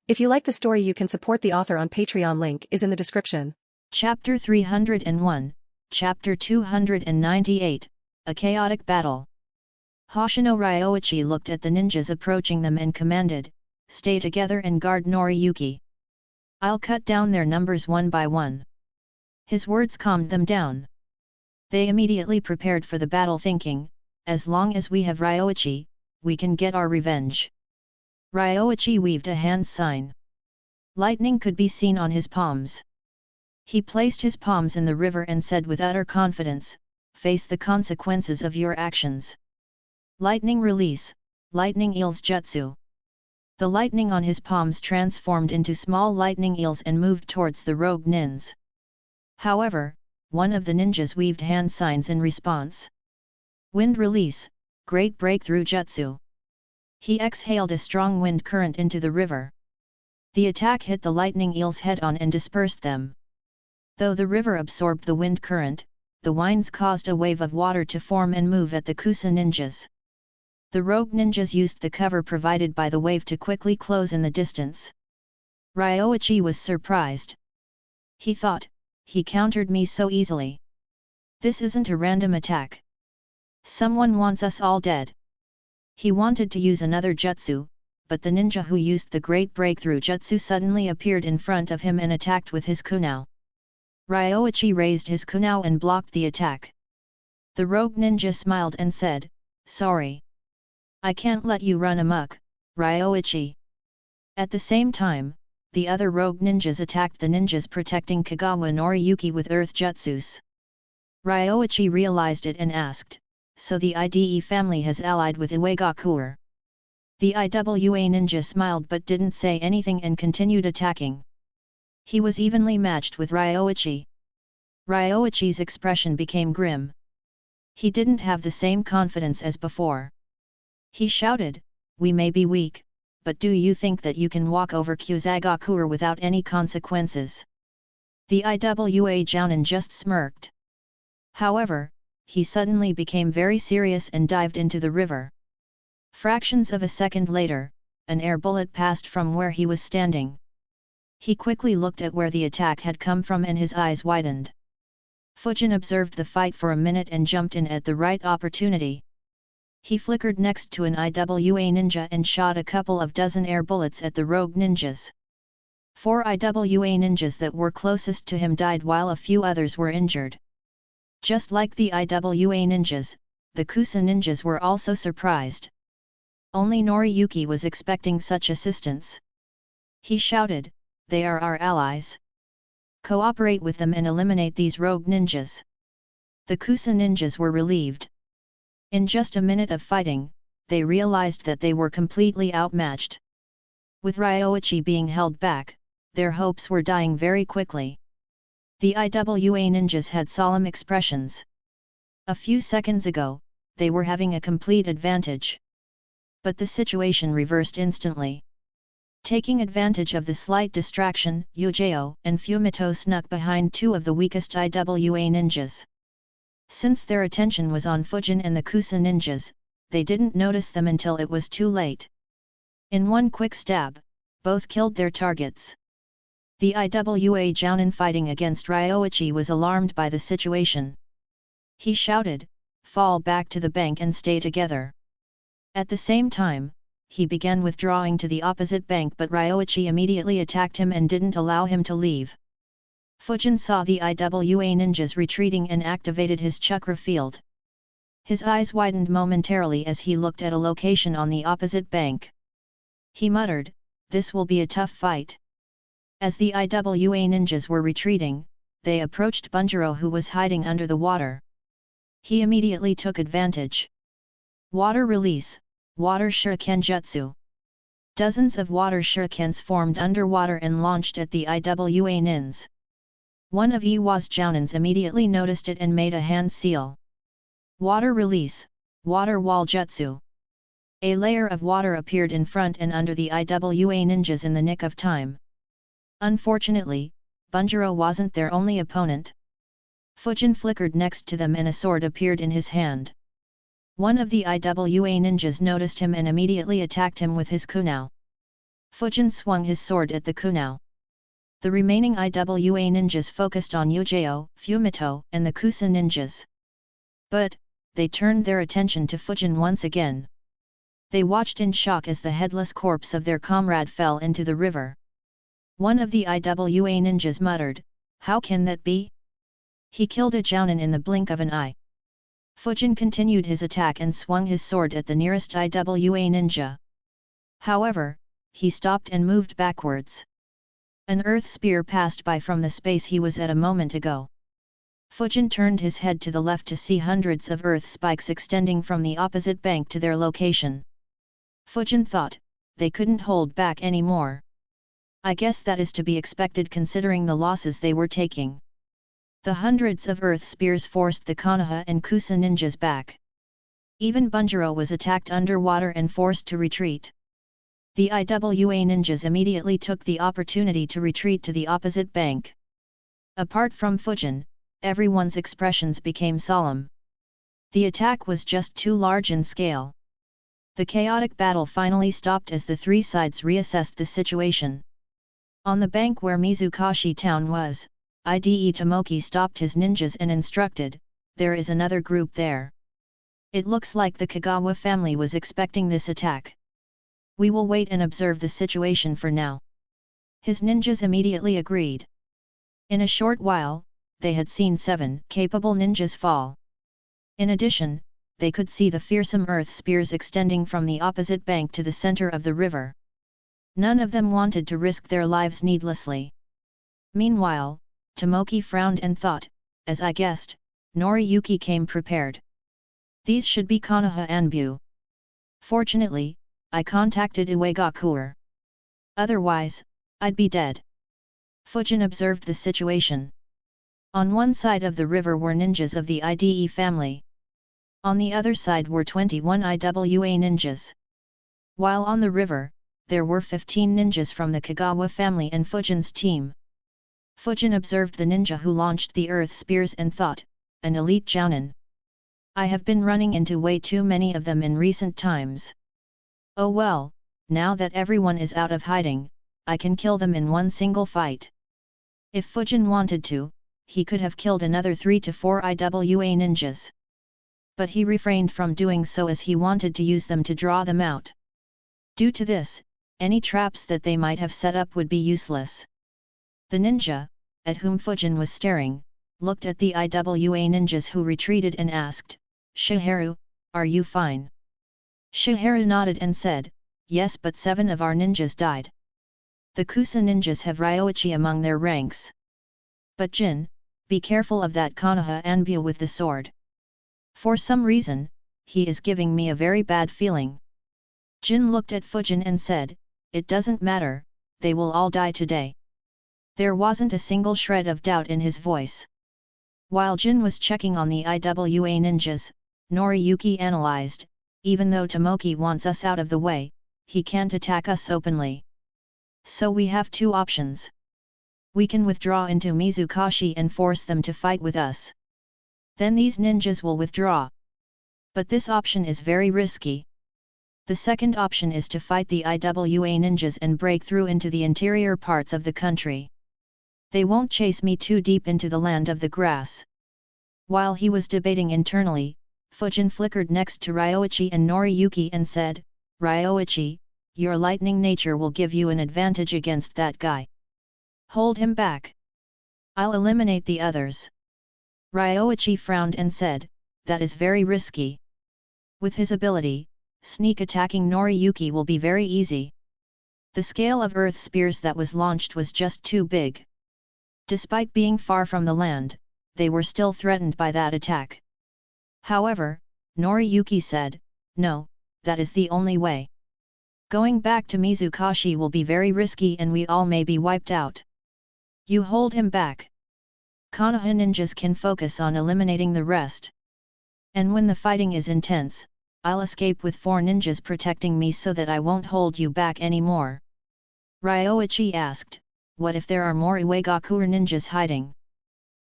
If you like the story, you can support the author on Patreon. Link is in the description. Chapter 301, Chapter 298, A Chaotic Battle. Hoshino Ryoichi looked at the ninjas approaching them and commanded, "Stay together and guard Noriyuki. I'll cut down their numbers one by one." His words calmed them down. They immediately prepared for the battle, thinking, "As long as we have Ryoichi, we can get our revenge." Ryoichi weaved a hand sign. Lightning could be seen on his palms. He placed his palms in the river and said with utter confidence, "Face the consequences of your actions." Lightning release, lightning eels jutsu. The lightning on his palms transformed into small lightning eels and moved towards the rogue nins. However, one of the ninjas weaved hand signs in response. Wind release, great breakthrough jutsu. He exhaled a strong wind current into the river. The attack hit the lightning eels head-on and dispersed them. Though the river absorbed the wind current, the winds caused a wave of water to form and move at the Kusa ninjas. The rogue ninjas used the cover provided by the wave to quickly close in the distance. Ryoichi was surprised. He thought, "He countered me so easily. This isn't a random attack. Someone wants us all dead." He wanted to use another jutsu, but the ninja who used the great breakthrough jutsu suddenly appeared in front of him and attacked with his kunao. Ryoichi raised his kunao and blocked the attack. The rogue ninja smiled and said, "Sorry. I can't let you run amok, Ryoichi." At the same time, the other rogue ninjas attacked the ninjas protecting Kagawa Noriyuki with earth jutsus. Ryoichi realized it and asked, "So the IDE family has allied with Iwagakure?" The IWA ninja smiled but didn't say anything and continued attacking. He was evenly matched with Ryoichi. Ryoichi's expression became grim. He didn't have the same confidence as before. He shouted, "We may be weak, but do you think that you can walk over Kusagakure without any consequences?" The IWA Jounin just smirked. However, he suddenly became very serious and dived into the river. Fractions of a second later, an air bullet passed from where he was standing. He quickly looked at where the attack had come from and his eyes widened. Fujin observed the fight for a minute and jumped in at the right opportunity. He flickered next to an IWA ninja and shot a couple of dozen air bullets at the rogue ninjas. 4 IWA ninjas that were closest to him died while a few others were injured. Just like the IWA ninjas, the Kusa ninjas were also surprised. Only Noriyuki was expecting such assistance. He shouted, "They are our allies. Cooperate with them and eliminate these rogue ninjas." The Kusa ninjas were relieved. In just a minute of fighting, they realized that they were completely outmatched. With Ryoichi being held back, their hopes were dying very quickly. The IWA ninjas had solemn expressions. A few seconds ago, they were having a complete advantage. But the situation reversed instantly. Taking advantage of the slight distraction, Yujao and Fumito snuck behind 2 of the weakest IWA ninjas. Since their attention was on Fujin and the Kusa ninjas, they didn't notice them until it was too late. In one quick stab, both killed their targets. The IWA Jounin fighting against Ryoichi was alarmed by the situation. He shouted, "Fall back to the bank and stay together." At the same time, he began withdrawing to the opposite bank, but Ryoichi immediately attacked him and didn't allow him to leave. Fujin saw the IWA ninjas retreating and activated his chakra field. His eyes widened momentarily as he looked at a location on the opposite bank. He muttered, "This will be a tough fight." As the IWA ninjas were retreating, they approached Bunjiro, who was hiding under the water. He immediately took advantage. Water release, water shuriken jutsu. Dozens of water shurikens formed underwater and launched at the IWA nins. One of Iwa's Jounins immediately noticed it and made a hand seal. Water release, water wall jutsu. A layer of water appeared in front and under the IWA ninjas in the nick of time. Unfortunately, Bunjiro wasn't their only opponent. Fujin flickered next to them and a sword appeared in his hand. One of the IWA ninjas noticed him and immediately attacked him with his kunao. Fujin swung his sword at the kunao. The remaining IWA ninjas focused on Yujao, Fumito, and the Kusa ninjas. But, they turned their attention to Fujin once again. They watched in shock as the headless corpse of their comrade fell into the river. One of the IWA ninjas muttered, "How can that be? He killed a jounin in the blink of an eye." Fujin continued his attack and swung his sword at the nearest IWA ninja. However, he stopped and moved backwards. An earth spear passed by from the space he was at a moment ago. Fujin turned his head to the left to see hundreds of earth spikes extending from the opposite bank to their location. Fujin thought, they couldn't hold back anymore. I guess that is to be expected considering the losses they were taking. The hundreds of earth spears forced the Konoha and Kusa ninjas back. Even Bunjiro was attacked underwater and forced to retreat. The IWA ninjas immediately took the opportunity to retreat to the opposite bank. Apart from Fujin, everyone's expressions became solemn. The attack was just too large in scale. The chaotic battle finally stopped as the three sides reassessed the situation. On the bank where Mizukashi town was, IDE Tomoki stopped his ninjas and instructed, "There is another group there. It looks like the Kagawa family was expecting this attack. We will wait and observe the situation for now." His ninjas immediately agreed. In a short while, they had seen 7 capable ninjas fall. In addition, they could see the fearsome earth spears extending from the opposite bank to the center of the river. None of them wanted to risk their lives needlessly. Meanwhile, Tomoki frowned and thought, as I guessed, Noriyuki came prepared. These should be Konoha Anbu. Fortunately, I contacted Uegakuer. Otherwise, I'd be dead. Fujin observed the situation. On one side of the river were ninjas of the IDE family. On the other side were 21 IWA ninjas. While on the river, there were 15 ninjas from the Kagawa family and Fujin's team. Fujin observed the ninja who launched the earth spears and thought, an elite jounin. I have been running into way too many of them in recent times. Oh well, now that everyone is out of hiding, I can kill them in one single fight. If Fujin wanted to, he could have killed another 3 to 4 IWA ninjas. But he refrained from doing so as he wanted to use them to draw them out. Due to this, any traps that they might have set up would be useless. The ninja, at whom Fujin was staring, looked at the IWA ninjas who retreated and asked, "Shiharu, are you fine?" Shiharu nodded and said, "Yes, but 7 of our ninjas died. The Kusa ninjas have Ryoichi among their ranks. But Jin, be careful of that Konoha Anbu with the sword. For some reason, he is giving me a very bad feeling." Jin looked at Fujin and said, "It doesn't matter, they will all die today." There wasn't a single shred of doubt in his voice. While Jin was checking on the IWA ninjas, Noriyuki analyzed, even though Tomoki wants us out of the way, he can't attack us openly. So we have 2 options. We can withdraw into Mizukashi and force them to fight with us. Then these ninjas will withdraw. But this option is very risky. The second option is to fight the IWA ninjas and break through into the interior parts of the country. They won't chase me too deep into the land of the grass. While he was debating internally, Fujin flickered next to Ryoichi and Noriyuki and said, "Ryoichi, your lightning nature will give you an advantage against that guy. Hold him back. I'll eliminate the others." Ryoichi frowned and said, "That is very risky. With his ability, sneak attacking Noriyuki will be very easy." The scale of earth spears that was launched was just too big. Despite being far from the land, they were still threatened by that attack. However, Noriyuki said, "No, that is the only way. Going back to Mizukashi will be very risky and we all may be wiped out. You hold him back. Konoha ninjas can focus on eliminating the rest. And when the fighting is intense, I'll escape with 4 ninjas protecting me so that I won't hold you back anymore." Ryoichi asked, "What if there are more Uegakuer ninjas hiding?"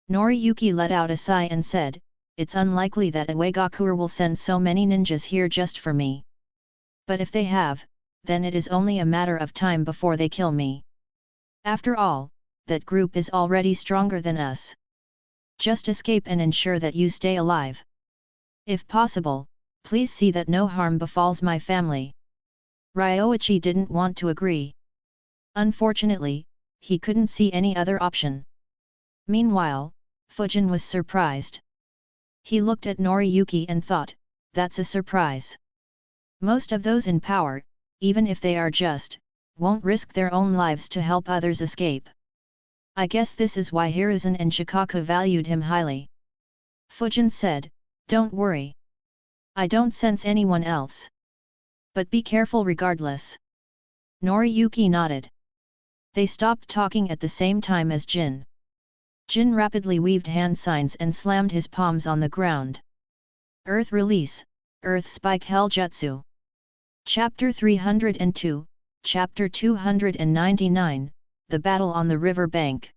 Noriyuki let out a sigh and said, it's unlikely that Uegakure will send so many ninjas here just for me. But if they have, then it is only a matter of time before they kill me. After all, that group is already stronger than us. Just escape and ensure that you stay alive. If possible, please see that no harm befalls my family. Ryoichi didn't want to agree. Unfortunately, he couldn't see any other option. Meanwhile, Fujin was surprised. He looked at Noriyuki and thought, that's a surprise. Most of those in power, even if they are just, won't risk their own lives to help others escape. I guess this is why Hiruzen and Shikaka valued him highly. Fujin said, don't worry. I don't sense anyone else. But be careful regardless. Noriyuki nodded. They stopped talking at the same time as Jin. Jin rapidly weaved hand signs and slammed his palms on the ground. Earth Release, Earth Spike Hell Jutsu. Chapter 302, Chapter 299, The Battle on the River Bank.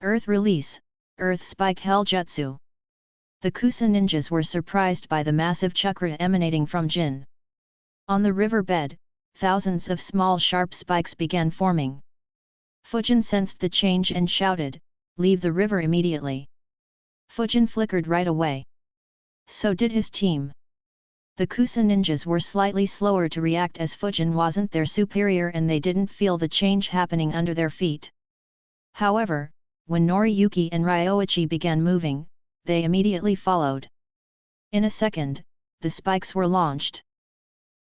Earth Release, Earth Spike Hell Jutsu. The Kusa ninjas were surprised by the massive chakra emanating from Jin. On the riverbed, thousands of small sharp spikes began forming. Fujin sensed the change and shouted, leave the river immediately. Fujin flickered right away. So did his team. The Kusa ninjas were slightly slower to react as Fujin wasn't their superior and they didn't feel the change happening under their feet. However, when Noriyuki and Ryoichi began moving, they immediately followed. In a second, the spikes were launched.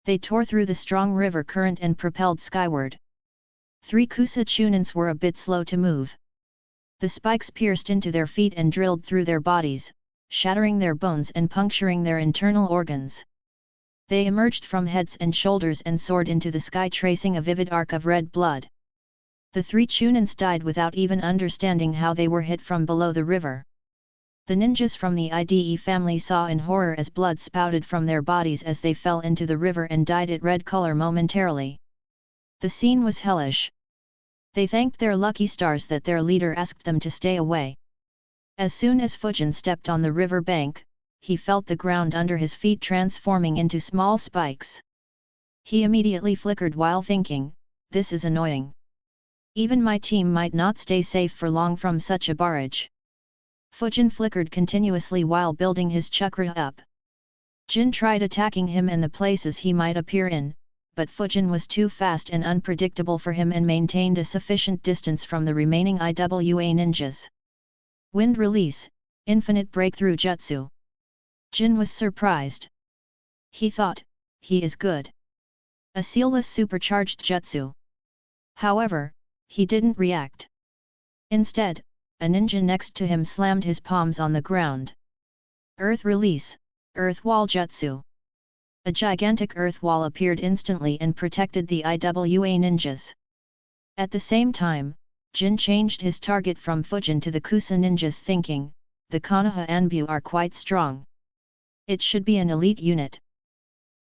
They tore through the strong river current and propelled skyward. 3 Kusa chunins were a bit slow to move. The spikes pierced into their feet and drilled through their bodies, shattering their bones and puncturing their internal organs. They emerged from heads and shoulders and soared into the sky, tracing a vivid arc of red blood. The 3 chunins died without even understanding how they were hit from below the river. The ninjas from the IDE family saw in horror as blood spouted from their bodies as they fell into the river and dyed it red color momentarily. The scene was hellish. They thanked their lucky stars that their leader asked them to stay away. As soon as Fujin stepped on the river bank, he felt the ground under his feet transforming into small spikes. He immediately flickered while thinking, this is annoying. Even my team might not stay safe for long from such a barrage. Fujin flickered continuously while building his chakra up. Jin tried attacking him and the places he might appear in, but Fujin was too fast and unpredictable for him and maintained a sufficient distance from the remaining IWA ninjas. Wind Release, Infinite Breakthrough Jutsu. Jin was surprised. He thought, he is good. A sealless supercharged jutsu. However, he didn't react. Instead, a ninja next to him slammed his palms on the ground. Earth Release, Earth Wall Jutsu. A gigantic earth wall appeared instantly and protected the IWA ninjas. At the same time, Jin changed his target from Fujin to the Kusa ninjas, thinking, the Konoha Anbu are quite strong. It should be an elite unit.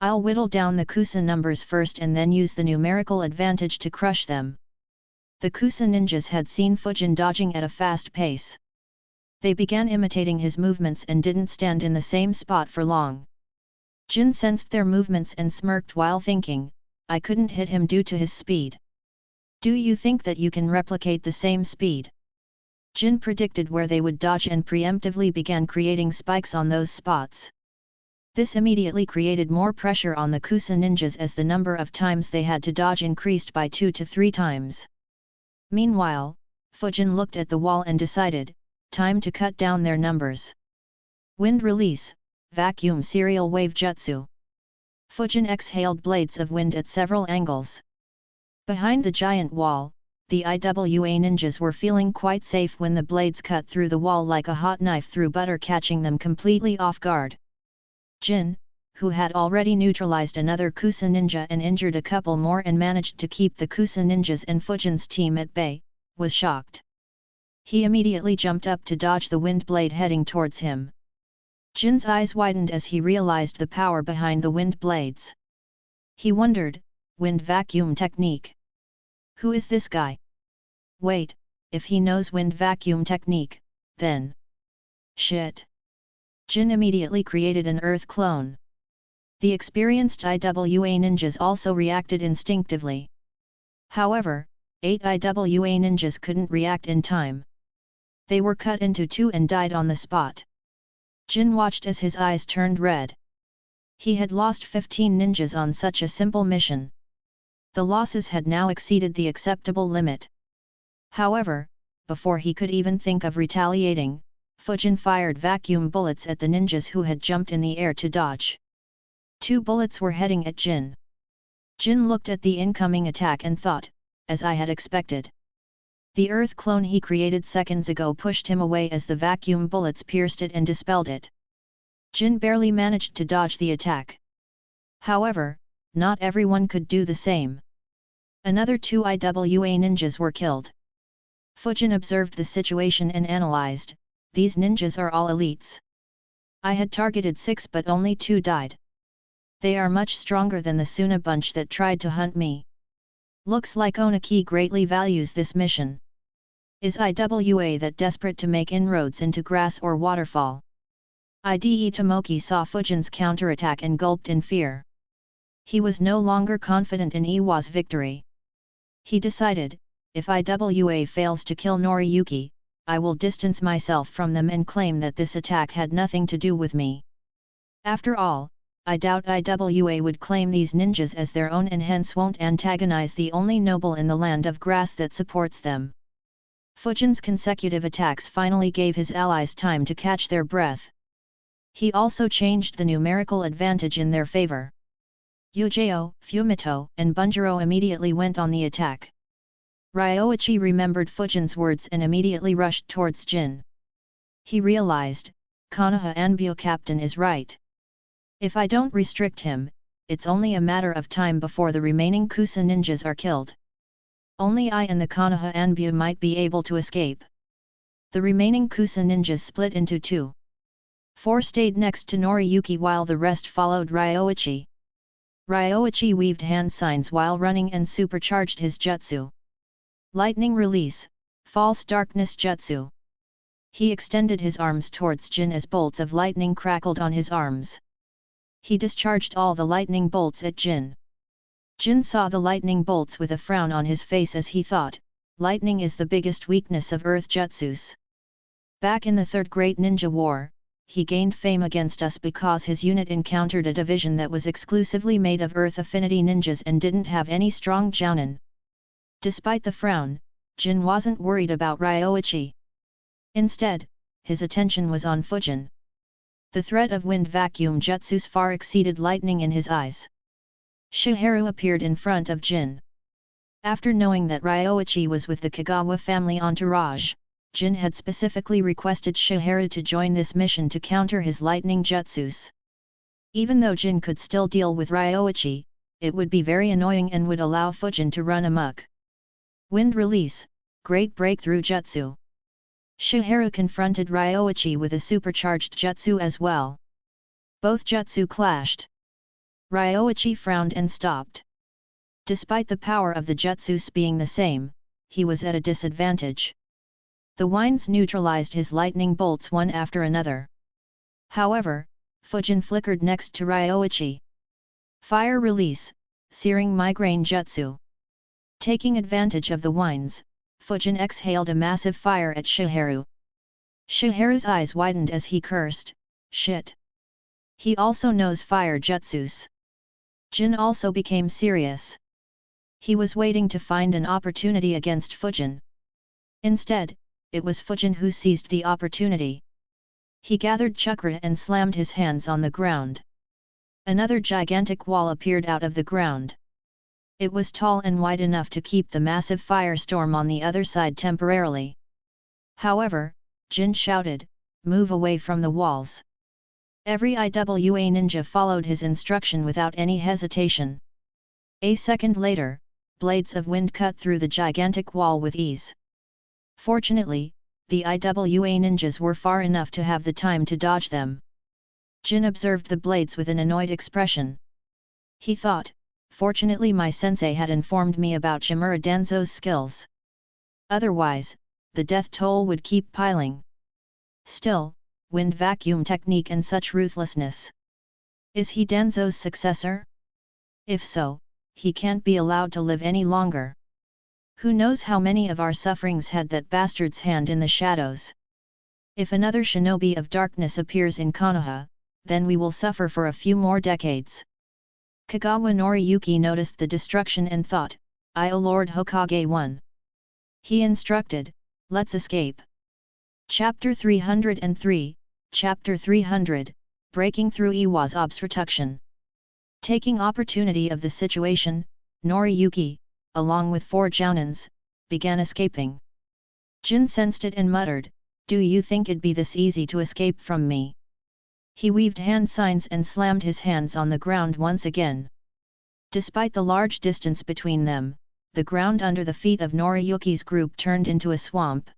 I'll whittle down the Kusa numbers first and then use the numerical advantage to crush them. The Kusa ninjas had seen Fujin dodging at a fast pace. They began imitating his movements and didn't stand in the same spot for long. Jin sensed their movements and smirked while thinking, I couldn't hit him due to his speed. Do you think that you can replicate the same speed? Jin predicted where they would dodge and preemptively began creating spikes on those spots. This immediately created more pressure on the Kusa ninjas as the number of times they had to dodge increased by 2 to 3 times. Meanwhile, Fujin looked at the wall and decided, time to cut down their numbers. Wind Release, Vacuum Serial Wave Jutsu. Fujin exhaled blades of wind at several angles. Behind the giant wall, the IWA ninjas were feeling quite safe when the blades cut through the wall like a hot knife through butter, catching them completely off guard. Jin, who had already neutralized another Kusa ninja and injured a couple more and managed to keep the Kusa ninjas and Fujin's team at bay, was shocked. He immediately jumped up to dodge the wind blade heading towards him. Jin's eyes widened as he realized the power behind the wind blades. He wondered, wind vacuum technique. Who is this guy? Wait, if he knows wind vacuum technique, then... Shit! Jin immediately created an earth clone. The experienced IWA ninjas also reacted instinctively. However, 8 IWA ninjas couldn't react in time. They were cut into 2 and died on the spot. Jin watched as his eyes turned red. He had lost 15 ninjas on such a simple mission. The losses had now exceeded the acceptable limit. However, before he could even think of retaliating, Fujin fired vacuum bullets at the ninjas who had jumped in the air to dodge. 2 bullets were heading at Jin. Jin looked at the incoming attack and thought, as I had expected. The earth clone he created seconds ago pushed him away as the vacuum bullets pierced it and dispelled it. Jin barely managed to dodge the attack. However, not everyone could do the same. Another 2 IWA ninjas were killed. Fujin observed the situation and analyzed, these ninjas are all elites. I had targeted 6 but only 2 died. They are much stronger than the Suna bunch that tried to hunt me. Looks like Onaki greatly values this mission. Is IWA that desperate to make inroads into grass or waterfall? IDE Tomoki saw Fujin's counterattack and gulped in fear. He was no longer confident in Iwa's victory. He decided, if IWA fails to kill Noriyuki, I will distance myself from them and claim that this attack had nothing to do with me. After all, I doubt IWA would claim these ninjas as their own and hence won't antagonize the only noble in the land of grass that supports them. Fujin's consecutive attacks finally gave his allies time to catch their breath. He also changed the numerical advantage in their favor. Yujao, Fumito, and Bunjiro immediately went on the attack. Ryoichi remembered Fujin's words and immediately rushed towards Jin. He realized, Konoha Anbyo captain is right. If I don't restrict him, it's only a matter of time before the remaining Kusa ninjas are killed. Only I and the Konoha Anbyo might be able to escape. The remaining Kusa ninjas split into 2. 4 stayed next to Noriyuki while the rest followed Ryoichi. Ryoichi weaved hand signs while running and supercharged his jutsu. Lightning release, false darkness jutsu. He extended his arms towards Jin as bolts of lightning crackled on his arms. He discharged all the lightning bolts at Jin. Jin saw the lightning bolts with a frown on his face as he thought, lightning is the biggest weakness of earth jutsus. Back in the Third Great Ninja War, he gained fame against us because his unit encountered a division that was exclusively made of earth affinity ninjas and didn't have any strong jounin. Despite the frown, Jin wasn't worried about Ryoichi. Instead, his attention was on Fujin. The threat of wind vacuum jutsus far exceeded lightning in his eyes. Shiharu appeared in front of Jin. After knowing that Ryoichi was with the Kagawa family entourage, Jin had specifically requested Shiharu to join this mission to counter his lightning jutsus. Even though Jin could still deal with Ryoichi, it would be very annoying and would allow Fujin to run amok. Wind release, great breakthrough jutsu. Shiharu confronted Ryoichi with a supercharged jutsu as well. Both jutsu clashed. Ryoichi frowned and stopped. Despite the power of the jutsus being the same, he was at a disadvantage. The winds neutralized his lightning bolts one after another. However, Fujin flickered next to Ryoichi. Fire release, searing migraine jutsu. Taking advantage of the winds, Fujin exhaled a massive fire at Shiharu. Shiharu's eyes widened as he cursed, shit. He also knows fire jutsus. Jin also became serious. He was waiting to find an opportunity against Fujin. Instead, it was Fujin who seized the opportunity. He gathered chakra and slammed his hands on the ground. Another gigantic wall appeared out of the ground. It was tall and wide enough to keep the massive firestorm on the other side temporarily. However, Jin shouted, "Move away from the walls." Every IWA ninja followed his instruction without any hesitation. A second later, blades of wind cut through the gigantic wall with ease. Fortunately, the IWA ninjas were far enough to have the time to dodge them. Jin observed the blades with an annoyed expression. He thought, fortunately my sensei had informed me about Shimura Danzo's skills. Otherwise, the death toll would keep piling. Still, wind vacuum technique and such ruthlessness. Is he Danzo's successor? If so, he can't be allowed to live any longer. Who knows how many of our sufferings had that bastard's hand in the shadows. If another shinobi of darkness appears in Konoha, then we will suffer for a few more decades. Kagawa Noriyuki noticed the destruction and thought, O Lord Hokage 1. He instructed, let's escape. Chapter 303, Chapter 300, Breaking Through Iwa's obstruction. Taking opportunity of the situation, Noriyuki, along with 4 jounins, began escaping. Jin sensed it and muttered, do you think it'd be this easy to escape from me? He weaved hand signs and slammed his hands on the ground once again. Despite the large distance between them, the ground under the feet of Noriyuki's group turned into a swamp.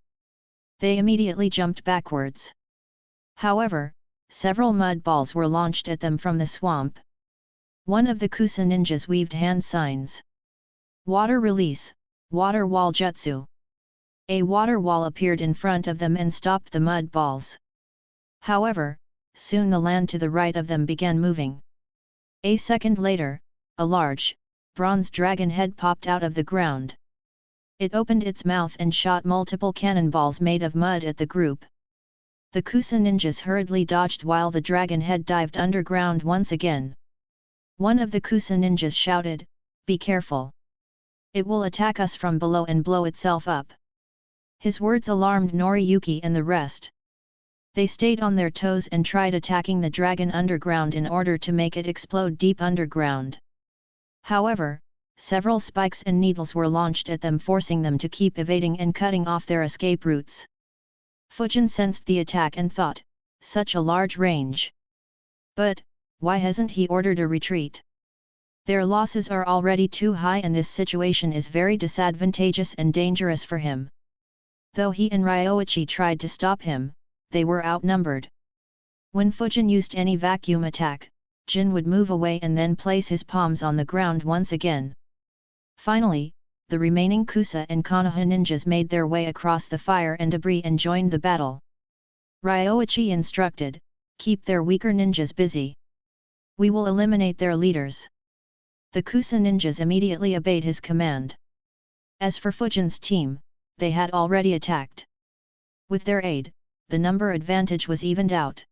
They immediately jumped backwards. However, several mud balls were launched at them from the swamp. One of the Kusa ninjas weaved hand signs. Water release, water wall jutsu. A water wall appeared in front of them and stopped the mud balls. However, soon the land to the right of them began moving. A second later, a large, bronze dragon head popped out of the ground. It opened its mouth and shot multiple cannonballs made of mud at the group. The Kusa ninjas hurriedly dodged while the dragon head dived underground once again. One of the Kusa ninjas shouted, be careful. It will attack us from below and blow itself up. His words alarmed Noriyuki and the rest. They stayed on their toes and tried attacking the dragon underground in order to make it explode deep underground. However, several spikes and needles were launched at them, forcing them to keep evading and cutting off their escape routes. Fujin sensed the attack and thought, such a large range. But, why hasn't he ordered a retreat? Their losses are already too high and this situation is very disadvantageous and dangerous for him. Though he and Ryoichi tried to stop him, they were outnumbered. When Fujin used any vacuum attack, Jin would move away and then place his palms on the ground once again. Finally, the remaining Kusa and Konoha ninjas made their way across the fire and debris and joined the battle. Ryoichi instructed, keep their weaker ninjas busy. We will eliminate their leaders. The Kusa ninjas immediately obeyed his command. As for Fujin's team, they had already attacked. With their aid, the number advantage was evened out.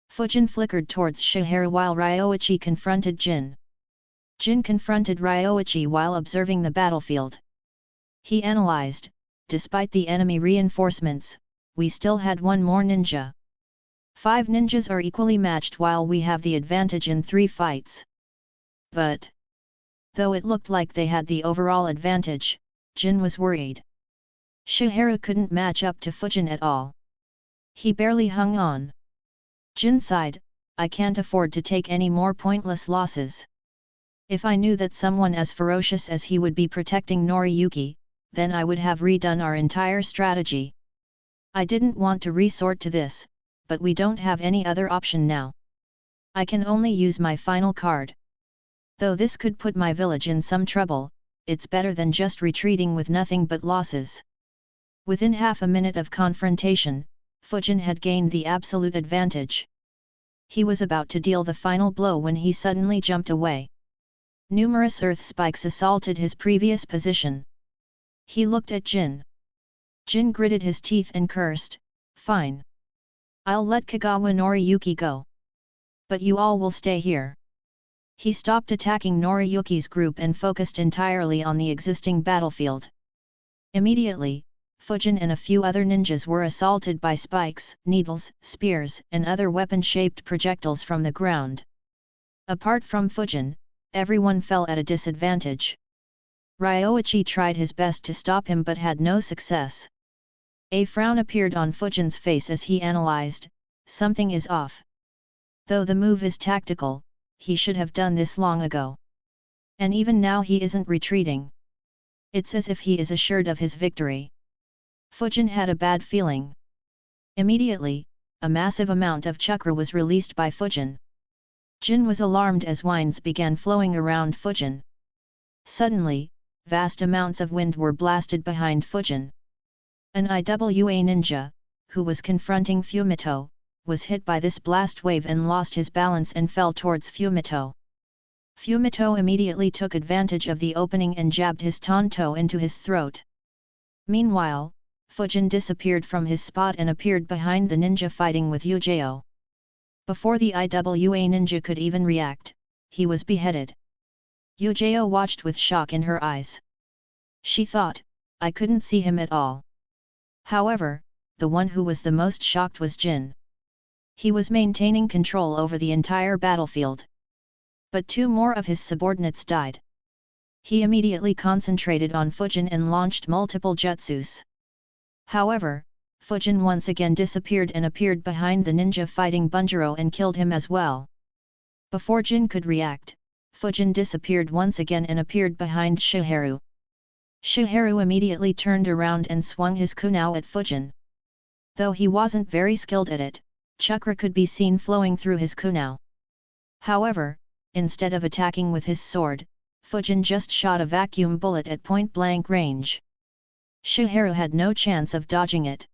Fujin flickered towards Shigeru while Ryoichi confronted Jin. Jin confronted Ryoichi while observing the battlefield. He analyzed, despite the enemy reinforcements, we still had one more ninja. 5 ninjas are equally matched while we have the advantage in 3 fights. But, though it looked like they had the overall advantage, Jin was worried. Shigeru couldn't match up to Fujin at all. He barely hung on. Jin sighed, I can't afford to take any more pointless losses. If I knew that someone as ferocious as he would be protecting Noriyuki, then I would have redone our entire strategy. I didn't want to resort to this, but we don't have any other option now. I can only use my final card. Though this could put my village in some trouble, it's better than just retreating with nothing but losses. Within half a minute of confrontation, Fujin had gained the absolute advantage. He was about to deal the final blow when he suddenly jumped away. Numerous earth spikes assaulted his previous position. He looked at Jin. Jin gritted his teeth and cursed, fine. I'll let Kagawa Noriyuki go. But you all will stay here. He stopped attacking Noriyuki's group and focused entirely on the existing battlefield. Immediately, Fujin and a few other ninjas were assaulted by spikes, needles, spears, and other weapon-shaped projectiles from the ground. Apart from Fujin, everyone fell at a disadvantage. Ryoichi tried his best to stop him but had no success. A frown appeared on Fujin's face as he analyzed, something is off. Though the move is tactical, he should have done this long ago. And even now he isn't retreating. It's as if he is assured of his victory. Fujin had a bad feeling. Immediately, a massive amount of chakra was released by Fujin. Jin was alarmed as winds began flowing around Fujin. Suddenly, vast amounts of wind were blasted behind Fujin. An IWA ninja, who was confronting Fumito, was hit by this blast wave and lost his balance and fell towards Fumito. Fumito immediately took advantage of the opening and jabbed his tanto into his throat. Meanwhile, Fujin disappeared from his spot and appeared behind the ninja fighting with Yujao. Before the IWA ninja could even react, he was beheaded. Yujao watched with shock in her eyes. She thought, I couldn't see him at all. However, the one who was the most shocked was Jin. He was maintaining control over the entire battlefield. But 2 more of his subordinates died. He immediately concentrated on Fujin and launched multiple jutsus. However, Fujin once again disappeared and appeared behind the ninja fighting Bunjiro and killed him as well. Before Jin could react, Fujin disappeared once again and appeared behind Shiharu. Shiharu immediately turned around and swung his kunao at Fujin. Though he wasn't very skilled at it, chakra could be seen flowing through his kunao. However, instead of attacking with his sword, Fujin just shot a vacuum bullet at point-blank range. Shiharu had no chance of dodging it.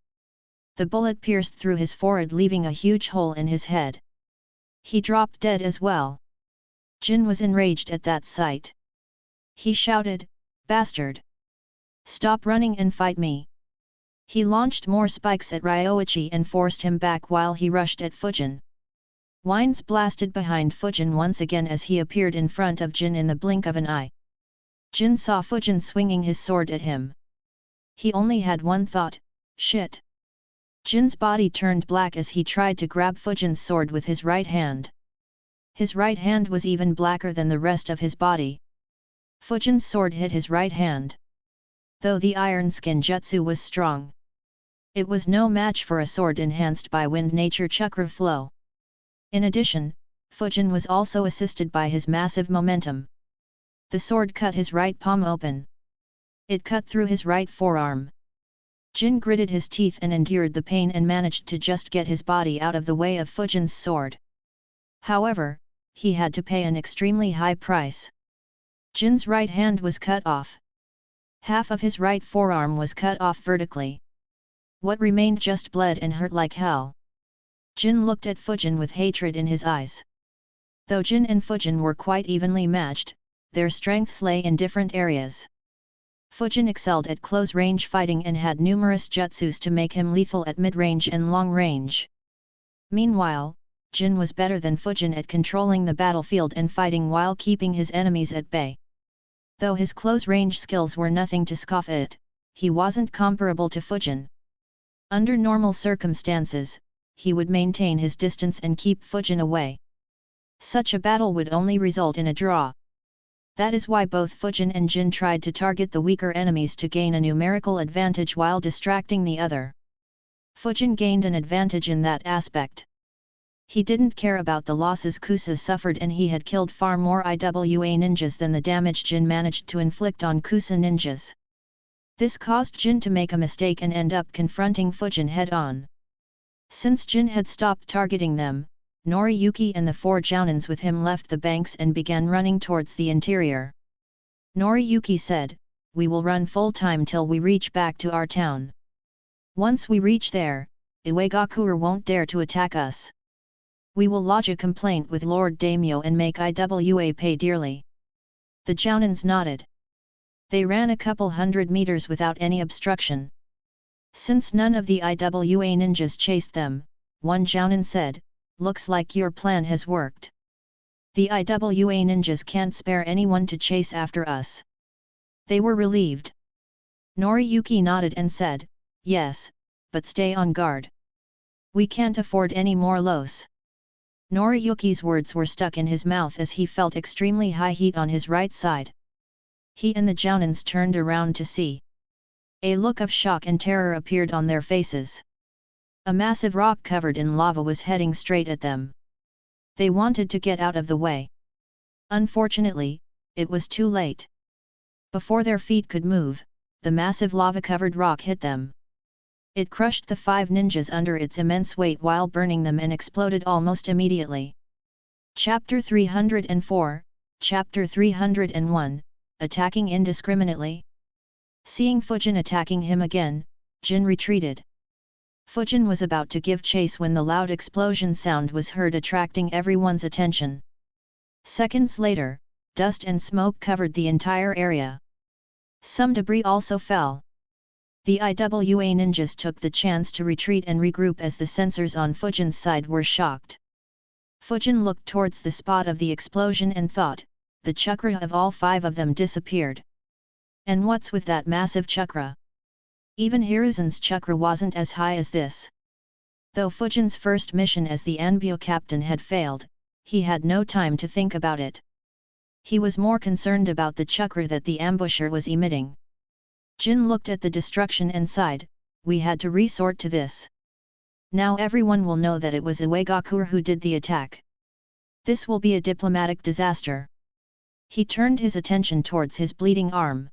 The bullet pierced through his forehead, leaving a huge hole in his head. He dropped dead as well. Jin was enraged at that sight. He shouted, "Bastard! Stop running and fight me!" He launched more spikes at Ryoichi and forced him back while he rushed at Fujin. Winds blasted behind Fujin once again as he appeared in front of Jin in the blink of an eye. Jin saw Fujin swinging his sword at him. He only had one thought, shit. Jin's body turned black as he tried to grab Fujin's sword with his right hand. His right hand was even blacker than the rest of his body. Fujin's sword hit his right hand. Though the iron skin jutsu was strong, it was no match for a sword enhanced by wind nature chakra flow. In addition, Fujin was also assisted by his massive momentum. The sword cut his right palm open. It cut through his right forearm. Jin gritted his teeth and endured the pain and managed to just get his body out of the way of Fujin's sword. However, he had to pay an extremely high price. Jin's right hand was cut off. Half of his right forearm was cut off vertically. What remained just bled and hurt like hell. Jin looked at Fujin with hatred in his eyes. Though Jin and Fujin were quite evenly matched, their strengths lay in different areas. Fujin excelled at close-range fighting and had numerous jutsus to make him lethal at mid-range and long-range. Meanwhile, Jin was better than Fujin at controlling the battlefield and fighting while keeping his enemies at bay. Though his close-range skills were nothing to scoff at, he wasn't comparable to Fujin. Under normal circumstances, he would maintain his distance and keep Fujin away. Such a battle would only result in a draw. That is why both Fujin and Jin tried to target the weaker enemies to gain a numerical advantage while distracting the other. Fujin gained an advantage in that aspect. He didn't care about the losses Kusa suffered, and he had killed far more IWA ninjas than the damage Jin managed to inflict on Kusa ninjas. This caused Jin to make a mistake and end up confronting Fujin head-on. Since Jin had stopped targeting them, Noriyuki and the 4 jounins with him left the banks and began running towards the interior. Noriyuki said, "We will run full-time till we reach back to our town. Once we reach there, Iwagakure won't dare to attack us. We will lodge a complaint with Lord Daimyo and make Iwa pay dearly." The jounins nodded. They ran a couple hundred meters without any obstruction. Since none of the IWA ninjas chased them, one jounin said, "Looks like your plan has worked. The IWA ninjas can't spare anyone to chase after us." They were relieved. Noriyuki nodded and said, "Yes, but stay on guard. We can't afford any more loss." Noriyuki's words were stuck in his mouth as he felt extremely high heat on his right side. He and the jounins turned around to see. A look of shock and terror appeared on their faces. A massive rock covered in lava was heading straight at them. They wanted to get out of the way. Unfortunately, it was too late. Before their feet could move, the massive lava-covered rock hit them. It crushed the 5 ninjas under its immense weight while burning them and exploded almost immediately. Chapter 304, Chapter 301, Attacking Indiscriminately. Seeing Fujin attacking him again, Jin retreated. Fujin was about to give chase when the loud explosion sound was heard, attracting everyone's attention. Seconds later, dust and smoke covered the entire area. Some debris also fell. The IWA ninjas took the chance to retreat and regroup as the sensors on Fujin's side were shocked. Fujin looked towards the spot of the explosion and thought, the chakra of all 5 of them disappeared. And what's with that massive chakra? Even Hiruzen's chakra wasn't as high as this. Though Fujin's first mission as the Anbu captain had failed, he had no time to think about it. He was more concerned about the chakra that the ambusher was emitting. Jin looked at the destruction and sighed, we had to resort to this. Now everyone will know that it was Iwagakure who did the attack. This will be a diplomatic disaster. He turned his attention towards his bleeding arm.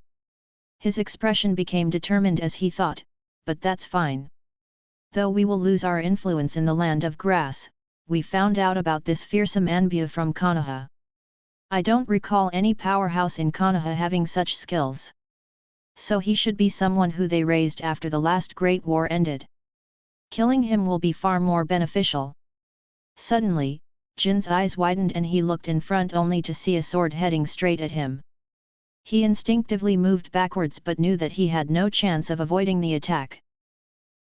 His expression became determined as he thought, but that's fine. Though we will lose our influence in the land of grass, we found out about this fearsome Anbu from Konoha. I don't recall any powerhouse in Konoha having such skills. So he should be someone who they raised after the last Great War ended. Killing him will be far more beneficial. Suddenly, Jin's eyes widened and he looked in front only to see a sword heading straight at him. He instinctively moved backwards but knew that he had no chance of avoiding the attack.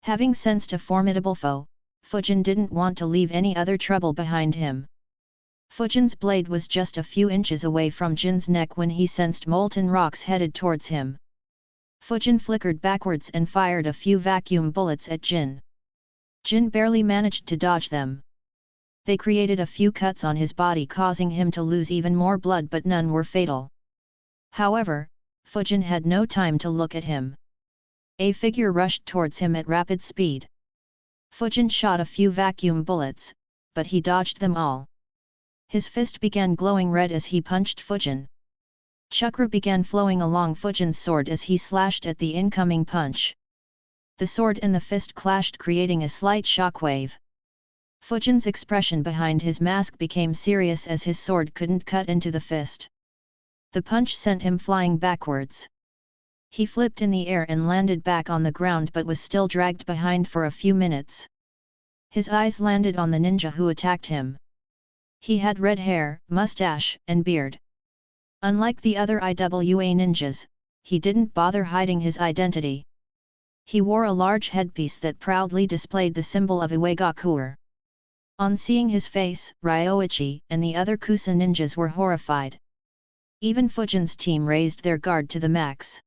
Having sensed a formidable foe, Fujin didn't want to leave any other trouble behind him. Fujin's blade was just a few inches away from Jin's neck when he sensed molten rocks headed towards him. Fujin flickered backwards and fired a few vacuum bullets at Jin. Jin barely managed to dodge them. They created a few cuts on his body, causing him to lose even more blood, but none were fatal. However, Fujin had no time to look at him. A figure rushed towards him at rapid speed. Fujin shot a few vacuum bullets, but he dodged them all. His fist began glowing red as he punched Fujin. Chakra began flowing along Fujin's sword as he slashed at the incoming punch. The sword and the fist clashed, creating a slight shockwave. Fujin's expression behind his mask became serious as his sword couldn't cut into the fist. The punch sent him flying backwards. He flipped in the air and landed back on the ground but was still dragged behind for a few minutes. His eyes landed on the ninja who attacked him. He had red hair, mustache, and beard. Unlike the other IWA ninjas, he didn't bother hiding his identity. He wore a large headpiece that proudly displayed the symbol of Iwagakure. On seeing his face, Ryoichi and the other Kusa ninjas were horrified. Even Fujin's team raised their guard to the max.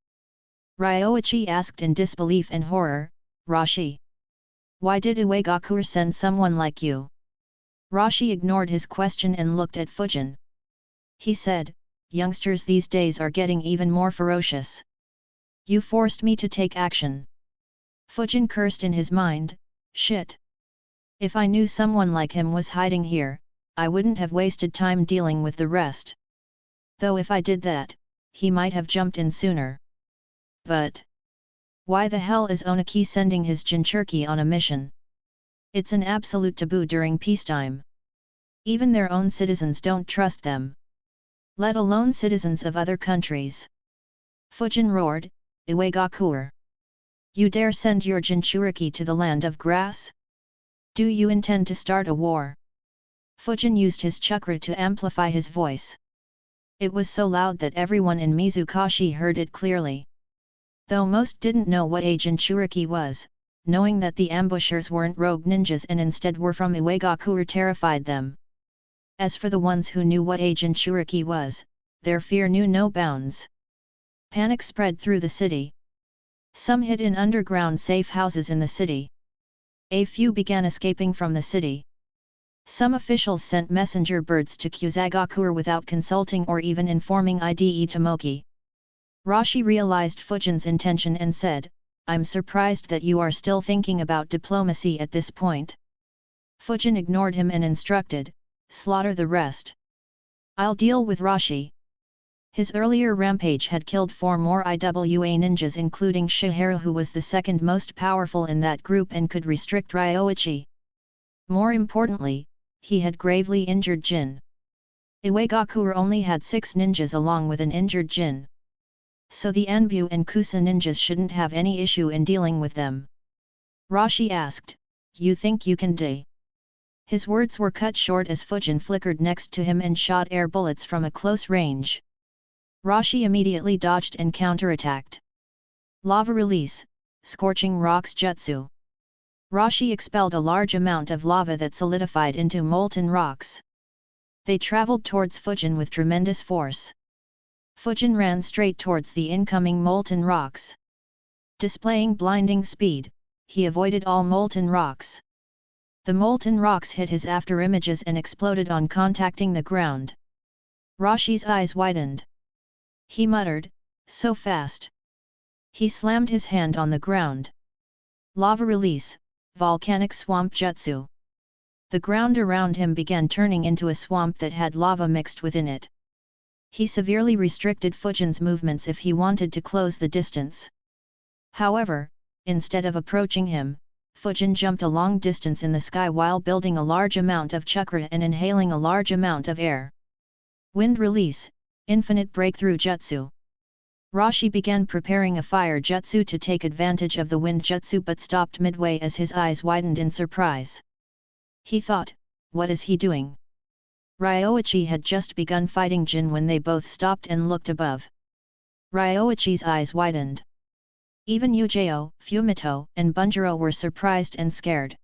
Ryoichi asked in disbelief and horror, Rashi, why did Iwagakure send someone like you? Rashi ignored his question and looked at Fujin. He said, youngsters these days are getting even more ferocious. You forced me to take action. Fujin cursed in his mind, shit. If I knew someone like him was hiding here, I wouldn't have wasted time dealing with the rest. Though if I did that, he might have jumped in sooner. But why the hell is Oniki sending his Jinchuriki on a mission? It's an absolute taboo during peacetime. Even their own citizens don't trust them. Let alone citizens of other countries. Fujin roared, Iwagakure. You dare send your Jinchuriki to the land of grass? Do you intend to start a war? Fujin used his chakra to amplify his voice. It was so loud that everyone in Mizukashi heard it clearly. Though most didn't know what a Jinchuriki was, knowing that the ambushers weren't rogue ninjas and instead were from Iwagakure terrified them. As for the ones who knew what a Jinchuriki was, their fear knew no bounds. Panic spread through the city. Some hid in underground safe houses in the city. A few began escaping from the city. Some officials sent messenger birds to Kusagakure without consulting or even informing Ide Tomoki. Rashi realized Fujin's intention and said, I'm surprised that you are still thinking about diplomacy at this point. Fujin ignored him and instructed, slaughter the rest. I'll deal with Rashi. His earlier rampage had killed 4 more IWA ninjas including Shiharu, who was the second most powerful in that group and could restrict Ryoichi. More importantly, he had gravely injured Jin. Iwagakure only had 6 ninjas along with an injured Jin. So the Anbu and Kusa ninjas shouldn't have any issue in dealing with them. Rashi asked, "You think you can do?" His words were cut short as Fujin flickered next to him and shot air bullets from a close range. Rashi immediately dodged and counterattacked. Lava release, scorching rocks jutsu. Rashi expelled a large amount of lava that solidified into molten rocks. They traveled towards Fujin with tremendous force. Fujin ran straight towards the incoming molten rocks. Displaying blinding speed, he avoided all molten rocks. The molten rocks hit his afterimages and exploded on contacting the ground. Rashi's eyes widened. He muttered, "So fast." He slammed his hand on the ground. Lava release, volcanic swamp jutsu. The ground around him began turning into a swamp that had lava mixed within it. He severely restricted Fujin's movements if he wanted to close the distance. However, instead of approaching him, Fujin jumped a long distance in the sky while building a large amount of chakra and inhaling a large amount of air. Wind release, infinite breakthrough jutsu. Rashi began preparing a fire jutsu to take advantage of the wind jutsu but stopped midway as his eyes widened in surprise. He thought, what is he doing? Ryoichi had just begun fighting Jin when they both stopped and looked above. Ryoichi's eyes widened. Even Yujao, Fumito, and Bunjiro were surprised and scared.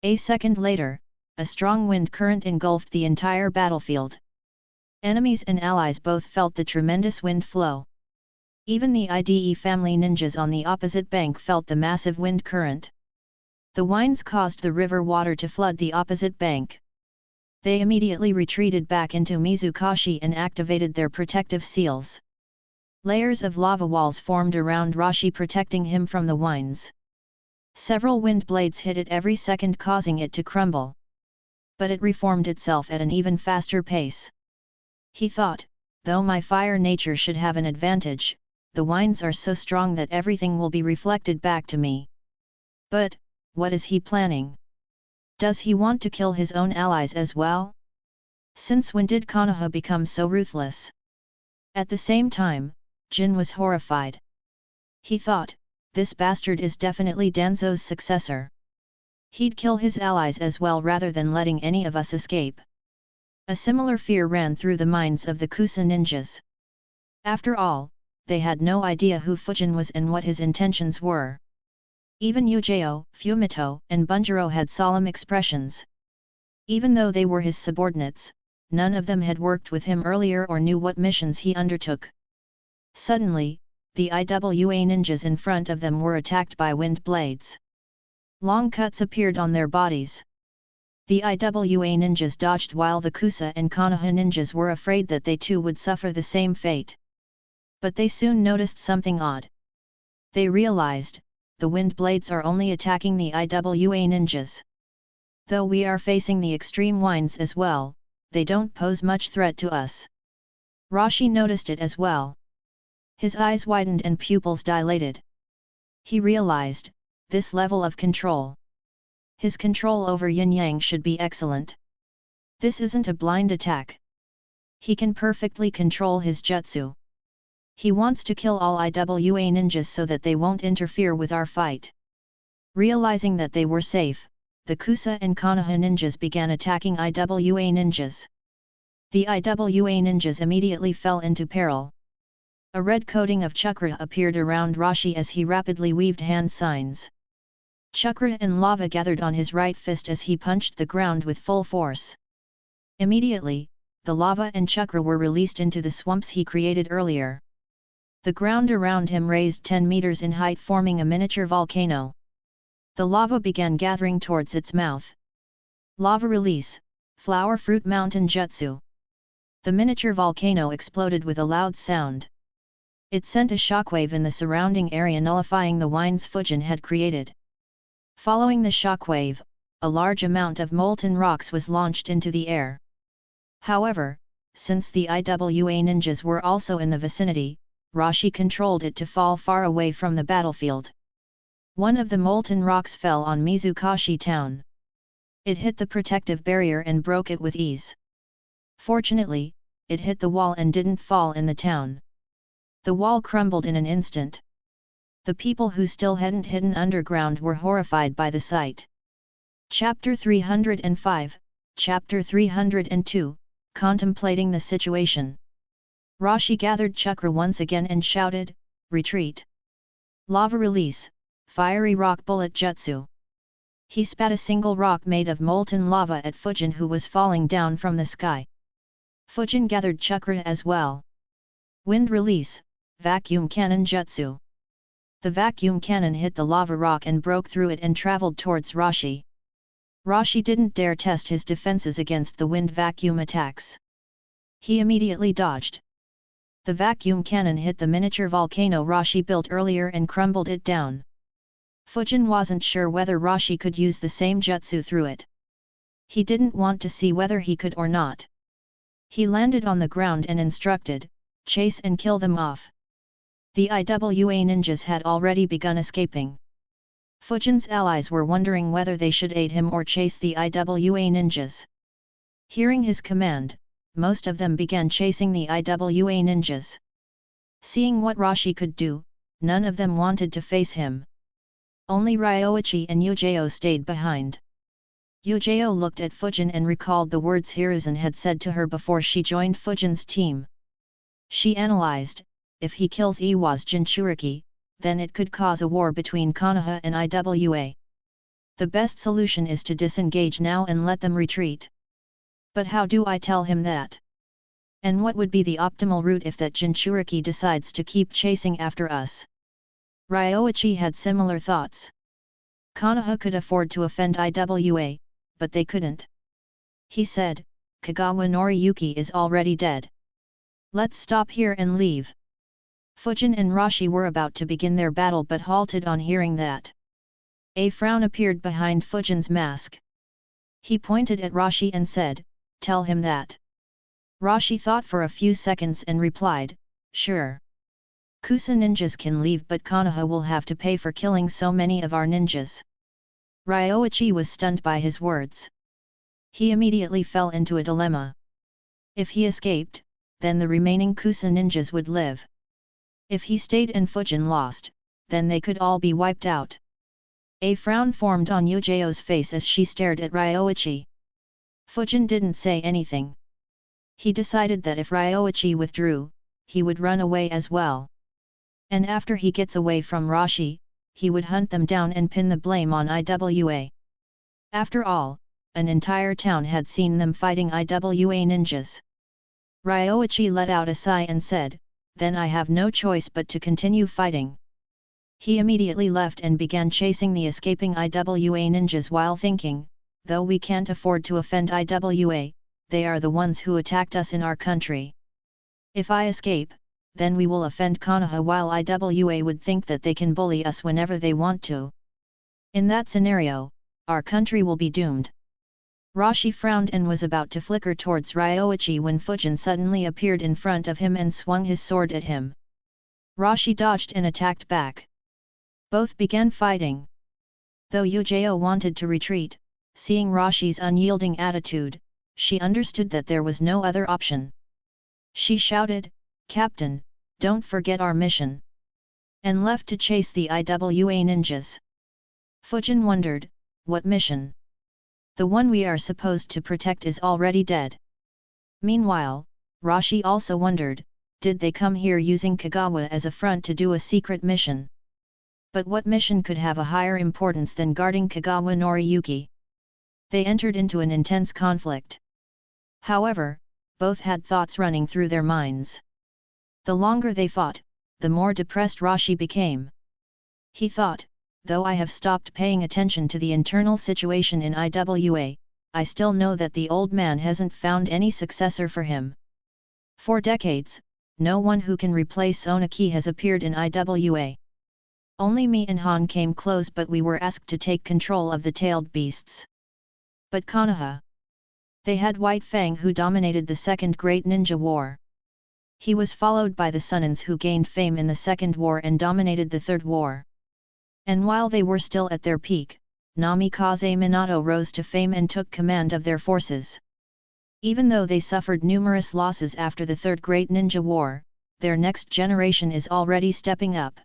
A second later, a strong wind current engulfed the entire battlefield. Enemies and allies both felt the tremendous wind flow. Even the IDE family ninjas on the opposite bank felt the massive wind current. The winds caused the river water to flood the opposite bank. They immediately retreated back into Mizukashi and activated their protective seals. Layers of lava walls formed around Rashi protecting him from the winds. Several wind blades hit it every second causing it to crumble. But it reformed itself at an even faster pace. He thought, though my fire nature should have an advantage, the winds are so strong that everything will be reflected back to me. But, what is he planning? Does he want to kill his own allies as well? Since when did Konoha become so ruthless? At the same time, Jin was horrified. He thought, this bastard is definitely Danzo's successor. He'd kill his allies as well rather than letting any of us escape. A similar fear ran through the minds of the Kusa ninjas. After all, they had no idea who Fujin was and what his intentions were. Even Yujao, Fumito, and Bunjiro had solemn expressions. Even though they were his subordinates, none of them had worked with him earlier or knew what missions he undertook. Suddenly, the IWA ninjas in front of them were attacked by wind blades. Long cuts appeared on their bodies. The IWA ninjas dodged while the Kusa and Konoha ninjas were afraid that they too would suffer the same fate. But they soon noticed something odd. They realized, the wind blades are only attacking the IWA ninjas. Though we are facing the extreme winds as well, they don't pose much threat to us. Rashi noticed it as well. His eyes widened and pupils dilated. He realized, this level of control. His control over yin-yang should be excellent. This isn't a blind attack. He can perfectly control his jutsu. He wants to kill all IWA ninjas so that they won't interfere with our fight. Realizing that they were safe, the Kusa and Konoha ninjas began attacking IWA ninjas. The IWA ninjas immediately fell into peril. A red coating of chakra appeared around Rashi as he rapidly weaved hand signs. Chakra and lava gathered on his right fist as he punched the ground with full force. Immediately, the lava and chakra were released into the swamps he created earlier. The ground around him raised 10 meters in height, forming a miniature volcano. The lava began gathering towards its mouth. Lava release, flower fruit mountain jutsu. The miniature volcano exploded with a loud sound. It sent a shockwave in the surrounding area, nullifying the winds Fujin had created. Following the shockwave, a large amount of molten rocks was launched into the air. However, since the IWA ninjas were also in the vicinity, Rashi controlled it to fall far away from the battlefield. One of the molten rocks fell on Mizukashi town. It hit the protective barrier and broke it with ease. Fortunately, it hit the wall and didn't fall in the town. The wall crumbled in an instant. The people who still hadn't hidden underground were horrified by the sight. Chapter 305, Chapter 302, Contemplating the Situation. Rashi gathered chakra once again and shouted, "Retreat! Lava release, fiery rock bullet jutsu!" He spat a single rock made of molten lava at Fujin, who was falling down from the sky. Fujin gathered chakra as well. Wind release, vacuum cannon jutsu. The vacuum cannon hit the lava rock and broke through it and travelled towards Rashi. Rashi didn't dare test his defenses against the wind vacuum attacks. He immediately dodged. The vacuum cannon hit the miniature volcano Rashi built earlier and crumbled it down. Fujin wasn't sure whether Rashi could use the same jutsu through it. He didn't want to see whether he could or not. He landed on the ground and instructed, "Chase and kill them off." The IWA ninjas had already begun escaping. Fujin's allies were wondering whether they should aid him or chase the IWA ninjas. Hearing his command, most of them began chasing the IWA ninjas. Seeing what Rashi could do, none of them wanted to face him. Only Ryoichi and Yujeo stayed behind. Yujeo looked at Fujin and recalled the words Hiruzen had said to her before she joined Fujin's team. She analyzed, if he kills Iwa's Jinchuriki, then it could cause a war between Konoha and IWA. The best solution is to disengage now and let them retreat. But how do I tell him that? And what would be the optimal route if that Jinchuriki decides to keep chasing after us? Ryoichi had similar thoughts. Konoha could afford to offend IWA, but they couldn't. He said, "Kagawa Noriyuki is already dead. Let's stop here and leave." Fujin and Rashi were about to begin their battle but halted on hearing that. A frown appeared behind Fujin's mask. He pointed at Rashi and said, "Tell him that." Rashi thought for a few seconds and replied, "Sure. Kusa ninjas can leave but Konoha will have to pay for killing so many of our ninjas." Ryoichi was stunned by his words. He immediately fell into a dilemma. If he escaped, then the remaining Kusa ninjas would live. If he stayed and Fujin lost, then they could all be wiped out. A frown formed on Yujeo's face as she stared at Ryoichi. Fujin didn't say anything. He decided that if Ryoichi withdrew, he would run away as well. And after he gets away from Rashi, he would hunt them down and pin the blame on IWA. After all, an entire town had seen them fighting IWA ninjas. Ryoichi let out a sigh and said, "Then I have no choice but to continue fighting." He immediately left and began chasing the escaping IWA ninjas while thinking, though we can't afford to offend IWA, they are the ones who attacked us in our country. If I escape, then we will offend Konoha while IWA would think that they can bully us whenever they want to. In that scenario, our country will be doomed. Rashi frowned and was about to flicker towards Ryoichi when Fujin suddenly appeared in front of him and swung his sword at him. Rashi dodged and attacked back. Both began fighting. Though Yujeo wanted to retreat, seeing Rashi's unyielding attitude, she understood that there was no other option. She shouted, "Captain, don't forget our mission," and left to chase the IWA ninjas. Fujin wondered, what mission? The one we are supposed to protect is already dead. Meanwhile, Rashi also wondered, did they come here using Kagawa as a front to do a secret mission? But what mission could have a higher importance than guarding Kagawa Noriyuki? They entered into an intense conflict. However, both had thoughts running through their minds. The longer they fought, the more depressed Rashi became. He thought, though I have stopped paying attention to the internal situation in IWA, I still know that the old man hasn't found any successor for him. For decades, no one who can replace Onaki has appeared in IWA. Only me and Han came close, but we were asked to take control of the tailed beasts. But Konoha. They had White Fang, who dominated the Second Great Ninja War. He was followed by the Sunnins, who gained fame in the Second War and dominated the Third War. And while they were still at their peak, Namikaze Minato rose to fame and took command of their forces. Even though they suffered numerous losses after the Third Great Ninja War, their next generation is already stepping up.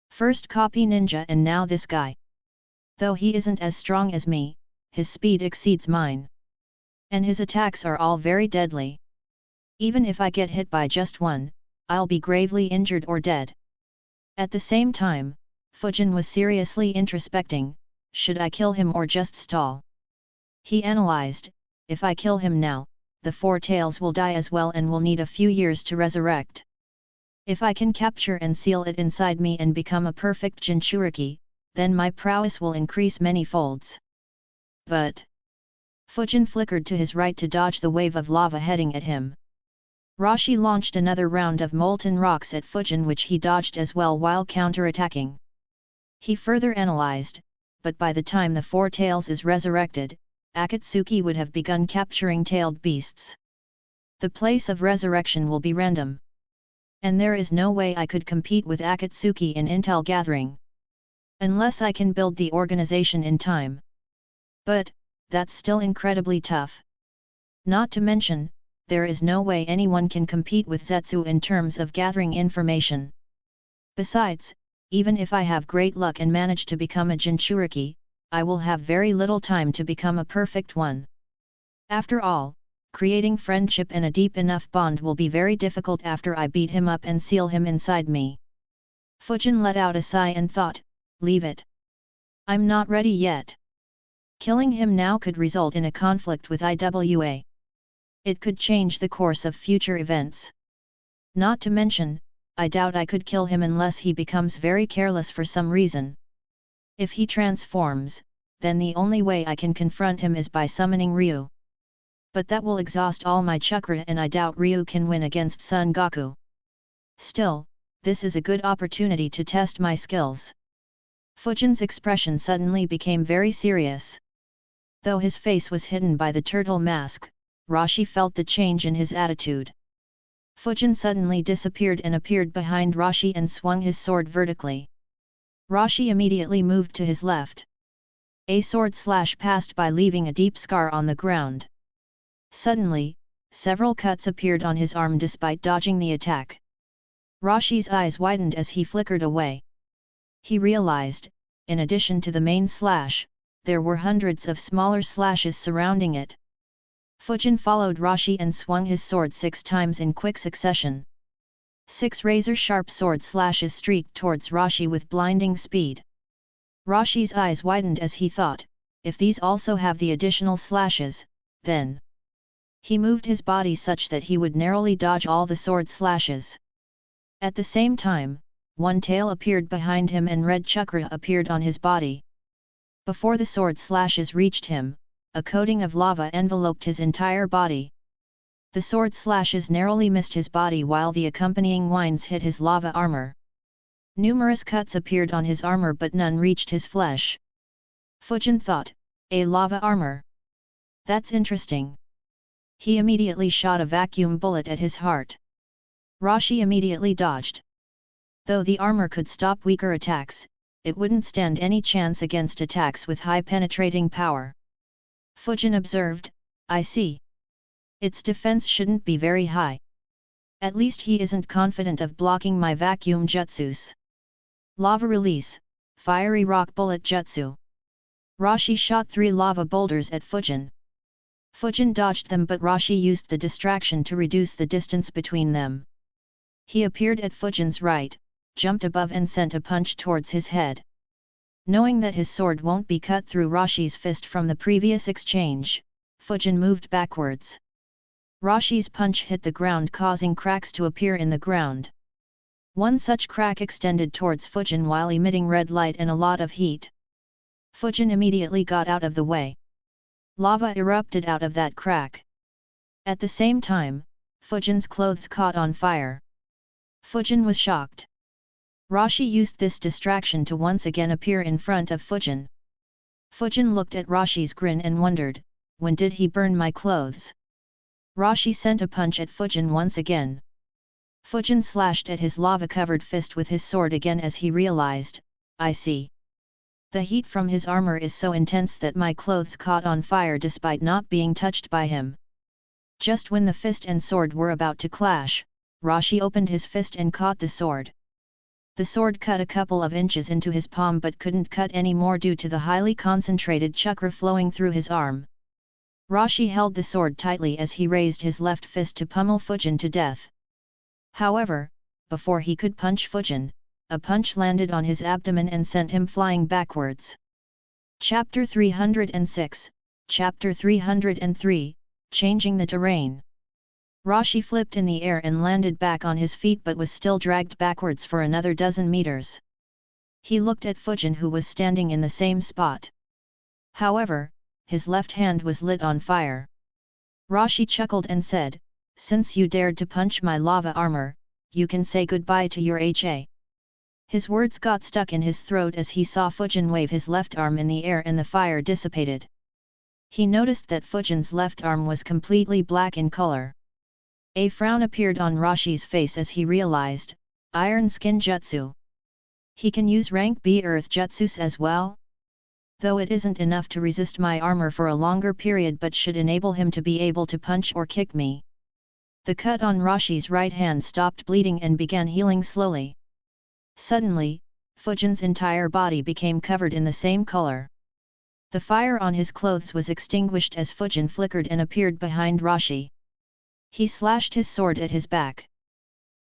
First copy ninja and now this guy. Though he isn't as strong as me, his speed exceeds mine. And his attacks are all very deadly. Even if I get hit by just one, I'll be gravely injured or dead. At the same time, Fujin was seriously introspecting, should I kill him or just stall? He analyzed, if I kill him now, the four tails will die as well and will need a few years to resurrect. If I can capture and seal it inside me and become a perfect Jinchuriki, then my prowess will increase many folds. But Fujin flickered to his right to dodge the wave of lava heading at him. Rashi launched another round of molten rocks at Fujin which he dodged as well while counter-attacking. He further analyzed, but by the time the four tails is resurrected, Akatsuki would have begun capturing tailed beasts. The place of resurrection will be random. And there is no way I could compete with Akatsuki in intel gathering. Unless I can build the organization in time. But, that's still incredibly tough. Not to mention, there is no way anyone can compete with Zetsu in terms of gathering information. Besides, even if I have great luck and manage to become a Jinchuriki, I will have very little time to become a perfect one. After all, creating friendship and a deep enough bond will be very difficult after I beat him up and seal him inside me. Fujin let out a sigh and thought, leave it. I'm not ready yet. Killing him now could result in a conflict with IWA. It could change the course of future events. Not to mention, I doubt I could kill him unless he becomes very careless for some reason. If he transforms, then the only way I can confront him is by summoning Ryu. But that will exhaust all my chakra and I doubt Ryu can win against Son Goku. Still, this is a good opportunity to test my skills. Fujin's expression suddenly became very serious. Though his face was hidden by the turtle mask, Rashi felt the change in his attitude. Fujin suddenly disappeared and appeared behind Rashi and swung his sword vertically. Rashi immediately moved to his left. A sword slash passed by leaving a deep scar on the ground. Suddenly, several cuts appeared on his arm despite dodging the attack. Rashi's eyes widened as he flickered away. He realized, in addition to the main slash, there were hundreds of smaller slashes surrounding it. Fujin followed Rashi and swung his sword 6 times in quick succession. 6 razor-sharp sword slashes streaked towards Rashi with blinding speed. Rashi's eyes widened as he thought, if these also have the additional slashes, then... He moved his body such that he would narrowly dodge all the sword slashes. At the same time, one tail appeared behind him and red chakra appeared on his body. Before the sword slashes reached him, a coating of lava enveloped his entire body. The sword slashes narrowly missed his body while the accompanying winds hit his lava armor. Numerous cuts appeared on his armor but none reached his flesh. Fujin thought, a lava armor. That's interesting. He immediately shot a vacuum bullet at his heart. Rashi immediately dodged. Though the armor could stop weaker attacks, it wouldn't stand any chance against attacks with high penetrating power. Fujin observed, I see. Its defense shouldn't be very high. At least he isn't confident of blocking my vacuum jutsus. Lava release, fiery rock bullet jutsu. Rashi shot 3 lava boulders at Fujin. Fujin dodged them but Rashi used the distraction to reduce the distance between them. He appeared at Fujin's right, jumped above and sent a punch towards his head. Knowing that his sword won't be cut through Rashi's fist from the previous exchange, Fujin moved backwards. Rashi's punch hit the ground causing cracks to appear in the ground. One such crack extended towards Fujin while emitting red light and a lot of heat. Fujin immediately got out of the way. Lava erupted out of that crack. At the same time, Fujin's clothes caught on fire. Fujin was shocked. Rashi used this distraction to once again appear in front of Fujin. Fujin looked at Rashi's grin and wondered, when did he burn my clothes? Rashi sent a punch at Fujin once again. Fujin slashed at his lava-covered fist with his sword again as he realized, I see. The heat from his armor is so intense that my clothes caught on fire despite not being touched by him. Just when the fist and sword were about to clash, Rashi opened his fist and caught the sword. The sword cut a couple of inches into his palm but couldn't cut any more due to the highly concentrated chakra flowing through his arm. Rashi held the sword tightly as he raised his left fist to pummel Fujin to death. However, before he could punch Fujin, a punch landed on his abdomen and sent him flying backwards. Chapter 306, Chapter 303, Changing the Terrain. Rashi flipped in the air and landed back on his feet but was still dragged backwards for another dozen meters. He looked at Fujin who was standing in the same spot. However, his left hand was lit on fire. Rashi chuckled and said, "Since you dared to punch my lava armor, you can say goodbye to your HA." His words got stuck in his throat as he saw Fujin wave his left arm in the air and the fire dissipated. He noticed that Fujin's left arm was completely black in color. A frown appeared on Rashi's face as he realized, Iron Skin Jutsu. He can use rank B Earth Jutsus as well? Though it isn't enough to resist my armor for a longer period but should enable him to be able to punch or kick me. The cut on Rashi's right hand stopped bleeding and began healing slowly. Suddenly, Fujin's entire body became covered in the same color. The fire on his clothes was extinguished as Fujin flickered and appeared behind Rashi. He slashed his sword at his back.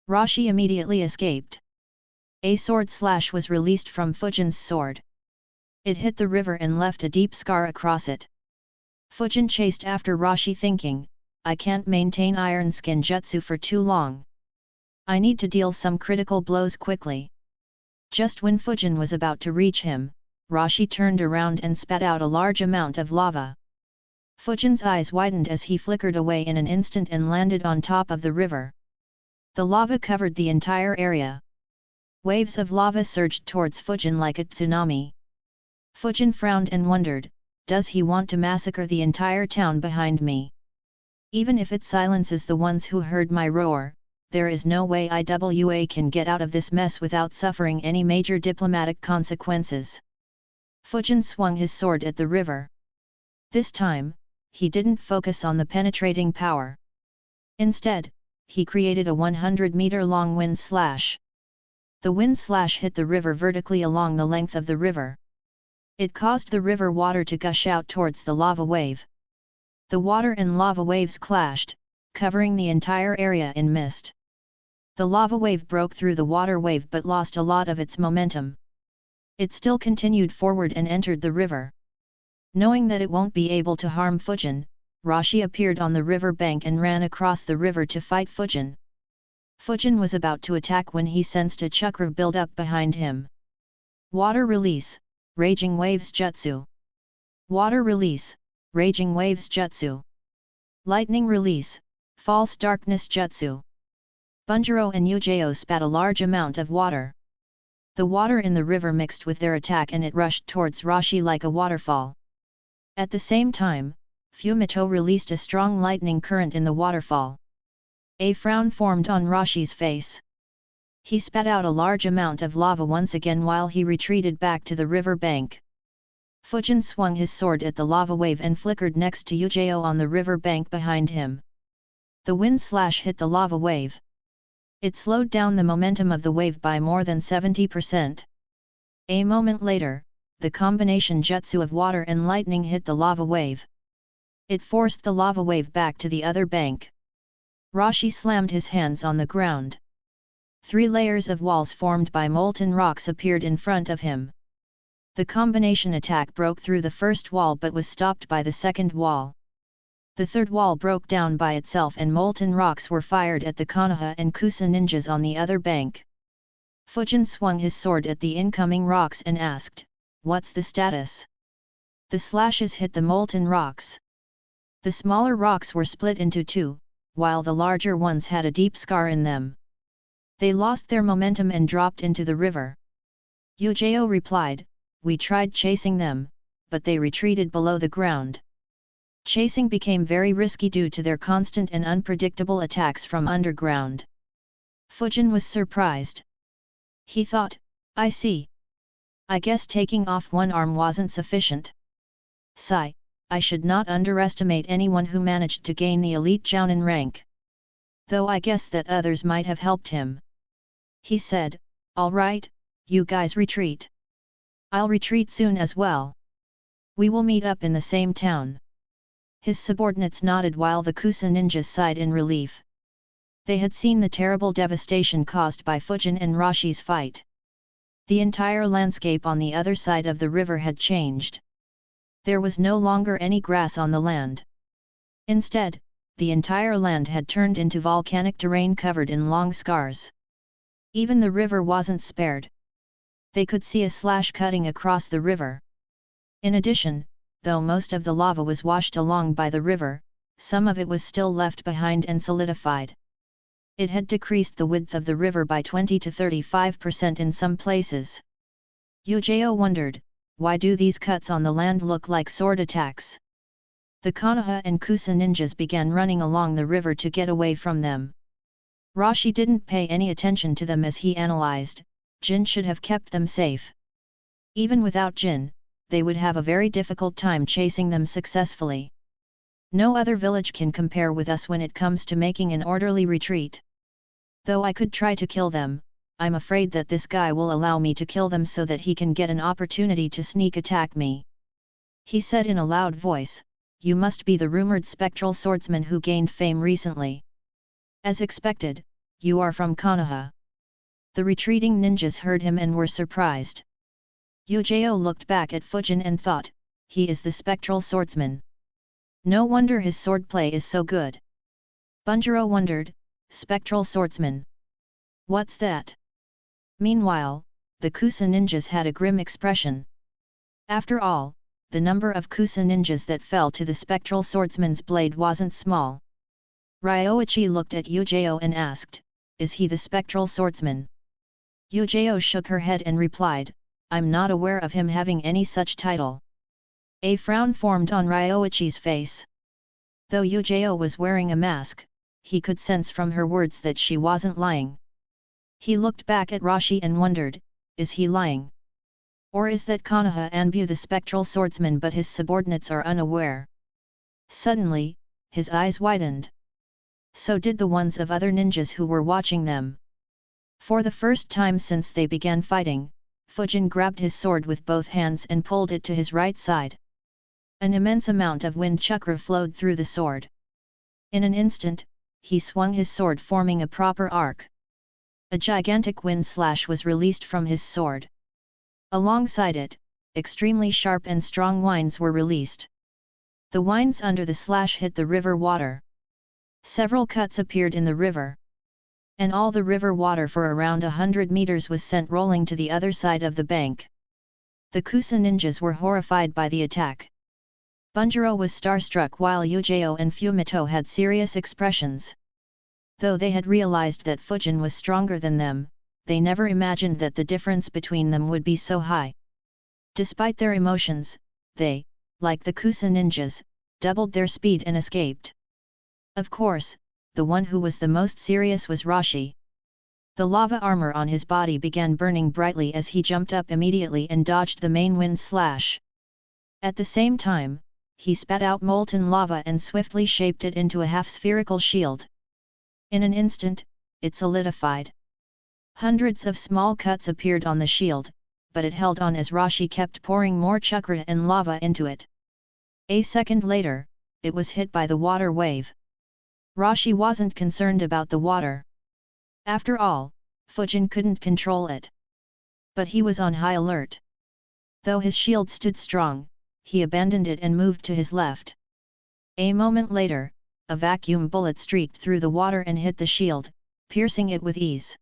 Rashi immediately escaped. A sword slash was released from Fujin's sword. It hit the river and left a deep scar across it. Fujin chased after Rashi thinking, I can't maintain Iron Skin Jutsu for too long. I need to deal some critical blows quickly. Just when Fujin was about to reach him, Rashi turned around and spat out a large amount of lava. Fujin's eyes widened as he flickered away in an instant and landed on top of the river. The lava covered the entire area. Waves of lava surged towards Fujin like a tsunami. Fujin frowned and wondered, does he want to massacre the entire town behind me? Even if it silences the ones who heard my roar, there is no way IWA can get out of this mess without suffering any major diplomatic consequences. Fujin swung his sword at the river. This time, he didn't focus on the penetrating power. Instead, he created a 100-meter-long wind slash. The wind slash hit the river vertically along the length of the river. It caused the river water to gush out towards the lava wave. The water and lava waves clashed, covering the entire area in mist. The lava wave broke through the water wave but lost a lot of its momentum. It still continued forward and entered the river. Knowing that it won't be able to harm Fujin, Rashi appeared on the river bank and ran across the river to fight Fujin. Fujin was about to attack when he sensed a chakra build up behind him. Water release, Raging Waves Jutsu. Water release, Raging Waves Jutsu. Lightning release, False Darkness Jutsu. Bunjiro and Yujao spat a large amount of water. The water in the river mixed with their attack and it rushed towards Rashi like a waterfall. At the same time, Fumito released a strong lightning current in the waterfall. A frown formed on Rashi's face. He spat out a large amount of lava once again while he retreated back to the river bank. Fujin swung his sword at the lava wave and flickered next to Yujao on the river bank behind him. The wind slash hit the lava wave. It slowed down the momentum of the wave by more than 70%. A moment later, the combination jutsu of water and lightning hit the lava wave. It forced the lava wave back to the other bank. Rashi slammed his hands on the ground. 3 layers of walls formed by molten rocks appeared in front of him. The combination attack broke through the first wall but was stopped by the second wall. The third wall broke down by itself and molten rocks were fired at the Konoha and Kusa ninjas on the other bank. Fujin swung his sword at the incoming rocks and asked, "What's the status?" The slashes hit the molten rocks. The smaller rocks were split into 2, while the larger ones had a deep scar in them. They lost their momentum and dropped into the river. Yujao replied, "We tried chasing them, but they retreated below the ground." Chasing became very risky due to their constant and unpredictable attacks from underground. Fujin was surprised. He thought, "I see. I guess taking off one arm wasn't sufficient. Sigh, I should not underestimate anyone who managed to gain the elite Jounin rank. Though I guess that others might have helped him." He said, Alright, you guys retreat. I'll retreat soon as well. We will meet up in the same town. His subordinates nodded while the Kusa ninjas sighed in relief. They had seen the terrible devastation caused by Fujin and Rashi's fight. The entire landscape on the other side of the river had changed. There was no longer any grass on the land. Instead, the entire land had turned into volcanic terrain covered in long scars. Even the river wasn't spared. They could see a slash cutting across the river. In addition, though most of the lava was washed along by the river, some of it was still left behind and solidified. It had decreased the width of the river by 20 to 35% in some places. Yujao wondered, why do these cuts on the land look like sword attacks? The Konoha and Kusa ninjas began running along the river to get away from them. Rashi didn't pay any attention to them as he analyzed, Jin should have kept them safe. Even without Jin, they would have a very difficult time chasing them successfully. No other village can compare with us when it comes to making an orderly retreat. Though I could try to kill them, I'm afraid that this guy will allow me to kill them so that he can get an opportunity to sneak attack me. He said in a loud voice, "You must be the rumored spectral swordsman who gained fame recently. As expected, you are from Konoha." The retreating ninjas heard him and were surprised. Yujao looked back at Fujin and thought, he is the spectral swordsman. No wonder his swordplay is so good. Bunjiro wondered, spectral swordsman. What's that? Meanwhile, the Kusa ninjas had a grim expression. After all, the number of Kusa ninjas that fell to the spectral swordsman's blade wasn't small. Ryoichi looked at Yujao and asked, is he the spectral swordsman? Yujao shook her head and replied, I'm not aware of him having any such title. A frown formed on Ryoichi's face. Though Yujao was wearing a mask, he could sense from her words that she wasn't lying. He looked back at Rashi and wondered, is he lying? Or is that Konoha Anbu the spectral swordsman but his subordinates are unaware? Suddenly, his eyes widened. So did the ones of other ninjas who were watching them. For the first time since they began fighting, Fujin grabbed his sword with both hands and pulled it to his right side. An immense amount of wind chakra flowed through the sword. In an instant, he swung his sword forming a proper arc. A gigantic wind slash was released from his sword. Alongside it, extremely sharp and strong winds were released. The winds under the slash hit the river water. Several cuts appeared in the river. And all the river water for around 100 meters was sent rolling to the other side of the bank. The Kusa ninjas were horrified by the attack. Bunjiro was starstruck while Yujao and Fumito had serious expressions. Though they had realized that Fujin was stronger than them, they never imagined that the difference between them would be so high. Despite their emotions, they, like the Kusa ninjas, doubled their speed and escaped. Of course, the one who was the most serious was Rashi. The lava armor on his body began burning brightly as he jumped up immediately and dodged the main wind slash. At the same time, he spat out molten lava and swiftly shaped it into a half-spherical shield. In an instant, it solidified. Hundreds of small cuts appeared on the shield, but it held on as Rashi kept pouring more chakra and lava into it. A second later, it was hit by the water wave. Rashi wasn't concerned about the water. After all, Fujin couldn't control it. But he was on high alert. Though his shield stood strong, he abandoned it and moved to his left. A moment later, a vacuum bullet streaked through the water and hit the shield, piercing it with ease.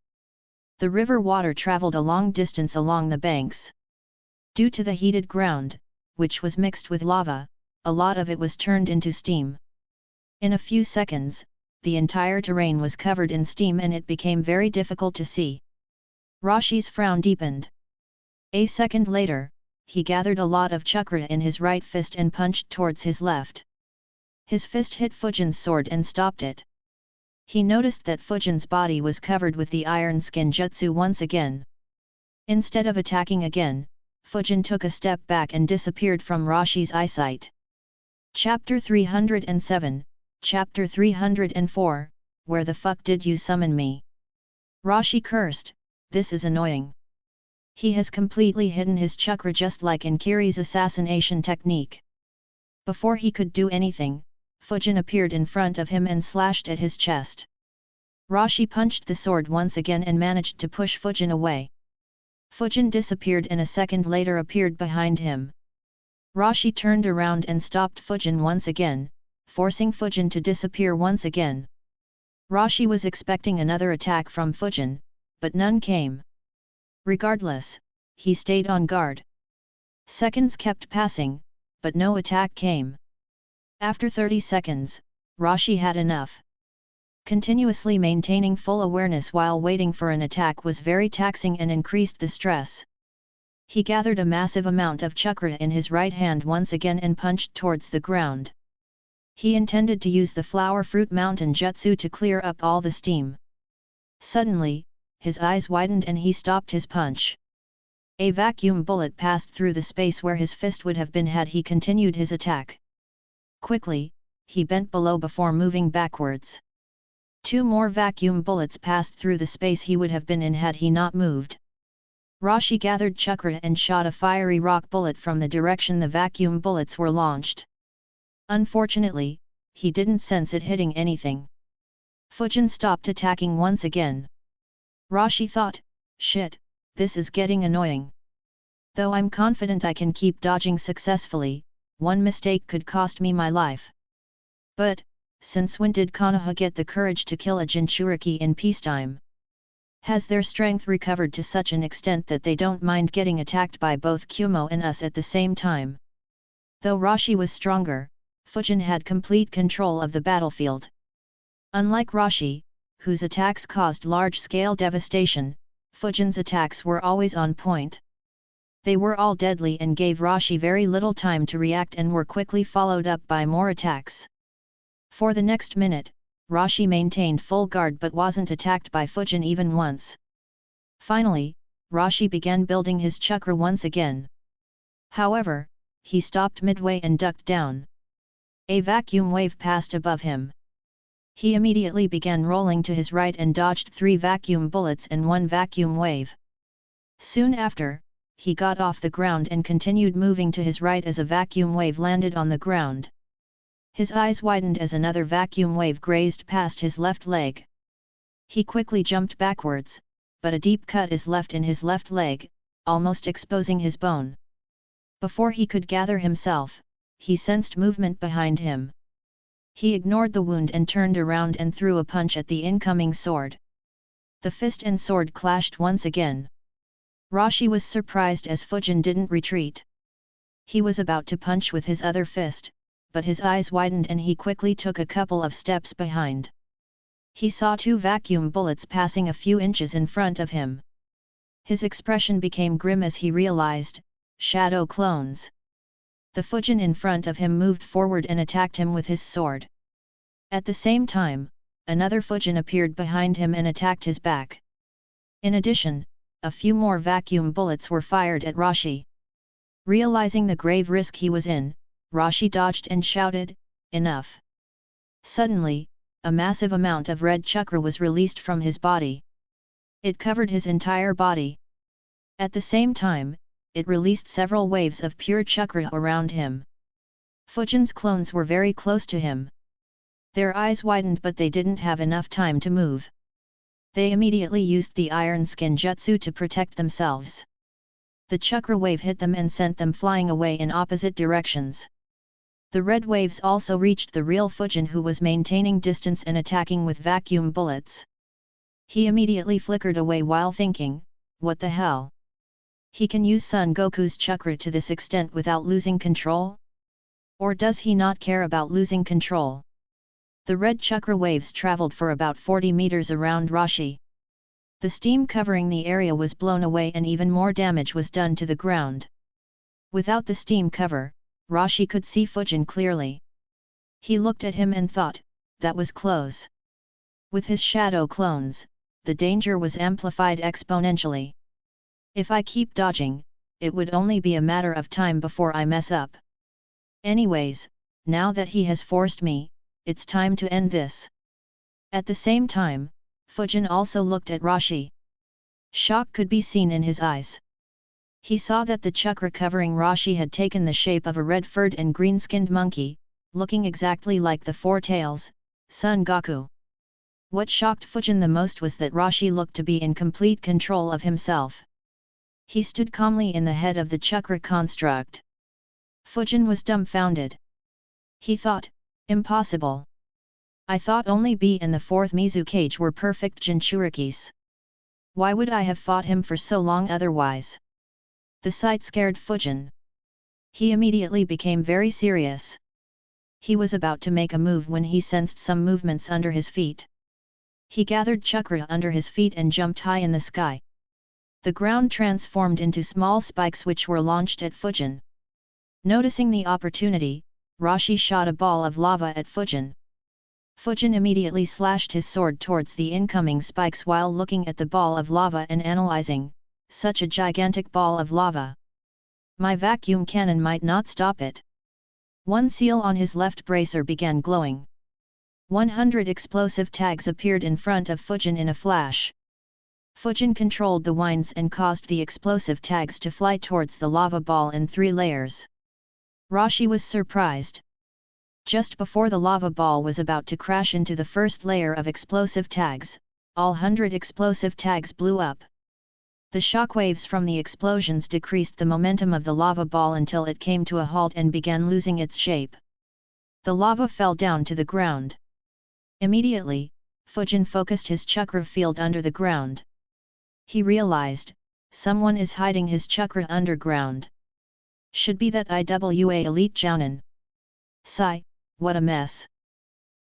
The river water traveled a long distance along the banks. Due to the heated ground, which was mixed with lava, a lot of it was turned into steam. In a few seconds, the entire terrain was covered in steam and it became very difficult to see. Rashi's frown deepened. A second later, he gathered a lot of chakra in his right fist and punched towards his left. His fist hit Fujin's sword and stopped it. He noticed that Fujin's body was covered with the iron skin jutsu once again. Instead of attacking again, Fujin took a step back and disappeared from Rashi's eyesight. Chapter 307, Chapter 304, Where the fuck did you summon me? Rashi cursed, this is annoying. He has completely hidden his chakra just like in Kiri's assassination technique. Before he could do anything, Fujin appeared in front of him and slashed at his chest. Rashi punched the sword once again and managed to push Fujin away. Fujin disappeared and a second later appeared behind him. Rashi turned around and stopped Fujin once again, forcing Fujin to disappear once again. Rashi was expecting another attack from Fujin, but none came. Regardless, he stayed on guard. Seconds kept passing, but no attack came. After 30 seconds, Rashi had enough. Continuously maintaining full awareness while waiting for an attack was very taxing and increased the stress. He gathered a massive amount of chakra in his right hand once again and punched towards the ground. He intended to use the flower fruit mountain jutsu to clear up all the steam. Suddenly, his eyes widened and he stopped his punch. A vacuum bullet passed through the space where his fist would have been had he continued his attack. Quickly, he bent below before moving backwards. 2 more vacuum bullets passed through the space he would have been in had he not moved. Rashi gathered chakra and shot a fiery rock bullet from the direction the vacuum bullets were launched. Unfortunately, he didn't sense it hitting anything. Fujin stopped attacking once again. Rashi thought, shit, this is getting annoying. Though I'm confident I can keep dodging successfully, one mistake could cost me my life. But, since when did Konoha get the courage to kill a Jinchuriki in peacetime? Has their strength recovered to such an extent that they don't mind getting attacked by both Kumo and us at the same time? Though Rashi was stronger, Fujin had complete control of the battlefield. Unlike Rashi, whose attacks caused large-scale devastation, Fujin's attacks were always on point. They were all deadly and gave Rashi very little time to react and were quickly followed up by more attacks. For the next minute, Rashi maintained full guard but wasn't attacked by Fujin even once. Finally, Rashi began building his chakra once again. However, he stopped midway and ducked down. A vacuum wave passed above him. He immediately began rolling to his right and dodged 3 vacuum bullets and 1 vacuum wave. Soon after, he got off the ground and continued moving to his right as a vacuum wave landed on the ground. His eyes widened as another vacuum wave grazed past his left leg. He quickly jumped backwards, but a deep cut is left in his left leg, almost exposing his bone. Before he could gather himself, he sensed movement behind him. He ignored the wound and turned around and threw a punch at the incoming sword. The fist and sword clashed once again. Rashi was surprised as Fujin didn't retreat. He was about to punch with his other fist, but his eyes widened and he quickly took a couple of steps behind. He saw 2 vacuum bullets passing a few inches in front of him. His expression became grim as he realized, shadow clones. The Fujin in front of him moved forward and attacked him with his sword. At the same time, another Fujin appeared behind him and attacked his back. In addition, a few more vacuum bullets were fired at Rashi. Realizing the grave risk he was in, Rashi dodged and shouted, "Enough!" Suddenly, a massive amount of red chakra was released from his body. It covered his entire body. At the same time, it released several waves of pure chakra around him. Fujin's clones were very close to him. Their eyes widened but they didn't have enough time to move. They immediately used the iron skin jutsu to protect themselves. The chakra wave hit them and sent them flying away in opposite directions. The red waves also reached the real Fujin who was maintaining distance and attacking with vacuum bullets. He immediately flickered away while thinking, what the hell? He can use Son Goku's chakra to this extent without losing control? Or does he not care about losing control? The red chakra waves traveled for about 40 meters around Rashi. The steam covering the area was blown away and even more damage was done to the ground. Without the steam cover, Rashi could see Fujin clearly. He looked at him and thought, that was close. With his shadow clones, the danger was amplified exponentially. If I keep dodging, it would only be a matter of time before I mess up. Anyways, now that he has forced me, it's time to end this. At the same time, Fujin also looked at Rashi. Shock could be seen in his eyes. He saw that the chakra covering Rashi had taken the shape of a red-furred and green-skinned monkey, looking exactly like the Four Tails, Son Goku. What shocked Fujin the most was that Rashi looked to be in complete control of himself. He stood calmly in the head of the chakra construct. Fujin was dumbfounded. He thought, impossible. I thought only B and the fourth Mizukage were perfect Jinchurikis. Why would I have fought him for so long otherwise? The sight scared Fujin. He immediately became very serious. He was about to make a move when he sensed some movements under his feet. He gathered chakra under his feet and jumped high in the sky. The ground transformed into small spikes which were launched at Fujin. Noticing the opportunity, Rashi shot a ball of lava at Fujin. Fujin immediately slashed his sword towards the incoming spikes while looking at the ball of lava and analyzing, such a gigantic ball of lava. My vacuum cannon might not stop it. One seal on his left bracer began glowing. 100 explosive tags appeared in front of Fujin in a flash. Fujin controlled the winds and caused the explosive tags to fly towards the lava ball in 3 layers. Rashi was surprised. Just before the lava ball was about to crash into the first layer of explosive tags, all 100 explosive tags blew up. The shockwaves from the explosions decreased the momentum of the lava ball until it came to a halt and began losing its shape. The lava fell down to the ground. Immediately, Fujin focused his chakra field under the ground. He realized, someone is hiding his chakra underground. Should be that IWA elite Jounin. Sigh, what a mess.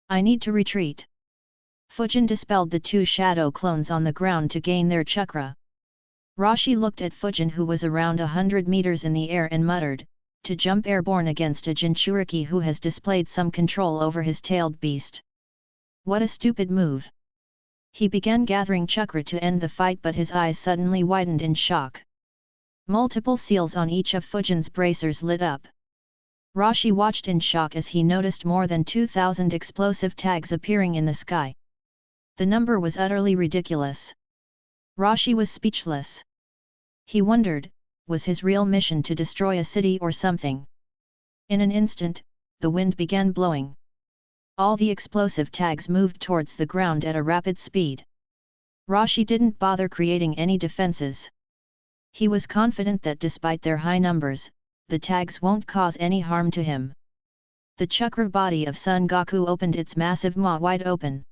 I need to retreat. Fujin dispelled the 2 shadow clones on the ground to gain their chakra. Rashi looked at Fujin who was around 100 meters in the air and muttered, to jump airborne against a Jinchuriki who has displayed some control over his tailed beast. What a stupid move. He began gathering chakra to end the fight but his eyes suddenly widened in shock. Multiple seals on each of Fujin's bracers lit up. Rashi watched in shock as he noticed more than 2,000 explosive tags appearing in the sky. The number was utterly ridiculous. Rashi was speechless. He wondered, was his real mission to destroy a city or something? In an instant, the wind began blowing. All the explosive tags moved towards the ground at a rapid speed. Rashi didn't bother creating any defenses. He was confident that despite their high numbers, the tags won't cause any harm to him. The chakra body of Son Goku opened its massive maw wide open.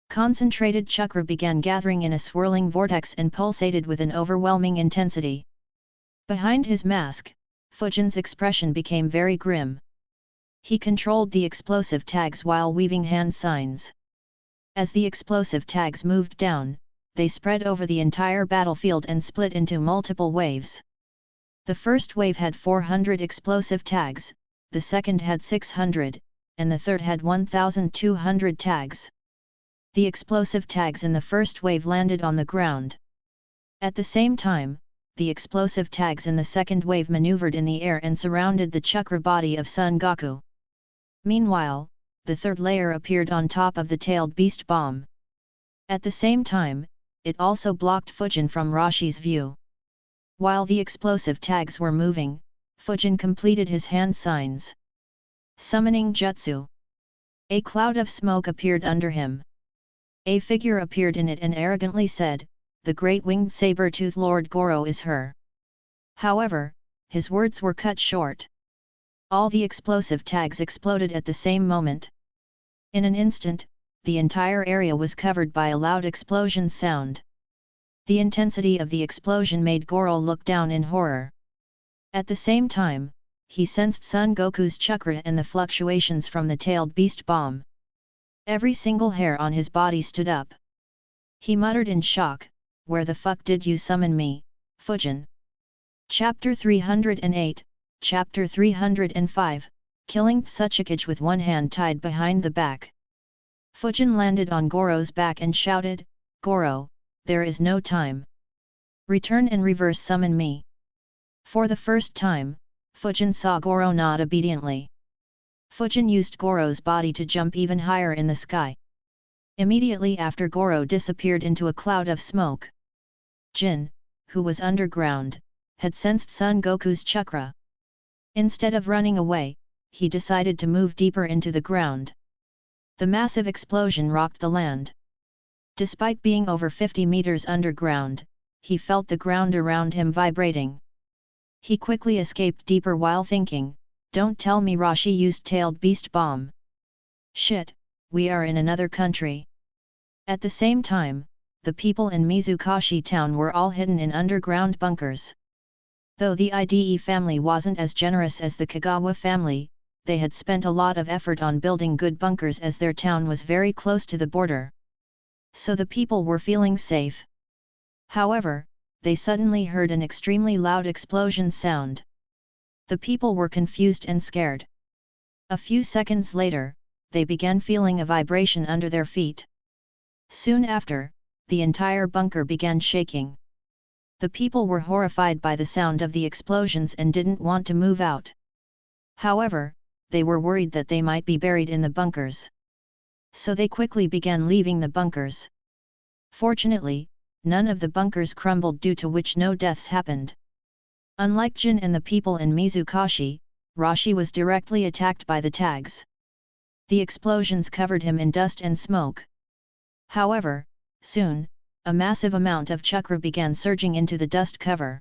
Concentrated chakra began gathering in a swirling vortex and pulsated with an overwhelming intensity. Behind his mask, Fujin's expression became very grim. He controlled the explosive tags while weaving hand signs. As the explosive tags moved down, they spread over the entire battlefield and split into multiple waves. The first wave had 400 explosive tags, the second had 600, and the third had 1,200 tags. The explosive tags in the first wave landed on the ground. At the same time, the explosive tags in the second wave maneuvered in the air and surrounded the chakra body of Son Goku. Meanwhile, the third layer appeared on top of the tailed beast bomb. At the same time, it also blocked Fujin from Rashi's view. While the explosive tags were moving, Fujin completed his hand signs. Summoning Jutsu. A cloud of smoke appeared under him. A figure appeared in it and arrogantly said, "The great winged saber-tooth Lord Goro is her." However, his words were cut short. All the explosive tags exploded at the same moment. In an instant, the entire area was covered by a loud explosion sound. The intensity of the explosion made Goro look down in horror. At the same time, he sensed Son Goku's chakra and the fluctuations from the tailed beast bomb. Every single hair on his body stood up. He muttered in shock, "Where the fuck did you summon me, Fujin?" Chapter 308, Chapter 305, Killing Tsuchikage with one hand tied behind the back. Fujin landed on Goro's back and shouted, "Goro, there is no time. Return and reverse summon me." For the first time, Fujin saw Goro nod obediently. Fujin used Goro's body to jump even higher in the sky. Immediately after, Goro disappeared into a cloud of smoke. Jin, who was underground, had sensed Son Goku's chakra. Instead of running away, he decided to move deeper into the ground. The massive explosion rocked the land. Despite being over 50 meters underground, he felt the ground around him vibrating. He quickly escaped deeper while thinking, "Don't tell me Rashi used tailed beast bomb. Shit, we are in another country." At the same time, the people in Mizukashi town were all hidden in underground bunkers. Though the IDE family wasn't as generous as the Kagawa family, they had spent a lot of effort on building good bunkers as their town was very close to the border. So the people were feeling safe. However, they suddenly heard an extremely loud explosion sound. The people were confused and scared. A few seconds later, they began feeling a vibration under their feet. Soon after, the entire bunker began shaking. The people were horrified by the sound of the explosions and didn't want to move out. However, they were worried that they might be buried in the bunkers. So they quickly began leaving the bunkers. Fortunately, none of the bunkers crumbled, due to which no deaths happened. Unlike Jin and the people in Mizukashi, Rashi was directly attacked by the tags. The explosions covered him in dust and smoke. However, soon, a massive amount of chakra began surging into the dust cover.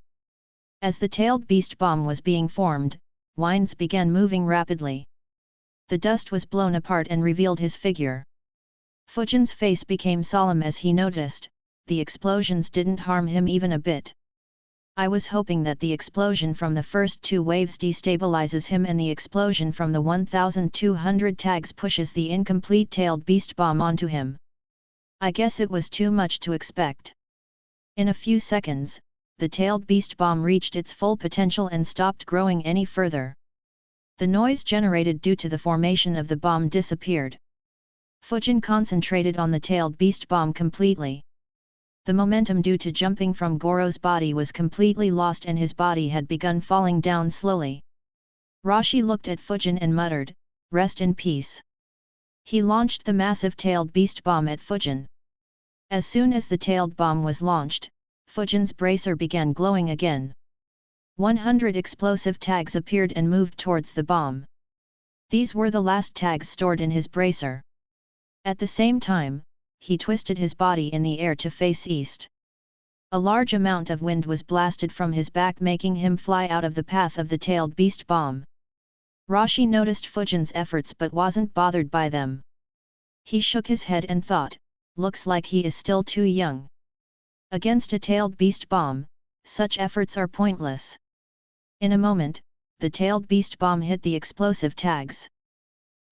As the tailed beast bomb was being formed, winds began moving rapidly. The dust was blown apart and revealed his figure. Fujin's face became solemn as he noticed, the explosions didn't harm him even a bit. "I was hoping that the explosion from the first two waves destabilizes him and the explosion from the 1200 tags pushes the incomplete tailed beast bomb onto him. I guess it was too much to expect." In a few seconds, the tailed beast bomb reached its full potential and stopped growing any further. The noise generated due to the formation of the bomb disappeared. Fujin concentrated on the tailed beast bomb completely. The momentum due to jumping from Goro's body was completely lost and his body had begun falling down slowly. Rashi looked at Fujin and muttered, "Rest in peace." He launched the massive tailed beast bomb at Fujin. As soon as the tailed bomb was launched, Fujin's bracer began glowing again. 100 explosive tags appeared and moved towards the bomb. These were the last tags stored in his bracer. At the same time, he twisted his body in the air to face east. A large amount of wind was blasted from his back, making him fly out of the path of the tailed beast bomb. Rashi noticed Fujin's efforts but wasn't bothered by them. He shook his head and thought, "Looks like he is still too young. Against a tailed beast bomb, such efforts are pointless." In a moment, the tailed beast bomb hit the explosive tags.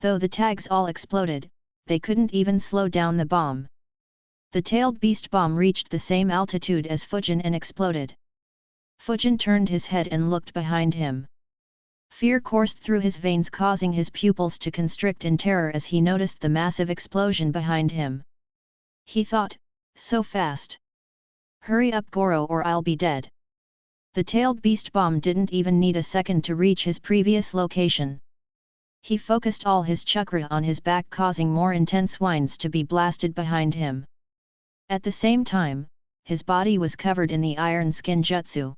Though the tags all exploded, they couldn't even slow down the bomb. The tailed beast bomb reached the same altitude as Fujin and exploded. Fujin turned his head and looked behind him. Fear coursed through his veins, causing his pupils to constrict in terror as he noticed the massive explosion behind him. He thought, "So fast. Hurry up, Goro, or I'll be dead." The tailed beast bomb didn't even need a second to reach his previous location. He focused all his chakra on his back, causing more intense winds to be blasted behind him. At the same time, his body was covered in the iron skin jutsu.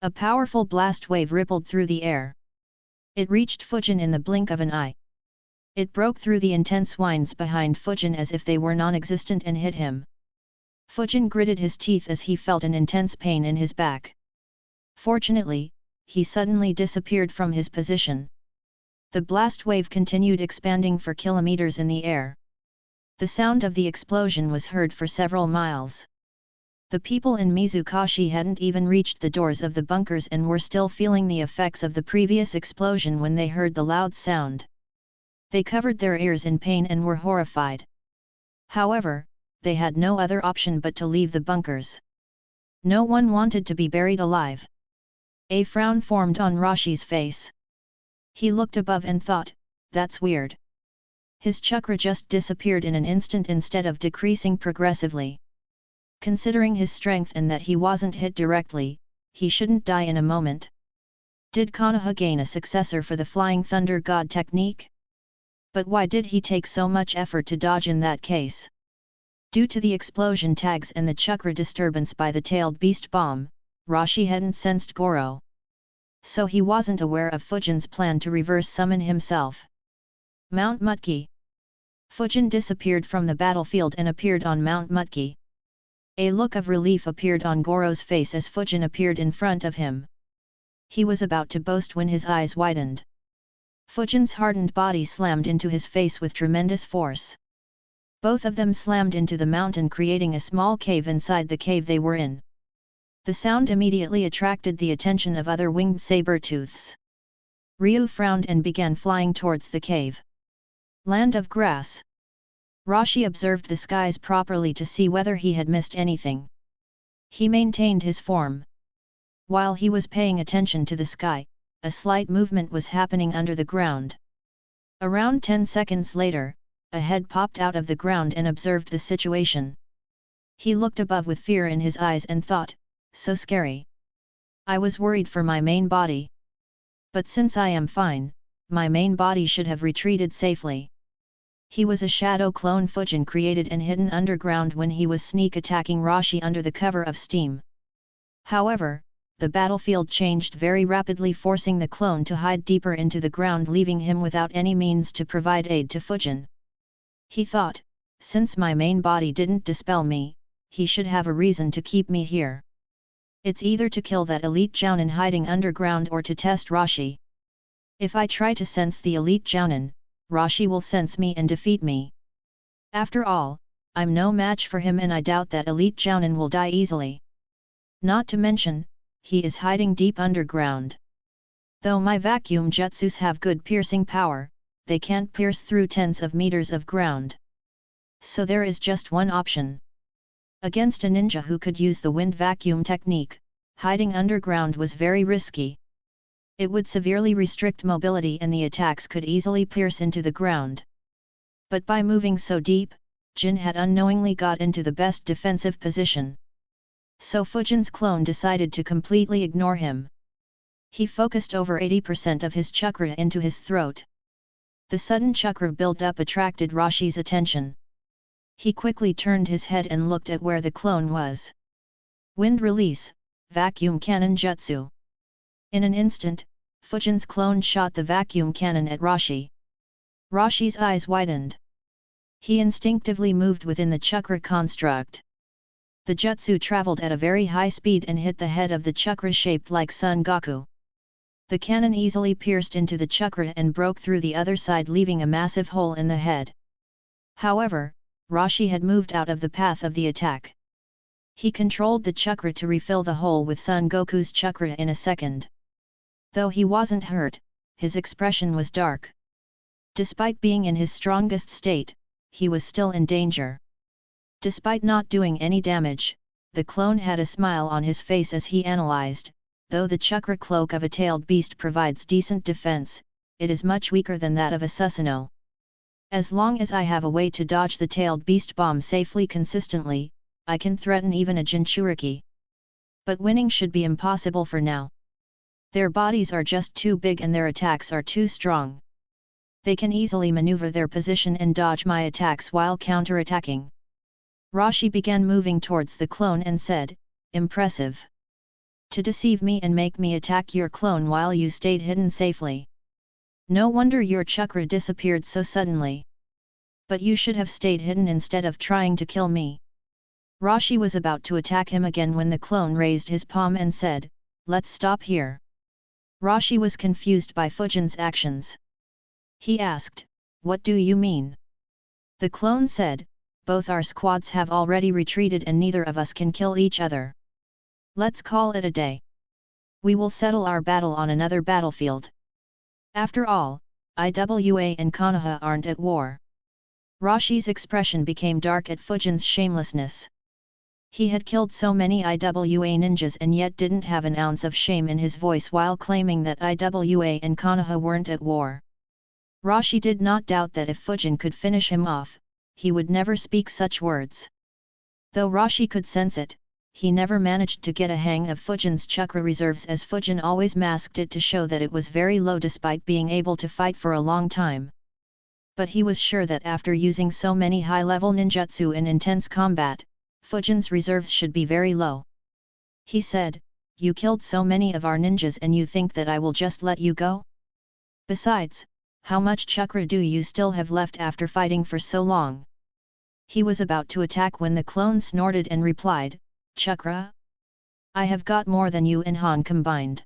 A powerful blast wave rippled through the air. It reached Fujin in the blink of an eye. It broke through the intense winds behind Fujin as if they were non-existent and hit him. Fujin gritted his teeth as he felt an intense pain in his back. Fortunately, he suddenly disappeared from his position. The blast wave continued expanding for kilometers in the air. The sound of the explosion was heard for several miles. The people in Mizukashi hadn't even reached the doors of the bunkers and were still feeling the effects of the previous explosion when they heard the loud sound. They covered their ears in pain and were horrified. However, they had no other option but to leave the bunkers. No one wanted to be buried alive. A frown formed on Rashi's face. He looked above and thought, "That's weird." His chakra just disappeared in an instant instead of decreasing progressively. Considering his strength and that he wasn't hit directly, he shouldn't die in a moment. Did Konoha gain a successor for the Flying Thunder God technique? But why did he take so much effort to dodge in that case? Due to the explosion tags and the chakra disturbance by the tailed beast bomb, Rashi hadn't sensed Goro. So he wasn't aware of Fujin's plan to reverse summon himself. Mount Mutki. Fujin disappeared from the battlefield and appeared on Mount Mutki. A look of relief appeared on Goro's face as Fujin appeared in front of him. He was about to boast when his eyes widened. Fujin's hardened body slammed into his face with tremendous force. Both of them slammed into the mountain, creating a small cave inside the cave they were in. The sound immediately attracted the attention of other winged saber-tooths. Ryu frowned and began flying towards the cave. Land of grass. Rashi observed the skies properly to see whether he had missed anything. He maintained his form. While he was paying attention to the sky, a slight movement was happening under the ground. Around 10 seconds later, a head popped out of the ground and observed the situation. He looked above with fear in his eyes and thought, so scary. I was worried for my main body. But since I am fine, my main body should have retreated safely. He was a shadow clone Fujin created and hidden underground when he was sneak attacking Rashi under the cover of steam. However, the battlefield changed very rapidly, forcing the clone to hide deeper into the ground, leaving him without any means to provide aid to Fujin. He thought, since my main body didn't dispel me, he should have a reason to keep me here. It's either to kill that elite Jounin hiding underground or to test Rashi. If I try to sense the elite Jounin, Rashi will sense me and defeat me. After all, I'm no match for him and I doubt that elite Jounin will die easily. Not to mention, he is hiding deep underground. Though my vacuum jutsus have good piercing power, they can't pierce through tens of meters of ground. So there is just one option. Against a ninja who could use the wind vacuum technique, hiding underground was very risky. It would severely restrict mobility and the attacks could easily pierce into the ground. But by moving so deep, Jin had unknowingly got into the best defensive position. So Fujin's clone decided to completely ignore him. He focused over 80% of his chakra into his throat. The sudden chakra build-up attracted Rashi's attention. He quickly turned his head and looked at where the clone was. Wind release, vacuum cannon jutsu. In an instant, Fujin's clone shot the vacuum cannon at Rashi. Rashi's eyes widened. He instinctively moved within the chakra construct. The jutsu traveled at a very high speed and hit the head of the chakra shaped like Son Goku. The cannon easily pierced into the chakra and broke through the other side, leaving a massive hole in the head. However, Rashi had moved out of the path of the attack. He controlled the chakra to refill the hole with Son Goku's chakra in a second. Though he wasn't hurt, his expression was dark. Despite being in his strongest state, he was still in danger. Despite not doing any damage, the clone had a smile on his face as he analyzed, though the chakra cloak of a tailed beast provides decent defense, it is much weaker than that of a Susanoo. As long as I have a way to dodge the tailed beast bomb safely consistently, I can threaten even a Jinchuriki. But winning should be impossible for now. Their bodies are just too big and their attacks are too strong. They can easily maneuver their position and dodge my attacks while counter-attacking. Rashi began moving towards the clone and said, impressive. To deceive me and make me attack your clone while you stayed hidden safely. No wonder your chakra disappeared so suddenly. But you should have stayed hidden instead of trying to kill me. Rashi was about to attack him again when the clone raised his palm and said, let's stop here. Rashi was confused by Fujin's actions. He asked, what do you mean? The clone said, both our squads have already retreated and neither of us can kill each other. Let's call it a day. We will settle our battle on another battlefield. After all, Iwa and Konoha aren't at war. Rashi's expression became dark at Fujin's shamelessness. He had killed so many Iwa ninjas and yet didn't have an ounce of shame in his voice while claiming that Iwa and Konoha weren't at war. Rashi did not doubt that if Fujin could finish him off, he would never speak such words. Though Rashi could sense it, he never managed to get a hang of Fujin's chakra reserves, as Fujin always masked it to show that it was very low despite being able to fight for a long time. But he was sure that after using so many high-level ninjutsu in intense combat, Fujin's reserves should be very low. He said, "You killed so many of our ninjas and you think that I will just let you go? Besides, how much chakra do you still have left after fighting for so long?" He was about to attack when the clone snorted and replied, "Chakra? I have got more than you and Han combined.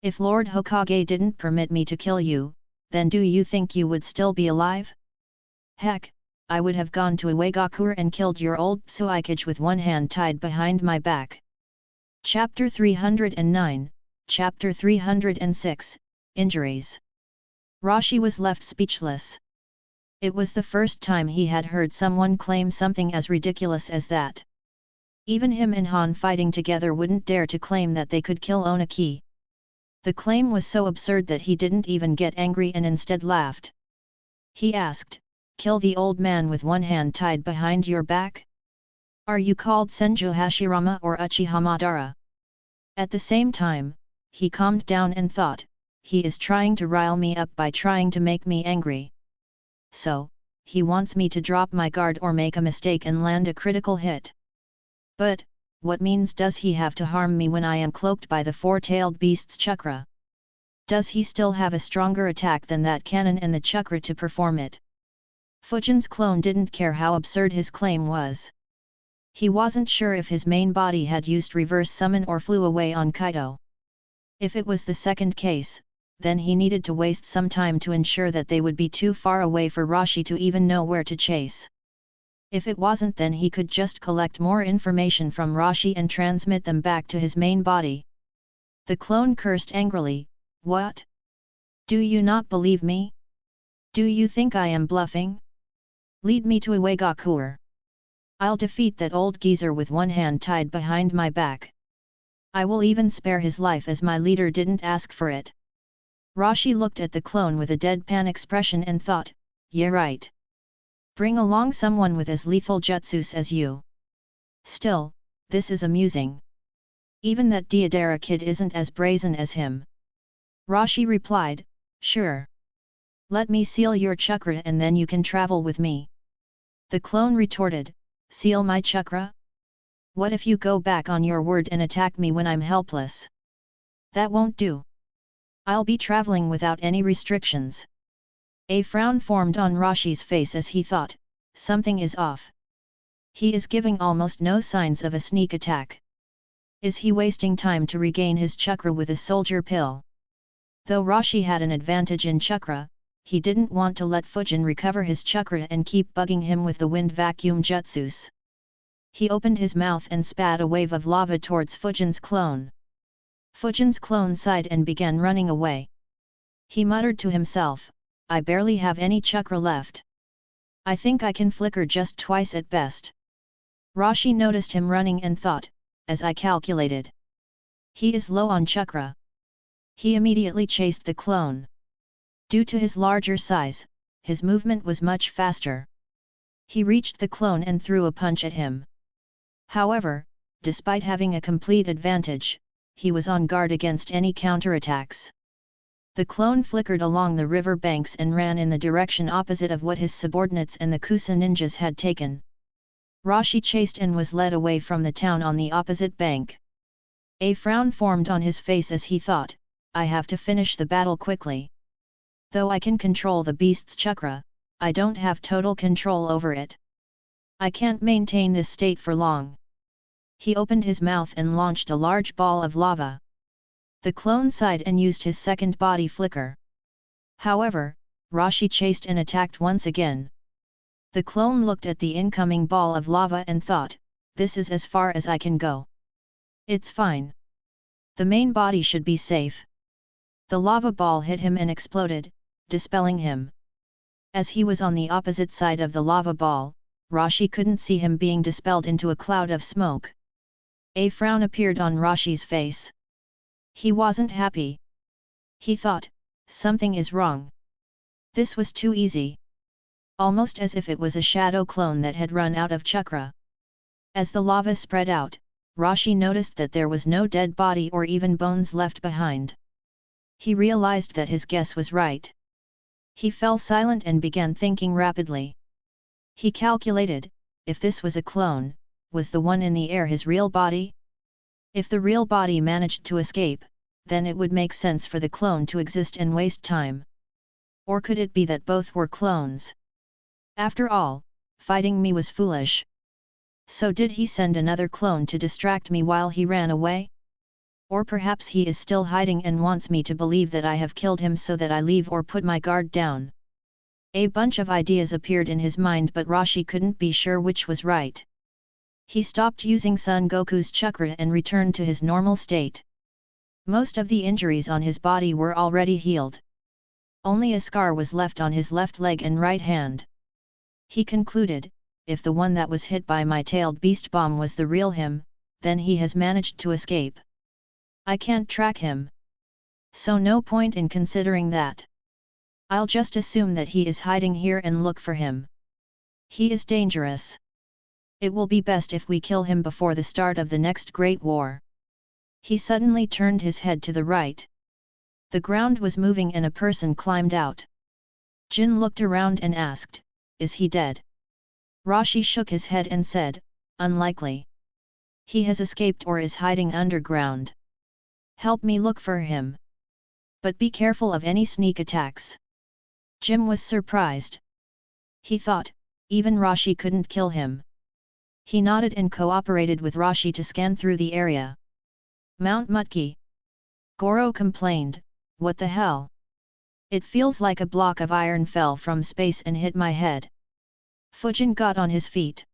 If Lord Hokage didn't permit me to kill you, then do you think you would still be alive? Heck, I would have gone to Iwagakure and killed your old Tsuikage with one hand tied behind my back." Chapter 309, Chapter 306, Injuries. Rashi was left speechless. It was the first time he had heard someone claim something as ridiculous as that. Even him and Han fighting together wouldn't dare to claim that they could kill Onaki. The claim was so absurd that he didn't even get angry and instead laughed. He asked, "Kill the old man with one hand tied behind your back? Are you called Senju Hashirama or Uchiha Madara?" At the same time, he calmed down and thought, he is trying to rile me up by trying to make me angry. So, he wants me to drop my guard or make a mistake and land a critical hit. But, what means does he have to harm me when I am cloaked by the four-tailed beast's chakra? Does he still have a stronger attack than that cannon and the chakra to perform it? Fujin's clone didn't care how absurd his claim was. He wasn't sure if his main body had used reverse summon or flew away on Kaido. If it was the second case, then he needed to waste some time to ensure that they would be too far away for Rashi to even know where to chase. If it wasn't, then he could just collect more information from Rashi and transmit them back to his main body. The clone cursed angrily, "What? Do you not believe me? Do you think I am bluffing? Lead me to Iwagakure. I'll defeat that old geezer with one hand tied behind my back. I will even spare his life as my leader didn't ask for it." Rashi looked at the clone with a deadpan expression and thought, "Yeah, right. Bring along someone with as lethal jutsus as you. Still, this is amusing. Even that Deodara kid isn't as brazen as him." Rashi replied, "Sure. Let me seal your chakra and then you can travel with me." The clone retorted, "Seal my chakra? What if you go back on your word and attack me when I'm helpless? That won't do. I'll be traveling without any restrictions." A frown formed on Rashi's face as he thought, something is off. He is giving almost no signs of a sneak attack. Is he wasting time to regain his chakra with a soldier pill? Though Rashi had an advantage in chakra, he didn't want to let Fujin recover his chakra and keep bugging him with the wind vacuum jutsus. He opened his mouth and spat a wave of lava towards Fujin's clone. Fujin's clone sighed and began running away. He muttered to himself, "I barely have any chakra left. I think I can flicker just twice at best." Rashi noticed him running and thought, "As I calculated, he is low on chakra." He immediately chased the clone. Due to his larger size, his movement was much faster. He reached the clone and threw a punch at him. However, despite having a complete advantage, he was on guard against any counterattacks. The clone flickered along the river banks and ran in the direction opposite of what his subordinates and the Kusa ninjas had taken. Rashi chased and was led away from the town on the opposite bank. A frown formed on his face as he thought, "I have to finish the battle quickly. Though I can control the beast's chakra, I don't have total control over it. I can't maintain this state for long." He opened his mouth and launched a large ball of lava. The clone sighed and used his second body flicker. However, Rashi chased and attacked once again. The clone looked at the incoming ball of lava and thought, "This is as far as I can go. It's fine. The main body should be safe." The lava ball hit him and exploded, dispelling him. As he was on the opposite side of the lava ball, Rashi couldn't see him being dispelled into a cloud of smoke. A frown appeared on Rashi's face. He wasn't happy. He thought, something is wrong. This was too easy. Almost as if it was a shadow clone that had run out of chakra. As the lava spread out, Rashi noticed that there was no dead body or even bones left behind. He realized that his guess was right. He fell silent and began thinking rapidly. He calculated, if this was a clone, was the one in the air his real body? If the real body managed to escape, then it would make sense for the clone to exist and waste time. Or could it be that both were clones? After all, fighting me was foolish. So did he send another clone to distract me while he ran away? Or perhaps he is still hiding and wants me to believe that I have killed him so that I leave or put my guard down. A bunch of ideas appeared in his mind, but Roshi couldn't be sure which was right. He stopped using Son Goku's chakra and returned to his normal state. Most of the injuries on his body were already healed. Only a scar was left on his left leg and right hand. He concluded, if the one that was hit by my tailed beast bomb was the real him, then he has managed to escape. I can't track him. So no point in considering that. I'll just assume that he is hiding here and look for him. He is dangerous. It will be best if we kill him before the start of the next Great War. He suddenly turned his head to the right. The ground was moving and a person climbed out. Jin looked around and asked, "Is he dead?" Roshi shook his head and said, "Unlikely. He has escaped or is hiding underground. Help me look for him. But be careful of any sneak attacks." Jim was surprised. He thought, even Roshi couldn't kill him. He nodded and cooperated with Roshi to scan through the area. "Mount Mutki." Goro complained, "What the hell? It feels like a block of iron fell from space and hit my head." Fujin got on his feet.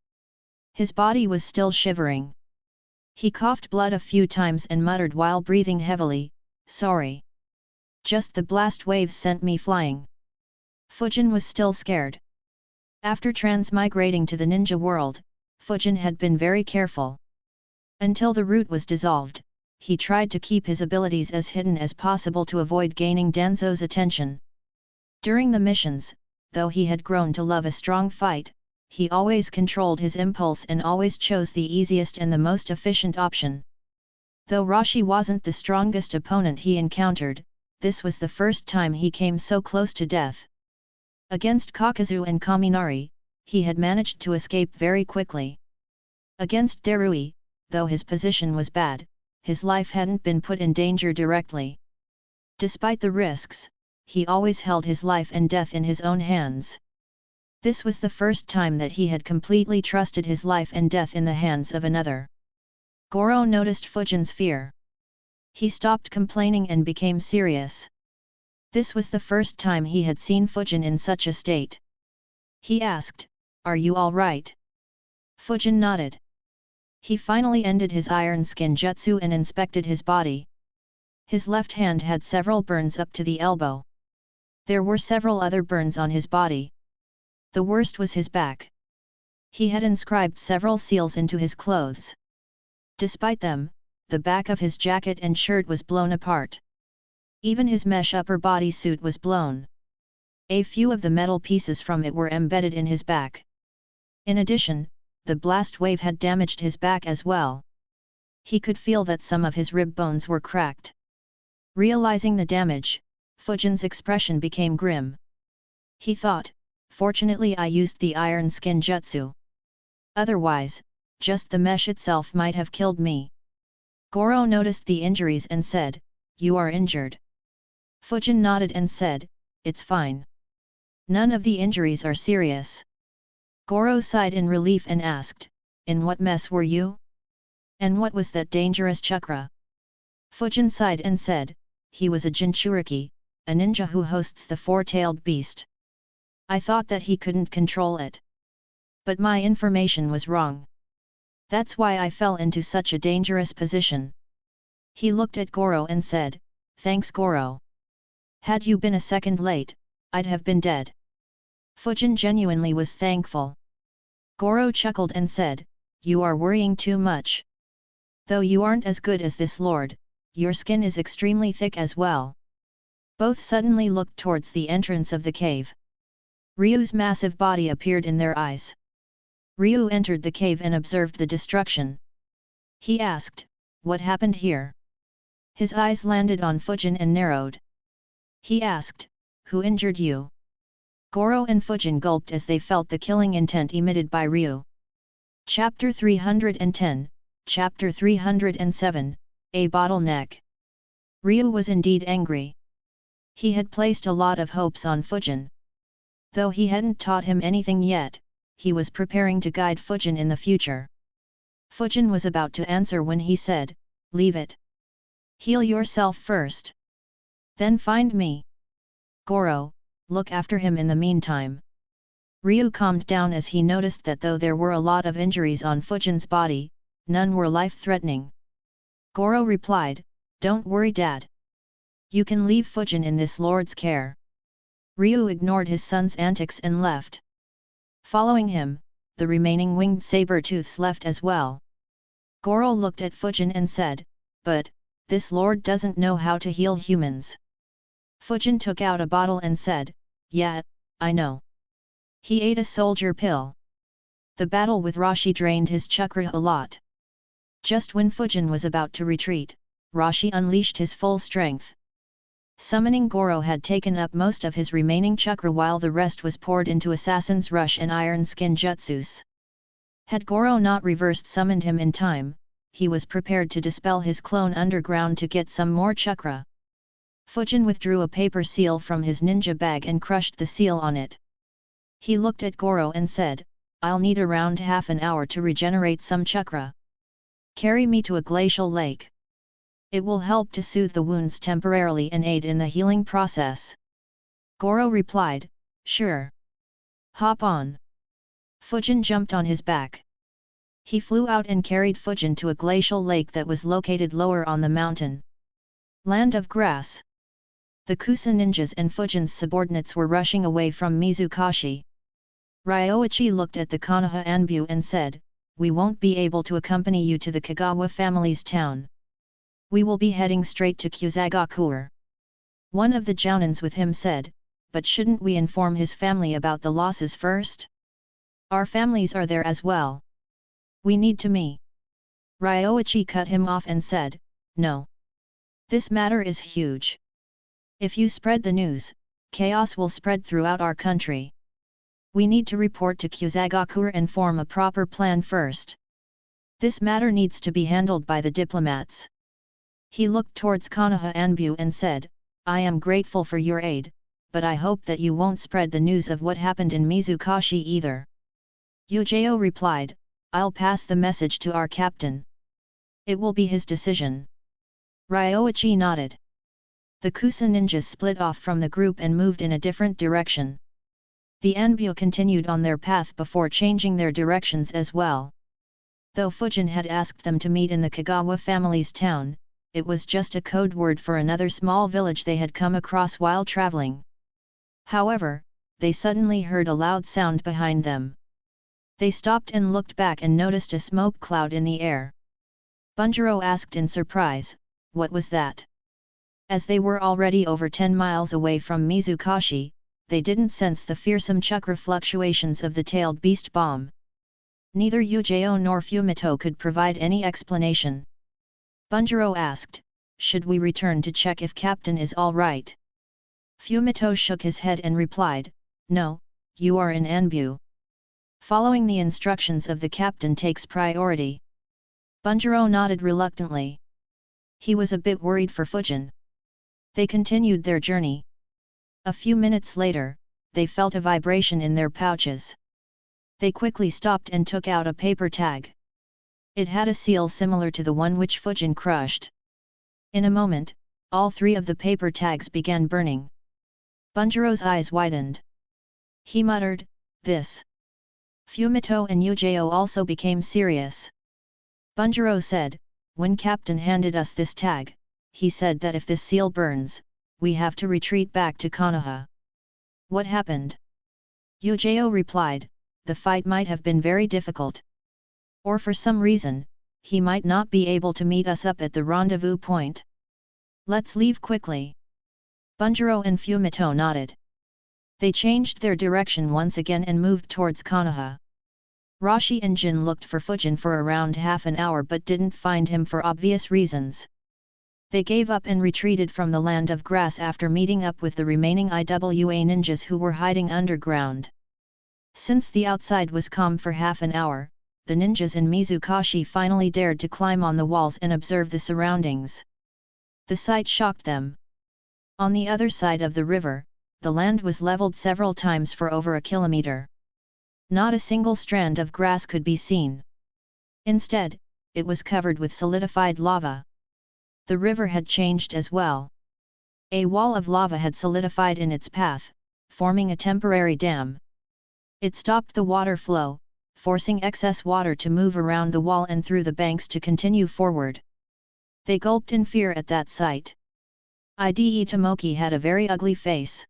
His body was still shivering. He coughed blood a few times and muttered while breathing heavily, "Sorry. Just the blast waves sent me flying." Fujin was still scared. After transmigrating to the ninja world, Fujin had been very careful. Until the root was dissolved, he tried to keep his abilities as hidden as possible to avoid gaining Danzo's attention. During the missions, though he had grown to love a strong fight, he always controlled his impulse and always chose the easiest and the most efficient option. Though Roshi wasn't the strongest opponent he encountered, this was the first time he came so close to death. Against Kakazu and Kaminari, he had managed to escape very quickly. Against Darui, though his position was bad, his life hadn't been put in danger directly. Despite the risks, he always held his life and death in his own hands. This was the first time that he had completely trusted his life and death in the hands of another. Goro noticed Fujin's fear. He stopped complaining and became serious. This was the first time he had seen Fujin in such a state. He asked, "Are you all right?" Fujin nodded. He finally ended his iron skin jutsu and inspected his body. His left hand had several burns up to the elbow. There were several other burns on his body. The worst was his back. He had inscribed several seals into his clothes. Despite them, the back of his jacket and shirt was blown apart. Even his mesh upper body suit was blown. A few of the metal pieces from it were embedded in his back. In addition, the blast wave had damaged his back as well. He could feel that some of his rib bones were cracked. Realizing the damage, Fujin's expression became grim. He thought, "Fortunately I used the iron skin jutsu. Otherwise, just the mesh itself might have killed me." Goro noticed the injuries and said, "You are injured?" Fujin nodded and said, "It's fine. None of the injuries are serious." Goro sighed in relief and asked, "In what mess were you? And what was that dangerous chakra?" Fujin sighed and said, "He was a Jinchuriki, a ninja who hosts the four-tailed beast. I thought that he couldn't control it. But my information was wrong. That's why I fell into such a dangerous position." He looked at Goro and said, "Thanks Goro. Had you been a second late, I'd have been dead." Fujin genuinely was thankful. Goro chuckled and said, "You are worrying too much. Though you aren't as good as this lord, your skin is extremely thick as well." Both suddenly looked towards the entrance of the cave. Ryu's massive body appeared in their eyes. Ryu entered the cave and observed the destruction. He asked, "What happened here?" His eyes landed on Fujin and narrowed. He asked, "Who injured you?" Goro and Fujin gulped as they felt the killing intent emitted by Ryu. Chapter 310, Chapter 307, A Bottleneck. Ryu was indeed angry. He had placed a lot of hopes on Fujin. Though he hadn't taught him anything yet, he was preparing to guide Fujin in the future. Fujin was about to answer when he said, "Leave it. Heal yourself first. Then find me. Goro, look after him in the meantime." Ryu calmed down as he noticed that though there were a lot of injuries on Fujin's body, none were life-threatening. Goro replied, "Don't worry, Dad. You can leave Fujin in this lord's care." Ryu ignored his son's antics and left. Following him, the remaining winged saber-tooths left as well. Goro looked at Fujin and said, "But, this lord doesn't know how to heal humans." Fujin took out a bottle and said, "Yeah, I know." He ate a soldier pill. The battle with Rashi drained his chakra a lot. Just when Fujin was about to retreat, Rashi unleashed his full strength. Summoning Goro had taken up most of his remaining chakra while the rest was poured into Assassin's Rush and Iron Skin Jutsus. Had Goro not reversed summoned him in time, he was prepared to dispel his clone underground to get some more chakra. Fujin withdrew a paper seal from his ninja bag and crushed the seal on it. He looked at Goro and said, "I'll need around half an hour to regenerate some chakra. Carry me to a glacial lake. It will help to soothe the wounds temporarily and aid in the healing process." Goro replied, "Sure. Hop on." Fujin jumped on his back. He flew out and carried Fujin to a glacial lake that was located lower on the mountain. Land of Grass. The Kusa ninjas and Fujin's subordinates were rushing away from Mizukashi. Ryoichi looked at the Konoha Anbu and said, "We won't be able to accompany you to the Kagawa family's town. We will be heading straight to Kusagakur." One of the Jounins with him said, "But shouldn't we inform his family about the losses first? Our families are there as well. We need to me." Ryoichi cut him off and said, "No. This matter is huge. If you spread the news, chaos will spread throughout our country. We need to report to Kusagakur and form a proper plan first. This matter needs to be handled by the diplomats." He looked towards Konoha Anbu and said, "I am grateful for your aid, but I hope that you won't spread the news of what happened in Mizukashi either." Yujao replied, "I'll pass the message to our captain. It will be his decision." Ryoichi nodded. The Kusa ninjas split off from the group and moved in a different direction. The Anbu continued on their path before changing their directions as well. Though Fujin had asked them to meet in the Kagawa family's town, it was just a code word for another small village they had come across while traveling. However, they suddenly heard a loud sound behind them. They stopped and looked back and noticed a smoke cloud in the air. Bunjiro asked in surprise, "What was that?" As they were already over 10 miles away from Mizukashi, they didn't sense the fearsome chakra fluctuations of the tailed beast bomb. Neither Yujao nor Fumito could provide any explanation. Bunjiro asked, "Should we return to check if Captain is all right?" Fumito shook his head and replied, "No, you are in Anbu. Following the instructions of the captain takes priority." Bunjiro nodded reluctantly. He was a bit worried for Fujin. They continued their journey. A few minutes later, they felt a vibration in their pouches. They quickly stopped and took out a paper tag. It had a seal similar to the one which Fujin crushed. In a moment, all 3 of the paper tags began burning. Bunjiro's eyes widened. He muttered, "This." Fumito and Yujao also became serious. Bunjiro said, "When Captain handed us this tag, he said that if this seal burns, we have to retreat back to Konoha." "What happened?" Yujao replied, "The fight might have been very difficult. Or for some reason, he might not be able to meet us up at the rendezvous point. Let's leave quickly." Bunjiro and Fumito nodded. They changed their direction once again and moved towards Konoha. Rashi and Jin looked for Fujin for around half an hour but didn't find him for obvious reasons. They gave up and retreated from the land of grass after meeting up with the remaining IWA ninjas who were hiding underground. Since the outside was calm for half an hour, the ninjas in Mizukashi finally dared to climb on the walls and observe the surroundings. The sight shocked them. On the other side of the river, the land was leveled several times for over a kilometer. Not a single strand of grass could be seen. Instead, it was covered with solidified lava. The river had changed as well. A wall of lava had solidified in its path, forming a temporary dam. It stopped the water flow, forcing excess water to move around the wall and through the banks to continue forward. They gulped in fear at that sight. Ide Tomoki had a very ugly face.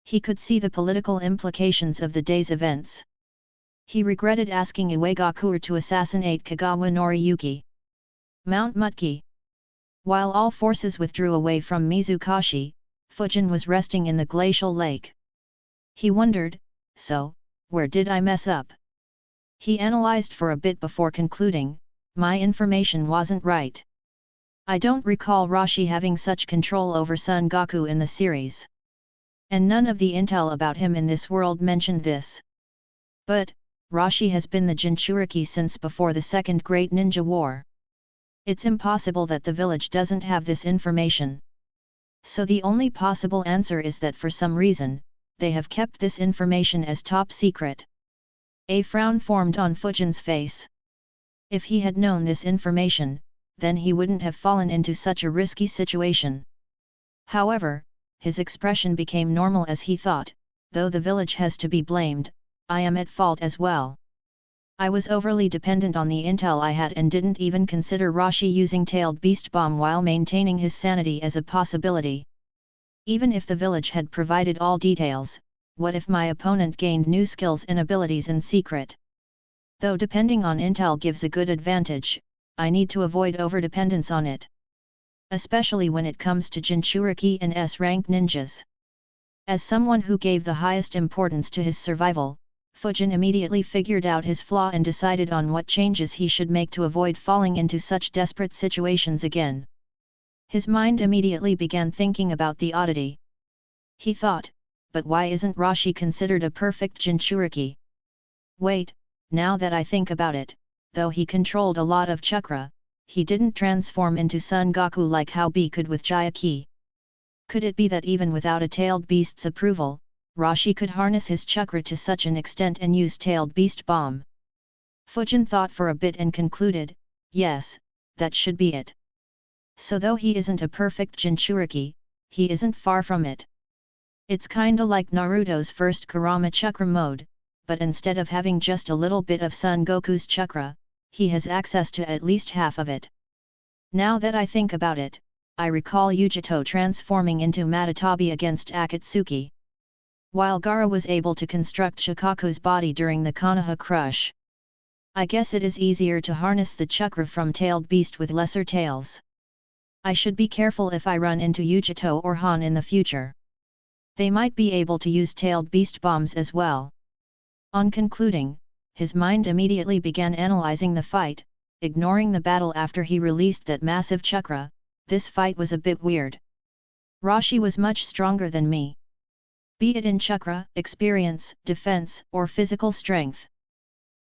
He could see the political implications of the day's events. He regretted asking Iwagakure to assassinate Kagawa Noriyuki. Mount Mutki. While all forces withdrew away from Mizukashi, Fujin was resting in the glacial lake. He wondered, so, where did I mess up? He analyzed for a bit before concluding, my information wasn't right. I don't recall Rashi having such control over Son Goku in the series. And none of the intel about him in this world mentioned this. But, Rashi has been the Jinchuriki since before the Second Great Ninja War. It's impossible that the village doesn't have this information. So the only possible answer is that for some reason, they have kept this information as top secret. A frown formed on Fujin's face. If he had known this information, then he wouldn't have fallen into such a risky situation. However, his expression became normal as he thought, though the village has to be blamed, I am at fault as well. I was overly dependent on the intel I had and didn't even consider Rashi using Tailed Beast Bomb while maintaining his sanity as a possibility. Even if the village had provided all details, what if my opponent gained new skills and abilities in secret? Though depending on intel gives a good advantage, I need to avoid overdependence on it. Especially when it comes to Jinchuriki and S-rank ninjas. As someone who gave the highest importance to his survival, Fujin immediately figured out his flaw and decided on what changes he should make to avoid falling into such desperate situations again. His mind immediately began thinking about the oddity. He thought, but why isn't Rashi considered a perfect Jinchuriki? Wait, now that I think about it, though he controlled a lot of chakra, he didn't transform into Son Goku like how B could with Jayaki. Could it be that even without a tailed beast's approval, Rashi could harness his chakra to such an extent and use Tailed Beast Bomb? Fujin thought for a bit and concluded, yes, that should be it. So though he isn't a perfect Jinchuriki, he isn't far from it. It's kinda like Naruto's first Kurama chakra mode, but instead of having just a little bit of Son Goku's chakra, he has access to at least half of it. Now that I think about it, I recall Yujito transforming into Matatabi against Akatsuki. While Gaara was able to construct Shikaku's body during the Konoha crush. I guess it is easier to harness the chakra from Tailed Beast with lesser tails. I should be careful if I run into Yujito or Han in the future. They might be able to use Tailed Beast bombs as well. On concluding, his mind immediately began analyzing the fight, ignoring the battle after he released that massive chakra. This fight was a bit weird. Rashi was much stronger than me. Be it in chakra, experience, defense, or physical strength.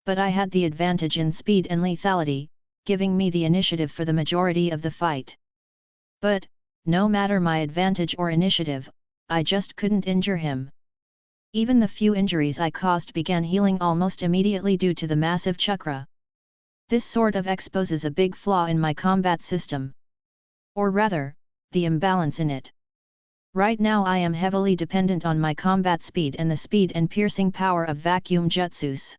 But I had the advantage in speed and lethality, giving me the initiative for the majority of the fight. But, no matter my advantage or initiative, I just couldn't injure him. Even the few injuries I caused began healing almost immediately due to the massive chakra. This sort of exposes a big flaw in my combat system. Or rather, the imbalance in it. Right now I am heavily dependent on my combat speed and the speed and piercing power of vacuum jutsus.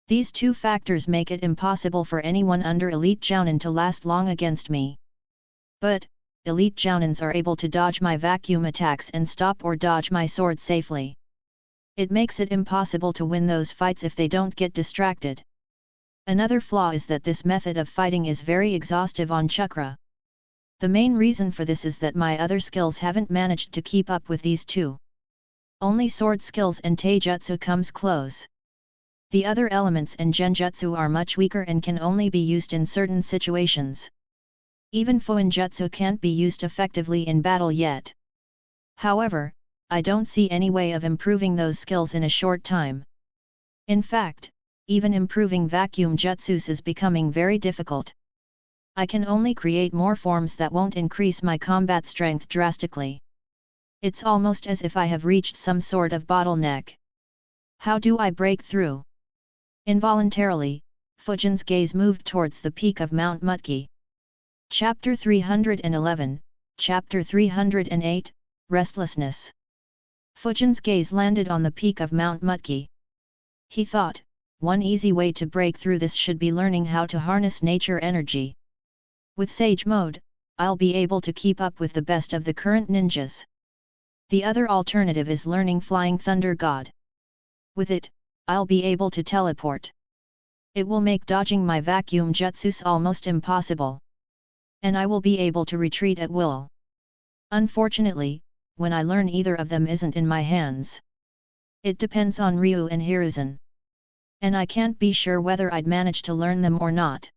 These two factors make it impossible for anyone under Elite Jounin to last long against me. But, Elite Jounins are able to dodge my vacuum attacks and stop or dodge my sword safely. It makes it impossible to win those fights if they don't get distracted. Another flaw is that this method of fighting is very exhaustive on chakra. The main reason for this is that my other skills haven't managed to keep up with these two. Only sword skills and taijutsu comes close. The other elements and genjutsu are much weaker and can only be used in certain situations. Even Fuinjutsu can't be used effectively in battle yet. However, I don't see any way of improving those skills in a short time. In fact, even improving vacuum jutsus is becoming very difficult. I can only create more forms that won't increase my combat strength drastically. It's almost as if I have reached some sort of bottleneck. How do I break through? Involuntarily, Fujin's gaze moved towards the peak of Mount Mutki. Chapter 311, Chapter 308, Restlessness. Fujin's gaze landed on the peak of Mount Mutki. He thought, one easy way to break through this should be learning how to harness nature energy. With Sage Mode, I'll be able to keep up with the best of the current ninjas. The other alternative is learning Flying Thunder God. With it, I'll be able to teleport. It will make dodging my vacuum jutsus almost impossible. And I will be able to retreat at will. Unfortunately, when I learn either of them isn't in my hands. It depends on Ryu and Hiruzen. And I can't be sure whether I'd manage to learn them or not.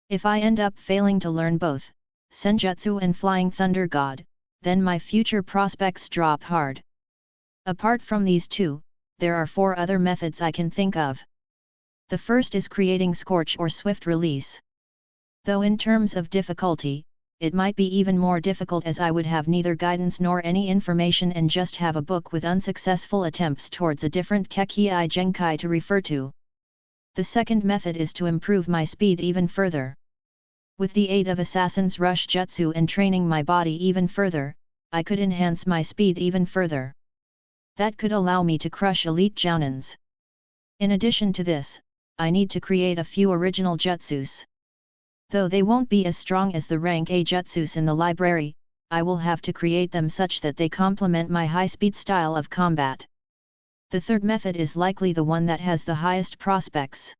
If I end up failing to learn both, Senjutsu and Flying Thunder God, then my future prospects drop hard. Apart from these two, there are 4 other methods I can think of. The first is creating Scorch or Swift Release. Though in terms of difficulty, it might be even more difficult as I would have neither guidance nor any information and just have a book with unsuccessful attempts towards a different Kekkei Genkai to refer to. The second method is to improve my speed even further. With the aid of Assassin's Rush Jutsu and training my body even further, I could enhance my speed even further. That could allow me to crush elite jounins. In addition to this, I need to create a few original jutsus. Though they won't be as strong as the rank A jutsus in the library, I will have to create them such that they complement my high-speed style of combat. The third method is likely the one that has the highest prospects.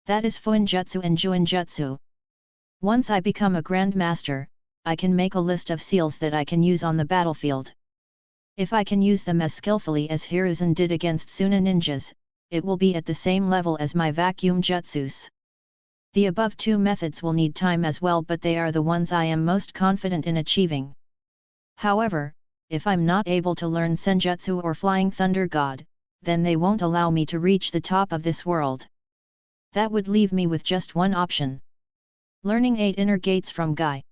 That is Fuinjutsu and Juinjutsu. Once I become a Grandmaster, I can make a list of seals that I can use on the battlefield. If I can use them as skillfully as Hiruzen did against Suna ninjas, it will be at the same level as my vacuum jutsus. The above 2 methods will need time as well, but they are the ones I am most confident in achieving. However, if I'm not able to learn Senjutsu or Flying Thunder God, then they won't allow me to reach the top of this world. That would leave me with just one option. Learning 8 inner gates from Guy.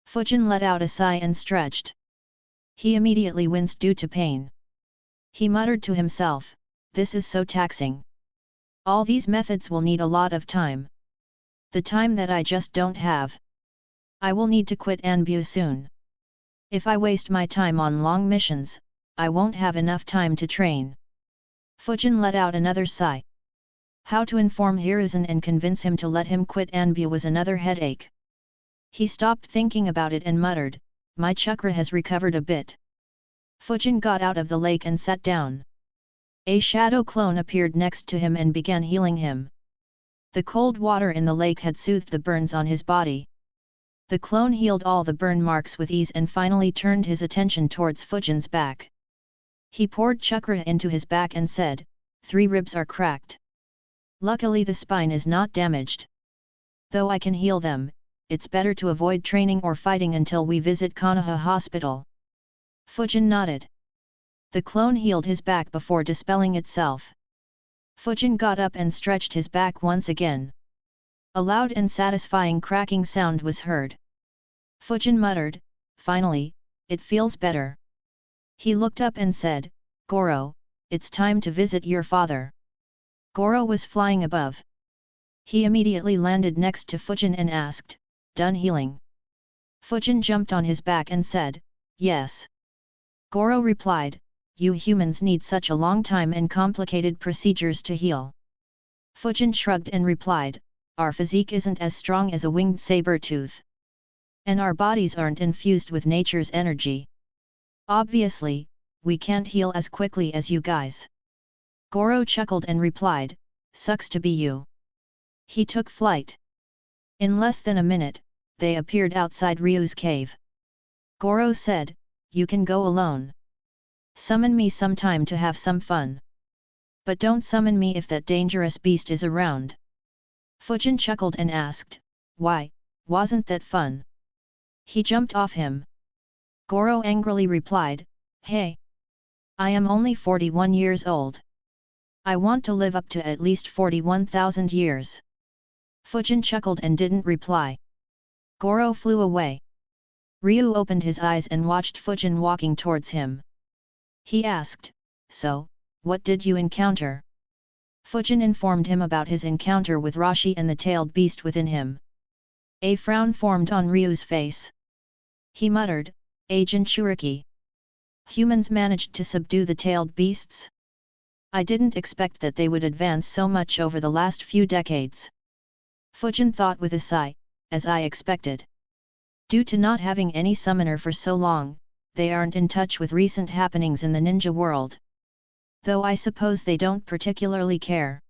Fujin let out a sigh and stretched. He immediately winced due to pain. He muttered to himself, "This is so taxing. All these methods will need a lot of time. The time that I just don't have. I will need to quit Anbu soon. If I waste my time on long missions, I won't have enough time to train." Fujin let out another sigh. How to inform Hiruzen and convince him to let him quit Anbu was another headache. He stopped thinking about it and muttered, "My chakra has recovered a bit." Fujin got out of the lake and sat down. A shadow clone appeared next to him and began healing him. The cold water in the lake had soothed the burns on his body. The clone healed all the burn marks with ease and finally turned his attention towards Fujin's back. He poured chakra into his back and said, "3 ribs are cracked. Luckily the spine is not damaged. Though I can heal them, it's better to avoid training or fighting until we visit Konoha Hospital." Fujin nodded. The clone healed his back before dispelling itself. Fujin got up and stretched his back once again. A loud and satisfying cracking sound was heard. Fujin muttered, "Finally, it feels better." He looked up and said, "Goro, it's time to visit your father." Goro was flying above. He immediately landed next to Fujin and asked, "Done healing?" Fujin jumped on his back and said, "Yes." Goro replied, "You humans need such a long time and complicated procedures to heal." Fujin shrugged and replied, "Our physique isn't as strong as a winged saber-tooth. And our bodies aren't infused with nature's energy. Obviously, we can't heal as quickly as you guys." Goro chuckled and replied, "Sucks to be you." He took flight. In less than a minute, they appeared outside Ryu's cave. Goro said, "You can go alone. Summon me sometime to have some fun. But don't summon me if that dangerous beast is around." Fujin chuckled and asked, "Why, wasn't that fun?" He jumped off him. Goro angrily replied, "Hey! I am only 41 years old. I want to live up to at least 41,000 years. Fujin chuckled and didn't reply. Goro flew away. Ryu opened his eyes and watched Fujin walking towards him. He asked, "So, what did you encounter?" Fujin informed him about his encounter with Rashi and the tailed beast within him. A frown formed on Ryu's face. He muttered, "Agent Shuriki. Humans managed to subdue the tailed beasts? I didn't expect that they would advance so much over the last few decades." Fujin thought with a sigh, "As I expected. Due to not having any summoner for so long, they aren't in touch with recent happenings in the ninja world. Though I suppose they don't particularly care."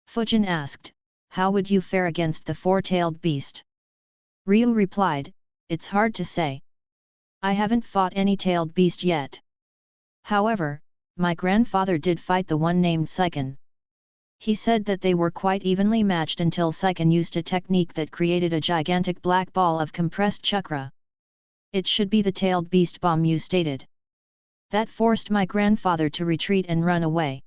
Fujin asked, "How would you fare against the four-tailed beast?" Ryu replied, "It's hard to say. I haven't fought any tailed beast yet. However, my grandfather did fight the one named Seiken. He said that they were quite evenly matched until Seiken used a technique that created a gigantic black ball of compressed chakra. It should be the tailed beast bomb you stated. That forced my grandfather to retreat and run away.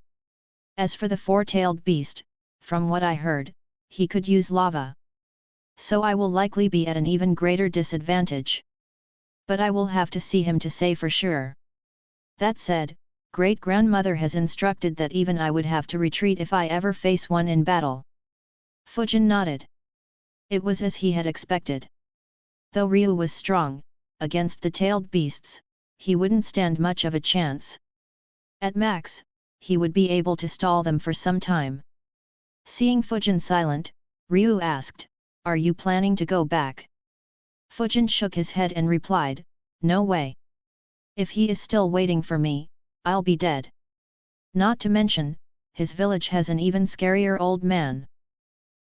As for the four-tailed beast, from what I heard, he could use lava. So I will likely be at an even greater disadvantage. But I will have to see him to say for sure. That said, great-grandmother has instructed that even I would have to retreat if I ever face one in battle." Fujin nodded. It was as he had expected. Though Ryu was strong, against the tailed beasts, he wouldn't stand much of a chance. At max, he would be able to stall them for some time. Seeing Fujin silent, Ryu asked, "Are you planning to go back?" Fujin shook his head and replied, "No way. If he is still waiting for me, I'll be dead. Not to mention, his village has an even scarier old man."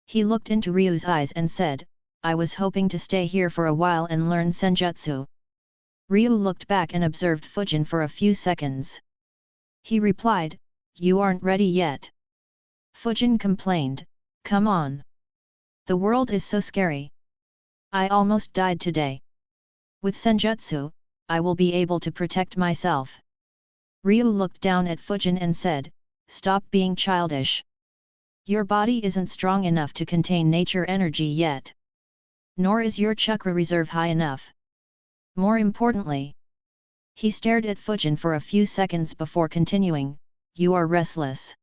He looked into Ryu's eyes and said, "I was hoping to stay here for a while and learn senjutsu." Ryu looked back and observed Fujin for a few seconds. He replied, "You aren't ready yet." Fujin complained, "Come on. The world is so scary. I almost died today. With senjutsu, I will be able to protect myself." Ryu looked down at Fujin and said, "Stop being childish. Your body isn't strong enough to contain nature energy yet. Nor is your chakra reserve high enough. More importantly..." He stared at Fujin for a few seconds before continuing, "You are restless.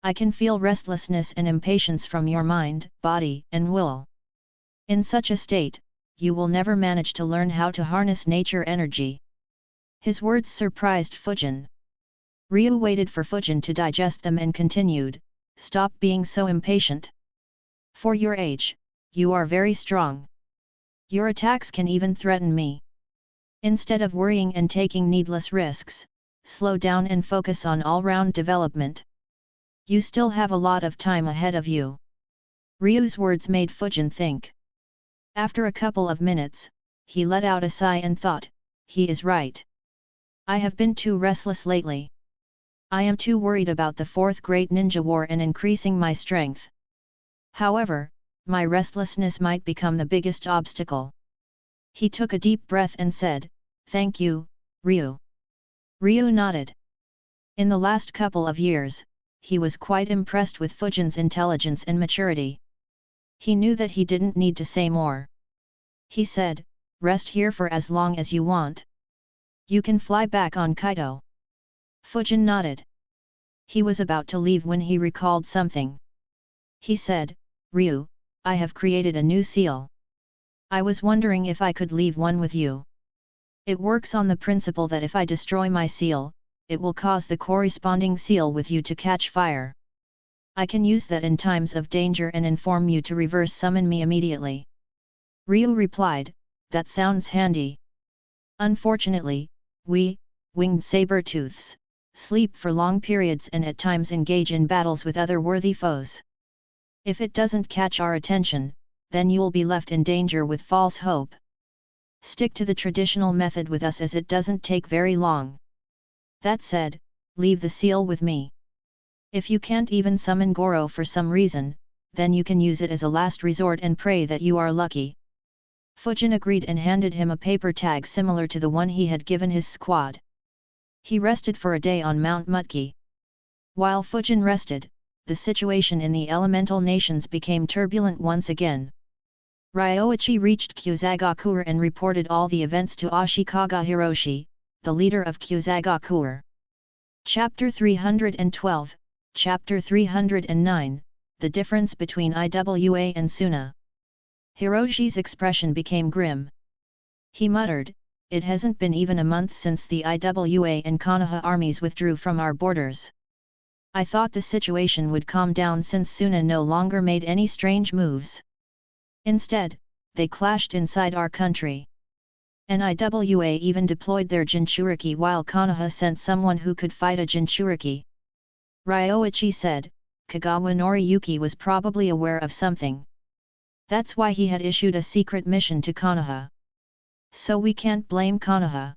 I can feel restlessness and impatience from your mind, body, and will. In such a state, you will never manage to learn how to harness nature energy." His words surprised Fujin. Ryu waited for Fujin to digest them and continued, "Stop being so impatient. For your age, you are very strong. Your attacks can even threaten me. Instead of worrying and taking needless risks, slow down and focus on all-round development. You still have a lot of time ahead of you." Ryu's words made Fujin think. After a couple of minutes, he let out a sigh and thought, "He is right. I have been too restless lately. I am too worried about the fourth great ninja war and increasing my strength. However, my restlessness might become the biggest obstacle." He took a deep breath and said, "Thank you, Ryu." Ryu nodded. In the last couple of years, he was quite impressed with Fujin's intelligence and maturity. He knew that he didn't need to say more. He said, "Rest here for as long as you want. You can fly back on Kaido." Fujin nodded. He was about to leave when he recalled something. He said, "Ryu, I have created a new seal. I was wondering if I could leave one with you. It works on the principle that if I destroy my seal, it will cause the corresponding seal with you to catch fire. I can use that in times of danger and inform you to reverse summon me immediately." Ryu replied, "That sounds handy. Unfortunately, we, winged saber-tooths, sleep for long periods and at times engage in battles with other worthy foes. If it doesn't catch our attention, then you'll be left in danger with false hope. Stick to the traditional method with us as it doesn't take very long. That said, leave the seal with me. If you can't even summon Goro for some reason, then you can use it as a last resort and pray that you are lucky." Fujin agreed and handed him a paper tag similar to the one he had given his squad. He rested for a day on Mount Mutki. While Fujin rested, the situation in the elemental nations became turbulent once again. Ryoichi reached Kyuzagakure and reported all the events to Ashikaga Hiroshi, the leader of Kyuzagakure. Chapter 312, Chapter 309, The Difference Between Iwa and Suna. Hiroshi's expression became grim. He muttered, "It hasn't been even a month since the Iwa and Konoha armies withdrew from our borders. I thought the situation would calm down since Suna no longer made any strange moves. Instead, they clashed inside our country. And Iwa even deployed their Jinchuriki while Konoha sent someone who could fight a Jinchuriki." Ryoichi said, Kagawa Noriyuki was probably aware of something. That's why he had issued a secret mission to Konoha. So we can't blame Konoha.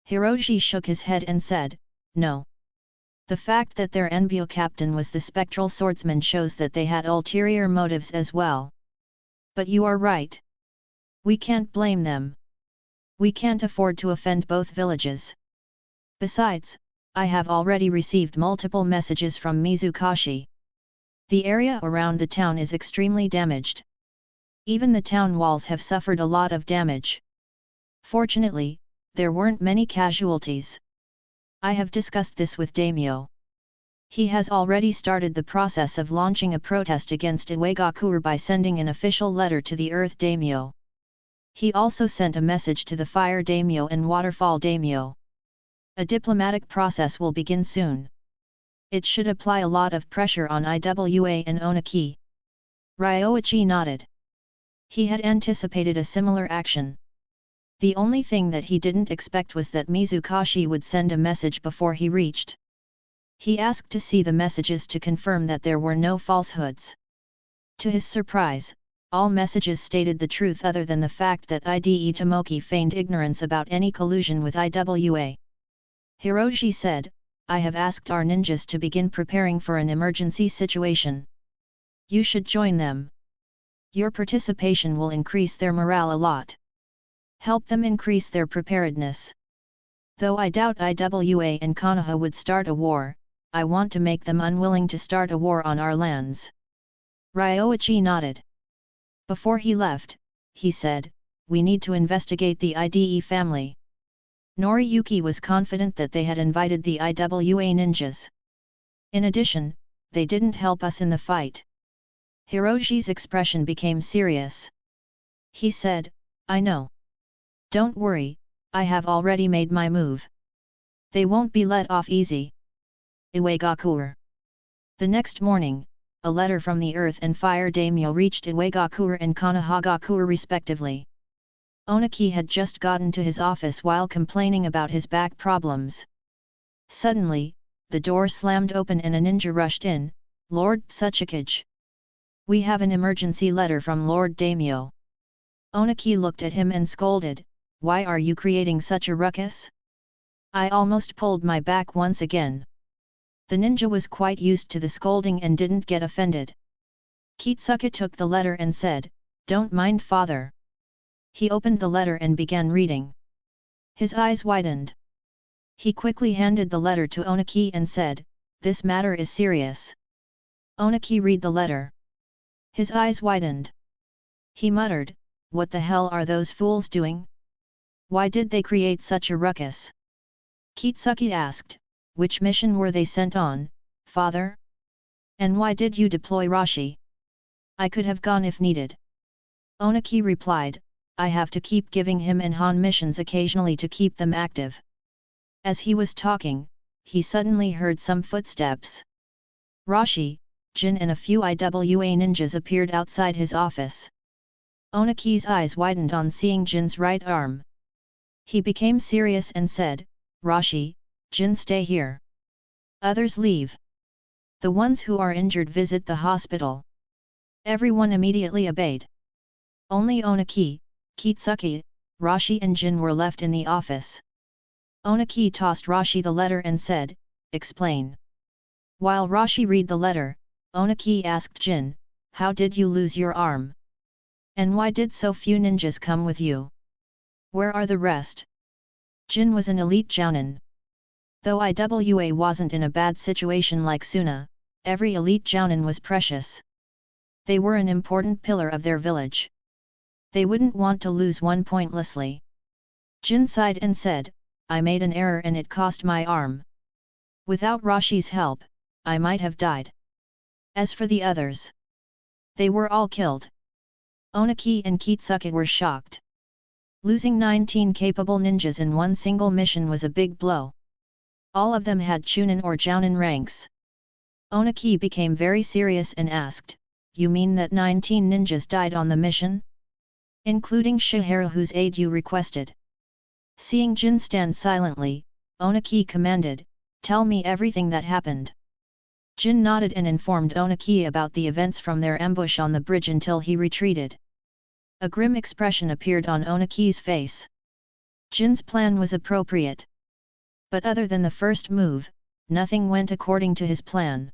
Hiroshi shook his head and said, "No. The fact that their Enbyo captain was the spectral swordsman shows that they had ulterior motives as well. But you are right. We can't blame them. We can't afford to offend both villages. Besides, I have already received multiple messages from Mizukashi. The area around the town is extremely damaged. Even the town walls have suffered a lot of damage. Fortunately, there weren't many casualties. I have discussed this with Daimyo. He has already started the process of launching a protest against Iwagakure by sending an official letter to the Earth Daimyo. He also sent a message to the Fire Daimyo and Waterfall Daimyo. A diplomatic process will begin soon. It should apply a lot of pressure on Iwa and Onaki." Ryoichi nodded. He had anticipated a similar action. The only thing that he didn't expect was that Mizukashi would send a message before he reached. He asked to see the messages to confirm that there were no falsehoods. To his surprise, all messages stated the truth other than the fact that Ide Tomoki feigned ignorance about any collusion with Iwa. Hiroshi said, "I have asked our ninjas to begin preparing for an emergency situation. You should join them. Your participation will increase their morale a lot. Help them increase their preparedness. Though I doubt Iwa and Konoha would start a war, I want to make them unwilling to start a war on our lands." Ryoichi nodded. Before he left, he said, "We need to investigate the Ide family." Noriyuki was confident that they had invited the Iwa ninjas. In addition, they didn't help us in the fight. Hiroshi's expression became serious. He said, "I know. Don't worry, I have already made my move. They won't be let off easy." Iwagakure. The next morning, a letter from the Earth and Fire Daimyo reached Iwagakure and Konohagakure respectively. Onaki had just gotten to his office while complaining about his back problems. Suddenly, the door slammed open and a ninja rushed in. "Lord Tsuchikage. We have an emergency letter from Lord Daimyo." Onaki looked at him and scolded, "Why are you creating such a ruckus? I almost pulled my back once again." The ninja was quite used to the scolding and didn't get offended. Kitsuka took the letter and said, "Don't mind father." He opened the letter and began reading. His eyes widened. He quickly handed the letter to Onaki and said, "This matter is serious." Onaki read the letter. His eyes widened. He muttered, "What the hell are those fools doing? Why did they create such a ruckus?" Kitsuki asked, "Which mission were they sent on, father? And why did you deploy Rashi? I could have gone if needed." Onaki replied, "I have to keep giving him and Han missions occasionally to keep them active." As he was talking, he suddenly heard some footsteps. Rashi, Jin and a few Iwa ninjas appeared outside his office. Onaki's eyes widened on seeing Jin's right arm. He became serious and said, "Rashi, Jin, stay here. Others leave. The ones who are injured visit the hospital." Everyone immediately obeyed. Only Onaki, Kitsuki, Rashi and Jin were left in the office. Onaki tossed Rashi the letter and said, "Explain." While Rashi read the letter, Onaki asked Jin, "How did you lose your arm?" And why did so few ninjas come with you? Where are the rest? Jin was an elite jounin. Though IWA wasn't in a bad situation like Suna, every elite jounin was precious. They were an important pillar of their village. They wouldn't want to lose one pointlessly. Jin sighed and said, I made an error and it cost my arm. Without Rashi's help, I might have died. As for the others, they were all killed. Onaki and Kitsuke were shocked. Losing 19 capable ninjas in one single mission was a big blow. All of them had chunin or jounin ranks. Onaki became very serious and asked, you mean that 19 ninjas died on the mission? Including Shiharu, whose aid you requested. Seeing Jin stand silently, Onaki commanded, tell me everything that happened. Jin nodded and informed Onaki about the events from their ambush on the bridge until he retreated. A grim expression appeared on Onaki's face. Jin's plan was appropriate. But other than the first move, nothing went according to his plan.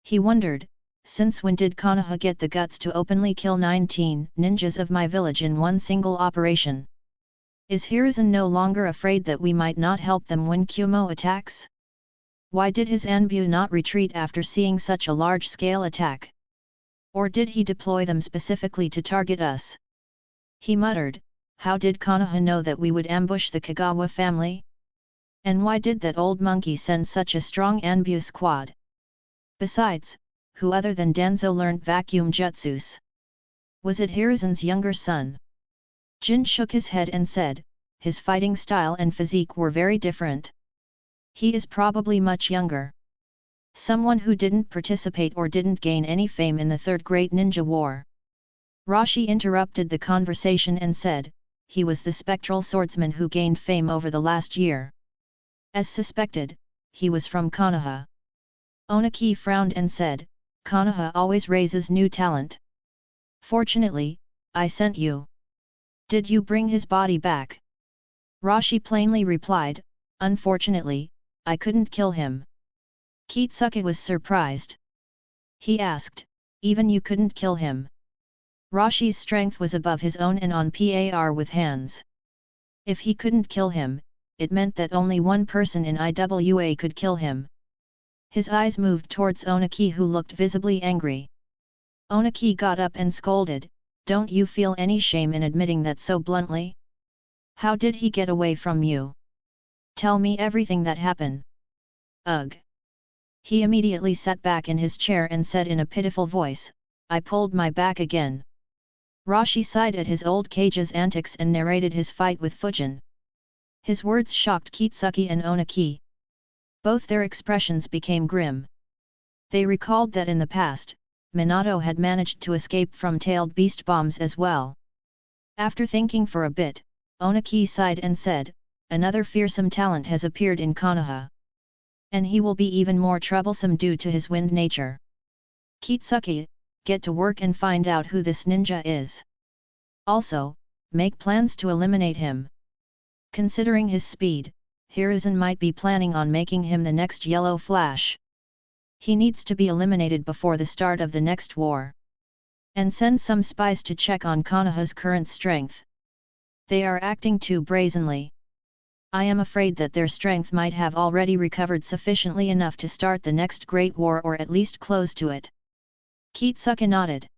He wondered, since when did Konoha get the guts to openly kill 19 ninjas of my village in one single operation? Is Hiruzen no longer afraid that we might not help them when Kumo attacks? Why did his Anbu not retreat after seeing such a large-scale attack? Or did he deploy them specifically to target us? He muttered, how did Konoha know that we would ambush the Kagawa family? And why did that old monkey send such a strong Anbu squad? Besides, who other than Danzo learnt vacuum jutsus? Was it Hiruzen's younger son? Jin shook his head and said, his fighting style and physique were very different. He is probably much younger. Someone who didn't participate or didn't gain any fame in the Third Great Ninja War. Rashi interrupted the conversation and said, he was the spectral swordsman who gained fame over the last year. As suspected, he was from Konoha. Onaki frowned and said, Konoha always raises new talent. Fortunately, I sent you. Did you bring his body back? Rashi plainly replied, unfortunately, I couldn't kill him. Kitsuke was surprised. He asked, even you couldn't kill him? Rashi's strength was above his own and on par with hands. If he couldn't kill him, it meant that only one person in IWA could kill him. His eyes moved towards Onaki, who looked visibly angry. Onaki got up and scolded, don't you feel any shame in admitting that so bluntly? How did he get away from you? Tell me everything that happened. Ugh! He immediately sat back in his chair and said in a pitiful voice, I pulled my back again. Rashi sighed at his old cage's antics and narrated his fight with Fujin. His words shocked Kitsuke and Onaki. Both their expressions became grim. They recalled that in the past, Minato had managed to escape from tailed beast bombs as well. After thinking for a bit, Onaki sighed and said, another fearsome talent has appeared in Konoha. And he will be even more troublesome due to his wind nature. Kitsuke, get to work and find out who this ninja is. Also, make plans to eliminate him. Considering his speed, Hiruzen might be planning on making him the next Yellow Flash. He needs to be eliminated before the start of the next war. And send some spies to check on Konoha's current strength. They are acting too brazenly. I am afraid that their strength might have already recovered sufficiently enough to start the next Great War or at least close to it. Kitsuke nodded.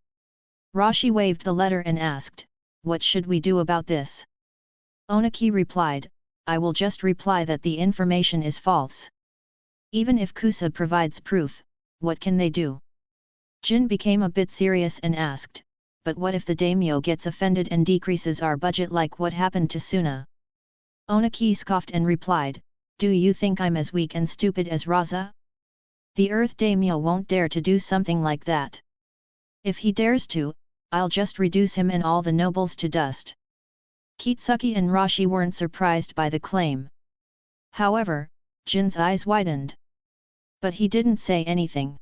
Rashi waved the letter and asked, what should we do about this? Onaki replied, I will just reply that the information is false. Even if Kusa provides proof, what can they do? Jin became a bit serious and asked, but what if the daimyo gets offended and decreases our budget like what happened to Suna? Onaki scoffed and replied, do you think I'm as weak and stupid as Raza? The Earth daimyo won't dare to do something like that. If he dares to, I'll just reduce him and all the nobles to dust. Kitsuke and Rashi weren't surprised by the claim. However, Jin's eyes widened. But he didn't say anything.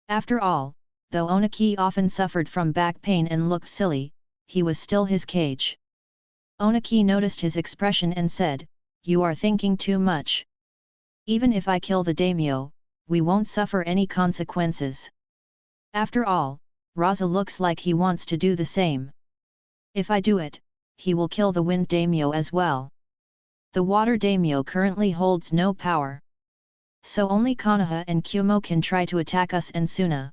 After all, though Onaki often suffered from back pain and looked silly, he was still his cage. Onaki noticed his expression and said, you are thinking too much. Even if I kill the daimyo, we won't suffer any consequences. After all, Raza looks like he wants to do the same. If I do it, he will kill the wind daimyo as well. The water daimyo currently holds no power. So only Konoha and Kumo can try to attack us and Suna.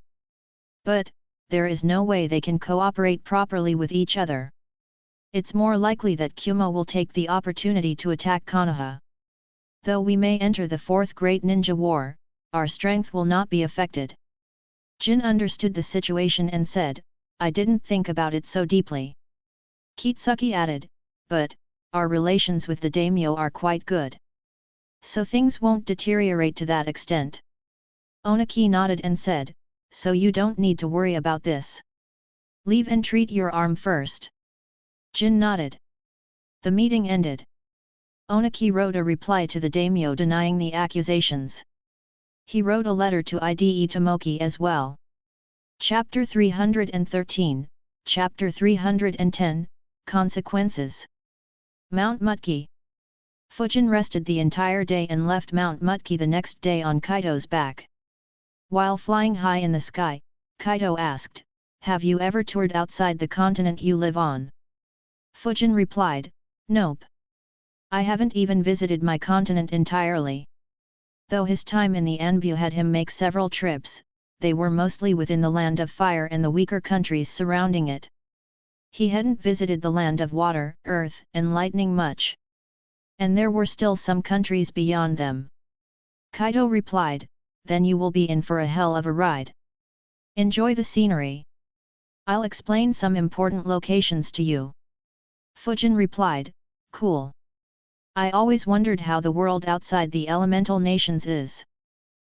But, there is no way they can cooperate properly with each other. It's more likely that Kumo will take the opportunity to attack Konoha. Though we may enter the fourth great ninja war, our strength will not be affected. Jin understood the situation and said, I didn't think about it so deeply. Kitsuki added, but, our relations with the daimyo are quite good. So things won't deteriorate to that extent. Onaki nodded and said, so you don't need to worry about this. Leave and treat your arm first. Jin nodded. The meeting ended. Onaki wrote a reply to the daimyo denying the accusations. He wrote a letter to Ide Tomoki as well. Chapter 313, Chapter 310, Consequences. Mount Mutki. Fujin rested the entire day and left Mount Mutki the next day on Kaito's back. While flying high in the sky, Kaito asked, have you ever toured outside the continent you live on? Fujin replied, nope. I haven't even visited my continent entirely. Though his time in the Anbu had him make several trips, they were mostly within the Land of Fire and the weaker countries surrounding it. He hadn't visited the Land of Water, Earth and Lightning much. And there were still some countries beyond them. Kaito replied, then you will be in for a hell of a ride. Enjoy the scenery. I'll explain some important locations to you. Fujin replied, cool. I always wondered how the world outside the elemental nations is.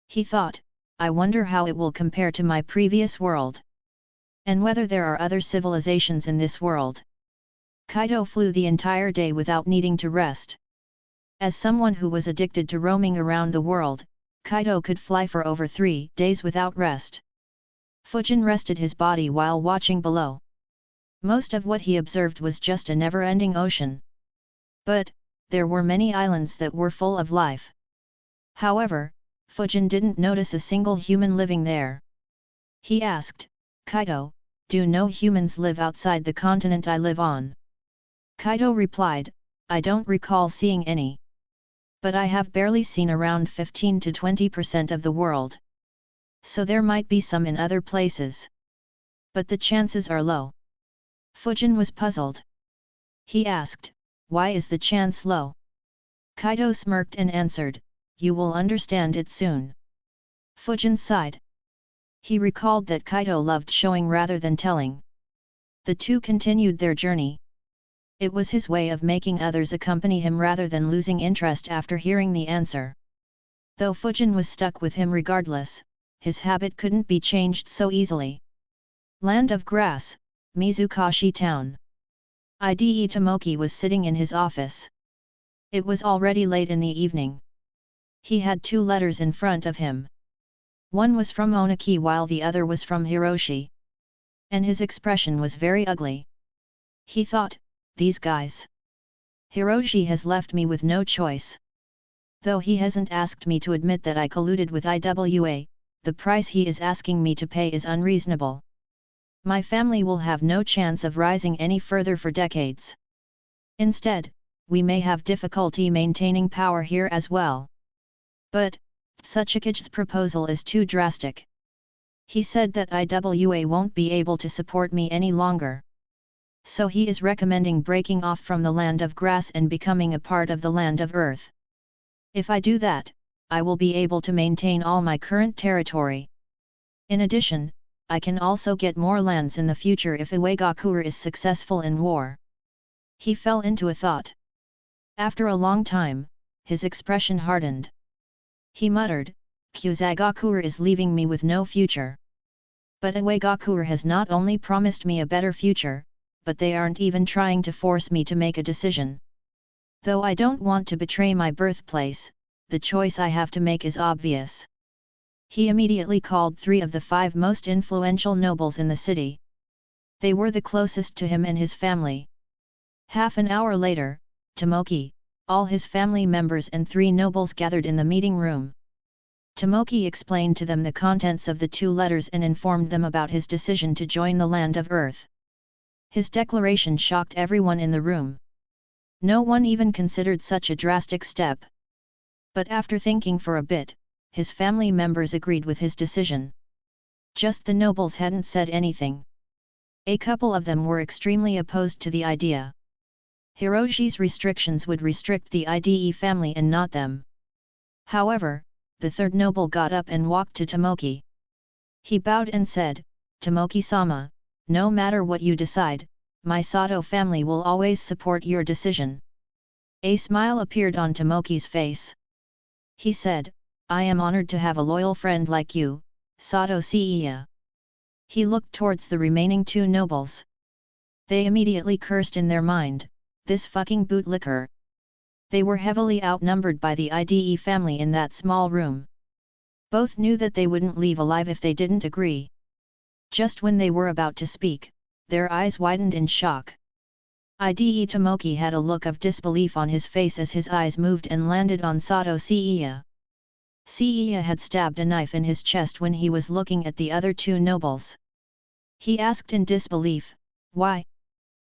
He thought, I wonder how it will compare to my previous world. And whether there are other civilizations in this world. Kaito flew the entire day without needing to rest. As someone who was addicted to roaming around the world, Kaito could fly for over 3 days without rest. Fujin rested his body while watching below. Most of what he observed was just a never-ending ocean. But, there were many islands that were full of life. However, Fujin didn't notice a single human living there. He asked, Kaito, do no humans live outside the continent I live on? Kaito replied, I don't recall seeing any. But I have barely seen around 15 to 20% of the world. So there might be some in other places. But the chances are low. Fujin was puzzled. He asked, why is the chance low? Kaito smirked and answered, you will understand it soon. Fujin sighed. He recalled that Kaito loved showing rather than telling. The two continued their journey. It was his way of making others accompany him rather than losing interest after hearing the answer. Though Fujin was stuck with him regardless, his habit couldn't be changed so easily. Land of Grass, Mizukashi Town. Ide Tomoki was sitting in his office. It was already late in the evening. He had 2 letters in front of him. One was from Onaki while the other was from Hiroshi. And his expression was very ugly. He thought, these guys. Hiroshi has left me with no choice. Though he hasn't asked me to admit that I colluded with IWA, the price he is asking me to pay is unreasonable. My family will have no chance of rising any further for decades. Instead, we may have difficulty maintaining power here as well. But, Tsuchikage's proposal is too drastic. He said that IWA won't be able to support me any longer. So he is recommending breaking off from the Land of Grass and becoming a part of the Land of Earth. If I do that, I will be able to maintain all my current territory. In addition, I can also get more lands in the future if Iwagakure is successful in war. He fell into a thought. After a long time, his expression hardened. He muttered, Kusagakure is leaving me with no future. But Iwagakure has not only promised me a better future, but they aren't even trying to force me to make a decision. Though I don't want to betray my birthplace, the choice I have to make is obvious. He immediately called 3 of the 5 most influential nobles in the city. They were the closest to him and his family. Half an hour later, Tomoki, all his family members and 3 nobles gathered in the meeting room. Tomoki explained to them the contents of the 2 letters and informed them about his decision to join the Land of Earth. His declaration shocked everyone in the room. No one even considered such a drastic step. But after thinking for a bit, his family members agreed with his decision. Just the nobles hadn't said anything. A couple of them were extremely opposed to the idea. Hiroshi's restrictions would restrict the IDE family and not them. However, the third noble got up and walked to Tomoki. He bowed and said, "Tomoki-sama, no matter what you decide, my Sato family will always support your decision." A smile appeared on Tomoki's face. He said, "I am honored to have a loyal friend like you, Sato Seiya." He looked towards the remaining two nobles. They immediately cursed in their mind, "This fucking bootlicker." They were heavily outnumbered by the IDE family in that small room. Both knew that they wouldn't leave alive if they didn't agree. Just when they were about to speak, their eyes widened in shock. IDE Tomoki had a look of disbelief on his face as his eyes moved and landed on Sato Seiya. Seiya had stabbed a knife in his chest when he was looking at the other two nobles. He asked in disbelief, "Why?"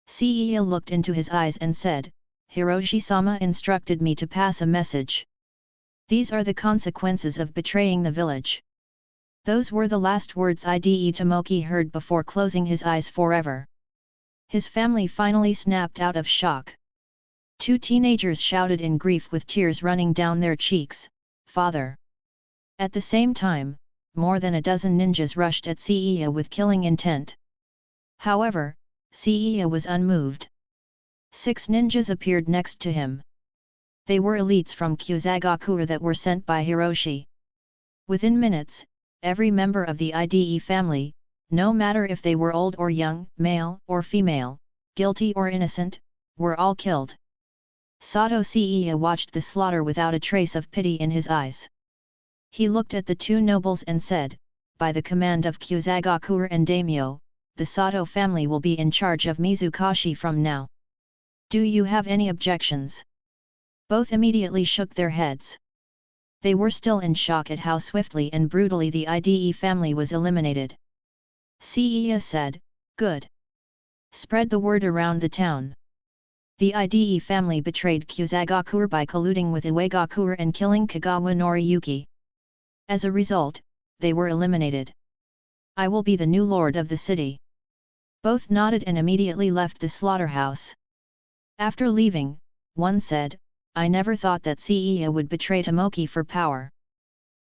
Seiya looked into his eyes and said, "Hiroshi-sama instructed me to pass a message. These are the consequences of betraying the village." Those were the last words IDE Tomoki heard before closing his eyes forever. His family finally snapped out of shock. Two teenagers shouted in grief with tears running down their cheeks, "Father!" At the same time, more than a dozen ninjas rushed at Seiya with killing intent. However, Seiya was unmoved. 6 ninjas appeared next to him. They were elites from Kyuzagakure that were sent by Hiroshi. Within minutes, every member of the IDE family, no matter if they were old or young, male or female, guilty or innocent, were all killed. Sato Seiya watched the slaughter without a trace of pity in his eyes. He looked at the two nobles and said, "By the command of Kyuzagakure and Daimyo, the Sato family will be in charge of Mizukashi from now. Do you have any objections?" Both immediately shook their heads. They were still in shock at how swiftly and brutally the IDE family was eliminated. Seiya said, "Good. Spread the word around the town. The IDE family betrayed Kyuzagakure by colluding with Iwagakure and killing Kagawa Noriyuki. As a result, they were eliminated. I will be the new lord of the city." Both nodded and immediately left the slaughterhouse. After leaving, one said, "I never thought that Seiya would betray Tomoki for power."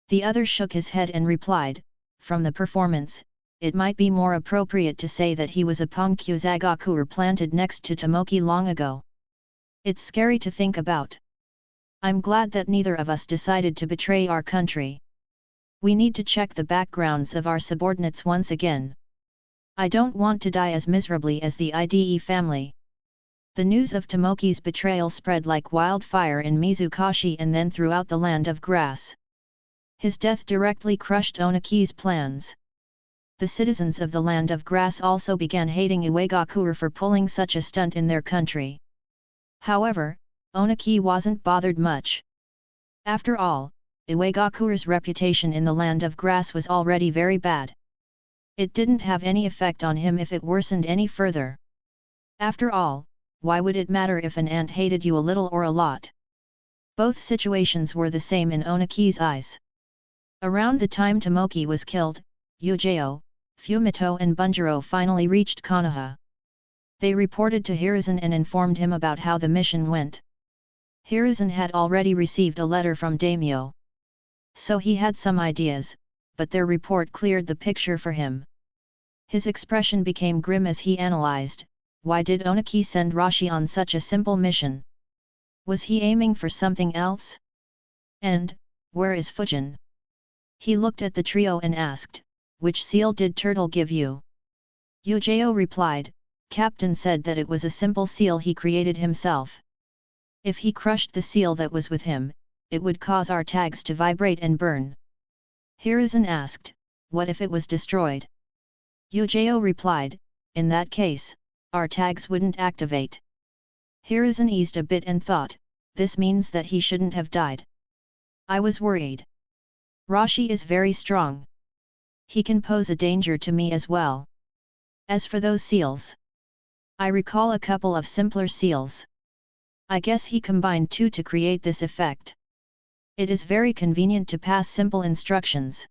The other shook his head and replied, "From the performance, it might be more appropriate to say that he was a pawn Kyuzagakure planted next to Tomoki long ago. It's scary to think about. I'm glad that neither of us decided to betray our country. We need to check the backgrounds of our subordinates once again. I don't want to die as miserably as the IDE family." The news of Tomoki's betrayal spread like wildfire in Mizukashi and then throughout the land of grass. His death directly crushed Onaki's plans. The citizens of the land of grass also began hating Iwagakure for pulling such a stunt in their country. However, Onaki wasn't bothered much. After all, Iwagakure's reputation in the land of grass was already very bad. It didn't have any effect on him if it worsened any further. After all, why would it matter if an ant hated you a little or a lot? Both situations were the same in Onaki's eyes. Around the time Tomoki was killed, Yujeo, Fumito and Bunjiro finally reached Konoha. They reported to Hiruzen and informed him about how the mission went. Hiruzen had already received a letter from Daimyo. So he had some ideas, but their report cleared the picture for him. His expression became grim as he analyzed, why did Onaki send Rashi on such a simple mission? Was he aiming for something else? And, where is Fujin? He looked at the trio and asked, "Which seal did Turtle give you?" Yujeo replied, "Captain said that it was a simple seal he created himself. If he crushed the seal that was with him, it would cause our tags to vibrate and burn." Hiruzen asked, "What if it was destroyed?" Yujeo replied, "In that case, our tags wouldn't activate." Hiruzen eased a bit and thought, this means that he shouldn't have died. I was worried. Rashi is very strong. He can pose a danger to me as well. As for those seals, I recall a couple of simpler seals. I guess he combined two to create this effect. It is very convenient to pass simple instructions.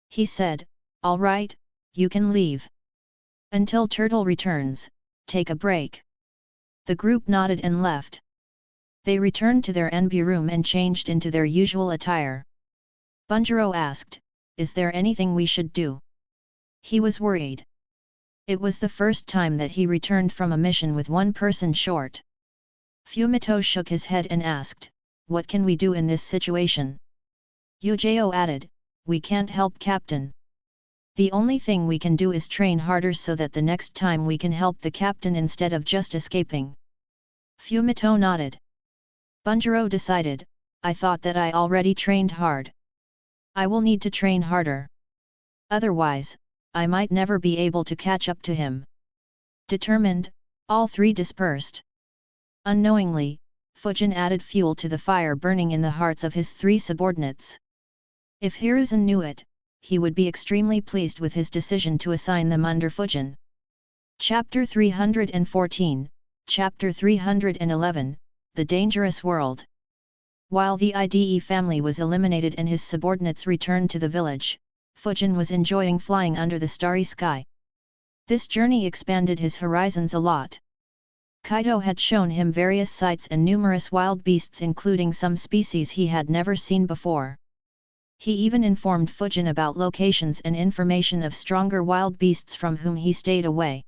He said, "All right, you can leave. Until Turtle returns, take a break." The group nodded and left. They returned to their envy room and changed into their usual attire. Bunjiro asked, "Is there anything we should do?" He was worried. It was the first time that he returned from a mission with one person short. Fumito shook his head and asked, "What can we do in this situation?" Yujao added, "We can't help Captain. The only thing we can do is train harder so that the next time we can help the Captain instead of just escaping." Fumito nodded. Bunjiro decided, "I thought that I already trained hard. I will need to train harder. Otherwise, I might never be able to catch up to him." Determined, all three dispersed. Unknowingly, Fujin added fuel to the fire burning in the hearts of his three subordinates. If Hiruzen knew it, he would be extremely pleased with his decision to assign them under Fujin. Chapter 314, Chapter 311, The Dangerous World. While the IDE family was eliminated and his subordinates returned to the village, Fujin was enjoying flying under the starry sky. This journey expanded his horizons a lot. Kaido had shown him various sights and numerous wild beasts, including some species he had never seen before. He even informed Fujin about locations and information of stronger wild beasts from whom he stayed away.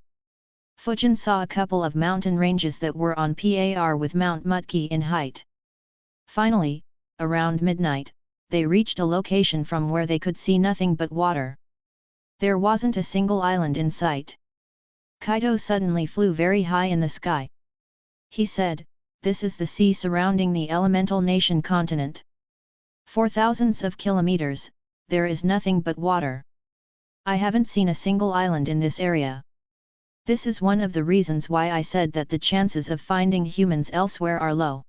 Fujin saw a couple of mountain ranges that were on par with Mount Mutki in height. Finally, around midnight, they reached a location from where they could see nothing but water. There wasn't a single island in sight. Kaido suddenly flew very high in the sky. He said, "This is the sea surrounding the elemental nation continent. For thousands of kilometers, there is nothing but water. I haven't seen a single island in this area. This is one of the reasons why I said that the chances of finding humans elsewhere are low.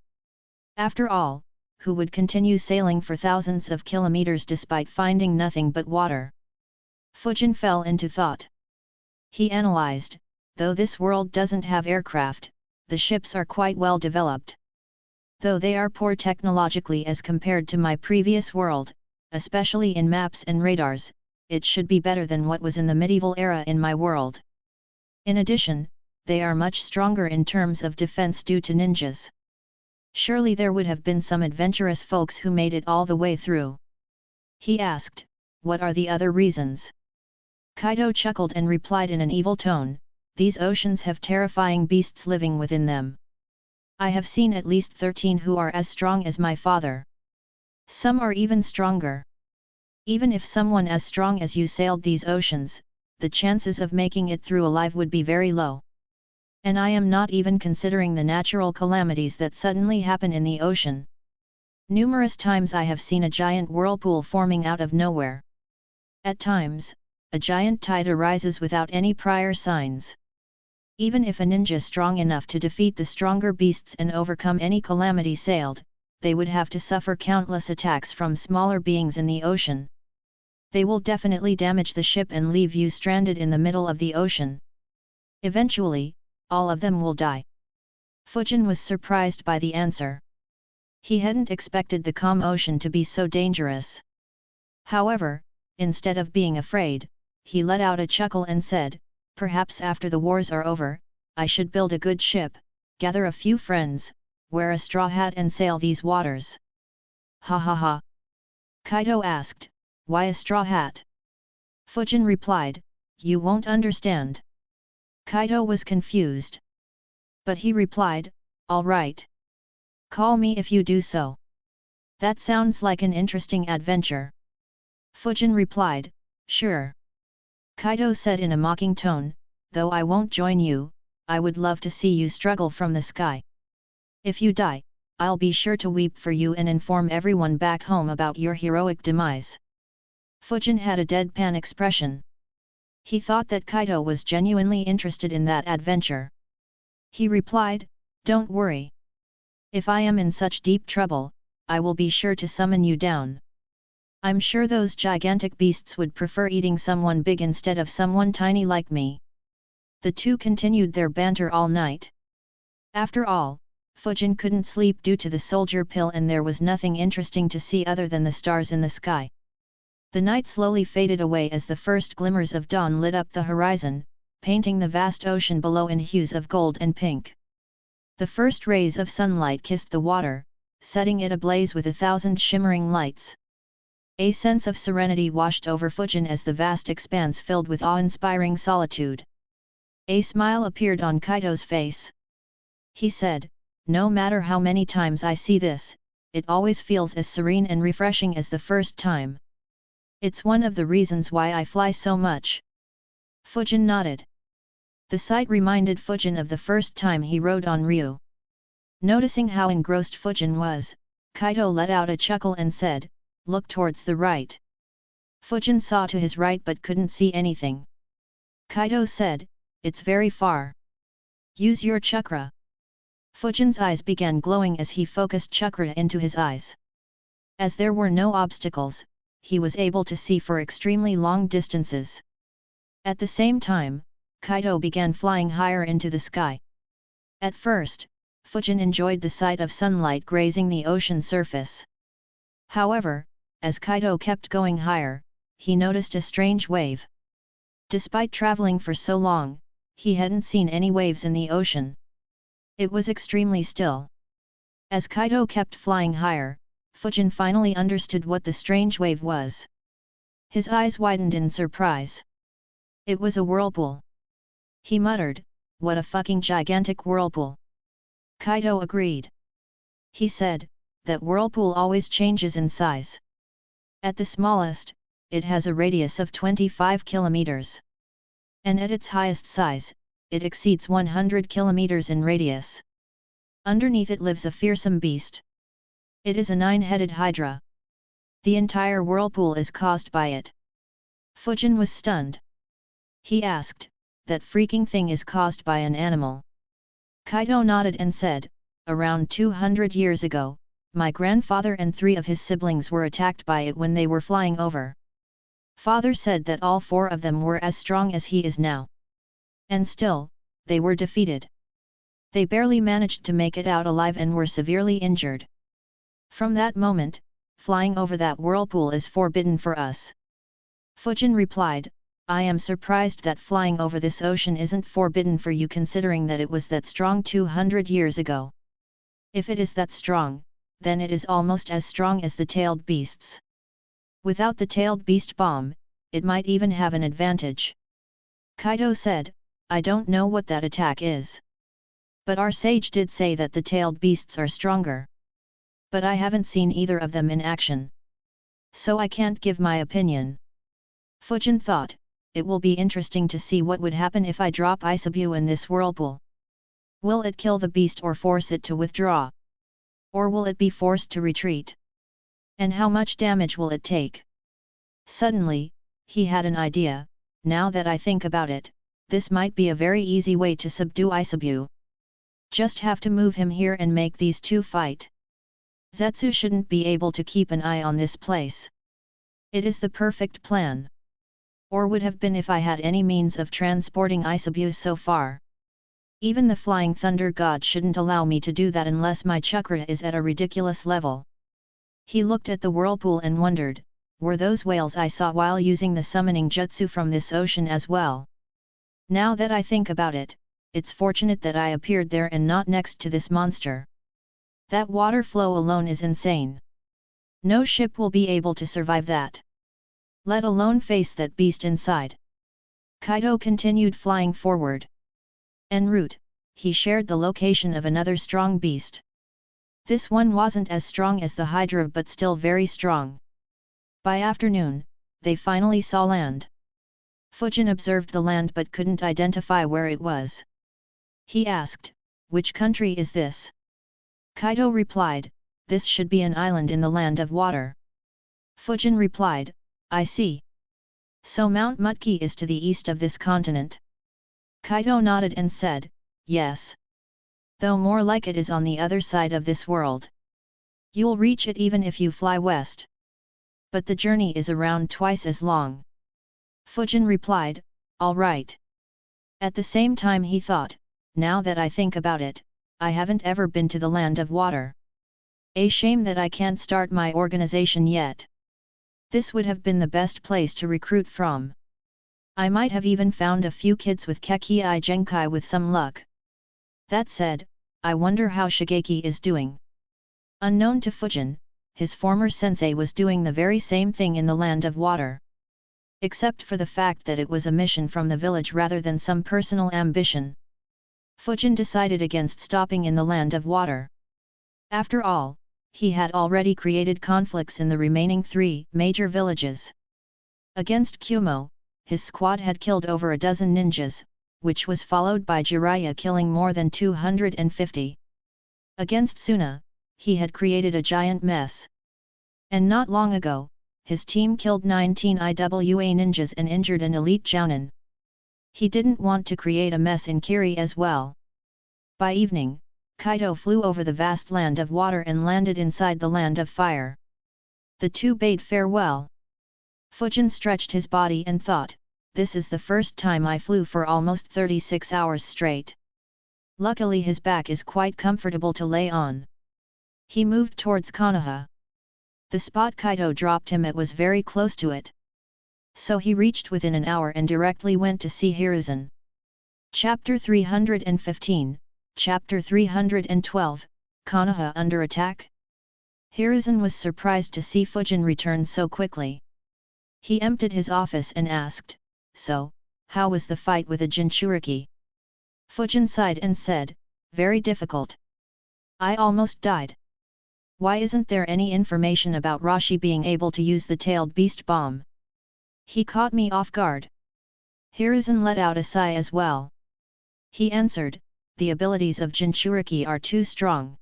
After all, who would continue sailing for thousands of kilometers despite finding nothing but water?" Fujin fell into thought. He analyzed, "Though this world doesn't have aircraft, the ships are quite well developed. Though they are poor technologically as compared to my previous world, especially in maps and radars, it should be better than what was in the medieval era in my world. In addition, they are much stronger in terms of defense due to ninjas. Surely there would have been some adventurous folks who made it all the way through." He asked, "What are the other reasons?" Kaido chuckled and replied in an evil tone, "These oceans have terrifying beasts living within them. I have seen at least 13 who are as strong as my father. Some are even stronger. Even if someone as strong as you sailed these oceans, the chances of making it through alive would be very low. And I am not even considering the natural calamities that suddenly happen in the ocean. Numerous times I have seen a giant whirlpool forming out of nowhere. At times, a giant tide arises without any prior signs. Even if a ninja strong enough to defeat the stronger beasts and overcome any calamity sailed, they would have to suffer countless attacks from smaller beings in the ocean. They will definitely damage the ship and leave you stranded in the middle of the ocean. Eventually, all of them will die." Fujin was surprised by the answer. He hadn't expected the calm ocean to be so dangerous. However, instead of being afraid, he let out a chuckle and said, "Perhaps after the wars are over, I should build a good ship, gather a few friends, wear a straw hat and sail these waters." "Ha ha ha!" Kaido asked, "Why a straw hat?" Fujin replied, "You won't understand." Kaido was confused. But he replied, "All right. Call me if you do so. That sounds like an interesting adventure." Fujin replied, "Sure." Kaido said in a mocking tone, "Though I won't join you, I would love to see you struggle from the sky. If you die, I'll be sure to weep for you and inform everyone back home about your heroic demise." Fujin had a deadpan expression. He thought that Kaido was genuinely interested in that adventure. He replied, "Don't worry. If I am in such deep trouble, I will be sure to summon you down. I'm sure those gigantic beasts would prefer eating someone big instead of someone tiny like me." The two continued their banter all night. After all, Fujin couldn't sleep due to the soldier pill and there was nothing interesting to see other than the stars in the sky. The night slowly faded away as the first glimmers of dawn lit up the horizon, painting the vast ocean below in hues of gold and pink. The first rays of sunlight kissed the water, setting it ablaze with 1,000 shimmering lights. A sense of serenity washed over Fujin as the vast expanse filled with awe-inspiring solitude. A smile appeared on Kaito's face. He said, "No matter how many times I see this, it always feels as serene and refreshing as the first time. It's one of the reasons why I fly so much." Fujin nodded. The sight reminded Fujin of the first time he rode on Ryu. Noticing how engrossed Fujin was, Kaito let out a chuckle and said, "Look towards the right." Fujin saw to his right but couldn't see anything. Kaito said, "It's very far. Use your chakra." Fujin's eyes began glowing as he focused chakra into his eyes. As there were no obstacles, he was able to see for extremely long distances. At the same time, Kaito began flying higher into the sky. At first, Fujin enjoyed the sight of sunlight grazing the ocean surface. However, as Kaito kept going higher, he noticed a strange wave. Despite traveling for so long, he hadn't seen any waves in the ocean. It was extremely still. As Kaito kept flying higher, Fujin finally understood what the strange wave was. His eyes widened in surprise. It was a whirlpool. He muttered, "What a fucking gigantic whirlpool." Kaito agreed. He said, "That whirlpool always changes in size. At the smallest, it has a radius of 25 kilometers. And at its highest size, it exceeds 100 kilometers in radius. Underneath it lives a fearsome beast. It is a 9-headed hydra. The entire whirlpool is caused by it." Fujin was stunned. He asked, "That freaking thing is caused by an animal?" Kaito nodded and said, "Around 200 years ago, my grandfather and 3 of his siblings were attacked by it when they were flying over. Father said that all 4 of them were as strong as he is now. And still, they were defeated. They barely managed to make it out alive and were severely injured. From that moment, flying over that whirlpool is forbidden for us." Fujin replied, "I am surprised that flying over this ocean isn't forbidden for you considering that it was that strong 200 years ago. If it is that strong, then it is almost as strong as the tailed beasts. Without the tailed beast bomb, it might even have an advantage." Kaito said, "I don't know what that attack is. But our sage did say that the tailed beasts are stronger. But I haven't seen either of them in action. So I can't give my opinion." Fujin thought, "It will be interesting to see what would happen if I drop Isabu in this whirlpool. Will it kill the beast or force it to withdraw? Or will it be forced to retreat? And how much damage will it take?" Suddenly, he had an idea. "Now that I think about it, this might be a very easy way to subdue Isabu. Just have to move him here and make these two fight. Zetsu shouldn't be able to keep an eye on this place. It is the perfect plan. Or would have been if I had any means of transporting Isabu so far. Even the flying thunder god shouldn't allow me to do that unless my chakra is at a ridiculous level." He looked at the whirlpool and wondered, were those whales I saw while using the summoning jutsu from this ocean as well? Now that I think about it, it's fortunate that I appeared there and not next to this monster. That water flow alone is insane. No ship will be able to survive that. Let alone face that beast inside." Kaito continued flying forward. En route, he shared the location of another strong beast. This one wasn't as strong as the Hydra but still very strong. By afternoon, they finally saw land. Fujin observed the land but couldn't identify where it was. He asked, "Which country is this?" Kaito replied, "This should be an island in the land of water." Fujin replied, "I see. So Mount Mutki is to the east of this continent." Kaito nodded and said, "Yes. Though more like it is on the other side of this world. You'll reach it even if you fly west. But the journey is around twice as long." Fujin replied, "All right. At the same time he thought, now that I think about it, I haven't ever been to the land of water. A shame that I can't start my organization yet. This would have been the best place to recruit from. I might have even found a few kids with Kekii Genkai with some luck. That said, I wonder how Shigeki is doing. Unknown to Fujin, his former sensei was doing the very same thing in the land of water. Except for the fact that it was a mission from the village rather than some personal ambition. Fujin decided against stopping in the land of water. After all, he had already created conflicts in the remaining 3 major villages. Against Kumo, his squad had killed over a dozen ninjas, which was followed by Jiraiya killing more than 250. Against Suna, he had created a giant mess. And not long ago, his team killed 19 IWA ninjas and injured an elite jounin. He didn't want to create a mess in Kiri as well. By evening, Kaito flew over the vast land of water and landed inside the land of fire. The two bade farewell. Fujin stretched his body and thought, this is the first time I flew for almost 36 hours straight. Luckily his back is quite comfortable to lay on. He moved towards Konoha. The spot Kaito dropped him at was very close to it. So he reached within an hour and directly went to see Hiruzen. Chapter 315, Chapter 312, Konoha under attack? Hiruzen was surprised to see Fujin return so quickly. He emptied his office and asked, so, how was the fight with a Jinchuriki? Fujin sighed and said, very difficult. I almost died. Why isn't there any information about Rashi being able to use the tailed beast bomb? He caught me off guard. Hiruzen let out a sigh as well. He answered, the abilities of Jinchuriki are too strong.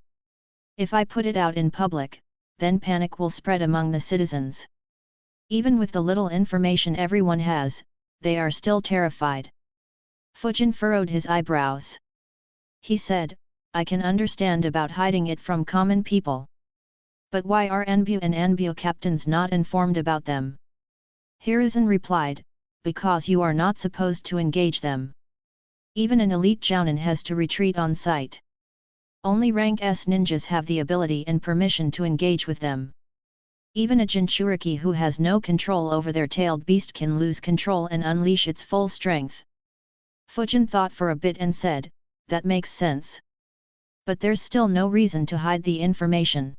If I put it out in public, then panic will spread among the citizens. Even with the little information everyone has, they are still terrified. Fujin furrowed his eyebrows. He said, I can understand about hiding it from common people. But why are Anbu and Anbu captains not informed about them? Hiruzen replied, because you are not supposed to engage them. Even an elite jounin has to retreat on sight. Only rank S ninjas have the ability and permission to engage with them. Even a Jinchuriki who has no control over their tailed beast can lose control and unleash its full strength. Fujin thought for a bit and said, that makes sense. But there's still no reason to hide the information.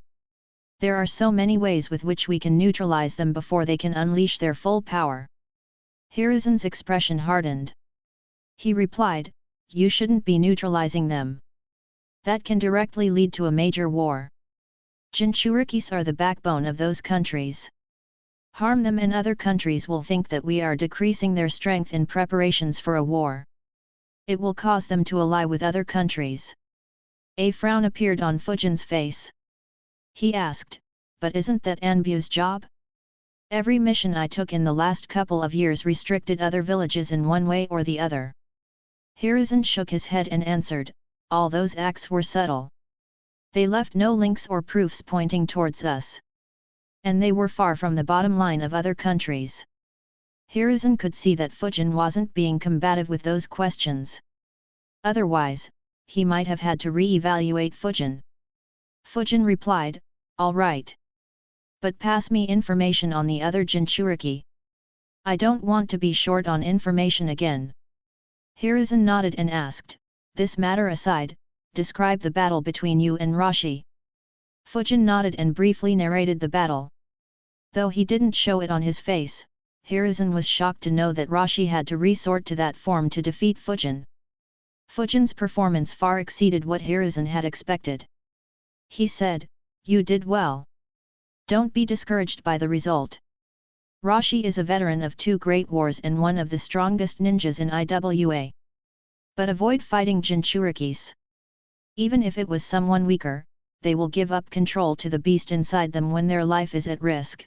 There are so many ways with which we can neutralize them before they can unleash their full power. Hiruzen's expression hardened. He replied, you shouldn't be neutralizing them. That can directly lead to a major war. Jinchurikis are the backbone of those countries. Harm them and other countries will think that we are decreasing their strength in preparations for a war. It will cause them to ally with other countries. A frown appeared on Fujin's face. He asked, but isn't that Anbu's job? Every mission I took in the last couple of years restricted other villages in one way or the other. Hiruzen shook his head and answered, all those acts were subtle. They left no links or proofs pointing towards us. And they were far from the bottom line of other countries. Hiruzen could see that Fujin wasn't being combative with those questions. Otherwise, he might have had to re-evaluate Fujin. Fujin replied, all right. But pass me information on the other Jinchuriki. I don't want to be short on information again. Hiruzen nodded and asked, this matter aside, describe the battle between you and Rashi. Fujin nodded and briefly narrated the battle. Though he didn't show it on his face, Hiruzen was shocked to know that Rashi had to resort to that form to defeat Fujin. Fujin's performance far exceeded what Hiruzen had expected. He said, you did well. Don't be discouraged by the result. Rashi is a veteran of 2 great wars and one of the strongest ninjas in IWA. But avoid fighting Jinchurikis. Even if it was someone weaker, they will give up control to the beast inside them when their life is at risk.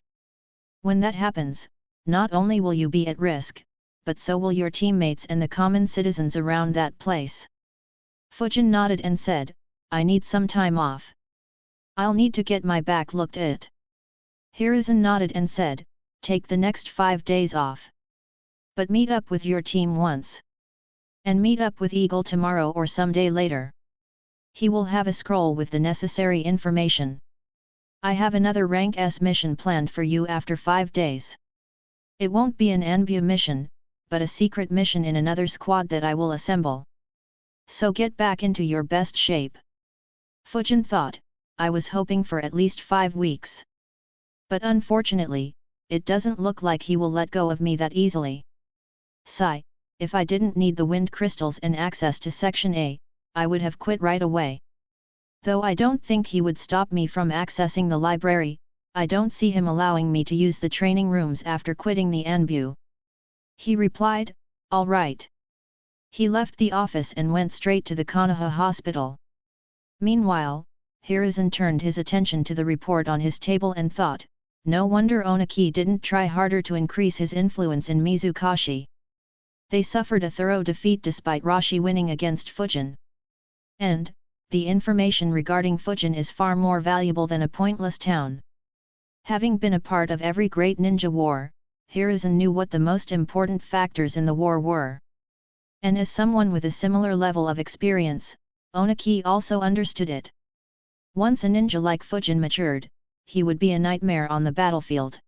When that happens, not only will you be at risk, but so will your teammates and the common citizens around that place. Fujin nodded and said, I need some time off. I'll need to get my back looked at. Hiruzen nodded and said, take the next 5 days off. But meet up with your team once. and meet up with Eagle tomorrow or some day later. He will have a scroll with the necessary information. I have another rank S mission planned for you after 5 days. It won't be an Anbu mission, but a secret mission in another squad that I will assemble. So get back into your best shape. Fujin thought, I was hoping for at least 5 weeks. But unfortunately, it doesn't look like he will let go of me that easily. Sigh, if I didn't need the wind crystals and access to Section A, I would have quit right away. Though I don't think he would stop me from accessing the library, I don't see him allowing me to use the training rooms after quitting the Anbu. He replied, all right. He left the office and went straight to the Konoha hospital. Meanwhile, Hiruzen turned his attention to the report on his table and thought, no wonder Onaki didn't try harder to increase his influence in Mizukashi. They suffered a thorough defeat despite Rashi winning against Fujin. And, the information regarding Fujin is far more valuable than a pointless town. Having been a part of every great ninja war, Hiruzen knew what the most important factors in the war were. And as someone with a similar level of experience, Onaki also understood it. Once a ninja like Fujin matured, he would be a nightmare on the battlefield.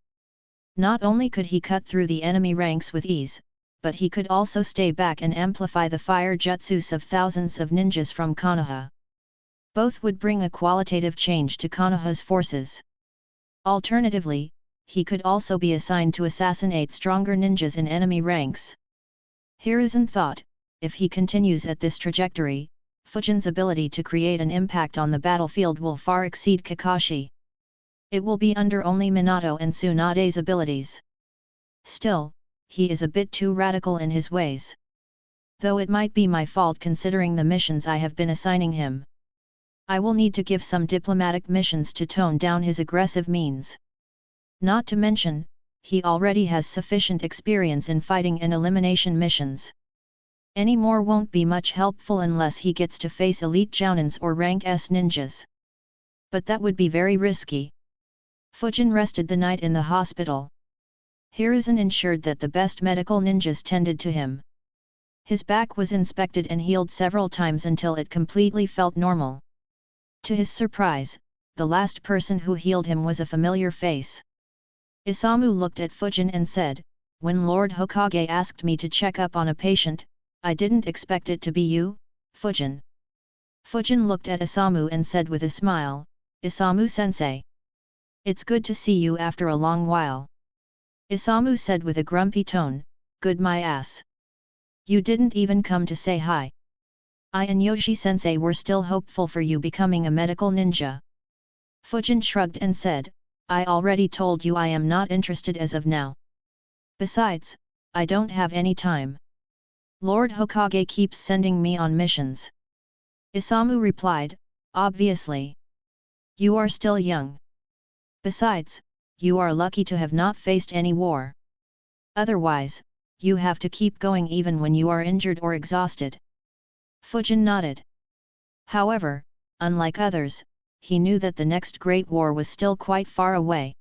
Not only could he cut through the enemy ranks with ease, but he could also stay back and amplify the fire jutsus of thousands of ninjas from Konoha. Both would bring a qualitative change to Konoha's forces. Alternatively, he could also be assigned to assassinate stronger ninjas in enemy ranks. Hiruzen thought, if he continues at this trajectory, Fujin's ability to create an impact on the battlefield will far exceed Kakashi. It will be under only Minato and Tsunade's abilities. Still, he is a bit too radical in his ways. Though it might be my fault considering the missions I have been assigning him. I will need to give some diplomatic missions to tone down his aggressive means. Not to mention, he already has sufficient experience in fighting and elimination missions. Any more won't be much helpful unless he gets to face elite jounins or rank S ninjas. But that would be very risky. Fujin rested the night in the hospital. Hiruzen ensured that the best medical ninjas tended to him. His back was inspected and healed several times until it completely felt normal. To his surprise, the last person who healed him was a familiar face. Isamu looked at Fujin and said, when Lord Hokage asked me to check up on a patient, I didn't expect it to be you, Fujin. Fujin looked at Isamu and said with a smile, Isamu-sensei. It's good to see you after a long while. Isamu said with a grumpy tone, good my ass. You didn't even come to say hi. I and Yoshi-sensei were still hopeful for you becoming a medical ninja. Fujin shrugged and said, I already told you I am not interested as of now. Besides, I don't have any time. Lord Hokage keeps sending me on missions. Isamu replied, obviously. You are still young. Besides, you are lucky to have not faced any war. Otherwise, you have to keep going even when you are injured or exhausted. Fujin nodded. However, unlike others, he knew that the next great war was still quite far away.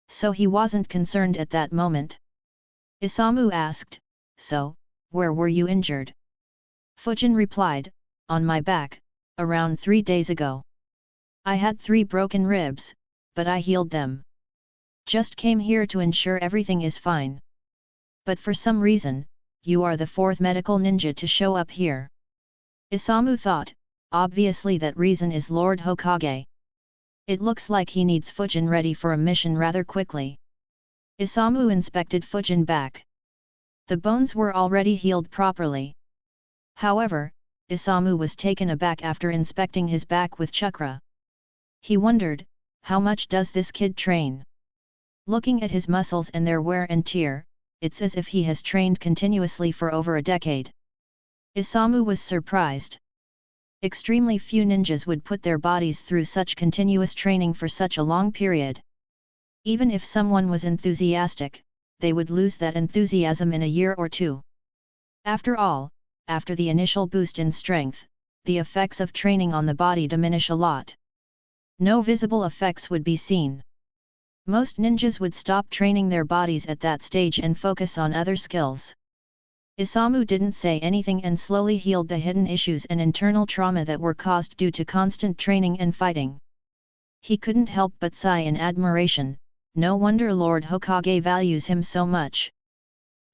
So he wasn't concerned at that moment. Isamu asked, so, where were you injured? Fujin replied, on my back, around 3 days ago. I had 3 broken ribs, but I healed them. Just came here to ensure everything is fine. But for some reason, you are the 4th medical ninja to show up here. Isamu thought, obviously that reason is Lord Hokage. It looks like he needs Fujin ready for a mission rather quickly. Isamu inspected Fujin back. The bones were already healed properly. However, Isamu was taken aback after inspecting his back with chakra. He wondered, how much does this kid train? Looking at his muscles and their wear and tear, it's as if he has trained continuously for over a decade. Isamu was surprised. Extremely few ninjas would put their bodies through such continuous training for such a long period. Even if someone was enthusiastic, they would lose that enthusiasm in a year or 2. After all, after the initial boost in strength, the effects of training on the body diminish a lot. No visible effects would be seen. Most ninjas would stop training their bodies at that stage and focus on other skills. Isamu didn't say anything and slowly healed the hidden issues and internal trauma that were caused due to constant training and fighting. He couldn't help but sigh in admiration. No wonder Lord Hokage values him so much.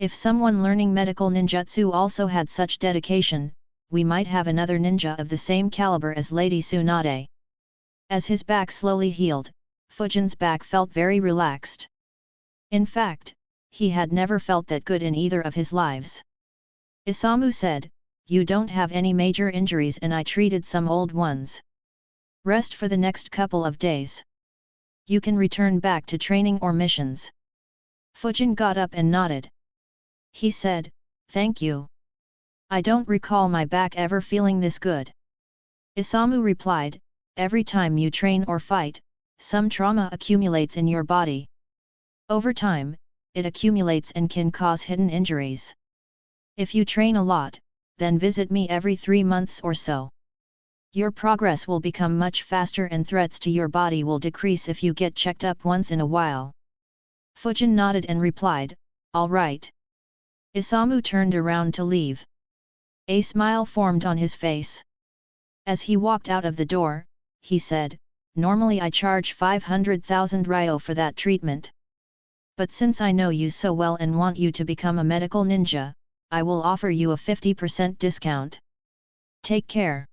If someone learning medical ninjutsu also had such dedication, we might have another ninja of the same caliber as Lady Tsunade. As his back slowly healed, Fujin's back felt very relaxed. In fact, he had never felt that good in either of his lives. Isamu said, "You don't have any major injuries and I treated some old ones. Rest for the next couple of days. You can return back to training or missions." Fujin got up and nodded. He said, "Thank you. I don't recall my back ever feeling this good." Isamu replied, "Every time you train or fight, some trauma accumulates in your body. Over time, it accumulates and can cause hidden injuries. If you train a lot, then visit me every 3 months or so. Your progress will become much faster and threats to your body will decrease if you get checked up once in a while." Fujin nodded and replied, "All right." Isamu turned around to leave. A smile formed on his face. As he walked out of the door, he said, "Normally I charge 500,000 ryo for that treatment. But since I know you so well and want you to become a medical ninja, I will offer you a 50% discount. Take care."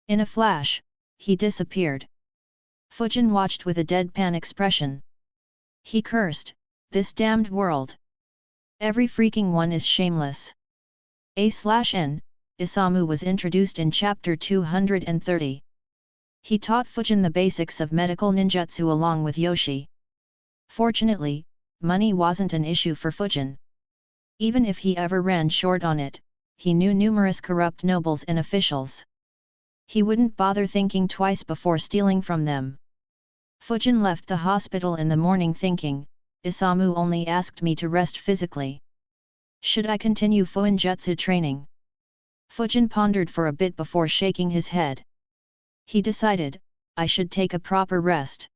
In a flash, he disappeared. Fujin watched with a deadpan expression. He cursed, "This damned world. Every freaking one is shameless." A/N, Isamu was introduced in chapter 230. He taught Fujin the basics of medical ninjutsu along with Yoshi. Fortunately, money wasn't an issue for Fujin. Even if he ever ran short on it, he knew numerous corrupt nobles and officials. He wouldn't bother thinking twice before stealing from them. Fujin left the hospital in the morning thinking, Isamu only asked me to rest physically. Should I continue Fuinjutsu training? Fujin pondered for a bit before shaking his head. He decided, I should take a proper rest.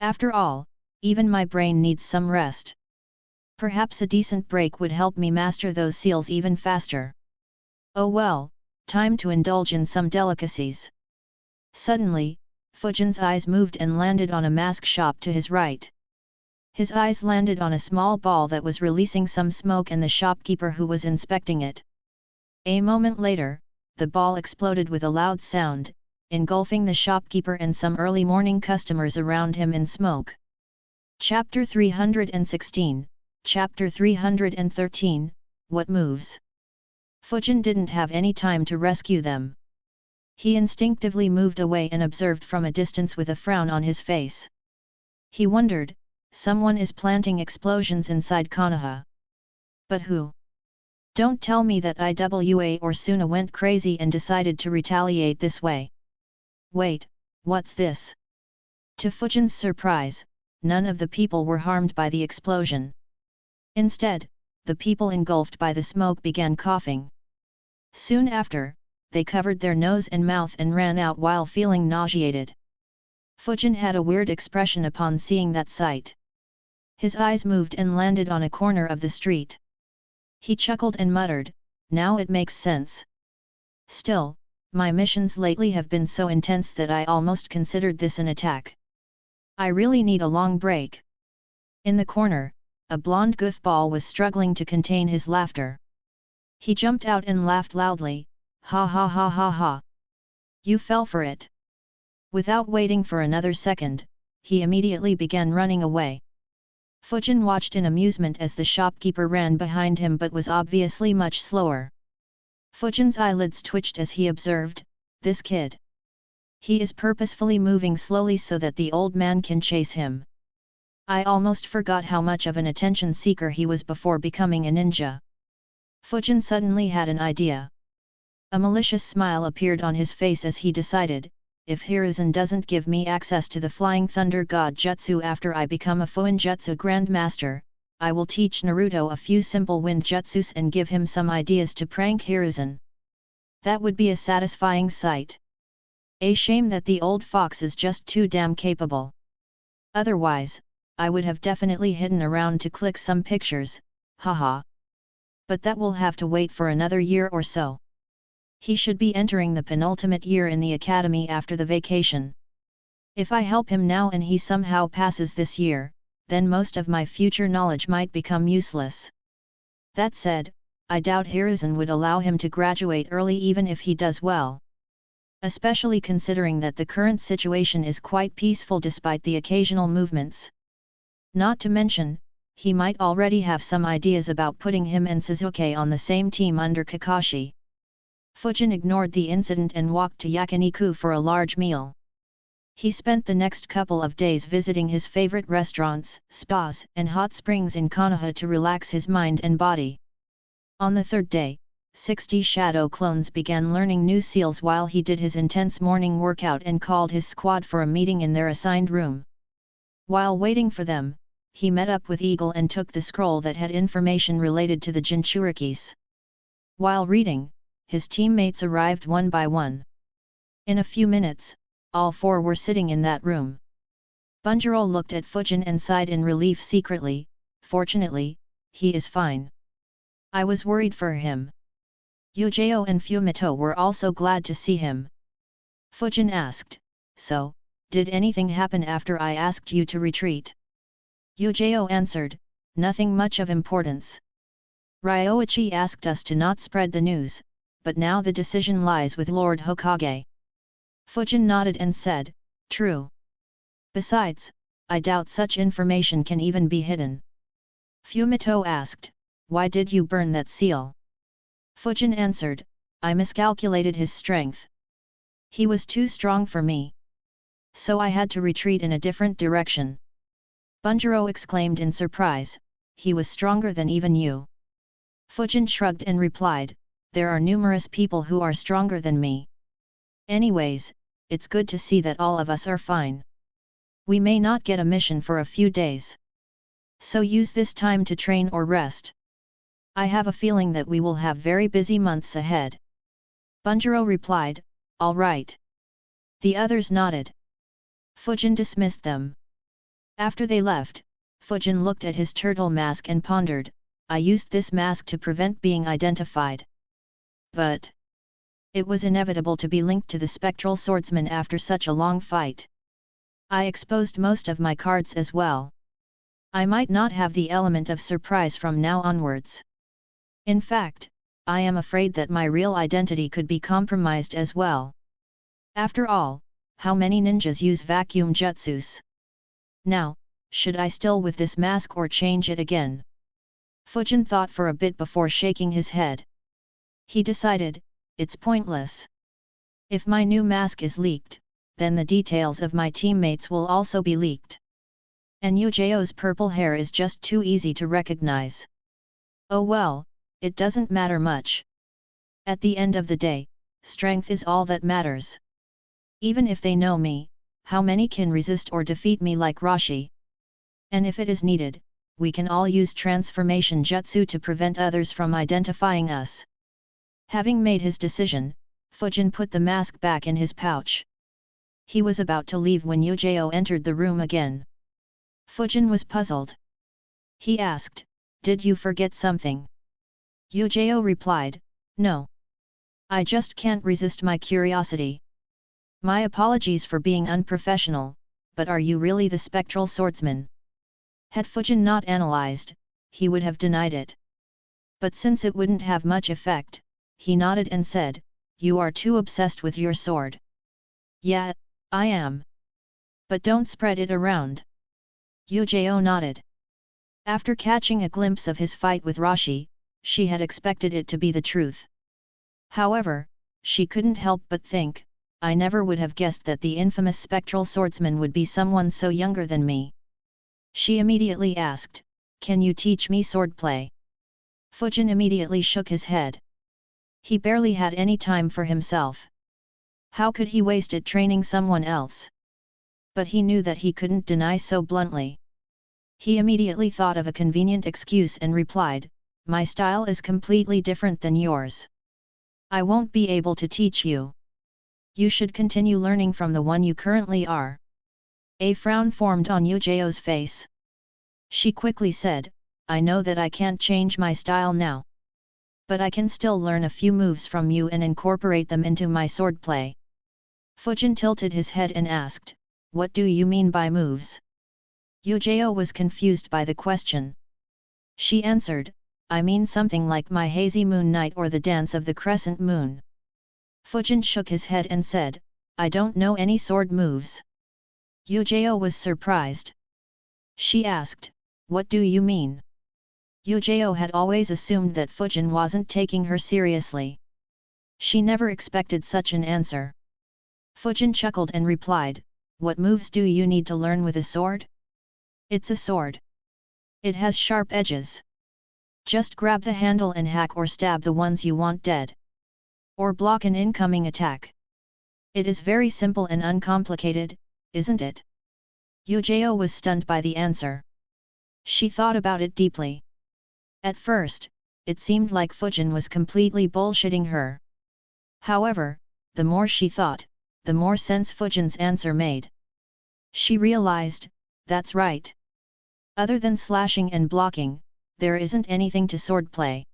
After all, even my brain needs some rest. Perhaps a decent break would help me master those seals even faster. Oh well, time to indulge in some delicacies. Suddenly, Fujin's eyes moved and landed on a mask shop to his right. His eyes landed on a small ball that was releasing some smoke and the shopkeeper who was inspecting it. A moment later, the ball exploded with a loud sound, engulfing the shopkeeper and some early morning customers around him in smoke. Chapter 316, Chapter 313, What Moves? Fujin didn't have any time to rescue them. He instinctively moved away and observed from a distance with a frown on his face. He wondered, someone is planting explosions inside Konoha. But who? Don't tell me that Iwa or Suna went crazy and decided to retaliate this way. Wait, what's this? To Fujin's surprise, none of the people were harmed by the explosion. Instead, the people engulfed by the smoke began coughing. Soon after, they covered their nose and mouth and ran out while feeling nauseated. Fujin had a weird expression upon seeing that sight. His eyes moved and landed on a corner of the street. He chuckled and muttered, now it makes sense. Still, my missions lately have been so intense that I almost considered this an attack. I really need a long break. In the corner, a blonde goofball was struggling to contain his laughter. He jumped out and laughed loudly, ha ha ha ha ha. You fell for it. Without waiting for another second, he immediately began running away. Fujin watched in amusement as the shopkeeper ran behind him but was obviously much slower. Fujin's eyelids twitched as he observed, this kid. He is purposefully moving slowly so that the old man can chase him. I almost forgot how much of an attention seeker he was before becoming a ninja. Fujin suddenly had an idea. A malicious smile appeared on his face as he decided, if Hiruzen doesn't give me access to the Flying Thunder God Jutsu after I become a Fuinjutsu Grandmaster, I will teach Naruto a few simple wind jutsus and give him some ideas to prank Hiruzen. That would be a satisfying sight. A shame that the old fox is just too damn capable. Otherwise, I would have definitely hidden around to click some pictures, haha. But that will have to wait for another year or so. He should be entering the penultimate year in the academy after the vacation. If I help him now and he somehow passes this year, then most of my future knowledge might become useless. That said, I doubt Hiruzen would allow him to graduate early even if he does well. Especially considering that the current situation is quite peaceful despite the occasional movements. Not to mention, he might already have some ideas about putting him and Suzuki on the same team under Kakashi. Fujin ignored the incident and walked to yakiniku for a large meal. He spent the next couple of days visiting his favorite restaurants, spas, and hot springs in Konoha to relax his mind and body. On the third day, 60 shadow clones began learning new seals while he did his intense morning workout and called his squad for a meeting in their assigned room. While waiting for them, he met up with Eagle and took the scroll that had information related to the Jinchurikis. While reading, his teammates arrived one by one. In a few minutes, all four were sitting in that room. Bunjiro looked at Fujin and sighed in relief secretly. Fortunately, he is fine. I was worried for him. Yujao and Fumito were also glad to see him. Fujin asked, "So, did anything happen after I asked you to retreat?" Yujao answered, "Nothing much of importance. Ryoichi asked us to not spread the news, but now the decision lies with Lord Hokage." Fujin nodded and said, "True. Besides, I doubt such information can even be hidden." Fumito asked, "Why did you burn that seal?" Fujin answered, "I miscalculated his strength. He was too strong for me. So I had to retreat in a different direction." Bunjiro exclaimed in surprise, "He was stronger than even you." Fujin shrugged and replied, "There are numerous people who are stronger than me. Anyways, it's good to see that all of us are fine. We may not get a mission for a few days. So use this time to train or rest. I have a feeling that we will have very busy months ahead." Bunjiro replied, "All right." The others nodded. Fujin dismissed them. After they left, Fujin looked at his turtle mask and pondered, "I used this mask to prevent being identified. But it was inevitable to be linked to the spectral swordsman after such a long fight. I exposed most of my cards as well. I might not have the element of surprise from now onwards. In fact, I am afraid that my real identity could be compromised as well. After all, how many ninjas use vacuum jutsus? Now, should I still with this mask or change it again?" Fujin thought for a bit before shaking his head. He decided, "It's pointless. If my new mask is leaked, then the details of my teammates will also be leaked. And Yujao's purple hair is just too easy to recognize. Oh well, it doesn't matter much. At the end of the day, strength is all that matters. Even if they know me, how many can resist or defeat me like Rashi? And if it is needed, we can all use transformation jutsu to prevent others from identifying us." Having made his decision, Fujin put the mask back in his pouch. He was about to leave when Yujao entered the room again. Fujin was puzzled. He asked, "Did you forget something?" Yujao replied, "No. I just can't resist my curiosity. My apologies for being unprofessional, but are you really the spectral swordsman?" Had Fujin not analyzed, he would have denied it. But since it wouldn't have much effect, he nodded and said, "You are too obsessed with your sword." "Yeah, I am. But don't spread it around." Yujao nodded. After catching a glimpse of his fight with Rashi, she had expected it to be the truth. However, she couldn't help but think, "I never would have guessed that the infamous spectral swordsman would be someone so younger than me." She immediately asked, "Can you teach me swordplay?" Fujin immediately shook his head. He barely had any time for himself. How could he waste it training someone else? But he knew that he couldn't deny so bluntly. He immediately thought of a convenient excuse and replied, "My style is completely different than yours. I won't be able to teach you. You should continue learning from the one you currently are." A frown formed on Yujao's face. She quickly said, "I know that I can't change my style now. but I can still learn a few moves from you and incorporate them into my swordplay. Fujin tilted his head and asked, "What do you mean by moves?" Yujao was confused by the question. She answered, "I mean something like my hazy moon night or the dance of the crescent moon." Fujin shook his head and said, "I don't know any sword moves." Yujao was surprised. She asked, "What do you mean?" Yujao had always assumed that Fujin wasn't taking her seriously. She never expected such an answer. Fujin chuckled and replied, "What moves do you need to learn with a sword? It's a sword. It has sharp edges. Just grab the handle and hack or stab the ones you want dead. Or block an incoming attack. It is very simple and uncomplicated, isn't it?" Yujao was stunned by the answer. She thought about it deeply. At first, it seemed like Fujin was completely bullshitting her. However, the more she thought, the more sense Fujin's answer made. She realized, that's right. Other than slashing and blocking, there isn't anything to swordplay.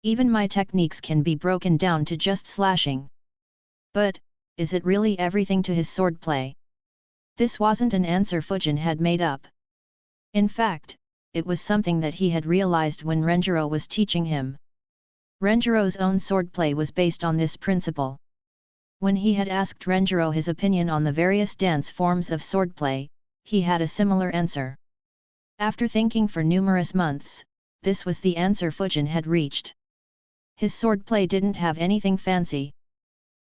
Even my techniques can be broken down to just slashing. But, is it really everything to his swordplay? This wasn't an answer Fujin had made up. In fact, it was something that he had realized when Renjiro was teaching him. Renjiro's own swordplay was based on this principle. When he had asked Renjiro his opinion on the various dance forms of swordplay, he had a similar answer. After thinking for numerous months, this was the answer Fujin had reached. His swordplay didn't have anything fancy.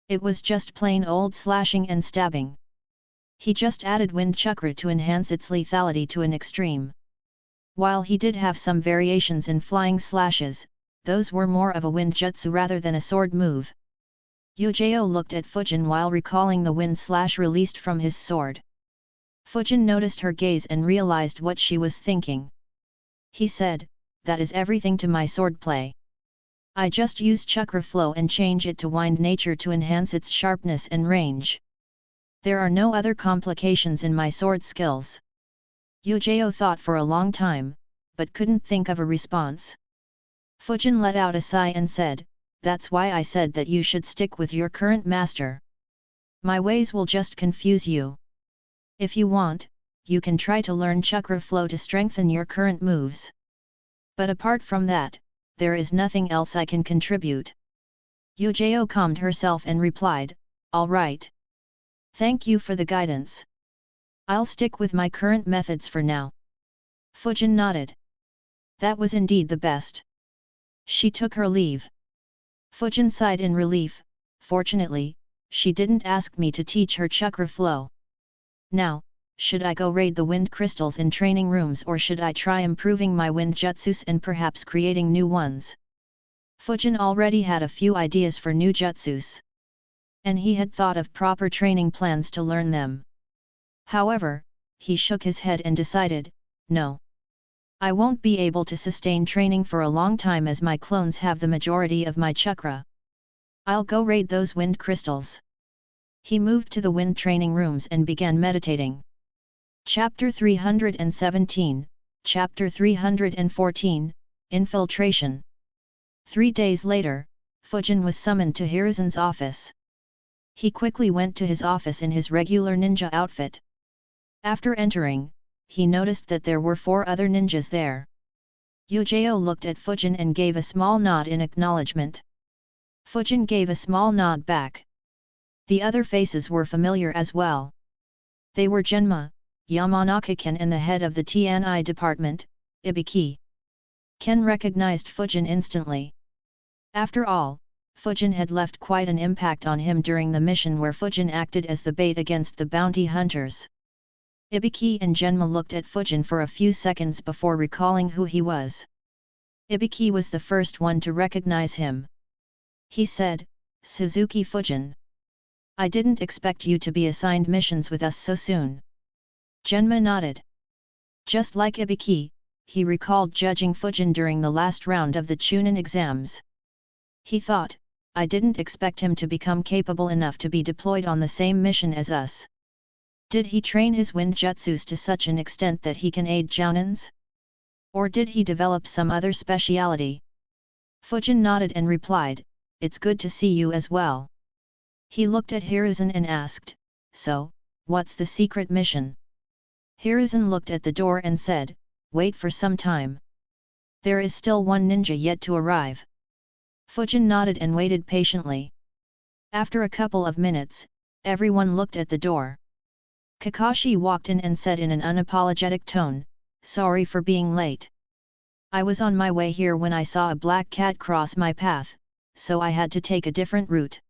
It was just plain old slashing and stabbing. He just added wind chakra to enhance its lethality to an extreme. While he did have some variations in flying slashes, those were more of a wind jutsu rather than a sword move. Yujao looked at Fujin while recalling the wind slash released from his sword. Fujin noticed her gaze and realized what she was thinking. He said, "That is everything to my swordplay. I just use chakra flow and change it to wind nature to enhance its sharpness and range. There are no other complications in my sword skills." Yujao thought for a long time, but couldn't think of a response. Fujin let out a sigh and said, "That's why I said that you should stick with your current master. My ways will just confuse you. If you want, you can try to learn chakra flow to strengthen your current moves. But apart from that, there is nothing else I can contribute." Yujao calmed herself and replied, "All right. Thank you for the guidance. I'll stick with my current methods for now." Fujin nodded. That was indeed the best. She took her leave. Fujin sighed in relief. Fortunately, she didn't ask me to teach her chakra flow. Now, should I go raid the wind crystals in training rooms or should I try improving my wind jutsus and perhaps creating new ones? Fujin already had a few ideas for new jutsus. And he had thought of proper training plans to learn them. However, he shook his head and decided, no. I won't be able to sustain training for a long time as my clones have the majority of my chakra. I'll go raid those wind crystals. He moved to the wind training rooms and began meditating. Chapter 317, Chapter 314, Infiltration. 3 days later, Fujin was summoned to Hiruzen's office. He quickly went to his office in his regular ninja outfit. After entering, he noticed that there were 4 other ninjas there. Yujao looked at Fujin and gave a small nod in acknowledgement. Fujin gave a small nod back. The other faces were familiar as well. They were Genma, Yamanaka-ken and the head of the TNI department, Ibiki. Ken recognized Fujin instantly. After all, Fujin had left quite an impact on him during the mission where Fujin acted as the bait against the bounty hunters. Ibiki and Genma looked at Fujin for a few seconds before recalling who he was. Ibiki was the first one to recognize him. He said, "Suzuki Fujin. I didn't expect you to be assigned missions with us so soon." Genma nodded. Just like Ibiki, he recalled judging Fujin during the last round of the Chunin exams. He thought, I didn't expect him to become capable enough to be deployed on the same mission as us. Did he train his wind jutsus to such an extent that he can aid Jounins? Or did he develop some other speciality? Fujin nodded and replied, "It's good to see you as well." He looked at Hiruzen and asked, "So, what's the secret mission?" Hiruzen looked at the door and said, "Wait for some time. There is still one ninja yet to arrive." Fujin nodded and waited patiently. After a couple of minutes, everyone looked at the door. Kakashi walked in and said in an unapologetic tone, "Sorry for being late. I was on my way here when I saw a black cat cross my path, so I had to take a different route."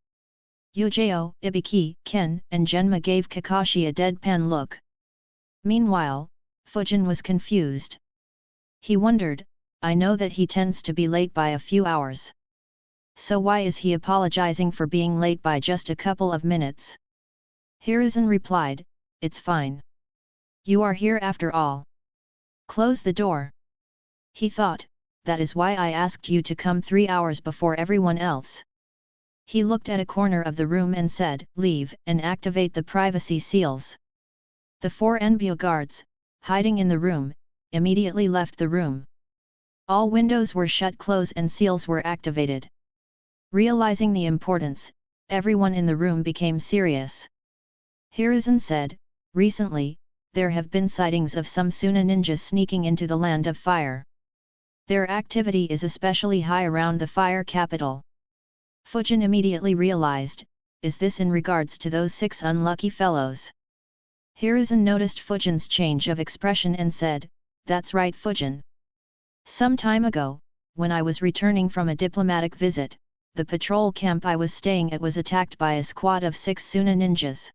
Yujao, Ibiki, Ken, and Genma gave Kakashi a deadpan look. Meanwhile, Fujin was confused. He wondered, "I know that he tends to be late by a few hours. So why is he apologizing for being late by just a couple of minutes?" Hiruzen replied, "It's fine. You are here after all. Close the door." He thought, "That is why I asked you to come 3 hours before everyone else." He looked at a corner of the room and said, "Leave and activate the privacy seals." The 4 Enbu guards, hiding in the room, immediately left the room. All windows were shut close and seals were activated. Realizing the importance, everyone in the room became serious. Hiruzen said, "Recently, there have been sightings of some Suna ninjas sneaking into the land of fire. Their activity is especially high around the fire capital." Fujin immediately realized, "Is this in regards to those 6 unlucky fellows?" Hiruzen noticed Fujin's change of expression and said, "That's right, Fujin. Some time ago, when I was returning from a diplomatic visit, the patrol camp I was staying at was attacked by a squad of 6 Suna ninjas.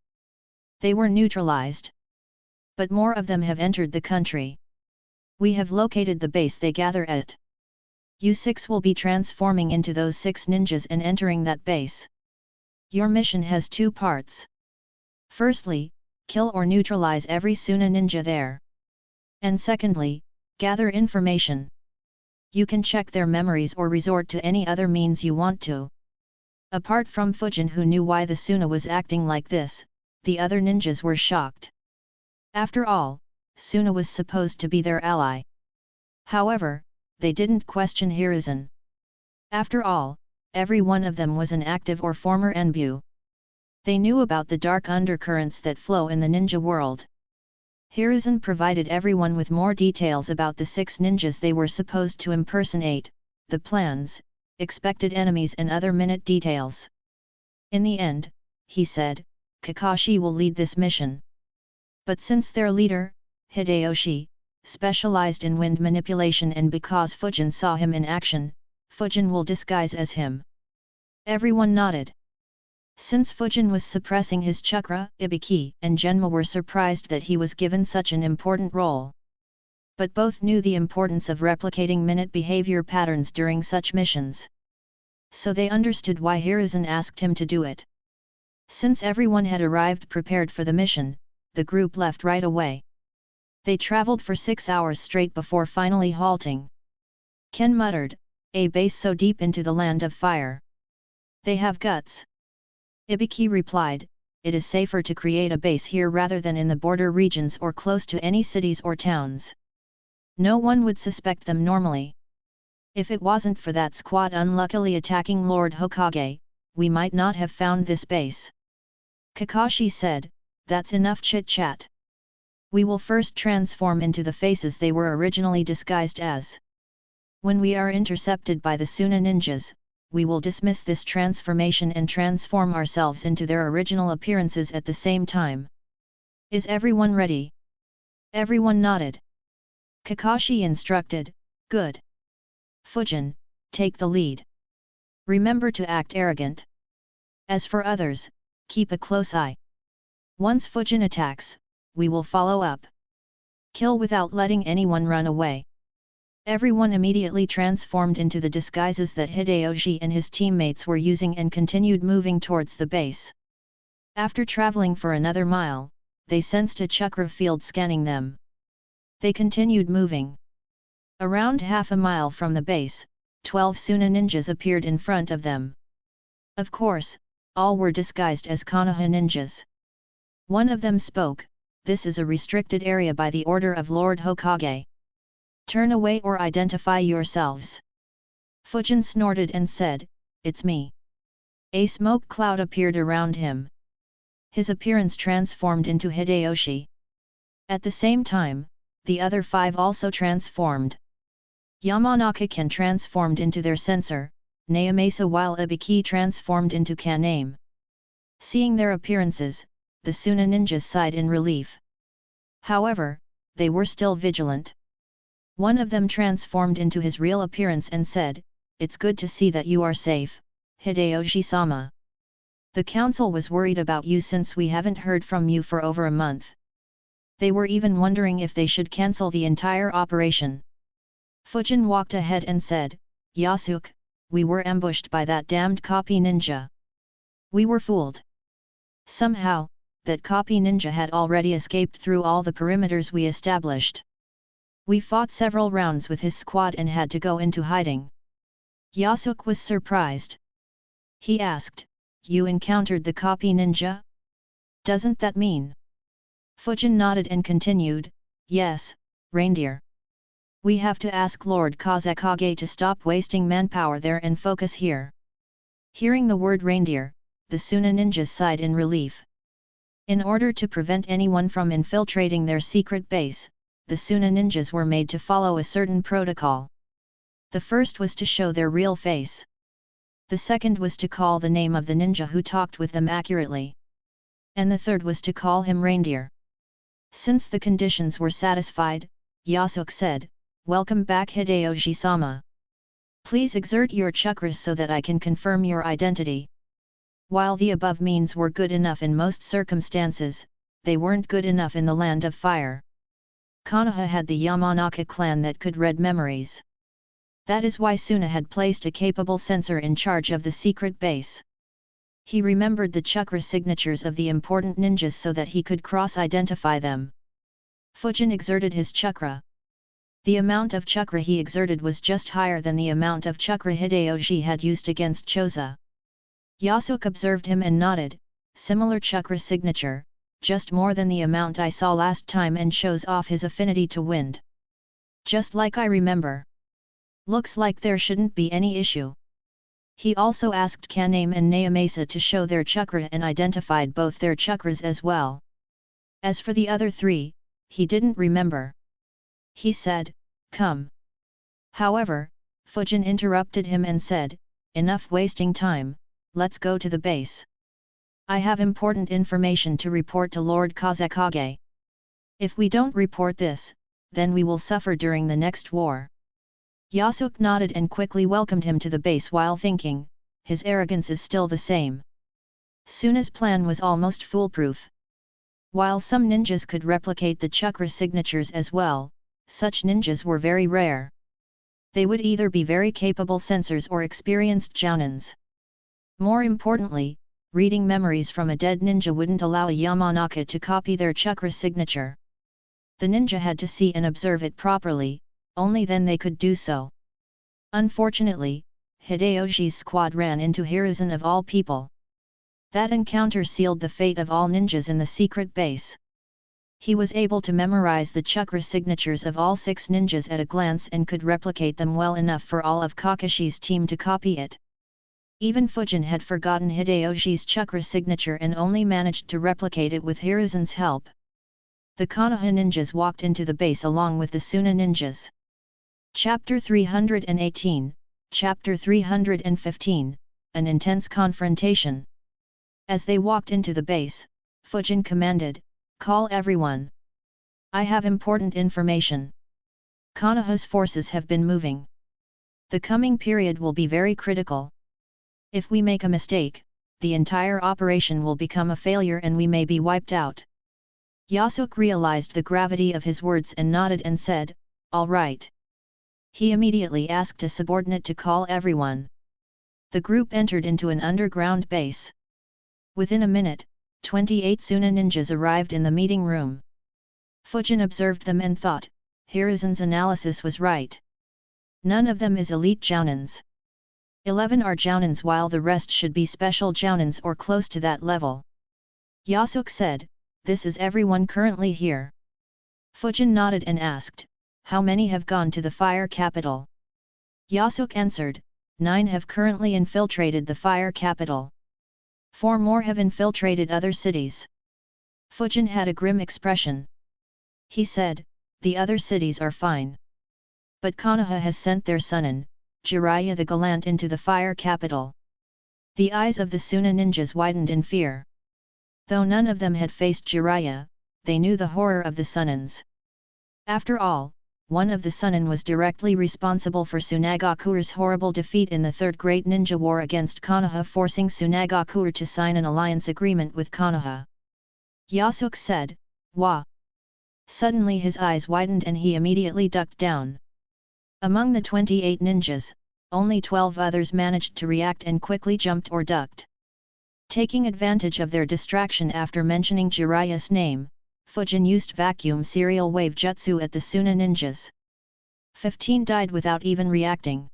They were neutralized. But more of them have entered the country. We have located the base they gather at. You 6 will be transforming into those 6 ninjas and entering that base. Your mission has 2 parts. Firstly, kill or neutralize every Suna ninja there. And secondly, gather information. You can check their memories or resort to any other means you want to." Apart from Fujin, who knew why the Suna was acting like this, the other ninjas were shocked. After all, Suna was supposed to be their ally. However, they didn't question Hiruzen. After all, every one of them was an active or former Enbu. They knew about the dark undercurrents that flow in the ninja world. Hiruzen provided everyone with more details about the 6 ninjas they were supposed to impersonate, the plans, expected enemies and other minute details. In the end, he said, Kakashi will lead this mission. But since their leader, Hideyoshi, specialized in wind manipulation and because Fujin saw him in action, Fujin will disguise as him. Everyone nodded. Since Fujin was suppressing his chakra, Ibiki and Genma were surprised that he was given such an important role. But both knew the importance of replicating minute behavior patterns during such missions. So they understood why Hiruzen asked him to do it. Since everyone had arrived prepared for the mission, the group left right away. They traveled for 6 hours straight before finally halting. Ken muttered, "A base so deep into the land of fire. They have guts." Ibiki replied, "It is safer to create a base here rather than in the border regions or close to any cities or towns. No one would suspect them normally. If it wasn't for that squad unluckily attacking Lord Hokage, we might not have found this base." Kakashi said, "That's enough chit-chat. We will first transform into the faces they were originally disguised as. When we are intercepted by the Suna ninjas, we will dismiss this transformation and transform ourselves into their original appearances at the same time. Is everyone ready?" Everyone nodded. Kakashi instructed, "Good. Fujin, take the lead. Remember to act arrogant. As for others, keep a close eye. Once Fujin attacks, we will follow up. Kill without letting anyone run away." Everyone immediately transformed into the disguises that Hideyoshi and his teammates were using and continued moving towards the base. After traveling for another mile, they sensed a chakra field scanning them. They continued moving. Around half a mile from the base, 12 Suna ninjas appeared in front of them. Of course, all were disguised as Konoha ninjas. One of them spoke, "This is a restricted area by the order of Lord Hokage. Turn away or identify yourselves." Fujin snorted and said, "It's me." A smoke cloud appeared around him. His appearance transformed into Hideyoshi. At the same time, the other 5 also transformed. Yamanaka-kun transformed into their censor, Naomasa, while Ibiki transformed into Kaname. Seeing their appearances, the Suna ninjas sighed in relief. However, they were still vigilant. One of them transformed into his real appearance and said, "It's good to see that you are safe, Hideyoshi-sama. The council was worried about you since we haven't heard from you for over a month. They were even wondering if they should cancel the entire operation." Fujin walked ahead and said, "Yasuke, we were ambushed by that damned copy ninja. We were fooled. Somehow, that copy ninja had already escaped through all the perimeters we established. We fought several rounds with his squad and had to go into hiding." Yasuke was surprised. He asked, "You encountered the copy ninja? Doesn't that mean?" Fujin nodded and continued, "Yes, reindeer. We have to ask Lord Kazekage to stop wasting manpower there and focus here." Hearing the word reindeer, the Suna ninjas sighed in relief. In order to prevent anyone from infiltrating their secret base, the Suna ninjas were made to follow a certain protocol. The first was to show their real face. The second was to call the name of the ninja who talked with them accurately. And the third was to call him reindeer. Since the conditions were satisfied, Yasuke said, "Welcome back, Hideyoshi-sama. Please exert your chakras so that I can confirm your identity." While the above means were good enough in most circumstances, they weren't good enough in the land of fire. Konoha had the Yamanaka clan that could read memories. That is why Suna had placed a capable censor in charge of the secret base. He remembered the chakra signatures of the important ninjas so that he could cross-identify them. Fujin exerted his chakra. The amount of chakra he exerted was just higher than the amount of chakra Hideyoshi had used against Choza. Yasuke observed him and nodded, "Similar chakra signature, just more than the amount I saw last time, and shows off his affinity to wind. Just like I remember. Looks like there shouldn't be any issue." He also asked Kaname and Naomasa to show their chakra and identified both their chakras as well. As for the other 3, he didn't remember. He said, "Come." However, Fujin interrupted him and said, "Enough wasting time, let's go to the base. I have important information to report to Lord Kazekage. If we don't report this, then we will suffer during the next war." Yasuke nodded and quickly welcomed him to the base while thinking, his arrogance is still the same. Suna's plan was almost foolproof. While some ninjas could replicate the chakra signatures as well, such ninjas were very rare. They would either be very capable censors or experienced jounins. More importantly, reading memories from a dead ninja wouldn't allow a Yamanaka to copy their chakra signature. The ninja had to see and observe it properly, only then they could do so. Unfortunately, Hideyoshi's squad ran into Hiruzen of all people. That encounter sealed the fate of all ninjas in the secret base. He was able to memorize the chakra signatures of all 6 ninjas at a glance and could replicate them well enough for all of Kakashi's team to copy it. Even Fujin had forgotten Hideyoshi's chakra signature and only managed to replicate it with Hiruzen's help. The Konoha ninjas walked into the base along with the Suna ninjas. Chapter 318, Chapter 315, An Intense Confrontation. As they walked into the base, Fujin commanded, "Call everyone. I have important information. Konoha's forces have been moving. The coming period will be very critical. If we make a mistake, the entire operation will become a failure and we may be wiped out." Yasuke realized the gravity of his words and nodded and said, "All right." He immediately asked a subordinate to call everyone. The group entered into an underground base. Within a minute, 28 Suna ninjas arrived in the meeting room. Fujin observed them and thought, Hiruzen's analysis was right. None of them is elite jounins. 11 are jounins while the rest should be special jounins or close to that level. Yasuke said, "This is everyone currently here." Fujin nodded and asked, "How many have gone to the fire capital?" Yasuke answered, 9 have currently infiltrated the fire capital. 4 more have infiltrated other cities. Fujin had a grim expression. He said, "The other cities are fine. But Konoha has sent their Sunin, Jiraiya the Gallant, into the fire capital." The eyes of the Suna ninjas widened in fear. Though none of them had faced Jiraiya, they knew the horror of the Sunins. After all, one of the Sunin was directly responsible for Tsunagakure's horrible defeat in the Third Great Ninja War against Konoha, forcing Tsunagakure to sign an alliance agreement with Konoha. Yasuke said, "Wah!" Suddenly his eyes widened and he immediately ducked down. Among the 28 ninjas, only 12 others managed to react and quickly jumped or ducked. Taking advantage of their distraction after mentioning Jiraiya's name, Fujin used vacuum serial wave jutsu at the Suna ninjas. 15 died without even reacting.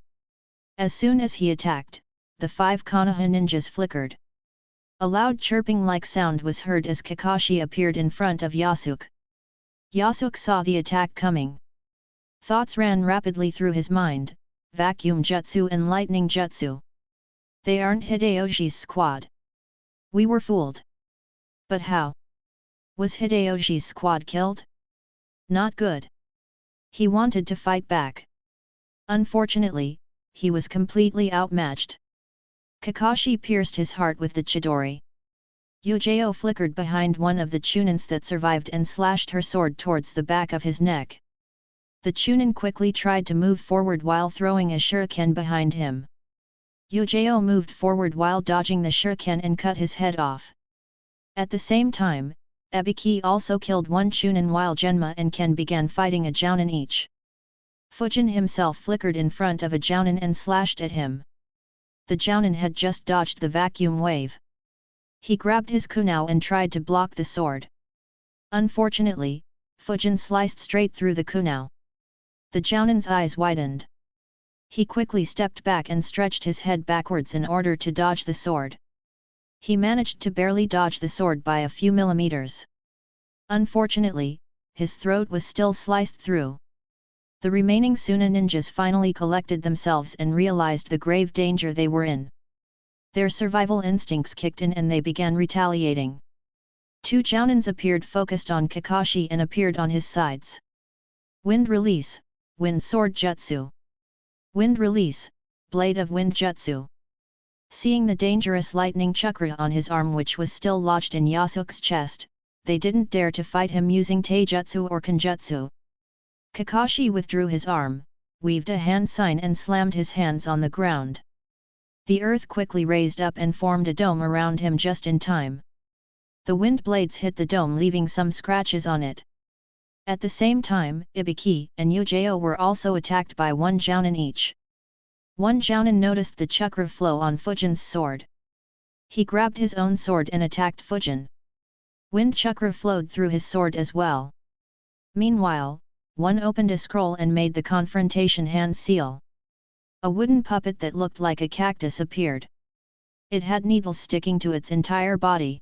As soon as he attacked, the 5 Konoha ninjas flickered. A loud chirping-like sound was heard as Kakashi appeared in front of Yasuke. Yasuke saw the attack coming. Thoughts ran rapidly through his mind: vacuum jutsu and lightning jutsu. They aren't Hideyoji's squad. We were fooled. But how? Was Hideyoji's squad killed? Not good. He wanted to fight back. Unfortunately, he was completely outmatched. Kakashi pierced his heart with the Chidori. Yujao flickered behind one of the Chunins that survived and slashed her sword towards the back of his neck. The Chunin quickly tried to move forward while throwing a shuriken behind him. Yujao moved forward while dodging the shuriken and cut his head off. At the same time, Ebiki also killed one Chunin while Genma and Ken began fighting a Jounin each. Fujin himself flickered in front of a Jounin and slashed at him. The Jounin had just dodged the vacuum wave. He grabbed his kunao and tried to block the sword. Unfortunately, Fujin sliced straight through the kunao. The Jounin's eyes widened. He quickly stepped back and stretched his head backwards in order to dodge the sword. He managed to barely dodge the sword by a few millimeters. Unfortunately, his throat was still sliced through. The remaining Suna ninjas finally collected themselves and realized the grave danger they were in. Their survival instincts kicked in and they began retaliating. 2 Jounins appeared focused on Kakashi and appeared on his sides. Wind release, wind sword jutsu. Wind release, blade of wind jutsu. Seeing the dangerous lightning chakra on his arm which was still lodged in Yasuke's chest, they didn't dare to fight him using taijutsu or kenjutsu. Kakashi withdrew his arm, weaved a hand sign and slammed his hands on the ground. The earth quickly raised up and formed a dome around him just in time. The wind blades hit the dome leaving some scratches on it. At the same time, Ibiki and Yujao were also attacked by 1 Jounin each. One Jounin noticed the chakra flow on Fujin's sword. He grabbed his own sword and attacked Fujin. Wind chakra flowed through his sword as well. Meanwhile, one opened a scroll and made the confrontation hand seal. A wooden puppet that looked like a cactus appeared. It had needles sticking to its entire body.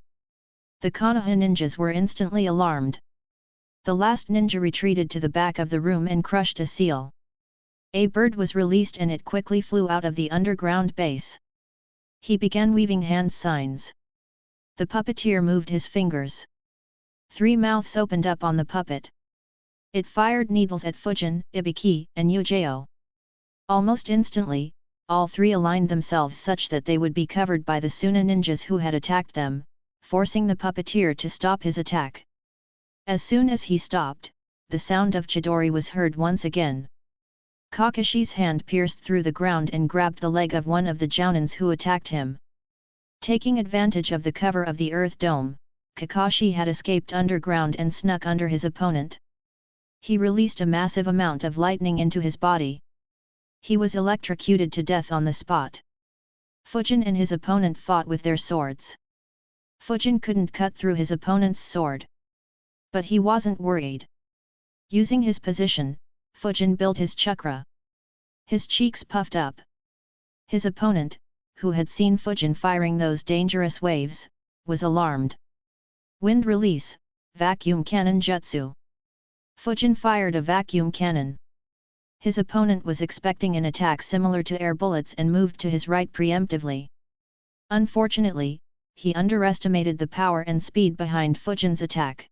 The Konoha ninjas were instantly alarmed. The last ninja retreated to the back of the room and crushed a seal. A bird was released and it quickly flew out of the underground base. He began weaving hand signs. The puppeteer moved his fingers. 3 mouths opened up on the puppet. It fired needles at Fujin, Ibiki, and Yujao. Almost instantly, all 3 aligned themselves such that they would be covered by the Suna ninjas who had attacked them, forcing the puppeteer to stop his attack. As soon as he stopped, the sound of Chidori was heard once again. Kakashi's hand pierced through the ground and grabbed the leg of one of the Jounins who attacked him. Taking advantage of the cover of the earth dome, Kakashi had escaped underground and snuck under his opponent. He released a massive amount of lightning into his body. He was electrocuted to death on the spot. Fujin and his opponent fought with their swords. Fujin couldn't cut through his opponent's sword. But he wasn't worried. Using his position, Fujin built his chakra. His cheeks puffed up. His opponent, who had seen Fujin firing those dangerous waves, was alarmed. Wind release, vacuum cannon jutsu. Fujin fired a vacuum cannon. His opponent was expecting an attack similar to air bullets and moved to his right preemptively. Unfortunately, he underestimated the power and speed behind Fujin's attack.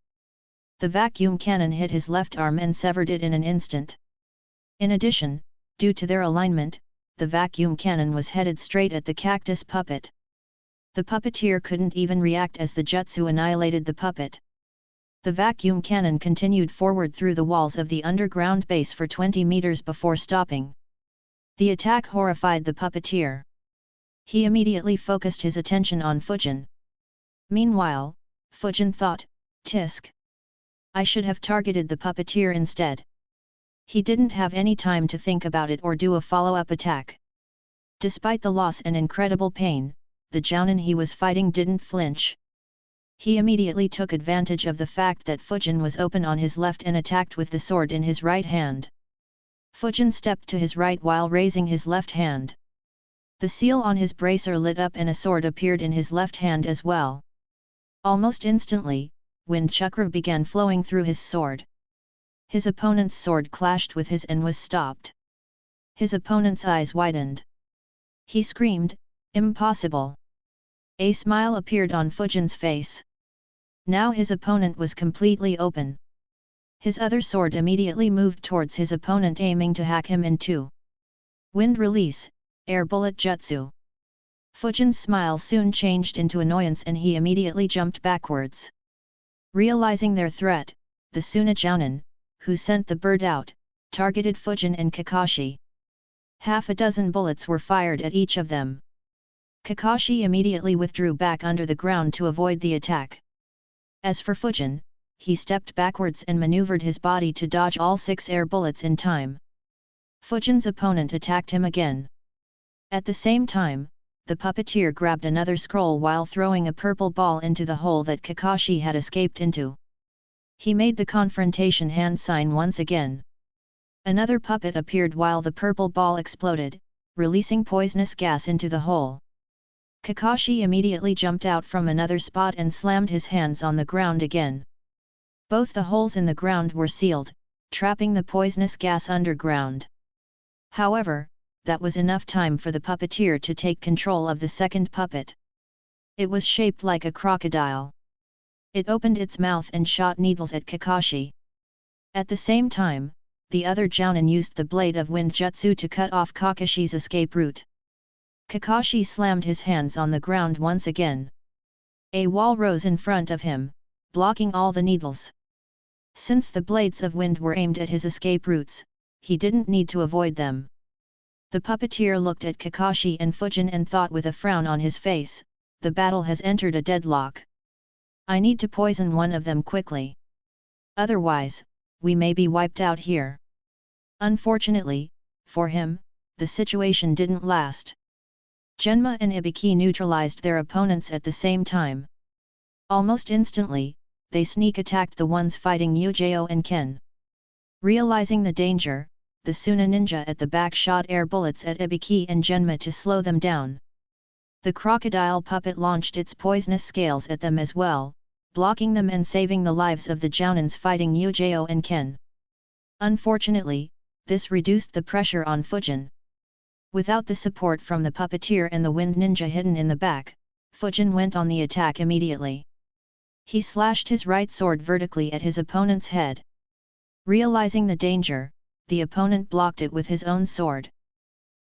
The vacuum cannon hit his left arm and severed it in an instant. In addition, due to their alignment, the vacuum cannon was headed straight at the cactus puppet. The puppeteer couldn't even react as the jutsu annihilated the puppet. The vacuum cannon continued forward through the walls of the underground base for 20 meters before stopping. The attack horrified the puppeteer. He immediately focused his attention on Fujin. Meanwhile, Fujin thought, "Tisk. I should have targeted the puppeteer instead." He didn't have any time to think about it or do a follow-up attack. Despite the loss and incredible pain, the jounin he was fighting didn't flinch. He immediately took advantage of the fact that Fujin was open on his left and attacked with the sword in his right hand. Fujin stepped to his right while raising his left hand. The seal on his bracer lit up and a sword appeared in his left hand as well. Almost instantly, wind chakra began flowing through his sword. His opponent's sword clashed with his and was stopped. His opponent's eyes widened. He screamed, "Impossible!" A smile appeared on Fujin's face. Now his opponent was completely open. His other sword immediately moved towards his opponent, aiming to hack him in two. Wind release, air bullet jutsu. Fujin's smile soon changed into annoyance and he immediately jumped backwards. Realizing their threat, the Suna jounin, who sent the bird out, targeted Fujin and Kakashi. Half a dozen bullets were fired at each of them. Kakashi immediately withdrew back under the ground to avoid the attack. As for Fujin, he stepped backwards and maneuvered his body to dodge all 6 air bullets in time. Fujin's opponent attacked him again. At the same time, the puppeteer grabbed another scroll while throwing a purple ball into the hole that Kakashi had escaped into. He made the confrontation hand sign once again. Another puppet appeared while the purple ball exploded, releasing poisonous gas into the hole. Kakashi immediately jumped out from another spot and slammed his hands on the ground again. Both the holes in the ground were sealed, trapping the poisonous gas underground. However, that was enough time for the puppeteer to take control of the second puppet. It was shaped like a crocodile. It opened its mouth and shot needles at Kakashi. At the same time, the other jounin used the blade of wind jutsu to cut off Kakashi's escape route. Kakashi slammed his hands on the ground once again. A wall rose in front of him, blocking all the needles. Since the blades of wind were aimed at his escape routes, he didn't need to avoid them. The puppeteer looked at Kakashi and Fujin and thought with a frown on his face, "The battle has entered a deadlock. I need to poison one of them quickly. Otherwise, we may be wiped out here." Unfortunately, for him, the situation didn't last. Genma and Ibiki neutralized their opponents at the same time. Almost instantly, they sneak attacked the ones fighting Yujao and Ken. Realizing the danger, the Suna ninja at the back shot air bullets at Ibiki and Genma to slow them down. The crocodile puppet launched its poisonous scales at them as well, blocking them and saving the lives of the jounins fighting Yujao and Ken. Unfortunately, this reduced the pressure on Fujin. Without the support from the puppeteer and the wind ninja hidden in the back, Fujin went on the attack immediately. He slashed his right sword vertically at his opponent's head. Realizing the danger, the opponent blocked it with his own sword.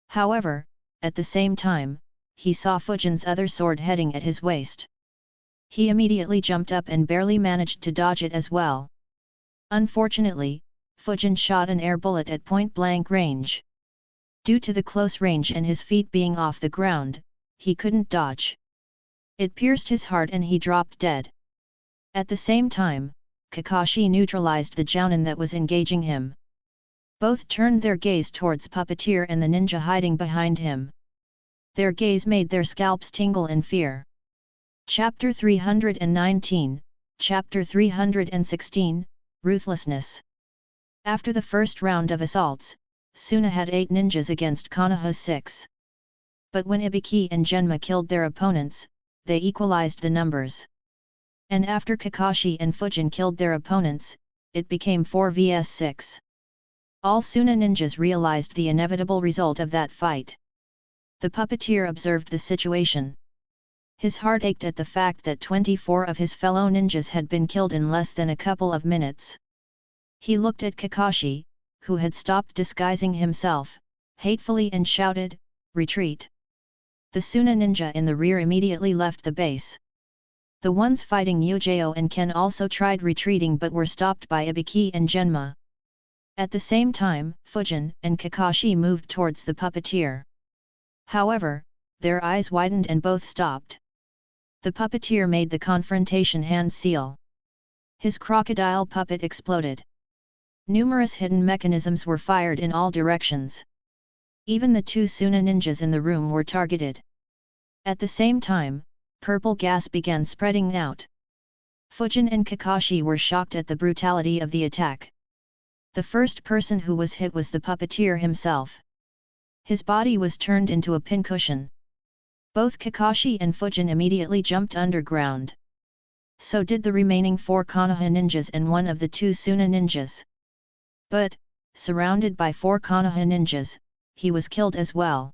However, at the same time, he saw Fujin's other sword heading at his waist. He immediately jumped up and barely managed to dodge it as well. Unfortunately, Fujin shot an air bullet at point-blank range. Due to the close range and his feet being off the ground, he couldn't dodge. It pierced his heart and he dropped dead. At the same time, Kakashi neutralized the jounin that was engaging him. Both turned their gaze towards puppeteer and the ninja hiding behind him. Their gaze made their scalps tingle in fear. Chapter 319, Chapter 316, Ruthlessness. After the first round of assaults, Suna had 8 ninjas against Konoha's 6. But when Ibiki and Genma killed their opponents, they equalized the numbers. And after Kakashi and Fujin killed their opponents, it became 4 vs 6. All Suna ninjas realized the inevitable result of that fight. The puppeteer observed the situation. His heart ached at the fact that 24 of his fellow ninjas had been killed in less than a couple of minutes. He looked at Kakashi, who had stopped disguising himself, hatefully and shouted, "Retreat!" The Suna ninja in the rear immediately left the base. The ones fighting Yujao and Ken also tried retreating but were stopped by Ibiki and Genma. At the same time, Fujin and Kakashi moved towards the puppeteer. However, their eyes widened and both stopped. The puppeteer made the confrontation hand seal. His crocodile puppet exploded. Numerous hidden mechanisms were fired in all directions. Even the 2 Suna ninjas in the room were targeted. At the same time, purple gas began spreading out. Fujin and Kakashi were shocked at the brutality of the attack. The first person who was hit was the puppeteer himself. His body was turned into a pincushion. Both Kakashi and Fujin immediately jumped underground. So did the remaining 4 Konoha ninjas and one of the 2 Suna ninjas. But, surrounded by 4 Konoha ninjas, he was killed as well.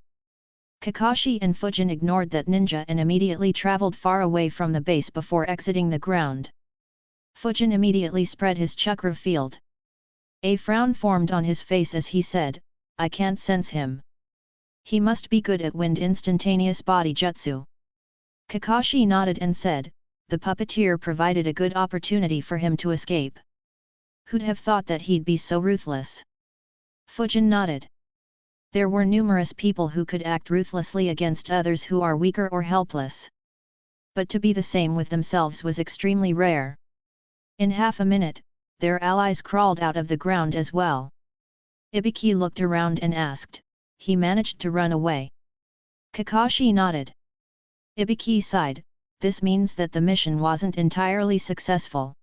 Kakashi and Fujin ignored that ninja and immediately traveled far away from the base before exiting the ground. Fujin immediately spread his chakra field. A frown formed on his face as he said, "I can't sense him. He must be good at wind instantaneous body jutsu." Kakashi nodded and said, "The puppeteer provided a good opportunity for him to escape. Who'd have thought that he'd be so ruthless?" Fujin nodded. There were numerous people who could act ruthlessly against others who are weaker or helpless. But to be the same with themselves was extremely rare. In half a minute, their allies crawled out of the ground as well. Ibiki looked around and asked, "He managed to run away?" Kakashi nodded. Ibiki sighed, "This means that the mission wasn't entirely successful.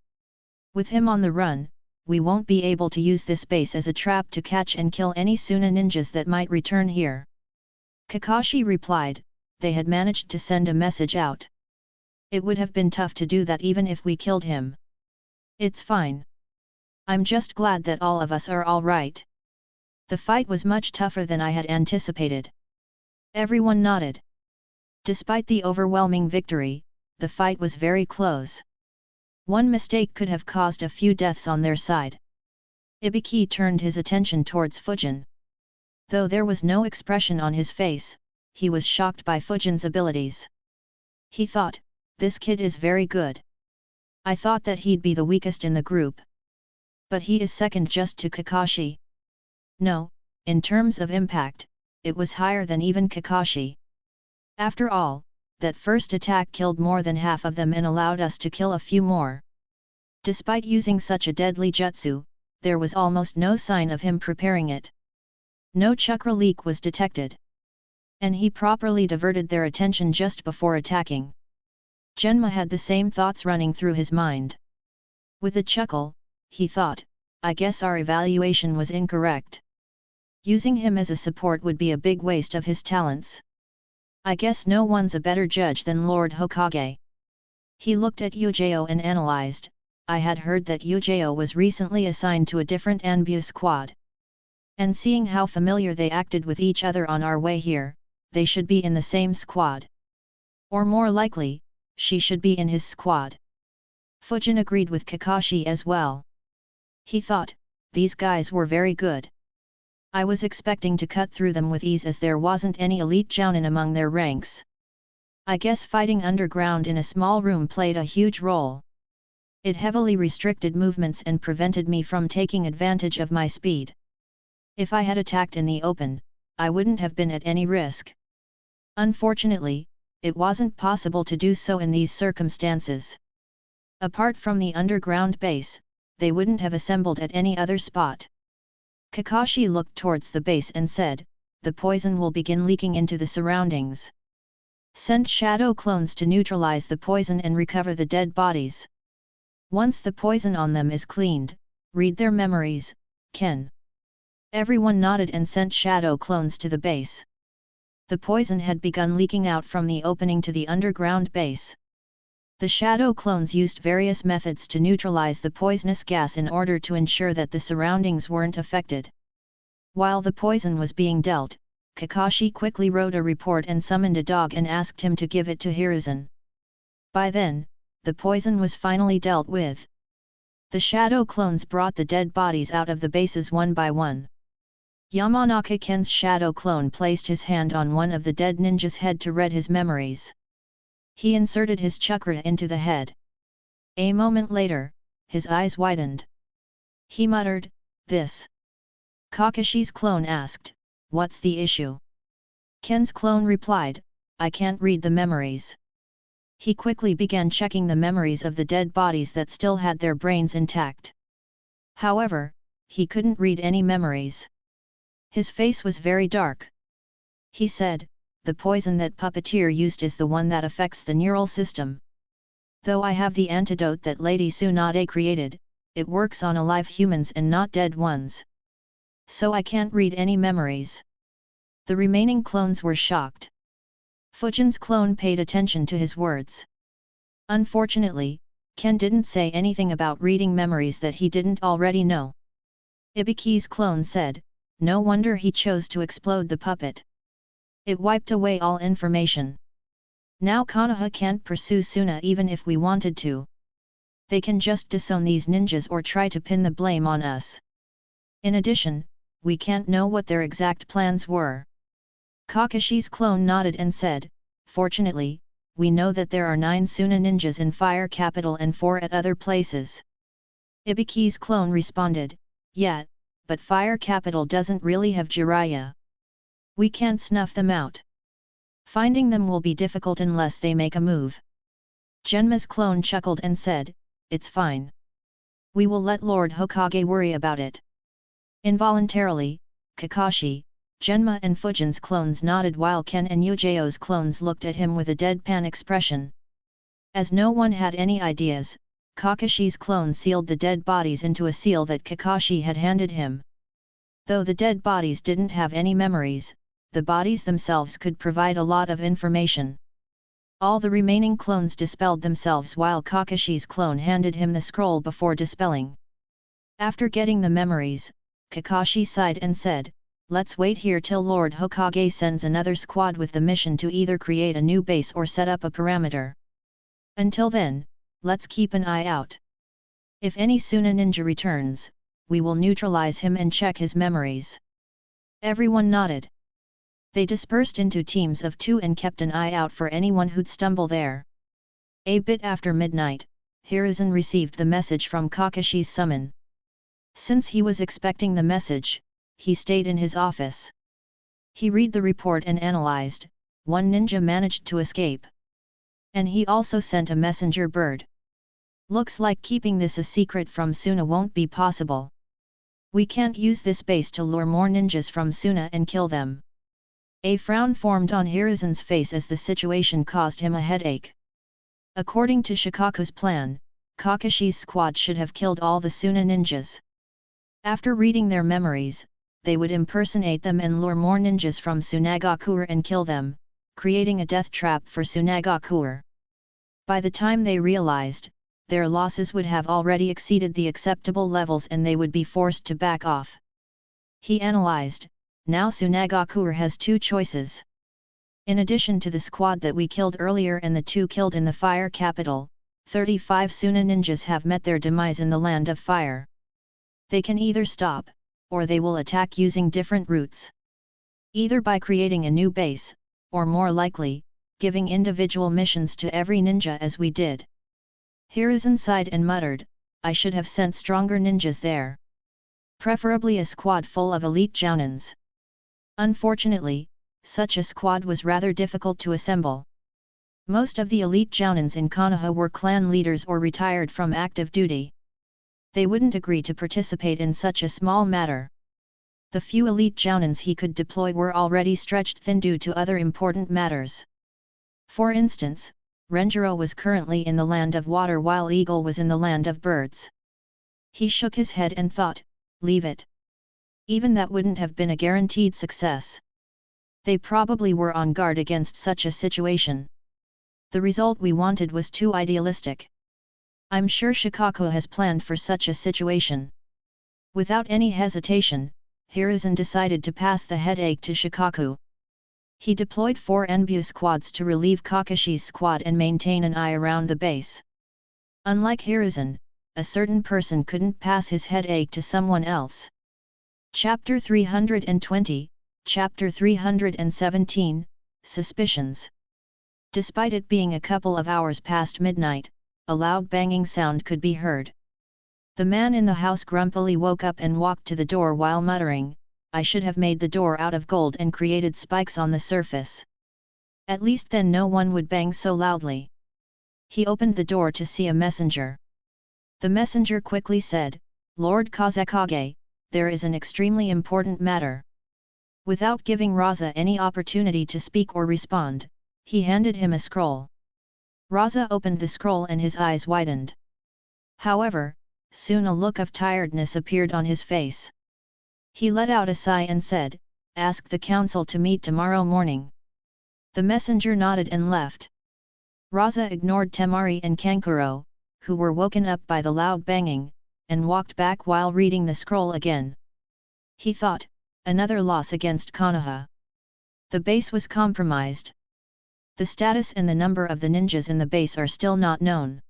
With him on the run, we won't be able to use this base as a trap to catch and kill any Suna ninjas that might return here." Kakashi replied, "They had managed to send a message out. It would have been tough to do that even if we killed him. It's fine. I'm just glad that all of us are all right." The fight was much tougher than I had anticipated. Everyone nodded. Despite the overwhelming victory, the fight was very close. One mistake could have caused a few deaths on their side. Ibiki turned his attention towards Fujin. Though there was no expression on his face, he was shocked by Fujin's abilities. He thought, "This kid is very good. I thought that he'd be the weakest in the group. But he is second just to Kakashi." No, in terms of impact, it was higher than even Kakashi. After all, that first attack killed more than half of them and allowed us to kill a few more. Despite using such a deadly jutsu, there was almost no sign of him preparing it. No chakra leak was detected. And he properly diverted their attention just before attacking. Genma had the same thoughts running through his mind. With a chuckle, he thought, "I guess our evaluation was incorrect. Using him as a support would be a big waste of his talents. I guess no one's a better judge than Lord Hokage." He looked at Yujao and analyzed, "I had heard that Yujao was recently assigned to a different Anbu squad. And seeing how familiar they acted with each other on our way here, they should be in the same squad. Or more likely, she should be in his squad." Fujin agreed with Kakashi as well. He thought, "These guys were very good. I was expecting to cut through them with ease as there wasn't any elite jounin among their ranks. I guess fighting underground in a small room played a huge role. It heavily restricted movements and prevented me from taking advantage of my speed. If I had attacked in the open, I wouldn't have been at any risk. Unfortunately, it wasn't possible to do so in these circumstances. Apart from the underground base, they wouldn't have assembled at any other spot." Kakashi looked towards the base and said, "The poison will begin leaking into the surroundings. Send shadow clones to neutralize the poison and recover the dead bodies. Once the poison on them is cleaned, read their memories, Ken." Everyone nodded and sent shadow clones to the base. The poison had begun leaking out from the opening to the underground base. The shadow clones used various methods to neutralize the poisonous gas in order to ensure that the surroundings weren't affected. While the poison was being dealt, Kakashi quickly wrote a report and summoned a dog and asked him to give it to Hiruzen. By then, the poison was finally dealt with. The shadow clones brought the dead bodies out of the bases one by one. Yamanaka Ken's shadow clone placed his hand on one of the dead ninja's head to read his memories. He inserted his chakra into the head. A moment later, his eyes widened. He muttered, "This." Kakashi's clone asked, "What's the issue?" Ken's clone replied, "I can't read the memories." He quickly began checking the memories of the dead bodies that still had their brains intact. However, he couldn't read any memories. His face was very dark. He said, "The poison that puppeteer used is the one that affects the neural system. Though I have the antidote that Lady Tsunade created, it works on alive humans and not dead ones. So I can't read any memories." The remaining clones were shocked. Fujin's clone paid attention to his words. Unfortunately, Ken didn't say anything about reading memories that he didn't already know. Ibiki's clone said, "No wonder he chose to explode the puppet. It wiped away all information. Now Konoha can't pursue Suna even if we wanted to. They can just disown these ninjas or try to pin the blame on us. In addition, we can't know what their exact plans were." Kakashi's clone nodded and said, "Fortunately, we know that there are 9 Suna ninjas in Fire Capital and 4 at other places." Ibiki's clone responded, "Yeah, but Fire Capital doesn't really have Jiraiya. We can't snuff them out. Finding them will be difficult unless they make a move." Genma's clone chuckled and said, "It's fine. We will let Lord Hokage worry about it." Involuntarily, Kakashi, Genma and Fujin's clones nodded while Ken and Yujo's clones looked at him with a deadpan expression. As no one had any ideas, Kakashi's clone sealed the dead bodies into a seal that Kakashi had handed him. Though the dead bodies didn't have any memories, the bodies themselves could provide a lot of information. All the remaining clones dispelled themselves while Kakashi's clone handed him the scroll before dispelling. After getting the memories, Kakashi sighed and said, "Let's wait here till Lord Hokage sends another squad with the mission to either create a new base or set up a parameter. Until then, let's keep an eye out. If any Suna ninja returns, we will neutralize him and check his memories." Everyone nodded. They dispersed into teams of 2 and kept an eye out for anyone who'd stumble there. A bit after midnight, Hiruzen received the message from Kakashi's summon. Since he was expecting the message, he stayed in his office. He read the report and analyzed. 1 ninja managed to escape. And he also sent a messenger bird. Looks like keeping this a secret from Suna won't be possible. We can't use this base to lure more ninjas from Suna and kill them. A frown formed on Hiruzen's face as the situation caused him a headache. According to Shikaku's plan, Kakashi's squad should have killed all the Suna ninjas. After reading their memories, they would impersonate them and lure more ninjas from Tsunagakure and kill them, creating a death trap for Tsunagakure. By the time they realized, their losses would have already exceeded the acceptable levels and they would be forced to back off. He analyzed, now Tsunagakure has 2 choices. In addition to the squad that we killed earlier and the 2 killed in the Fire Capital, 35 Suna ninjas have met their demise in the Land of Fire. They can either stop, or they will attack using different routes. Either by creating a new base, or more likely, giving individual missions to every ninja as we did. Hiruzen sighed and muttered, "I should have sent stronger ninjas there. Preferably a squad full of elite jounins." Unfortunately, such a squad was rather difficult to assemble. Most of the elite jounins in Konoha were clan leaders or retired from active duty. They wouldn't agree to participate in such a small matter. The few elite jounins he could deploy were already stretched thin due to other important matters. For instance, Renjiro was currently in the Land of Water while Eagle was in the Land of Birds. He shook his head and thought, leave it. Even that wouldn't have been a guaranteed success. They probably were on guard against such a situation. The result we wanted was too idealistic. I'm sure Shikaku has planned for such a situation. Without any hesitation, Hiruzen decided to pass the headache to Shikaku. He deployed 4 Enbu squads to relieve Kakashi's squad and maintain an eye around the base. Unlike Hiruzen, a certain person couldn't pass his headache to someone else. Chapter 320, Chapter 317, Suspicions. Despite it being a couple of hours past midnight, a loud banging sound could be heard. The man in the house grumpily woke up and walked to the door while muttering, "I should have made the door out of gold and created spikes on the surface. At least then no one would bang so loudly." He opened the door to see a messenger. The messenger quickly said, "Lord Kazekage, there is an extremely important matter." Without giving Raza any opportunity to speak or respond, he handed him a scroll. Raza opened the scroll and his eyes widened. However, soon a look of tiredness appeared on his face. He let out a sigh and said, "Ask the council to meet tomorrow morning." The messenger nodded and left. Raza ignored Temari and Kankuro, who were woken up by the loud banging, and walked back while reading the scroll again. He thought, another loss against Konoha. The base was compromised. The status and the number of the ninjas in the base are still not known.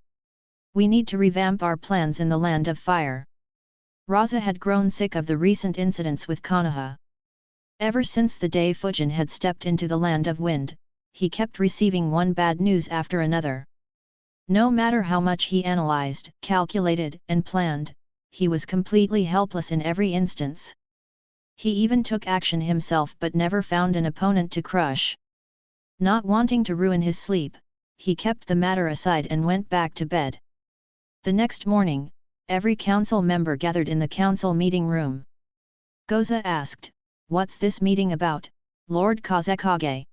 We need to revamp our plans in the Land of Fire. Raza had grown sick of the recent incidents with Konoha. Ever since the day Fujin had stepped into the Land of Wind, he kept receiving one bad news after another. No matter how much he analyzed, calculated, and planned, he was completely helpless in every instance. He even took action himself but never found an opponent to crush. Not wanting to ruin his sleep, he kept the matter aside and went back to bed. The next morning, every council member gathered in the council meeting room. Goza asked, "What's this meeting about, Lord Kazekage?"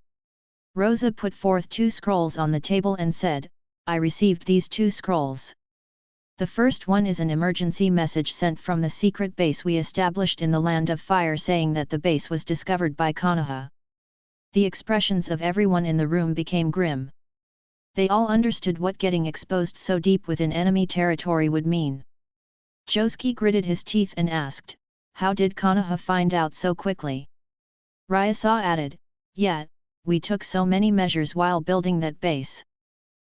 Rosa put forth 2 scrolls on the table and said, "I received these 2 scrolls. The first one is an emergency message sent from the secret base we established in the Land of Fire saying that the base was discovered by Konoha." The expressions of everyone in the room became grim. They all understood what getting exposed so deep within enemy territory would mean. Josuke gritted his teeth and asked, "How did Konoha find out so quickly?" Ryasa added, "Yeah, we took so many measures while building that base.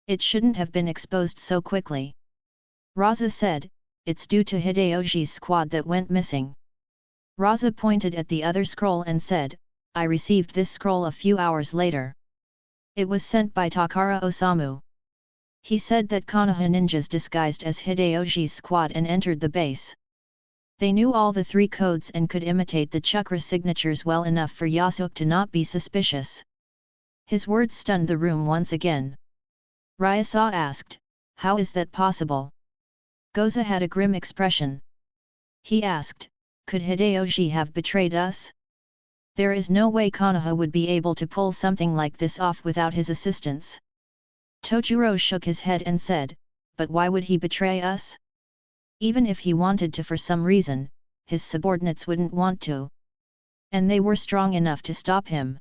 It shouldn't have been exposed so quickly." Raza said, "It's due to Hideyoji's squad that went missing." Raza pointed at the other scroll and said, "I received this scroll a few hours later. It was sent by Takara Osamu. He said that Konoha ninjas disguised as Hideyoji's squad and entered the base. They knew all the 3 codes and could imitate the chakra signatures well enough for Yasuke to not be suspicious." His words stunned the room once again. Ryasa asked, "How is that possible?" Goza had a grim expression. He asked, "Could Hideyoji have betrayed us? There is no way Konoha would be able to pull something like this off without his assistance." Tojiro shook his head and said, "But why would he betray us? Even if he wanted to for some reason, his subordinates wouldn't want to. And they were strong enough to stop him."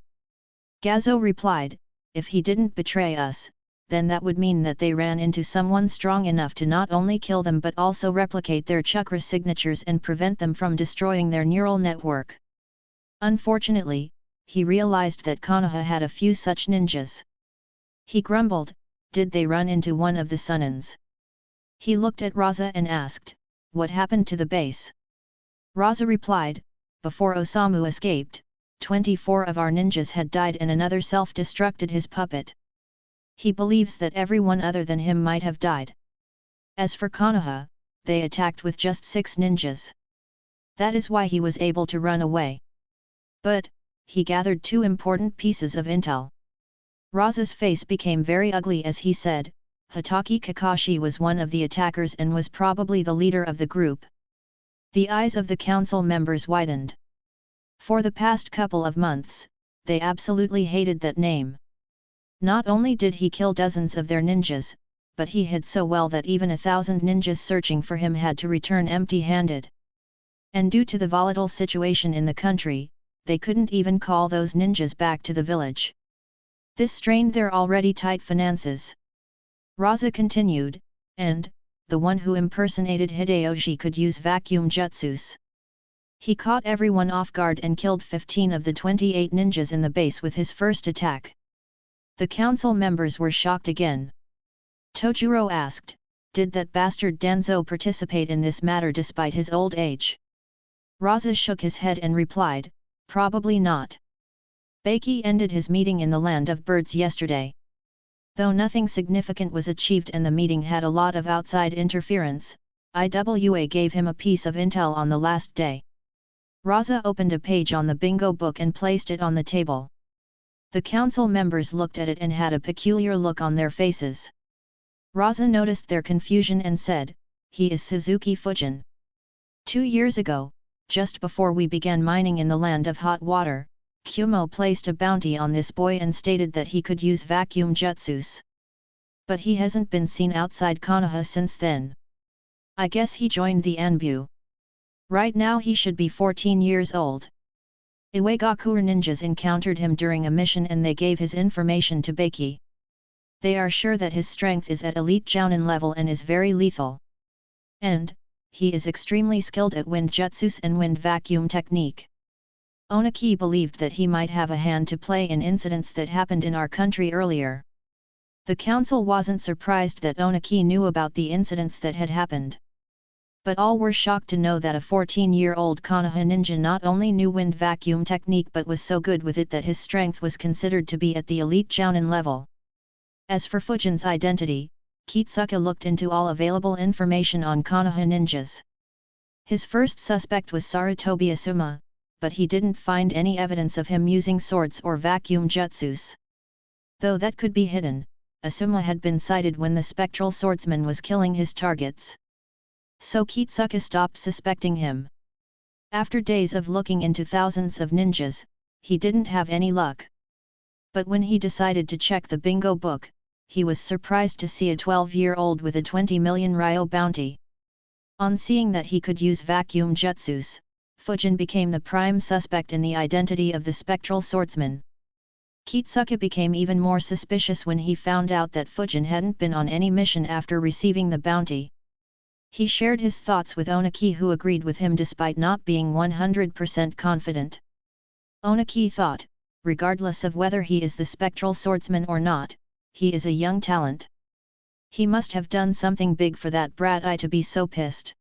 Gazo replied, "If he didn't betray us, then that would mean that they ran into someone strong enough to not only kill them but also replicate their chakra signatures and prevent them from destroying their neural network." Unfortunately, he realized that Konoha had a few such ninjas. He grumbled, "Did they run into one of the Sunnins?" He looked at Raza and asked, "What happened to the base?" Raza replied, "Before Osamu escaped, 24 of our ninjas had died and another self-destructed his puppet. He believes that everyone other than him might have died. As for Konoha, they attacked with just 6 ninjas. That is why he was able to run away." But, he gathered 2 important pieces of intel. Raza's face became very ugly as he said, "Hitaki Kakashi was one of the attackers and was probably the leader of the group." The eyes of the council members widened. For the past couple of months, they absolutely hated that name. Not only did he kill dozens of their ninjas, but he hid so well that even 1,000 ninjas searching for him had to return empty-handed. And due to the volatile situation in the country, they couldn't even call those ninjas back to the village. This strained their already tight finances. Raza continued, "And, the one who impersonated Hideyoji could use vacuum jutsus. He caught everyone off guard and killed 15 of the 28 ninjas in the base with his first attack. The council members were shocked again. Tojuro asked, "Did that bastard Danzo participate in this matter despite his old age?" Raza shook his head and replied, "Probably not. Baki ended his meeting in the Land of Birds yesterday. Though nothing significant was achieved and the meeting had a lot of outside interference, IWA gave him a piece of intel on the last day." Raza opened a page on the bingo book and placed it on the table. The council members looked at it and had a peculiar look on their faces. Raza noticed their confusion and said, "He is Suzuki Fujin. 2 years ago, just before we began mining in the Land of Hot Water, Kumo placed a bounty on this boy and stated that he could use vacuum jutsus. But he hasn't been seen outside Konoha since then. I guess he joined the Anbu. Right now he should be 14 years old. Iwagakure ninjas encountered him during a mission and they gave his information to Baki. They are sure that his strength is at elite jounin level and is very lethal. And, he is extremely skilled at wind jutsus and wind vacuum technique. Onaki believed that he might have a hand to play in incidents that happened in our country earlier." The council wasn't surprised that Onaki knew about the incidents that had happened. But all were shocked to know that a 14-year-old Konoha ninja not only knew wind vacuum technique but was so good with it that his strength was considered to be at the elite jounin level. As for Fujin's identity, Kitsuka looked into all available information on Konoha ninjas. His first suspect was Sarutobi Asuma, but he didn't find any evidence of him using swords or vacuum jutsus. Though that could be hidden, Asuma had been sighted when the spectral swordsman was killing his targets. So Kitsuka stopped suspecting him. After days of looking into thousands of ninjas, he didn't have any luck. But when he decided to check the bingo book, he was surprised to see a 12-year-old with a 20 million ryo bounty. On seeing that he could use vacuum jutsus, Fujin became the prime suspect in the identity of the spectral swordsman. Kitsuka became even more suspicious when he found out that Fujin hadn't been on any mission after receiving the bounty. He shared his thoughts with Onaki, who agreed with him despite not being 100% confident. Onaki thought, regardless of whether he is the spectral swordsman or not, he is a young talent. He must have done something big for that brat eye to be so pissed.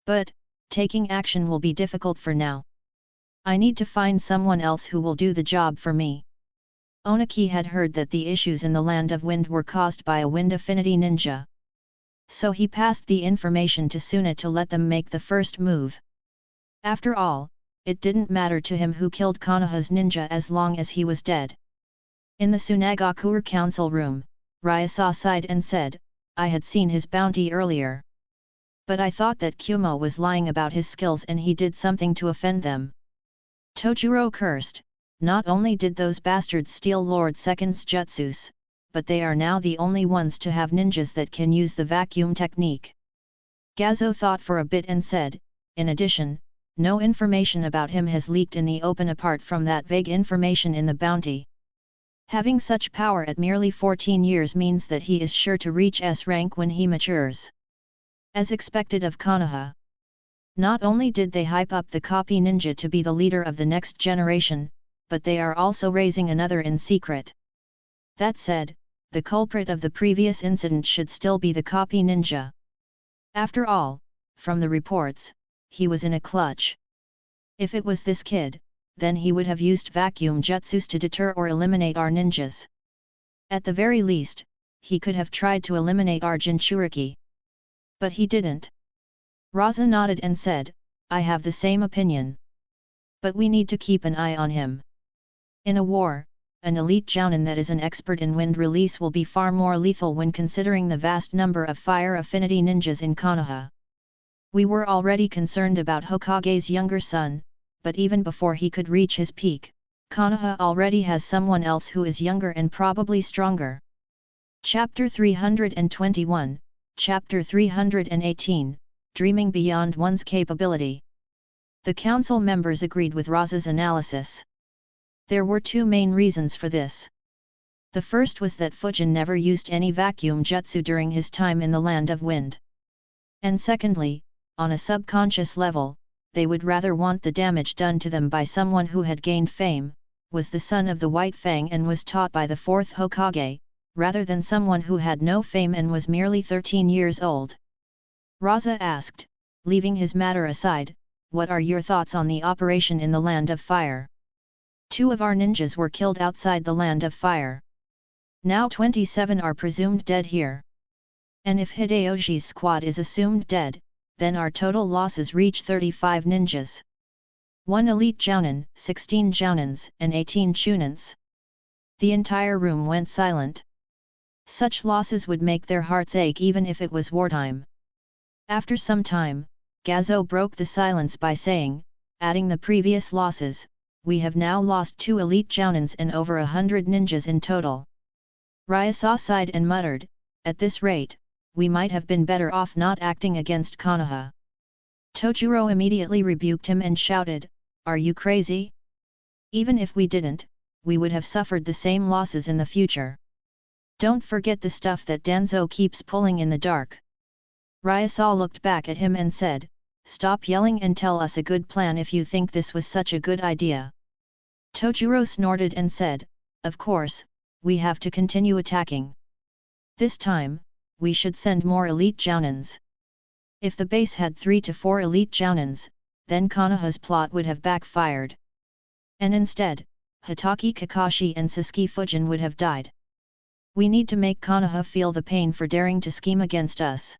But, taking action will be difficult for now. I need to find someone else who will do the job for me. Onaki had heard that the issues in the Land of Wind were caused by a wind affinity ninja. So he passed the information to Suna to let them make the first move. After all, it didn't matter to him who killed Konoha's ninja as long as he was dead. In the Tsunagakure council room, Ryasa sighed and said, "I had seen his bounty earlier. But I thought that Kumo was lying about his skills and he did something to offend them." Tojuro cursed, "Not only did those bastards steal Lord Second's jutsus, but they are now the only ones to have ninjas that can use the vacuum technique." Gazo thought for a bit and said, "In addition, no information about him has leaked in the open apart from that vague information in the bounty. Having such power at merely 14 years means that he is sure to reach S rank when he matures. As expected of Konoha. Not only did they hype up the copy ninja to be the leader of the next generation, but they are also raising another in secret. That said, the culprit of the previous incident should still be the copy ninja. After all, from the reports, he was in a clutch. If it was this kid, then he would have used vacuum jutsus to deter or eliminate our ninjas. At the very least, he could have tried to eliminate our Jinchuriki. But he didn't." Raza nodded and said, "I have the same opinion. But we need to keep an eye on him. In a war, an elite jounin that is an expert in wind release will be far more lethal when considering the vast number of fire affinity ninjas in Konoha. We were already concerned about Hokage's younger son, but even before he could reach his peak, Konoha already has someone else who is younger and probably stronger." Chapter 321, Chapter 318, Dreaming Beyond One's Capability. The council members agreed with Raza's analysis. There were two main reasons for this. The first was that Fujin never used any vacuum jutsu during his time in the Land of Wind. And secondly, on a subconscious level, they would rather want the damage done to them by someone who had gained fame, was the son of the White Fang and was taught by the fourth Hokage, rather than someone who had no fame and was merely 13 years old. Raza asked, leaving his matter aside, "What are your thoughts on the operation in the Land of Fire? 2 of our ninjas were killed outside the Land of Fire. Now 27 are presumed dead here. And if Hideyoji's squad is assumed dead, then our total losses reach 35 ninjas. 1 elite jounin, 16 jounins, and 18 chunins." The entire room went silent. Such losses would make their hearts ache even if it was wartime. After some time, Gazo broke the silence by saying, adding the previous losses, "We have now lost 2 elite jounins and over 100 ninjas in total." Ryasa sighed and muttered, "At this rate, we might have been better off not acting against Konoha." Tojuro immediately rebuked him and shouted, "Are you crazy? Even if we didn't, we would have suffered the same losses in the future. Don't forget the stuff that Danzo keeps pulling in the dark." Ryasa looked back at him and said, "Stop yelling and tell us a good plan if you think this was such a good idea." Tojuro snorted and said, "Of course, we have to continue attacking. This time, we should send more elite jounins. If the base had 3 to 4 elite jounins, then Konoha's plot would have backfired. And instead, Hitaki Kakashi and Sasuke Fujin would have died. We need to make Konoha feel the pain for daring to scheme against us."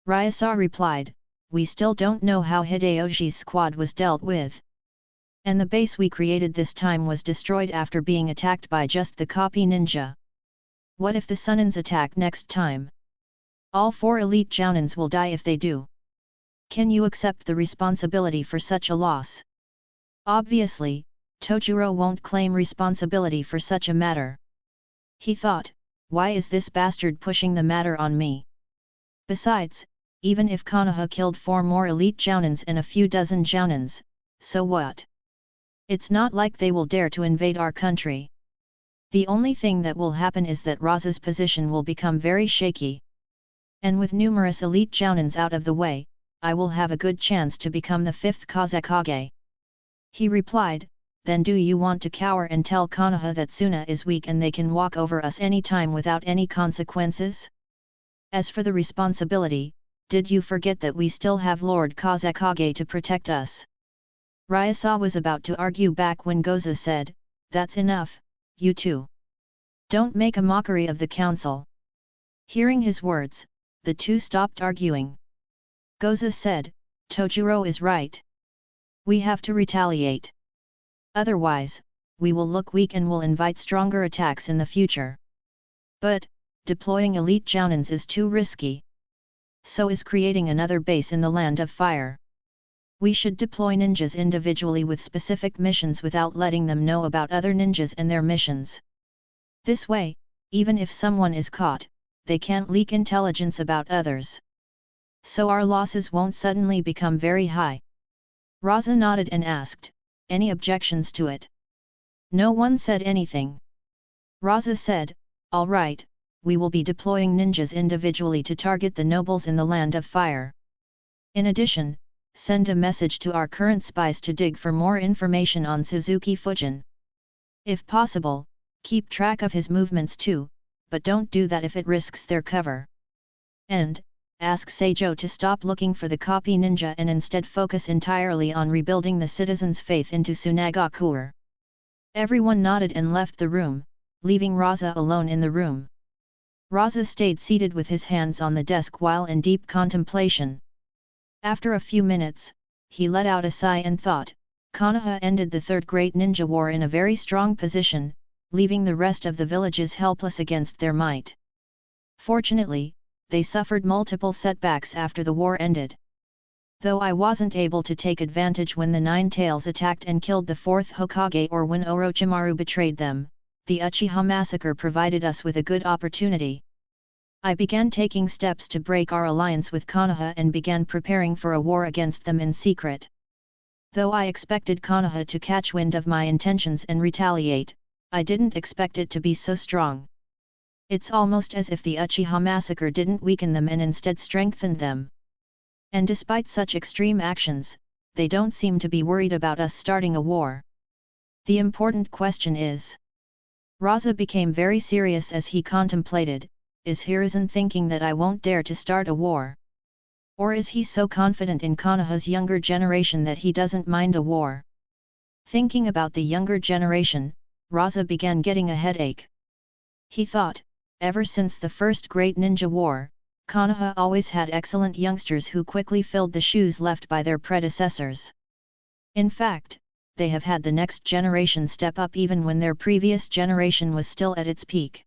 Ryasa replied, "We still don't know how Hideyoji's squad was dealt with. And the base we created this time was destroyed after being attacked by just the copy ninja. What if the Sunnins attack next time? All 4 elite jounins will die if they do. Can you accept the responsibility for such a loss?" Obviously, Tojuro won't claim responsibility for such a matter. He thought, "Why is this bastard pushing the matter on me? Besides, even if Konoha killed 4 more elite jounins and a few dozen jounins, so what? It's not like they will dare to invade our country. The only thing that will happen is that Raza's position will become very shaky. And with numerous elite jounins out of the way, I will have a good chance to become the 5th Kazekage." He replied, "Then do you want to cower and tell Konoha that Suna is weak and they can walk over us any time without any consequences? As for the responsibility, did you forget that we still have Lord Kazekage to protect us?" Ryasa was about to argue back when Goza said, "That's enough, you two. Don't make a mockery of the council." Hearing his words, the two stopped arguing. Goza said, "Tojuro is right. We have to retaliate. Otherwise, we will look weak and will invite stronger attacks in the future. But, deploying elite jounins is too risky. So is creating another base in the Land of Fire. We should deploy ninjas individually with specific missions without letting them know about other ninjas and their missions. This way, even if someone is caught, they can't leak intelligence about others. So our losses won't suddenly become very high." Raza nodded and asked, "Any objections to it?" No one said anything. Raza said, "All right, we will be deploying ninjas individually to target the nobles in the Land of Fire. In addition, send a message to our current spies to dig for more information on Suzuki Fujin. If possible, keep track of his movements too, but don't do that if it risks their cover. And, ask Seijo to stop looking for the copy ninja and instead focus entirely on rebuilding the citizens' faith into Tsunagakuer." Everyone nodded and left the room, leaving Raza alone in the room. Raza stayed seated with his hands on the desk while in deep contemplation. After a few minutes, he let out a sigh and thought, Konoha ended the Third Great Ninja War in a very strong position, leaving the rest of the villages helpless against their might. Fortunately, they suffered multiple setbacks after the war ended. Though I wasn't able to take advantage when the Nine Tails attacked and killed the 4th Hokage or when Orochimaru betrayed them, the Uchiha massacre provided us with a good opportunity. I began taking steps to break our alliance with Konoha and began preparing for a war against them in secret. Though I expected Konoha to catch wind of my intentions and retaliate, I didn't expect it to be so strong. It's almost as if the Uchiha massacre didn't weaken them and instead strengthened them. And despite such extreme actions, they don't seem to be worried about us starting a war. The important question is. Raza became very serious as he contemplated, is Hiruzen thinking that I won't dare to start a war? Or is he so confident in Konoha's younger generation that he doesn't mind a war? Thinking about the younger generation, Raza began getting a headache. He thought, ever since the first Great Ninja War, Konoha always had excellent youngsters who quickly filled the shoes left by their predecessors. In fact, they have had the next generation step up even when their previous generation was still at its peak.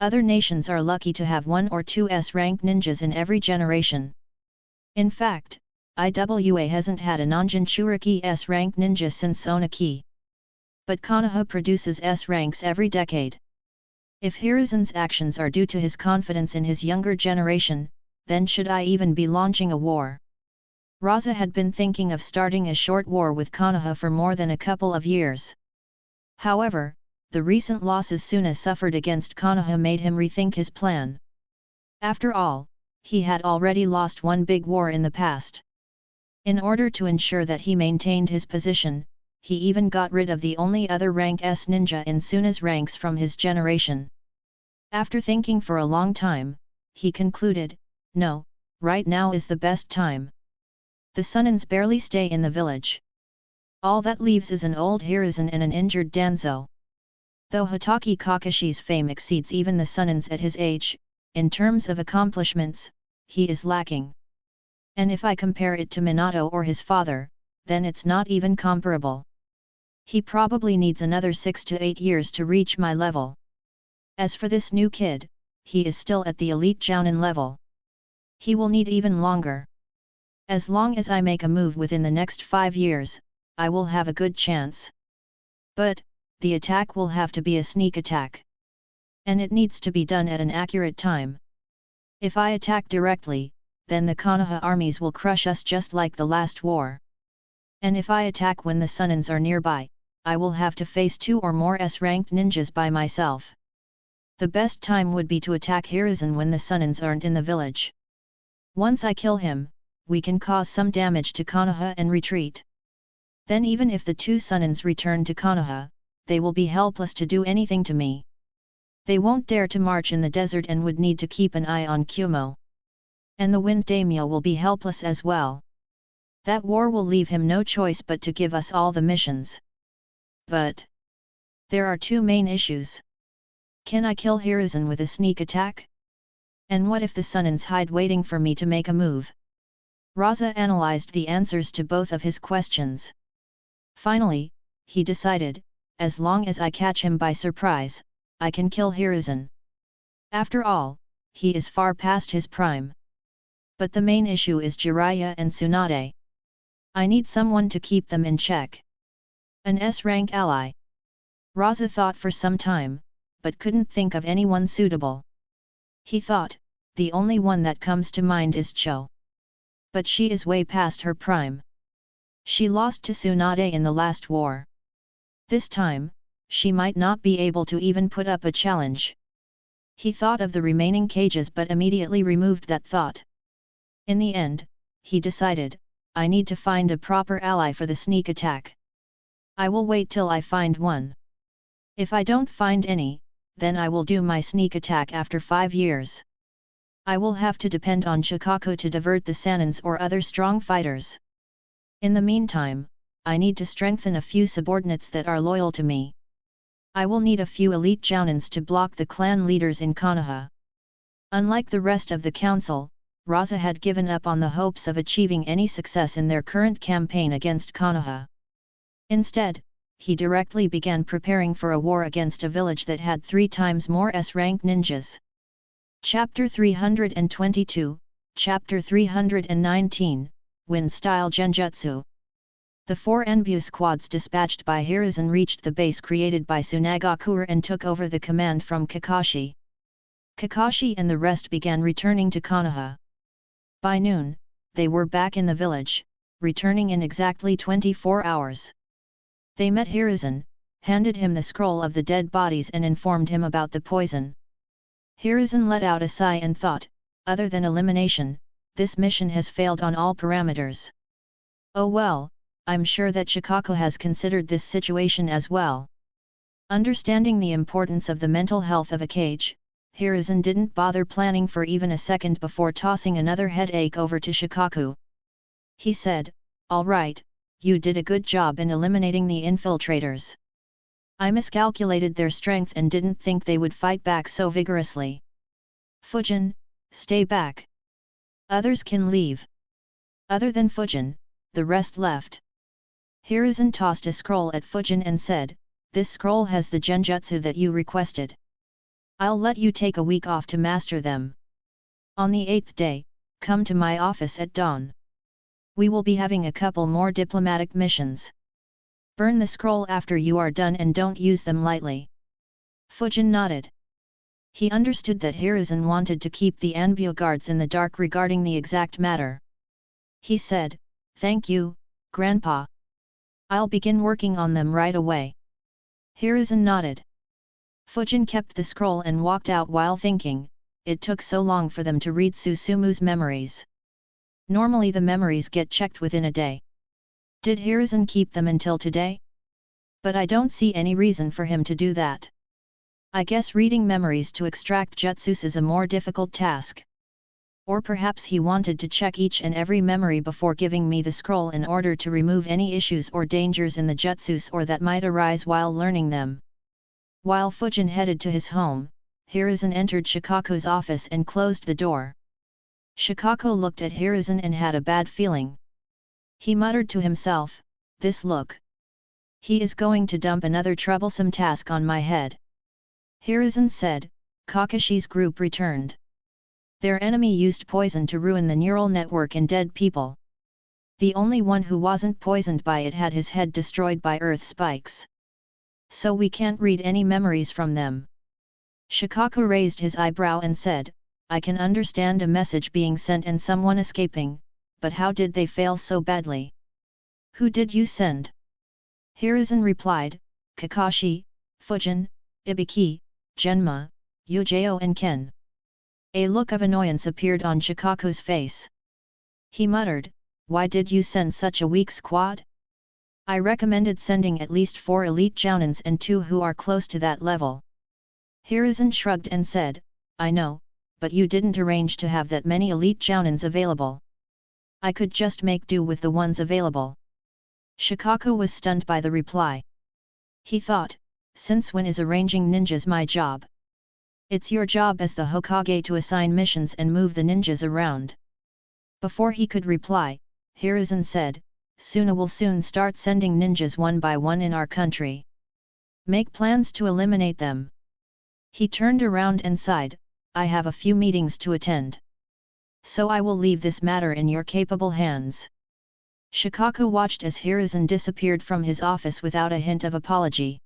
Other nations are lucky to have 1 or 2 S-rank ninjas in every generation. In fact, Iwa hasn't had a non-Jinchuriki S-rank ninja since Onaki. But Konoha produces S-ranks every decade. If Hiruzen's actions are due to his confidence in his younger generation, then should I even be launching a war? Raza had been thinking of starting a short war with Konoha for more than a couple of years. However, the recent losses Suna suffered against Konoha made him rethink his plan. After all, he had already lost one big war in the past. In order to ensure that he maintained his position, he even got rid of the only other rank S ninja in Suna's ranks from his generation. After thinking for a long time, he concluded, no, right now is the best time. The Sunnins barely stay in the village. All that leaves is an old Hiruzen and an injured Danzo. Though Hitaki Kakashi's fame exceeds even the Sunnins at his age, in terms of accomplishments, he is lacking. And if I compare it to Minato or his father, then it's not even comparable. He probably needs another 6 to 8 years to reach my level. As for this new kid, he is still at the elite Jounin level. He will need even longer. As long as I make a move within the next 5 years, I will have a good chance. But, the attack will have to be a sneak attack. And it needs to be done at an accurate time. If I attack directly, then the Konoha armies will crush us just like the last war. And if I attack when the Sunnins are nearby, I will have to face 2 or more S-ranked ninjas by myself. The best time would be to attack Hiruzen when the Sunnins aren't in the village. Once I kill him, we can cause some damage to Konoha and retreat. Then even if the 2 Sunnins return to Konoha, they will be helpless to do anything to me. They won't dare to march in the desert and would need to keep an eye on Kumo. And the Wind Daimyo will be helpless as well. That war will leave him no choice but to give us all the missions. But there are 2 main issues. Can I kill Hiruzen with a sneak attack? And what if the Sunnins hide waiting for me to make a move? Raza analyzed the answers to both of his questions. Finally, he decided, as long as I catch him by surprise, I can kill Hiruzen. After all, he is far past his prime. But the main issue is Jiraiya and Tsunade. I need someone to keep them in check. An S-rank ally. Raza thought for some time, but couldn't think of anyone suitable. He thought, the only one that comes to mind is Cho. But she is way past her prime. She lost to Tsunade in the last war. This time, she might not be able to even put up a challenge. He thought of the remaining cages but immediately removed that thought. In the end, he decided, I need to find a proper ally for the sneak attack. I will wait till I find one. If I don't find any, then I will do my sneak attack after 5 years. I will have to depend on Chikako to divert the Sanins or other strong fighters. In the meantime, I need to strengthen a few subordinates that are loyal to me. I will need a few elite Jounins to block the clan leaders in Konoha. Unlike the rest of the council, Raza had given up on the hopes of achieving any success in their current campaign against Konoha. Instead, he directly began preparing for a war against a village that had 3 times more S-rank ninjas. Chapter 322, Chapter 319, Wind-Style Genjutsu. The 4 Enbu squads dispatched by Hiruzen reached the base created by Tsunagakure and took over the command from Kakashi. Kakashi and the rest began returning to Konoha. By noon, they were back in the village, returning in exactly 24 hours. They met Hiruzen, handed him the scroll of the dead bodies and informed him about the poison. Hiruzen let out a sigh and thought, other than elimination, this mission has failed on all parameters. Oh well, I'm sure that Shikako has considered this situation as well. Understanding the importance of the mental health of a cage, Hiruzen didn't bother planning for even a second before tossing another headache over to Shikaku. He said, "All right, you did a good job in eliminating the infiltrators. I miscalculated their strength and didn't think they would fight back so vigorously. Fujin, stay back. Others can leave." Other than Fujin, the rest left. Hiruzen tossed a scroll at Fujin and said, "This scroll has the genjutsu that you requested. I'll let you take a week off to master them. On the 8th day, come to my office at dawn. We will be having a couple more diplomatic missions. Burn the scroll after you are done and don't use them lightly." Fujin nodded. He understood that Hiruzen wanted to keep the Anbu guards in the dark regarding the exact matter. He said, "Thank you, Grandpa. I'll begin working on them right away." Hiruzen nodded. Fujin kept the scroll and walked out while thinking, it took so long for them to read Susumu's memories. Normally the memories get checked within a day. Did Hiruzen keep them until today? But I don't see any reason for him to do that. I guess reading memories to extract jutsus is a more difficult task. Or perhaps he wanted to check each and every memory before giving me the scroll in order to remove any issues or dangers in the jutsus or that might arise while learning them. While Fujin headed to his home, Hiruzen entered Shikaku's office and closed the door. Shikaku looked at Hiruzen and had a bad feeling. He muttered to himself, "This look. He is going to dump another troublesome task on my head." Hiruzen said, "Kakashi's group returned. Their enemy used poison to ruin the neural network in dead people. The only one who wasn't poisoned by it had his head destroyed by earth spikes. So we can't read any memories from them." Shikaku raised his eyebrow and said, "I can understand a message being sent and someone escaping, but how did they fail so badly? Who did you send?" Hiruzen replied, "Kakashi, Fujin, Ibiki, Genma, Yujao and Ken." A look of annoyance appeared on Shikaku's face. He muttered, "Why did you send such a weak squad? I recommended sending at least 4 elite jounins and 2 who are close to that level." Hiruzen shrugged and said, "I know, but you didn't arrange to have that many elite jounins available. I could just make do with the ones available." Shikaku was stunned by the reply. He thought, "Since when is arranging ninjas my job? It's your job as the Hokage to assign missions and move the ninjas around." Before he could reply, Hiruzen said, "Suna will soon start sending ninjas one by one in our country. Make plans to eliminate them." He turned around and sighed, "I have a few meetings to attend. So I will leave this matter in your capable hands." Shikaku watched as Hiruzen disappeared from his office without a hint of apology.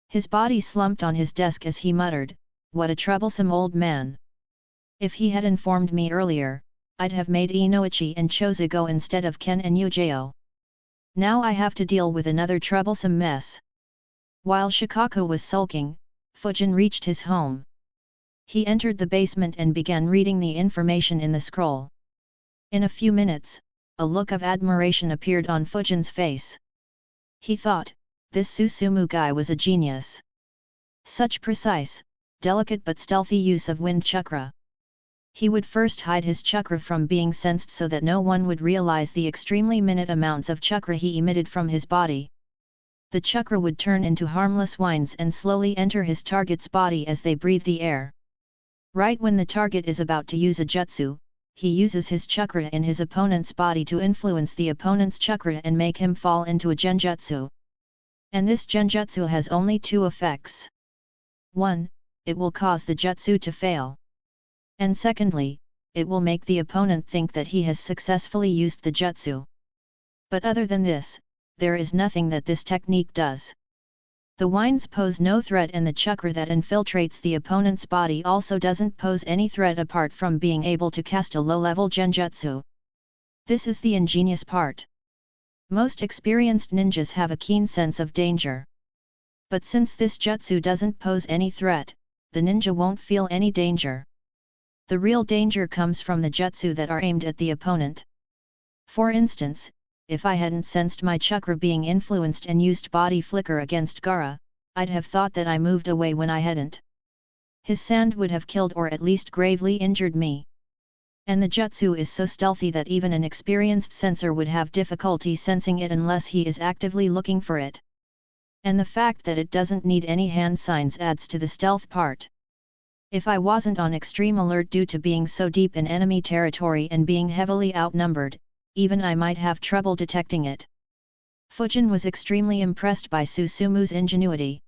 His body slumped on his desk as he muttered, "What a troublesome old man. If he had informed me earlier, I'd have made Inoichi and Choza go instead of Ken and Yujao. Now I have to deal with another troublesome mess." While Shikaku was sulking, Fujin reached his home. He entered the basement and began reading the information in the scroll. In a few minutes, a look of admiration appeared on Fujin's face. He thought, this Susumu guy was a genius. Such precise, delicate but stealthy use of wind chakra. He would first hide his chakra from being sensed so that no one would realize the extremely minute amounts of chakra he emitted from his body. The chakra would turn into harmless winds and slowly enter his target's body as they breathe the air. Right when the target is about to use a jutsu, he uses his chakra in his opponent's body to influence the opponent's chakra and make him fall into a genjutsu. And this genjutsu has only 2 effects. 1. It will cause the jutsu to fail. And secondly, it will make the opponent think that he has successfully used the jutsu. But other than this, there is nothing that this technique does. The winds pose no threat and the chakra that infiltrates the opponent's body also doesn't pose any threat apart from being able to cast a low-level genjutsu. This is the ingenious part. Most experienced ninjas have a keen sense of danger. But since this jutsu doesn't pose any threat, the ninja won't feel any danger. The real danger comes from the jutsu that are aimed at the opponent. For instance, if I hadn't sensed my chakra being influenced and used body flicker against Gaara, I'd have thought that I moved away when I hadn't. His sand would have killed or at least gravely injured me. And the jutsu is so stealthy that even an experienced sensor would have difficulty sensing it unless he is actively looking for it. And the fact that it doesn't need any hand signs adds to the stealth part. If I wasn't on extreme alert due to being so deep in enemy territory and being heavily outnumbered, even I might have trouble detecting it. Fujin was extremely impressed by Susumu's ingenuity.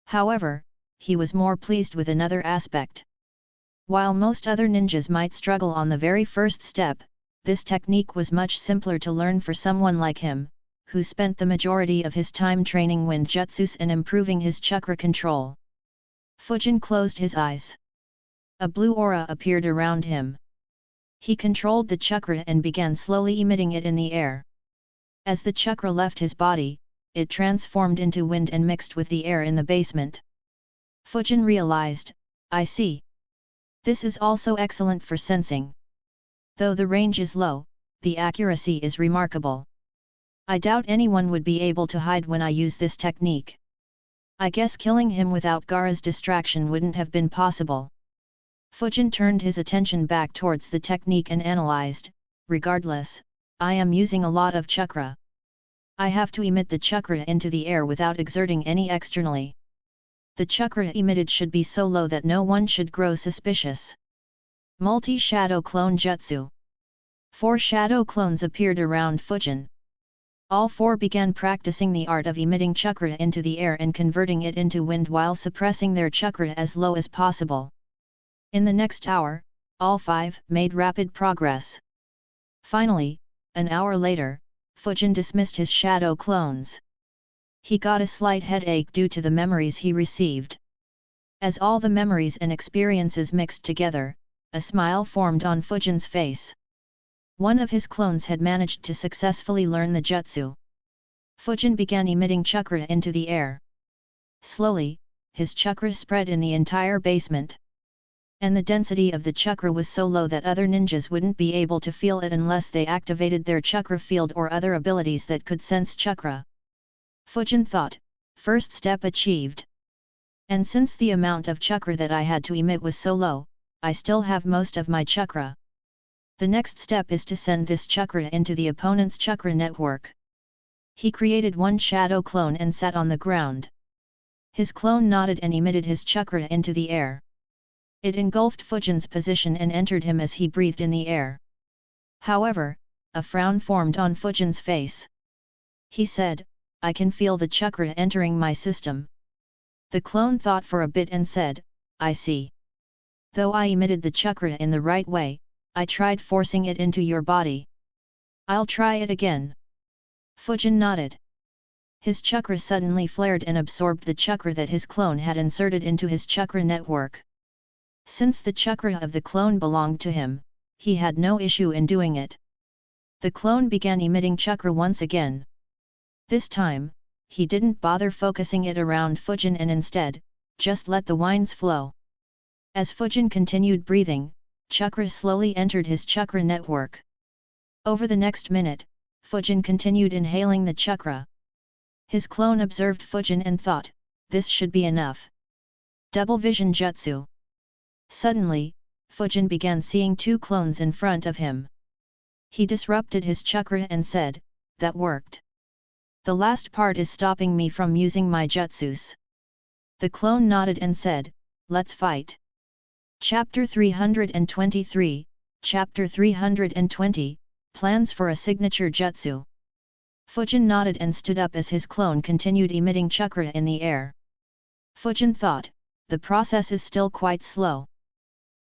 However, he was more pleased with another aspect. While most other ninjas might struggle on the very first step, this technique was much simpler to learn for someone like him, who spent the majority of his time training wind jutsus and improving his chakra control. Fujin closed his eyes. A blue aura appeared around him. He controlled the chakra and began slowly emitting it in the air. As the chakra left his body, it transformed into wind and mixed with the air in the basement. Fujin realized, I see. This is also excellent for sensing. Though the range is low, the accuracy is remarkable. I doubt anyone would be able to hide when I use this technique. I guess killing him without Gaara's distraction wouldn't have been possible. Fujin turned his attention back towards the technique and analyzed, regardless, I am using a lot of chakra. I have to emit the chakra into the air without exerting any externally. The chakra emitted should be so low that no one should grow suspicious. Multi-shadow clone jutsu. 4 shadow clones appeared around Fujin. All 4 began practicing the art of emitting chakra into the air and converting it into wind while suppressing their chakra as low as possible. In the next hour, all 5 made rapid progress. Finally, an hour later, Fujin dismissed his shadow clones. He got a slight headache due to the memories he received. As all the memories and experiences mixed together, a smile formed on Fujin's face. One of his clones had managed to successfully learn the jutsu. Fujin began emitting chakra into the air. Slowly, his chakra spread in the entire basement. And the density of the chakra was so low that other ninjas wouldn't be able to feel it unless they activated their chakra field or other abilities that could sense chakra. Fujin thought, first step achieved. And since the amount of chakra that I had to emit was so low, I still have most of my chakra. The next step is to send this chakra into the opponent's chakra network. He created one shadow clone and sat on the ground. His clone nodded and emitted his chakra into the air. It engulfed Fujin's position and entered him as he breathed in the air. However, a frown formed on Fujin's face. He said, I can feel the chakra entering my system. The clone thought for a bit and said, I see. Though I emitted the chakra in the right way, I tried forcing it into your body. I'll try it again. Fujin nodded. His chakra suddenly flared and absorbed the chakra that his clone had inserted into his chakra network. Since the chakra of the clone belonged to him, he had no issue in doing it. The clone began emitting chakra once again. This time, he didn't bother focusing it around Fujin and instead, just let the winds flow. As Fujin continued breathing, chakra slowly entered his chakra network. Over the next minute, Fujin continued inhaling the chakra. His clone observed Fujin and thought, this should be enough. Double vision jutsu. Suddenly, Fujin began seeing 2 clones in front of him. He disrupted his chakra and said, that worked. The last part is stopping me from using my jutsus. The clone nodded and said, let's fight. Chapter 323, Chapter 320, Plans for a Signature Jutsu. Fujin nodded and stood up as his clone continued emitting chakra in the air. Fujin thought, the process is still quite slow.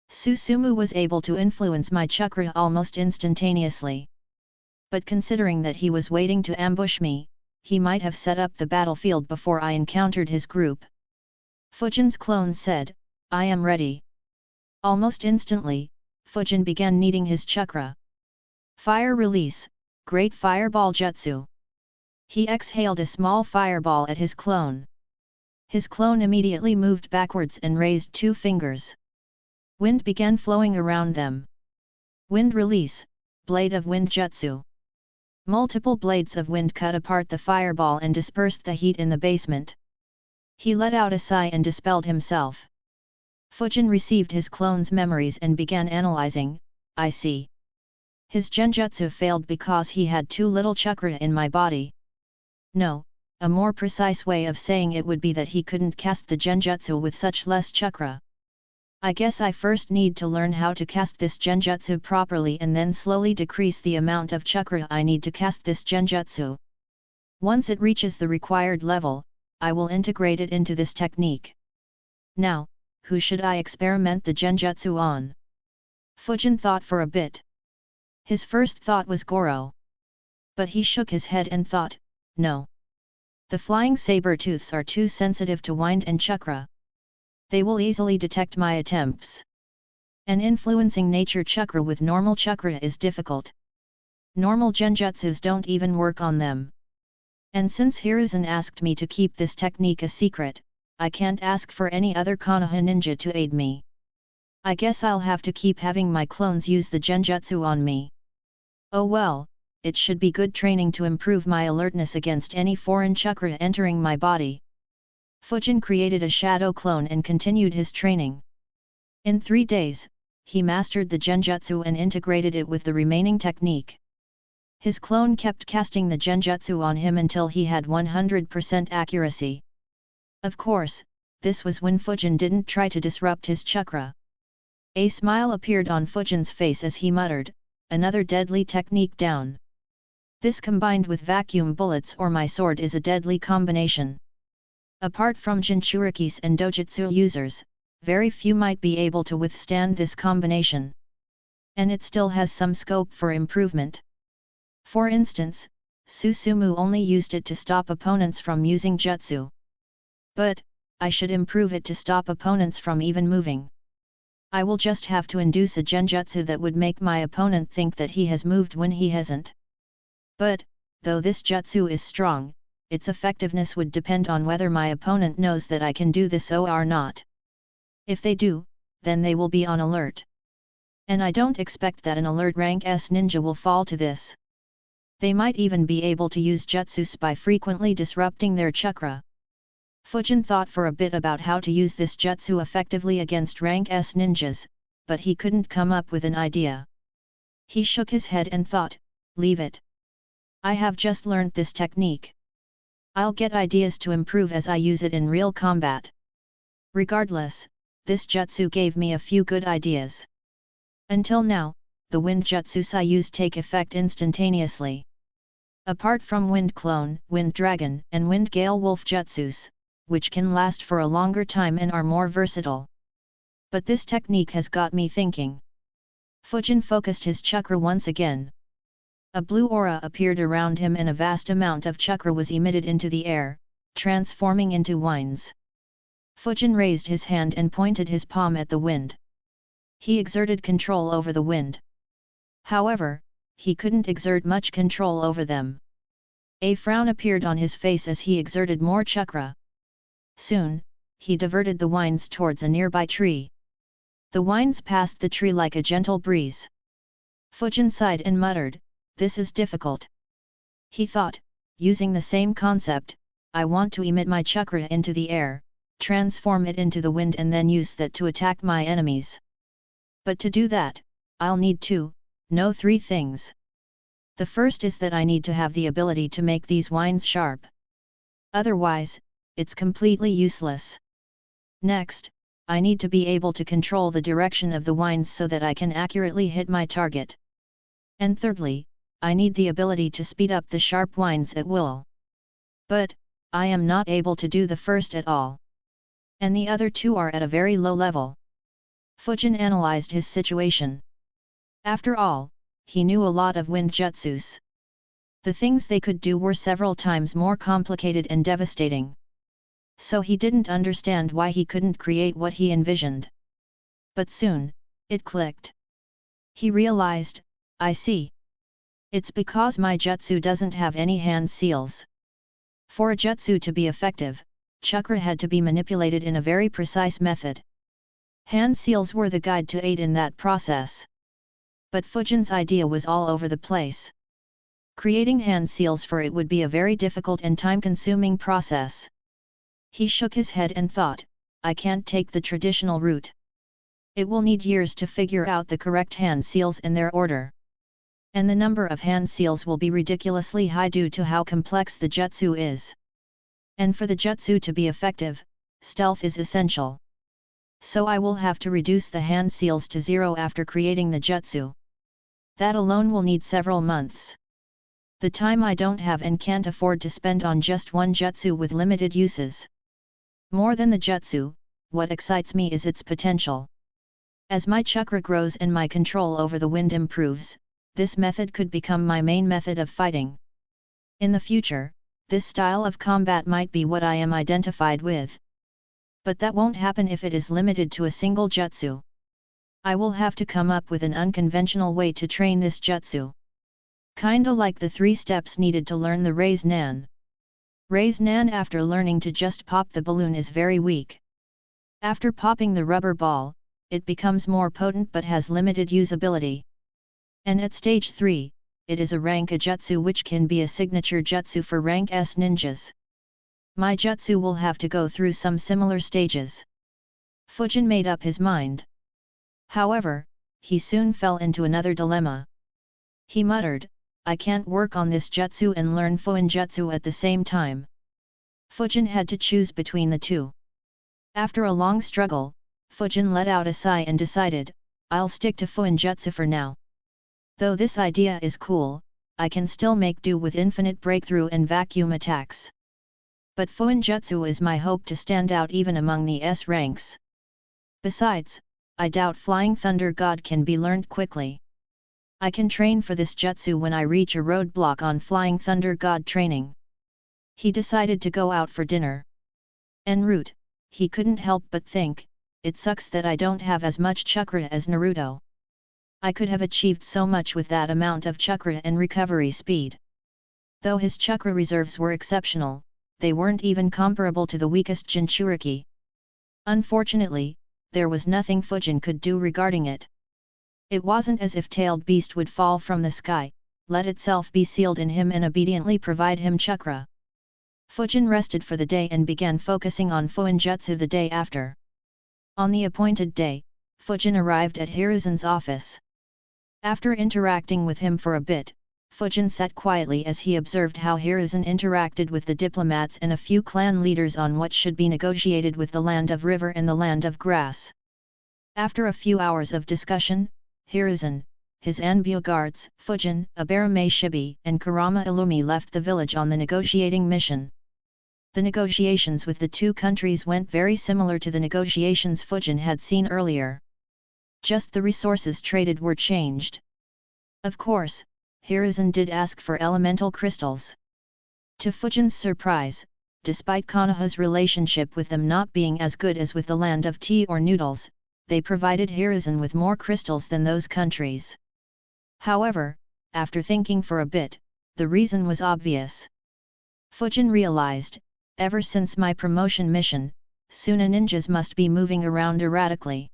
Susumu was able to influence my chakra almost instantaneously. But considering that he was waiting to ambush me, he might have set up the battlefield before I encountered his group. Fujin's clone said, I am ready. Almost instantly, Fujin began kneading his chakra. Fire release, Great Fireball Jutsu. He exhaled a small fireball at his clone. His clone immediately moved backwards and raised 2 fingers. Wind began flowing around them. Wind release, Blade of Wind Jutsu. Multiple blades of wind cut apart the fireball and dispersed the heat in the basement. He let out a sigh and dispelled himself. Fujin received his clone's memories and began analyzing. I see. His genjutsu failed because he had too little chakra in my body. No, a more precise way of saying it would be that he couldn't cast the genjutsu with such less chakra. I guess I first need to learn how to cast this genjutsu properly and then slowly decrease the amount of chakra I need to cast this genjutsu. Once it reaches the required level, I will integrate it into this technique. Now, who should I experiment the genjutsu on? Fujin thought for a bit. His first thought was Goro. But he shook his head and thought, no. The flying saber-tooths are too sensitive to wind and chakra. They will easily detect my attempts. And influencing nature chakra with normal chakra is difficult. Normal genjutsus don't even work on them. And since Hiruzen asked me to keep this technique a secret, I can't ask for any other Konoha ninja to aid me. I guess I'll have to keep having my clones use the genjutsu on me. Oh well, it should be good training to improve my alertness against any foreign chakra entering my body. Fujin created a shadow clone and continued his training. In 3 days, he mastered the genjutsu and integrated it with the remaining technique. His clone kept casting the genjutsu on him until he had 100% accuracy. Of course, this was when Fujin didn't try to disrupt his chakra. A smile appeared on Fujin's face as he muttered, another deadly technique down. This combined with vacuum bullets or my sword is a deadly combination. Apart from Jinchurikis and Dojutsu users, very few might be able to withstand this combination. And it still has some scope for improvement. For instance, Susumu only used it to stop opponents from using jutsu. But, I should improve it to stop opponents from even moving. I will just have to induce a genjutsu that would make my opponent think that he has moved when he hasn't. But, though this jutsu is strong, its effectiveness would depend on whether my opponent knows that I can do this or not. If they do, then they will be on alert. And I don't expect that an alert rank S ninja will fall to this. They might even be able to use jutsus by frequently disrupting their chakra. Fujin thought for a bit about how to use this jutsu effectively against rank S ninjas, but he couldn't come up with an idea. He shook his head and thought, leave it. I have just learned this technique. I'll get ideas to improve as I use it in real combat. Regardless, this jutsu gave me a few good ideas. Until now, the wind jutsus I use take effect instantaneously. Apart from wind clone, wind dragon, and wind gale wolf jutsus, which can last for a longer time and are more versatile. But this technique has got me thinking. Fujin focused his chakra once again. A blue aura appeared around him and a vast amount of chakra was emitted into the air, transforming into winds. Fujin raised his hand and pointed his palm at the wind. He exerted control over the wind. However, he couldn't exert much control over them. A frown appeared on his face as he exerted more chakra. Soon, he diverted the winds towards a nearby tree. The winds passed the tree like a gentle breeze. Fujin sighed and muttered, this is difficult. He thought, using the same concept, I want to emit my chakra into the air, transform it into the wind and then use that to attack my enemies. But to do that, I'll need to know 3 things. The first is that I need to have the ability to make these winds sharp. Otherwise, it's completely useless. Next, I need to be able to control the direction of the winds so that I can accurately hit my target. And thirdly, I need the ability to speed up the sharp winds at will. But, I am not able to do the first at all. And the other 2 are at a very low level. Fujin analyzed his situation. After all, he knew a lot of wind jutsus. The things they could do were several times more complicated and devastating. So he didn't understand why he couldn't create what he envisioned. But soon, it clicked. He realized, I see. It's because my jutsu doesn't have any hand seals. For a jutsu to be effective, chakra had to be manipulated in a very precise method. Hand seals were the guide to aid in that process. But Fujin's idea was all over the place. Creating hand seals for it would be a very difficult and time-consuming process. He shook his head and thought, I can't take the traditional route. It will need years to figure out the correct hand seals and their order. And the number of hand seals will be ridiculously high due to how complex the jutsu is. And for the jutsu to be effective, stealth is essential. So I will have to reduce the hand seals to 0 after creating the jutsu. That alone will need several months. The time I don't have and can't afford to spend on just one jutsu with limited uses. More than the jutsu, what excites me is its potential. As my chakra grows and my control over the wind improves, this method could become my main method of fighting. In the future, this style of combat might be what I am identified with. But that won't happen if it is limited to a single jutsu. I will have to come up with an unconventional way to train this jutsu. Kinda like the 3 steps needed to learn the Raise Nan. Raise Nan after learning to just pop the balloon is very weak. After popping the rubber ball, it becomes more potent but has limited usability. And at stage 3, it is a rank A jutsu which can be a signature jutsu for rank S ninjas. My jutsu will have to go through some similar stages. Fujin made up his mind. However, he soon fell into another dilemma. He muttered, I can't work on this jutsu and learn Fuinjutsu at the same time. Fujin had to choose between the two. After a long struggle, Fujin let out a sigh and decided, I'll stick to Fuinjutsu for now. Though this idea is cool, I can still make do with infinite breakthrough and vacuum attacks. But Fuinjutsu is my hope to stand out even among the S ranks. Besides, I doubt Flying Thunder God can be learned quickly. I can train for this jutsu when I reach a roadblock on Flying Thunder God training. He decided to go out for dinner. En route, he couldn't help but think, it sucks that I don't have as much chakra as Naruto. I could have achieved so much with that amount of chakra and recovery speed. Though his chakra reserves were exceptional, they weren't even comparable to the weakest Jinchuriki. Unfortunately, there was nothing Fujin could do regarding it. It wasn't as if Tailed Beast would fall from the sky, let itself be sealed in him and obediently provide him chakra. Fujin rested for the day and began focusing on Fuinjutsu the day after. On the appointed day, Fujin arrived at Hiruzen's office. After interacting with him for a bit, Fujin sat quietly as he observed how Hiruzen interacted with the diplomats and a few clan leaders on what should be negotiated with the Land of River and the Land of Grass. After a few hours of discussion, Hiruzen, his Anbu guards, Fujin, Abarame Shibi and Kurama Illumi left the village on the negotiating mission. The negotiations with the two countries went very similar to the negotiations Fujin had seen earlier. Just the resources traded were changed. Of course, Hiruzen did ask for elemental crystals. To Fujin's surprise, despite Konoha's relationship with them not being as good as with the Land of Tea or Noodles, they provided Hiruzen with more crystals than those countries. However, after thinking for a bit, the reason was obvious. Fujin realized, ever since my promotion mission, Suna ninjas must be moving around erratically.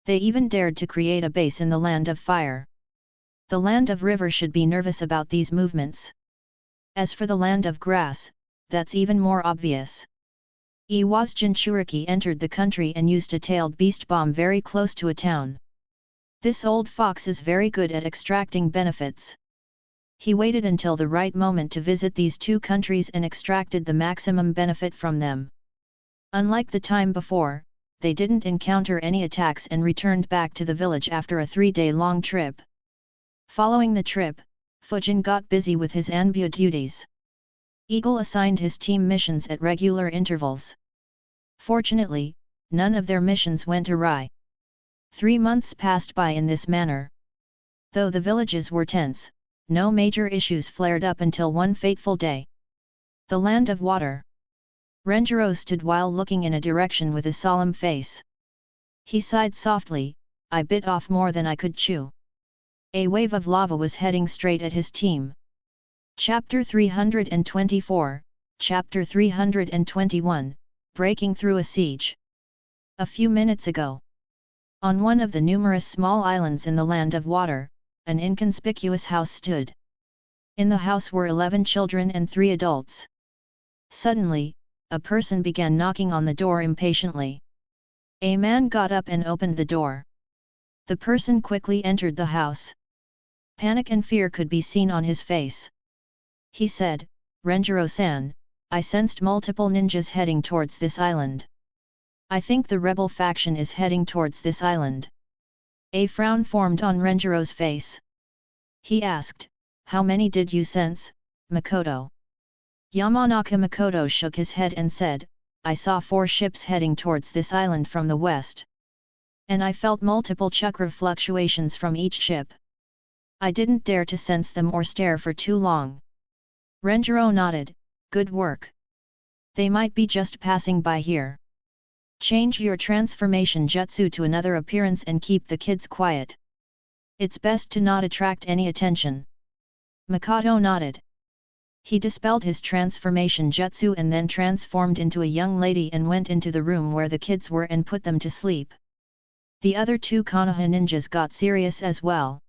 They even dared to create a base in the Land of Fire. The Land of River should be nervous about these movements. As for the Land of Grass, that's even more obvious. Iwa's Jinchuriki entered the country and used a tailed beast bomb very close to a town. This old fox is very good at extracting benefits. He waited until the right moment to visit these two countries and extracted the maximum benefit from them. Unlike the time before, they didn't encounter any attacks and returned back to the village after a 3-day-long trip. Following the trip, Fujin got busy with his Anbu duties. Eagle assigned his team missions at regular intervals. Fortunately, none of their missions went awry. 3 months passed by in this manner. Though the villages were tense, no major issues flared up until one fateful day. The Land of Water. Renjiro stood while looking in a direction with a solemn face. He sighed softly, I bit off more than I could chew. A wave of lava was heading straight at his team. Chapter 324, Chapter 321, Breaking Through a Siege. A few minutes ago. On one of the numerous small islands in the Land of Water, an inconspicuous house stood. In the house were 11 children and 3 adults. Suddenly, a person began knocking on the door impatiently. A man got up and opened the door. The person quickly entered the house. Panic and fear could be seen on his face. He said, "Renjiro-san, I sensed multiple ninjas heading towards this island. I think the rebel faction is heading towards this island." A frown formed on Renjiro's face. He asked, "How many did you sense, Makoto?" Yamanaka Makoto shook his head and said, "I saw 4 ships heading towards this island from the west. And I felt multiple chakra fluctuations from each ship. I didn't dare to sense them or stare for too long." Renjiro nodded, "Good work. They might be just passing by here. Change your transformation jutsu to another appearance and keep the kids quiet. It's best to not attract any attention." Makoto nodded. He dispelled his transformation jutsu and then transformed into a young lady and went into the room where the kids were and put them to sleep. The other 2 Konoha ninjas got serious as well.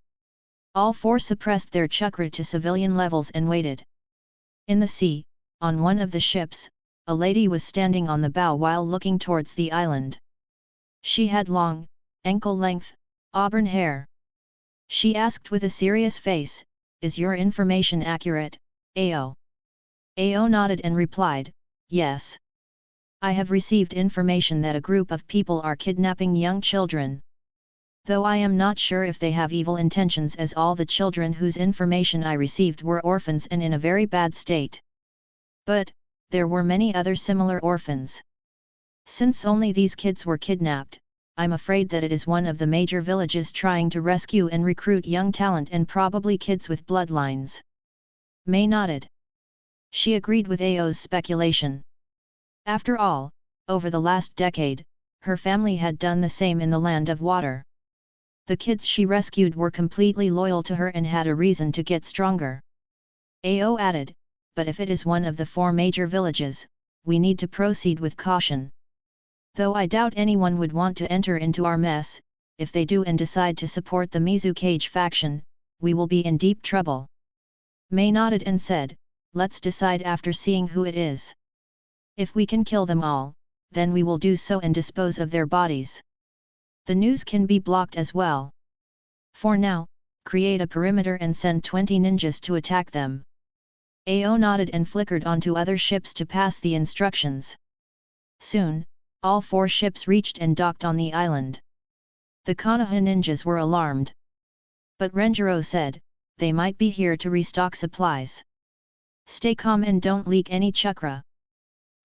All 4 suppressed their chakra to civilian levels and waited. In the sea, on one of the ships, a lady was standing on the bow while looking towards the island. She had long, ankle-length, auburn hair. She asked with a serious face, "Is your information accurate, Ao?" Ao nodded and replied, "Yes. I have received information that a group of people are kidnapping young children. Though I am not sure if they have evil intentions, as all the children whose information I received were orphans and in a very bad state. But, there were many other similar orphans. Since only these kids were kidnapped, I'm afraid that it is one of the major villages trying to rescue and recruit young talent and probably kids with bloodlines." Mei nodded. She agreed with Ao's speculation. After all, over the last decade, her family had done the same in the Land of Water. The kids she rescued were completely loyal to her and had a reason to get stronger. Ao added, "But if it is one of the 4 major villages, we need to proceed with caution. Though I doubt anyone would want to enter into our mess, if they do and decide to support the Mizukage faction, we will be in deep trouble." Mei nodded and said, "Let's decide after seeing who it is. If we can kill them all, then we will do so and dispose of their bodies. The news can be blocked as well. For now, create a perimeter and send 20 ninjas to attack them." Ao nodded and flickered onto other ships to pass the instructions. Soon, all 4 ships reached and docked on the island. The Konoha ninjas were alarmed. But Renjiro said, "They might be here to restock supplies. Stay calm and don't leak any chakra.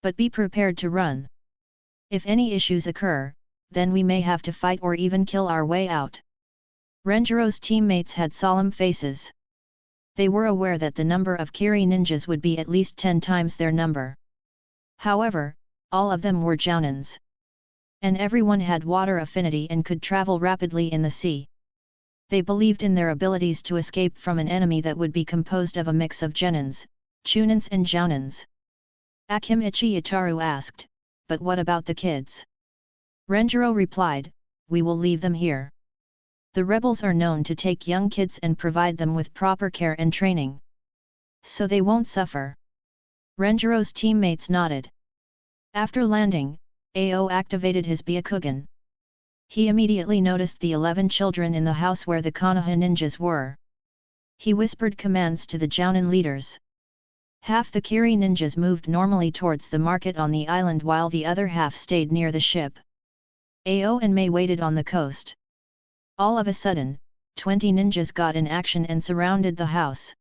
But be prepared to run. If any issues occur, then we may have to fight or even kill our way out." Renjiro's teammates had solemn faces. They were aware that the number of Kiri ninjas would be at least 10 times their number. However, all of them were Jounins. And everyone had water affinity and could travel rapidly in the sea. They believed in their abilities to escape from an enemy that would be composed of a mix of Genins, Chunins and Jounins. Akimichi Itaru asked, "But what about the kids?" Renjiro replied, "We will leave them here. The rebels are known to take young kids and provide them with proper care and training. So they won't suffer." Renjiro's teammates nodded. After landing, Ao activated his Byakugan. He immediately noticed the 11 children in the house where the Konoha ninjas were. He whispered commands to the Jounin leaders. Half the Kiri ninjas moved normally towards the market on the island while the other half stayed near the ship. Ao and Mei waited on the coast. All of a sudden, 20 ninjas got in action and surrounded the house.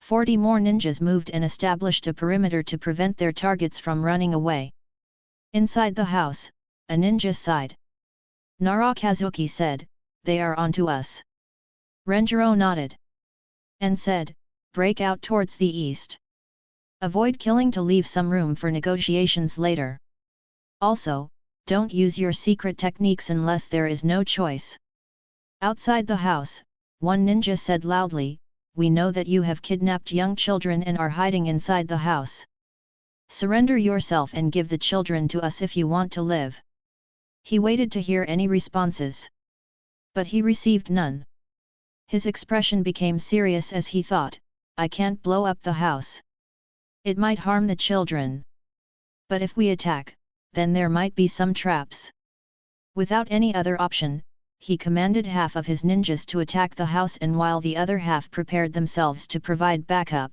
40 more ninjas moved and established a perimeter to prevent their targets from running away. Inside the house, a ninja sighed. Narakazuki said, "They are onto us." Renjiro nodded. And said, "Break out towards the east. Avoid killing to leave some room for negotiations later. Also, don't use your secret techniques unless there is no choice." Outside the house, one ninja said loudly, "We know that you have kidnapped young children and are hiding inside the house. Surrender yourself and give the children to us if you want to live." He waited to hear any responses. But he received none. His expression became serious as he thought, I can't blow up the house. It might harm the children. But if we attack, then there might be some traps. Without any other option, he commanded half of his ninjas to attack the house, and while the other half prepared themselves to provide backup.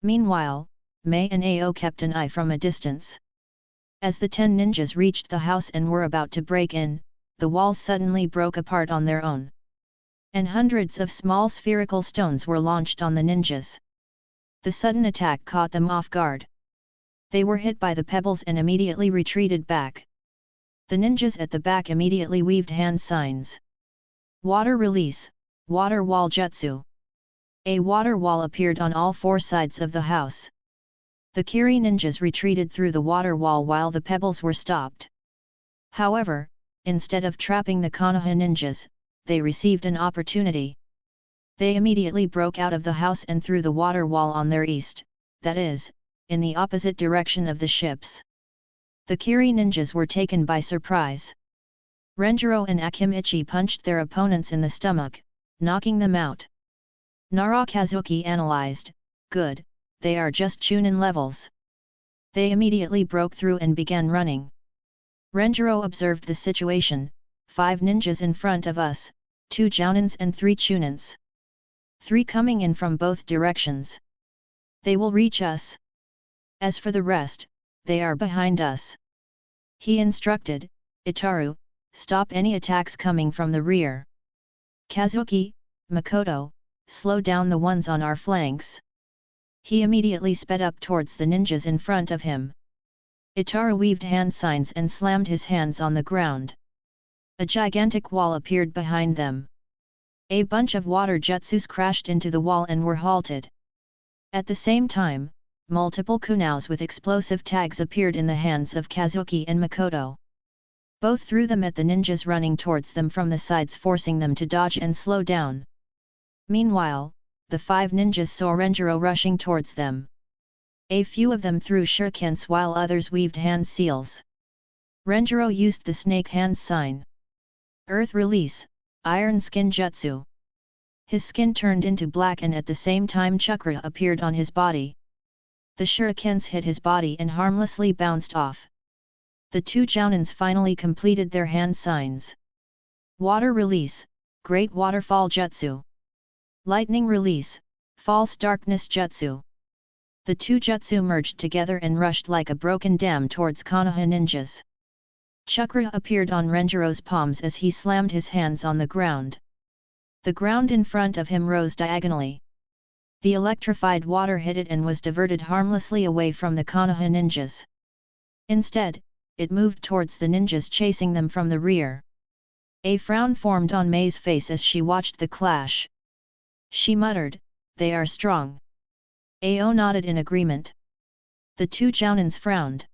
Meanwhile, Mei and Ao kept an eye from a distance. As the 10 ninjas reached the house and were about to break in, the walls suddenly broke apart on their own. And hundreds of small spherical stones were launched on the ninjas. The sudden attack caught them off guard. They were hit by the pebbles and immediately retreated back. The ninjas at the back immediately weaved hand signs. Water release, water wall jutsu. A water wall appeared on all 4 sides of the house. The Kiri ninjas retreated through the water wall while the pebbles were stopped. However, instead of trapping the Konoha ninjas, they received an opportunity. They immediately broke out of the house and through the water wall on their east, that is, in the opposite direction of the ships. The Kiri ninjas were taken by surprise. Renjiro and Akimichi punched their opponents in the stomach, knocking them out. Narakazuki analyzed, good, they are just Chunin levels. They immediately broke through and began running. Renjiro observed the situation, 5 ninjas in front of us, 2 Jounins and 3 Chunins. 3 coming in from both directions. They will reach us. As for the rest, they are behind us. He instructed, Itaru, stop any attacks coming from the rear. Kazuki, Makoto, slow down the ones on our flanks. He immediately sped up towards the ninjas in front of him. Itaru weaved hand signs and slammed his hands on the ground. A gigantic wall appeared behind them. A bunch of water jutsus crashed into the wall and were halted. At the same time, multiple kunaus with explosive tags appeared in the hands of Kazuki and Makoto. Both threw them at the ninjas running towards them from the sides, forcing them to dodge and slow down. Meanwhile, the 5 ninjas saw Renjiro rushing towards them. A few of them threw shurikens while others weaved hand seals. Renjiro used the snake hand sign. Earth release, iron skin jutsu. His skin turned into black and at the same time chakra appeared on his body. The shurikens hit his body and harmlessly bounced off. The 2 Jounins finally completed their hand signs. Water release, great waterfall jutsu. Lightning release, false darkness jutsu. The 2 jutsu merged together and rushed like a broken dam towards Konoha ninjas. Chakra appeared on Renjiro's palms as he slammed his hands on the ground. The ground in front of him rose diagonally. The electrified water hit it and was diverted harmlessly away from the Konoha ninjas. Instead, it moved towards the ninjas chasing them from the rear. A frown formed on Mei's face as she watched the clash. She muttered, "They are strong." Ao nodded in agreement. The 2 Jounins frowned.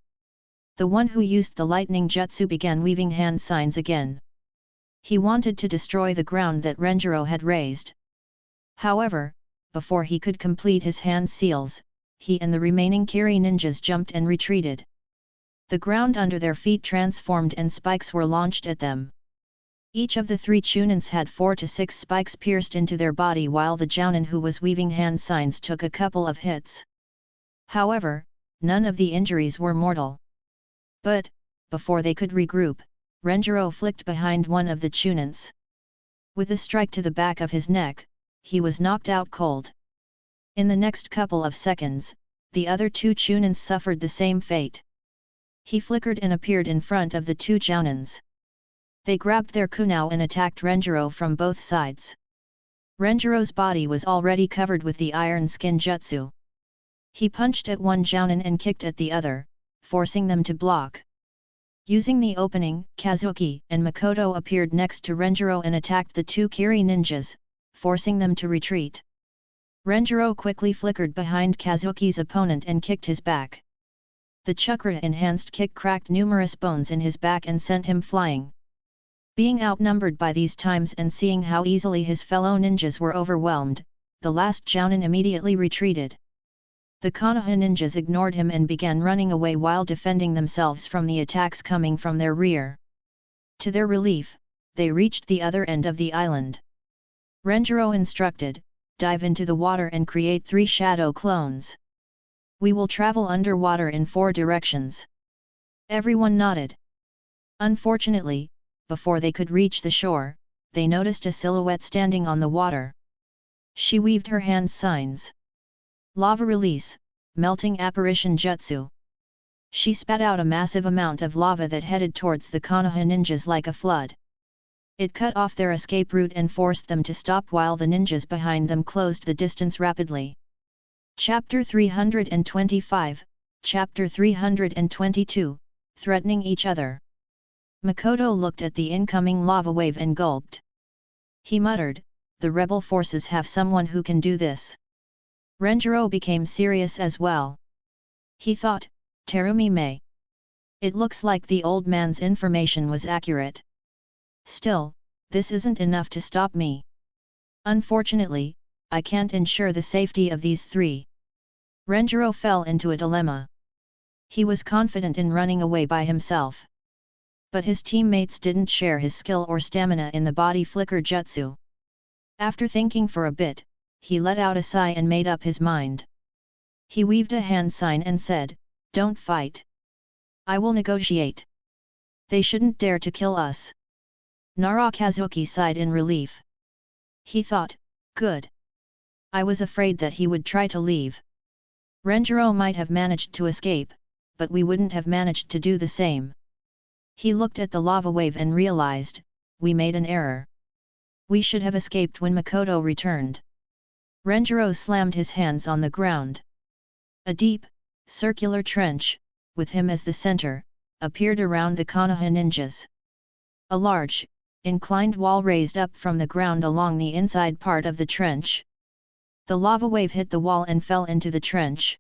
The one who used the lightning jutsu began weaving hand signs again. He wanted to destroy the ground that Renjiro had raised. However, before he could complete his hand seals, he and the remaining Kiri ninjas jumped and retreated. The ground under their feet transformed and spikes were launched at them. Each of the 3 Chunins had 4 to 6 spikes pierced into their body, while the Jounin who was weaving hand signs took a couple of hits. However, none of the injuries were mortal. But, before they could regroup, Renjiro flicked behind one of the Chunins. With a strike to the back of his neck, he was knocked out cold. In the next couple of seconds, the other 2 Chunins suffered the same fate. He flickered and appeared in front of the 2 Jounins. They grabbed their kunao and attacked Renjiro from both sides. Renjiro's body was already covered with the iron skin jutsu. He punched at one Jounin and kicked at the other, forcing them to block. Using the opening, Kazuki and Makoto appeared next to Renjiro and attacked the 2 Kiri ninjas, forcing them to retreat. Renjiro quickly flickered behind Kazuki's opponent and kicked his back. The chakra-enhanced kick cracked numerous bones in his back and sent him flying. Being outnumbered by these times and seeing how easily his fellow ninjas were overwhelmed, the last Jounin immediately retreated. The Konoha ninjas ignored him and began running away while defending themselves from the attacks coming from their rear. To their relief, they reached the other end of the island. Renjiro instructed, dive into the water and create 3 shadow clones. We will travel underwater in 4 directions. Everyone nodded. Unfortunately, before they could reach the shore, they noticed a silhouette standing on the water. She waved her hand signs. Lava release, melting apparition jutsu. She spat out a massive amount of lava that headed towards the Konoha ninjas like a flood. It cut off their escape route and forced them to stop while the ninjas behind them closed the distance rapidly. Chapter 325, Chapter 322, Threatening each other. Makoto looked at the incoming lava wave and gulped. He muttered, "The rebel forces have someone who can do this." Renjiro became serious as well. He thought, Terumi May. It looks like the old man's information was accurate. Still, this isn't enough to stop me. Unfortunately, I can't ensure the safety of these 3. Renjiro fell into a dilemma. He was confident in running away by himself. But his teammates didn't share his skill or stamina in the body flicker jutsu. After thinking for a bit, he let out a sigh and made up his mind. He waved a hand sign and said, "Don't fight. I will negotiate. They shouldn't dare to kill us." Narakazuki sighed in relief. He thought, good. I was afraid that he would try to leave. Renjiro might have managed to escape, but we wouldn't have managed to do the same. He looked at the lava wave and realized, we made an error. We should have escaped when Makoto returned. Renjiro slammed his hands on the ground. A deep, circular trench, with him as the center, appeared around the Konoha ninjas. A large, inclined wall raised up from the ground along the inside part of the trench. The lava wave hit the wall and fell into the trench.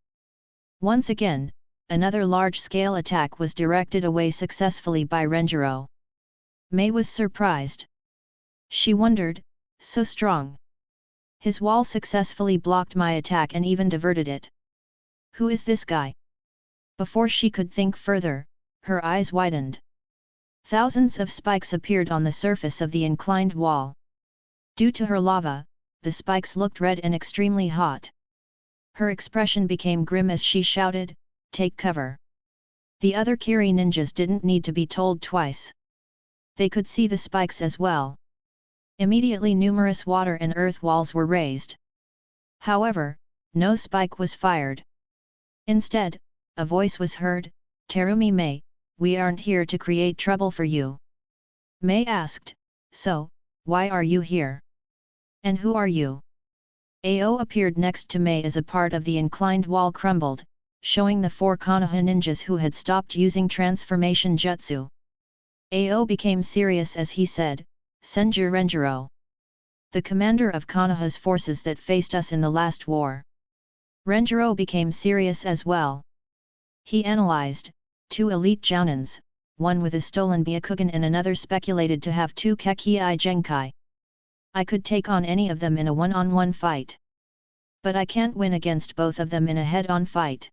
Once again, another large-scale attack was directed away successfully by Renjiro. Mei was surprised. She wondered, so strong. His wall successfully blocked my attack and even diverted it. Who is this guy? Before she could think further, her eyes widened. Thousands of spikes appeared on the surface of the inclined wall. Due to her lava, the spikes looked red and extremely hot. Her expression became grim as she shouted, "Take cover." The other Kiri ninjas didn't need to be told twice. They could see the spikes as well. Immediately numerous water and earth walls were raised. However, no spike was fired. Instead, a voice was heard, "Terumi Mei, we aren't here to create trouble for you." Mei asked, "So, why are you here? And who are you?" Ao appeared next to Mei as a part of the inclined wall crumbled, showing the 4 Konoha ninjas who had stopped using transformation jutsu. Ao became serious as he said, "Senju Renjiro. The commander of Konoha's forces that faced us in the last war." Renjiro became serious as well. He analyzed, 2 elite jounins, one with a stolen Byakugan and another speculated to have 2 Kekii Genkai. I could take on any of them in a one-on-one fight. But I can't win against both of them in a head-on fight.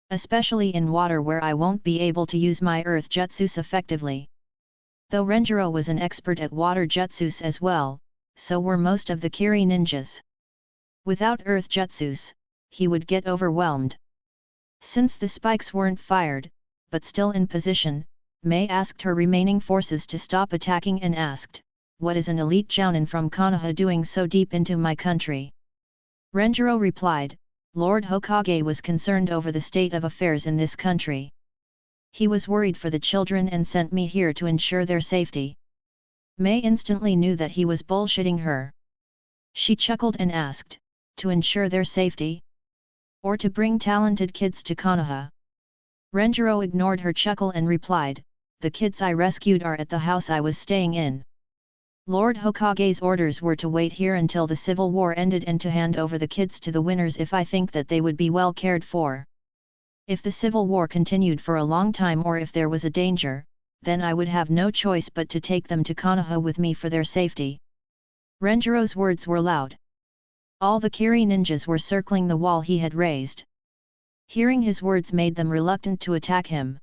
Especially in water where I won't be able to use my earth jutsus effectively. Though Renjiro was an expert at water jutsus as well, so were most of the Kiri ninjas. Without earth jutsus, he would get overwhelmed. Since the spikes weren't fired, but still in position, Mei asked her remaining forces to stop attacking and asked, "What is an elite jounin from Konoha doing so deep into my country?" Renjiro replied, "Lord Hokage was concerned over the state of affairs in this country. He was worried for the children and sent me here to ensure their safety." Mei instantly knew that he was bullshitting her. She chuckled and asked, "To ensure their safety? Or to bring talented kids to Konoha?" Renjiro ignored her chuckle and replied, "The kids I rescued are at the house I was staying in. Lord Hokage's orders were to wait here until the civil war ended and to hand over the kids to the winners if I think that they would be well cared for. If the civil war continued for a long time or if there was a danger, then I would have no choice but to take them to Konoha with me for their safety." Renjiro's words were loud. All the Kiri ninjas were circling the wall he had raised. Hearing his words made them reluctant to attack him.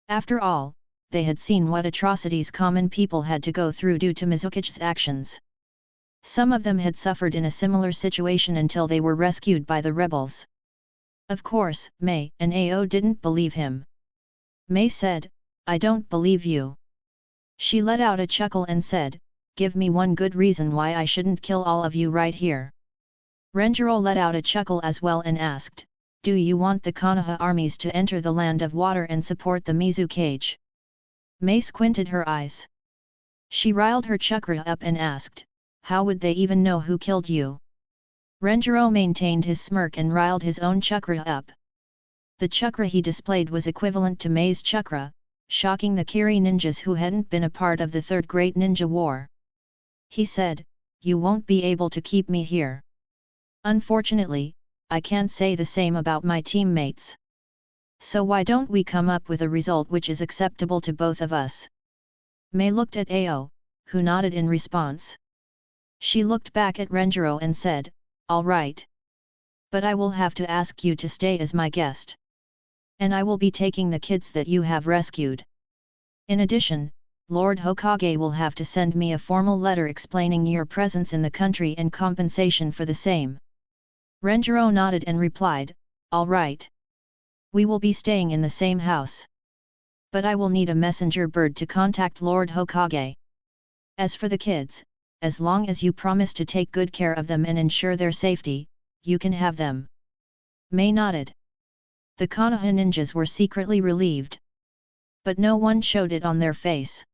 After all, they had seen what atrocities common people had to go through due to Mizuki's actions. Some of them had suffered in a similar situation until they were rescued by the rebels. Of course, Mei and Ao didn't believe him. Mei said, "I don't believe you." She let out a chuckle and said, "Give me one good reason why I shouldn't kill all of you right here." Renjiro let out a chuckle as well and asked, "Do you want the Konoha armies to enter the land of water and support the Mizu cage?" Mei squinted her eyes. She riled her chakra up and asked, "How would they even know who killed you?" Renjiro maintained his smirk and riled his own chakra up. The chakra he displayed was equivalent to Mei's chakra, shocking the Kiri ninjas who hadn't been a part of the Third Great Ninja War. He said, "You won't be able to keep me here. Unfortunately, I can't say the same about my teammates. So why don't we come up with a result which is acceptable to both of us?" Mei looked at Ao, who nodded in response. She looked back at Renjiro and said, "All right. But I will have to ask you to stay as my guest. And I will be taking the kids that you have rescued. In addition, Lord Hokage will have to send me a formal letter explaining your presence in the country and compensation for the same." Renjiro nodded and replied, "All right. We will be staying in the same house. But I will need a messenger bird to contact Lord Hokage. As for the kids, as long as you promise to take good care of them and ensure their safety, you can have them." Mei nodded. The Konoha ninjas were secretly relieved. But no one showed it on their face.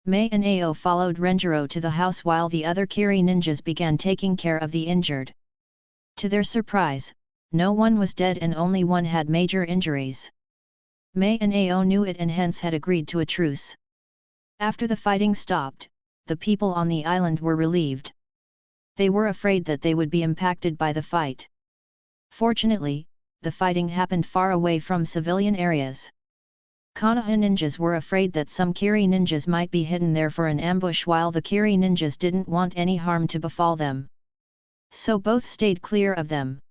Mei and Ao followed Renjiro to the house while the other Kiri ninjas began taking care of the injured. To their surprise, no one was dead and only one had major injuries. Mei and Ao knew it and hence had agreed to a truce. After the fighting stopped, the people on the island were relieved. They were afraid that they would be impacted by the fight. Fortunately, the fighting happened far away from civilian areas. Konoha ninjas were afraid that some Kiri ninjas might be hidden there for an ambush while the Kiri ninjas didn't want any harm to befall them. So both stayed clear of them.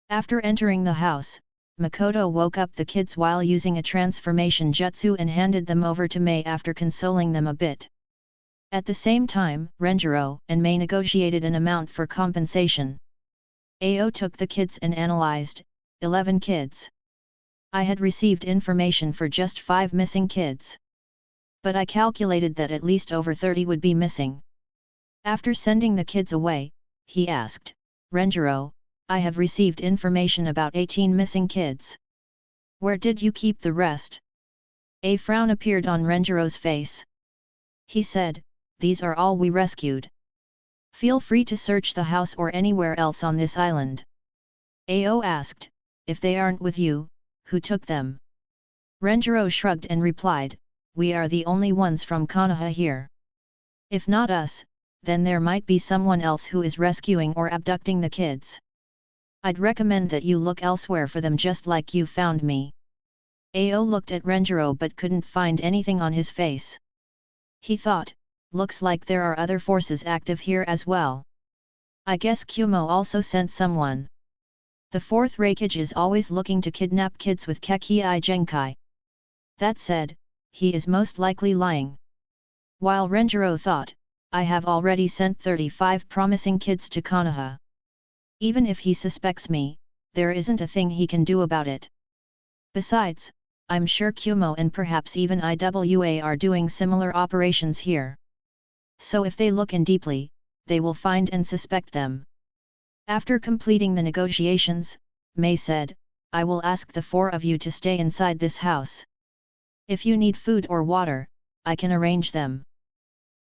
After entering the house, Makoto woke up the kids while using a transformation jutsu and handed them over to Mei after consoling them a bit. At the same time, Renjiro and Mei negotiated an amount for compensation. Ao took the kids and analyzed, 11 kids. I had received information for just 5 missing kids. But I calculated that at least over 30 would be missing. After sending the kids away, he asked, "Renjiro, I have received information about 18 missing kids. Where did you keep the rest?" A frown appeared on Renjiro's face. He said, "These are all we rescued. Feel free to search the house or anywhere else on this island." Ao asked, "If they aren't with you, who took them?" Renjiro shrugged and replied, "We are the only ones from Konoha here. If not us, then there might be someone else who is rescuing or abducting the kids. I'd recommend that you look elsewhere for them just like you found me." Ao looked at Renjiro but couldn't find anything on his face. He thought, looks like there are other forces active here as well. I guess Kumo also sent someone. The fourth Raikage is always looking to kidnap kids with Kekii Genkai. That said, he is most likely lying. While Renjiro thought, I have already sent 35 promising kids to Konoha. Even if he suspects me, there isn't a thing he can do about it. Besides, I'm sure Kumo and perhaps even IWA are doing similar operations here. So if they look in deeply, they will find and suspect them. After completing the negotiations, Mei said, I will ask the 4 of you to stay inside this house. If you need food or water, I can arrange them.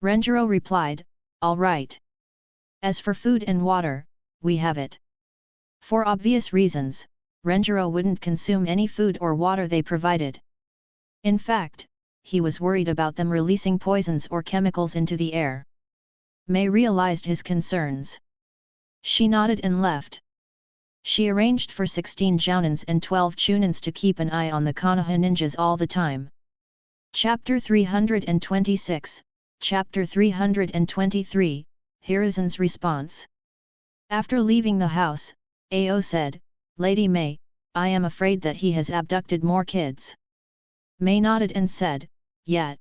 Renjiro replied, all right. As for food and water, we have it. For obvious reasons, Renjiro wouldn't consume any food or water they provided. In fact, he was worried about them releasing poisons or chemicals into the air. Mei realized his concerns. She nodded and left. She arranged for 16 Jounins and 12 Chunins to keep an eye on the Konoha ninjas all the time. Chapter 326, Chapter 323, Hiruzen's response. After leaving the house, Ao said, Lady Mei, I am afraid that he has abducted more kids. Mei nodded and said, yeah.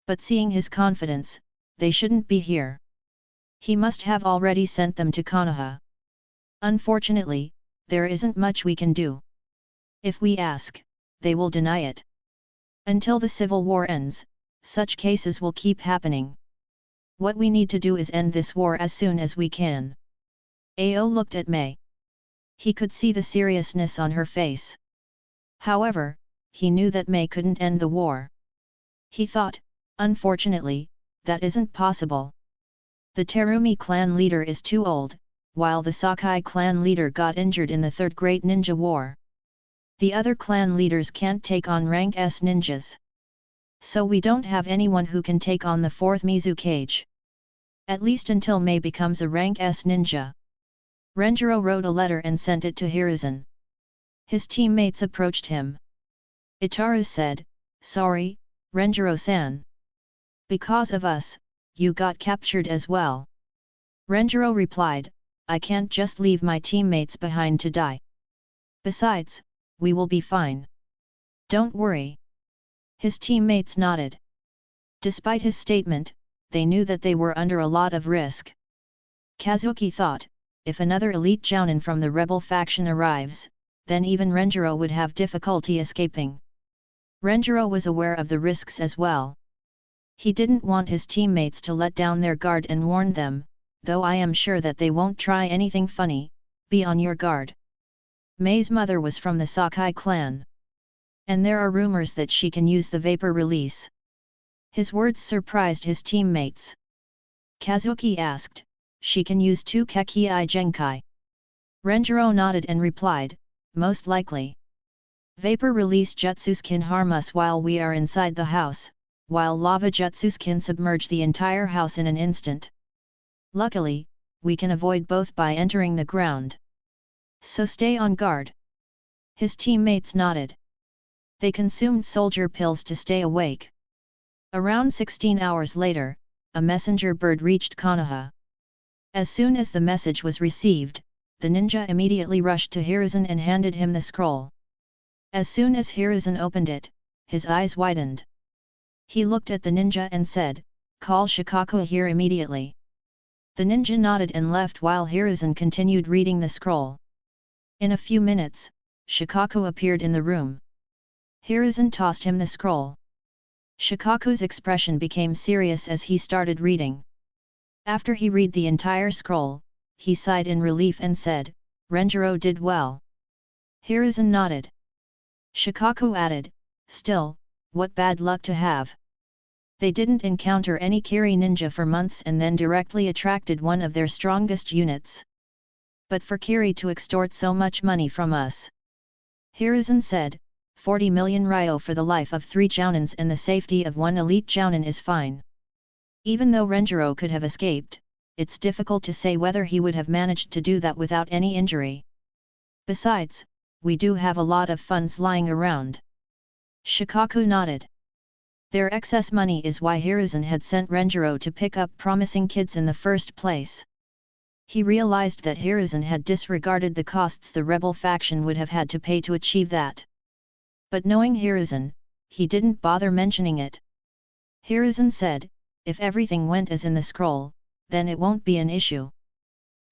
But seeing his confidence, they shouldn't be here. He must have already sent them to Konoha. Unfortunately, there isn't much we can do. If we ask, they will deny it. Until the civil war ends, such cases will keep happening. What we need to do is end this war as soon as we can. Ao looked at Mei. He could see the seriousness on her face. However, he knew that Mei couldn't end the war. He thought, unfortunately, that isn't possible. The Terumi clan leader is too old, while the Sakai clan leader got injured in the Third Great Ninja War. The other clan leaders can't take on rank S ninjas. So we don't have anyone who can take on the fourth Mizukage. At least until Mei becomes a rank S ninja. Renjiro wrote a letter and sent it to Hiruzen. His teammates approached him. Itaru said, "Sorry, Renjiro-san. Because of us, you got captured as well." Renjiro replied, "I can't just leave my teammates behind to die. Besides, we will be fine. Don't worry." His teammates nodded. Despite his statement, they knew that they were under a lot of risk. Kazuki thought, if another elite jounin from the rebel faction arrives, then even Renjiro would have difficulty escaping. Renjiro was aware of the risks as well. He didn't want his teammates to let down their guard and warned them, "Though I am sure that they won't try anything funny, be on your guard." Mei's mother was from the Sakai clan. And there are rumors that she can use the vapor release. His words surprised his teammates. Kazuki asked, "She can use 2 Kekii Genkai?" Renjiro nodded and replied, "Most likely. Vapor release jutsus can harm us while we are inside the house, while lava jutsus can submerge the entire house in an instant. Luckily, we can avoid both by entering the ground. So stay on guard." His teammates nodded. They consumed soldier pills to stay awake. Around 16 hours later, a messenger bird reached Konoha. As soon as the message was received, the ninja immediately rushed to Hiruzen and handed him the scroll. As soon as Hiruzen opened it, his eyes widened. He looked at the ninja and said, "Call Shikaku here immediately." The ninja nodded and left while Hiruzen continued reading the scroll. In a few minutes, Shikaku appeared in the room. Hiruzen tossed him the scroll. Shikaku's expression became serious as he started reading. After he read the entire scroll, he sighed in relief and said, "Renjiro did well." Hiruzen nodded. Shikaku added, "Still, what bad luck to have. They didn't encounter any Kiri ninja for months and then directly attracted one of their strongest units. But for Kiri to extort so much money from us." Hiruzen said, 40 million ryo for the life of 3 jounins and the safety of 1 elite jounin is fine. Even though Renjiro could have escaped, it's difficult to say whether he would have managed to do that without any injury. Besides, we do have a lot of funds lying around." Shikaku nodded. Their excess money is why Hiruzen had sent Renjiro to pick up promising kids in the first place. He realized that Hiruzen had disregarded the costs the rebel faction would have had to pay to achieve that. But knowing Hiruzen, he didn't bother mentioning it. Hiruzen said, "If everything went as in the scroll, then it won't be an issue.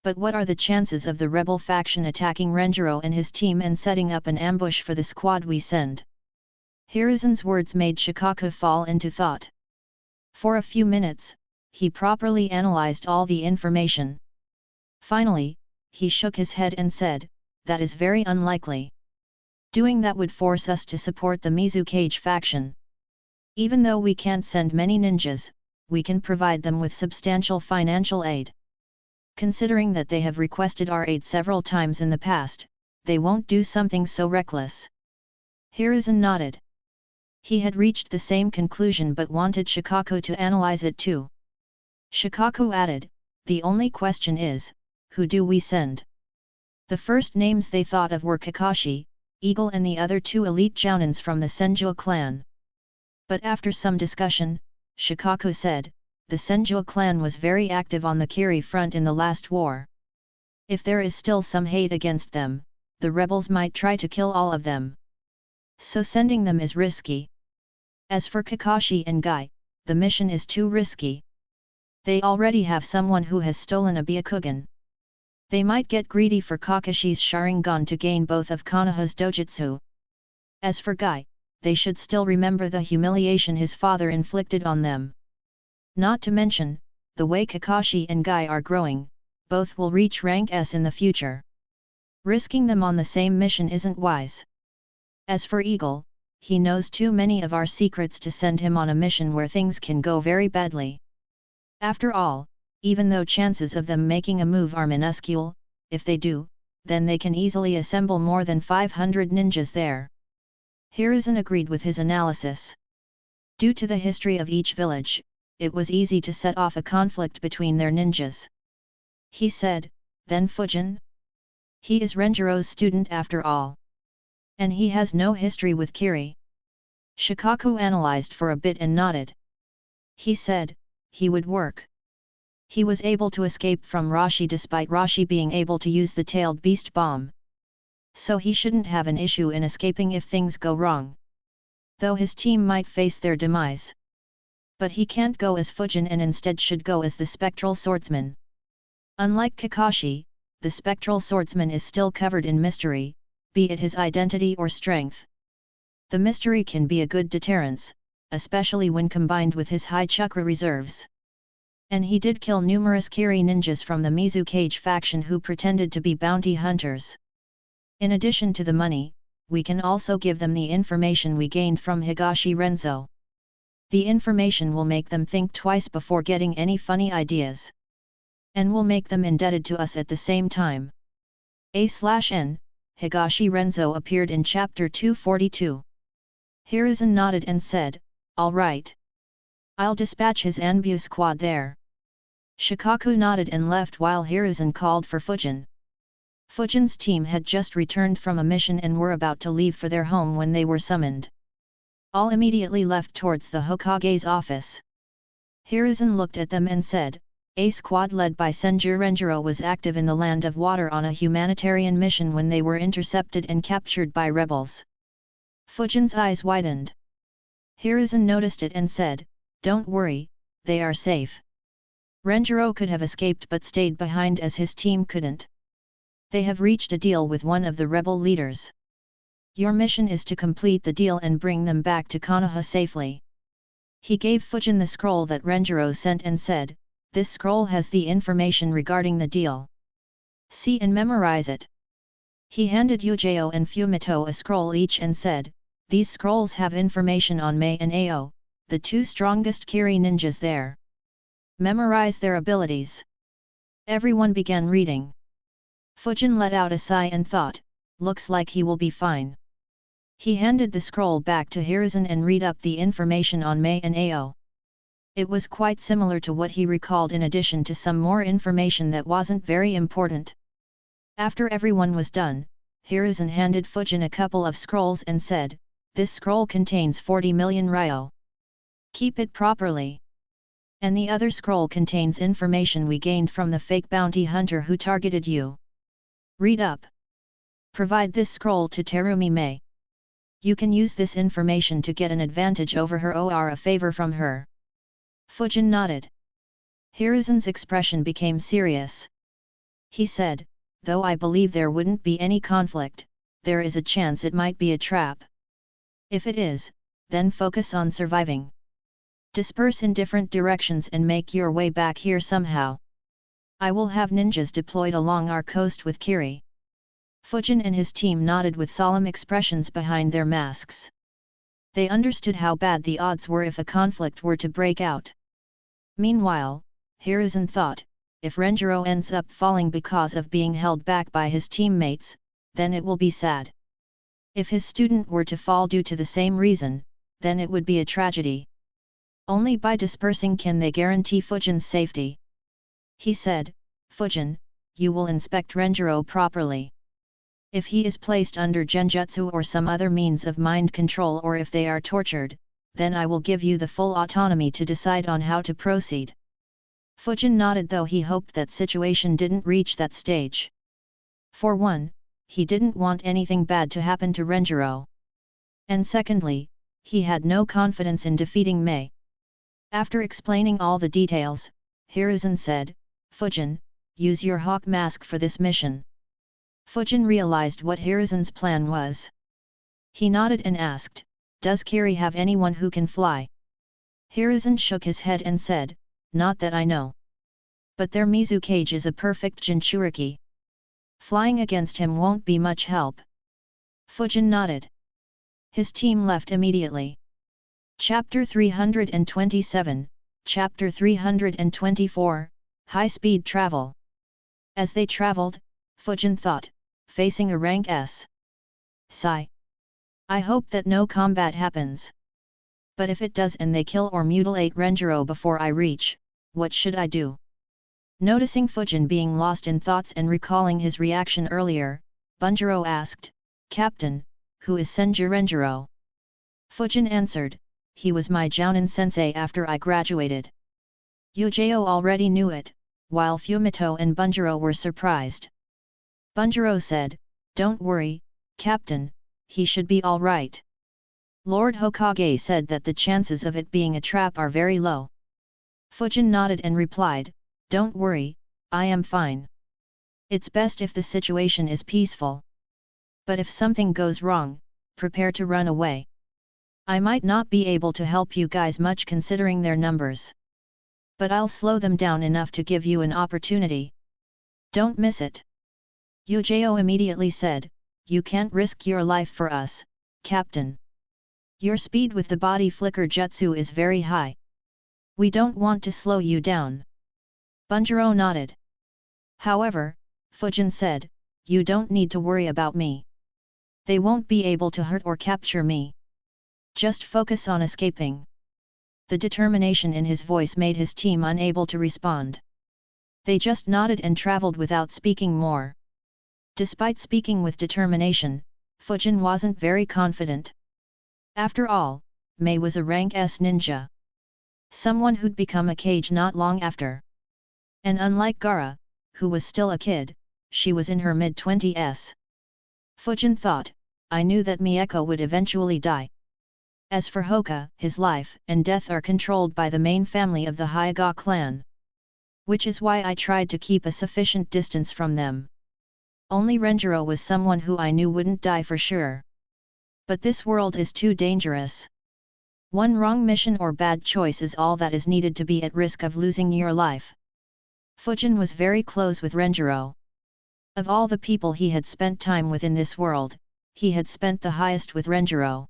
But what are the chances of the rebel faction attacking Renjiro and his team and setting up an ambush for the squad we send?" Hiruzen's words made Shikaku fall into thought. For a few minutes, he properly analyzed all the information. Finally, he shook his head and said, "That is very unlikely. Doing that would force us to support the Mizukage faction. Even though we can't send many ninjas, we can provide them with substantial financial aid. Considering that they have requested our aid several times in the past, they won't do something so reckless." Hiruzen nodded. He had reached the same conclusion but wanted Shikaku to analyze it too. Shikaku added, "The only question is, who do we send?" The first names they thought of were Kakashi, Eagle and the other 2 elite jounins from the Senju clan. But after some discussion, Shikaku said, "The Senju clan was very active on the Kiri front in the last war. If there is still some hate against them, the rebels might try to kill all of them. So sending them is risky. As for Kakashi and Guy, the mission is too risky. They already have someone who has stolen a Byakugan. They might get greedy for Kakashi's Sharingan to gain both of Konoha's dojutsu. As for Guy, they should still remember the humiliation his father inflicted on them. Not to mention, the way Kakashi and Guy are growing, both will reach rank S in the future. Risking them on the same mission isn't wise. As for Eagle, he knows too many of our secrets to send him on a mission where things can go very badly. After all, even though chances of them making a move are minuscule, if they do, then they can easily assemble more than 500 ninjas there. Hiruzen agreed with his analysis. Due to the history of each village, it was easy to set off a conflict between their ninjas. He said, then Fujin? He is Renjiro's student after all. And he has no history with Kiri. Shikaku analyzed for a bit and nodded. He said, he would work. He was able to escape from Rashi despite Rashi being able to use the tailed beast bomb. So he shouldn't have an issue in escaping if things go wrong. Though his team might face their demise. But he can't go as Fujin and instead should go as the spectral swordsman. Unlike Kakashi, the spectral swordsman is still covered in mystery, be it his identity or strength. The mystery can be a good deterrence, especially when combined with his high chakra reserves. And he did kill numerous Kiri ninjas from the Mizukage faction who pretended to be bounty hunters. In addition to the money, we can also give them the information we gained from Higashi Renzo. The information will make them think twice before getting any funny ideas. And will make them indebted to us at the same time. A/N, Higashi Renzo appeared in chapter 242. Hiruzen nodded and said, all right. I'll dispatch his Anbu squad there. Shikaku nodded and left while Hiruzen called for Fujin. Fujin's team had just returned from a mission and were about to leave for their home when they were summoned. All immediately left towards the Hokage's office. Hiruzen looked at them and said, a squad led by Senju Renjiro was active in the Land of Water on a humanitarian mission when they were intercepted and captured by rebels. Fujin's eyes widened. Hiruzen noticed it and said, don't worry, they are safe. Renjiro could have escaped but stayed behind as his team couldn't. They have reached a deal with one of the rebel leaders. Your mission is to complete the deal and bring them back to Konoha safely. He gave Fujin the scroll that Renjiro sent and said, this scroll has the information regarding the deal. See and memorize it. He handed Yujao and Fumito a scroll each and said, these scrolls have information on Mei and Ao, the two strongest Kiri ninjas there. Memorize their abilities. Everyone began reading. Fujin let out a sigh and thought, looks like he will be fine. He handed the scroll back to Hiruzen and read up the information on Mei and Ao. It was quite similar to what he recalled in addition to some more information that wasn't very important. After everyone was done, Hiruzen handed Fujin a couple of scrolls and said, this scroll contains 40 million ryo. Keep it properly. And the other scroll contains information we gained from the fake bounty hunter who targeted you. Read up. Provide this scroll to Terumi Mei. You can use this information to get an advantage over her or a favor from her. Fujin nodded. Hiruzen's expression became serious. He said, though I believe there wouldn't be any conflict, there is a chance it might be a trap. If it is, then focus on surviving. Disperse in different directions and make your way back here somehow. I will have ninjas deployed along our coast with Kiri. Fujin and his team nodded with solemn expressions behind their masks. They understood how bad the odds were if a conflict were to break out. Meanwhile, Hiruzen thought, if Renjiro ends up falling because of being held back by his teammates, then it will be sad. If his student were to fall due to the same reason, then it would be a tragedy. Only by dispersing can they guarantee Fujin's safety. He said, Fujin, you will inspect Renjiro properly. If he is placed under genjutsu or some other means of mind control or if they are tortured, then I will give you the full autonomy to decide on how to proceed. Fujin nodded though he hoped that situation didn't reach that stage. For one, he didn't want anything bad to happen to Renjiro. And secondly, he had no confidence in defeating Mei. After explaining all the details, Hiruzen said, Fujin, use your hawk mask for this mission. Fujin realized what Hiruzen's plan was. He nodded and asked, does Kiri have anyone who can fly? Hiruzen shook his head and said, not that I know. But their Mizukage is a perfect Jinchuriki. Flying against him won't be much help. Fujin nodded. His team left immediately. Chapter 327, Chapter 324, High-Speed Travel. As they traveled, Fujin thought, facing a rank S. Sigh. I hope that no combat happens. But if it does and they kill or mutilate Renjiro before I reach, what should I do? Noticing Fujin being lost in thoughts and recalling his reaction earlier, Bunjiro asked, Captain, who is Senju Renjiro? Fujin answered, he was my Jounin sensei after I graduated. Yujao already knew it, while Fumito and Bunjiro were surprised. Bunjiro said, don't worry, Captain, he should be all right. Lord Hokage said that the chances of it being a trap are very low. Fujin nodded and replied, don't worry, I am fine. It's best if the situation is peaceful. But if something goes wrong, prepare to run away. I might not be able to help you guys much considering their numbers. But I'll slow them down enough to give you an opportunity. Don't miss it. Yujao immediately said, you can't risk your life for us, Captain. Your speed with the body flicker jutsu is very high. We don't want to slow you down. Bunjiro nodded. However, Fujin said, you don't need to worry about me. They won't be able to hurt or capture me. Just focus on escaping. The determination in his voice made his team unable to respond. They just nodded and traveled without speaking more. Despite speaking with determination, Fujin wasn't very confident. After all, Mei was a rank S ninja. Someone who'd become a Kage not long after. And unlike Gaara, who was still a kid, she was in her mid-20s. Fujin thought, I knew that Mieko would eventually die. As for Hoka, his life and death are controlled by the main family of the Hyuga clan. Which is why I tried to keep a sufficient distance from them. Only Renjiro was someone who I knew wouldn't die for sure. But this world is too dangerous. One wrong mission or bad choice is all that is needed to be at risk of losing your life. Fujin was very close with Renjiro. Of all the people he had spent time with in this world, he had spent the highest with Renjiro.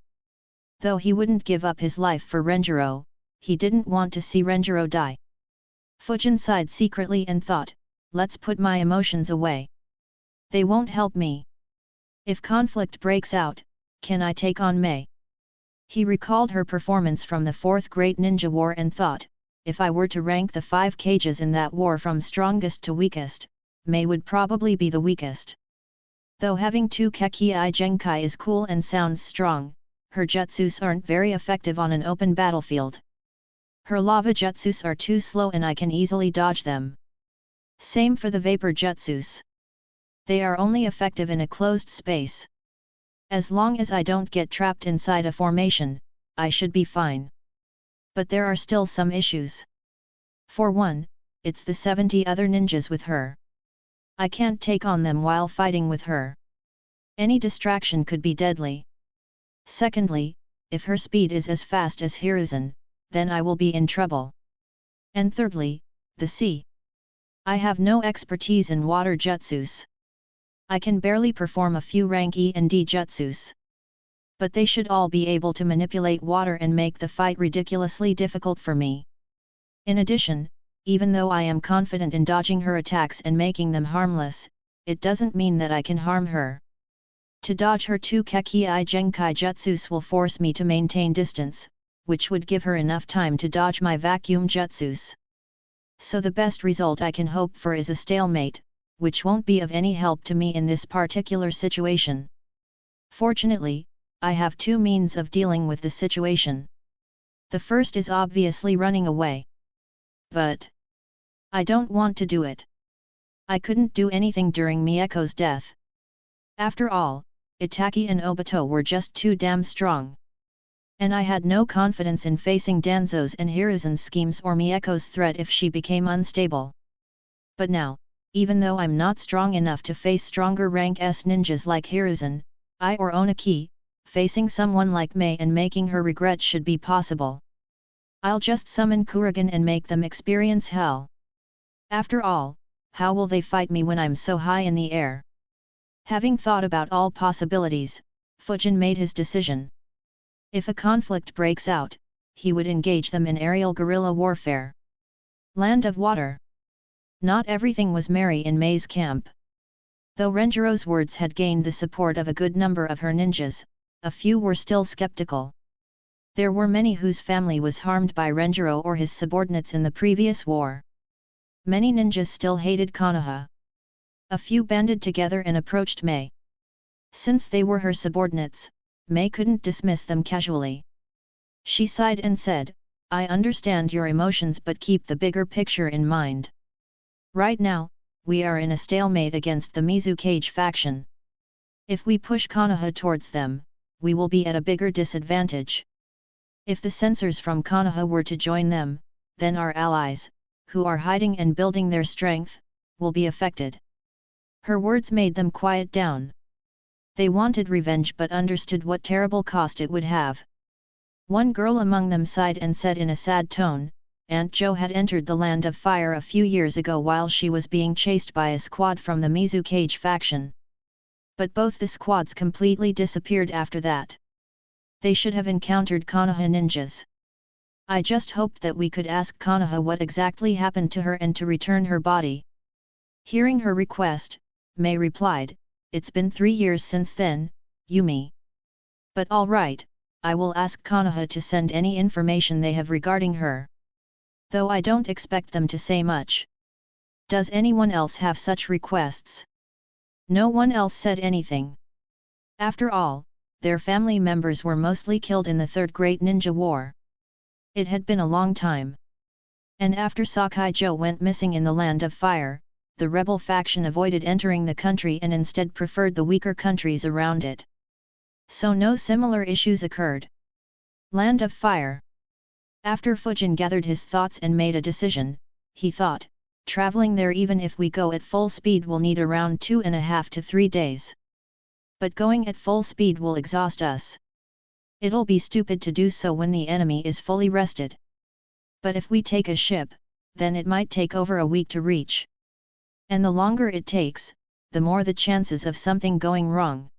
Though he wouldn't give up his life for Renjiro, he didn't want to see Renjiro die. Fujin sighed secretly and thought, let's put my emotions away. They won't help me. If conflict breaks out, can I take on Mei? He recalled her performance from the Fourth Great Ninja War and thought, if I were to rank the 5 Kages in that war from strongest to weakest, Mei would probably be the weakest. Though having 2 Kekii Genkai is cool and sounds strong, her jutsus aren't very effective on an open battlefield. Her lava jutsus are too slow and I can easily dodge them. Same for the vapor jutsus. They are only effective in a closed space. As long as I don't get trapped inside a formation, I should be fine. But there are still some issues. For one, it's the 70 other ninjas with her. I can't take on them while fighting with her. Any distraction could be deadly. Secondly, if her speed is as fast as Hiruzen, then I will be in trouble. And thirdly, the sea. I have no expertise in water jutsus. I can barely perform a few rank E and D jutsus. But they should all be able to manipulate water and make the fight ridiculously difficult for me. In addition, even though I am confident in dodging her attacks and making them harmless, it doesn't mean that I can harm her. To dodge her 2 Kekii Genkai jutsus will force me to maintain distance, which would give her enough time to dodge my vacuum jutsus. So the best result I can hope for is a stalemate, which won't be of any help to me in this particular situation. Fortunately, I have 2 means of dealing with the situation. The first is obviously running away. But I don't want to do it. I couldn't do anything during Mieko's death. After all, Itaki and Obito were just too damn strong. And I had no confidence in facing Danzo's and Hiruzen's schemes or Mieko's threat if she became unstable. But now, even though I'm not strong enough to face stronger rank S ninjas like Hiruzen, I or Onaki, facing someone like Mei and making her regret should be possible. I'll just summon Kurigan and make them experience hell. After all, how will they fight me when I'm so high in the air? Having thought about all possibilities, Fujin made his decision. If a conflict breaks out, he would engage them in aerial guerrilla warfare. Land of Water. Not everything was merry in Mei's camp. Though Renjiro's words had gained the support of a good number of her ninjas, a few were still skeptical. There were many whose family was harmed by Renjiro or his subordinates in the previous war. Many ninjas still hated Konoha. A few banded together and approached Mei. Since they were her subordinates, Mei couldn't dismiss them casually. She sighed and said, I understand your emotions, but keep the bigger picture in mind. Right now, we are in a stalemate against the Mizukage faction. If we push Konoha towards them, we will be at a bigger disadvantage. If the censors from Konoha were to join them, then our allies, who are hiding and building their strength, will be affected. Her words made them quiet down. They wanted revenge but understood what terrible cost it would have. One girl among them sighed and said in a sad tone, Aunt Jo had entered the Land of Fire a few years ago while she was being chased by a squad from the Mizukage faction. But both the squads completely disappeared after that. They should have encountered Konoha ninjas. I just hoped that we could ask Konoha what exactly happened to her and to return her body. Hearing her request, Mei replied, It's been 3 years since then, Yumi. But all right, I will ask Konoha to send any information they have regarding her. Though I don't expect them to say much. Does anyone else have such requests? No one else said anything. After all, their family members were mostly killed in the Third Great Ninja War. It had been a long time. And after Sakai-jo went missing in the Land of Fire, the rebel faction avoided entering the country and instead preferred the weaker countries around it. So no similar issues occurred. Land of Fire. After Fujin gathered his thoughts and made a decision, he thought, traveling there even if we go at full speed will need around 2.5 to 3 days. But going at full speed will exhaust us. It'll be stupid to do so when the enemy is fully rested. But if we take a ship, then it might take over a week to reach. And the longer it takes, the more the chances of something going wrong.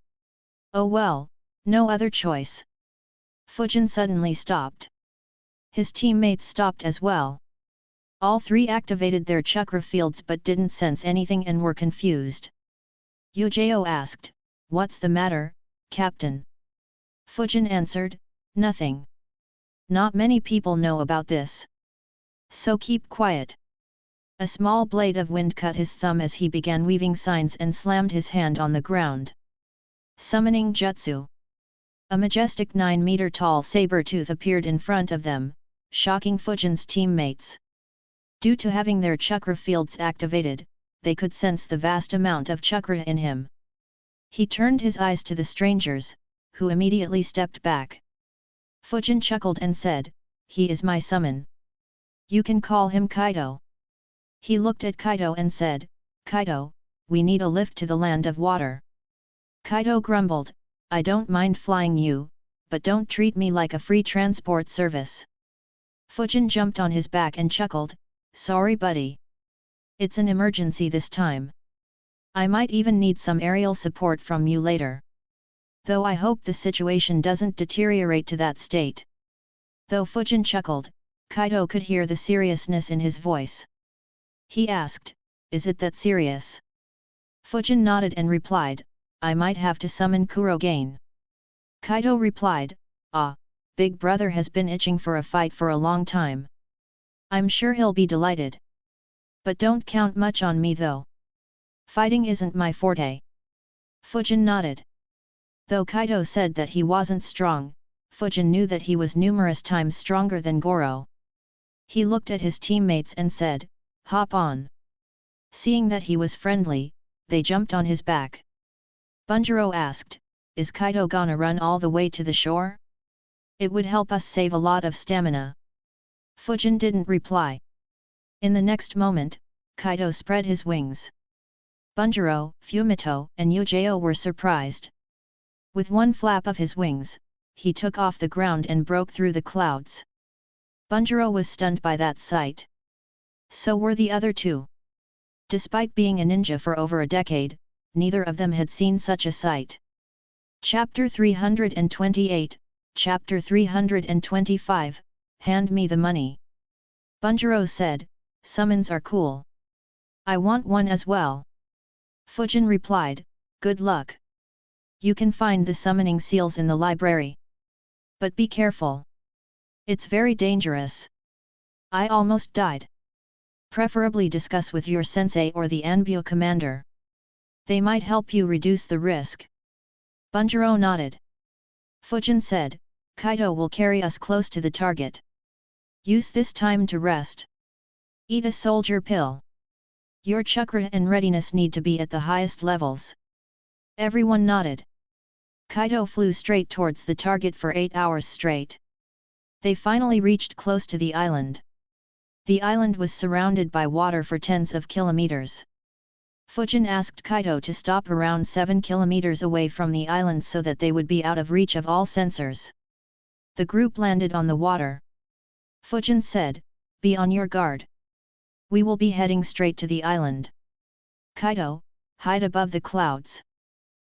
Oh well, no other choice. Fujin suddenly stopped. His teammates stopped as well. All three activated their chakra fields but didn't sense anything and were confused. Yujao asked, What's the matter, Captain? Fujin answered, Nothing. Not many people know about this. So keep quiet. A small blade of wind cut his thumb as he began weaving signs and slammed his hand on the ground. Summoning Jutsu. A majestic 9-meter-tall saber-tooth appeared in front of them, shocking Fujin's teammates. Due to having their chakra fields activated, they could sense the vast amount of chakra in him. He turned his eyes to the strangers, who immediately stepped back. Fujin chuckled and said, He is my summon. You can call him Kaido. He looked at Kaido and said, Kaido, we need a lift to the Land of Water. Kaido grumbled, I don't mind flying you, but don't treat me like a free transport service. Fujin jumped on his back and chuckled, Sorry buddy. It's an emergency this time. I might even need some aerial support from you later. Though I hope the situation doesn't deteriorate to that state. Though Fujin chuckled, Kaido could hear the seriousness in his voice. He asked, Is it that serious? Fujin nodded and replied, I might have to summon Kurogen. Kaido replied, Big brother has been itching for a fight for a long time. I'm sure he'll be delighted. But don't count much on me though. Fighting isn't my forte. Fujin nodded. Though Kaido said that he wasn't strong, Fujin knew that he was numerous times stronger than Goro. He looked at his teammates and said, Hop on. Seeing that he was friendly, they jumped on his back. Bunjiro asked, Is Kaido gonna run all the way to the shore? It would help us save a lot of stamina. Fujin didn't reply. In the next moment, Kaido spread his wings. Bunjiro, Fumito, and Yujao were surprised. With one flap of his wings, he took off the ground and broke through the clouds. Bunjiro was stunned by that sight. So were the other two. Despite being a ninja for over a decade, neither of them had seen such a sight. Chapter 328, Chapter 325, Hand me the money. Bunjiro said, Summons are cool. I want one as well. Fujin replied, Good luck. You can find the summoning seals in the library. But be careful. It's very dangerous. I almost died. Preferably discuss with your sensei or the Anbu commander. They might help you reduce the risk. Bunjiro nodded. Fujin said, Kaido will carry us close to the target. Use this time to rest. Eat a soldier pill. Your chakra and readiness need to be at the highest levels. Everyone nodded. Kaido flew straight towards the target for 8 hours straight. They finally reached close to the island. The island was surrounded by water for tens of kilometers. Fujin asked Kaido to stop around 7 kilometers away from the island so that they would be out of reach of all sensors. The group landed on the water. Fujin said, Be on your guard. We will be heading straight to the island. Kaido, hide above the clouds.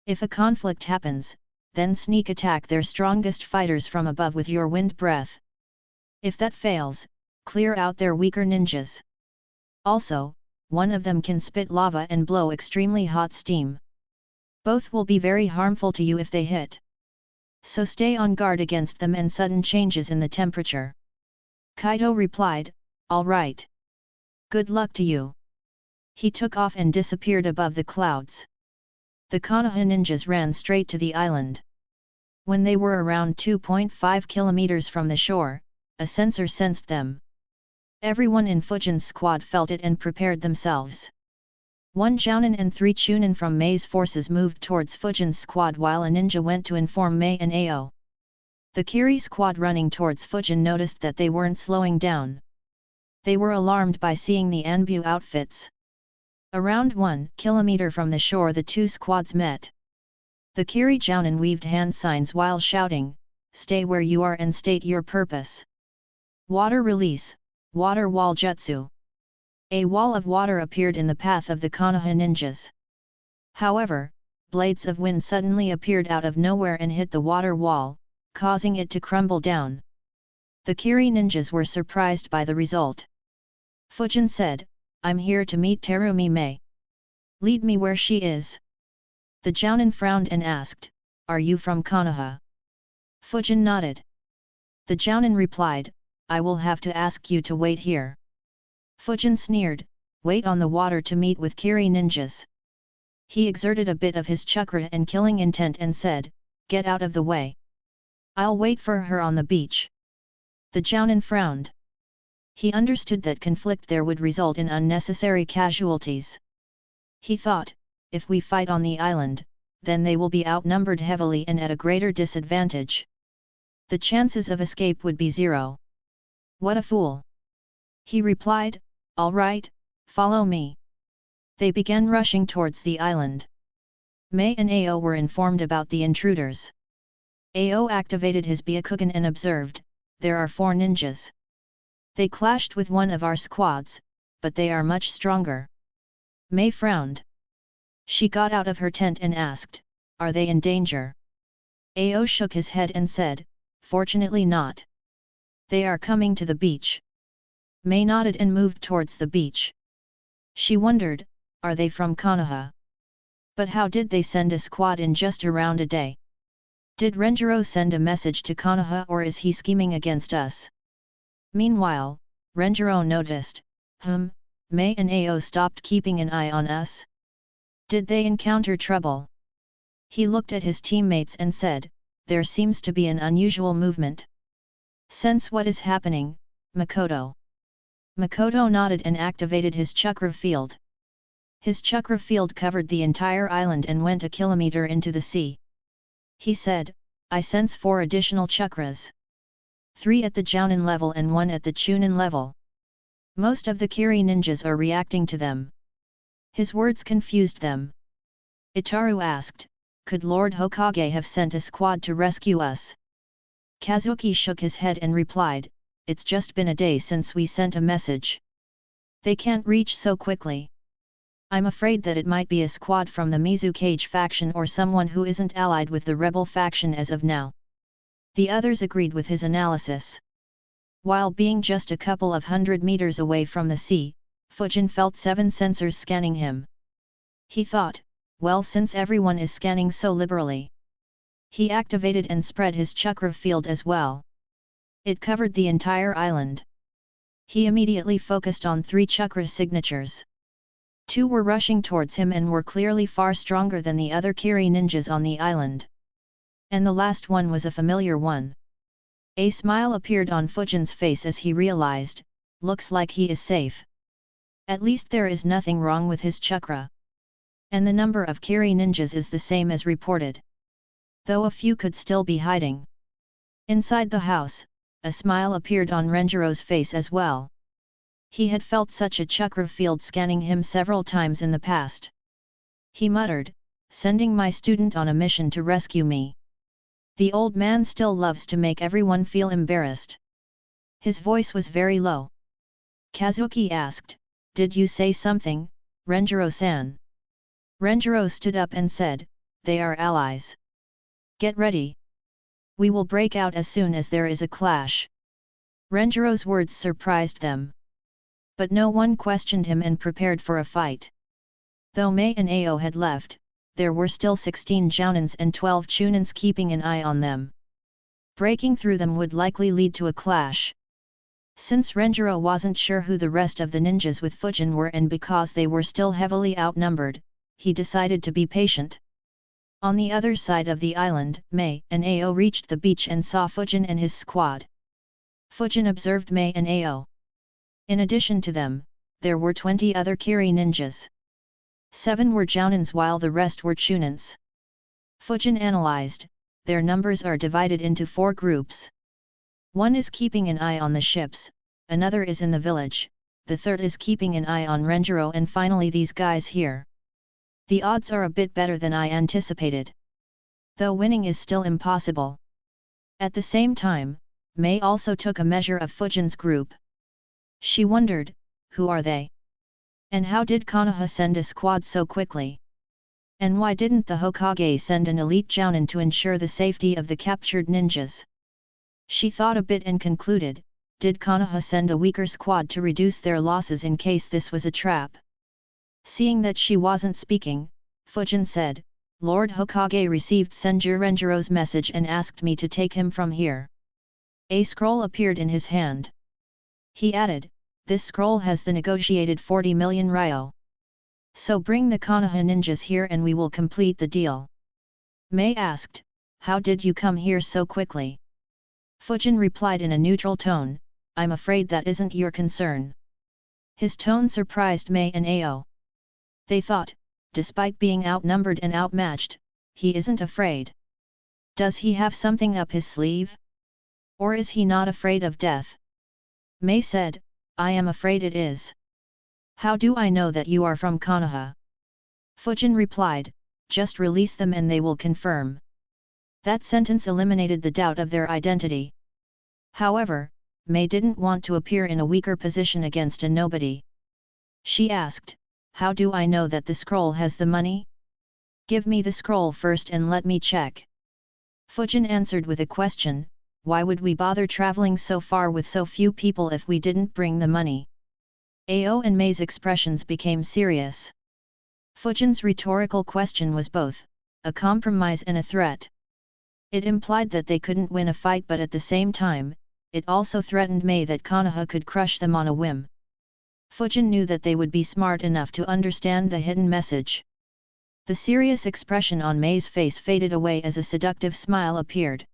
If a conflict happens, then sneak attack their strongest fighters from above with your wind breath. If that fails, clear out their weaker ninjas. Also, one of them can spit lava and blow extremely hot steam. Both will be very harmful to you if they hit. So stay on guard against them and sudden changes in the temperature. Kaido replied, All right. Good luck to you. He took off and disappeared above the clouds. The Konoha ninjas ran straight to the island. When they were around 2.5 kilometers from the shore, a sensor sensed them. Everyone in Fujin's squad felt it and prepared themselves. 1 Jounin and 3 Chunin from Mei's forces moved towards Fujin's squad while a ninja went to inform Mei and Ao. The Kiri squad running towards Fujin noticed that they weren't slowing down. They were alarmed by seeing the Anbu outfits. Around 1 kilometer from the shore the two squads met. The Kiri Jounin weaved hand signs while shouting, Stay where you are and state your purpose. Water release, water wall jutsu. A wall of water appeared in the path of the Konoha ninjas. However, blades of wind suddenly appeared out of nowhere and hit the water wall, causing it to crumble down. The Kiri ninjas were surprised by the result. Fujin said, I'm here to meet Terumi Mei. Lead me where she is. The Jounin frowned and asked, Are you from Konoha? Fujin nodded. The Jounin replied, I will have to ask you to wait here. Fujin sneered, Wait on the water to meet with Kiri ninjas. He exerted a bit of his chakra and killing intent and said, Get out of the way. I'll wait for her on the beach. The Jounin frowned. He understood that conflict there would result in unnecessary casualties. He thought, if we fight on the island, then they will be outnumbered heavily and at a greater disadvantage. The chances of escape would be 0. What a fool! He replied, All right, follow me. They began rushing towards the island. Mei and Ao were informed about the intruders. Ao activated his Byakugan and observed, There are 4 ninjas. They clashed with one of our squads, but they are much stronger. Mei frowned. She got out of her tent and asked, Are they in danger? Ao shook his head and said, Fortunately not. They are coming to the beach. Mei nodded and moved towards the beach. She wondered, Are they from Konoha? But how did they send a squad in just around a day? Did Renjiro send a message to Konoha or is he scheming against us? Meanwhile, Renjiro noticed, Mei and Ao stopped keeping an eye on us. Did they encounter trouble? He looked at his teammates and said, There seems to be an unusual movement. Sense what is happening, Makoto. Makoto nodded and activated his chakra field. His chakra field covered the entire island and went a kilometer into the sea. He said, I sense 4 additional chakras. 3 at the Jounin level and 1 at the Chunin level. Most of the Kiri ninjas are reacting to them. His words confused them. Itaru asked, "Could Lord Hokage have sent a squad to rescue us?" Kazuki shook his head and replied, "It's just been a day since we sent a message. They can't reach so quickly. I'm afraid that it might be a squad from the Mizukage faction or someone who isn't allied with the rebel faction as of now." The others agreed with his analysis. While being just a couple of 100 meters away from the sea, Fujin felt 7 sensors scanning him. He thought, well, since everyone is scanning so liberally. He activated and spread his chakra field as well. It covered the entire island. He immediately focused on 3 chakra signatures. 2 were rushing towards him and were clearly far stronger than the other Kiri ninjas on the island. And the last one was a familiar one. A smile appeared on Fujin's face as he realized, looks like he is safe. At least there is nothing wrong with his chakra. And the number of Kiri ninjas is the same as reported. Though a few could still be hiding. Inside the house, a smile appeared on Renjiro's face as well. He had felt such a chakra field scanning him several times in the past. He muttered, "Sending my student on a mission to rescue me." The old man still loves to make everyone feel embarrassed. His voice was very low. Kazuki asked, "Did you say something, Renjiro-san?" Renjiro stood up and said, "They are allies. Get ready. We will break out as soon as there is a clash." Renjiro's words surprised them. But no one questioned him and prepared for a fight. Though Mei and Ao had left, there were still 16 Jounins and 12 Chunins keeping an eye on them. Breaking through them would likely lead to a clash. Since Renjiro wasn't sure who the rest of the ninjas with Fujin were and because they were still heavily outnumbered, he decided to be patient. On the other side of the island, Mei and Ao reached the beach and saw Fujin and his squad. Fujin observed Mei and Ao. In addition to them, there were 20 other Kiri ninjas. 7 were Jounins while the rest were Chunins. Fujin analyzed, their numbers are divided into 4 groups. One is keeping an eye on the ships, another is in the village, the third is keeping an eye on Renjiro and finally these guys here. The odds are a bit better than I anticipated. Though winning is still impossible. At the same time, Mei also took a measure of Fujin's group. She wondered, who are they? And how did Konoha send a squad so quickly? And why didn't the Hokage send an elite Jounin to ensure the safety of the captured ninjas? She thought a bit and concluded, did Konoha send a weaker squad to reduce their losses in case this was a trap? Seeing that she wasn't speaking, Fujin said, "Lord Hokage received Senju Renjiro's message and asked me to take him from here." A scroll appeared in his hand. He added, "This scroll has the negotiated 40 million ryo. So bring the Konoha ninjas here and we will complete the deal." Mei asked, "How did you come here so quickly?" Fujin replied in a neutral tone, "I'm afraid that isn't your concern." His tone surprised Mei and Ao. They thought, despite being outnumbered and outmatched, he isn't afraid. Does he have something up his sleeve? Or is he not afraid of death? Mei said, "I am afraid it is." "How do I know that you are from Konoha?" Fujin replied, "Just release them and they will confirm." That sentence eliminated the doubt of their identity. However, Mei didn't want to appear in a weaker position against a nobody. She asked, "How do I know that the scroll has the money? Give me the scroll first and let me check." Fujin answered with a question, "Why would we bother traveling so far with so few people if we didn't bring the money?" Ao and Mei's expressions became serious. Fujin's rhetorical question was both a compromise and a threat. It implied that they couldn't win a fight, but at the same time, it also threatened Mei that Konoha could crush them on a whim. Fujin knew that they would be smart enough to understand the hidden message. The serious expression on Mei's face faded away as a seductive smile appeared.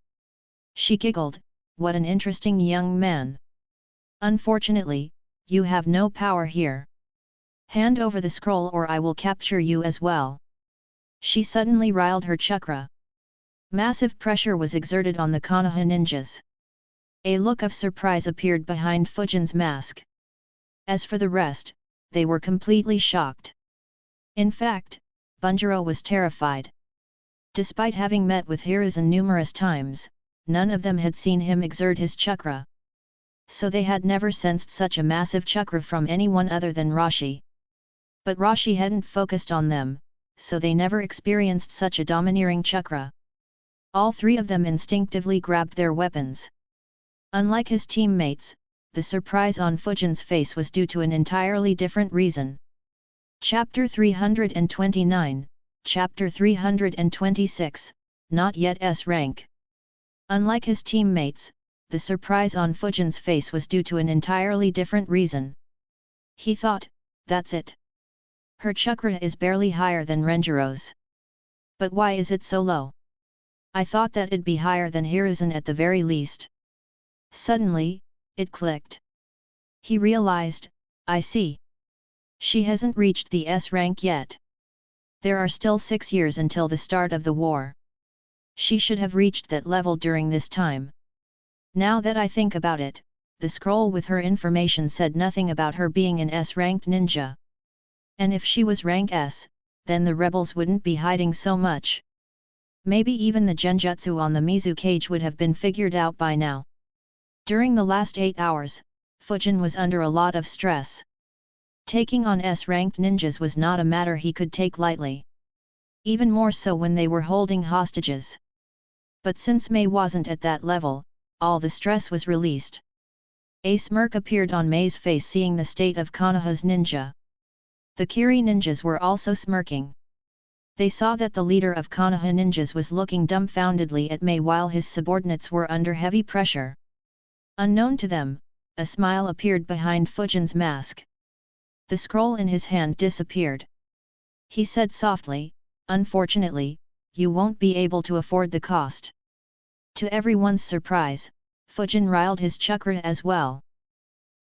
She giggled, "What an interesting young man. Unfortunately, you have no power here. Hand over the scroll or I will capture you as well." She suddenly riled her chakra. Massive pressure was exerted on the Konoha ninjas. A look of surprise appeared behind Fujin's mask. As for the rest, they were completely shocked. In fact, Bunjiro was terrified. Despite having met with Hiruzen numerous times, none of them had seen him exert his chakra. So they had never sensed such a massive chakra from anyone other than Rashi. But Rashi hadn't focused on them, so they never experienced such a domineering chakra. All three of them instinctively grabbed their weapons. Unlike his teammates, the surprise on Fujin's face was due to an entirely different reason. Chapter 329, Chapter 326, Not Yet S Rank. Unlike his teammates, the surprise on Fujin's face was due to an entirely different reason. He thought, that's it. Her chakra is barely higher than Renjiro's. But why is it so low? I thought that it'd be higher than Hiruzen at the very least. Suddenly, it clicked. He realized, I see. She hasn't reached the S rank yet. There are still 6 years until the start of the war. She should have reached that level during this time. Now that I think about it, the scroll with her information said nothing about her being an S-ranked ninja. And if she was rank S, then the rebels wouldn't be hiding so much. Maybe even the genjutsu on the Mizu cage would have been figured out by now. During the last 8 hours, Fujin was under a lot of stress. Taking on S-ranked ninjas was not a matter he could take lightly. Even more so when they were holding hostages. But since Mei wasn't at that level, all the stress was released. A smirk appeared on Mei's face seeing the state of Konoha's ninja. The Kiri ninjas were also smirking. They saw that the leader of Konoha ninjas was looking dumbfoundedly at Mei while his subordinates were under heavy pressure. Unknown to them, a smile appeared behind Fujin's mask. The scroll in his hand disappeared. He said softly, unfortunately, you won't be able to afford the cost. To everyone's surprise, Fujin riled his chakra as well.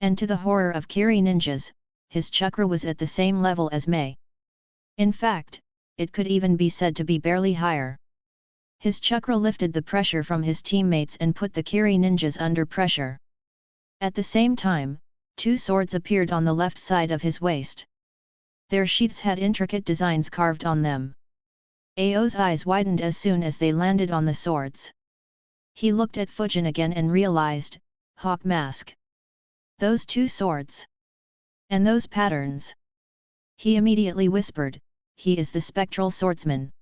And to the horror of Kiri ninjas, his chakra was at the same level as Mei. In fact, it could even be said to be barely higher. His chakra lifted the pressure from his teammates and put the Kiri ninjas under pressure. At the same time, 2 swords appeared on the left side of his waist. Their sheaths had intricate designs carved on them. Ao's eyes widened as soon as they landed on the swords. He looked at Fujin again and realized, Hawk Mask. Those 2 swords. And those patterns. He immediately whispered, he is the spectral swordsman.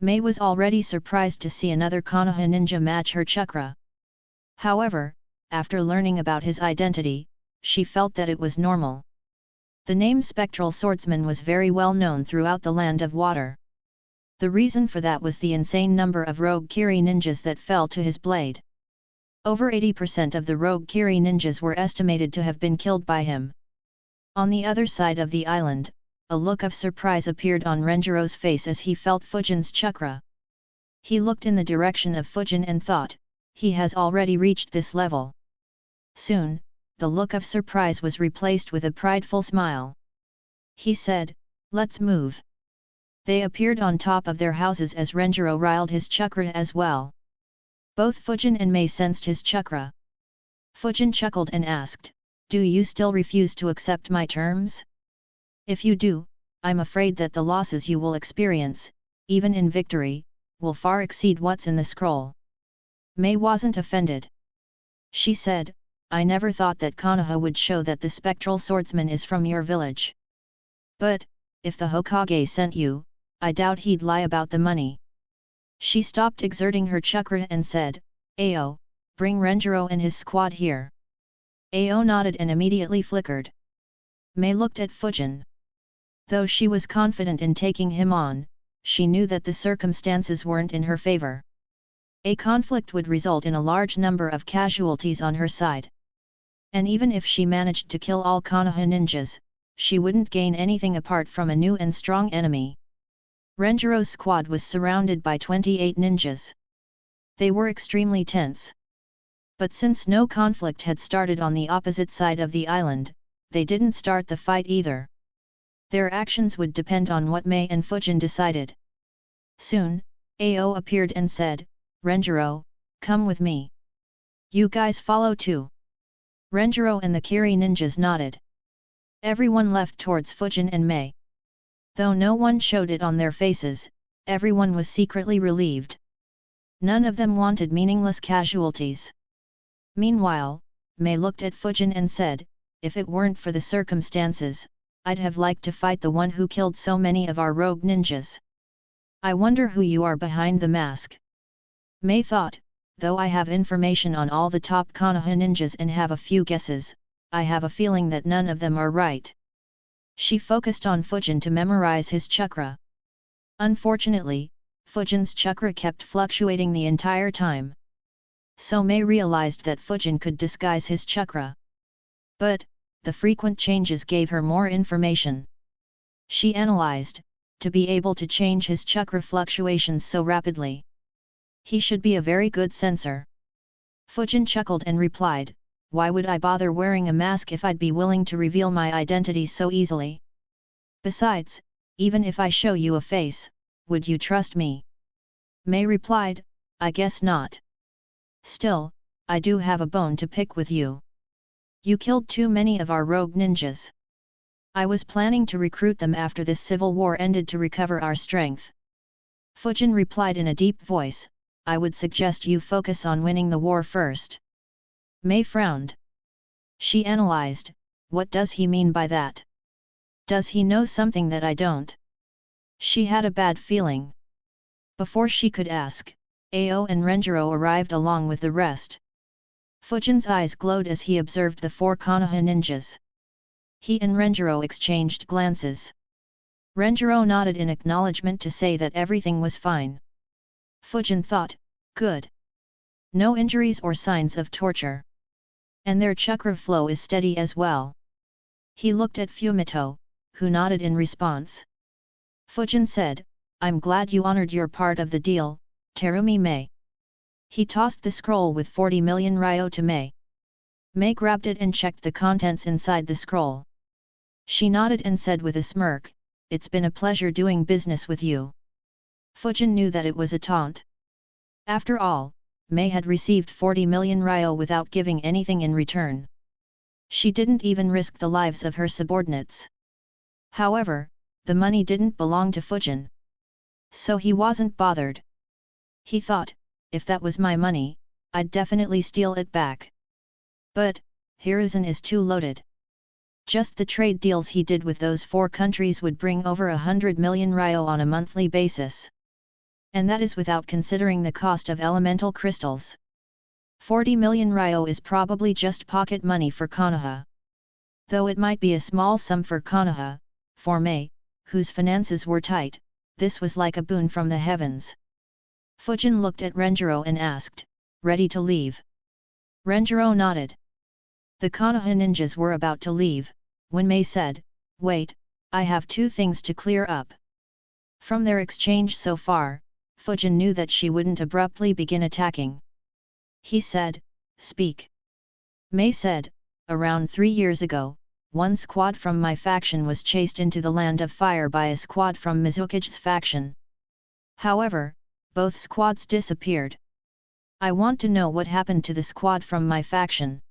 Mei was already surprised to see another Konoha ninja match her chakra. However, after learning about his identity, she felt that it was normal. The name Spectral Swordsman was very well known throughout the Land of Water. The reason for that was the insane number of rogue Kiri ninjas that fell to his blade. Over 80% of the rogue Kiri ninjas were estimated to have been killed by him. On the other side of the island, a look of surprise appeared on Renjiro's face as he felt Fujin's chakra. He looked in the direction of Fujin and thought, he has already reached this level. Soon, the look of surprise was replaced with a prideful smile. He said, let's move. They appeared on top of their houses as Renjiro riled his chakra as well. Both Fujin and Mei sensed his chakra. Fujin chuckled and asked, do you still refuse to accept my terms? If you do, I'm afraid that the losses you will experience, even in victory, will far exceed what's in the scroll. Mei wasn't offended. She said, I never thought that Konoha would show that the spectral swordsman is from your village. But, if the Hokage sent you, I doubt he'd lie about the money. She stopped exerting her chakra and said, Ao, bring Renjiro and his squad here. Ao nodded and immediately flickered. Mei looked at Fujin. Though she was confident in taking him on, she knew that the circumstances weren't in her favor. A conflict would result in a large number of casualties on her side. And even if she managed to kill all Konoha ninjas, she wouldn't gain anything apart from a new and strong enemy. Renjiro's squad was surrounded by 28 ninjas. They were extremely tense. But since no conflict had started on the opposite side of the island, they didn't start the fight either. Their actions would depend on what Mei and Fujin decided. Soon, Ao appeared and said, Renjiro, come with me. You guys follow too? Renjiro and the Kiri ninjas nodded. Everyone left towards Fujin and Mei. Though no one showed it on their faces, everyone was secretly relieved. None of them wanted meaningless casualties. Meanwhile, Mei looked at Fujin and said, if it weren't for the circumstances, I'd have liked to fight the one who killed so many of our rogue ninjas. I wonder who you are behind the mask. Mei thought, though I have information on all the top Konoha ninjas and have a few guesses, I have a feeling that none of them are right. She focused on Fujin to memorize his chakra. Unfortunately, Fujin's chakra kept fluctuating the entire time. So Mei realized that Fujin could disguise his chakra. But, the frequent changes gave her more information. She analyzed, to be able to change his chakra fluctuations so rapidly. He should be a very good sensor. Fujin chuckled and replied, why would I bother wearing a mask if I'd be willing to reveal my identity so easily? Besides, even if I show you a face, would you trust me? Mei replied, I guess not. Still, I do have a bone to pick with you. You killed too many of our rogue ninjas. I was planning to recruit them after this civil war ended to recover our strength. Fujin replied in a deep voice, I would suggest you focus on winning the war first. Mei frowned. She analyzed, what does he mean by that? Does he know something that I don't? She had a bad feeling. Before she could ask, Ao and Renjiro arrived along with the rest. Fujin's eyes glowed as he observed the 4 Konoha ninjas. He and Renjiro exchanged glances. Renjiro nodded in acknowledgement to say that everything was fine. Fujin thought, good. No injuries or signs of torture. And their chakra flow is steady as well. He looked at Fumito, who nodded in response. Fujin said, I'm glad you honored your part of the deal, Terumi Mei. He tossed the scroll with 40 million ryo to Mei. Mei grabbed it and checked the contents inside the scroll. She nodded and said with a smirk, it's been a pleasure doing business with you. Fujin knew that it was a taunt. After all, Mei had received 40 million ryo without giving anything in return. She didn't even risk the lives of her subordinates. However, the money didn't belong to Fujin. So he wasn't bothered. He thought, if that was my money, I'd definitely steal it back. But, Hiruzen is too loaded. Just the trade deals he did with those 4 countries would bring over 100 million ryo on a monthly basis. And that is without considering the cost of elemental crystals. 40 million ryo is probably just pocket money for Konoha. Though it might be a small sum for Konoha, for Mei, whose finances were tight, this was like a boon from the heavens. Fujin looked at Renjiro and asked, ready to leave? Renjiro nodded. The Konoha ninjas were about to leave, when Mei said, wait, I have 2 things to clear up. From their exchange so far, Fujin knew that she wouldn't abruptly begin attacking. He said, speak. Mei said, around 3 years ago, one squad from my faction was chased into the Land of Fire by a squad from Mizuki's faction. However, both squads disappeared. I want to know what happened to the squad from my faction.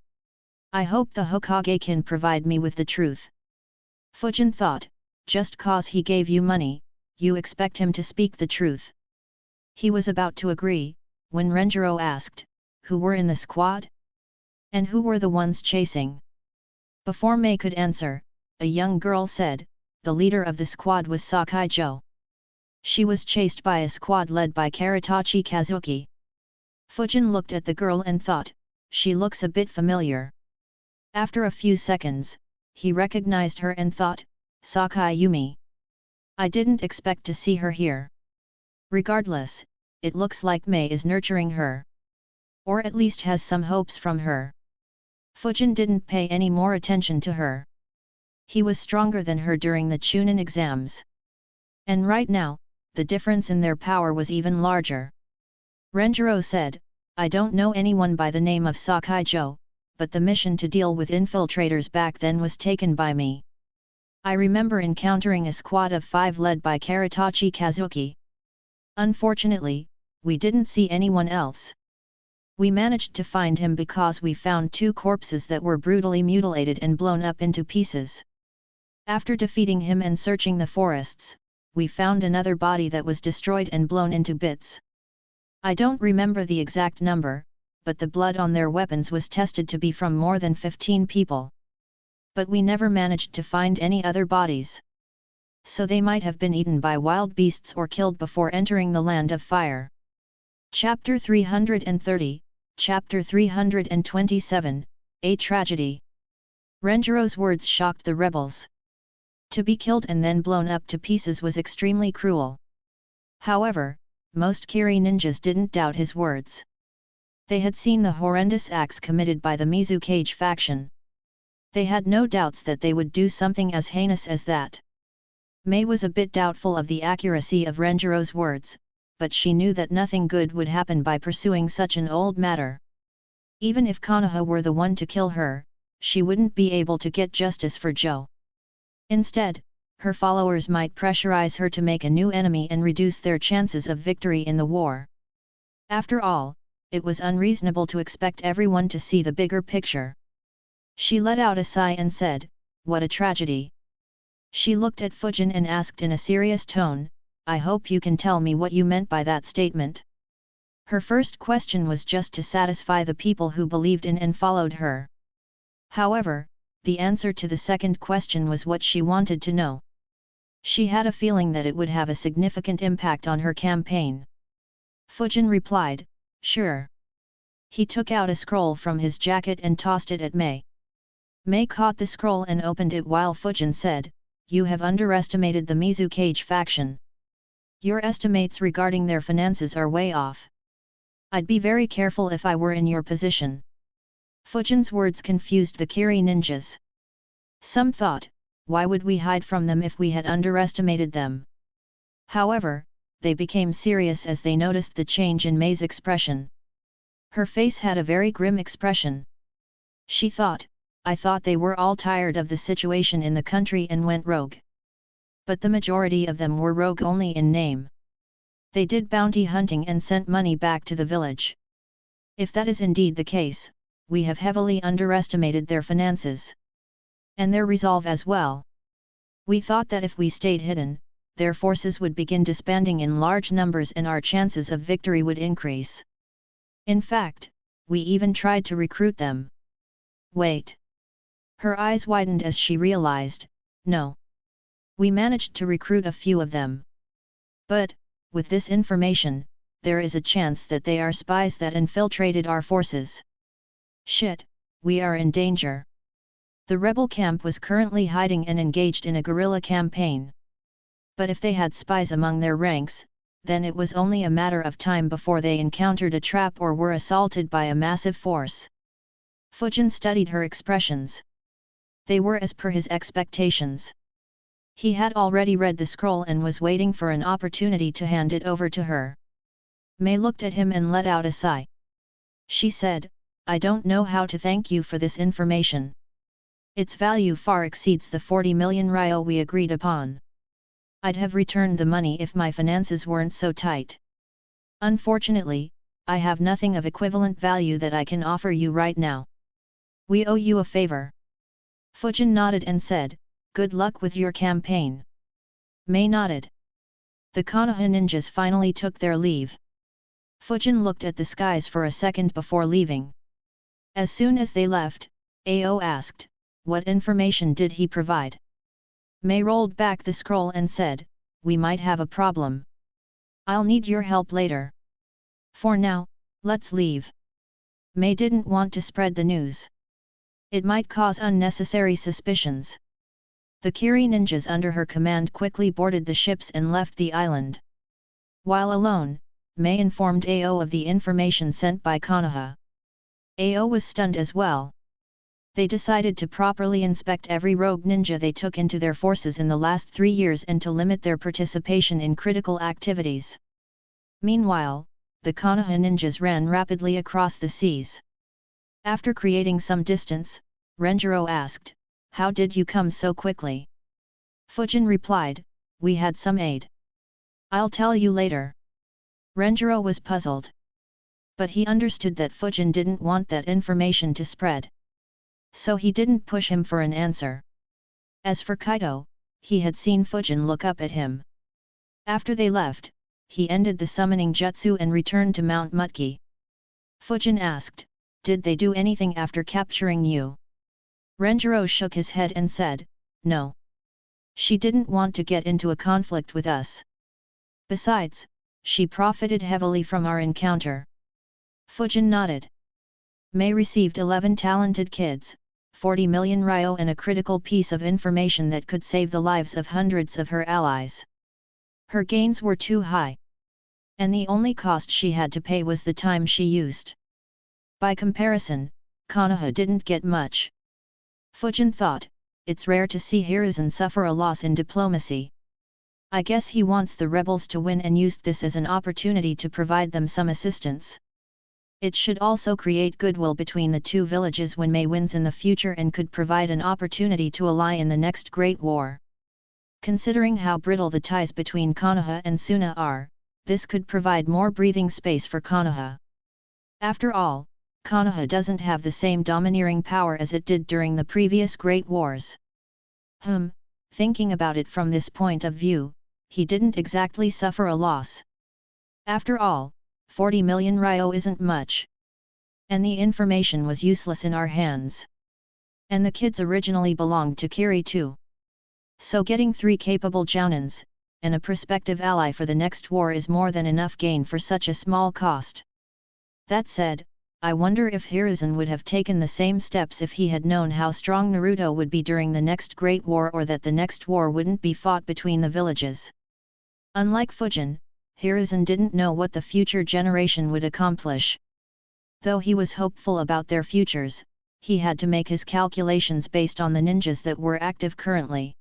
I hope the Hokage can provide me with the truth. Fujin thought, just cause he gave you money, you expect him to speak the truth. He was about to agree, when Renjiro asked, who were in the squad? And who were the ones chasing? Before Mei could answer, a young girl said, the leader of the squad was Sakai-jo. She was chased by a squad led by Karatachi Kazuki. Fujin looked at the girl and thought, she looks a bit familiar. After a few seconds, he recognized her and thought, Sakai Yumi. I didn't expect to see her here. Regardless, it looks like Mei is nurturing her. Or at least has some hopes from her. Fujin didn't pay any more attention to her. He was stronger than her during the Chunin exams. And right now, the difference in their power was even larger. Renjiro said, I don't know anyone by the name of Sakai-jo, but the mission to deal with infiltrators back then was taken by me. I remember encountering a squad of 5 led by Karatachi Kazuki. Unfortunately, we didn't see anyone else. We managed to find him because we found 2 corpses that were brutally mutilated and blown up into pieces. After defeating him and searching the forests, we found another body that was destroyed and blown into bits. I don't remember the exact number, but the blood on their weapons was tested to be from more than 15 people. But we never managed to find any other bodies. So they might have been eaten by wild beasts or killed before entering the land of fire. Chapter 330, Chapter 327, A Tragedy. Renjiro's words shocked the rebels. To be killed and then blown up to pieces was extremely cruel. However, most Kiri ninjas didn't doubt his words. They had seen the horrendous acts committed by the Mizukage faction. They had no doubts that they would do something as heinous as that. Mei was a bit doubtful of the accuracy of Renjiro's words, but she knew that nothing good would happen by pursuing such an old matter. Even if Konoha were the one to kill her, she wouldn't be able to get justice for Joe. Instead, her followers might pressurize her to make a new enemy and reduce their chances of victory in the war. After all, it was unreasonable to expect everyone to see the bigger picture. She let out a sigh and said, "What a tragedy." She looked at Fujin and asked in a serious tone, "I hope you can tell me what you meant by that statement." Her first question was just to satisfy the people who believed in and followed her. However, the answer to the second question was what she wanted to know. She had a feeling that it would have a significant impact on her campaign. Fujin replied, "Sure." He took out a scroll from his jacket and tossed it at Mei. Mei caught the scroll and opened it while Fujin said, "You have underestimated the Mizukage faction. Your estimates regarding their finances are way off. I'd be very careful if I were in your position." Fujin's words confused the Kiri ninjas. Some thought, why would we hide from them if we had underestimated them? However, they became serious as they noticed the change in Mei's expression. Her face had a very grim expression. She thought, "I thought they were all tired of the situation in the country and went rogue. But the majority of them were rogue only in name. They did bounty hunting and sent money back to the village. If that is indeed the case, we have heavily underestimated their finances. And their resolve as well. We thought that if we stayed hidden, their forces would begin disbanding in large numbers and our chances of victory would increase. In fact, we even tried to recruit them." Wait. Her eyes widened as she realized, "No. We managed to recruit a few of them. But, with this information, there is a chance that they are spies that infiltrated our forces. Shit, we are in danger." The rebel camp was currently hiding and engaged in a guerrilla campaign. But if they had spies among their ranks, then it was only a matter of time before they encountered a trap or were assaulted by a massive force. Fujin studied her expressions. They were as per his expectations. He had already read the scroll and was waiting for an opportunity to hand it over to her. Mei looked at him and let out a sigh. She said, "I don't know how to thank you for this information. Its value far exceeds the 40 million ryo we agreed upon. I'd have returned the money if my finances weren't so tight. Unfortunately, I have nothing of equivalent value that I can offer you right now. We owe you a favor." Fujin nodded and said, "Good luck with your campaign." Mei nodded. The Konoha ninjas finally took their leave. Fujin looked at the skies for a second before leaving. As soon as they left, Ao asked, "What information did he provide?" Mei rolled back the scroll and said, "We might have a problem. I'll need your help later. For now, let's leave." Mei didn't want to spread the news. It might cause unnecessary suspicions. The Kiri ninjas under her command quickly boarded the ships and left the island. While alone, Mei informed Ao of the information sent by Konoha. Ao was stunned as well. They decided to properly inspect every rogue ninja they took into their forces in the last 3 years and to limit their participation in critical activities. Meanwhile, the Konoha ninjas ran rapidly across the seas. After creating some distance, Renjiro asked, "How did you come so quickly?" Fujin replied, "We had some aid. I'll tell you later." Renjiro was puzzled. But he understood that Fujin didn't want that information to spread. So he didn't push him for an answer. As for Kaito, he had seen Fujin look up at him. After they left, he ended the summoning jutsu and returned to Mount Mutki. Fujin asked, "Did they do anything after capturing you?" Renjiro shook his head and said, "No. She didn't want to get into a conflict with us. Besides, she profited heavily from our encounter." Fujin nodded. Mei received 11 talented kids, 40 million ryo and a critical piece of information that could save the lives of hundreds of her allies. Her gains were too high. And the only cost she had to pay was the time she used. By comparison, Konoha didn't get much. Fujin thought, it's rare to see Hiruzen suffer a loss in diplomacy. I guess he wants the rebels to win and used this as an opportunity to provide them some assistance. It should also create goodwill between the two villages when Mei wins in the future and could provide an opportunity to ally in the next Great War. Considering how brittle the ties between Konoha and Suna are, this could provide more breathing space for Konoha. After all, Konoha doesn't have the same domineering power as it did during the previous Great Wars. Thinking about it from this point of view, he didn't exactly suffer a loss. After all, 40 million ryo isn't much. And the information was useless in our hands. And the kids originally belonged to Kiri too. So getting 3 capable jounins, and a prospective ally for the next war is more than enough gain for such a small cost. That said, I wonder if Hiruzen would have taken the same steps if he had known how strong Naruto would be during the next Great War, or that the next war wouldn't be fought between the villages. Unlike Fujin, Hiruzen didn't know what the future generation would accomplish. Though he was hopeful about their futures, he had to make his calculations based on the ninjas that were active currently.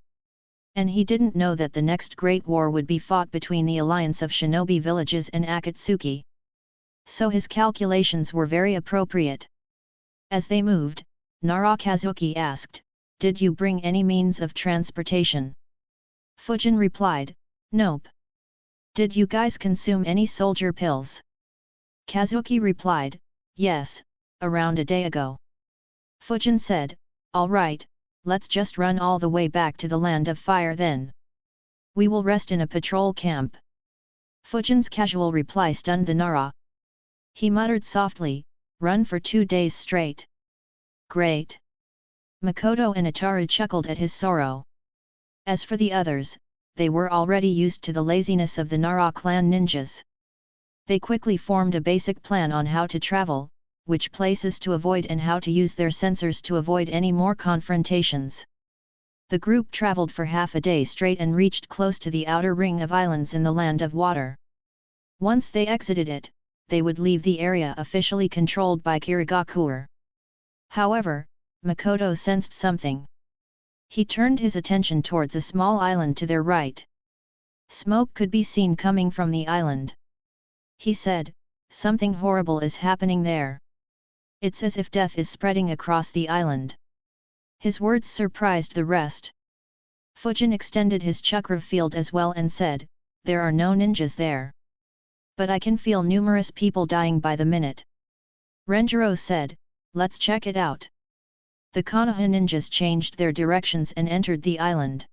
And he didn't know that the next Great War would be fought between the alliance of shinobi villages and Akatsuki. So his calculations were very appropriate. As they moved, Narakazuki asked, "Did you bring any means of transportation?" Fujin replied, "Nope." "Did you guys consume any soldier pills?" Kazuki replied, "Yes, around a day ago." Fujin said, "All right, let's just run all the way back to the land of fire then. We will rest in a patrol camp." Fujin's casual reply stunned the Nara. He muttered softly, "Run for 2 days straight. Great." Makoto and Ataru chuckled at his sorrow. As for the others, they were already used to the laziness of the Nara clan ninjas. They quickly formed a basic plan on how to travel, which places to avoid, and how to use their sensors to avoid any more confrontations. The group traveled for half a day straight and reached close to the outer ring of islands in the land of water. Once they exited it, they would leave the area officially controlled by Kirigakure. However, Makoto sensed something. He turned his attention towards a small island to their right. Smoke could be seen coming from the island. He said, "Something horrible is happening there. It's as if death is spreading across the island." His words surprised the rest. Fujin extended his chakra field as well and said, "There are no ninjas there. But I can feel numerous people dying by the minute." Renjiro said, "Let's check it out." The Konoha ninjas changed their directions and entered the island.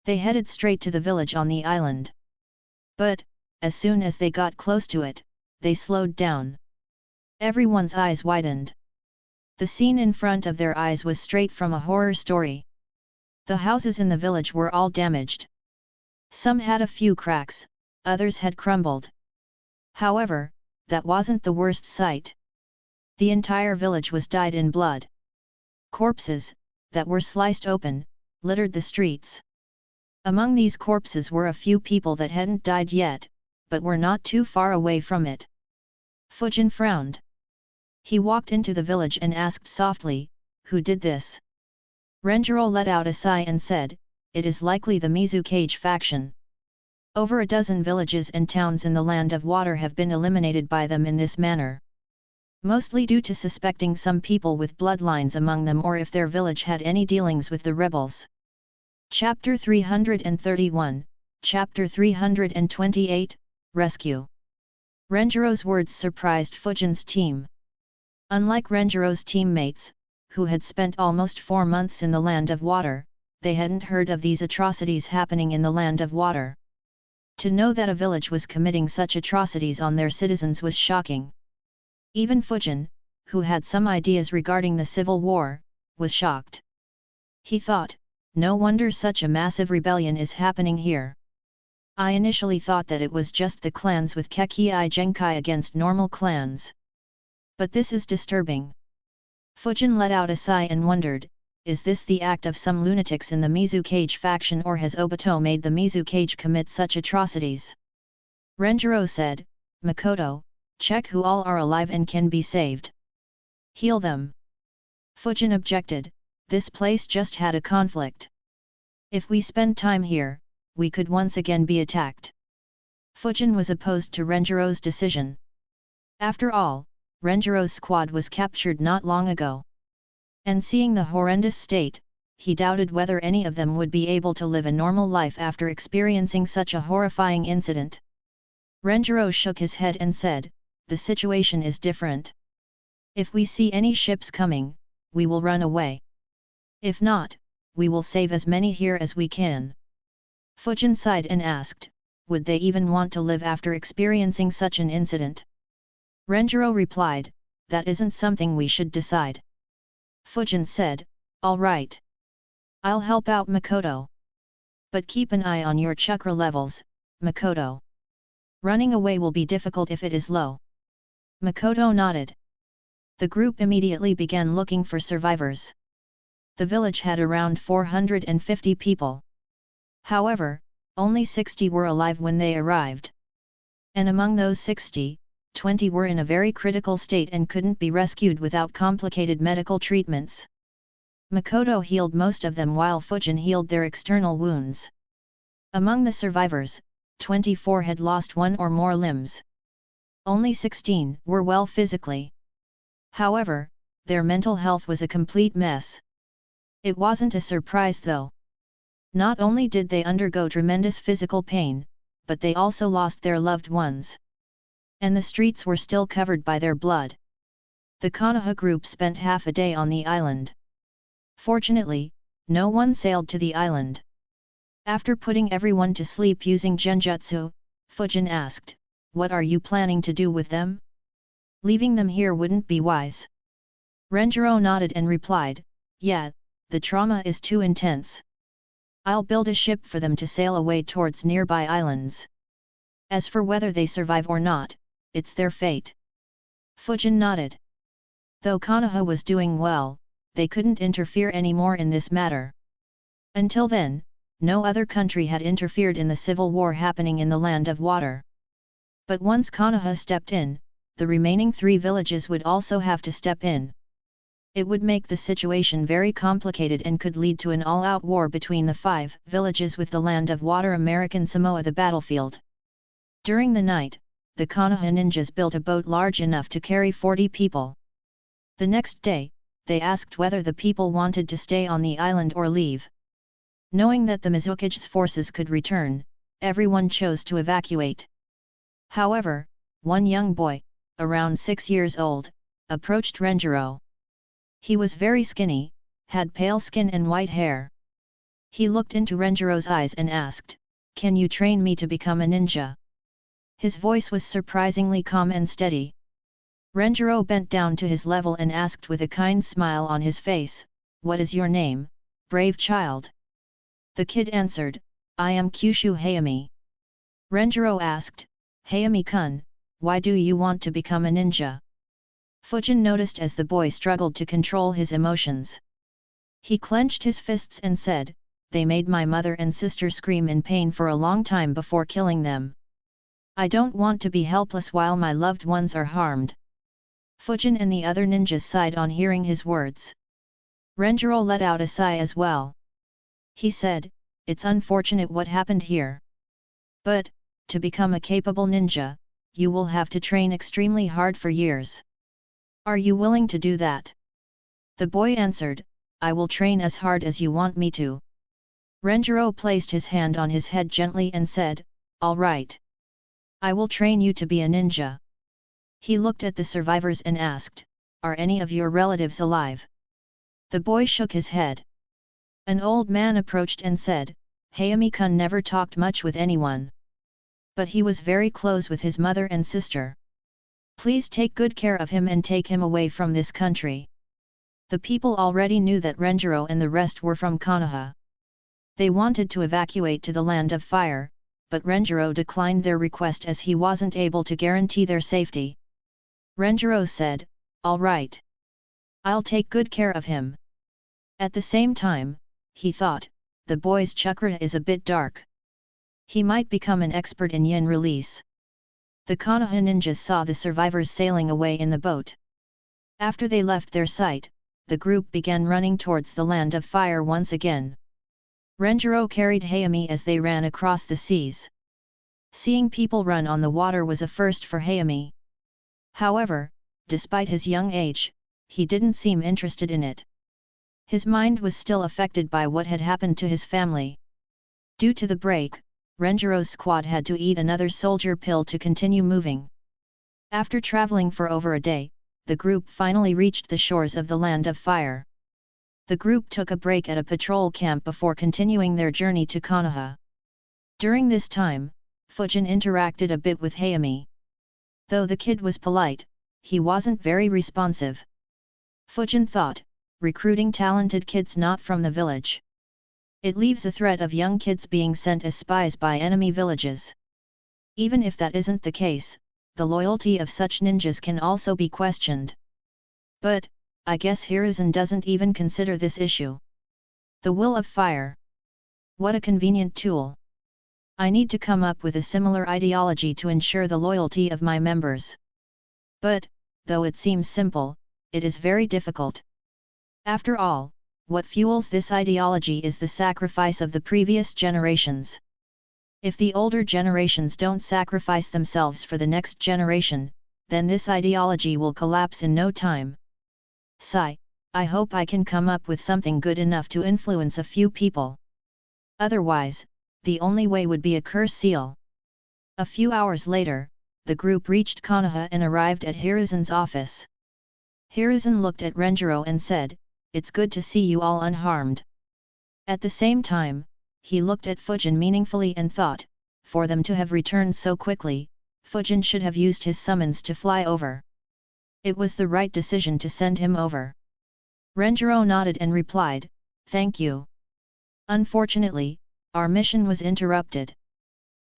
They headed straight to the village on the island. But, as soon as they got close to it, they slowed down. Everyone's eyes widened. The scene in front of their eyes was straight from a horror story. The houses in the village were all damaged. Some had a few cracks, others had crumbled. However, that wasn't the worst sight. The entire village was dyed in blood. Corpses, that were sliced open, littered the streets. Among these corpses were a few people that hadn't died yet, but were not too far away from it. Fujin frowned. He walked into the village and asked softly, "Who did this?" Renjiro let out a sigh and said, "It is likely the Mizukage faction. Over a dozen villages and towns in the land of water have been eliminated by them in this manner. Mostly due to suspecting some people with bloodlines among them, or if their village had any dealings with the rebels." Chapter 331, Chapter 328, Rescue. Renjiro's words surprised Fujin's team. Unlike Renjiro's teammates, who had spent almost 4 months in the land of water, they hadn't heard of these atrocities happening in the land of water. To know that a village was committing such atrocities on their citizens was shocking. Even Fujin, who had some ideas regarding the civil war, was shocked. He thought, no wonder such a massive rebellion is happening here. I initially thought that it was just the clans with Kekkei Genkai against normal clans. But this is disturbing. Fujin let out a sigh and wondered, is this the act of some lunatics in the Mizukage faction, or has Obito made the Mizukage commit such atrocities? Renjiro said, Makoto, check who all are alive and can be saved. Heal them. Fujin objected, this place just had a conflict. If we spend time here, we could once again be attacked. Fujin was opposed to Renjiro's decision. After all, Renjiro's squad was captured not long ago. And seeing the horrendous state, he doubted whether any of them would be able to live a normal life after experiencing such a horrifying incident. Renjiro shook his head and said, the situation is different. If we see any ships coming, we will run away. If not, we will save as many here as we can. Fujin sighed and asked, would they even want to live after experiencing such an incident? Renjiro replied, that isn't something we should decide. Fujin said, all right. I'll help out Makoto. But keep an eye on your chakra levels, Makoto. Running away will be difficult if it is low. Makoto nodded. The group immediately began looking for survivors. The village had around 450 people. However, only 60 were alive when they arrived. And among those 60, 20 were in a very critical state and couldn't be rescued without complicated medical treatments. Makoto healed most of them while Fujin healed their external wounds. Among the survivors, 24 had lost one or more limbs. Only 16 were well physically. However, their mental health was a complete mess. It wasn't a surprise though. Not only did they undergo tremendous physical pain, but they also lost their loved ones. And the streets were still covered by their blood. The Konoha group spent half a day on the island. Fortunately, no one sailed to the island. After putting everyone to sleep using genjutsu, Fujin asked, what are you planning to do with them? Leaving them here wouldn't be wise. Renjiro nodded and replied, yeah, the trauma is too intense. I'll build a ship for them to sail away towards nearby islands. As for whether they survive or not, it's their fate. Fujin nodded. Though Konoha was doing well, they couldn't interfere anymore in this matter. Until then, no other country had interfered in the civil war happening in the land of water. But once Konoha stepped in, the remaining 3 villages would also have to step in. It would make the situation very complicated and could lead to an all-out war between the 5 villages with the land of water American Samoa the battlefield. During the night, the Konoha ninjas built a boat large enough to carry 40 people. The next day, they asked whether the people wanted to stay on the island or leave. Knowing that the Mizukage's forces could return, everyone chose to evacuate. However, one young boy, around 6 years old, approached Renjiro. He was very skinny, had pale skin and white hair. He looked into Renjiro's eyes and asked, "Can you train me to become a ninja?" His voice was surprisingly calm and steady. Renjiro bent down to his level and asked with a kind smile on his face, "What is your name, brave child?" The kid answered, "I am Kyushu Hayami." Renjiro asked, "Hayami-kun, why do you want to become a ninja?" Fujin noticed as the boy struggled to control his emotions. He clenched his fists and said, "They made my mother and sister scream in pain for a long time before killing them. I don't want to be helpless while my loved ones are harmed." Fujin and the other ninjas sighed on hearing his words. Renjiro let out a sigh as well. He said, "It's unfortunate what happened here. But, to become a capable ninja, you will have to train extremely hard for years. Are you willing to do that?" The boy answered, "I will train as hard as you want me to." Renjiro placed his hand on his head gently and said, "All right. I will train you to be a ninja. He looked at the survivors and asked, are any of your relatives alive? The boy shook his head. An old man approached and said, Hayami-kun never talked much with anyone. But he was very close with his mother and sister. Please take good care of him and take him away from this country. The people already knew that Renjiro and the rest were from Konoha. They wanted to evacuate to the Land of Fire, but Renjiro declined their request as he wasn't able to guarantee their safety. Renjiro said, all right. I'll take good care of him. At the same time, he thought, the boy's chakra is a bit dark. He might become an expert in yin release. The Konoha ninjas saw the survivors sailing away in the boat. After they left their sight, the group began running towards the Land of Fire once again. Renjiro carried Hayami as they ran across the seas. Seeing people run on the water was a first for Hayami. However, despite his young age, he didn't seem interested in it. His mind was still affected by what had happened to his family. Due to the break, Renjiro's squad had to eat another soldier pill to continue moving. After traveling for over a day, the group finally reached the shores of the Land of Fire. The group took a break at a patrol camp before continuing their journey to Konoha. During this time, Fujin interacted a bit with Hayami. Though the kid was polite, he wasn't very responsive. Fujin thought, recruiting talented kids not from the village. It leaves a threat of young kids being sent as spies by enemy villages. Even if that isn't the case, the loyalty of such ninjas can also be questioned. But, I guess Hiruzen doesn't even consider this issue. The will of fire. What a convenient tool. I need to come up with a similar ideology to ensure the loyalty of my members. But, though it seems simple, it is very difficult. After all, what fuels this ideology is the sacrifice of the previous generations. If the older generations don't sacrifice themselves for the next generation, then this ideology will collapse in no time. Sigh, I hope I can come up with something good enough to influence a few people. Otherwise, the only way would be a curse seal. A few hours later, the group reached Konoha and arrived at Hiruzen's office. Hiruzen looked at Renjiro and said, it's good to see you all unharmed. At the same time, he looked at Fujin meaningfully and thought, for them to have returned so quickly, Fujin should have used his summons to fly over. It was the right decision to send him over. Renjiro nodded and replied, thank you. Unfortunately, our mission was interrupted.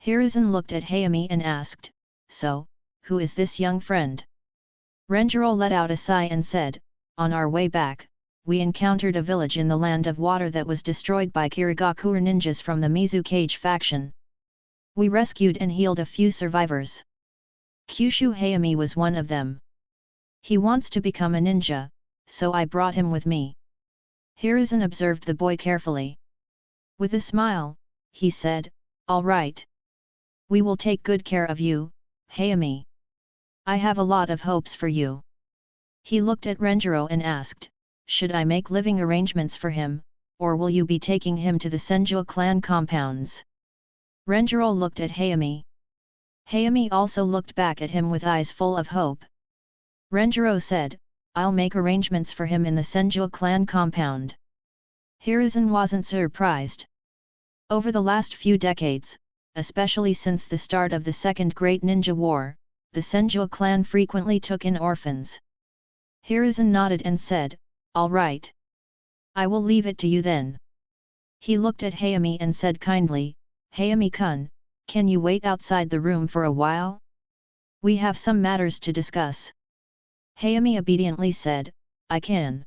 Hiruzen looked at Hayami and asked, so, who is this young friend? Renjiro let out a sigh and said, on our way back, we encountered a village in the Land of Water that was destroyed by Kirigakure ninjas from the Mizukage faction. We rescued and healed a few survivors. Kyushu Hayami was one of them. He wants to become a ninja, so I brought him with me. Hiruzen observed the boy carefully. With a smile, he said, all right. We will take good care of you, Hayami. I have a lot of hopes for you. He looked at Renjiro and asked, should I make living arrangements for him, or will you be taking him to the Senju clan compounds? Renjiro looked at Hayami. Hayami also looked back at him with eyes full of hope. Renjiro said, I'll make arrangements for him in the Senju clan compound. Hiruzen wasn't surprised. Over the last few decades, especially since the start of the Second Great Ninja War, the Senju clan frequently took in orphans. Hiruzen nodded and said, all right. I will leave it to you then. He looked at Hayami and said kindly, Hayami-kun, can you wait outside the room for a while? We have some matters to discuss. Hayami obediently said, I can.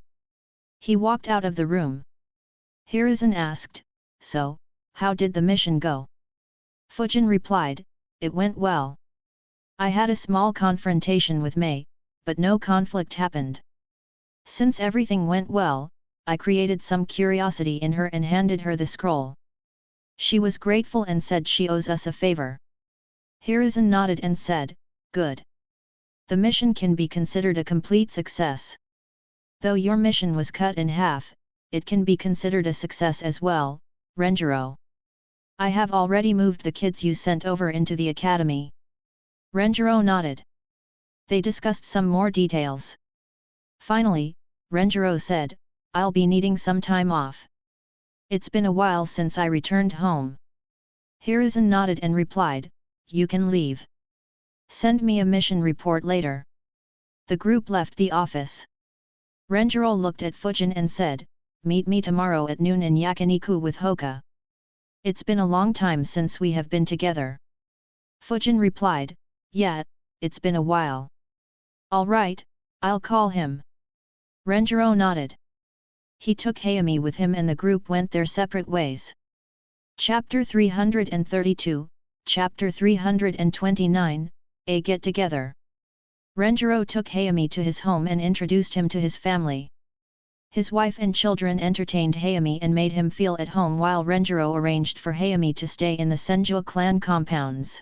He walked out of the room. Hiruzen asked, so, how did the mission go? Fujin replied, it went well. I had a small confrontation with Mei, but no conflict happened. Since everything went well, I created some curiosity in her and handed her the scroll. She was grateful and said she owes us a favor. Hiruzen nodded and said, good. The mission can be considered a complete success. Though your mission was cut in half, it can be considered a success as well, Renjiro. I have already moved the kids you sent over into the academy. Renjiro nodded. They discussed some more details. Finally, Renjiro said, I'll be needing some time off. It's been a while since I returned home. Hiruzen nodded and replied, you can leave. Send me a mission report later. The group left the office. Renjiro looked at Fujin and said, meet me tomorrow at noon in Yakiniku with Hoka. It's been a long time since we have been together. Fujin replied, yeah, it's been a while. All right, I'll call him. Renjiro nodded. He took Hayami with him and the group went their separate ways. Chapter 332, Chapter 329, A Get-Together. Renjiro took Hayami to his home and introduced him to his family. His wife and children entertained Hayami and made him feel at home while Renjiro arranged for Hayami to stay in the Senju clan compounds.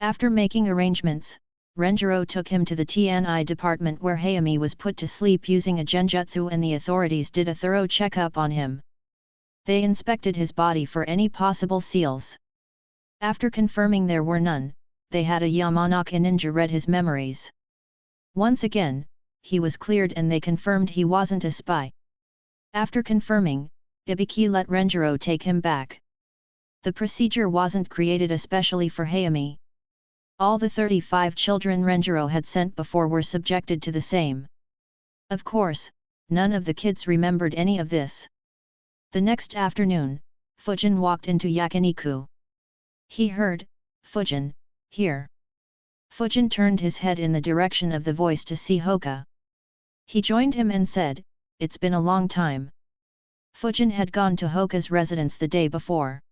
After making arrangements, Renjiro took him to the TNI department where Hayami was put to sleep using a genjutsu and the authorities did a thorough checkup on him. They inspected his body for any possible seals. After confirming there were none, they had a Yamanaka ninja read his memories. Once again, he was cleared and they confirmed he wasn't a spy. After confirming, Ibiki let Renjiro take him back. The procedure wasn't created especially for Hayami. All the 35 children Renjiro had sent before were subjected to the same. Of course, none of the kids remembered any of this. The next afternoon, Fujin walked into Yakiniku. He heard, Fujin, here. Fujin turned his head in the direction of the voice to see Hoka. He joined him and said, it's been a long time. Fujin had gone to Hoka's residence the day before.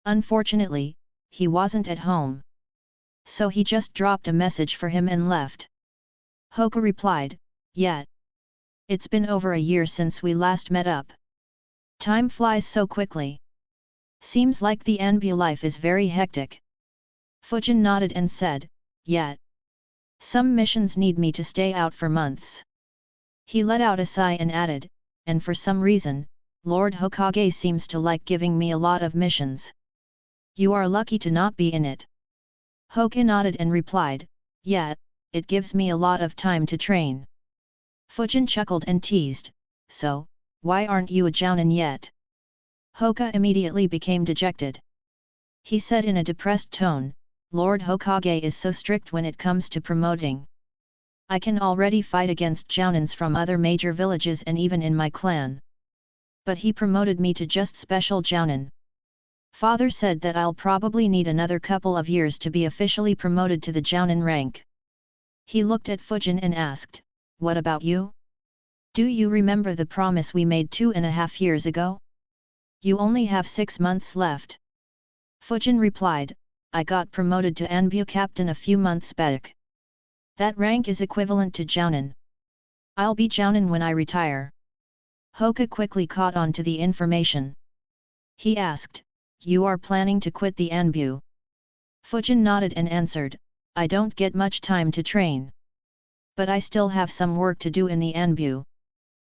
Unfortunately, he wasn't at home. So he just dropped a message for him and left. Hoka replied, yeah. It's been over a year since we last met up. Time flies so quickly. Seems like the Anbu life is very hectic. Fujin nodded and said, yeah. Some missions need me to stay out for months. He let out a sigh and added, and for some reason, Lord Hokage seems to like giving me a lot of missions. You are lucky to not be in it. Hoka nodded and replied, yeah, it gives me a lot of time to train. Fujin chuckled and teased, so, why aren't you a jounin yet? Hoka immediately became dejected. He said in a depressed tone, Lord Hokage is so strict when it comes to promoting. I can already fight against jounins from other major villages and even in my clan. But he promoted me to just special jounin. Father said that I'll probably need another couple of years to be officially promoted to the jounin rank. He looked at Fujin and asked, what about you? Do you remember the promise we made 2.5 years ago? You only have 6 months left. Fujin replied, I got promoted to Anbu captain a few months back. That rank is equivalent to jounin. I'll be jounin when I retire. Hoka quickly caught on to the information. He asked, you are planning to quit the Anbu? Fujin nodded and answered, I don't get much time to train. But I still have some work to do in the Anbu.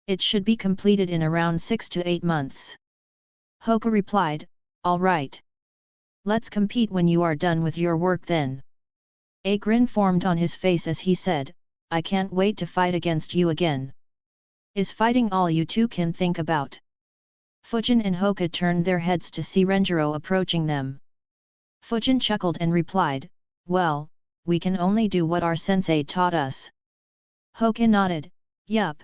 It should be completed in around 6 to 8 months. Hoka replied, all right. Let's compete when you are done with your work then. A grin formed on his face as he said, I can't wait to fight against you again. Is fighting all you two can think about? Fujin and Hoka turned their heads to see Renjiro approaching them. Fujin chuckled and replied, well, we can only do what our sensei taught us. Hoka nodded, yup.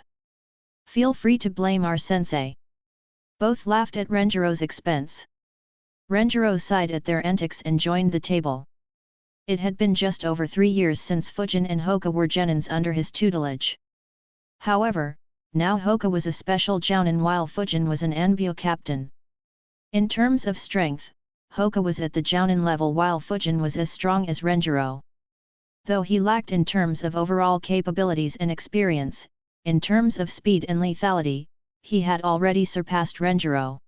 Feel free to blame our sensei. Both laughed at Renjiro's expense. Renjiro sighed at their antics and joined the table. It had been just over 3 years since Fujin and Hoka were jounins under his tutelage. However, now Hoka was a special jounin while Fujin was an Anbu captain. In terms of strength, Hoka was at the jounin level while Fujin was as strong as Renjiro. Though he lacked in terms of overall capabilities and experience, in terms of speed and lethality, he had already surpassed Renjiro.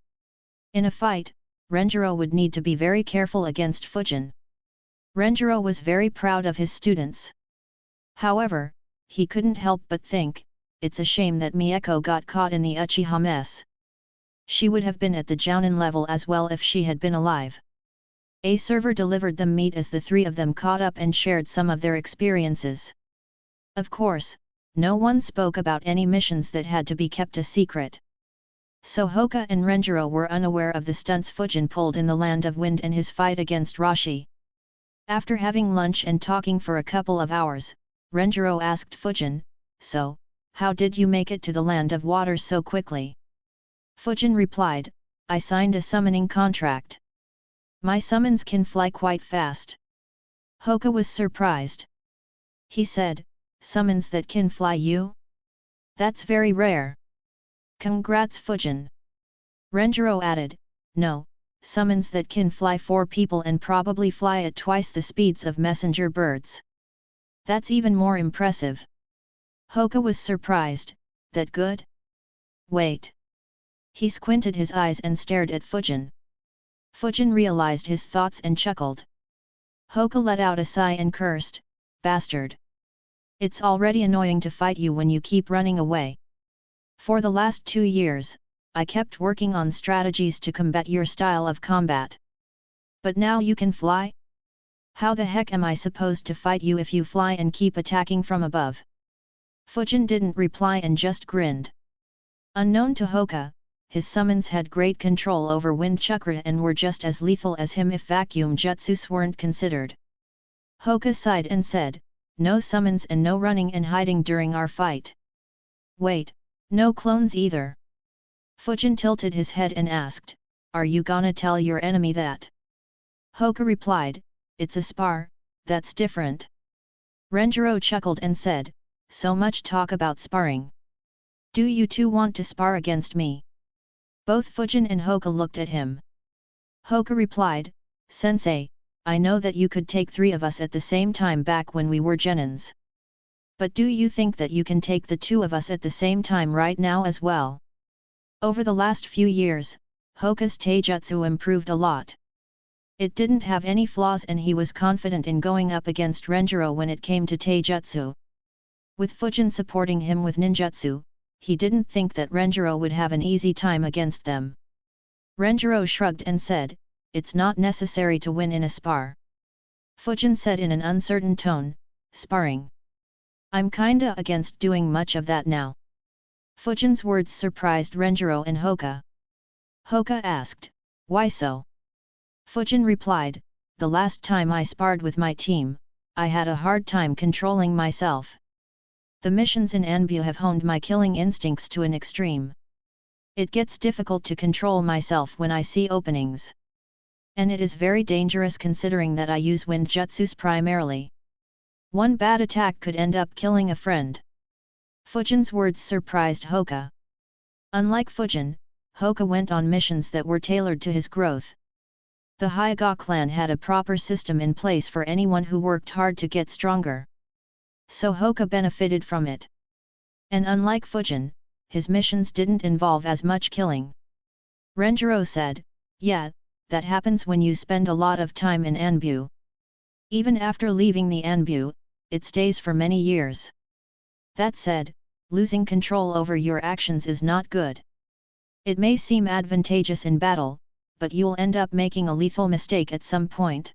In a fight, Renjiro would need to be very careful against Fujin. Renjiro was very proud of his students. However, he couldn't help but think, it's a shame that Mieko got caught in the Uchiha mess. She would have been at the jounin level as well if she had been alive. A server delivered them meat as the three of them caught up and shared some of their experiences. Of course, no one spoke about any missions that had to be kept a secret. So Hoka and Renjiro were unaware of the stunts Fujin pulled in the Land of Wind and his fight against Rashi. After having lunch and talking for a couple of hours, Renjiro asked Fujin, "So, how did you make it to the Land of Water so quickly?" Fujin replied, "I signed a summoning contract. My summons can fly quite fast." Hoka was surprised. He said, "Summons that can fly you? That's very rare." "Congrats Fujin." Renjiro added, "No, summons that can fly 4 people and probably fly at twice the speeds of messenger birds. That's even more impressive." Hoka was surprised, "That good? Wait." He squinted his eyes and stared at Fujin. Fujin realized his thoughts and chuckled. Hoka let out a sigh and cursed, "Bastard. It's already annoying to fight you when you keep running away. For the last 2 years, I kept working on strategies to combat your style of combat. But now you can fly? How the heck am I supposed to fight you if you fly and keep attacking from above?" Fujin didn't reply and just grinned. Unknown to Hoka, his summons had great control over wind chakra and were just as lethal as him if vacuum jutsus weren't considered. Hoka sighed and said, "No summons and no running and hiding during our fight. Wait, no clones either?" Fujin tilted his head and asked, "Are you gonna tell your enemy that?" Hoka replied, "It's a spar, that's different." Renjiro chuckled and said, "So much talk about sparring. Do you two want to spar against me?" Both Fujin and Hoka looked at him. Hoka replied, "Sensei, I know that you could take 3 of us at the same time back when we were genins. But do you think that you can take the 2 of us at the same time right now as well?" Over the last few years, Hoka's taijutsu improved a lot. It didn't have any flaws and he was confident in going up against Renjiro when it came to taijutsu. With Fujin supporting him with ninjutsu, he didn't think that Renjiro would have an easy time against them. Renjiro shrugged and said, "It's not necessary to win in a spar." Fujin said in an uncertain tone, "Sparring? I'm kinda against doing much of that now." Fujin's words surprised Renjiro and Hoka. Hoka asked, "Why so?" Fujin replied, "The last time I sparred with my team, I had a hard time controlling myself. The missions in Anbu have honed my killing instincts to an extreme. It gets difficult to control myself when I see openings. And it is very dangerous considering that I use wind jutsus primarily. One bad attack could end up killing a friend." Fujin's words surprised Hoka. Unlike Fujin, Hoka went on missions that were tailored to his growth. The Hyuga clan had a proper system in place for anyone who worked hard to get stronger. So Hoka benefited from it. And unlike Fujin, his missions didn't involve as much killing. Renjiro said, "Yeah, that happens when you spend a lot of time in Anbu. Even after leaving the Anbu, it stays for many years. That said, losing control over your actions is not good. It may seem advantageous in battle, but you'll end up making a lethal mistake at some point.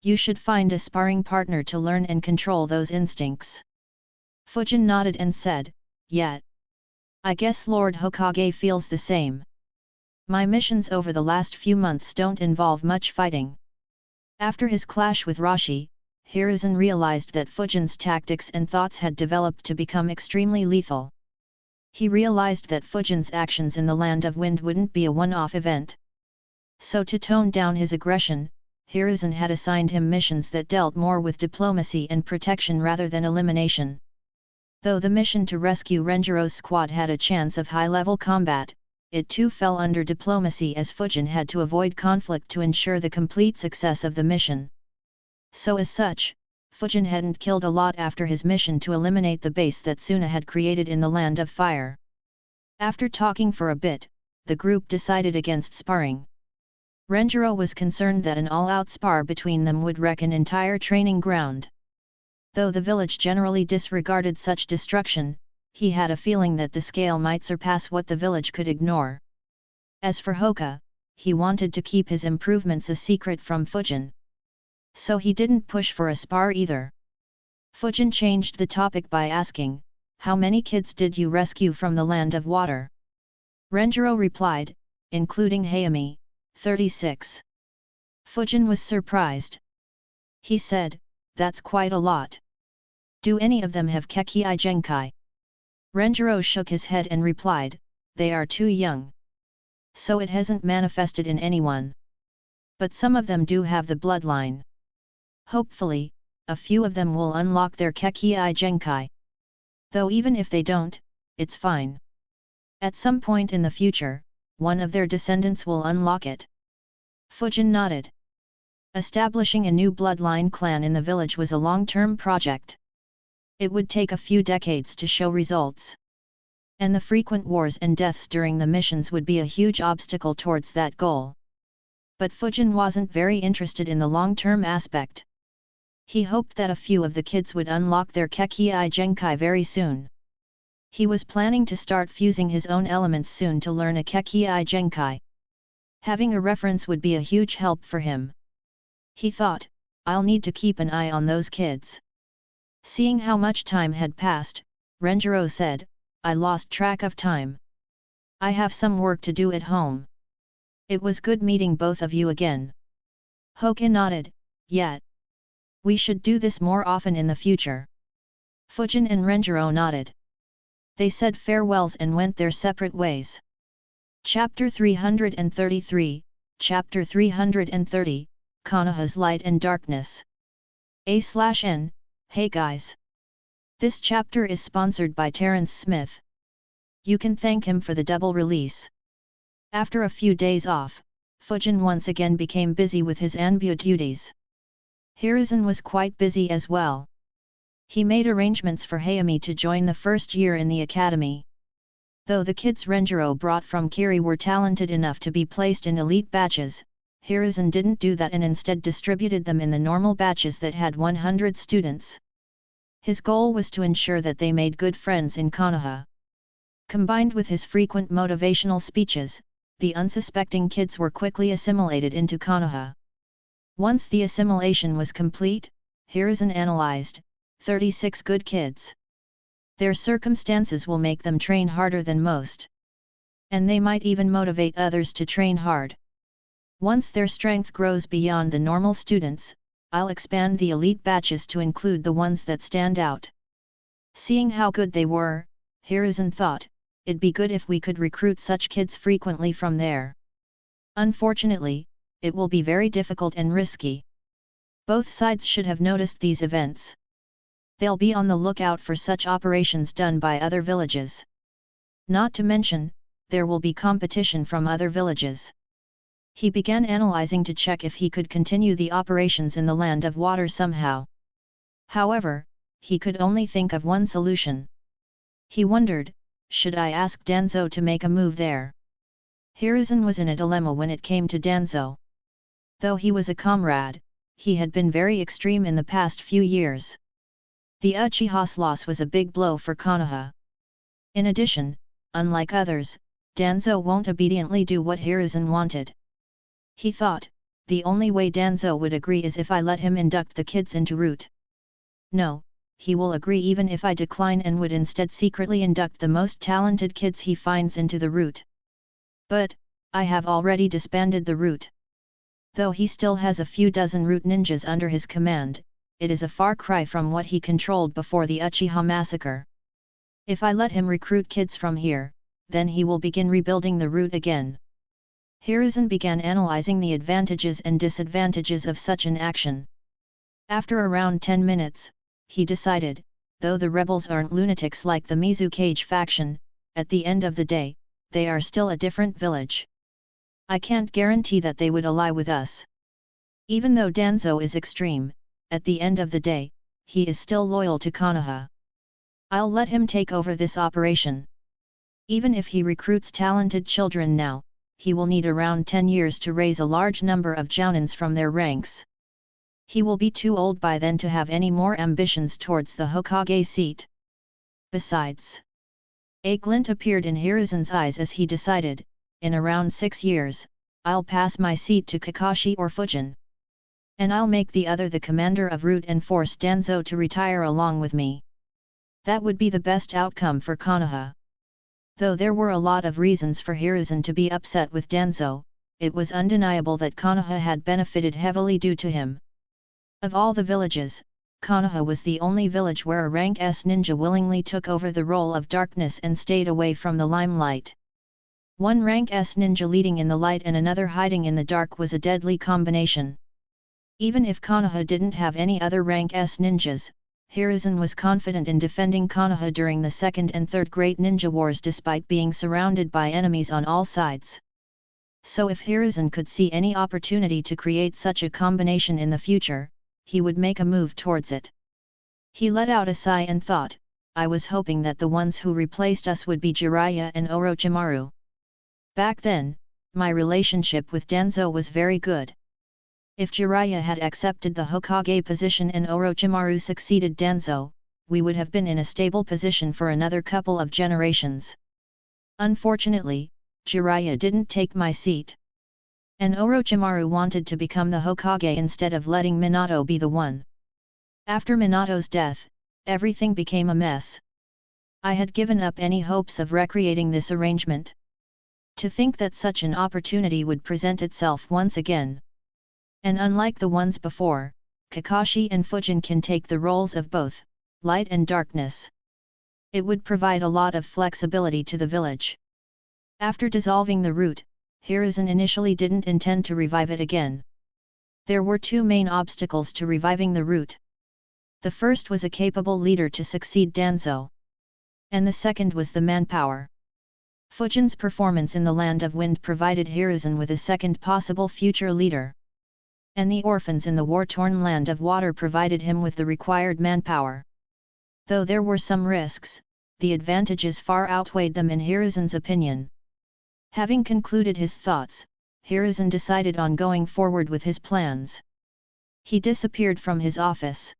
You should find a sparring partner to learn and control those instincts." Fujin nodded and said, "Yeah. I guess Lord Hokage feels the same. My missions over the last few months don't involve much fighting." After his clash with Rashi, Hiruzen realized that Fujin's tactics and thoughts had developed to become extremely lethal. He realized that Fujin's actions in the Land of Wind wouldn't be a one-off event. So to tone down his aggression, Hiruzen had assigned him missions that dealt more with diplomacy and protection rather than elimination. Though the mission to rescue Renjiro's squad had a chance of high-level combat, it too fell under diplomacy as Fujin had to avoid conflict to ensure the complete success of the mission. So as such, Fujin hadn't killed a lot after his mission to eliminate the base that Suna had created in the Land of Fire. After talking for a bit, the group decided against sparring. Renjiro was concerned that an all-out spar between them would wreck an entire training ground. Though the village generally disregarded such destruction, he had a feeling that the scale might surpass what the village could ignore. As for Hoka, he wanted to keep his improvements a secret from Fujin. So he didn't push for a spar either. Fujin changed the topic by asking, "How many kids did you rescue from the land of water?" Renjiro replied, "Including Hayami, 36. Fujin was surprised. He said, "That's quite a lot. Do any of them have Kekii Genkai?" Renjiro shook his head and replied, "They are too young. So it hasn't manifested in anyone. But some of them do have the bloodline. Hopefully, a few of them will unlock their Kekii Genkai. Though even if they don't, it's fine. At some point in the future, one of their descendants will unlock it." Fujin nodded. Establishing a new bloodline clan in the village was a long-term project. It would take a few decades to show results. And the frequent wars and deaths during the missions would be a huge obstacle towards that goal. But Fujin wasn't very interested in the long-term aspect. He hoped that a few of the kids would unlock their Kekii Genkai very soon. He was planning to start fusing his own elements soon to learn a Kekii Genkai. Having a reference would be a huge help for him. He thought, "I'll need to keep an eye on those kids." Seeing how much time had passed, Renjiro said, "I lost track of time. I have some work to do at home." "It was good meeting both of you again." Hoka nodded, "Yeah. We should do this more often in the future." Fujin and Renjiro nodded. They said farewells and went their separate ways. Chapter 333, Chapter 330, Konoha's Light and Darkness. A/N, hey guys. This chapter is sponsored by Terrence Smith. You can thank him for the double release. After a few days off, Fujin once again became busy with his Anbu duties. Hiruzen was quite busy as well. He made arrangements for Hayami to join the first year in the academy. Though the kids Renjiro brought from Kiri were talented enough to be placed in elite batches, Hiruzen didn't do that and instead distributed them in the normal batches that had 100 students. His goal was to ensure that they made good friends in Konoha. Combined with his frequent motivational speeches, the unsuspecting kids were quickly assimilated into Konoha. Once the assimilation was complete, Hiruzen analyzed, 36 good kids. Their circumstances will make them train harder than most. And they might even motivate others to train hard. Once their strength grows beyond the normal students, I'll expand the elite batches to include the ones that stand out. Seeing how good they were, Hiruzen thought, it'd be good if we could recruit such kids frequently from there. Unfortunately, it will be very difficult and risky. Both sides should have noticed these events. They'll be on the lookout for such operations done by other villages. Not to mention, there will be competition from other villages. He began analyzing to check if he could continue the operations in the land of water somehow. However, he could only think of one solution. He wondered, should I ask Danzo to make a move there? Hiruzen was in a dilemma when it came to Danzo. Though he was a comrade, he had been very extreme in the past few years. The Uchiha's loss was a big blow for Konoha. In addition, unlike others, Danzo won't obediently do what Hiruzen wanted. He thought, the only way Danzo would agree is if I let him induct the kids into root. No, he will agree even if I decline and would instead secretly induct the most talented kids he finds into the root. But, I have already disbanded the root. Though he still has a few dozen root ninjas under his command, it is a far cry from what he controlled before the Uchiha massacre. If I let him recruit kids from here, then he will begin rebuilding the root again. Hiruzen began analyzing the advantages and disadvantages of such an action. After around 10 minutes, he decided, though the rebels aren't lunatics like the Mizukage faction, at the end of the day, they are still a different village. I can't guarantee that they would ally with us. Even though Danzo is extreme, at the end of the day, he is still loyal to Konoha. I'll let him take over this operation. Even if he recruits talented children now, he will need around 10 years to raise a large number of jounins from their ranks. He will be too old by then to have any more ambitions towards the Hokage seat. Besides, a glint appeared in Hiruzen's eyes as he decided, in around 6 years, I'll pass my seat to Kakashi or Fujin. And I'll make the other the commander of route and force Danzo to retire along with me. That would be the best outcome for Konoha. Though there were a lot of reasons for Hiruzen to be upset with Danzo, it was undeniable that Konoha had benefited heavily due to him. Of all the villages, Konoha was the only village where a rank S ninja willingly took over the role of darkness and stayed away from the limelight. One rank S ninja leading in the light and another hiding in the dark was a deadly combination. Even if Konoha didn't have any other rank S ninjas, Hiruzen was confident in defending Konoha during the second and third Great Ninja Wars despite being surrounded by enemies on all sides. So if Hiruzen could see any opportunity to create such a combination in the future, he would make a move towards it. He let out a sigh and thought, I was hoping that the ones who replaced us would be Jiraiya and Orochimaru. Back then, my relationship with Danzo was very good. If Jiraiya had accepted the Hokage position and Orochimaru succeeded Danzo, we would have been in a stable position for another couple of generations. Unfortunately, Jiraiya didn't take my seat. And Orochimaru wanted to become the Hokage instead of letting Minato be the one. After Minato's death, everything became a mess. I had given up any hopes of recreating this arrangement. To think that such an opportunity would present itself once again. And unlike the ones before, Kakashi and Fujin can take the roles of both, light and darkness. It would provide a lot of flexibility to the village. After dissolving the root, Hiruzen initially didn't intend to revive it again. There were two main obstacles to reviving the root. The first was a capable leader to succeed Danzo. And the second was the manpower. Fujin's performance in the Land of Wind provided Hiruzen with a second possible future leader. And the orphans in the war-torn Land of Water provided him with the required manpower. Though there were some risks, the advantages far outweighed them in Hiruzen's opinion. Having concluded his thoughts, Hiruzen decided on going forward with his plans. He disappeared from his office.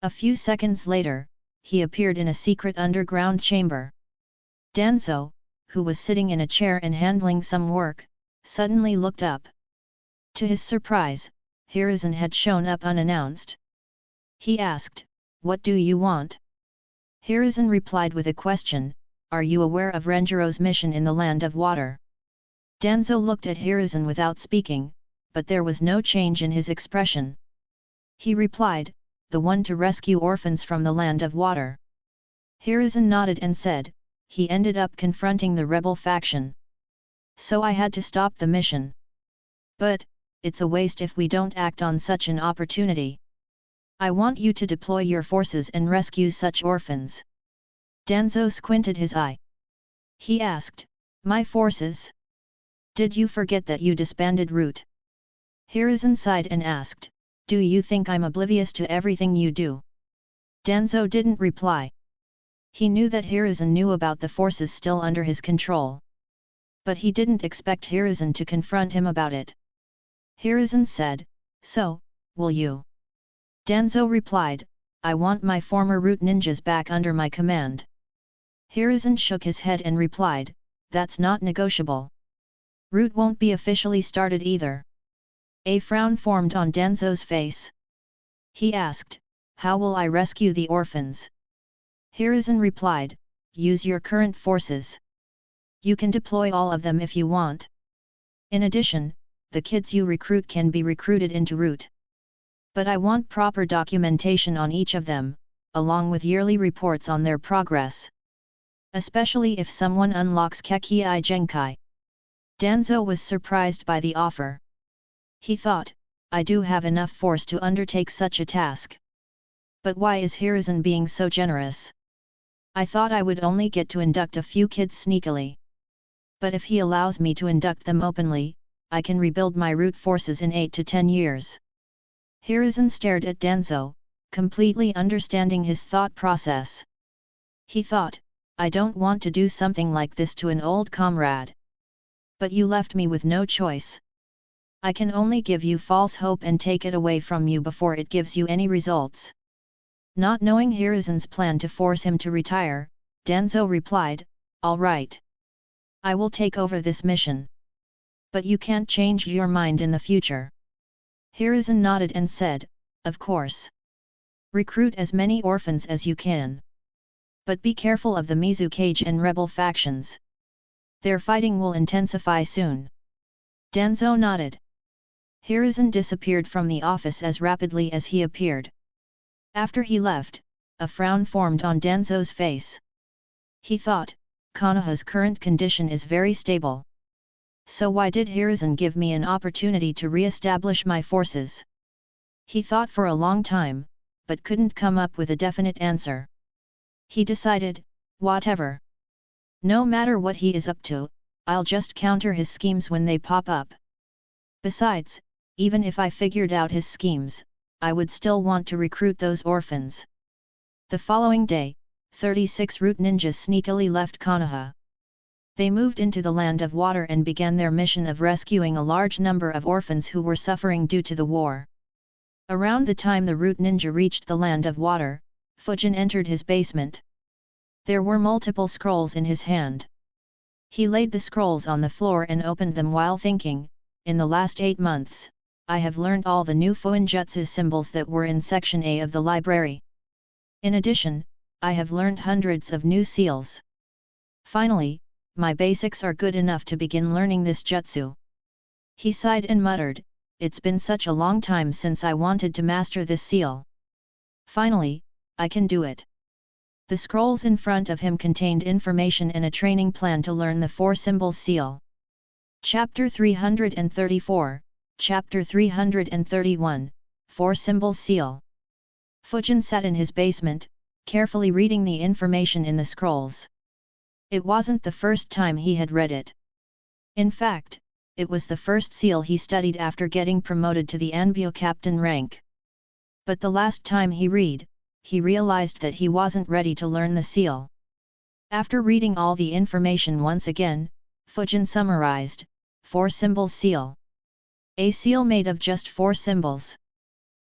A few seconds later, he appeared in a secret underground chamber. Danzo, who was sitting in a chair and handling some work, suddenly looked up. To his surprise, Hiruzen had shown up unannounced. He asked, "What do you want?" Hiruzen replied with a question, "Are you aware of Renjiro's mission in the Land of Water?" Danzo looked at Hiruzen without speaking, but there was no change in his expression. He replied, "The one to rescue orphans from the Land of Water." Hiruzen nodded and said, "He ended up confronting the rebel faction. So I had to stop the mission. But, it's a waste if we don't act on such an opportunity. I want you to deploy your forces and rescue such orphans." Danzo squinted his eye. He asked, "My forces? Did you forget that you disbanded Root?" Hiruzen sighed and asked, "Do you think I'm oblivious to everything you do?" Danzo didn't reply. He knew that Hiruzen knew about the forces still under his control. But he didn't expect Hiruzen to confront him about it. Hiruzen said, "So, will you?" Danzo replied, "I want my former Root ninjas back under my command." Hiruzen shook his head and replied, "That's not negotiable. Root won't be officially started either." A frown formed on Danzo's face. He asked, "How will I rescue the orphans?" Hiruzen replied, "Use your current forces. You can deploy all of them if you want. In addition, the kids you recruit can be recruited into Root. But I want proper documentation on each of them, along with yearly reports on their progress. Especially if someone unlocks Kekkei Genkai." Danzo was surprised by the offer. He thought, "I do have enough force to undertake such a task. But why is Hiruzen being so generous? I thought I would only get to induct a few kids sneakily. But if he allows me to induct them openly, I can rebuild my Root forces in 8 to 10 years. Hiruzen stared at Danzo, completely understanding his thought process. He thought, "I don't want to do something like this to an old comrade. But you left me with no choice. I can only give you false hope and take it away from you before it gives you any results." Not knowing Hiruzen's plan to force him to retire, Danzo replied, "All right. I will take over this mission. But you can't change your mind in the future. Hiruzen nodded and said, of course. Recruit as many orphans as you can. But be careful of the Mizukage and rebel factions. Their fighting will intensify soon. Danzo nodded. Hiruzen disappeared from the office as rapidly as he appeared. After he left, a frown formed on Danzo's face. He thought, Konoha's current condition is very stable. So why did Hiruzen give me an opportunity to re-establish my forces? He thought for a long time, but couldn't come up with a definite answer. He decided, whatever. No matter what he is up to, I'll just counter his schemes when they pop up. Besides, even if I figured out his schemes, I would still want to recruit those orphans. The following day, 36 root ninjas sneakily left Konoha. They moved into the Land of Water and began their mission of rescuing a large number of orphans who were suffering due to the war. Around the time the root ninja reached the Land of Water, Fujin entered his basement. There were multiple scrolls in his hand. He laid the scrolls on the floor and opened them while thinking, in the last 8 months, I have learned all the new Fuinjutsu symbols that were in Section A of the library. In addition, I have learned hundreds of new seals. Finally, my basics are good enough to begin learning this jutsu. He sighed and muttered, it's been such a long time since I wanted to master this seal. Finally, I can do it. The scrolls in front of him contained information and a training plan to learn the 4 symbols seal. Chapter 334, Chapter 331, 4 symbols seal. Fujin sat in his basement, carefully reading the information in the scrolls. It wasn't the first time he had read it. In fact, it was the first seal he studied after getting promoted to the Anbyo captain rank. But the last time he realized that he wasn't ready to learn the seal. After reading all the information once again, Fujin summarized, 4 symbols seal. A seal made of just 4 symbols.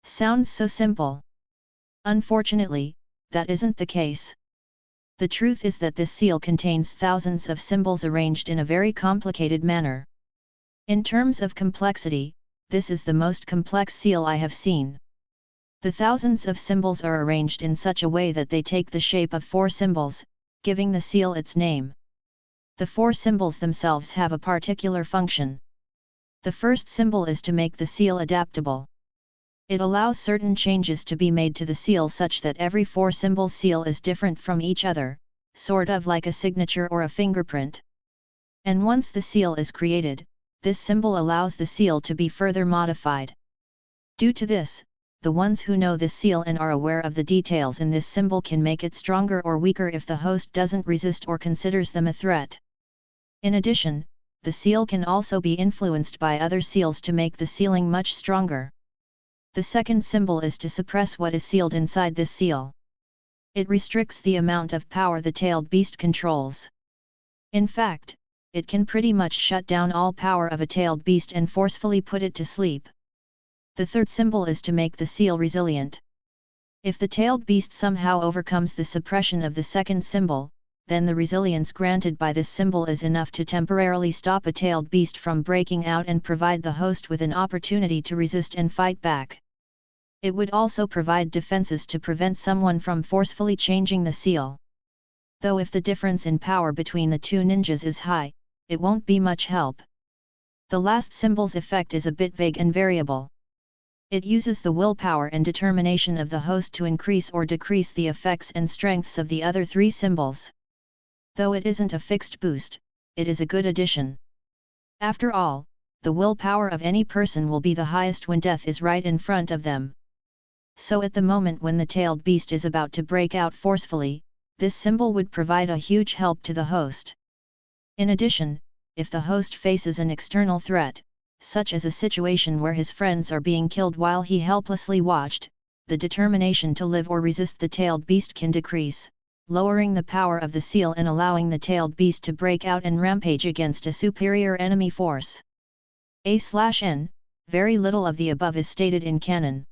Sounds so simple. Unfortunately, that isn't the case. The truth is that this seal contains thousands of symbols arranged in a very complicated manner. In terms of complexity, this is the most complex seal I have seen. The thousands of symbols are arranged in such a way that they take the shape of 4 symbols, giving the seal its name. The 4 symbols themselves have a particular function. The first symbol is to make the seal adaptable. It allows certain changes to be made to the seal such that every 4 symbol seal is different from each other, sort of like a signature or a fingerprint. And once the seal is created, this symbol allows the seal to be further modified. Due to this, the ones who know this seal and are aware of the details in this symbol can make it stronger or weaker if the host doesn't resist or considers them a threat. In addition, the seal can also be influenced by other seals to make the sealing much stronger. The second symbol is to suppress what is sealed inside this seal. It restricts the amount of power the tailed beast controls. In fact, it can pretty much shut down all power of a tailed beast and forcefully put it to sleep. The third symbol is to make the seal resilient. If the tailed beast somehow overcomes the suppression of the second symbol, then the resilience granted by this symbol is enough to temporarily stop a tailed beast from breaking out and provide the host with an opportunity to resist and fight back. It would also provide defenses to prevent someone from forcefully changing the seal. Though if the difference in power between the 2 ninjas is high, it won't be much help. The last symbol's effect is a bit vague and variable. It uses the willpower and determination of the host to increase or decrease the effects and strengths of the other 3 symbols. Though it isn't a fixed boost, it is a good addition. After all, the willpower of any person will be the highest when death is right in front of them. So at the moment when the tailed beast is about to break out forcefully, this symbol would provide a huge help to the host. In addition, if the host faces an external threat, such as a situation where his friends are being killed while he helplessly watched, the determination to live or resist the tailed beast can decrease, lowering the power of the seal and allowing the tailed beast to break out and rampage against a superior enemy force. A/N, very little of the above is stated in canon.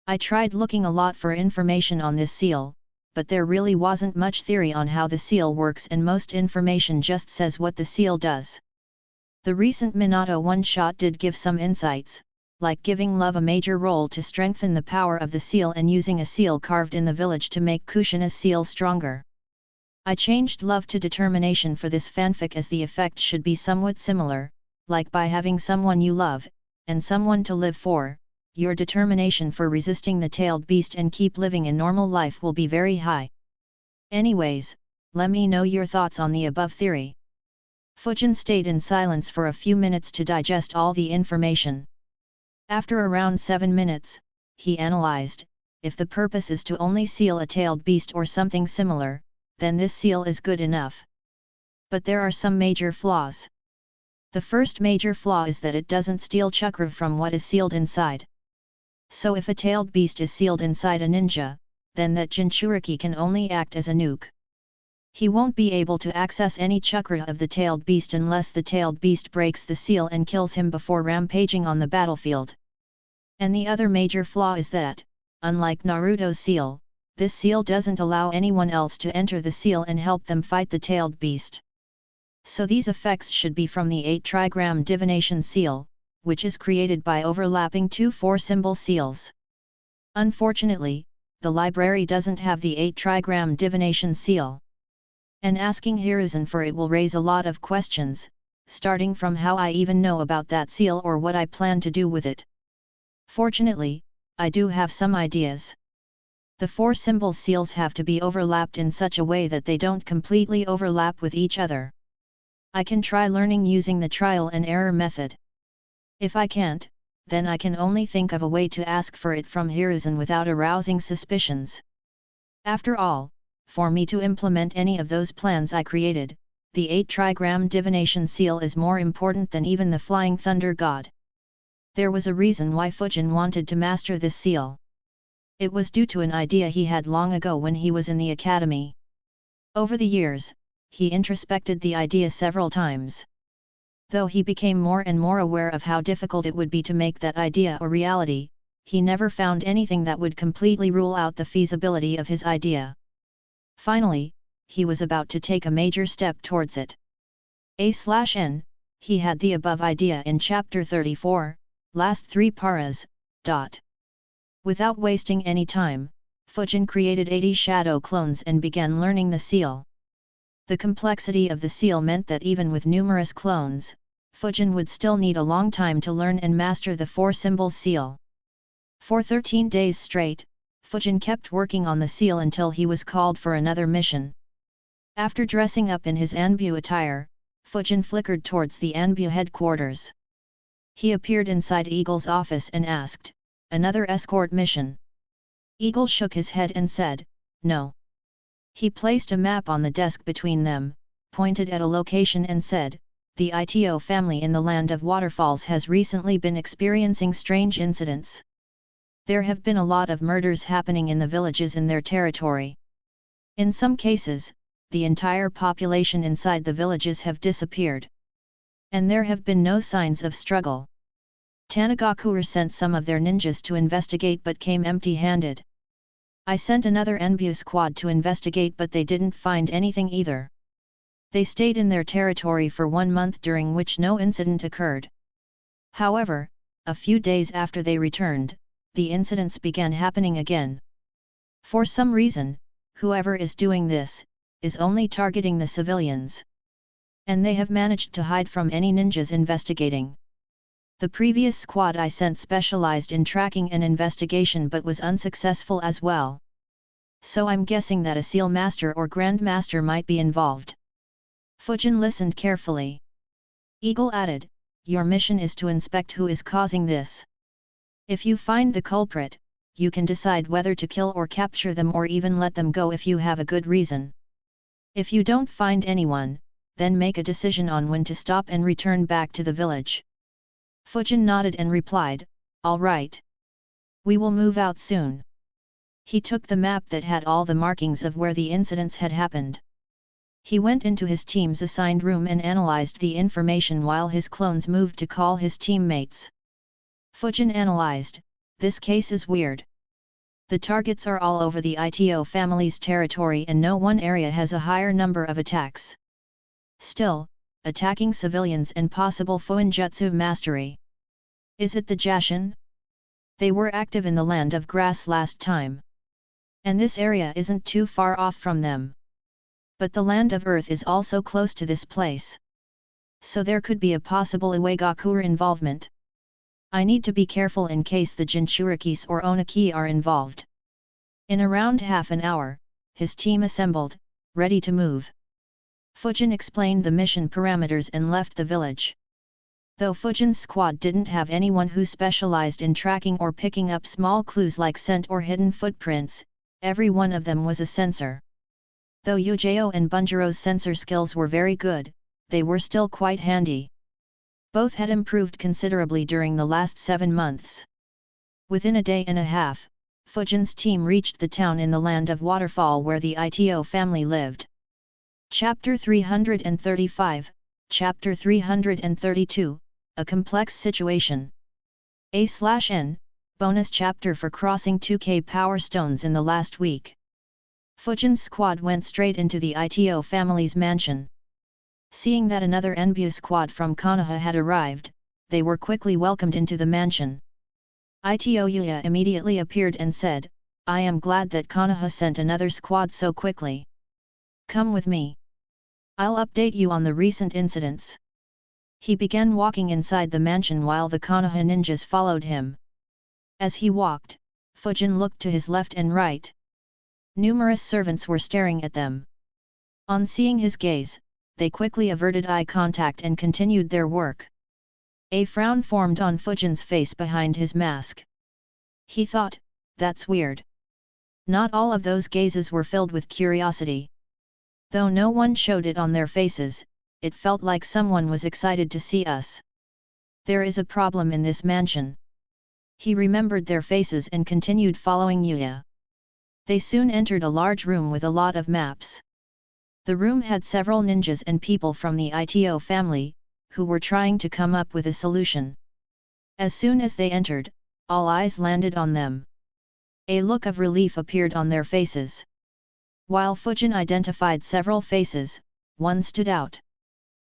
I tried looking a lot for information on this seal, but there really wasn't much theory on how the seal works and most information just says what the seal does. The recent Minato one-shot did give some insights, like giving love a major role to strengthen the power of the seal and using a seal carved in the village to make Kushina's seal stronger. I changed love to determination for this fanfic as the effect should be somewhat similar, like by having someone you love, and someone to live for, your determination for resisting the tailed beast and keep living a normal life will be very high. Anyways, let me know your thoughts on the above theory. Fujin stayed in silence for a few minutes to digest all the information. After around 7 minutes, he analyzed, if the purpose is to only seal a tailed beast or something similar, then this seal is good enough. But there are some major flaws. The first major flaw is that it doesn't steal chakra from what is sealed inside. So if a tailed beast is sealed inside a ninja, then that Jinchuriki can only act as a nuke. He won't be able to access any chakra of the tailed beast unless the tailed beast breaks the seal and kills him before rampaging on the battlefield. And the other major flaw is that, unlike Naruto's seal, this seal doesn't allow anyone else to enter the seal and help them fight the tailed beast. So these effects should be from the 8 trigram divination seal, which is created by overlapping 2 4-symbol seals. Unfortunately, the library doesn't have the 8 trigram divination seal. And asking Hiruzen for it will raise a lot of questions, starting from how I even know about that seal or what I plan to do with it. Fortunately, I do have some ideas. The 4-symbol seals have to be overlapped in such a way that they don't completely overlap with each other. I can try learning using the trial and error method. If I can't, then I can only think of a way to ask for it from Hiruzen without arousing suspicions. After all, for me to implement any of those plans I created, the 8 trigram divination seal is more important than even the flying thunder god. There was a reason why Fujin wanted to master this seal. It was due to an idea he had long ago when he was in the academy. Over the years, he introspected the idea several times. Though he became more and more aware of how difficult it would be to make that idea a reality, he never found anything that would completely rule out the feasibility of his idea. Finally, he was about to take a major step towards it. A/N, he had the above idea in chapter 34, last 3 paras. Without wasting any time, Fujin created 80 shadow clones and began learning the seal. The complexity of the seal meant that even with numerous clones, Fujin would still need a long time to learn and master the 4-symbol seal. For 13 days straight, Fujin kept working on the seal until he was called for another mission. After dressing up in his Anbu attire, Fujin flickered towards the Anbu headquarters. He appeared inside Eagle's office and asked, "Another escort mission?" Eagle shook his head and said, "No." He placed a map on the desk between them, pointed at a location and said, "The Ito family in the land of waterfalls has recently been experiencing strange incidents. There have been a lot of murders happening in the villages in their territory. In some cases, the entire population inside the villages have disappeared. And there have been no signs of struggle. Tanagakure sent some of their ninjas to investigate but came empty-handed. I sent another Enbu squad to investigate but they didn't find anything either. They stayed in their territory for 1 month during which no incident occurred. However, a few days after they returned, the incidents began happening again. For some reason, whoever is doing this, is only targeting the civilians. And they have managed to hide from any ninjas investigating. The previous squad I sent specialized in tracking and investigation but was unsuccessful as well. So I'm guessing that a seal master or grandmaster might be involved." Fujin listened carefully. Eagle added, "Your mission is to inspect who is causing this. If you find the culprit, you can decide whether to kill or capture them or even let them go if you have a good reason. If you don't find anyone, then make a decision on when to stop and return back to the village." Fujin nodded and replied, "All right. We will move out soon." He took the map that had all the markings of where the incidents had happened. He went into his team's assigned room and analyzed the information while his clones moved to call his teammates. Fujin analyzed, "This case is weird. The targets are all over the Ito family's territory and no one area has a higher number of attacks. Still, attacking civilians and possible fuinjutsu mastery. Is it the Jashin? They were active in the Land of Grass last time. And this area isn't too far off from them. But the Land of Earth is also close to this place. So there could be a possible Iwagakure involvement. I need to be careful in case the Jinchurikis or Onaki are involved. In around half an hour, his team assembled, ready to move. Fujin explained the mission parameters and left the village. Though Fujin's squad didn't have anyone who specialized in tracking or picking up small clues like scent or hidden footprints, every one of them was a sensor. Though Yujao and Bunjiro's sensor skills were very good, they were still quite handy. Both had improved considerably during the last 7 months. Within a day and a half, Fujin's team reached the town in the Land of Waterfall where the Ito family lived. Chapter 335, Chapter 332, A Complex Situation. A/N, bonus chapter for crossing 2K power stones in the last week. Fujin's squad went straight into the Ito family's mansion. Seeing that another Enbu squad from Konoha had arrived, they were quickly welcomed into the mansion. Ito Yuya immediately appeared and said, "I am glad that Konoha sent another squad so quickly. Come with me. I'll update you on the recent incidents." He began walking inside the mansion while the Konoha ninjas followed him. As he walked, Fujin looked to his left and right. Numerous servants were staring at them. On seeing his gaze, they quickly averted eye contact and continued their work. A frown formed on Fujin's face behind his mask. He thought, that's weird. Not all of those gazes were filled with curiosity. Though no one showed it on their faces, it felt like someone was excited to see us. There is a problem in this mansion. He remembered their faces and continued following Yuya. They soon entered a large room with a lot of maps. The room had several ninjas and people from the Ito family, who were trying to come up with a solution. As soon as they entered, all eyes landed on them. A look of relief appeared on their faces. While Fujin identified several faces, one stood out.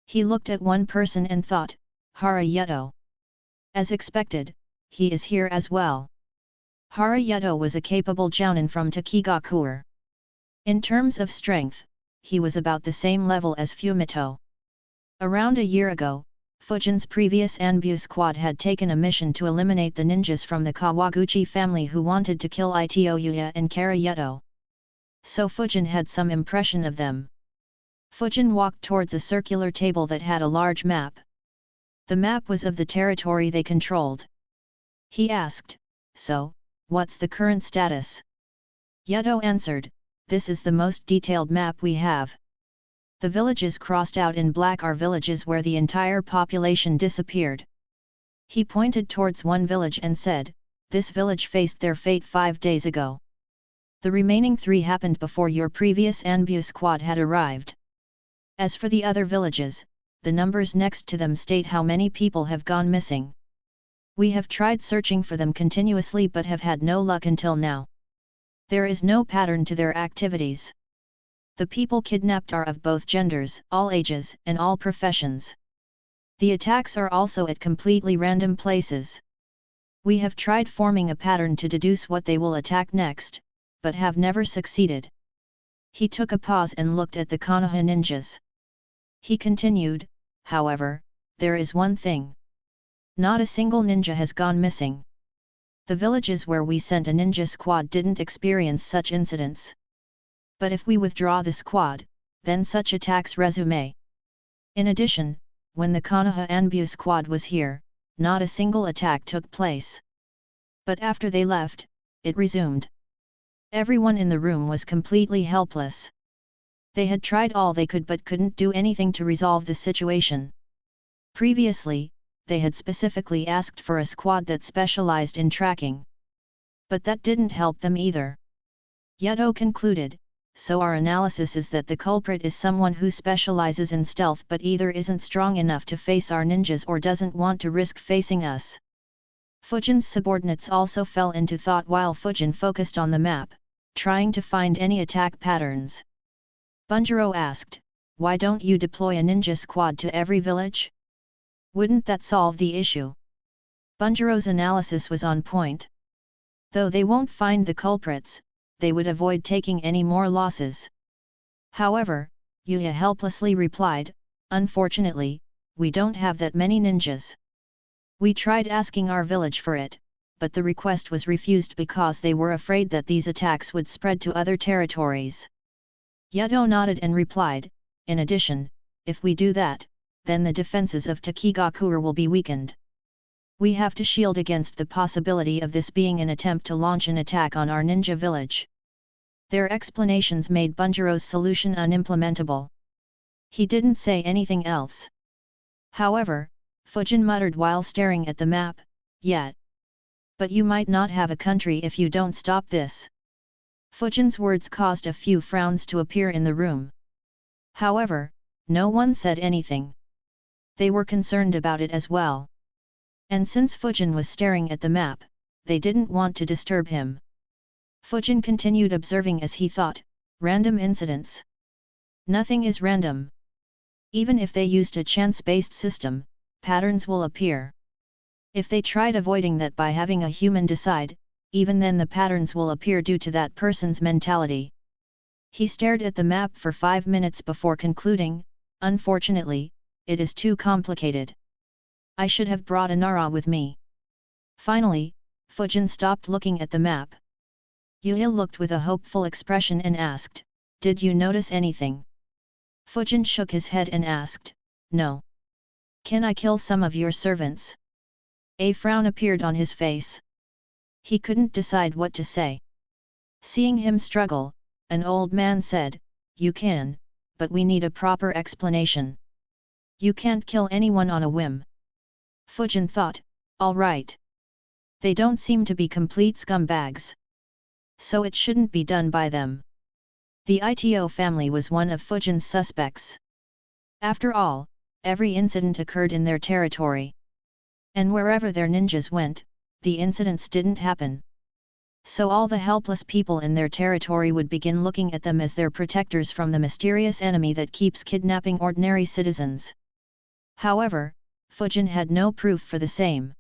He looked at one person and thought, Hara Yuto. As expected, he is here as well. Hara Yuto was a capable jounin from Takigakure. In terms of strength, he was about the same level as Fumito. Around a year ago, Fujin's previous Anbu squad had taken a mission to eliminate the ninjas from the Kawaguchi family who wanted to kill Ito Yuya and Kara Yuto. So Fujin had some impression of them. Fujin walked towards a circular table that had a large map. The map was of the territory they controlled. He asked, "So, what's the current status?" Yuto answered, "This is the most detailed map we have. The villages crossed out in black are villages where the entire population disappeared." He pointed towards one village and said, "This village faced their fate 5 days ago. The remaining 3 happened before your previous Anbu squad had arrived. As for the other villages, the numbers next to them state how many people have gone missing. We have tried searching for them continuously but have had no luck until now. There is no pattern to their activities. The people kidnapped are of both genders, all ages, and all professions. The attacks are also at completely random places. We have tried forming a pattern to deduce what they will attack next, but have never succeeded." He took a pause and looked at the Konoha ninjas. He continued, "However, there is one thing. Not a single ninja has gone missing. The villages where we sent a ninja squad didn't experience such incidents. But if we withdraw the squad, then such attacks resume. In addition, when the Konoha Anbu squad was here, not a single attack took place. But after they left, it resumed." Everyone in the room was completely helpless. They had tried all they could but couldn't do anything to resolve the situation. Previously, they had specifically asked for a squad that specialized in tracking. But that didn't help them either. Yuto concluded, "So our analysis is that the culprit is someone who specializes in stealth but either isn't strong enough to face our ninjas or doesn't want to risk facing us." Fujin's subordinates also fell into thought while Fujin focused on the map, trying to find any attack patterns. Bunjiro asked, why don't you deploy a ninja squad to every village? Wouldn't that solve the issue? Bunjiro's analysis was on point. Though they won't find the culprits, they would avoid taking any more losses. However, Yuya helplessly replied, unfortunately, we don't have that many ninjas. We tried asking our village for it, but the request was refused because they were afraid that these attacks would spread to other territories. Yuto nodded and replied, in addition, if we do that, then the defenses of Takigakura will be weakened. We have to shield against the possibility of this being an attempt to launch an attack on our ninja village. Their explanations made Bunjiro's solution unimplementable. He didn't say anything else. However, Fujin muttered while staring at the map, yet. But you might not have a country if you don't stop this. Fujin's words caused a few frowns to appear in the room. However, no one said anything. They were concerned about it as well. And since Fujin was staring at the map, they didn't want to disturb him. Fujin continued observing as he thought, random incidents. Nothing is random. Even if they used a chance-based system, patterns will appear. If they tried avoiding that by having a human decide, even then the patterns will appear due to that person's mentality. He stared at the map for 5 minutes before concluding, unfortunately, it is too complicated. I should have brought a Nara with me. Finally, Fujin stopped looking at the map. Yuya looked with a hopeful expression and asked, did you notice anything? Fujin shook his head and asked, no. Can I kill some of your servants? A frown appeared on his face. He couldn't decide what to say. Seeing him struggle, an old man said, you can, but we need a proper explanation. You can't kill anyone on a whim. Fujin thought, all right. They don't seem to be complete scumbags. So it shouldn't be done by them. The Ito family was one of Fujin's suspects. After all, every incident occurred in their territory. And wherever their ninjas went, the incidents didn't happen. So all the helpless people in their territory would begin looking at them as their protectors from the mysterious enemy that keeps kidnapping ordinary citizens. However, Fujin had no proof for the same.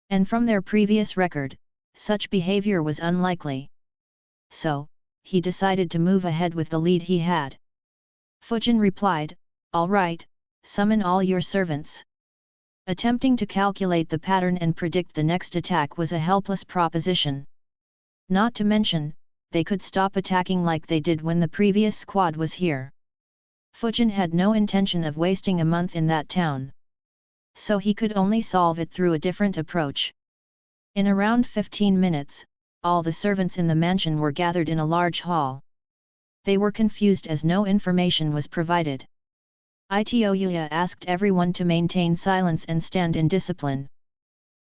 And from their previous record, such behavior was unlikely. So, he decided to move ahead with the lead he had. Fujin replied, all right, summon all your servants. Attempting to calculate the pattern and predict the next attack was a helpless proposition. Not to mention, they could stop attacking like they did when the previous squad was here. Fujin had no intention of wasting a month in that town. So he could only solve it through a different approach. In around 15 minutes, all the servants in the mansion were gathered in a large hall. They were confused as no information was provided. Ito Yuya asked everyone to maintain silence and stand in discipline.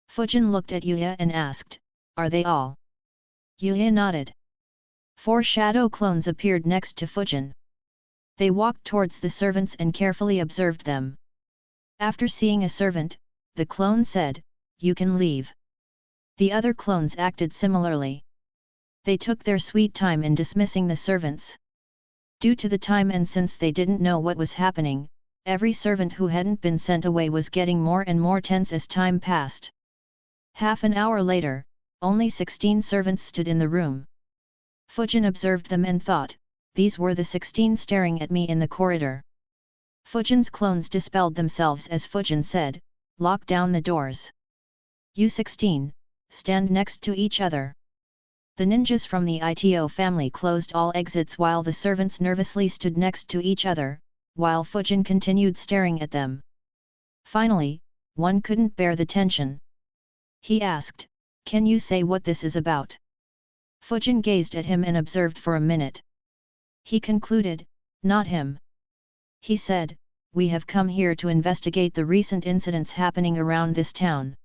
Fujin looked at Yuya and asked, are they all? Yuya nodded. 4 shadow clones appeared next to Fujin. They walked towards the servants and carefully observed them. After seeing a servant, the clone said, you can leave. The other clones acted similarly. They took their sweet time in dismissing the servants. Due to the time and since they didn't know what was happening, every servant who hadn't been sent away was getting more and more tense as time passed. Half an hour later, only 16 servants stood in the room. Fujin observed them and thought, these were the 16 staring at me in the corridor. Fujin's clones dispelled themselves as Fujin said, lock down the doors. You 16, stand next to each other. The ninjas from the Ito family closed all exits while the servants nervously stood next to each other, while Fujin continued staring at them. Finally, one couldn't bear the tension. He asked, can you say what this is about? Fujin gazed at him and observed for a minute. He concluded, not him. He said, we have come here to investigate the recent incidents happening around this town.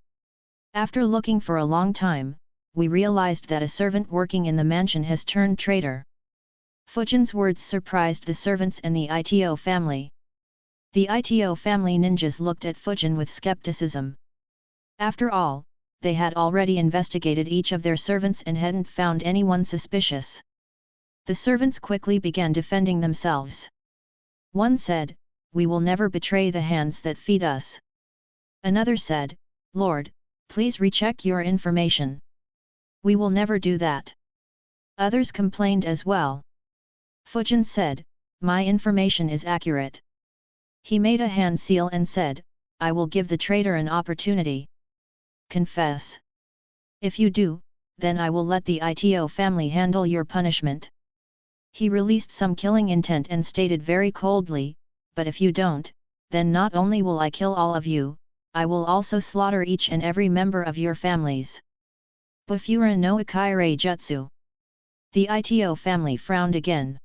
After looking for a long time, we realized that a servant working in the mansion has turned traitor. Fujin's words surprised the servants and the Ito family. The Ito family ninjas looked at Fujin with skepticism. After all, they had already investigated each of their servants and hadn't found anyone suspicious. The servants quickly began defending themselves. One said, "We will never betray the hands that feed us." Another said, "Lord, please recheck your information. We will never do that." Others complained as well. Fujin said, "My information is accurate." He made a hand seal and said, "I will give the traitor an opportunity. Confess. If you do, then I will let the Ito family handle your punishment." He released some killing intent and stated very coldly, "But if you don't, then not only will I kill all of you, I will also slaughter each and every member of your families." Bufura no Akaire Jutsu. The Ito family frowned again.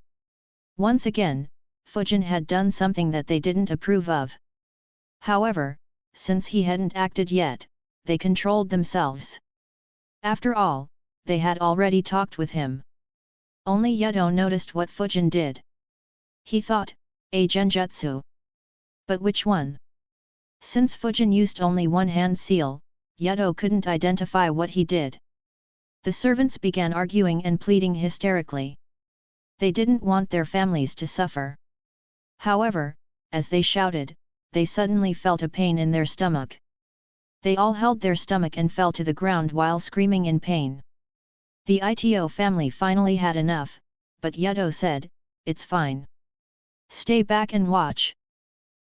Once again, Fujin had done something that they didn't approve of. However, since he hadn't acted yet, they controlled themselves. After all, they had already talked with him. Only Yuto noticed what Fujin did. He thought, a genjutsu. But which one? Since Fujin used only one hand seal, Yuto couldn't identify what he did. The servants began arguing and pleading hysterically. They didn't want their families to suffer. However, as they shouted, they suddenly felt a pain in their stomach. They all held their stomach and fell to the ground while screaming in pain. The Ito family finally had enough, but Yuto said, "It's fine. Stay back and watch."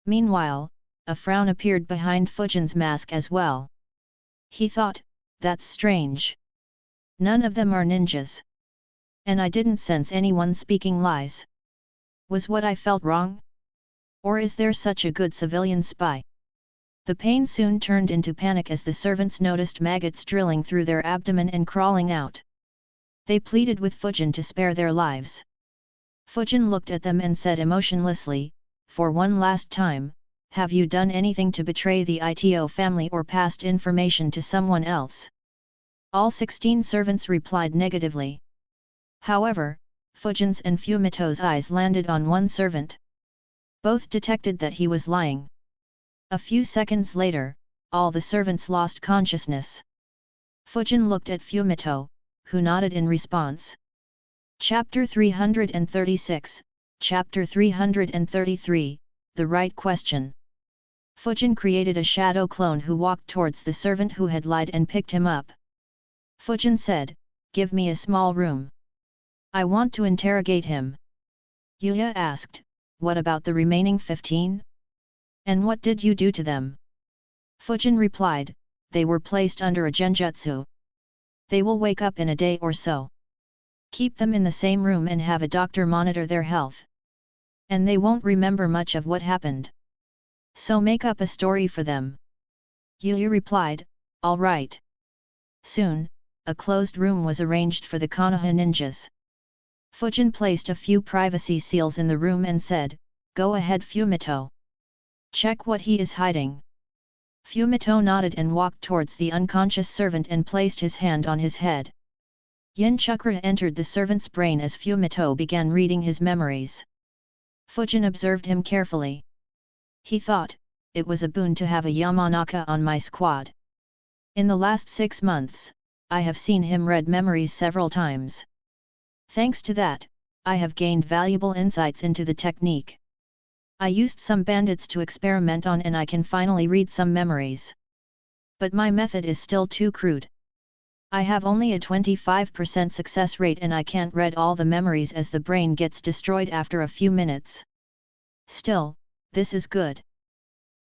Meanwhile, a frown appeared behind Fujin's mask as well. He thought, "That's strange. None of them are ninjas. And I didn't sense anyone speaking lies. Was what I felt wrong? Or is there such a good civilian spy?" The pain soon turned into panic as the servants noticed maggots drilling through their abdomen and crawling out. They pleaded with Fujin to spare their lives. Fujin looked at them and said emotionlessly, "For one last time, have you done anything to betray the Ito family or passed information to someone else?" All 16 servants replied negatively. However, Fujin's and Fumito's eyes landed on one servant. Both detected that he was lying. A few seconds later, all the servants lost consciousness. Fujin looked at Fumito, who nodded in response. Chapter 336, Chapter 333, The Right Question. Fujin created a shadow clone who walked towards the servant who had lied and picked him up. Fujin said, "Give me a small room. I want to interrogate him." Yuya asked, "What about the remaining 15? And what did you do to them?" Fujin replied, "They were placed under a genjutsu. They will wake up in a day or so. Keep them in the same room and have a doctor monitor their health. And they won't remember much of what happened. So make up a story for them." Yuya replied, "All right." Soon, a closed room was arranged for the Konoha ninjas. Fujin placed a few privacy seals in the room and said, "Go ahead Fumito. Check what he is hiding." Fumito nodded and walked towards the unconscious servant and placed his hand on his head. Yin chakra entered the servant's brain as Fumito began reading his memories. Fujin observed him carefully. He thought, it was a boon to have a Yamanaka on my squad. In the last 6 months, I have seen him read memories several times. Thanks to that, I have gained valuable insights into the technique. I used some bandits to experiment on and I can finally read some memories. But my method is still too crude. I have only a 25% success rate and I can't read all the memories as the brain gets destroyed after a few minutes. Still, this is good.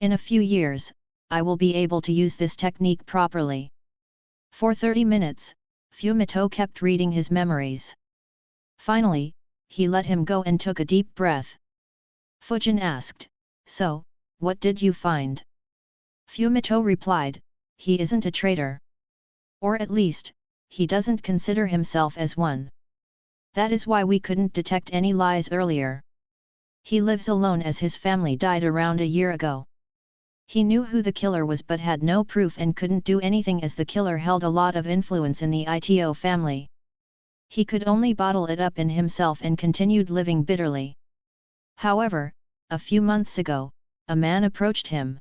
In a few years, I will be able to use this technique properly." For 30 minutes, Fumito kept reading his memories. Finally, he let him go and took a deep breath. Fujin asked, "So, what did you find?" Fumito replied, "He isn't a traitor. Or at least, he doesn't consider himself as one. That is why we couldn't detect any lies earlier. He lives alone as his family died around a year ago. He knew who the killer was but had no proof and couldn't do anything as the killer held a lot of influence in the Ito family. He could only bottle it up in himself and continued living bitterly. However, a few months ago, a man approached him.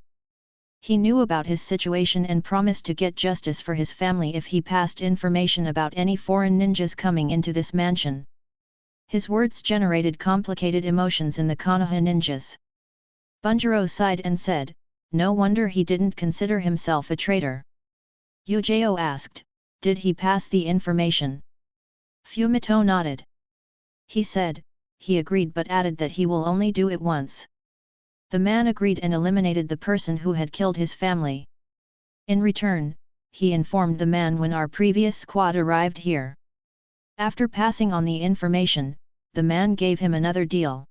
He knew about his situation and promised to get justice for his family if he passed information about any foreign ninjas coming into this mansion. His words generated complicated emotions in the Konoha ninjas. Bunjiro sighed and said, no wonder he didn't consider himself a traitor. Yujao asked, did he pass the information? Fumito nodded. He said, he agreed but added that he will only do it once. The man agreed and eliminated the person who had killed his family. In return, he informed the man when our previous squad arrived here. After passing on the information, the man gave him another deal.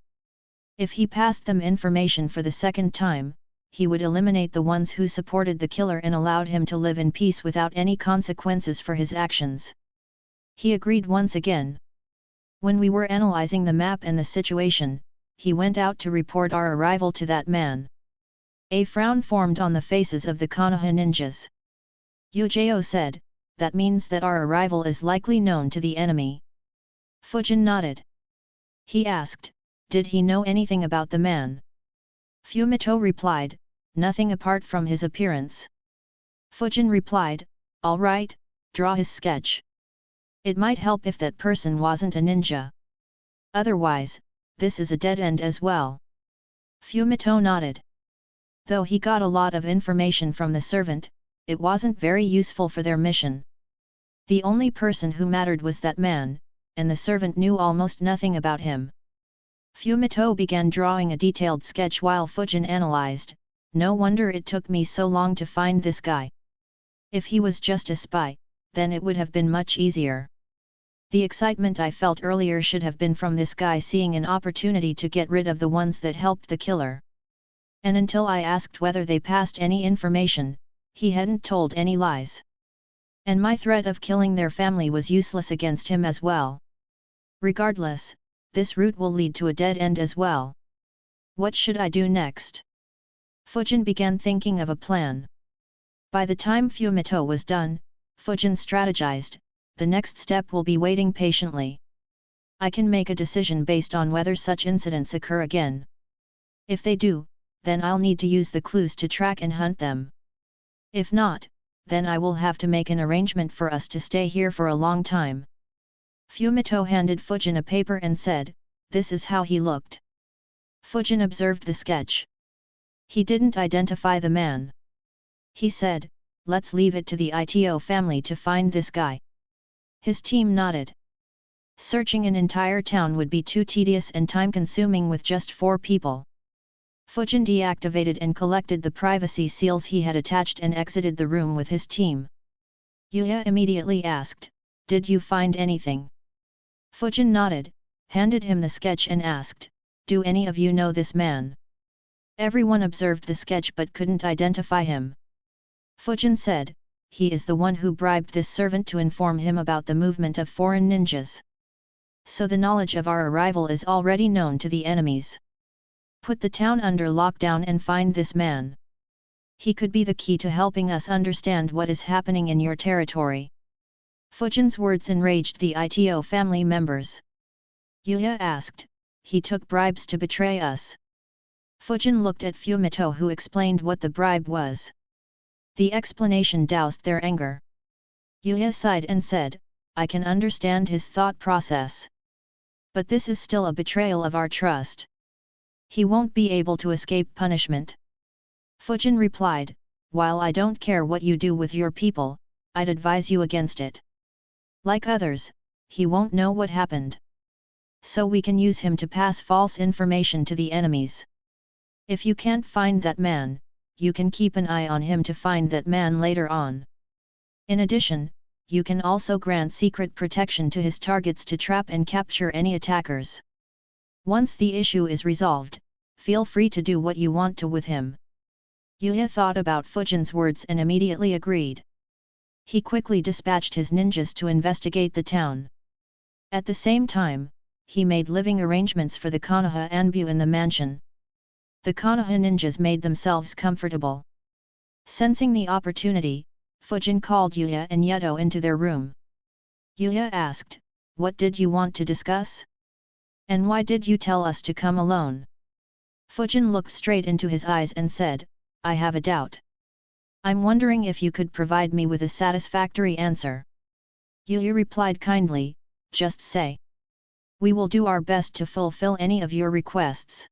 If he passed them information for the second time, he would eliminate the ones who supported the killer and allowed him to live in peace without any consequences for his actions. He agreed once again. When we were analyzing the map and the situation, he went out to report our arrival to that man. A frown formed on the faces of the Konoha ninjas. Yujao said, that means that our arrival is likely known to the enemy. Fujin nodded. He asked, did he know anything about the man? Fumito replied, nothing apart from his appearance. Fujin replied, all right, draw his sketch. It might help if that person wasn't a ninja. Otherwise, this is a dead end as well. Fumito nodded. Though he got a lot of information from the servant, it wasn't very useful for their mission. The only person who mattered was that man, and the servant knew almost nothing about him. Fumito began drawing a detailed sketch while Fujin analyzed, no wonder it took me so long to find this guy. If he was just a spy, then it would have been much easier. The excitement I felt earlier should have been from this guy seeing an opportunity to get rid of the ones that helped the killer. And until I asked whether they passed any information, he hadn't told any lies. And my threat of killing their family was useless against him as well. Regardless, this route will lead to a dead end as well. What should I do next? Fujin began thinking of a plan. By the time Fumito was done, Fujin strategized, the next step will be waiting patiently. I can make a decision based on whether such incidents occur again. If they do, then I'll need to use the clues to track and hunt them. If not, then I will have to make an arrangement for us to stay here for a long time. Fumito handed Fujin a paper and said, this is how he looked. Fujin observed the sketch. He didn't identify the man. He said, let's leave it to the Ito family to find this guy. His team nodded. Searching an entire town would be too tedious and time-consuming with just 4 people. Fujin deactivated and collected the privacy seals he had attached and exited the room with his team. Yuya immediately asked, did you find anything? Fujin nodded, handed him the sketch and asked, do any of you know this man? Everyone observed the sketch but couldn't identify him. Fujin said, he is the one who bribed this servant to inform him about the movement of foreign ninjas. So the knowledge of our arrival is already known to the enemies. Put the town under lockdown and find this man. He could be the key to helping us understand what is happening in your territory. Fujin's words enraged the Ito family members. Yuya asked, he took bribes to betray us. Fujin looked at Fumito who explained what the bribe was. The explanation doused their anger. Yuya sighed and said, I can understand his thought process. But this is still a betrayal of our trust. He won't be able to escape punishment. Fujin replied, while I don't care what you do with your people, I'd advise you against it. Like others, he won't know what happened. So we can use him to pass false information to the enemies. If you can't find that man, you can keep an eye on him to find that man later on. In addition, you can also grant secret protection to his targets to trap and capture any attackers. Once the issue is resolved, feel free to do what you want to with him. Yuya thought about Fujin's words and immediately agreed. He quickly dispatched his ninjas to investigate the town. At the same time, he made living arrangements for the Konoha Anbu in the mansion. The Konoha ninjas made themselves comfortable. Sensing the opportunity, Fujin called Yuya and Yuto into their room. Yuya asked, what did you want to discuss? And why did you tell us to come alone? Fujin looked straight into his eyes and said, I have a doubt. I'm wondering if you could provide me with a satisfactory answer. Yuya replied kindly, just say. We will do our best to fulfill any of your requests.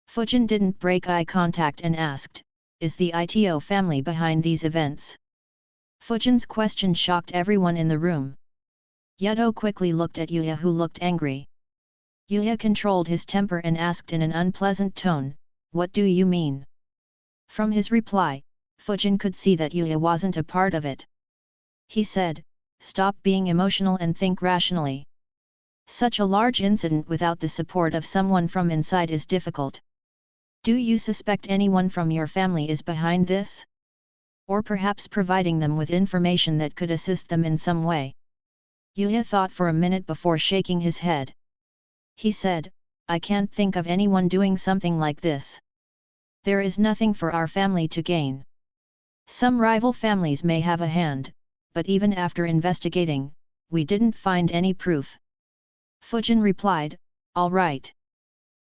Fujin didn't break eye contact and asked, is the ITO family behind these events? Fujin's question shocked everyone in the room. Yuto quickly looked at Yuya, who looked angry. Yuya controlled his temper and asked in an unpleasant tone, what do you mean? From his reply, Fujin could see that Yuya wasn't a part of it. He said, stop being emotional and think rationally. Such a large incident without the support of someone from inside is difficult. Do you suspect anyone from your family is behind this? Or perhaps providing them with information that could assist them in some way? Yuya thought for a minute before shaking his head. He said, I can't think of anyone doing something like this. There is nothing for our family to gain. Some rival families may have a hand, but even after investigating, we didn't find any proof. Fujin replied, all right.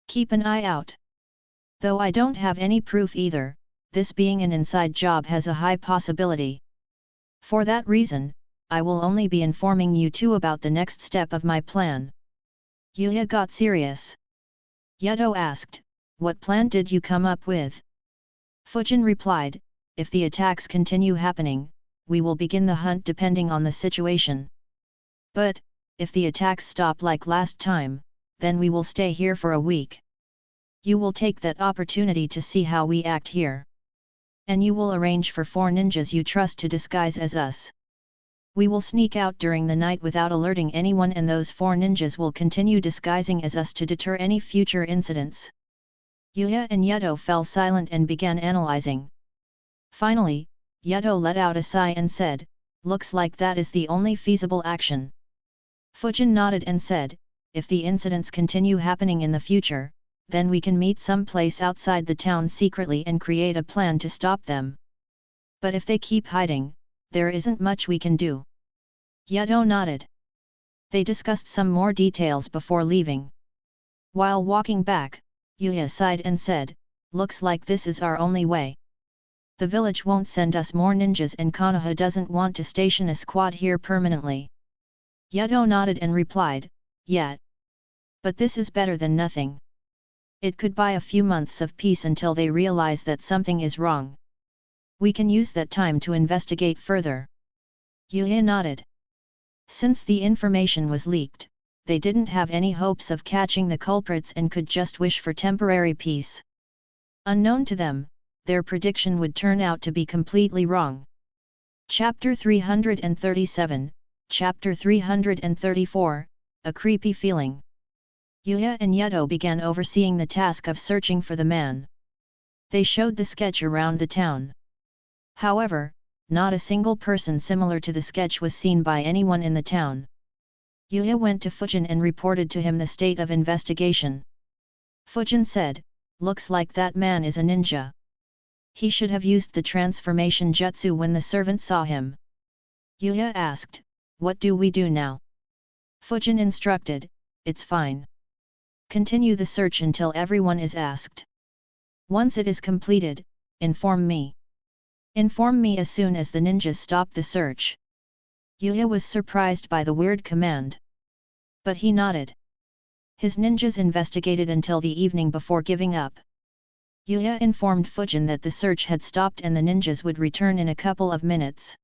Keep an eye out. Though I don't have any proof either, this being an inside job has a high possibility. For that reason, I will only be informing you two about the next step of my plan. Yuya got serious. Yuto asked, what plan did you come up with? Fujin replied, if the attacks continue happening, we will begin the hunt depending on the situation. But, if the attacks stop like last time, then we will stay here for a week. You will take that opportunity to see how we act here. And you will arrange for 4 ninjas you trust to disguise as us. We will sneak out during the night without alerting anyone, and those 4 ninjas will continue disguising as us to deter any future incidents. Yuya and Yuto fell silent and began analyzing. Finally, Yuto let out a sigh and said, looks like that is the only feasible action. Fujin nodded and said, if the incidents continue happening in the future, then we can meet some place outside the town secretly and create a plan to stop them. But if they keep hiding, there isn't much we can do. Yuto nodded. They discussed some more details before leaving. While walking back, Yuya sighed and said, looks like this is our only way. The village won't send us more ninjas, and Konoha doesn't want to station a squad here permanently. Yuto nodded and replied, yeah. But this is better than nothing. It could buy a few months of peace until they realize that something is wrong. We can use that time to investigate further. Yuya nodded. Since the information was leaked, they didn't have any hopes of catching the culprits and could just wish for temporary peace. Unknown to them, their prediction would turn out to be completely wrong. Chapter 337, Chapter 334, A Creepy Feeling. Yuya and Yuto began overseeing the task of searching for the man. They showed the sketch around the town. However, not a single person similar to the sketch was seen by anyone in the town. Yuya went to Fujin and reported to him the state of investigation. Fujin said, looks like that man is a ninja. He should have used the transformation jutsu when the servant saw him. Yuya asked, what do we do now? Fujin instructed, it's fine. Continue the search until everyone is asked. Once it is completed, inform me. Inform me as soon as the ninjas stop the search. Yuya was surprised by the weird command. But he nodded. His ninjas investigated until the evening before giving up. Yuya informed Fujin that the search had stopped and the ninjas would return in a couple of minutes.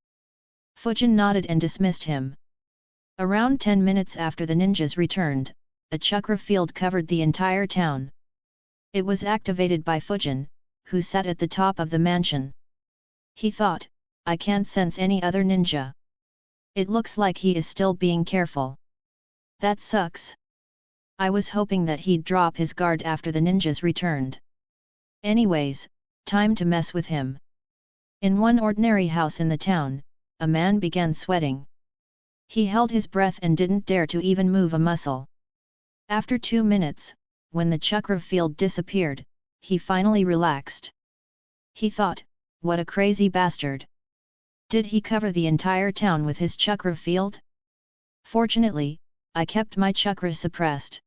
Fujin nodded and dismissed him. Around 10 minutes after the ninjas returned, a chakra field covered the entire town. It was activated by Fujin, who sat at the top of the mansion. He thought, I can't sense any other ninja. It looks like he is still being careful. That sucks. I was hoping that he'd drop his guard after the ninjas returned. Anyways, time to mess with him. In one ordinary house in the town, a man began sweating. He held his breath and didn't dare to even move a muscle. After 2 minutes, when the chakra field disappeared, he finally relaxed. He thought, what a crazy bastard. Did he cover the entire town with his chakra field? Fortunately, I kept my chakra suppressed.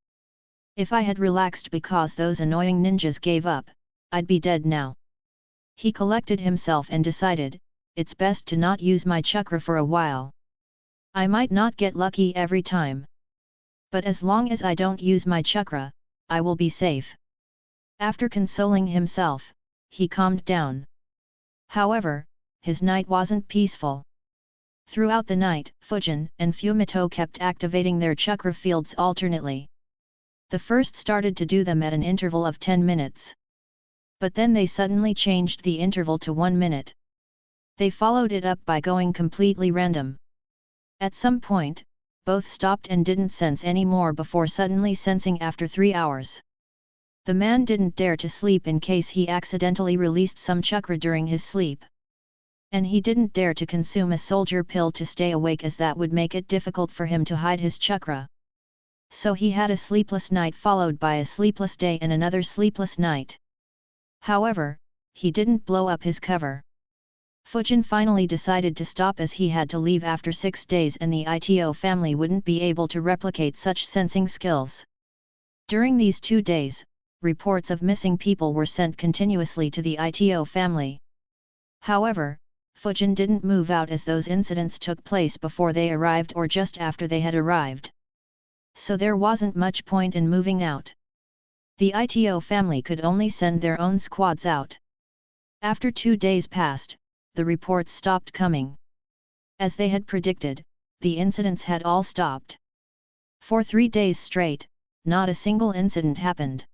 If I had relaxed because those annoying ninjas gave up, I'd be dead now. He collected himself and decided, it's best to not use my chakra for a while. I might not get lucky every time. But as long as I don't use my chakra, I will be safe. After consoling himself, he calmed down. However, his night wasn't peaceful. Throughout the night, Fujin and Fumito kept activating their chakra fields alternately. The first started to do them at an interval of 10 minutes. But then they suddenly changed the interval to 1 minute. They followed it up by going completely random. At some point, both stopped and didn't sense any more before suddenly sensing after 3 hours. The man didn't dare to sleep in case he accidentally released some chakra during his sleep. And he didn't dare to consume a soldier pill to stay awake, as that would make it difficult for him to hide his chakra. So he had a sleepless night followed by a sleepless day and another sleepless night. However, he didn't blow up his cover. Fujin finally decided to stop as he had to leave after 6 days and the ITO family wouldn't be able to replicate such sensing skills. During these 2 days, reports of missing people were sent continuously to the ITO family. However, Fujin didn't move out as those incidents took place before they arrived or just after they had arrived. So there wasn't much point in moving out. The ITO family could only send their own squads out. After 2 days passed, the reports stopped coming. As they had predicted, the incidents had all stopped. For 3 days straight, not a single incident happened.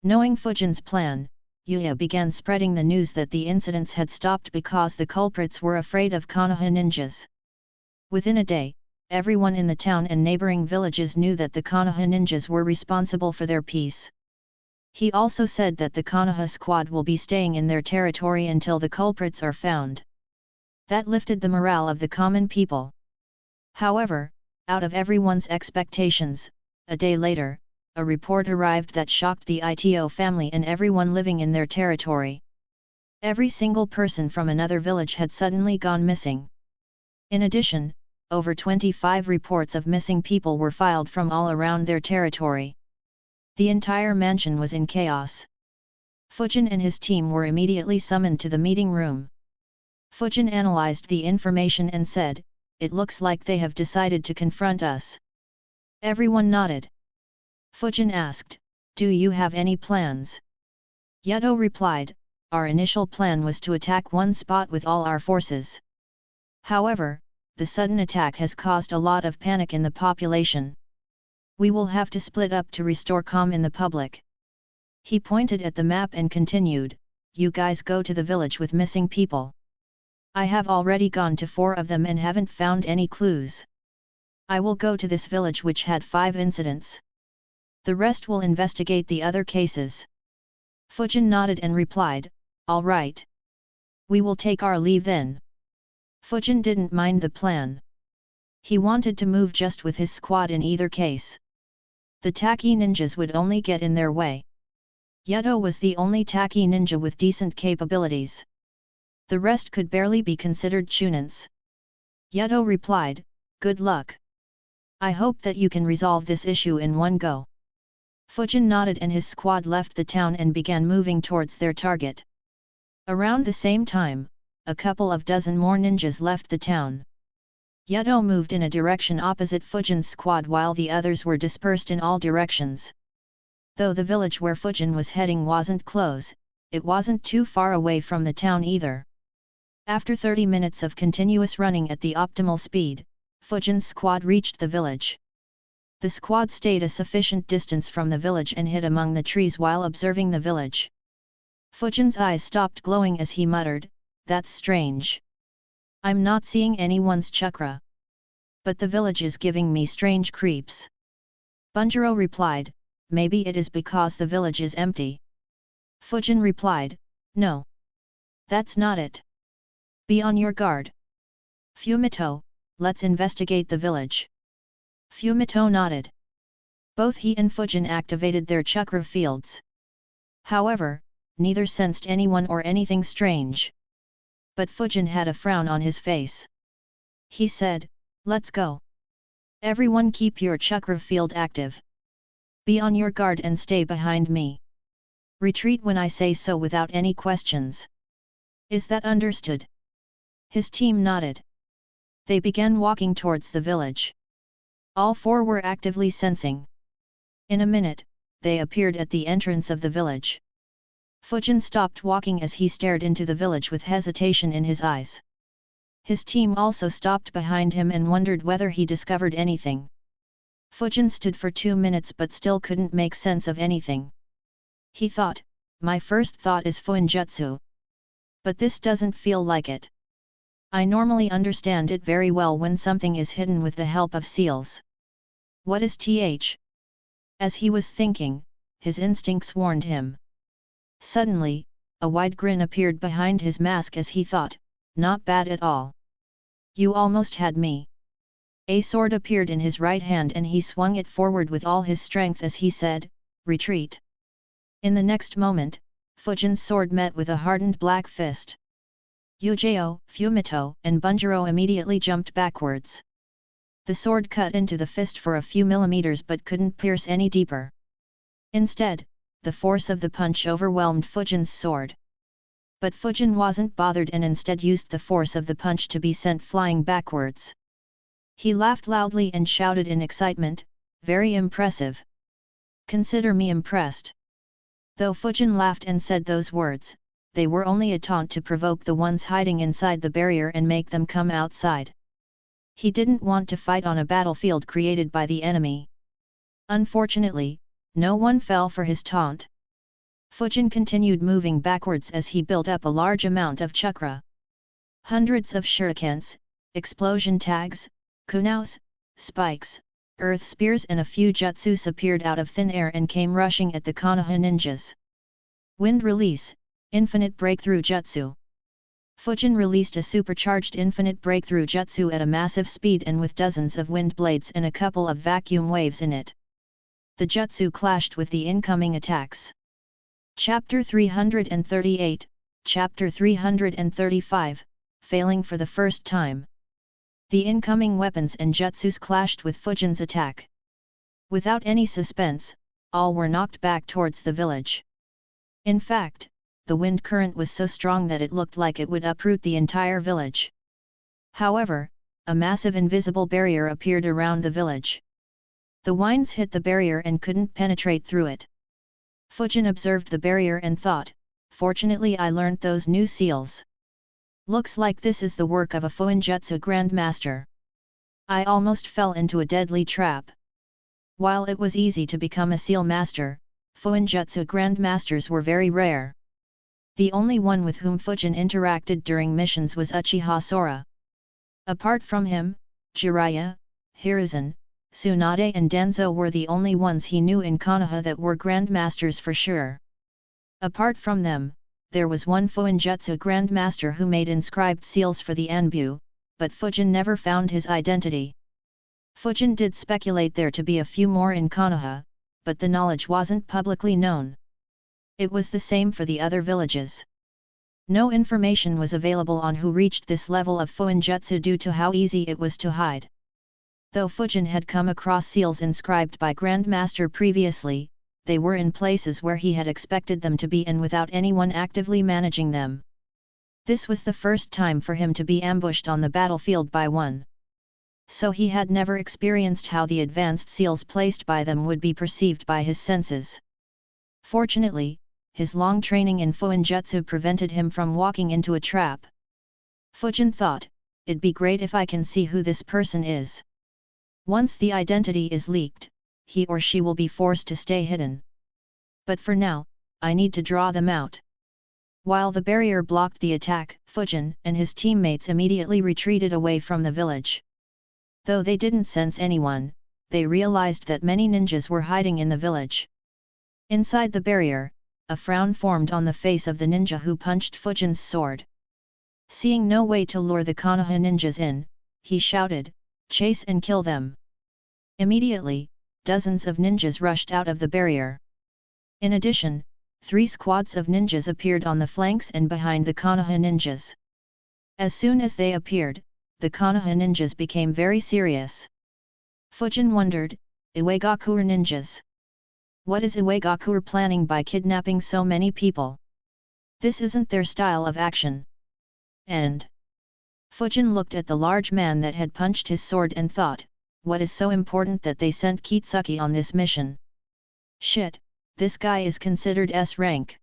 Knowing Fujin's plan, Yuya began spreading the news that the incidents had stopped because the culprits were afraid of Konoha ninjas. Within a day, everyone in the town and neighboring villages knew that the Konoha ninjas were responsible for their peace. He also said that the Konoha squad will be staying in their territory until the culprits are found. That lifted the morale of the common people. However, out of everyone's expectations, a day later, a report arrived that shocked the ITO family and everyone living in their territory. Every single person from another village had suddenly gone missing. In addition, over 25 reports of missing people were filed from all around their territory. The entire mansion was in chaos. Fujin and his team were immediately summoned to the meeting room. Fujin analyzed the information and said, "It looks like they have decided to confront us." Everyone nodded. Fujin asked, "Do you have any plans?" Yuto replied, "Our initial plan was to attack one spot with all our forces. However, the sudden attack has caused a lot of panic in the population. We will have to split up to restore calm in the public." He pointed at the map and continued, "You guys go to the village with missing people. I have already gone to 4 of them and haven't found any clues. I will go to this village which had 5 incidents. The rest will investigate the other cases." Fujin nodded and replied, "All right. We will take our leave then." Fujin didn't mind the plan. He wanted to move just with his squad in either case. The Taki ninjas would only get in their way. Yuto was the only Taki ninja with decent capabilities. The rest could barely be considered chunins. Yuto replied, "Good luck. I hope that you can resolve this issue in one go." Fujin nodded and his squad left the town and began moving towards their target. Around the same time, a couple of dozen more ninjas left the town. Yuto moved in a direction opposite Fujin's squad while the others were dispersed in all directions. Though the village where Fujin was heading wasn't close, it wasn't too far away from the town either. After 30 minutes of continuous running at the optimal speed, Fujin's squad reached the village. The squad stayed a sufficient distance from the village and hid among the trees while observing the village. Fujin's eyes stopped glowing as he muttered, "That's strange. I'm not seeing anyone's chakra. But the village is giving me strange creeps." Bunjiro replied, "Maybe it is because the village is empty." Fujin replied, "No. That's not it. Be on your guard. Fumito, let's investigate the village." Fumito nodded. Both he and Fujin activated their chakra fields. However, neither sensed anyone or anything strange. But Fujin had a frown on his face. He said, "Let's go. Everyone keep your chakra field active. Be on your guard and stay behind me. Retreat when I say so without any questions. Is that understood?" His team nodded. They began walking towards the village. All four were actively sensing. In a minute, they appeared at the entrance of the village. Fujin stopped walking as he stared into the village with hesitation in his eyes. His team also stopped behind him and wondered whether he discovered anything. Fujin stood for 2 minutes but still couldn't make sense of anything. He thought, my first thought is Fuinjutsu. But this doesn't feel like it. I normally understand it very well when something is hidden with the help of seals. What is th? As he was thinking, his instincts warned him. Suddenly, a wide grin appeared behind his mask as he thought, not bad at all. You almost had me. A sword appeared in his right hand and he swung it forward with all his strength as he said, retreat. In the next moment, Fujin's sword met with a hardened black fist. Yujao, Fumito, and Bunjiro immediately jumped backwards. The sword cut into the fist for a few millimeters but couldn't pierce any deeper. Instead, the force of the punch overwhelmed Fujin's sword. But Fujin wasn't bothered and instead used the force of the punch to be sent flying backwards. He laughed loudly and shouted in excitement, very impressive. Consider me impressed. Though Fujin laughed and said those words, they were only a taunt to provoke the ones hiding inside the barrier and make them come outside. He didn't want to fight on a battlefield created by the enemy. Unfortunately, no one fell for his taunt. Fujin continued moving backwards as he built up a large amount of chakra. Hundreds of shurikens, explosion tags, kunaus, spikes, earth spears and a few jutsus appeared out of thin air and came rushing at the Konoha ninjas. Wind release, infinite breakthrough jutsu. Fujin released a supercharged infinite breakthrough jutsu at a massive speed and with dozens of wind blades and a couple of vacuum waves in it. The jutsu clashed with the incoming attacks. Chapter 338, Chapter 335, Failing for the first time. The incoming weapons and jutsus clashed with Fujin's attack. Without any suspense, all were knocked back towards the village. In fact, the wind current was so strong that it looked like it would uproot the entire village. However, a massive invisible barrier appeared around the village. The winds hit the barrier and couldn't penetrate through it. Fujin observed the barrier and thought, fortunately I learnt those new seals. Looks like this is the work of a Fuinjutsu Grandmaster. I almost fell into a deadly trap. While it was easy to become a seal master, Fuinjutsu Grandmasters were very rare. The only one with whom Fujin interacted during missions was Uchiha Sora. Apart from him, Jiraiya, Hiruzen, Tsunade and Danzo were the only ones he knew in Konoha that were Grandmasters for sure. Apart from them, there was one Fuinjutsu Grandmaster who made inscribed seals for the Anbu, but Fujin never found his identity. Fujin did speculate there to be a few more in Konoha, but the knowledge wasn't publicly known. It was the same for the other villages. No information was available on who reached this level of Fuinjutsu due to how easy it was to hide. Though Fujin had come across seals inscribed by Grandmaster previously, they were in places where he had expected them to be and without anyone actively managing them. This was the first time for him to be ambushed on the battlefield by one. So he had never experienced how the advanced seals placed by them would be perceived by his senses. Fortunately, his long training in Fuinjutsu prevented him from walking into a trap. Fujin thought, it'd be great if I can see who this person is. Once the identity is leaked, he or she will be forced to stay hidden. But for now, I need to draw them out. While the barrier blocked the attack, Fujin and his teammates immediately retreated away from the village. Though they didn't sense anyone, they realized that many ninjas were hiding in the village. Inside the barrier, a frown formed on the face of the ninja who punched Fujin's sword. Seeing no way to lure the Konoha ninjas in, he shouted, "Chase and kill them!" Immediately, dozens of ninjas rushed out of the barrier. In addition, 3 squads of ninjas appeared on the flanks and behind the Konoha ninjas. As soon as they appeared, the Konoha ninjas became very serious. Fujin wondered, Iwagakure ninjas. What is Iwagakure planning by kidnapping so many people? This isn't their style of action. And Fujin looked at the large man that had punched his sword and thought, what is so important that they sent Kitsuki on this mission? Shit, this guy is considered S rank.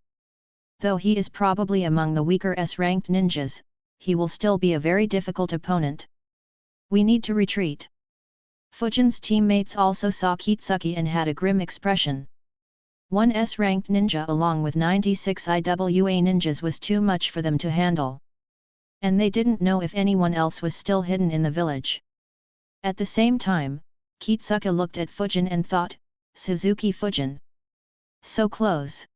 Though he is probably among the weaker S-ranked ninjas, he will still be a very difficult opponent. We need to retreat. Fujin's teammates also saw Kitsuki and had a grim expression. One S-ranked ninja along with 96 IWA ninjas was too much for them to handle. And they didn't know if anyone else was still hidden in the village. At the same time, Kitsuki looked at Fujin and thought, Suzuki Fujin. So close.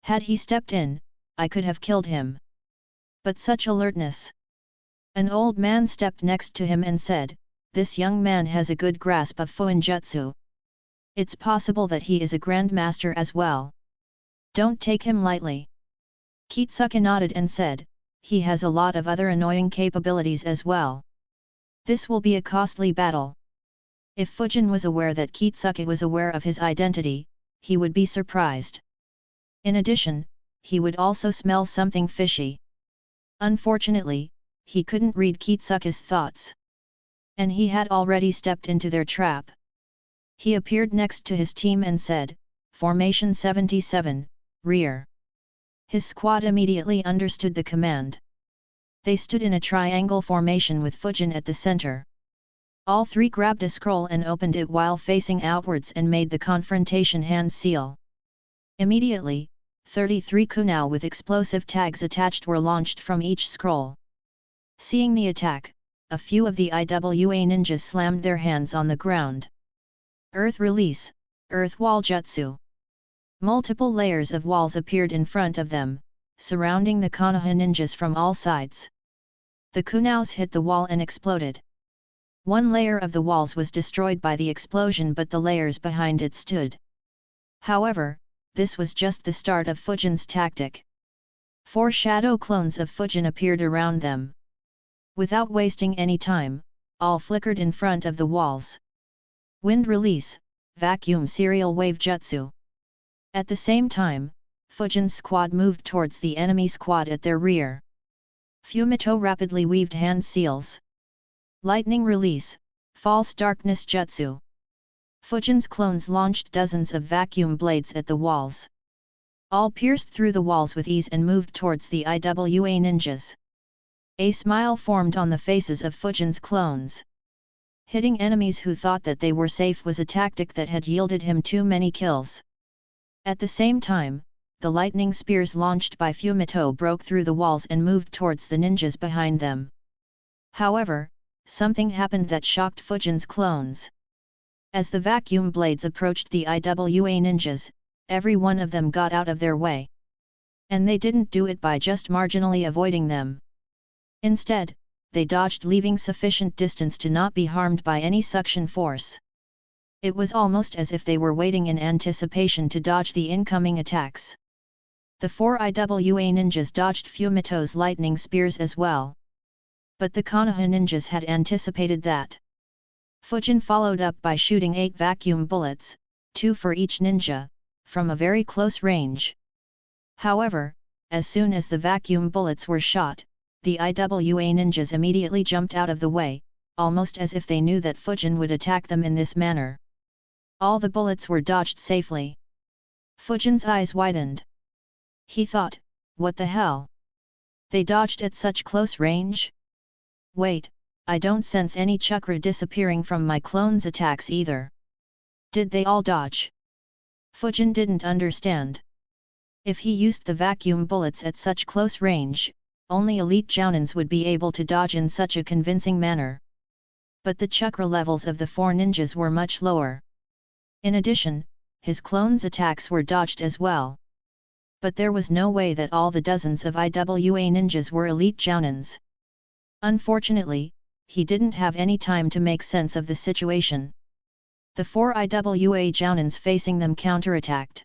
Had he stepped in, I could have killed him. But such alertness. An old man stepped next to him and said, this young man has a good grasp of Fuinjutsu. It's possible that he is a grandmaster as well. Don't take him lightly. Kitsuki nodded and said, he has a lot of other annoying capabilities as well. This will be a costly battle. If Fujin was aware that Kitsuki was aware of his identity, he would be surprised. In addition, he would also smell something fishy. Unfortunately, he couldn't read Kitsuki's thoughts. And he had already stepped into their trap. He appeared next to his team and said, Formation 77, rear. His squad immediately understood the command. They stood in a triangle formation with Fujin at the center. All three grabbed a scroll and opened it while facing outwards and made the confrontation hand seal. Immediately, 33 kunai with explosive tags attached were launched from each scroll. Seeing the attack, a few of the IWA ninjas slammed their hands on the ground. Earth release, Earth wall jutsu. Multiple layers of walls appeared in front of them, surrounding the Konoha ninjas from all sides. The kunais hit the wall and exploded. One layer of the walls was destroyed by the explosion, but the layers behind it stood. However, this was just the start of Fujin's tactic. 4 shadow clones of Fujin appeared around them. Without wasting any time, all flickered in front of the walls. Wind release, vacuum serial wave jutsu. At the same time, Fujin's squad moved towards the enemy squad at their rear. Fumito rapidly weaved hand seals. Lightning release, false darkness jutsu. Fujin's clones launched dozens of vacuum blades at the walls. All pierced through the walls with ease and moved towards the IWA ninjas. A smile formed on the faces of Fujin's clones. Hitting enemies who thought that they were safe was a tactic that had yielded him too many kills. At the same time, the lightning spears launched by Fumito broke through the walls and moved towards the ninjas behind them. However, something happened that shocked Fujin's clones. As the vacuum blades approached the IWA ninjas, every one of them got out of their way. And they didn't do it by just marginally avoiding them. Instead, they dodged, leaving sufficient distance to not be harmed by any suction force. It was almost as if they were waiting in anticipation to dodge the incoming attacks. The 4 IWA ninjas dodged Fumito's lightning spears as well. But the Konoha ninjas had anticipated that. Fujin followed up by shooting 8 vacuum bullets, 2 for each ninja, from a very close range. However, as soon as the vacuum bullets were shot, the IWA ninjas immediately jumped out of the way, almost as if they knew that Fujin would attack them in this manner. All the bullets were dodged safely. Fujin's eyes widened. He thought, what the hell? They dodged at such close range? Wait, I don't sense any chakra disappearing from my clones' attacks either. Did they all dodge? Fujin didn't understand. If he used the vacuum bullets at such close range, only elite jounins would be able to dodge in such a convincing manner. But the chakra levels of the 4 ninjas were much lower. In addition, his clones' attacks were dodged as well. But there was no way that all the dozens of IWA ninjas were elite jounins. Unfortunately, he didn't have any time to make sense of the situation. The 4 IWA jounins facing them counterattacked.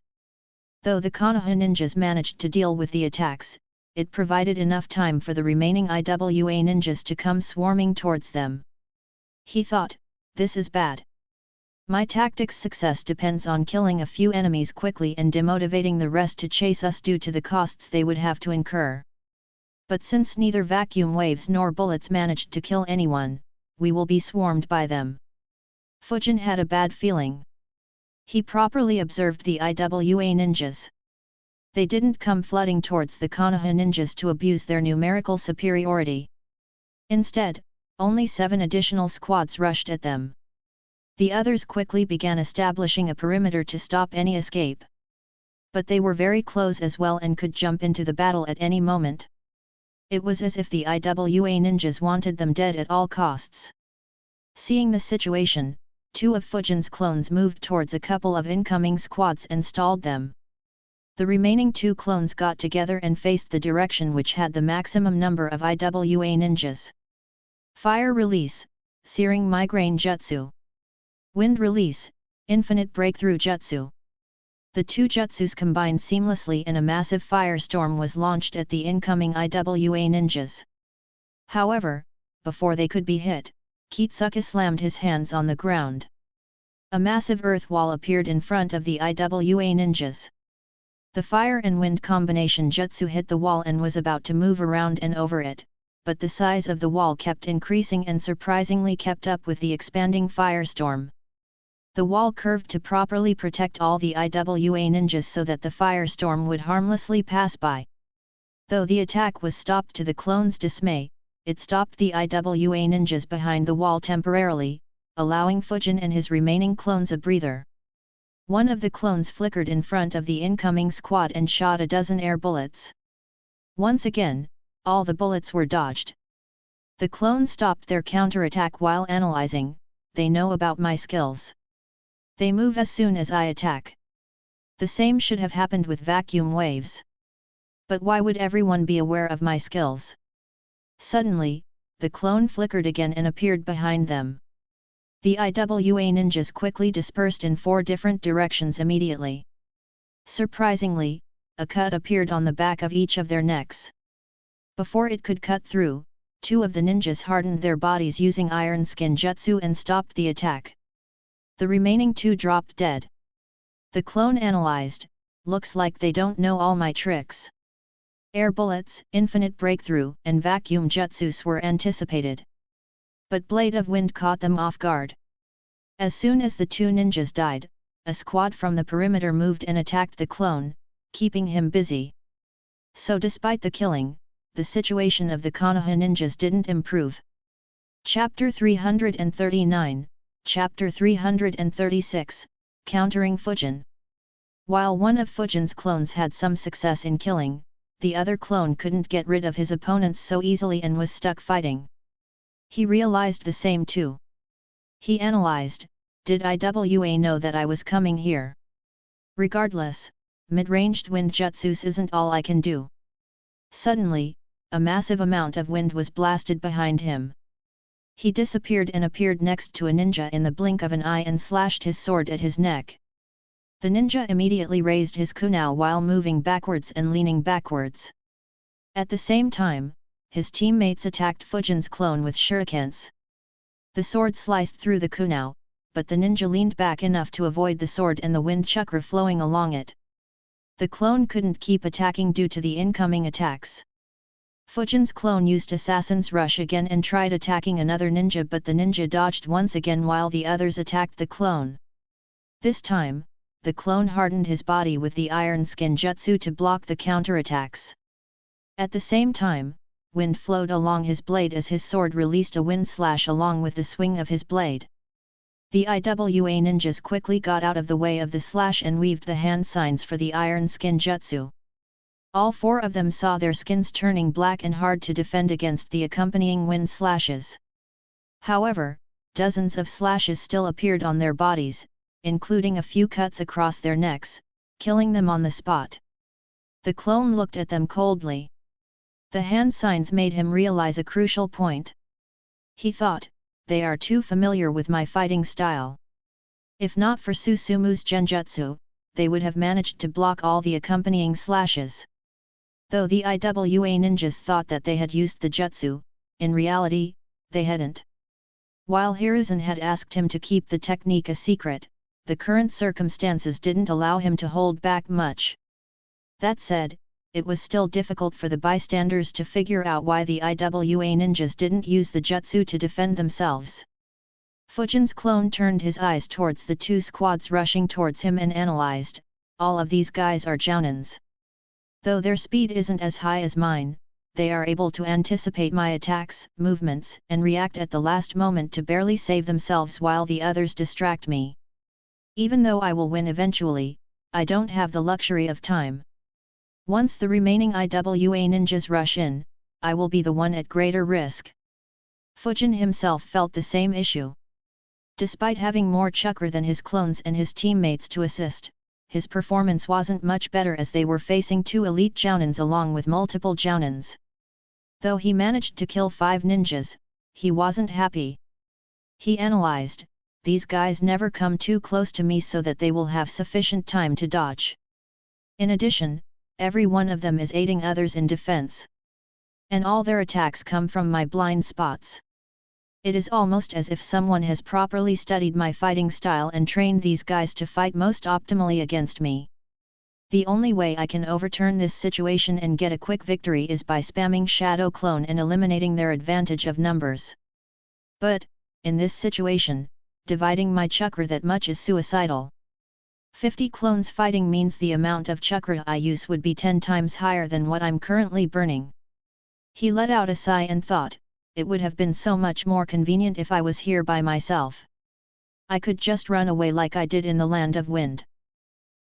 Though the Konoha ninjas managed to deal with the attacks, it provided enough time for the remaining IWA ninjas to come swarming towards them. He thought, this is bad. My tactic's success depends on killing a few enemies quickly and demotivating the rest to chase us due to the costs they would have to incur. But since neither vacuum waves nor bullets managed to kill anyone, we will be swarmed by them. Fujin had a bad feeling. He properly observed the IWA ninjas. They didn't come flooding towards the Konoha ninjas to abuse their numerical superiority. Instead, only 7 additional squads rushed at them. The others quickly began establishing a perimeter to stop any escape. But they were very close as well and could jump into the battle at any moment. It was as if the IWA ninjas wanted them dead at all costs. Seeing the situation, 2 of Fujin's clones moved towards a couple of incoming squads and stalled them. The remaining 2 clones got together and faced the direction which had the maximum number of IWA ninjas. Fire Release, Searing Migraine Jutsu. Wind Release, Infinite Breakthrough Jutsu. The 2 jutsus combined seamlessly and a massive firestorm was launched at the incoming IWA ninjas. However, before they could be hit, Kitsuka slammed his hands on the ground. A massive earth wall appeared in front of the IWA ninjas. The fire and wind combination jutsu hit the wall and was about to move around and over it, but the size of the wall kept increasing and surprisingly kept up with the expanding firestorm. The wall curved to properly protect all the IWA ninjas so that the firestorm would harmlessly pass by. Though the attack was stopped to the clones' dismay, it stopped the IWA ninjas behind the wall temporarily, allowing Fujin and his remaining clones a breather. One of the clones flickered in front of the incoming squad and shot a dozen air bullets. Once again, all the bullets were dodged. The clones stopped their counterattack while analyzing, "They know about my skills. They move as soon as I attack. The same should have happened with vacuum waves. But why would everyone be aware of my skills?" Suddenly, the clone flickered again and appeared behind them. The IWA ninjas quickly dispersed in 4 different directions immediately. Surprisingly, a cut appeared on the back of each of their necks. Before it could cut through, 2 of the ninjas hardened their bodies using iron skin jutsu and stopped the attack. The remaining 2 dropped dead. The clone analyzed, "Looks like they don't know all my tricks." Air bullets, infinite breakthrough, and vacuum jutsus were anticipated. But Blade of Wind caught them off guard. As soon as the 2 ninjas died, a squad from the perimeter moved and attacked the clone, keeping him busy. So despite the killing, the situation of the Konoha ninjas didn't improve. Chapter 339, Chapter 336, Countering Fujin. While one of Fujin's clones had some success in killing, the other clone couldn't get rid of his opponents so easily and was stuck fighting. He realized the same too. He analyzed, "Did IWA know that I was coming here? Regardless, mid-ranged wind jutsus isn't all I can do." Suddenly, a massive amount of wind was blasted behind him. He disappeared and appeared next to a ninja in the blink of an eye and slashed his sword at his neck. The ninja immediately raised his kunai while moving backwards and leaning backwards. At the same time, his teammates attacked Fujin's clone with shurikens. The sword sliced through the kunai, but the ninja leaned back enough to avoid the sword and the wind chakra flowing along it. The clone couldn't keep attacking due to the incoming attacks. Fujin's clone used Assassin's Rush again and tried attacking another ninja, but the ninja dodged once again while the others attacked the clone. This time, the clone hardened his body with the iron skin jutsu to block the counterattacks. At the same time, wind flowed along his blade as his sword released a wind slash along with the swing of his blade. The IWA ninjas quickly got out of the way of the slash and weaved the hand signs for the iron skin jutsu. All 4 of them saw their skins turning black and hard to defend against the accompanying wind slashes. However, dozens of slashes still appeared on their bodies, including a few cuts across their necks, killing them on the spot. The clone looked at them coldly. The hand signs made him realize a crucial point. He thought, "They are too familiar with my fighting style. If not for Susumu's genjutsu, they would have managed to block all the accompanying slashes." Though the IWA ninjas thought that they had used the jutsu, in reality, they hadn't. While Hiruzen had asked him to keep the technique a secret, the current circumstances didn't allow him to hold back much. That said, it was still difficult for the bystanders to figure out why the IWA ninjas didn't use the jutsu to defend themselves. Fujin's clone turned his eyes towards the two squads rushing towards him and analyzed, all of these guys are jounins. Though their speed isn't as high as mine, they are able to anticipate my attacks, movements, and react at the last moment to barely save themselves while the others distract me. Even though I will win eventually, I don't have the luxury of time. Once the remaining IWA ninjas rush in, I will be the one at greater risk. Fujin himself felt the same issue. Despite having more chakra than his clones and his teammates to assist, his performance wasn't much better as they were facing two elite jounins along with multiple jounins. Though he managed to kill 5 ninjas, he wasn't happy. He analyzed, these guys never come too close to me so that they will have sufficient time to dodge. In addition, every one of them is aiding others in defense. And all their attacks come from my blind spots. It is almost as if someone has properly studied my fighting style and trained these guys to fight most optimally against me. The only way I can overturn this situation and get a quick victory is by spamming Shadow Clone and eliminating their advantage of numbers. But, in this situation, dividing my chakra that much is suicidal. 50 clones fighting means the amount of chakra I use would be 10 times higher than what I'm currently burning. He let out a sigh and thought, it would have been so much more convenient if I was here by myself. I could just run away like I did in the Land of Wind.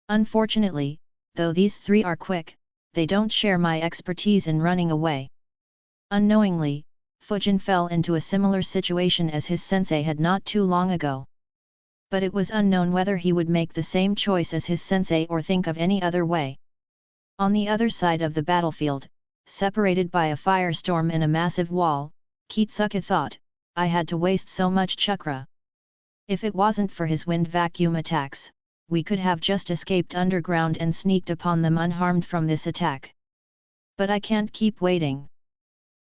Unfortunately, though these 3 are quick, they don't share my expertise in running away. Unknowingly, Fujin fell into a similar situation as his sensei had not too long ago. But it was unknown whether he would make the same choice as his sensei or think of any other way. On the other side of the battlefield, separated by a firestorm and a massive wall, Kitsuka thought, I had to waste so much chakra. If it wasn't for his wind vacuum attacks, we could have just escaped underground and sneaked upon them unharmed from this attack. But I can't keep waiting.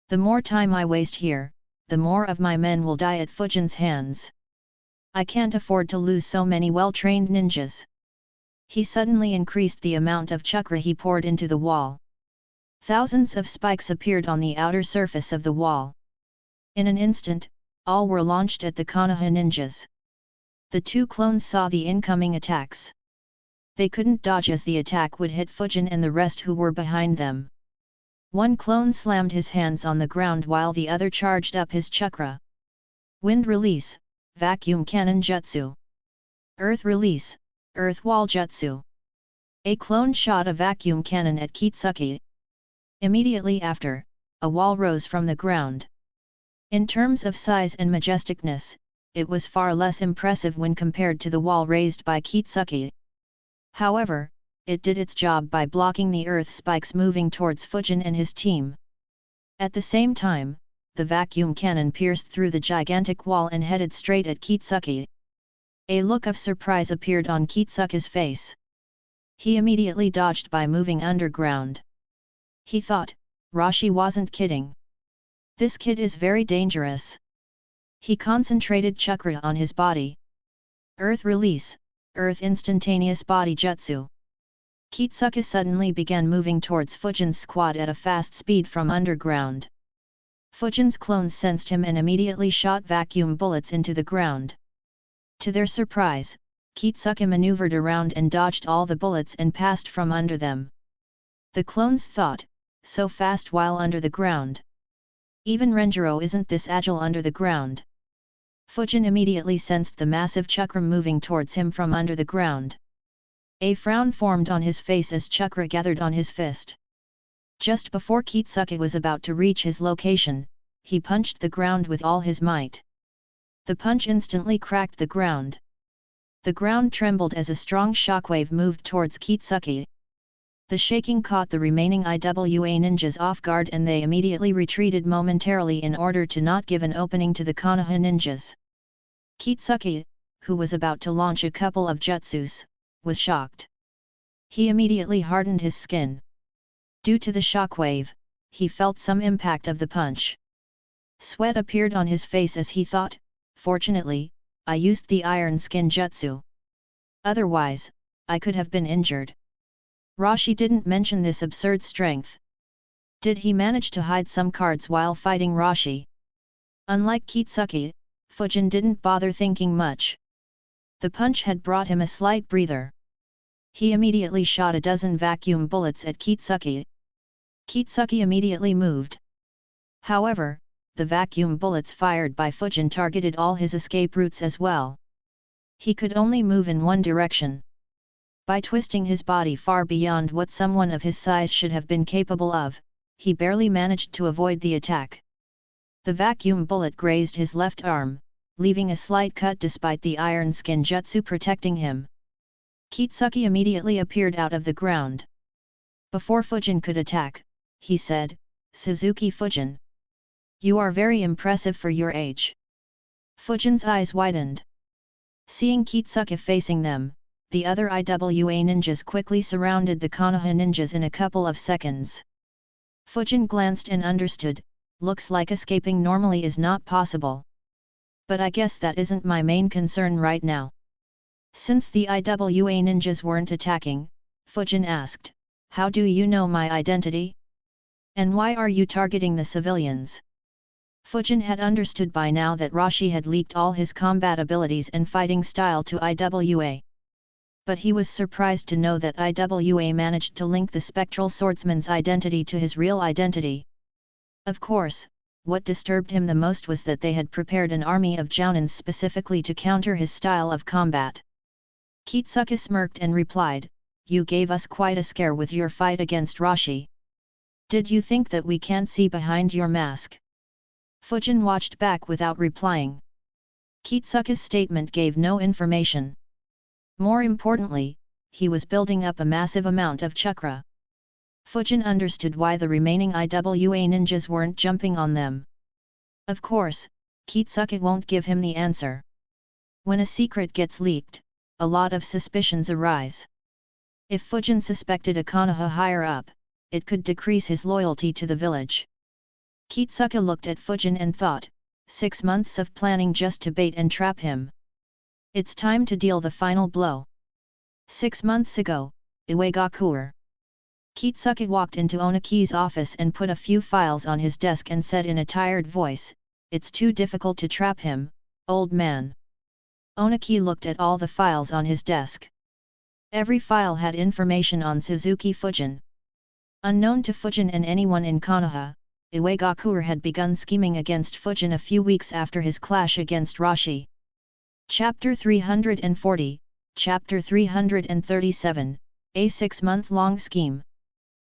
The more time I waste here, the more of my men will die at Fujin's hands. I can't afford to lose so many well-trained ninjas. He suddenly increased the amount of chakra he poured into the wall. Thousands of spikes appeared on the outer surface of the wall. In an instant, all were launched at the Konoha ninjas. The 2 clones saw the incoming attacks. They couldn't dodge as the attack would hit Fujin and the rest who were behind them. One clone slammed his hands on the ground while the other charged up his chakra. Wind release, vacuum cannon jutsu. Earth release, earth wall jutsu. A clone shot a vacuum cannon at Kitsuka. Immediately after, a wall rose from the ground. In terms of size and majesticness, it was far less impressive when compared to the wall raised by Kitsuka. However, it did its job by blocking the earth spikes moving towards Fujin and his team. At the same time, the vacuum cannon pierced through the gigantic wall and headed straight at Kitsuka. A look of surprise appeared on Kitsuka's face. He immediately dodged by moving underground. He thought, Rashi wasn't kidding. This kid is very dangerous. He concentrated chakra on his body. Earth release, earth instantaneous body jutsu. Kitsuka suddenly began moving towards Fujin's squad at a fast speed from underground. Fujin's clones sensed him and immediately shot vacuum bullets into the ground. To their surprise, Kitsuka maneuvered around and dodged all the bullets and passed from under them. The clones thought, so fast while under the ground. Even Renjiro isn't this agile under the ground. Fujin immediately sensed the massive chakra moving towards him from under the ground. A frown formed on his face as chakra gathered on his fist. Just before Kitsuka was about to reach his location, he punched the ground with all his might. The punch instantly cracked the ground. The ground trembled as a strong shockwave moved towards Kitsuka. The shaking caught the remaining IWA ninjas off guard and they immediately retreated momentarily in order to not give an opening to the Konoha ninjas. Kitsuka, who was about to launch a couple of jutsus, was shocked. He immediately hardened his skin. Due to the shockwave, he felt some impact of the punch. Sweat appeared on his face as he thought, fortunately, I used the iron skin jutsu. Otherwise, I could have been injured. Rashi didn't mention this absurd strength. Did he manage to hide some cards while fighting Rashi? Unlike Kitsuka, Fujin didn't bother thinking much. The punch had brought him a slight breather. He immediately shot a dozen vacuum bullets at Kitsuki. Kitsuki immediately moved. However, the vacuum bullets fired by Fujin targeted all his escape routes as well. He could only move in one direction. By twisting his body far beyond what someone of his size should have been capable of, he barely managed to avoid the attack. The vacuum bullet grazed his left arm, leaving a slight cut despite the iron skin jutsu protecting him. Kitsuki immediately appeared out of the ground. Before Fujin could attack, he said, "Suzuki Fujin. You are very impressive for your age." Fujin's eyes widened. Seeing Kitsuki facing them, the other IWA ninjas quickly surrounded the Konoha ninjas in a couple of seconds. Fujin glanced and understood, looks like escaping normally is not possible. But I guess that isn't my main concern right now. Since the IWA ninjas weren't attacking, Fujin asked, "How do you know my identity? And why are you targeting the civilians?" Fujin had understood by now that Rashi had leaked all his combat abilities and fighting style to IWA. But he was surprised to know that IWA managed to link the spectral swordsman's identity to his real identity. Of course, what disturbed him the most was that they had prepared an army of Jounins specifically to counter his style of combat. Kitsuki smirked and replied, "You gave us quite a scare with your fight against Rashi. Did you think that we can't see behind your mask?" Fujin watched back without replying. Kitsuki's statement gave no information. More importantly, he was building up a massive amount of chakra. Fujin understood why the remaining IWA ninjas weren't jumping on them. Of course, Kitsuki won't give him the answer. When a secret gets leaked, a lot of suspicions arise. If Fujin suspected a Konoha higher up, it could decrease his loyalty to the village. Kitsuki looked at Fujin and thought, 6 months of planning just to bait and trap him. It's time to deal the final blow. 6 months ago, Iwagakure. Kitsuki walked into Onaki's office and put a few files on his desk and said in a tired voice, "It's too difficult to trap him, old man." Onaki looked at all the files on his desk. Every file had information on Suzuki Fujin. Unknown to Fujin and anyone in Konoha, Iwagakure had begun scheming against Fujin a few weeks after his clash against Rashi. Chapter 340, Chapter 337, A 6-month-long scheme.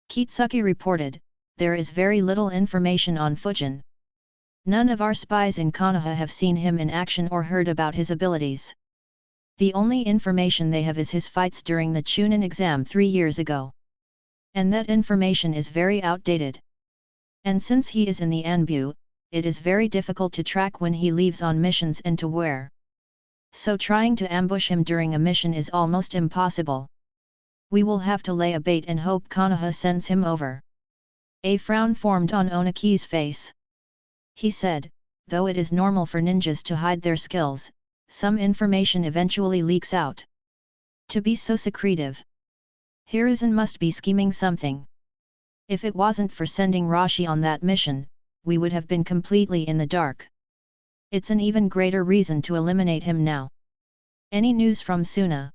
Kitsuki reported, "There is very little information on Fujin. None of our spies in Konoha have seen him in action or heard about his abilities. The only information they have is his fights during the Chunin exam 3 years ago. And that information is very outdated. And since he is in the Anbu, it is very difficult to track when he leaves on missions and to where. So trying to ambush him during a mission is almost impossible. We will have to lay a bait and hope Konoha sends him over." A frown formed on Onaki's face. He said, "Though it is normal for ninjas to hide their skills, some information eventually leaks out. To be so secretive. Hiruzen must be scheming something. If it wasn't for sending Rashi on that mission, we would have been completely in the dark. It's an even greater reason to eliminate him now. Any news from Suna?"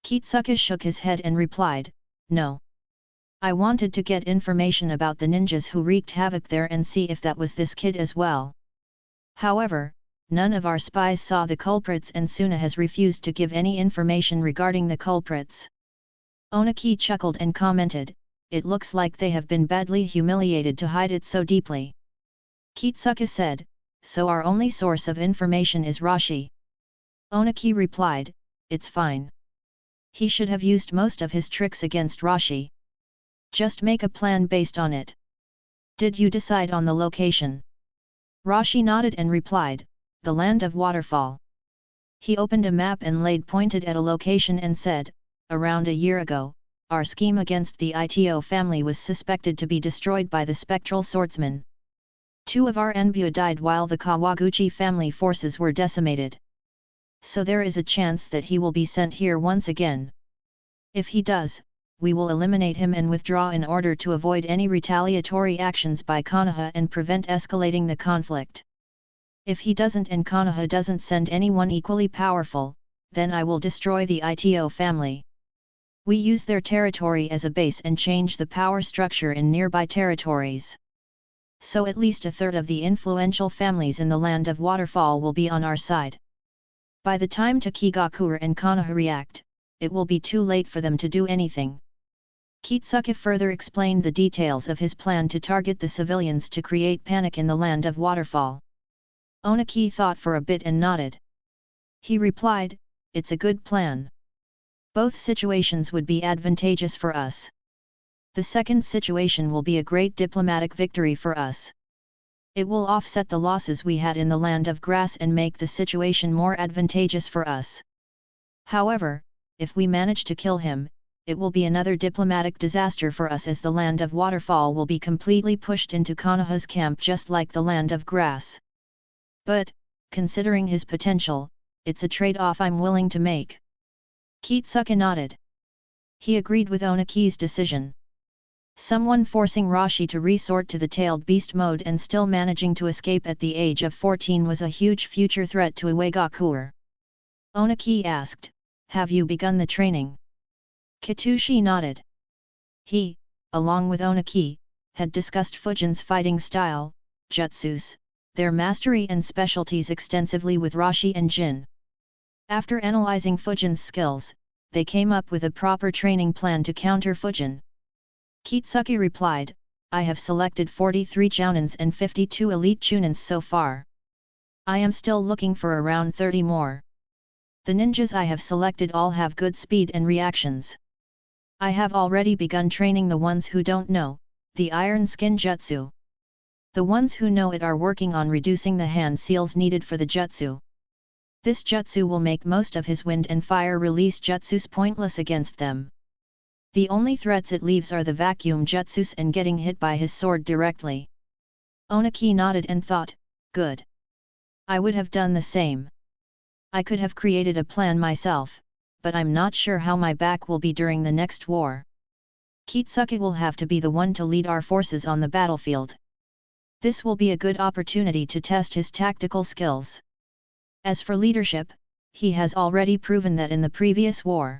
Kitsuki shook his head and replied, "No. I wanted to get information about the ninjas who wreaked havoc there and see if that was this kid as well. However, none of our spies saw the culprits and Suna has refused to give any information regarding the culprits." Onaki chuckled and commented, "It looks like they have been badly humiliated to hide it so deeply." Kitsuki said, "So our only source of information is Rashi?" Onaki replied, "It's fine. He should have used most of his tricks against Rashi. Just make a plan based on it. Did you decide on the location?" Rashi nodded and replied, "The land of waterfall." He opened a map and pointed at a location and said, "Around a year ago, our scheme against the Ito family was suspected to be destroyed by the spectral swordsman. 2 of our Enbu died while the Kawaguchi family forces were decimated. So there is a chance that he will be sent here once again. If he does, we will eliminate him and withdraw in order to avoid any retaliatory actions by Konoha and prevent escalating the conflict." If he doesn't and Konoha doesn't send anyone equally powerful, then I will destroy the Ito family. We use their territory as a base and change the power structure in nearby territories. So at least a third of the influential families in the land of Waterfall will be on our side. By the time Takigakure and Konoha react, it will be too late for them to do anything. Kitsuke further explained the details of his plan to target the civilians to create panic in the land of Waterfall. Oniki thought for a bit and nodded. He replied, "It's a good plan. Both situations would be advantageous for us. The second situation will be a great diplomatic victory for us. It will offset the losses we had in the land of grass and make the situation more advantageous for us. However, if we manage to kill him, it will be another diplomatic disaster for us as the land of Waterfall will be completely pushed into Konoha's camp just like the land of grass. But, considering his potential, it's a trade-off I'm willing to make." Kitsuke nodded. He agreed with Oniki's decision. Someone forcing Rashi to resort to the tailed beast mode and still managing to escape at the age of 14 was a huge future threat to Iwagakure. Oniki asked, "Have you begun the training?" Kitushi nodded. He, along with Oniki, had discussed Fujin's fighting style, jutsus, their mastery and specialties extensively with Rashi and Jin. After analyzing Fujin's skills, they came up with a proper training plan to counter Fujin. Kitsuke replied, "I have selected 43 jounins and 52 elite chunins so far. I am still looking for around 30 more. The ninjas I have selected all have good speed and reactions. I have already begun training the ones who don't know, the iron skin jutsu. The ones who know it are working on reducing the hand seals needed for the jutsu. This jutsu will make most of his wind and fire release jutsus pointless against them. The only threats it leaves are the vacuum jutsus and getting hit by his sword directly." Oniki nodded and thought, "Good. I would have done the same. I could have created a plan myself, but I'm not sure how my back will be during the next war. Kitsuke will have to be the one to lead our forces on the battlefield. This will be a good opportunity to test his tactical skills. As for leadership, he has already proven that in the previous war."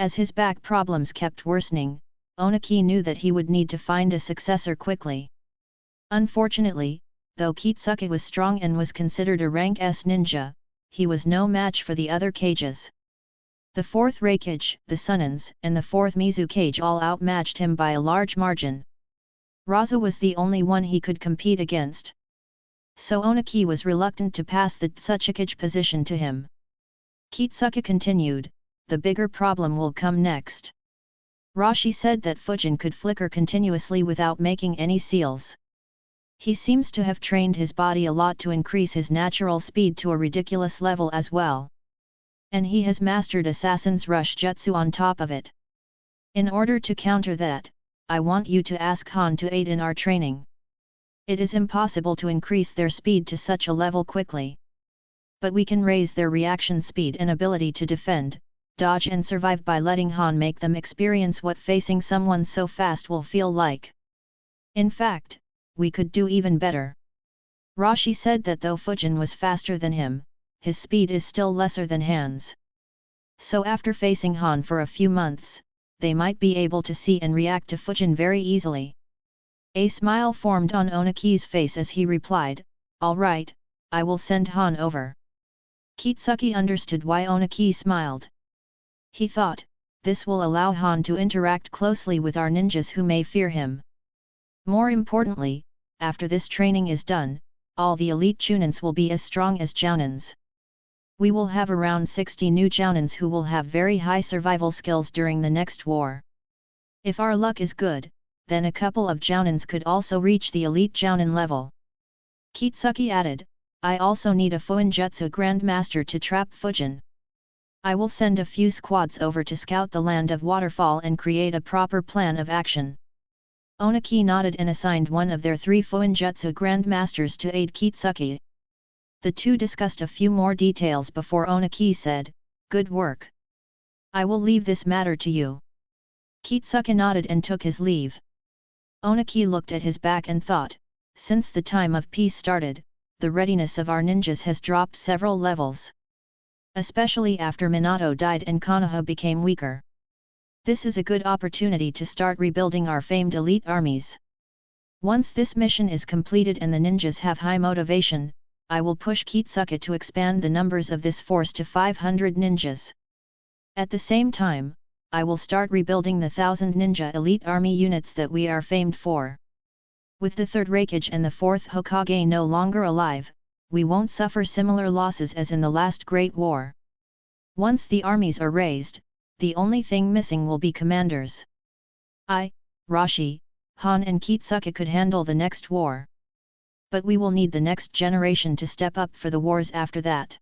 As his back problems kept worsening, Oniki knew that he would need to find a successor quickly. Unfortunately, though Kitsuke was strong and was considered a rank S ninja, he was no match for the other Kages. The 4th Raikage, the Sunins, and the 4th Mizukage all outmatched him by a large margin. Raza was the only one he could compete against. So Oniki was reluctant to pass the Tsuchikage position to him. Kitsuke continued, "The bigger problem will come next. Rashi said that Fujin could flicker continuously without making any seals. He seems to have trained his body a lot to increase his natural speed to a ridiculous level as well. And he has mastered Assassin's Rush Jutsu on top of it. In order to counter that, I want you to ask Han to aid in our training. It is impossible to increase their speed to such a level quickly. But we can raise their reaction speed and ability to defend, dodge and survive by letting Han make them experience what facing someone so fast will feel like. In fact, we could do even better." Rashi said that though Fujin was faster than him, his speed is still lesser than Han's. So after facing Han for a few months, they might be able to see and react to Fujin very easily. A smile formed on Oniki's face as he replied, "All right, I will send Han over." Kitsuke understood why Oniki smiled. He thought, this will allow Han to interact closely with our ninjas who may fear him. More importantly, after this training is done, all the elite chunins will be as strong as jounins. We will have around 60 new jounins who will have very high survival skills during the next war. If our luck is good, then a couple of jounins could also reach the elite jounin level. Kitsuke added, "I also need a Fuinjutsu Grandmaster to trap Fujin. I will send a few squads over to scout the land of Waterfall and create a proper plan of action." Oniki nodded and assigned one of their 3 Fuinjutsu Grandmasters to aid Kitsuke. The two discussed a few more details before Oniki said, "Good work. I will leave this matter to you." Kitsuke nodded and took his leave. Oniki looked at his back and thought, since the time of peace started, the readiness of our ninjas has dropped several levels. Especially after Minato died and Konoha became weaker. This is a good opportunity to start rebuilding our famed elite armies. Once this mission is completed and the ninjas have high motivation, I will push Kitsuka to expand the numbers of this force to 500 ninjas. At the same time, I will start rebuilding the 1000 ninja elite army units that we are famed for. With the 3rd Raikage and the 4th Hokage no longer alive, we won't suffer similar losses as in the last Great War. Once the armies are raised, the only thing missing will be commanders. I, Rashi, Han and Kitsuka could handle the next war. But we will need the next generation to step up for the wars after that.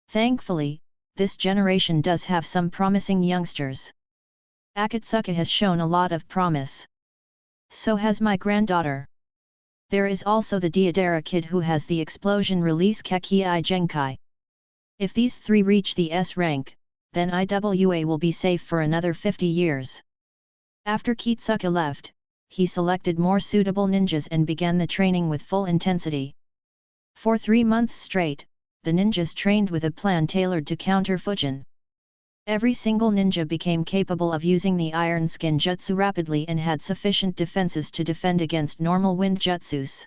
Thankfully, this generation does have some promising youngsters. Akatsuka has shown a lot of promise. So has my granddaughter. There is also the Deidara kid who has the explosion release Kekkei Genkai. If these 3 reach the S rank, then IWA will be safe for another 50 years. After Kitsuka left, he selected more suitable ninjas and began the training with full intensity. For 3 months straight, the ninjas trained with a plan tailored to counter Fujin. Every single ninja became capable of using the Iron Skin Jutsu rapidly and had sufficient defenses to defend against normal wind jutsus.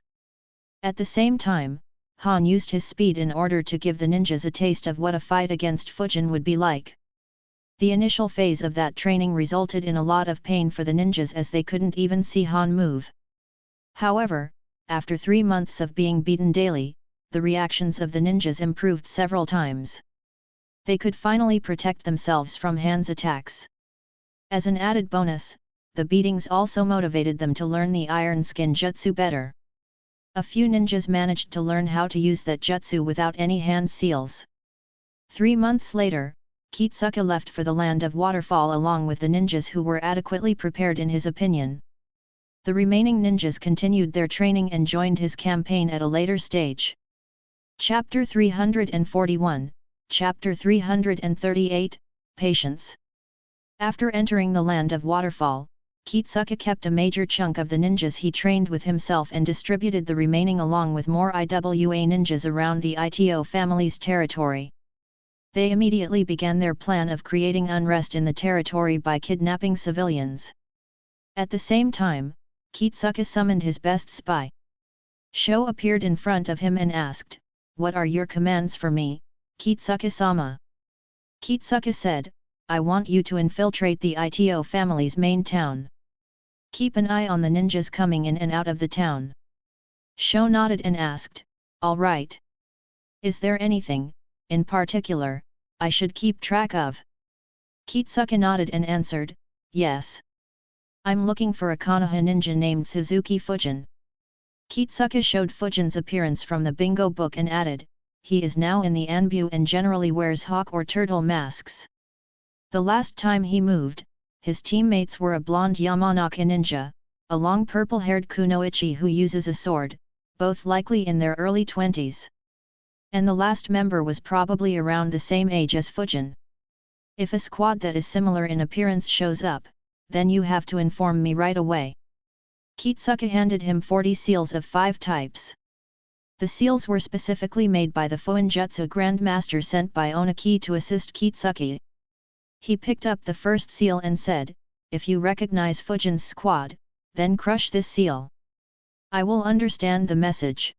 At the same time, Han used his speed in order to give the ninjas a taste of what a fight against Fujin would be like. The initial phase of that training resulted in a lot of pain for the ninjas as they couldn't even see Han move. However, after 3 months of being beaten daily, the reactions of the ninjas improved several times. They could finally protect themselves from Han's attacks. As an added bonus, the beatings also motivated them to learn the Iron Skin Jutsu better. A few ninjas managed to learn how to use that jutsu without any hand seals. 3 months later, Kitsuka left for the land of Waterfall along with the ninjas who were adequately prepared in his opinion. The remaining ninjas continued their training and joined his campaign at a later stage. Chapter 341, Chapter 338, Patience. After entering the land of Waterfall, Kitsuka kept a major chunk of the ninjas he trained with himself and distributed the remaining along with more IWA ninjas around the Ito family's territory. They immediately began their plan of creating unrest in the territory by kidnapping civilians. At the same time, Kitsuka summoned his best spy. Sho appeared in front of him and asked, "What are your commands for me, Kitsuka-sama?" Kitsuka said, "I want you to infiltrate the Ito family's main town. Keep an eye on the ninjas coming in and out of the town." Sho nodded and asked, "All right. Is there anything, in particular, I should keep track of?" Kitsuka nodded and answered, "Yes. I'm looking for a Konoha ninja named Suzuki Fujin." Kitsuka showed Fujin's appearance from the bingo book and added, "He is now in the Anbu and generally wears hawk or turtle masks." The last time he moved, his teammates were a blonde Yamanaka ninja, a long purple-haired kunoichi who uses a sword, both likely in their early 20s. And the last member was probably around the same age as Fujin. If a squad that is similar in appearance shows up, then you have to inform me right away. Kitsuka handed him 40 seals of 5 types. The seals were specifically made by the Fuinjutsu Grandmaster sent by Onaki to assist Kitsuka. He picked up the first seal and said, "If you recognize Fujin's squad, then crush this seal. I will understand the message."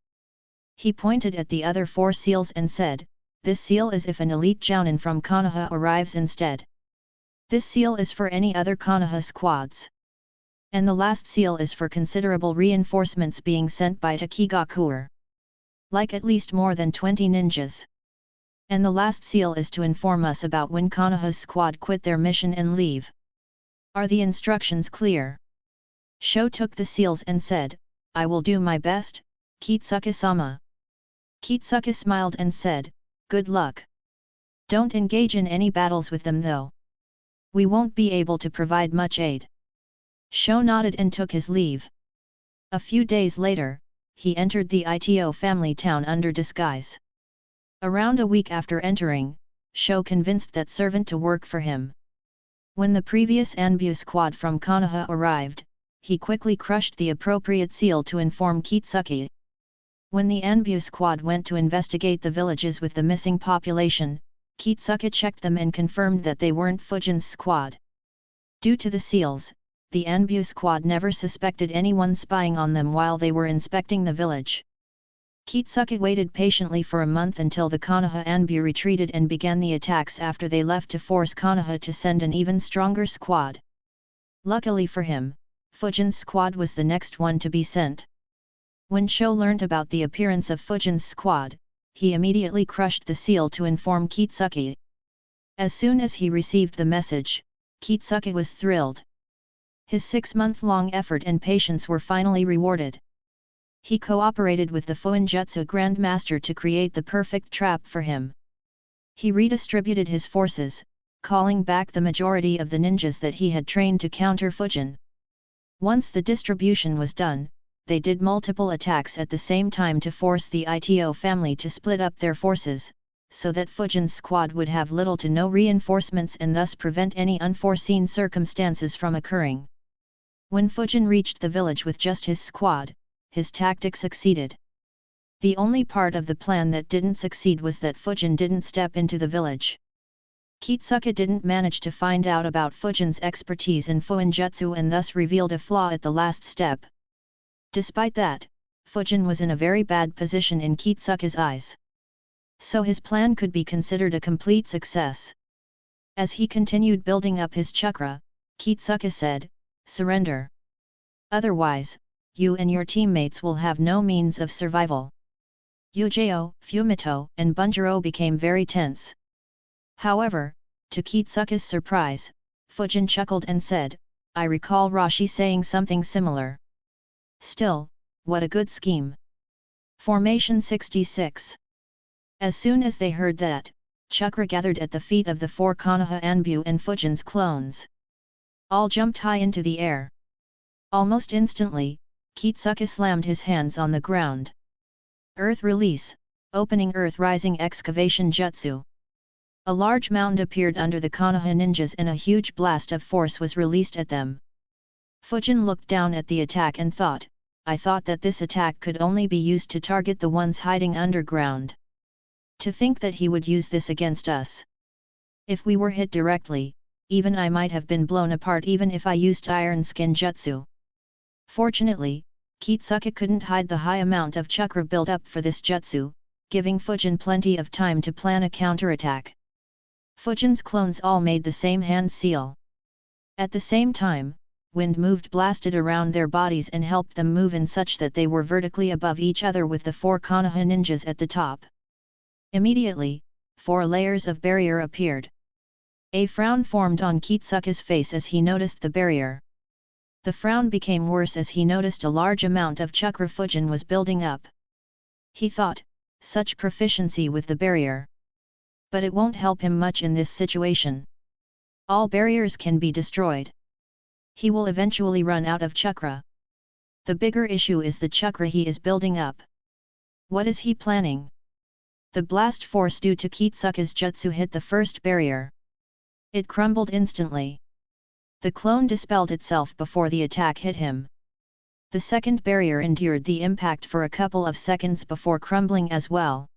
He pointed at the other 4 seals and said, "This seal is if an elite jounin from Konoha arrives instead. This seal is for any other Konoha squads. And the last seal is for considerable reinforcements being sent by Takigakuer. Like at least more than 20 ninjas. And the last seal is to inform us about when Konoha's squad quit their mission and leave. Are the instructions clear?" Sho took the seals and said, "I will do my best, Kitsuka-sama." Kitsuka smiled and said, "Good luck. Don't engage in any battles with them though. We won't be able to provide much aid." Sho nodded and took his leave. A few days later, he entered the Ito family town under disguise. Around a week after entering, Sho convinced that servant to work for him. When the previous Anbu squad from Konoha arrived, he quickly crushed the appropriate seal to inform Kitsuka. When the Anbu squad went to investigate the villages with the missing population, Kitsuke checked them and confirmed that they weren't Fujin's squad. Due to the seals, the Anbu squad never suspected anyone spying on them while they were inspecting the village. Kitsuke waited patiently for a month until the Konoha Anbu retreated and began the attacks after they left to force Konoha to send an even stronger squad. Luckily for him, Fujin's squad was the next one to be sent. When Sho learned about the appearance of Fujin's squad, he immediately crushed the seal to inform Kitsuke. As soon as he received the message, Kitsuke was thrilled. His 6-month-long effort and patience were finally rewarded. He cooperated with the Fuinjutsu Grandmaster to create the perfect trap for him. He redistributed his forces, calling back the majority of the ninjas that he had trained to counter Fujin. Once the distribution was done, they did multiple attacks at the same time to force the Ito family to split up their forces, so that Fujin's squad would have little to no reinforcements and thus prevent any unforeseen circumstances from occurring. When Fujin reached the village with just his squad, his tactic succeeded. The only part of the plan that didn't succeed was that Fujin didn't step into the village. Kitsuke didn't manage to find out about Fujin's expertise in Fuinjutsu and thus revealed a flaw at the last step. Despite that, Fujin was in a very bad position in Kitsuke's eyes. So his plan could be considered a complete success. As he continued building up his chakra, Kitsuke said, "Surrender. Otherwise, you and your teammates will have no means of survival." Yujao, Fumito, and Bunjiro became very tense. However, to Kitsuke's surprise, Fujin chuckled and said, "I recall Rashi saying something similar. Still, what a good scheme." Formation 66. As soon as they heard that, chakra gathered at the feet of the 4 Konoha Anbu and Fujin's clones. All jumped high into the air. Almost instantly, Kitsuke slammed his hands on the ground. Earth release, opening earth rising excavation jutsu. A large mound appeared under the Konoha ninjas and a huge blast of force was released at them. Fujin looked down at the attack and thought, "I thought that this attack could only be used to target the ones hiding underground. To think that he would use this against us. If we were hit directly, even I might have been blown apart even if I used Iron Skin Jutsu." Fortunately, Kitsuke couldn't hide the high amount of chakra built up for this jutsu, giving Fujin plenty of time to plan a counterattack. Fujin's clones all made the same hand seal. At the same time, wind moved blasted around their bodies and helped them move in such that they were vertically above each other with the 4 Konoha ninjas at the top. Immediately, 4 layers of barrier appeared. A frown formed on Kitsuke's face as he noticed the barrier. The frown became worse as he noticed a large amount of chakra Fujin was building up. He thought, such proficiency with the barrier. But it won't help him much in this situation. All barriers can be destroyed. He will eventually run out of chakra. The bigger issue is the chakra he is building up. What is he planning? The blast force due to Kitsuke's jutsu hit the first barrier. It crumbled instantly. The clone dispelled itself before the attack hit him. The second barrier endured the impact for a couple of seconds before crumbling as well.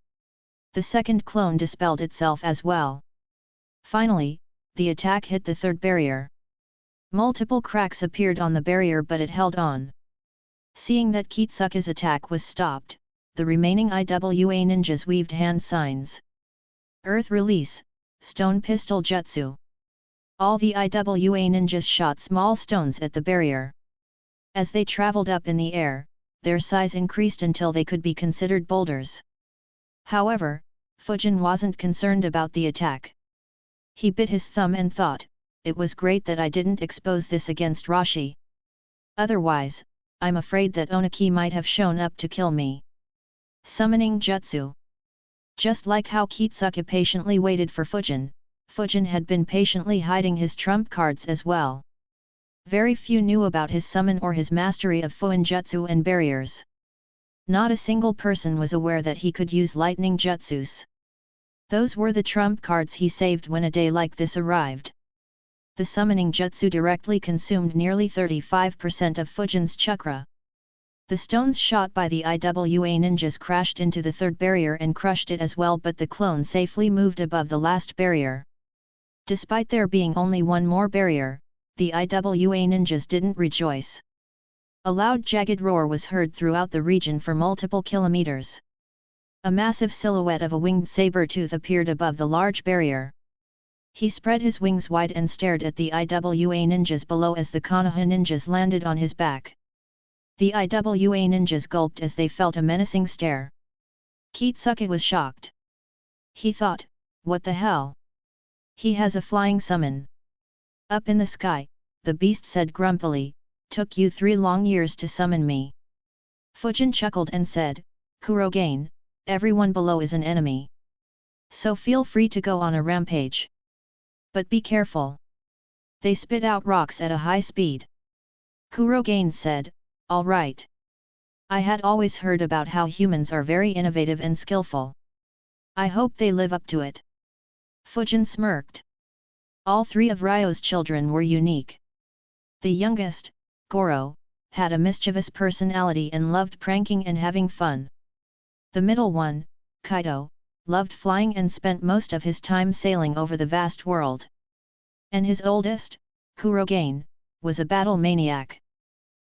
The second clone dispelled itself as well. Finally, the attack hit the third barrier. Multiple cracks appeared on the barrier but it held on. Seeing that Kitsuke's attack was stopped, the remaining IWA ninjas weaved hand signs. Earth release, stone pistol jutsu. All the IWA ninjas shot small stones at the barrier. As they traveled up in the air, their size increased until they could be considered boulders. However, Fujin wasn't concerned about the attack. He bit his thumb and thought, "It was great that I didn't expose this against Rashi. Otherwise, I'm afraid that Oniki might have shown up to kill me." Summoning jutsu. Just like how Kitsuke patiently waited for Fujin, Fujin had been patiently hiding his trump cards as well. Very few knew about his summon or his mastery of Fuinjutsu and barriers. Not a single person was aware that he could use lightning jutsus. Those were the trump cards he saved when a day like this arrived. The summoning jutsu directly consumed nearly 35% of Fujin's chakra. The stones shot by the IWA ninjas crashed into the third barrier and crushed it as well, but the clone safely moved above the last barrier. Despite there being only one more barrier, the IWA ninjas didn't rejoice. A loud jagged roar was heard throughout the region for multiple kilometers. A massive silhouette of a winged saber-tooth appeared above the large barrier. He spread his wings wide and stared at the IWA ninjas below as the Konoha ninjas landed on his back. The IWA ninjas gulped as they felt a menacing stare. Kitsuke was shocked. He thought, what the hell? He has a flying summon. Up in the sky, the beast said grumpily, took you 3 long years to summon me. Fujin chuckled and said, Kurogen, everyone below is an enemy. So feel free to go on a rampage. But be careful. They spit out rocks at a high speed. Kurogen said, all right. I had always heard about how humans are very innovative and skillful. I hope they live up to it. Fujin smirked. All 3 of Ryo's children were unique. The youngest, Goro, had a mischievous personality and loved pranking and having fun. The middle one, Kaido, loved flying and spent most of his time sailing over the vast world. And his oldest, Kurogen, was a battle maniac.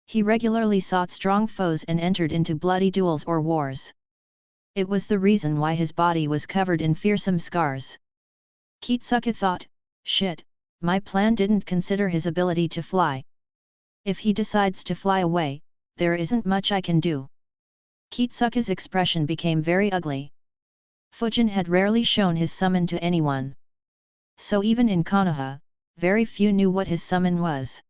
He regularly sought strong foes and entered into bloody duels or wars. It was the reason why his body was covered in fearsome scars. Kitsuke thought, shit, my plan didn't consider his ability to fly. If he decides to fly away, there isn't much I can do. Kitsuke's expression became very ugly. Fujin had rarely shown his summon to anyone. So even in Konoha, very few knew what his summon was.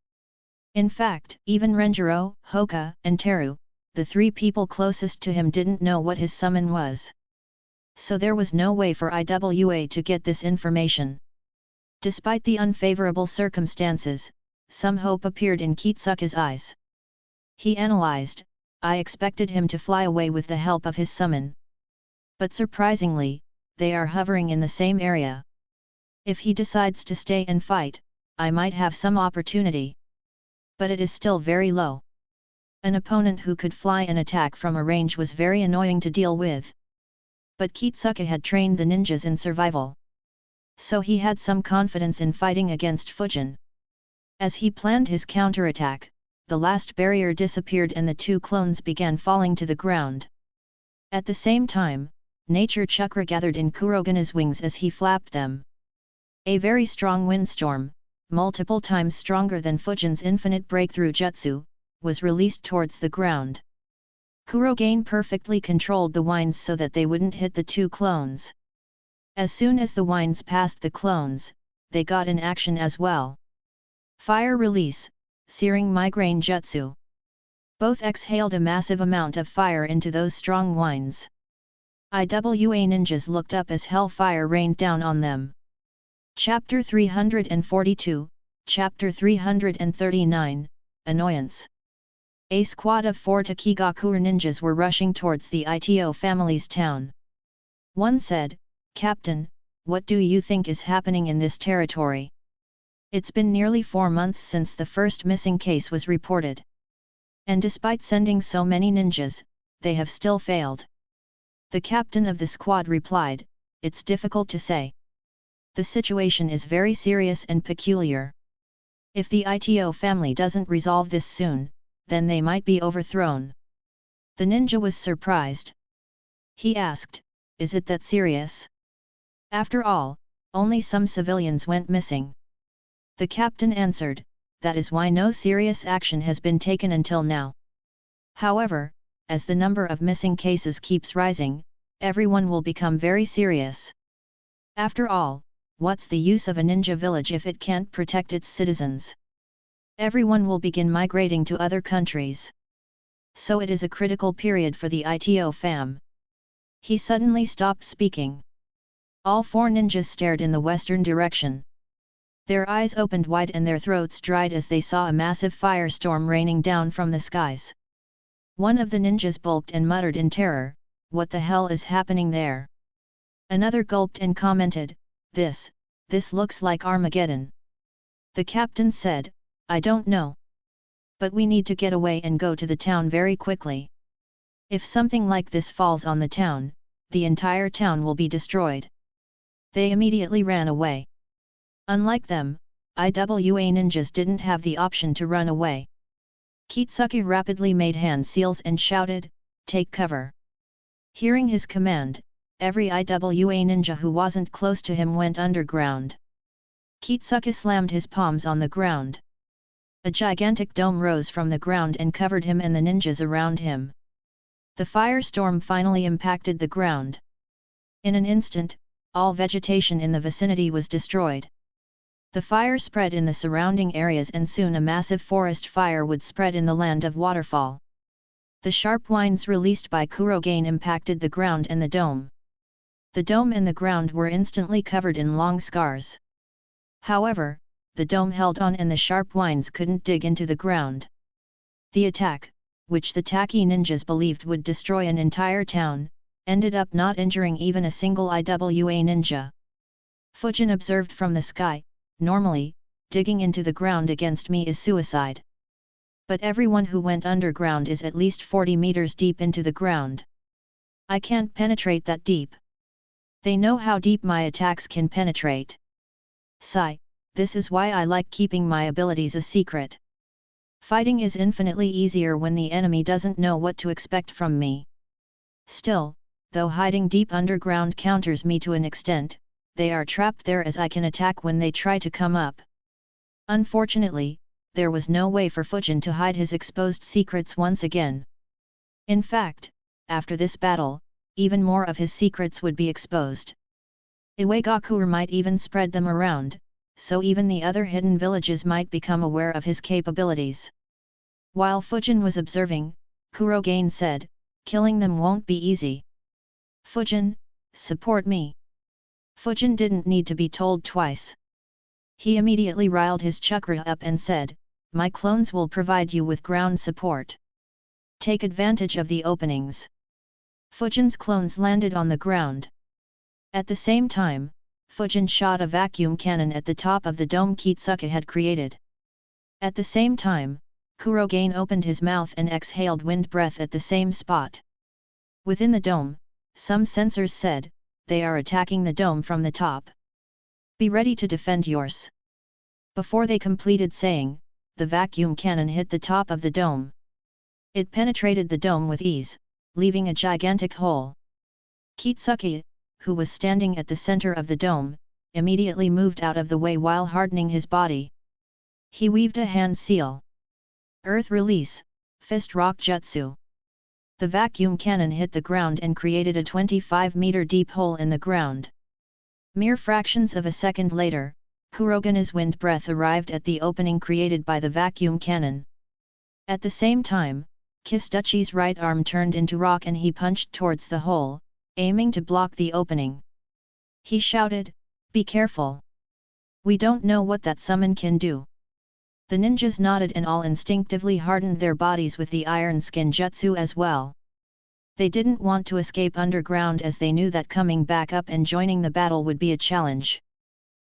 In fact, even Renjiro, Hoka, and Teru, the 3 people closest to him, didn't know what his summon was. So there was no way for IWA to get this information. Despite the unfavorable circumstances, some hope appeared in Kitsuke's eyes. He analyzed, I expected him to fly away with the help of his summon. But surprisingly, they are hovering in the same area. If he decides to stay and fight, I might have some opportunity. But it is still very low. An opponent who could fly and attack from a range was very annoying to deal with. But Kitsuke had trained the ninjas in survival. So he had some confidence in fighting against Fujin. As he planned his counterattack, the last barrier disappeared and the 2 clones began falling to the ground. At the same time, nature chakra gathered in Kurogen's wings as he flapped them. A very strong windstorm, multiple times stronger than Fujin's infinite breakthrough jutsu, was released towards the ground. Kurogen perfectly controlled the winds so that they wouldn't hit the 2 clones. As soon as the winds passed the clones, they got in action as well. Fire release, searing migraine jutsu. Both exhaled a massive amount of fire into those strong winds. IWA ninjas looked up as hellfire rained down on them. Chapter 342, Chapter 339, Annoyance. A squad of 4 Takigakuer ninjas were rushing towards the Ito family's town. One said, Captain, what do you think is happening in this territory? It's been nearly 4 months since the first missing case was reported. And despite sending so many ninjas, they have still failed. The captain of the squad replied, it's difficult to say. The situation is very serious and peculiar. If the Ito family doesn't resolve this soon, then they might be overthrown. The ninja was surprised. He asked, is it that serious? After all, only some civilians went missing. The captain answered, that is why no serious action has been taken until now. However, as the number of missing cases keeps rising, everyone will become very serious. After all, what's the use of a ninja village if it can't protect its citizens? Everyone will begin migrating to other countries. So it is a critical period for the Ito fam. He suddenly stopped speaking. All 4 ninjas stared in the western direction. Their eyes opened wide and their throats dried as they saw a massive firestorm raining down from the skies. One of the ninjas bulked and muttered in terror, what the hell is happening there? Another gulped and commented, this looks like Armageddon. The captain said, I don't know. But we need to get away and go to the town very quickly. If something like this falls on the town, the entire town will be destroyed. They immediately ran away. Unlike them, IWA ninjas didn't have the option to run away. Kitsuke rapidly made hand seals and shouted, "Take cover!" Hearing his command, every IWA ninja who wasn't close to him went underground. Kitsuke slammed his palms on the ground. A gigantic dome rose from the ground and covered him and the ninjas around him. The firestorm finally impacted the ground. In an instant, all vegetation in the vicinity was destroyed. The fire spread in the surrounding areas and soon a massive forest fire would spread in the land of waterfall. The sharp winds released by Kurogen impacted the ground and the dome. The dome and the ground were instantly covered in long scars. However, the dome held on and the sharp winds couldn't dig into the ground. The attack, which the Taki ninjas believed would destroy an entire town, ended up not injuring even a single IWA ninja. Fujin observed from the sky, "Normally, digging into the ground against me is suicide. But everyone who went underground is at least 40 meters deep into the ground. I can't penetrate that deep. They know how deep my attacks can penetrate. Sigh, this is why I like keeping my abilities a secret. Fighting is infinitely easier when the enemy doesn't know what to expect from me. Still, though hiding deep underground counters me to an extent, they are trapped there as I can attack when they try to come up." Unfortunately, there was no way for Fujin to hide his exposed secrets once again. In fact, after this battle, even more of his secrets would be exposed. Iwagakure might even spread them around, so even the other hidden villages might become aware of his capabilities. While Fujin was observing, Kurogen said, "Killing them won't be easy. Fujin, support me." Fujin didn't need to be told twice. He immediately riled his chakra up and said, "My clones will provide you with ground support. Take advantage of the openings." Fujin's clones landed on the ground. At the same time, Fujin shot a vacuum cannon at the top of the dome Kitsuke had created. At the same time, Kurogen opened his mouth and exhaled wind breath at the same spot. Within the dome, some sensors said, "They are attacking the dome from the top. Be ready to defend yours." Before they completed saying, the vacuum cannon hit the top of the dome. It penetrated the dome with ease, leaving a gigantic hole. Kitsuke, who was standing at the center of the dome, immediately moved out of the way while hardening his body. He weaved a hand seal. Earth release, fist rock jutsu. The vacuum cannon hit the ground and created a 25-meter deep hole in the ground. Mere fractions of a second later, Kurogen's wind breath arrived at the opening created by the vacuum cannon. At the same time, Kisuchi's right arm turned into rock and he punched towards the hole, aiming to block the opening. He shouted, "Be careful! We don't know what that summon can do." The ninjas nodded and all instinctively hardened their bodies with the iron skin jutsu as well. They didn't want to escape underground as they knew that coming back up and joining the battle would be a challenge.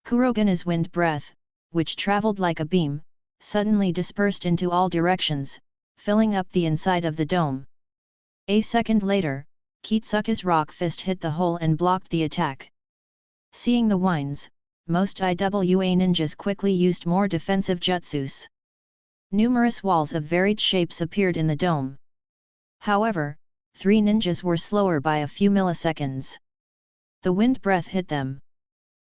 Kurogen's wind breath, which traveled like a beam, suddenly dispersed into all directions, filling up the inside of the dome. A second later, Kitsuke's rock fist hit the hole and blocked the attack. Seeing the winds, most IWA ninjas quickly used more defensive jutsus. Numerous walls of varied shapes appeared in the dome. However, 3 ninjas were slower by a few milliseconds. The wind breath hit them.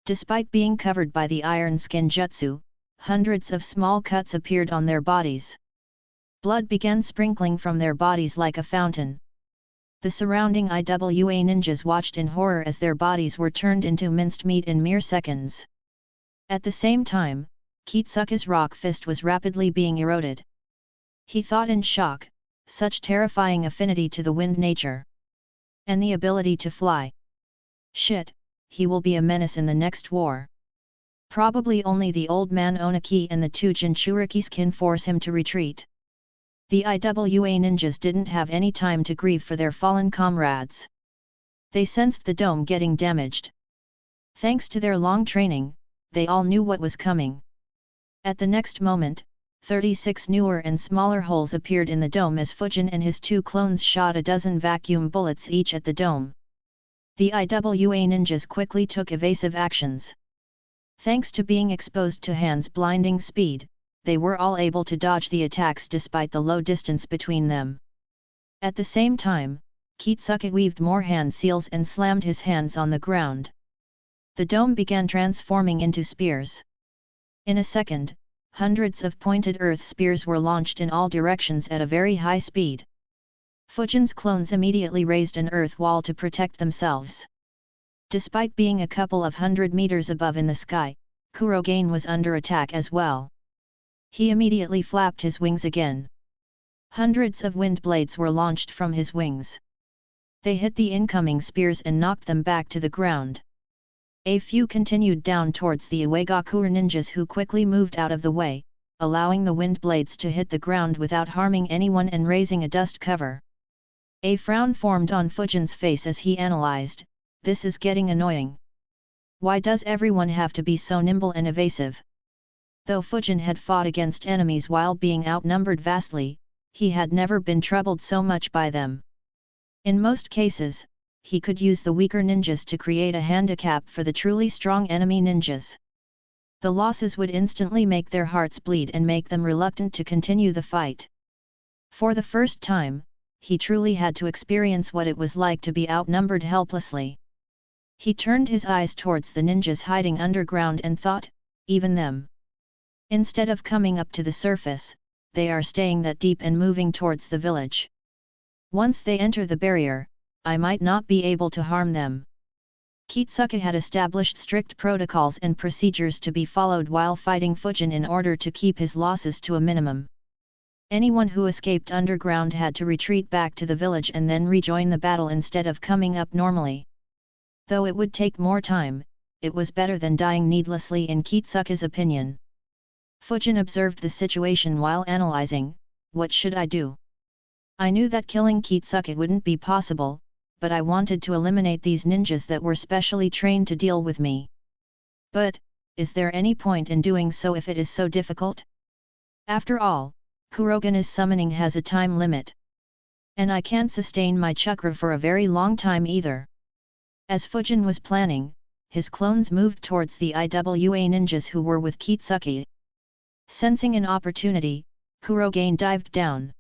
Despite being covered by the iron skin jutsu, hundreds of small cuts appeared on their bodies. Blood began sprinkling from their bodies like a fountain. The surrounding IWA ninjas watched in horror as their bodies were turned into minced meat in mere seconds. At the same time, Kitsuke's rock fist was rapidly being eroded. He thought in shock, such terrifying affinity to the wind nature. And the ability to fly. Shit, he will be a menace in the next war. Probably only the old man Onaki and the 2 Jinchurikis can force him to retreat. The IWA ninjas didn't have any time to grieve for their fallen comrades. They sensed the dome getting damaged. Thanks to their long training, they all knew what was coming. At the next moment, 36 newer and smaller holes appeared in the dome as Fujin and his 2 clones shot a dozen vacuum bullets each at the dome. The IWA ninjas quickly took evasive actions. Thanks to being exposed to Han's blinding speed, they were all able to dodge the attacks despite the low distance between them. At the same time, Kitsuke weaved more hand seals and slammed his hands on the ground. The dome began transforming into spears. In a second, hundreds of pointed earth spears were launched in all directions at a very high speed. Fujin's clones immediately raised an earth wall to protect themselves. Despite being a couple of 100 meters above in the sky, Kurogen was under attack as well. He immediately flapped his wings again. Hundreds of wind blades were launched from his wings. They hit the incoming spears and knocked them back to the ground. A few continued down towards the Iwagakure ninjas, who quickly moved out of the way, allowing the wind blades to hit the ground without harming anyone and raising a dust cover. A frown formed on Fujin's face as he analyzed, "This is getting annoying. Why does everyone have to be so nimble and evasive?" Though Fujin had fought against enemies while being outnumbered vastly, he had never been troubled so much by them. In most cases, he could use the weaker ninjas to create a handicap for the truly strong enemy ninjas. The losses would instantly make their hearts bleed and make them reluctant to continue the fight. For the first time, he truly had to experience what it was like to be outnumbered helplessly. He turned his eyes towards the ninjas hiding underground and thought, "Even them. Instead of coming up to the surface, they are staying that deep and moving towards the village. Once they enter the barrier, I might not be able to harm them." Kitsuke had established strict protocols and procedures to be followed while fighting Fujin in order to keep his losses to a minimum. Anyone who escaped underground had to retreat back to the village and then rejoin the battle instead of coming up normally. Though it would take more time, it was better than dying needlessly in Kitsuke's opinion. Fujin observed the situation while analyzing, "What should I do? I knew that killing Kitsuke wouldn't be possible, but I wanted to eliminate these ninjas that were specially trained to deal with me. But, is there any point in doing so if it is so difficult? After all, Kurogen's summoning has a time limit. And I can't sustain my chakra for a very long time either." As Fujin was planning, his clones moved towards the IWA ninjas who were with Kitsuke. Sensing an opportunity, Kurogen dived down.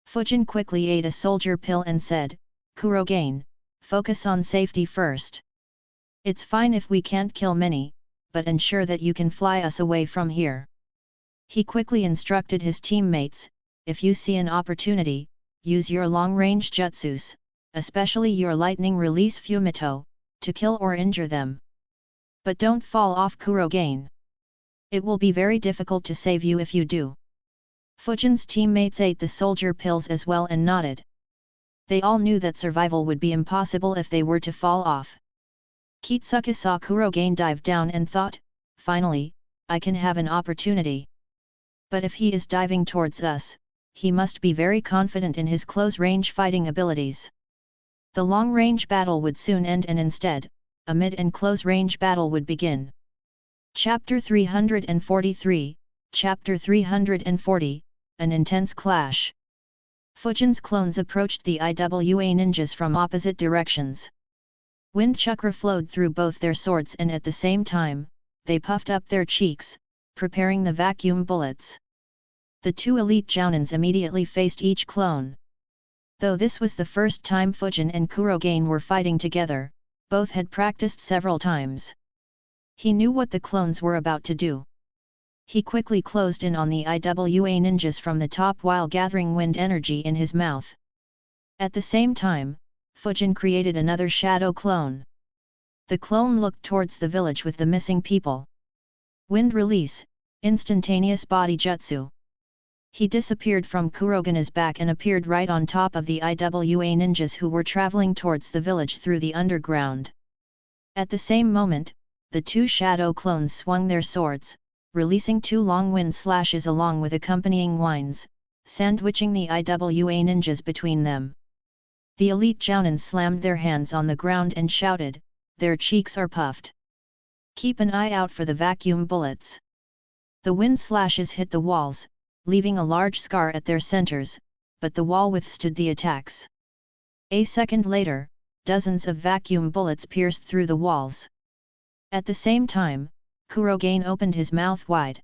Fujin quickly ate a soldier pill and said, "Kurogen, focus on safety first. It's fine if we can't kill many, but ensure that you can fly us away from here." He quickly instructed his teammates, "If you see an opportunity, use your long-range jutsus, especially your lightning release Fumito, to kill or injure them. But don't fall off Kurogen. It will be very difficult to save you if you do." Fujin's teammates ate the soldier pills as well and nodded. They all knew that survival would be impossible if they were to fall off. Kitsuke saw Kurogen dive down and thought, "Finally, I can have an opportunity. But if he is diving towards us, he must be very confident in his close-range fighting abilities." The long-range battle would soon end and instead, a mid- and close-range battle would begin. Chapter 343, Chapter 340, An Intense Clash. Fujin's clones approached the IWA ninjas from opposite directions. Wind chakra flowed through both their swords and at the same time, they puffed up their cheeks, preparing the vacuum bullets. The 2 elite jounins immediately faced each clone. Though this was the first time Fujin and Kurogen were fighting together, both had practiced several times. He knew what the clones were about to do. He quickly closed in on the IWA ninjas from the top while gathering wind energy in his mouth. At the same time, Fujin created another shadow clone. The clone looked towards the village with the missing people. Wind release, instantaneous body jutsu. He disappeared from Kurogen's back and appeared right on top of the IWA ninjas who were traveling towards the village through the underground. At the same moment, the 2 shadow clones swung their swords, releasing 2 long wind slashes along with accompanying whines, sandwiching the IWA ninjas between them. The elite jounins slammed their hands on the ground and shouted, "Their cheeks are puffed. Keep an eye out for the vacuum bullets." The wind slashes hit the walls, leaving a large scar at their centers, but the wall withstood the attacks. A second later, dozens of vacuum bullets pierced through the walls. At the same time, Kurogen opened his mouth wide.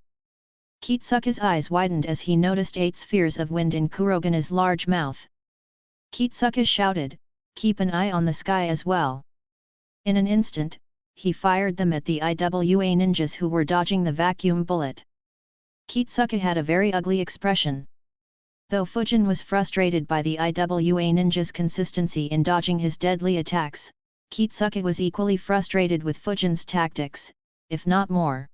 Kitsuka's eyes widened as he noticed 8 spheres of wind in Kurogen's large mouth. Kitsuka shouted, "Keep an eye on the sky as well." In an instant, he fired them at the IWA ninjas who were dodging the vacuum bullet. Kitsuka had a very ugly expression. Though Fujin was frustrated by the IWA ninja's consistency in dodging his deadly attacks, Kitsuka was equally frustrated with Fujin's tactics, if not more.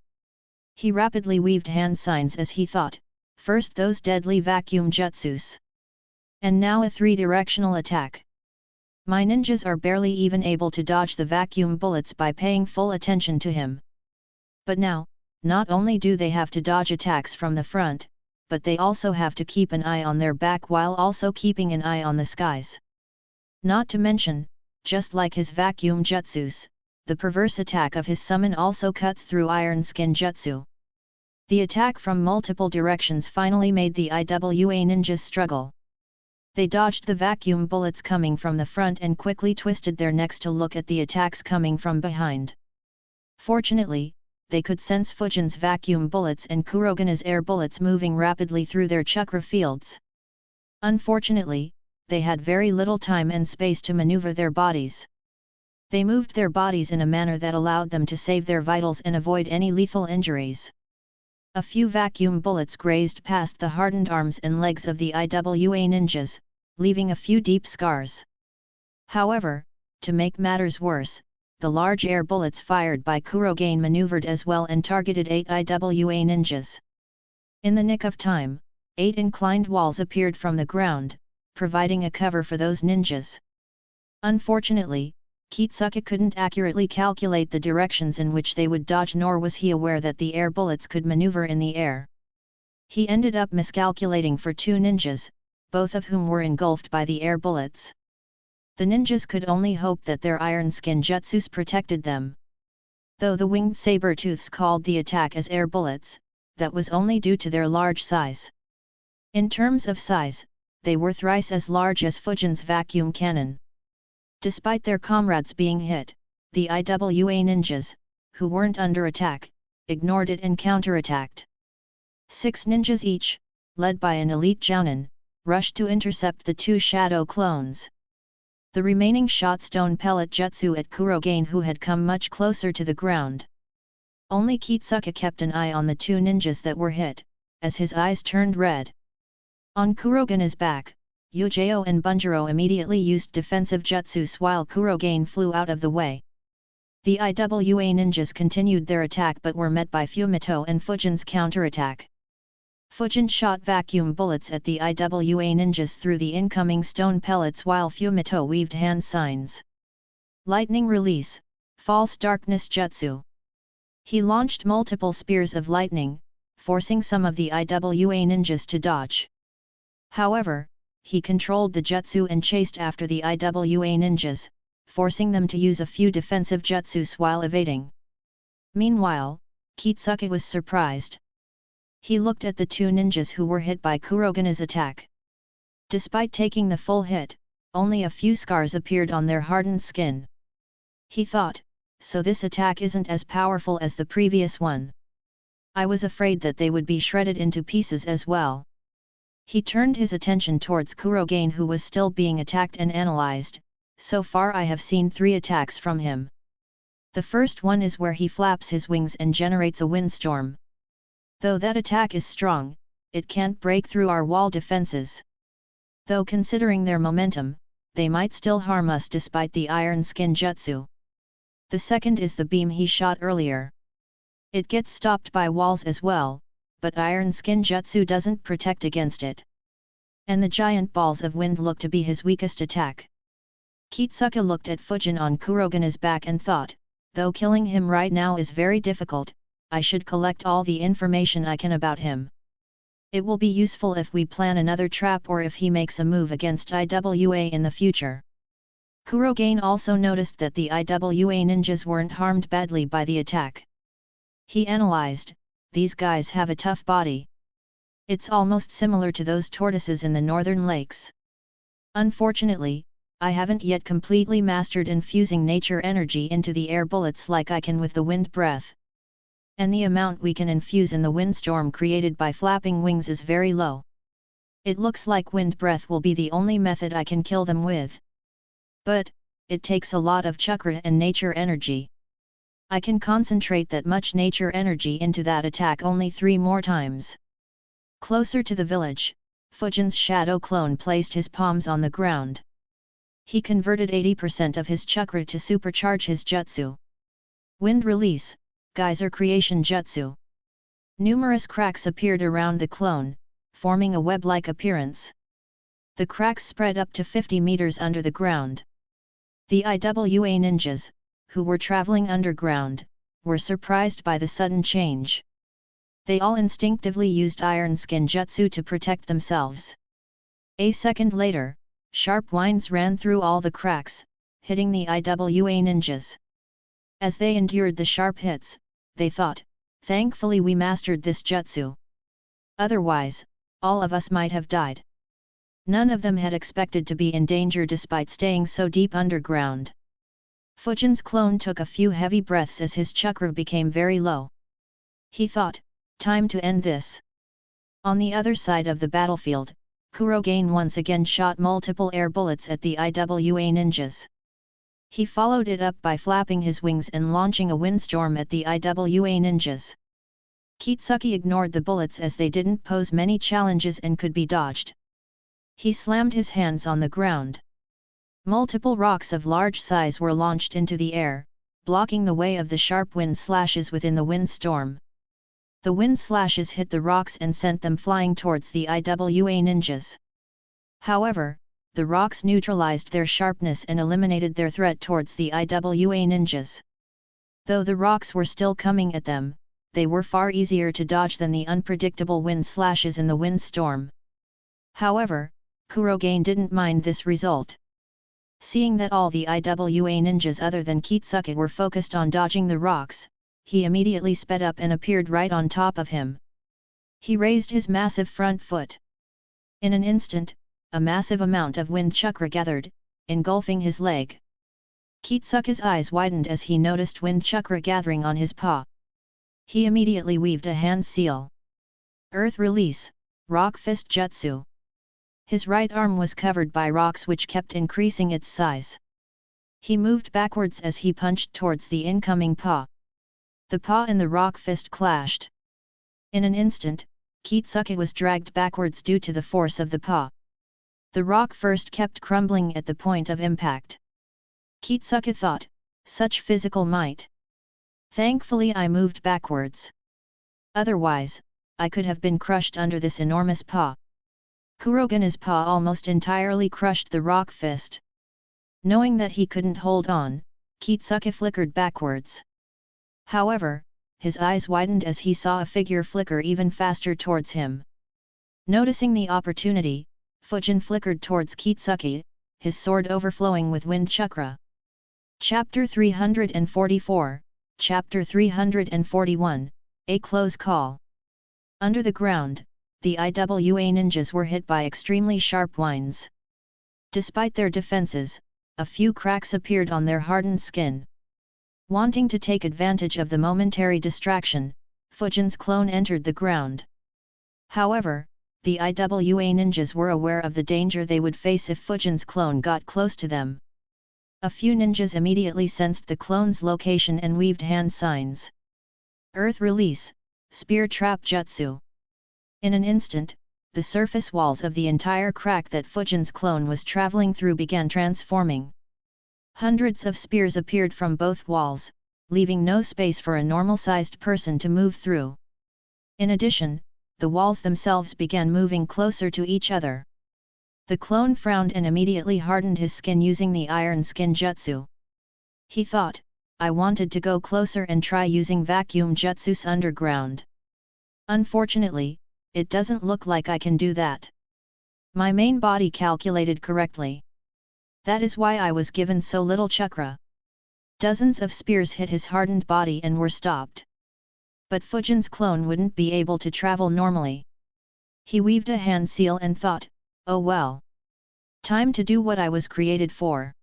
He rapidly weaved hand signs as he thought, first those deadly vacuum jutsus. And now a 3-directional attack. My ninjas are barely even able to dodge the vacuum bullets by paying full attention to him. But now, not only do they have to dodge attacks from the front, but they also have to keep an eye on their back while also keeping an eye on the skies. Not to mention, just like his vacuum jutsus, the perverse attack of his summon also cuts through iron skin jutsu. The attack from multiple directions finally made the IWA ninjas struggle. They dodged the vacuum bullets coming from the front and quickly twisted their necks to look at the attacks coming from behind. Fortunately, they could sense Fujin's vacuum bullets and Kurogen's air bullets moving rapidly through their chakra fields. Unfortunately, they had very little time and space to maneuver their bodies. They moved their bodies in a manner that allowed them to save their vitals and avoid any lethal injuries. A few vacuum bullets grazed past the hardened arms and legs of the IWA ninjas, leaving a few deep scars. However, to make matters worse, the large air bullets fired by Kurogen maneuvered as well and targeted 8 IWA ninjas. In the nick of time, 8 inclined walls appeared from the ground, providing a cover for those ninjas. Unfortunately, Kitsuka couldn't accurately calculate the directions in which they would dodge, nor was he aware that the air bullets could maneuver in the air. He ended up miscalculating for 2 ninjas, both of whom were engulfed by the air bullets. The ninjas could only hope that their iron skin jutsus protected them. Though the winged saber-tooths called the attack as air bullets, that was only due to their large size. In terms of size, they were thrice as large as Fujin's vacuum cannon. Despite their comrades being hit, the IWA ninjas, who weren't under attack, ignored it and counterattacked. 6 ninjas each, led by an elite jounin, rushed to intercept the 2 shadow clones. The remaining shot stone pellet jutsu at Kurogen, who had come much closer to the ground. Only Kitsuka kept an eye on the 2 ninjas that were hit, as his eyes turned red. On Kurogen's back, Yujao and Bunjiro immediately used defensive jutsus while Kurogen flew out of the way. The IWA ninjas continued their attack but were met by Fumito and Fujin's counterattack. Fujin shot vacuum bullets at the IWA ninjas through the incoming stone pellets while Fumito weaved hand signs. Lightning release, false darkness jutsu. He launched multiple spears of lightning, forcing some of the IWA ninjas to dodge. However, he controlled the jutsu and chased after the IWA ninjas, forcing them to use a few defensive jutsus while evading. Meanwhile, Kitsuka was surprised. He looked at the 2 ninjas who were hit by Kurogen's attack. Despite taking the full hit, only a few scars appeared on their hardened skin. He thought, so this attack isn't as powerful as the previous one. I was afraid that they would be shredded into pieces as well. He turned his attention towards Kurogen, who was still being attacked and analyzed. So far I have seen 3 attacks from him. The first one is where he flaps his wings and generates a windstorm. Though that attack is strong, it can't break through our wall defenses. Though considering their momentum, they might still harm us despite the iron skin jutsu. The second is the beam he shot earlier. It gets stopped by walls as well, but iron skin jutsu doesn't protect against it. And the giant balls of wind look to be his weakest attack. Kitsuka looked at Fujin on Kurogen's back and thought, though killing him right now is very difficult, I should collect all the information I can about him. It will be useful if we plan another trap or if he makes a move against IWA in the future. Kurogen also noticed that the IWA ninjas weren't harmed badly by the attack. He analyzed, these guys have a tough body. It's almost similar to those tortoises in the northern lakes. Unfortunately, I haven't yet completely mastered infusing nature energy into the air bullets like I can with the wind breath. And the amount we can infuse in the windstorm created by flapping wings is very low. It looks like wind breath will be the only method I can kill them with. But, it takes a lot of chakra and nature energy. I can concentrate that much nature energy into that attack only 3 more times. Closer to the village, Fujin's shadow clone placed his palms on the ground. He converted 80% of his chakra to supercharge his jutsu. Wind release, geyser creation jutsu. Numerous cracks appeared around the clone, forming a web-like appearance. The cracks spread up to 50 meters under the ground. The IWA ninjas, who were traveling underground, were surprised by the sudden change. They all instinctively used iron skin jutsu to protect themselves. A second later, sharp winds ran through all the cracks, hitting the IWA ninjas. As they endured the sharp hits, they thought, "Thankfully we mastered this jutsu. Otherwise, all of us might have died." None of them had expected to be in danger despite staying so deep underground. Fujin's clone took a few heavy breaths as his chakra became very low. He thought, "Time to end this." On the other side of the battlefield, Kurogen once again shot multiple air bullets at the IWA ninjas. He followed it up by flapping his wings and launching a windstorm at the IWA ninjas. Kitsuki ignored the bullets as they didn't pose many challenges and could be dodged. He slammed his hands on the ground. Multiple rocks of large size were launched into the air, blocking the way of the sharp wind slashes within the windstorm. The wind slashes hit the rocks and sent them flying towards the IWA ninjas. However, the rocks neutralized their sharpness and eliminated their threat towards the IWA ninjas. Though the rocks were still coming at them, they were far easier to dodge than the unpredictable wind slashes in the windstorm. However, Kurogen didn't mind this result. Seeing that all the IWA ninjas other than Kitsuki were focused on dodging the rocks, he immediately sped up and appeared right on top of him. He raised his massive front foot. In an instant, a massive amount of wind chakra gathered, engulfing his leg. Kitsuki's eyes widened as he noticed wind chakra gathering on his paw. He immediately weaved a hand seal. Earth release, rock fist jutsu. His right arm was covered by rocks which kept increasing its size. He moved backwards as he punched towards the incoming paw. The paw and the rock fist clashed. In an instant, Kitsuki was dragged backwards due to the force of the paw. The rock first kept crumbling at the point of impact. Kitsuki thought, "Such physical might. Thankfully I moved backwards. Otherwise, I could have been crushed under this enormous paw." Kurogen's paw almost entirely crushed the rock fist. Knowing that he couldn't hold on, Kitsuki flickered backwards. However, his eyes widened as he saw a figure flicker even faster towards him. Noticing the opportunity, Fujin flickered towards Kitsuki, his sword overflowing with wind chakra. Chapter 344, Chapter 341, A Close Call. Under the ground, the IWA ninjas were hit by extremely sharp winds. Despite their defenses, a few cracks appeared on their hardened skin. Wanting to take advantage of the momentary distraction, Fujin's clone entered the ground. However, the IWA ninjas were aware of the danger they would face if Fujin's clone got close to them. A few ninjas immediately sensed the clone's location and weaved hand signs. Earth release, spear trap jutsu. In an instant, the surface walls of the entire crack that Fujin's clone was traveling through began transforming. Hundreds of spears appeared from both walls, leaving no space for a normal-sized person to move through. In addition, the walls themselves began moving closer to each other. The clone frowned and immediately hardened his skin using the iron skin jutsu. He thought, "I wanted to go closer and try using vacuum jutsus underground. Unfortunately, it doesn't look like I can do that. My main body calculated correctly. That is why I was given so little chakra." Dozens of spears hit his hardened body and were stopped. But Fujin's clone wouldn't be able to travel normally. He weaved a hand seal and thought, oh well. Time to do what I was created for.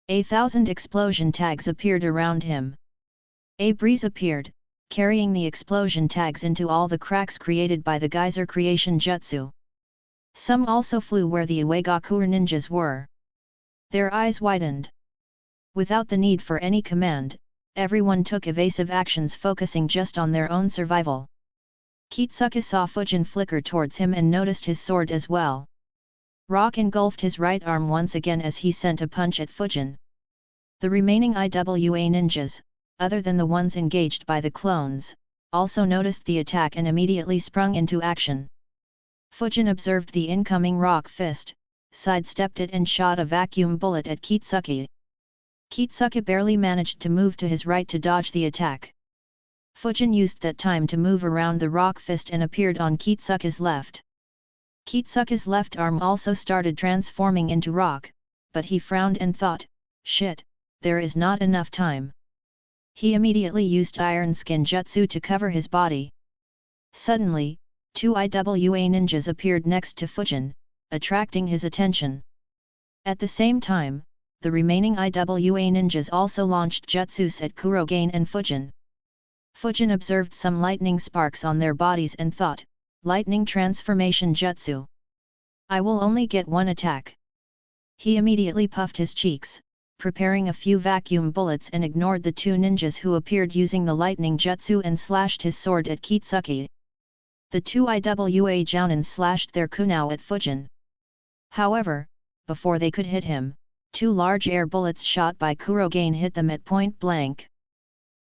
1,000 explosion tags appeared around him. A breeze appeared, carrying the explosion tags into all the cracks created by the geyser creation jutsu. Some also flew where the Uegakure ninjas were. Their eyes widened. Without the need for any command, everyone took evasive actions focusing just on their own survival. Kitsuke saw Fujin flicker towards him and noticed his sword as well. Rock engulfed his right arm once again as he sent a punch at Fujin. The remaining IWA ninjas, other than the ones engaged by the clones, also noticed the attack and immediately sprung into action. Fujin observed the incoming rock fist, sidestepped it and shot a vacuum bullet at Kitsuke. Kitsuke barely managed to move to his right to dodge the attack. Fujin used that time to move around the rock fist and appeared on Kitsuke's left. Kitsuke's left arm also started transforming into rock, but he frowned and thought, shit, there is not enough time. He immediately used Iron Skin Jutsu to cover his body. Suddenly, 2 IWA ninjas appeared next to Fujin, attracting his attention. At the same time, the remaining IWA ninjas also launched jutsus at Kurogen and Fujin. Fujin observed some lightning sparks on their bodies and thought, lightning transformation jutsu. I will only get one attack. He immediately puffed his cheeks, preparing a few vacuum bullets and ignored the 2 ninjas who appeared using the lightning jutsu and slashed his sword at Kitsuke. The 2 IWA Jounin slashed their kunao at Fujin. However, before they could hit him, 2 large air bullets shot by Kurogen hit them at point blank.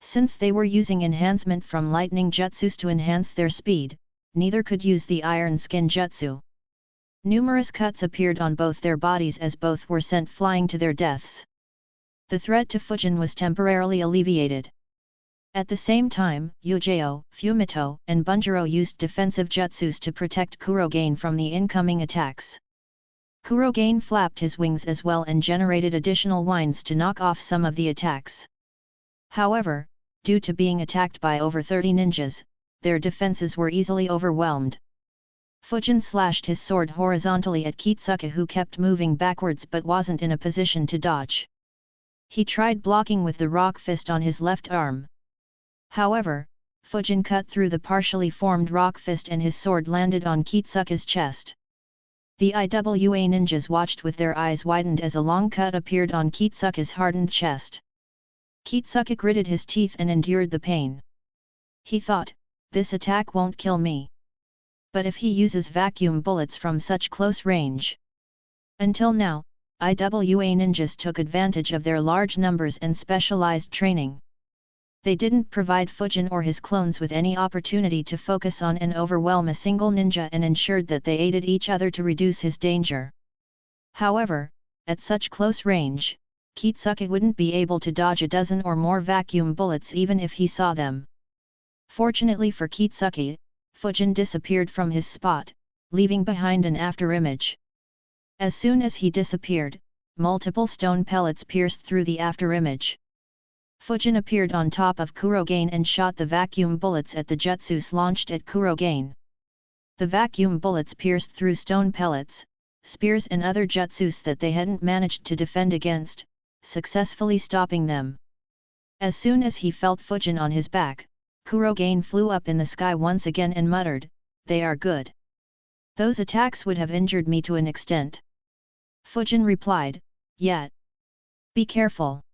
Since they were using enhancement from lightning jutsus to enhance their speed, neither could use the iron skin jutsu. Numerous cuts appeared on both their bodies as both were sent flying to their deaths. The threat to Fujin was temporarily alleviated. At the same time, Yujao, Fumito, and Bunjiro used defensive jutsus to protect Kurogen from the incoming attacks. Kurogen flapped his wings as well and generated additional winds to knock off some of the attacks. However, due to being attacked by over 30 ninjas, their defenses were easily overwhelmed. Fujin slashed his sword horizontally at Kitsuke, who kept moving backwards but wasn't in a position to dodge. He tried blocking with the rock fist on his left arm. However, Fujin cut through the partially formed rock fist and his sword landed on Kitsuke's chest. The IWA ninjas watched with their eyes widened as a long cut appeared on Kitsuke's hardened chest. Kitsuke gritted his teeth and endured the pain. He thought, this attack won't kill me. But if he uses vacuum bullets from such close range. Until now, IWA ninjas took advantage of their large numbers and specialized training. They didn't provide Fujin or his clones with any opportunity to focus on and overwhelm a single ninja and ensured that they aided each other to reduce his danger. However, at such close range, Kitsuke wouldn't be able to dodge a dozen or more vacuum bullets even if he saw them. Fortunately for Kitsuke, Fujin disappeared from his spot, leaving behind an afterimage. As soon as he disappeared, multiple stone pellets pierced through the afterimage. Fujin appeared on top of Kurogen and shot the vacuum bullets at the jutsus launched at Kurogen. The vacuum bullets pierced through stone pellets, spears and other jutsus that they hadn't managed to defend against, successfully stopping them. As soon as he felt Fujin on his back, Kurogen flew up in the sky once again and muttered, "They are good. Those attacks would have injured me to an extent." Fujin replied, "Yet. Be careful."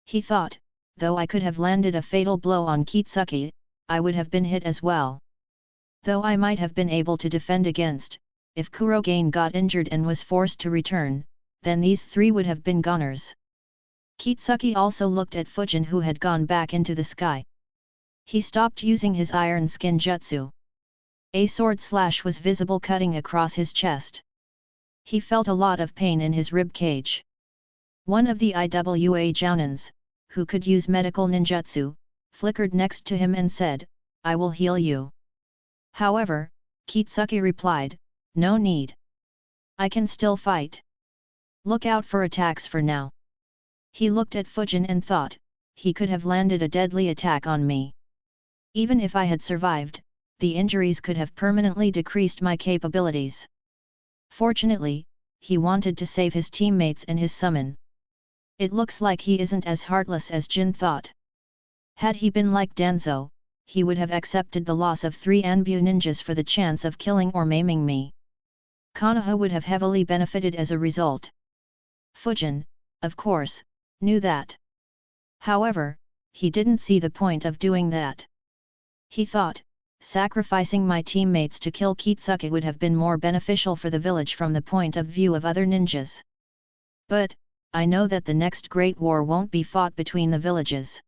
He thought, though I could have landed a fatal blow on Kitsuke, I would have been hit as well. Though I might have been able to defend against, if Kurogen got injured and was forced to return, then these 3 would have been goners. Kitsuke also looked at Fujin, who had gone back into the sky. He stopped using his iron skin jutsu. A sword slash was visible cutting across his chest. He felt a lot of pain in his rib cage. One of the IWA Jounins, who could use medical ninjutsu, flickered next to him and said, "I will heal you." However, Kitsuke replied, "No need. I can still fight. Look out for attacks for now." He looked at Fujin and thought, he could have landed a deadly attack on me. Even if I had survived, the injuries could have permanently decreased my capabilities. Fortunately, he wanted to save his teammates and his summon. It looks like he isn't as heartless as Jin thought. Had he been like Danzo, he would have accepted the loss of 3 Anbu ninjas for the chance of killing or maiming me. Konoha would have heavily benefited as a result. Fujin, of course, knew that. However, he didn't see the point of doing that. He thought, sacrificing my teammates to kill Kitsuke would have been more beneficial for the village from the point of view of other ninjas. But, I know that the next great war won't be fought between the villages.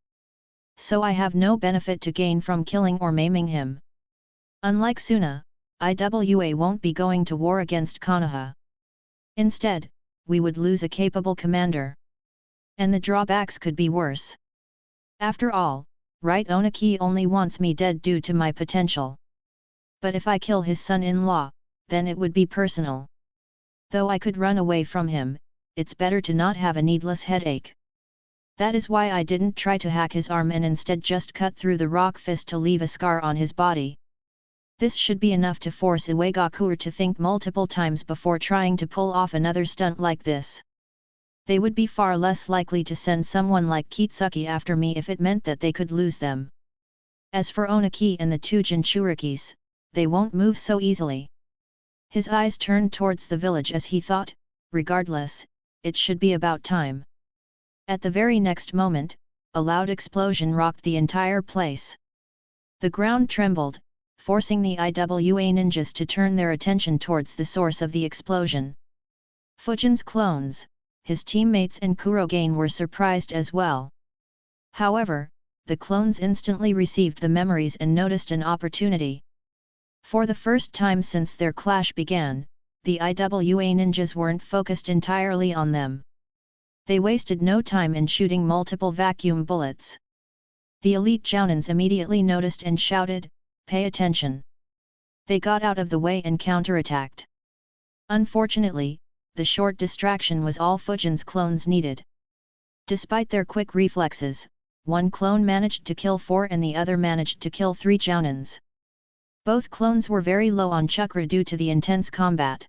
So I have no benefit to gain from killing or maiming him. Unlike Suna, IWA won't be going to war against Konoha. Instead, we would lose a capable commander. And the drawbacks could be worse. After all, right, Oniki only wants me dead due to my potential. But if I kill his son-in-law, then it would be personal. Though I could run away from him, it's better to not have a needless headache. That is why I didn't try to hack his arm and instead just cut through the rock fist to leave a scar on his body. This should be enough to force Uegaku to think multiple times before trying to pull off another stunt like this. They would be far less likely to send someone like Kitsuke after me if it meant that they could lose them. As for Oniki and the 2 Jinchurikis, they won't move so easily. His eyes turned towards the village as he thought, regardless, it should be about time. At the very next moment, a loud explosion rocked the entire place. The ground trembled, forcing the IWA ninjas to turn their attention towards the source of the explosion. Fujin's clones, his teammates and Kurogen were surprised as well. However, the clones instantly received the memories and noticed an opportunity. For the first time since their clash began, the IWA ninjas weren't focused entirely on them. They wasted no time in shooting multiple vacuum bullets. The elite Jounins immediately noticed and shouted, "Pay attention!" They got out of the way and counterattacked. Unfortunately, the short distraction was all Fujin's clones needed. Despite their quick reflexes, one clone managed to kill 4 and the other managed to kill 3 Jounins. Both clones were very low on chakra due to the intense combat.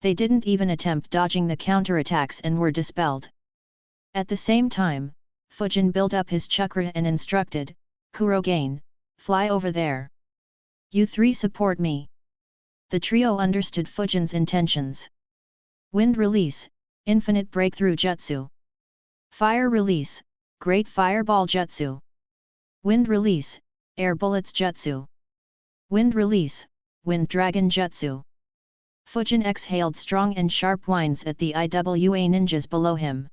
They didn't even attempt dodging the counterattacks and were dispelled. At the same time, Fujin built up his chakra and instructed, "Kurogen, fly over there. You 3 support me." The trio understood Fujin's intentions. Wind release, infinite breakthrough jutsu. Fire release, great fireball jutsu. Wind release, air bullets jutsu. Wind release, wind dragon jutsu. Fujin exhaled strong and sharp whines at the IWA ninjas below him.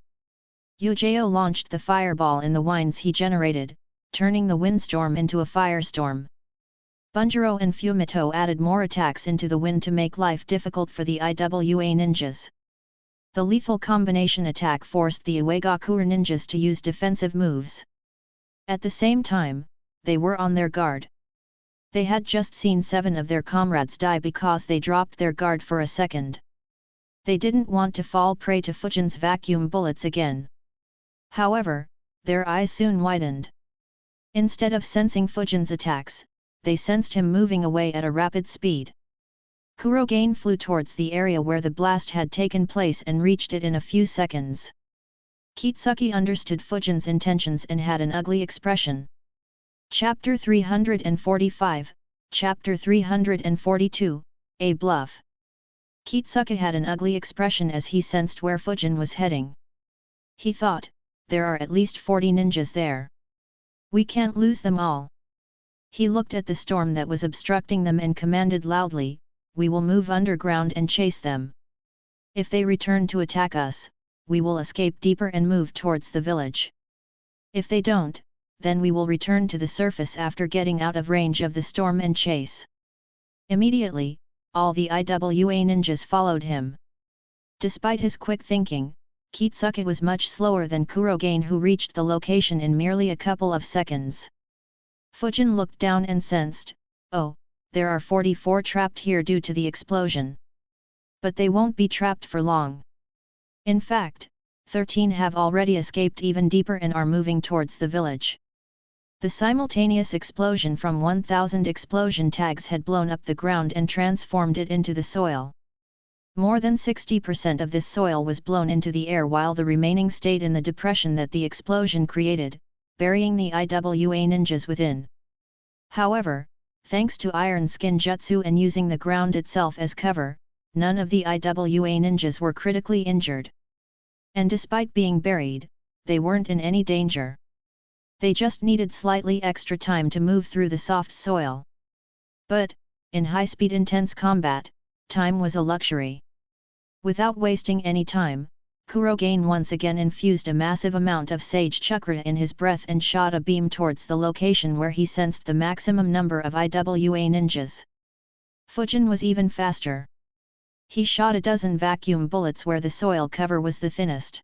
Yujao launched the fireball in the whines he generated, turning the windstorm into a firestorm. Bunjiro and Fumito added more attacks into the wind to make life difficult for the IWA ninjas. The lethal combination attack forced the Uegaku ninjas to use defensive moves. At the same time, they were on their guard. They had just seen 7 of their comrades die because they dropped their guard for a second. They didn't want to fall prey to Fujin's vacuum bullets again. However, their eyes soon widened. Instead of sensing Fujin's attacks, they sensed him moving away at a rapid speed. Kurogen flew towards the area where the blast had taken place and reached it in a few seconds. Kitsuke understood Fujin's intentions and had an ugly expression. Chapter 345, Chapter 342, A Bluff. Kitsuke had an ugly expression as he sensed where Fujin was heading. He thought, there are at least 40 ninjas there. We can't lose them all. He looked at the storm that was obstructing them and commanded loudly, "We will move underground and chase them. If they return to attack us, we will escape deeper and move towards the village. If they don't, then we will return to the surface after getting out of range of the storm and chase." Immediately, all the IWA ninjas followed him. Despite his quick thinking, Kitsuke was much slower than Kurogen, who reached the location in merely a couple of seconds. Fujin looked down and sensed, "Oh, there are 44 trapped here due to the explosion. But they won't be trapped for long. In fact, 13 have already escaped even deeper and are moving towards the village." The simultaneous explosion from 1,000 explosion tags had blown up the ground and transformed it into the soil. More than 60% of this soil was blown into the air while the remaining stayed in the depression that the explosion created, burying the IWA ninjas within. However, thanks to Iron Skin Jutsu and using the ground itself as cover, none of the IWA ninjas were critically injured. And despite being buried, they weren't in any danger. They just needed slightly extra time to move through the soft soil. But, in high-speed intense combat, time was a luxury. Without wasting any time, Kurogen once again infused a massive amount of sage chakra in his breath and shot a beam towards the location where he sensed the maximum number of IWA ninjas. Fujin was even faster. He shot a dozen vacuum bullets where the soil cover was the thinnest.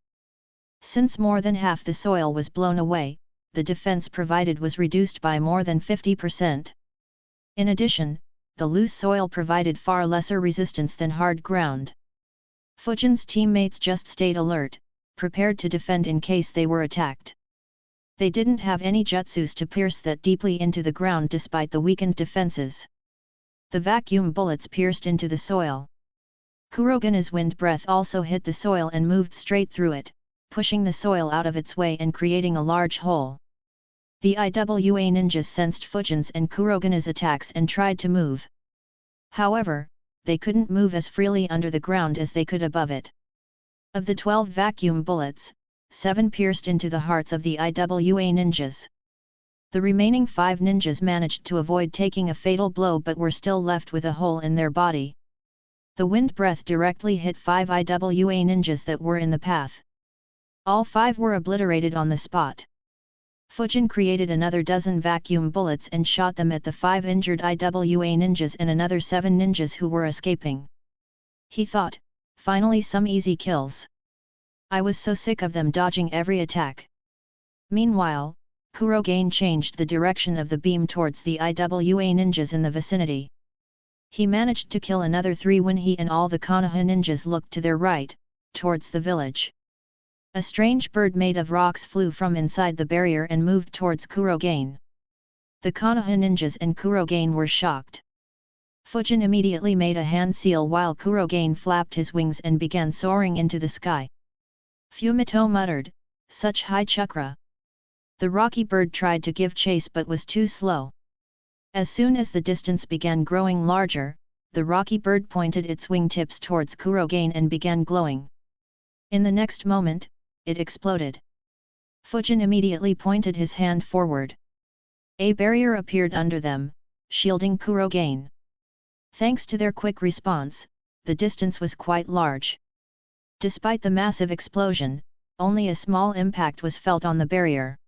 Since more than half the soil was blown away, the defense provided was reduced by more than 50%. In addition, the loose soil provided far lesser resistance than hard ground. Fujin's teammates just stayed alert, prepared to defend in case they were attacked. They didn't have any jutsus to pierce that deeply into the ground despite the weakened defenses. The vacuum bullets pierced into the soil. Kurogen's wind breath also hit the soil and moved straight through it, pushing the soil out of its way and creating a large hole. The IWA ninjas sensed Fujin's and Kurogen's attacks and tried to move. However, they couldn't move as freely under the ground as they could above it. Of the 12 vacuum bullets, 7 pierced into the hearts of the IWA ninjas. The remaining 5 ninjas managed to avoid taking a fatal blow but were still left with a hole in their body. The wind breath directly hit 5 IWA ninjas that were in the path. All 5 were obliterated on the spot. Fujin created another dozen vacuum bullets and shot them at the 5 injured IWA ninjas and another 7 ninjas who were escaping. He thought, finally some easy kills. I was so sick of them dodging every attack. Meanwhile, Kurogen changed the direction of the beam towards the IWA ninjas in the vicinity. He managed to kill another 3 when he and all the Konoha ninjas looked to their right, towards the village. A strange bird made of rocks flew from inside the barrier and moved towards Kurogen. The Konoha ninjas and Kurogen were shocked. Fujin immediately made a hand seal while Kurogen flapped his wings and began soaring into the sky. Fumito muttered, "Such high chakra." The rocky bird tried to give chase but was too slow. As soon as the distance began growing larger, the rocky bird pointed its wingtips towards Kurogen and began glowing. In the next moment, it exploded. Fujin immediately pointed his hand forward. A barrier appeared under them, shielding Kurogen. Thanks to their quick response, the distance was quite large. Despite the massive explosion, only a small impact was felt on the barrier.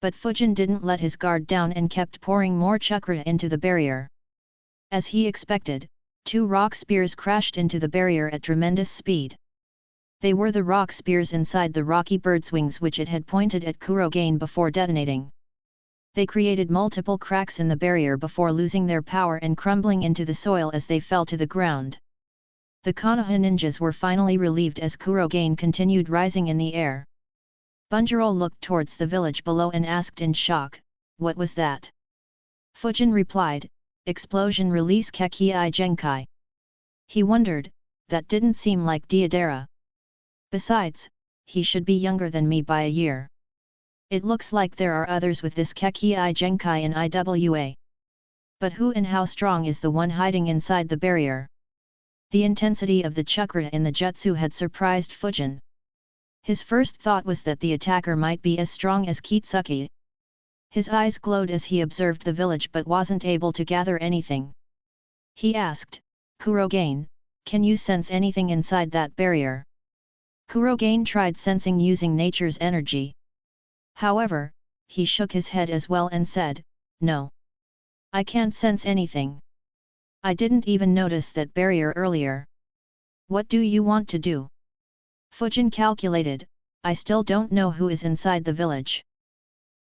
But Fujin didn't let his guard down and kept pouring more chakra into the barrier. As he expected, 2 rock spears crashed into the barrier at tremendous speed. They were the rock spears inside the rocky bird's wings which it had pointed at Kurogen before detonating. They created multiple cracks in the barrier before losing their power and crumbling into the soil as they fell to the ground. The Konoha ninjas were finally relieved as Kurogen continued rising in the air. Bunjiro looked towards the village below and asked in shock, "What was that?" Fujin replied, "Explosion release Kekii Genkai." He wondered, that didn't seem like Deidara. Besides, he should be younger than me by a year. It looks like there are others with this Kekii Genkai in IWA. But who and how strong is the one hiding inside the barrier? The intensity of the chakra in the jutsu had surprised Fujin. His first thought was that the attacker might be as strong as Kitsuki. His eyes glowed as he observed the village but wasn't able to gather anything. He asked, "Kurogen, can you sense anything inside that barrier?" Kurogen tried sensing using nature's energy. However, he shook his head as well and said, "No. I can't sense anything. I didn't even notice that barrier earlier. What do you want to do?" Fujin calculated, "I still don't know who is inside the village.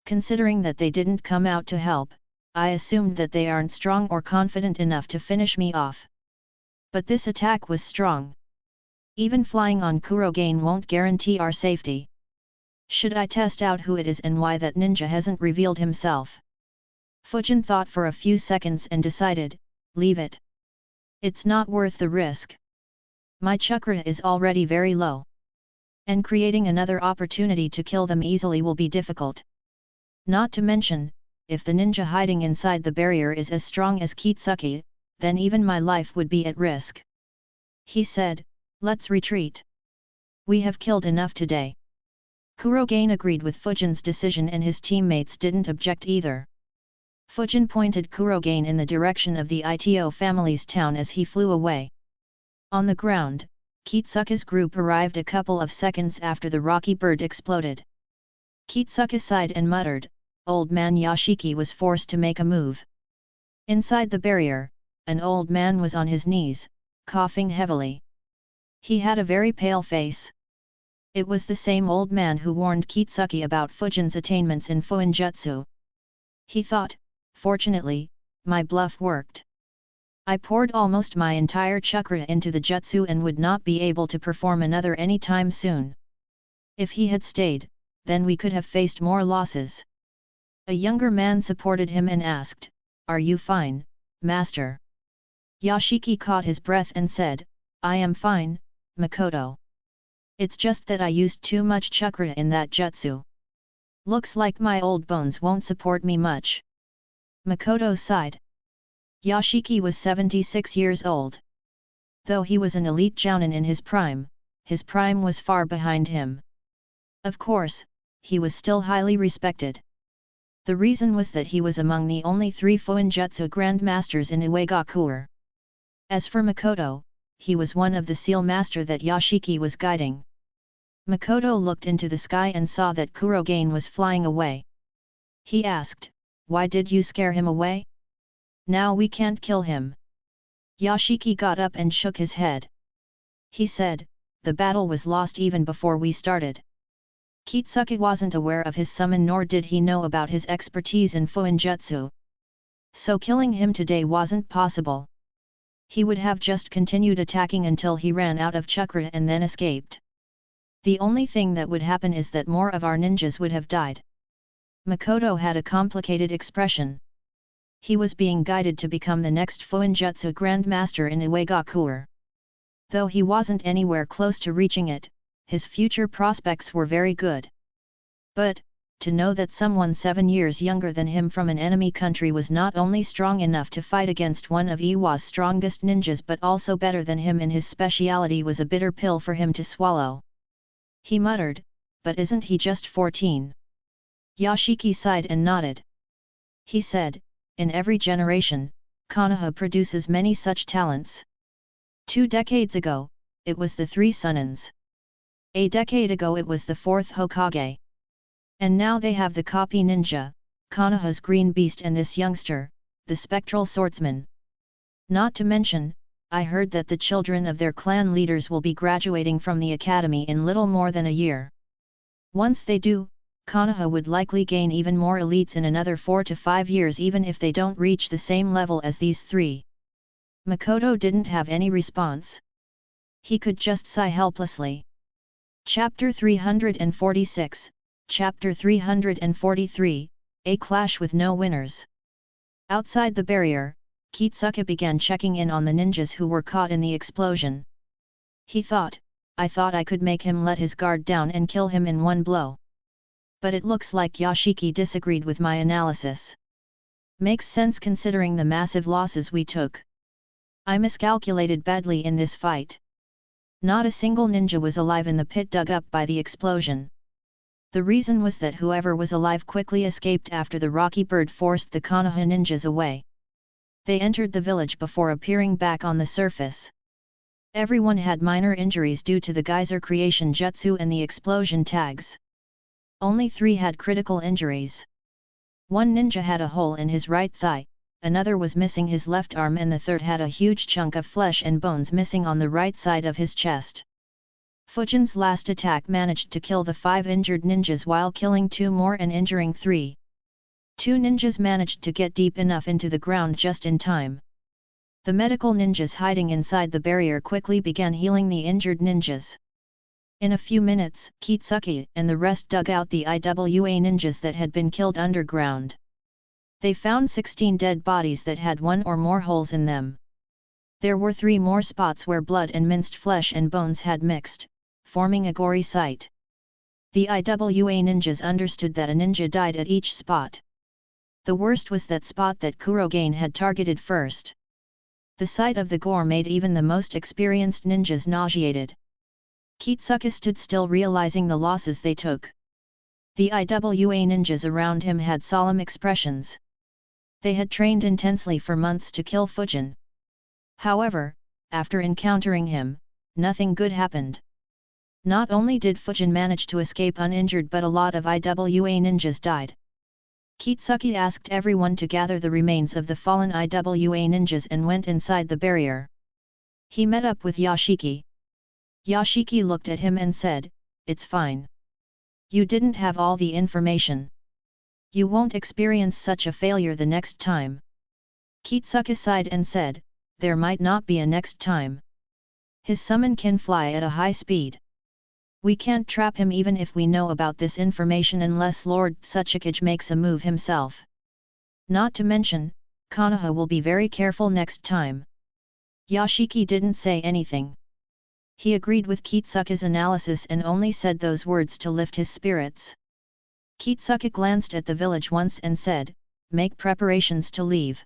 Considering that they didn't come out to help, I assumed that they aren't strong or confident enough to finish me off. But this attack was strong. Even flying on Kurogen won't guarantee our safety. Should I test out who it is and why that ninja hasn't revealed himself? Fujin thought for a few seconds and decided, leave it. It's not worth the risk. My chakra is already very low. And creating another opportunity to kill them easily will be difficult. Not to mention, if the ninja hiding inside the barrier is as strong as Kitsuki, then even my life would be at risk. He said, let's retreat. We have killed enough today. Kurogen agreed with Fujin's decision and his teammates didn't object either. Fujin pointed Kurogen in the direction of the Ito family's town as he flew away. On the ground, Kitsuki's group arrived a couple of seconds after the rocky bird exploded. Kitsuki sighed and muttered, old man Yashiki was forced to make a move. Inside the barrier, an old man was on his knees, coughing heavily. He had a very pale face. It was the same old man who warned Kitsuki about Fujin's attainments in Fuinjutsu. He thought, fortunately, my bluff worked. I poured almost my entire chakra into the jutsu and would not be able to perform another any time soon. If he had stayed, then we could have faced more losses. A younger man supported him and asked, are you fine, master? Yashiki caught his breath and said, I am fine, Makoto. It's just that I used too much chakra in that jutsu. Looks like my old bones won't support me much. Makoto sighed. Yashiki was 76 years old. Though he was an elite jounin in his prime was far behind him. Of course, he was still highly respected. The reason was that he was among the only 3 Fuinjutsu grandmasters in Uegakuer. As for Makoto, he was one of the seal master that Yashiki was guiding. Makoto looked into the sky and saw that Kurogen was flying away. He asked, why did you scare him away? Now we can't kill him. Yashiki got up and shook his head. He said, the battle was lost even before we started. Kitsuki wasn't aware of his summon nor did he know about his expertise in Fuinjutsu. So killing him today wasn't possible. He would have just continued attacking until he ran out of chakra and then escaped. The only thing that would happen is that more of our ninjas would have died. Makoto had a complicated expression. He was being guided to become the next Fuinjutsu Grandmaster in Uegakuer. Though he wasn't anywhere close to reaching it, his future prospects were very good. But, to know that someone 7 years younger than him from an enemy country was not only strong enough to fight against one of Iwa's strongest ninjas but also better than him in his speciality was a bitter pill for him to swallow. He muttered, but isn't he just 14? Yashiki sighed and nodded. He said, in every generation, Konoha produces many such talents. 2 decades ago, it was the 3 Sunnins. A decade ago it was the 4th Hokage. And now they have the copy ninja, Konoha's green beast and this youngster, the spectral swordsman. Not to mention, I heard that the children of their clan leaders will be graduating from the academy in little more than a year. Once they do, Konoha would likely gain even more elites in another 4 to 5 years even if they don't reach the same level as these 3. Makoto didn't have any response. He could just sigh helplessly. Chapter 346, Chapter 343, A Clash with No Winners. Outside the barrier, Kitsuki began checking in on the ninjas who were caught in the explosion. He thought, I thought I could make him let his guard down and kill him in one blow. But it looks like Yashiki disagreed with my analysis. Makes sense considering the massive losses we took. I miscalculated badly in this fight. Not a single ninja was alive in the pit dug up by the explosion. The reason was that whoever was alive quickly escaped after the rocky bird forced the Konoha ninjas away. They entered the village before appearing back on the surface. Everyone had minor injuries due to the geyser creation jutsu and the explosion tags. Only 3 had critical injuries. One ninja had a hole in his right thigh, another was missing his left arm and the third had a huge chunk of flesh and bones missing on the right side of his chest. Fujin's last attack managed to kill the 5 injured ninjas while killing 2 more and injuring 3. 2 ninjas managed to get deep enough into the ground just in time. The medical ninjas hiding inside the barrier quickly began healing the injured ninjas. In a few minutes, Kitsuki and the rest dug out the IWA ninjas that had been killed underground. They found 16 dead bodies that had one or more holes in them. There were 3 more spots where blood and minced flesh and bones had mixed, forming a gory sight. The IWA ninjas understood that a ninja died at each spot. The worst was that spot that Kurogen had targeted first. The sight of the gore made even the most experienced ninjas nauseated. Kitsuki stood still, realizing the losses they took. The IWA ninjas around him had solemn expressions. They had trained intensely for months to kill Fujin. However, after encountering him, nothing good happened. Not only did Fujin manage to escape uninjured, but a lot of IWA ninjas died. Kitsuki asked everyone to gather the remains of the fallen IWA ninjas and went inside the barrier. He met up with Yashiki. Yashiki looked at him and said, "It's fine. You didn't have all the information. You won't experience such a failure the next time." Kitsuki sighed and said, "There might not be a next time. His summon can fly at a high speed. We can't trap him even if we know about this information unless Lord Tsuchikage makes a move himself. Not to mention, Konoha will be very careful next time." Yashiki didn't say anything. He agreed with Kitsuki's analysis and only said those words to lift his spirits. Kitsuki glanced at the village once and said, "Make preparations to leave.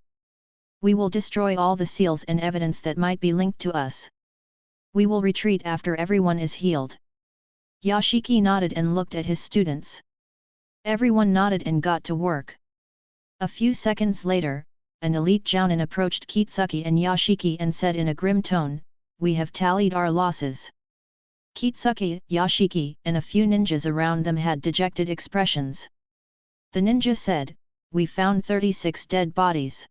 We will destroy all the seals and evidence that might be linked to us. We will retreat after everyone is healed." Yashiki nodded and looked at his students. Everyone nodded and got to work. A few seconds later, an elite jounin approached Kitsuki and Yashiki and said in a grim tone, "We have tallied our losses." Kitsuki, Yashiki, and a few ninjas around them had dejected expressions. The ninja said, "We found 36 dead bodies.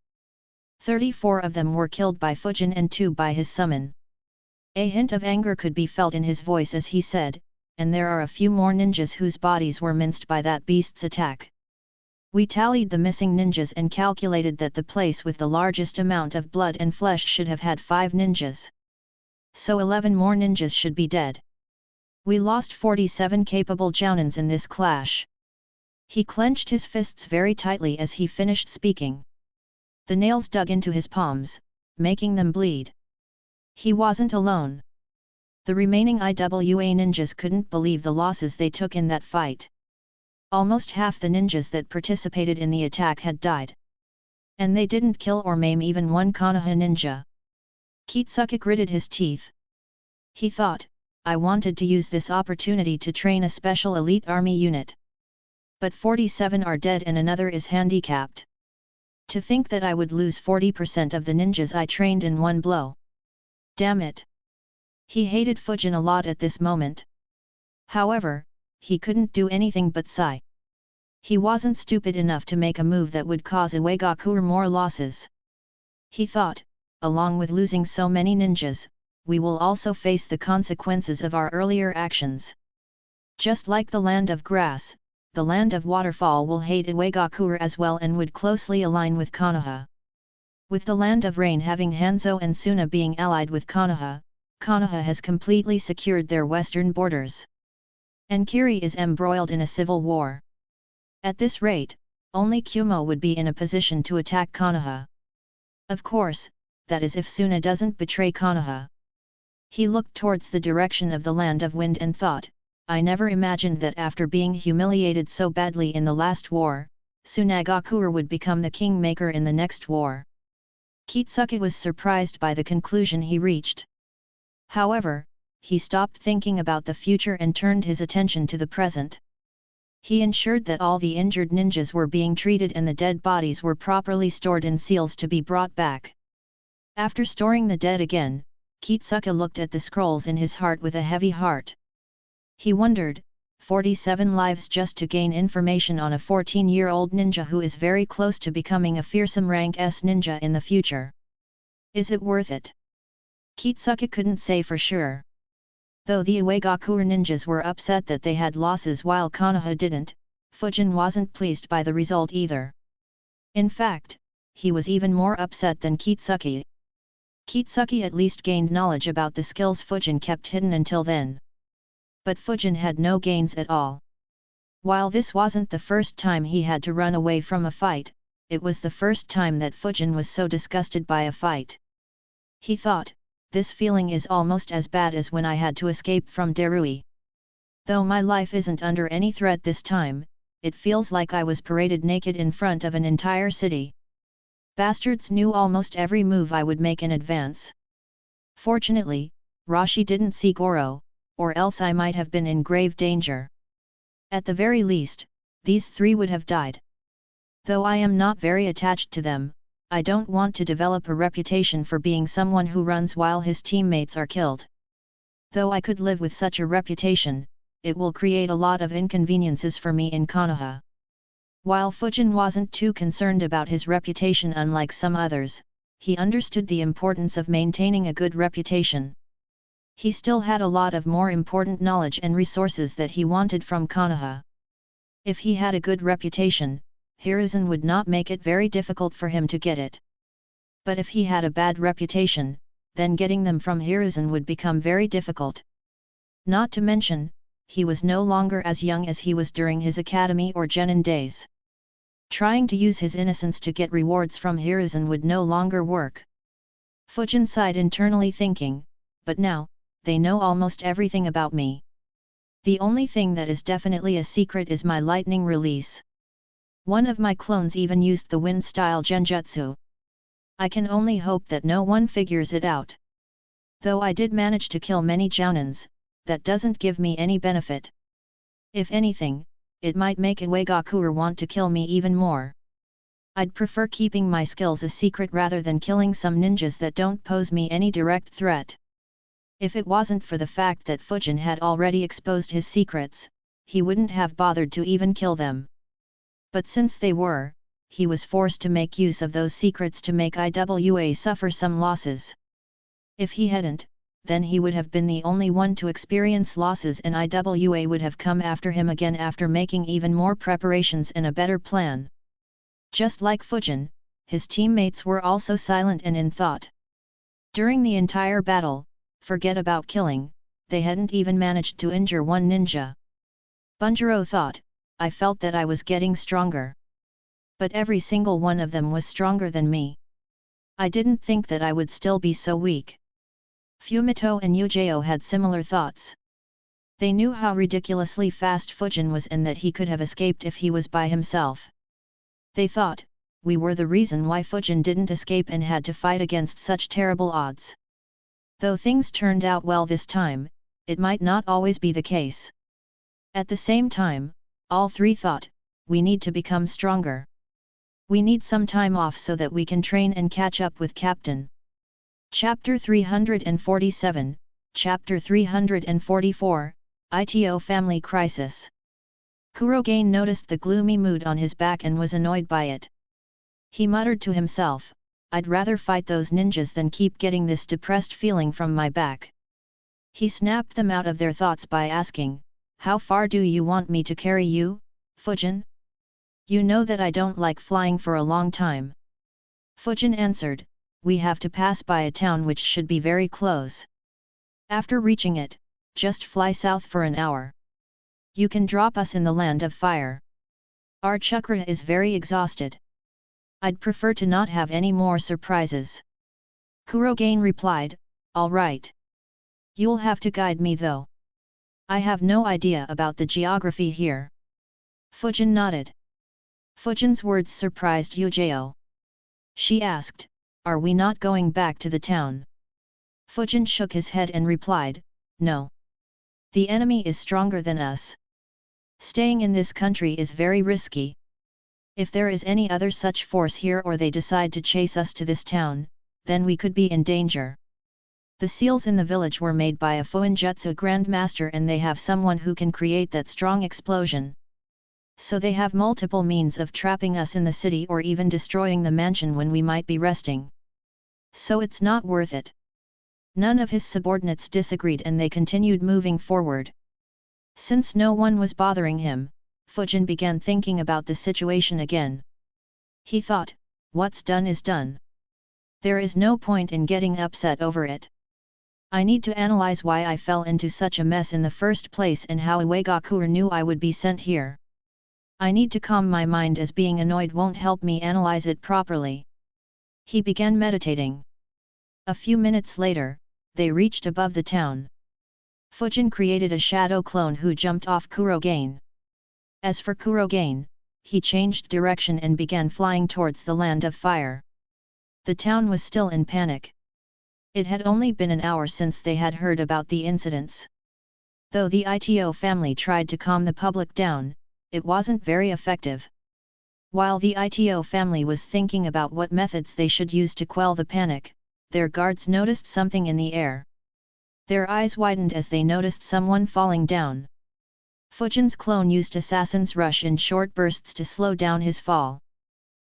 34 of them were killed by Fujin and 2 by his summon." A hint of anger could be felt in his voice as he said, "And there are a few more ninjas whose bodies were minced by that beast's attack. We tallied the missing ninjas and calculated that the place with the largest amount of blood and flesh should have had 5 ninjas. So 11 more ninjas should be dead. We lost 47 capable jounins in this clash." He clenched his fists very tightly as he finished speaking. The nails dug into his palms, making them bleed. He wasn't alone. The remaining IWA ninjas couldn't believe the losses they took in that fight. Almost half the ninjas that participated in the attack had died. And they didn't kill or maim even one Konoha ninja. Kitsuki gritted his teeth. He thought, "I wanted to use this opportunity to train a special elite army unit. But 47 are dead and another is handicapped. To think that I would lose 40% of the ninjas I trained in one blow. Damn it." He hated Fujin a lot at this moment. However, he couldn't do anything but sigh. He wasn't stupid enough to make a move that would cause Iwagakure more losses. He thought, along with losing so many ninjas, we will also face the consequences of our earlier actions. Just like the land of grass, the land of waterfall will hate Iwagakure as well and would closely align with Konoha. With the land of rain having Hanzo and Suna being allied with Konoha, Konoha has completely secured their western borders. And Kiri is embroiled in a civil war. At this rate, only Kumo would be in a position to attack Konoha. Of course, that is if Suna doesn't betray Konoha. He looked towards the direction of the land of wind and thought, "I never imagined that after being humiliated so badly in the last war, Sunagakure would become the kingmaker in the next war." Kitsuki was surprised by the conclusion he reached. However, he stopped thinking about the future and turned his attention to the present. He ensured that all the injured ninjas were being treated and the dead bodies were properly stored in seals to be brought back. After storing the dead again, Kitsuki looked at the scrolls in his heart with a heavy heart. He wondered, 47 lives just to gain information on a 14-year-old ninja who is very close to becoming a fearsome rank S ninja in the future. Is it worth it? Kitsuki couldn't say for sure. Though the Iwagakure ninjas were upset that they had losses while Konoha didn't, Fujin wasn't pleased by the result either. In fact, he was even more upset than Kitsuki. Kitsuki at least gained knowledge about the skills Fujin kept hidden until then. But Fujin had no gains at all. While this wasn't the first time he had to run away from a fight, it was the first time that Fujin was so disgusted by a fight. He thought, this feeling is almost as bad as when I had to escape from Darui. Though my life isn't under any threat this time, it feels like I was paraded naked in front of an entire city. Bastards knew almost every move I would make in advance. Fortunately, Rashi didn't see Goro, or else I might have been in grave danger. At the very least, these three would have died. Though I am not very attached to them, I don't want to develop a reputation for being someone who runs while his teammates are killed. Though I could live with such a reputation, it will create a lot of inconveniences for me in Konoha. While Fujin wasn't too concerned about his reputation unlike some others, he understood the importance of maintaining a good reputation. He still had a lot of more important knowledge and resources that he wanted from Konoha. If he had a good reputation, Hiruzen would not make it very difficult for him to get it. But if he had a bad reputation, then getting them from Hiruzen would become very difficult. Not to mention, he was no longer as young as he was during his academy or genin days. Trying to use his innocence to get rewards from Hiruzen would no longer work. Fujin sighed internally thinking, but now, they know almost everything about me. The only thing that is definitely a secret is my lightning release. One of my clones even used the wind-style genjutsu. I can only hope that no one figures it out. Though I did manage to kill many jounins, that doesn't give me any benefit. If anything, it might make Iwagakure want to kill me even more. I'd prefer keeping my skills a secret rather than killing some ninjas that don't pose me any direct threat. If it wasn't for the fact that Fujin had already exposed his secrets, he wouldn't have bothered to even kill them. But since they were, he was forced to make use of those secrets to make Iwa suffer some losses. If he hadn't, then he would have been the only one to experience losses and Iwa would have come after him again after making even more preparations and a better plan. Just like Fujin, his teammates were also silent and in thought. During the entire battle, forget about killing, they hadn't even managed to injure one ninja. Bunjiro thought, I felt that I was getting stronger. But every single one of them was stronger than me. I didn't think that I would still be so weak. Fumito and Yujao had similar thoughts. They knew how ridiculously fast Fujin was and that he could have escaped if he was by himself. They thought, we were the reason why Fujin didn't escape and had to fight against such terrible odds. Though things turned out well this time, it might not always be the case. At the same time, all three thought, we need to become stronger. We need some time off so that we can train and catch up with Captain. Chapter 347, Chapter 344, ITO Family Crisis. Kurogen noticed the gloomy mood on his back and was annoyed by it. He muttered to himself, I'd rather fight those ninjas than keep getting this depressed feeling from my back. He snapped them out of their thoughts by asking, how far do you want me to carry you, Fujin? You know that I don't like flying for a long time. Fujin answered, we have to pass by a town which should be very close. After reaching it, just fly south for an hour. You can drop us in the land of fire. Our chakra is very exhausted. I'd prefer to not have any more surprises. Kurogen replied, all right. You'll have to guide me though. I have no idea about the geography here. Fujin nodded. Fujin's words surprised Yujao. She asked, are we not going back to the town? Fujin shook his head and replied, no. The enemy is stronger than us. Staying in this country is very risky. If there is any other such force here or they decide to chase us to this town, then we could be in danger. The seals in the village were made by a Fuinjutsu Grandmaster and they have someone who can create that strong explosion. So they have multiple means of trapping us in the city or even destroying the mansion when we might be resting. So it's not worth it. None of his subordinates disagreed and they continued moving forward. Since no one was bothering him, Fujin began thinking about the situation again. He thought, what's done is done. There is no point in getting upset over it. I need to analyze why I fell into such a mess in the first place and how Iwagakure knew I would be sent here. I need to calm my mind as being annoyed won't help me analyze it properly. He began meditating. A few minutes later, they reached above the town. Fujin created a shadow clone who jumped off Kurogain. As for Kurogain, he changed direction and began flying towards the land of fire. The town was still in panic. It had only been an hour since they had heard about the incidents. Though the Ito family tried to calm the public down, it wasn't very effective. While the Ito family was thinking about what methods they should use to quell the panic, their guards noticed something in the air. Their eyes widened as they noticed someone falling down. Fujin's clone used Assassin's Rush in short bursts to slow down his fall.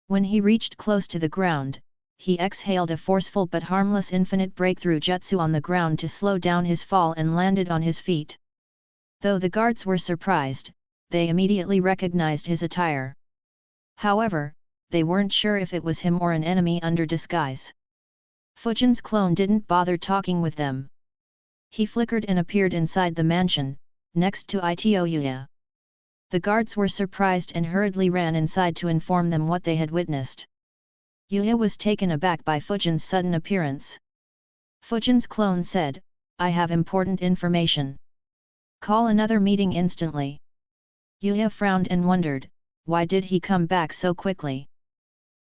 When he reached close to the ground, he exhaled a forceful but harmless infinite breakthrough jutsu on the ground to slow down his fall and landed on his feet. Though the guards were surprised, they immediately recognized his attire. However, they weren't sure if it was him or an enemy under disguise. Fujin's clone didn't bother talking with them. He flickered and appeared inside the mansion, next to Ito Yuya. The guards were surprised and hurriedly ran inside to inform them what they had witnessed. Yuya was taken aback by Fujin's sudden appearance. Fujin's clone said, "I have important information. Call another meeting instantly." Yuya frowned and wondered, why did he come back so quickly?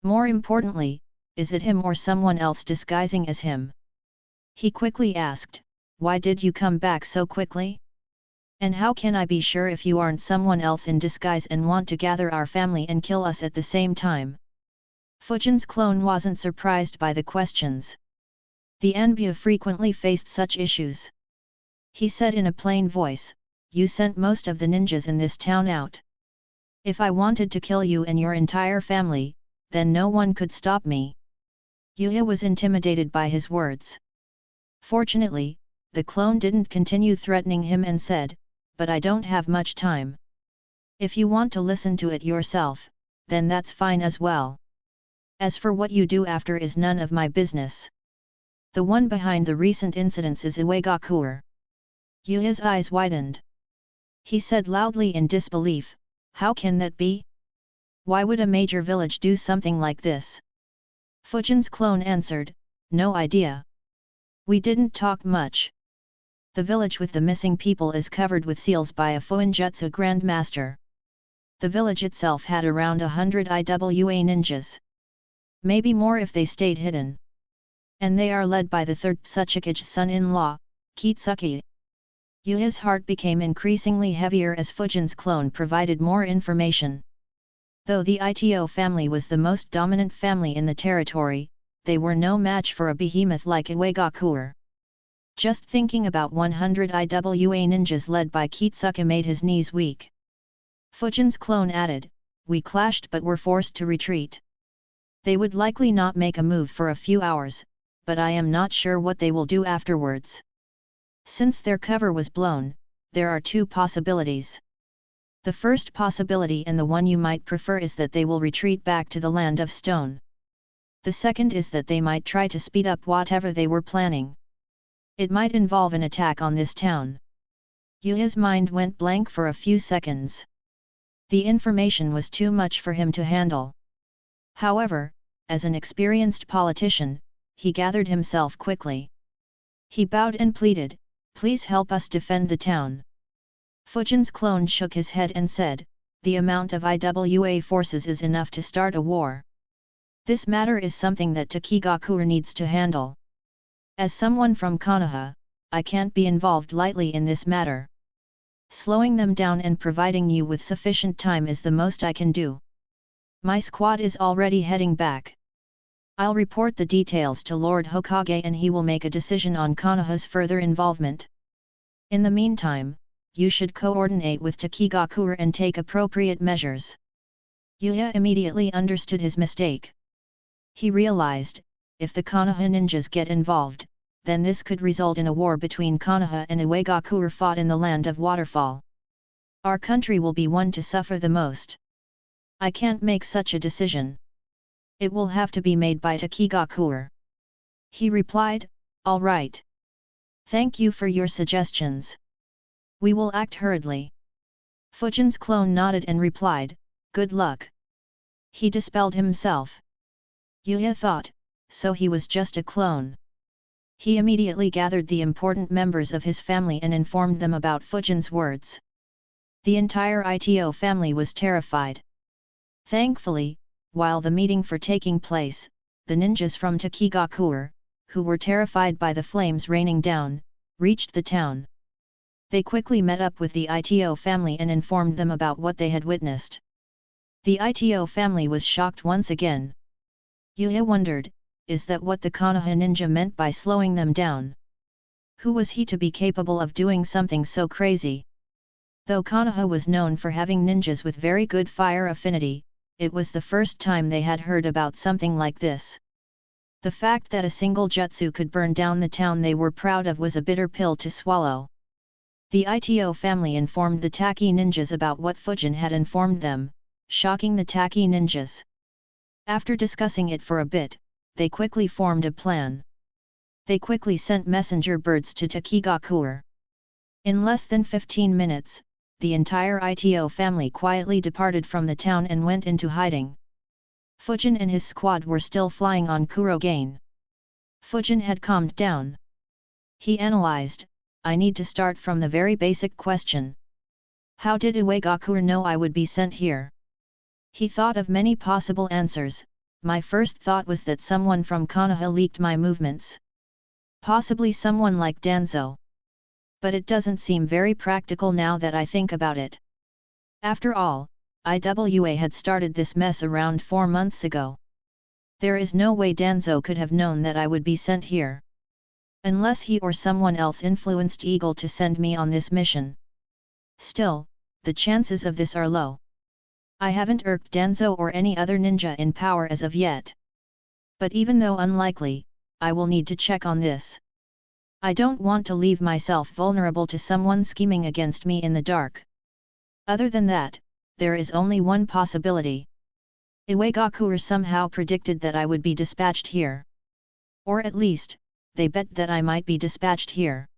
More importantly, is it him or someone else disguising as him? He quickly asked, "Why did you come back so quickly? And how can I be sure if you aren't someone else in disguise and want to gather our family and kill us at the same time?" Fujin's clone wasn't surprised by the questions. The Anbu frequently faced such issues. He said in a plain voice, "You sent most of the ninjas in this town out. If I wanted to kill you and your entire family, then no one could stop me." Yuya was intimidated by his words. Fortunately, the clone didn't continue threatening him and said, "But I don't have much time. If you want to listen to it yourself, then that's fine as well. As for what you do after is none of my business. The one behind the recent incidents is Iwagakure." Yuya's eyes widened. He said loudly in disbelief, "How can that be? Why would a major village do something like this?" Fujin's clone answered, "No idea. We didn't talk much. The village with the missing people is covered with seals by a Fuinjutsu Grandmaster. The village itself had around 100 IWA ninjas. Maybe more if they stayed hidden. And they are led by the third Tsuchikage's son-in-law, Kitsuki." Yuya's heart became increasingly heavier as Fujin's clone provided more information. Though the Ito family was the most dominant family in the territory, they were no match for a behemoth like Iwagakure. Just thinking about 100 IWA ninjas led by Kitsuki made his knees weak. Fujin's clone added, "We clashed but were forced to retreat. They would likely not make a move for a few hours, but I am not sure what they will do afterwards. Since their cover was blown, there are two possibilities. The first possibility, and the one you might prefer, is that they will retreat back to the land of stone. The second is that they might try to speed up whatever they were planning. It might involve an attack on this town." Yuya's mind went blank for a few seconds. The information was too much for him to handle. However, as an experienced politician, he gathered himself quickly. He bowed and pleaded, "Please help us defend the town." Fujin's clone shook his head and said, "The amount of IWA forces is enough to start a war. This matter is something that Takigakure needs to handle. As someone from Konoha, I can't be involved lightly in this matter. Slowing them down and providing you with sufficient time is the most I can do. My squad is already heading back. I'll report the details to Lord Hokage and he will make a decision on Konoha's further involvement. In the meantime, you should coordinate with Takigakure and take appropriate measures." Yuya immediately understood his mistake. He realized, if the Konoha ninjas get involved, then this could result in a war between Konoha and Iwagakure fought in the land of Waterfall. Our country will be one to suffer the most. I can't make such a decision. It will have to be made by Takigakure." He replied, "All right. Thank you for your suggestions. We will act hurriedly. Fujin's clone nodded and replied, good luck. He dispelled himself. Yuya thought, so he was just a clone. He immediately gathered the important members of his family and informed them about Fujin's words. The entire ITO family was terrified. Thankfully, while the meeting for taking place, the ninjas from Takigakure, who were terrified by the flames raining down, reached the town. They quickly met up with the ITO family and informed them about what they had witnessed. The ITO family was shocked once again. Yuya wondered, is that what the Konoha ninja meant by slowing them down? Who was he to be capable of doing something so crazy? Though Konoha was known for having ninjas with very good fire affinity, it was the first time they had heard about something like this. The fact that a single jutsu could burn down the town they were proud of was a bitter pill to swallow. The ITO family informed the Taki ninjas about what Fujin had informed them, shocking the Taki ninjas. After discussing it for a bit, they quickly formed a plan. They quickly sent messenger birds to Takigakure. In less than 15 minutes, the entire ITO family quietly departed from the town and went into hiding. Fujin and his squad were still flying on Kurogain. Fujin had calmed down. He analyzed, I need to start from the very basic question. How did Iwagakure know I would be sent here? He thought of many possible answers. My first thought was that someone from Konoha leaked my movements. Possibly someone like Danzo. But it doesn't seem very practical now that I think about it. After all, IWA had started this mess around 4 months ago. There is no way Danzo could have known that I would be sent here. Unless he or someone else influenced Eagle to send me on this mission. Still, the chances of this are low. I haven't irked Danzo or any other ninja in power as of yet. But even though unlikely, I will need to check on this. I don't want to leave myself vulnerable to someone scheming against me in the dark. Other than that, there is only one possibility. Iwagakure somehow predicted that I would be dispatched here. Or at least, they bet that I might be dispatched here.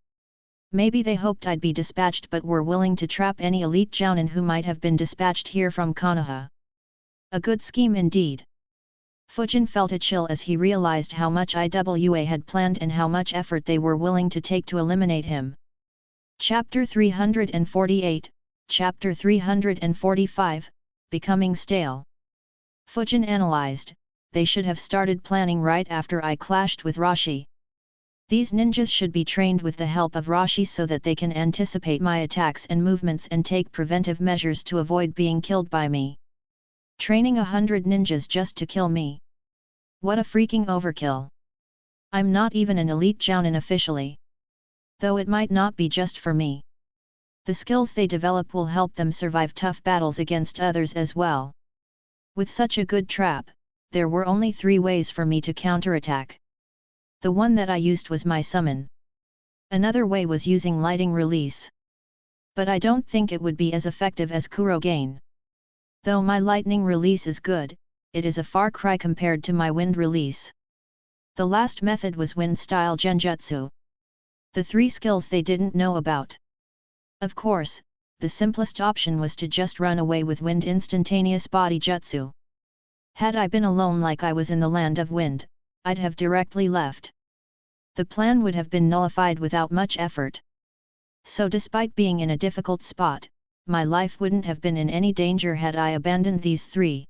Maybe they hoped I'd be dispatched but were willing to trap any elite jounin who might have been dispatched here from Konoha. A good scheme indeed. Fujin felt a chill as he realized how much IWA had planned and how much effort they were willing to take to eliminate him. Chapter 348, Chapter 345, Becoming Stale. Fujin analyzed, they should have started planning right after I clashed with Rashi. These ninjas should be trained with the help of Rashi so that they can anticipate my attacks and movements and take preventive measures to avoid being killed by me. Training 100 ninjas just to kill me. What a freaking overkill. I'm not even an elite jounin officially. Though it might not be just for me. The skills they develop will help them survive tough battles against others as well. With such a good trap, there were only 3 ways for me to counterattack. The one that I used was my summon. Another way was using lighting release. But I don't think it would be as effective as Kurogain. Though my lightning release is good, it is a far cry compared to my wind release. The last method was wind-style genjutsu. The 3 skills they didn't know about. Of course, the simplest option was to just run away with wind instantaneous body jutsu. Had I been alone like I was in the land of wind, I'd have directly left. The plan would have been nullified without much effort. So despite being in a difficult spot, my life wouldn't have been in any danger had I abandoned these 3.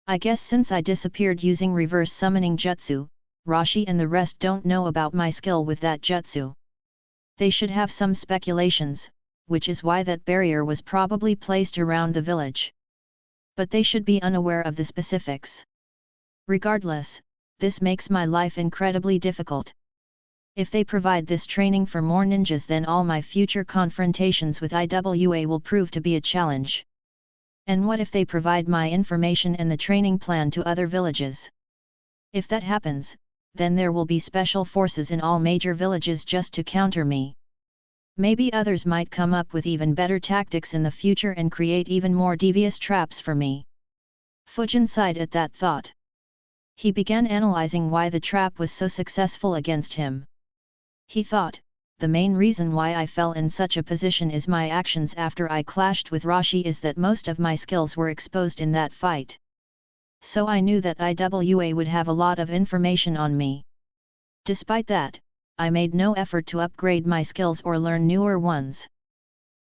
I guess since I disappeared using reverse summoning jutsu, Rashi and the rest don't know about my skill with that jutsu. They should have some speculations, which is why that barrier was probably placed around the village. But they should be unaware of the specifics. Regardless, this makes my life incredibly difficult. If they provide this training for more ninjas, then all my future confrontations with IWA will prove to be a challenge. And what if they provide my information and the training plan to other villages? If that happens, then there will be special forces in all major villages just to counter me. Maybe others might come up with even better tactics in the future and create even more devious traps for me. Fujin sighed at that thought. He began analyzing why the trap was so successful against him. He thought, the main reason why I fell in such a position is my actions after I clashed with Rashi is that most of my skills were exposed in that fight. So I knew that IWA would have a lot of information on me. Despite that, I made no effort to upgrade my skills or learn newer ones.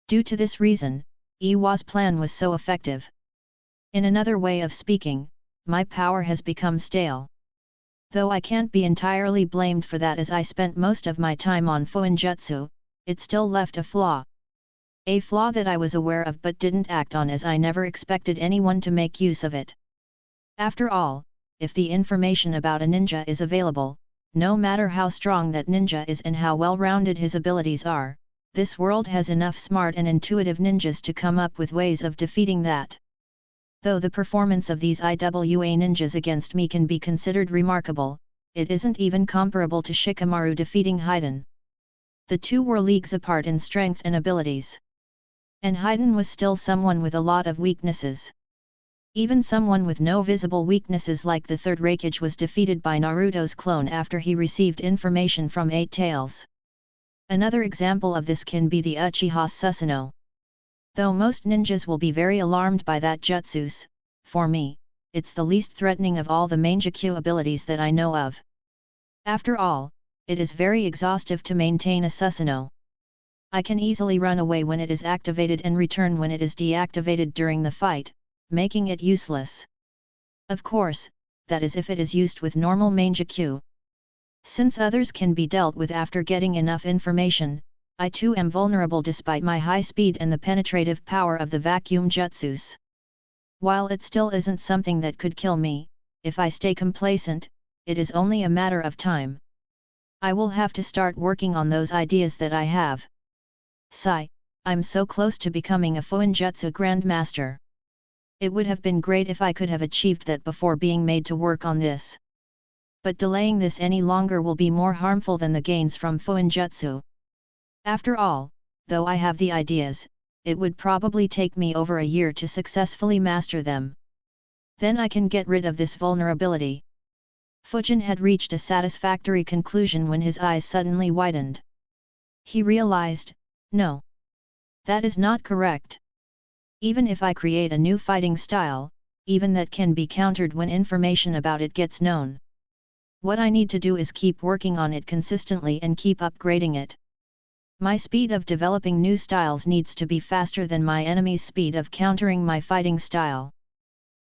Due to this reason, Iwa's plan was so effective. In another way of speaking, my power has become stale. Though I can't be entirely blamed for that as I spent most of my time on Fuinjutsu, it still left a flaw. A flaw that I was aware of but didn't act on as I never expected anyone to make use of it. After all, if the information about a ninja is available, no matter how strong that ninja is and how well-rounded his abilities are, this world has enough smart and intuitive ninjas to come up with ways of defeating that. Though the performance of these IWA ninjas against me can be considered remarkable, it isn't even comparable to Shikamaru defeating Haiden. The two were leagues apart in strength and abilities. And Haiden was still someone with a lot of weaknesses. Even someone with no visible weaknesses like the third Raikage was defeated by Naruto's clone after he received information from Eight Tails. Another example of this can be the Uchiha Susanoo. Though most ninjas will be very alarmed by that jutsus, for me, it's the least threatening of all the Manjikyu abilities that I know of. After all, it is very exhaustive to maintain a Susanoo. I can easily run away when it is activated and return when it is deactivated during the fight, making it useless. Of course, that is if it is used with normal Manjikyu. Since others can be dealt with after getting enough information, I too am vulnerable despite my high speed and the penetrative power of the vacuum jutsus. While it still isn't something that could kill me, if I stay complacent, it is only a matter of time. I will have to start working on those ideas that I have. Sigh, I'm so close to becoming a Fuinjutsu Grandmaster. It would have been great if I could have achieved that before being made to work on this. But delaying this any longer will be more harmful than the gains from Fuinjutsu. After all, though I have the ideas, it would probably take me over a year to successfully master them. Then I can get rid of this vulnerability. Fujin had reached a satisfactory conclusion when his eyes suddenly widened. He realized, no. That is not correct. Even if I create a new fighting style, even that can be countered when information about it gets known. What I need to do is keep working on it consistently and keep upgrading it. My speed of developing new styles needs to be faster than my enemy's speed of countering my fighting style.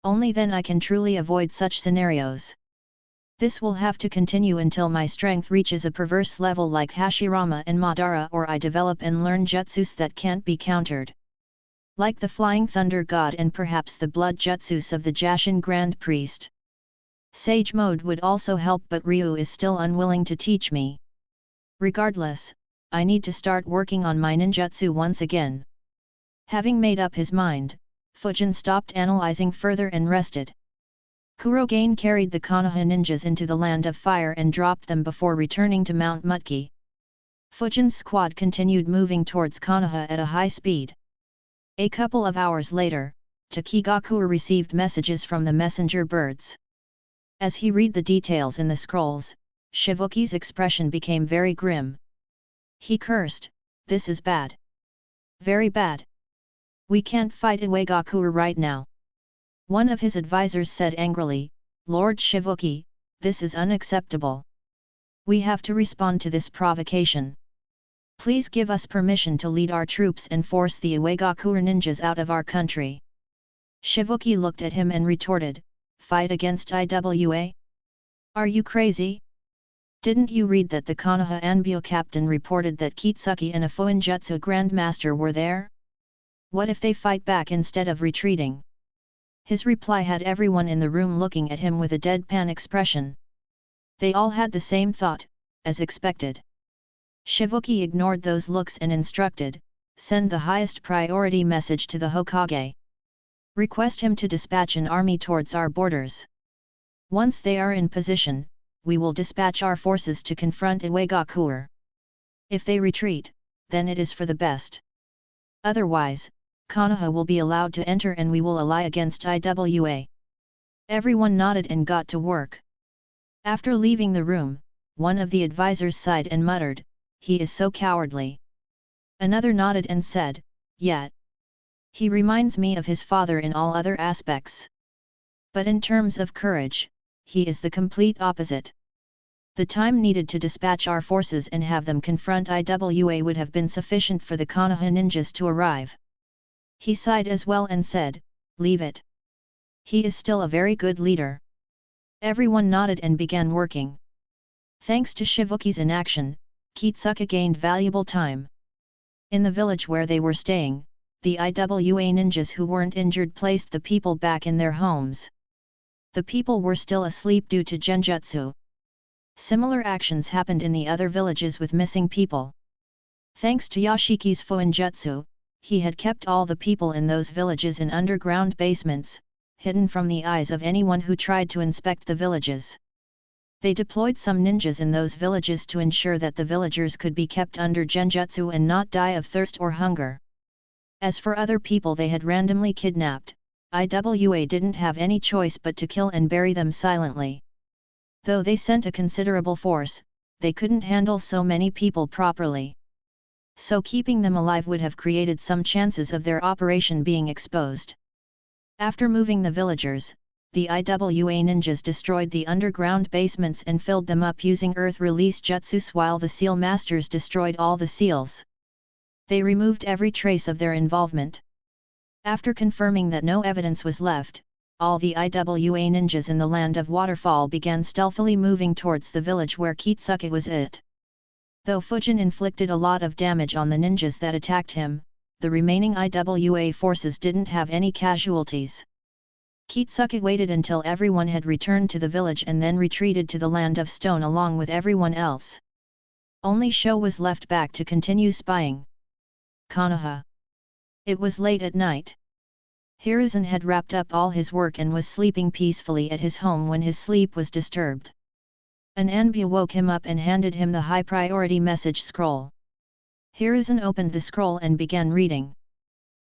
Only then I can truly avoid such scenarios. This will have to continue until my strength reaches a perverse level like Hashirama and Madara, or I develop and learn jutsus that can't be countered. Like the Flying Thunder God and perhaps the Blood Jutsus of the Jashin Grand Priest. Sage Mode would also help, but Ryu is still unwilling to teach me. Regardless, I need to start working on my ninjutsu once again. Having made up his mind, Fujin stopped analyzing further and rested. Kurogain carried the Konoha ninjas into the Land of Fire and dropped them before returning to Mount Mutki. Fujin's squad continued moving towards Konoha at a high speed. A couple of hours later, Takigaku received messages from the messenger birds. As he read the details in the scrolls, Shivuki's expression became very grim. He cursed, "This is bad. Very bad. We can't fight Iwagakure right now." One of his advisors said angrily, "Lord Shivuki, this is unacceptable. We have to respond to this provocation. Please give us permission to lead our troops and force the Iwagakure ninjas out of our country." Shivuki looked at him and retorted, "Fight against IWA? Are you crazy? Didn't you read that the Konoha Anbyo captain reported that Kitsuki and a Fuinjutsu Grandmaster were there? What if they fight back instead of retreating?" His reply had everyone in the room looking at him with a deadpan expression. They all had the same thought, as expected. Shivuki ignored those looks and instructed, "Send the highest priority message to the Hokage. Request him to dispatch an army towards our borders. Once they are in position, we will dispatch our forces to confront Iwagakure. If they retreat, then it is for the best. Otherwise, Konoha will be allowed to enter and we will ally against IWA." Everyone nodded and got to work. After leaving the room, one of the advisors sighed and muttered, he is so cowardly. Another nodded and said, yet. He reminds me of his father in all other aspects. But in terms of courage, he is the complete opposite. The time needed to dispatch our forces and have them confront IWA would have been sufficient for the Konoha ninjas to arrive. He sighed as well and said, leave it. He is still a very good leader. Everyone nodded and began working. Thanks to Shibuki's inaction, Kitsuka gained valuable time. In the village where they were staying, the IWA ninjas who weren't injured placed the people back in their homes. The people were still asleep due to genjutsu. Similar actions happened in the other villages with missing people. Thanks to Yashiki's fuinjutsu, he had kept all the people in those villages in underground basements, hidden from the eyes of anyone who tried to inspect the villages. They deployed some ninjas in those villages to ensure that the villagers could be kept under genjutsu and not die of thirst or hunger. As for other people they had randomly kidnapped, IWA didn't have any choice but to kill and bury them silently. Though they sent a considerable force, they couldn't handle so many people properly. So keeping them alive would have created some chances of their operation being exposed. After moving the villagers, the IWA ninjas destroyed the underground basements and filled them up using earth release jutsus while the seal masters destroyed all the seals. They removed every trace of their involvement. After confirming that no evidence was left, all the IWA ninjas in the land of Waterfall began stealthily moving towards the village where Kitsuka was at. Though Fujin inflicted a lot of damage on the ninjas that attacked him, the remaining IWA forces didn't have any casualties. Kitsuka waited until everyone had returned to the village and then retreated to the land of stone along with everyone else. Only Sho was left back to continue spying. Konoha. It was late at night. Hiruzen had wrapped up all his work and was sleeping peacefully at his home when his sleep was disturbed. An Anbu woke him up and handed him the high-priority message scroll. Hiruzen opened the scroll and began reading.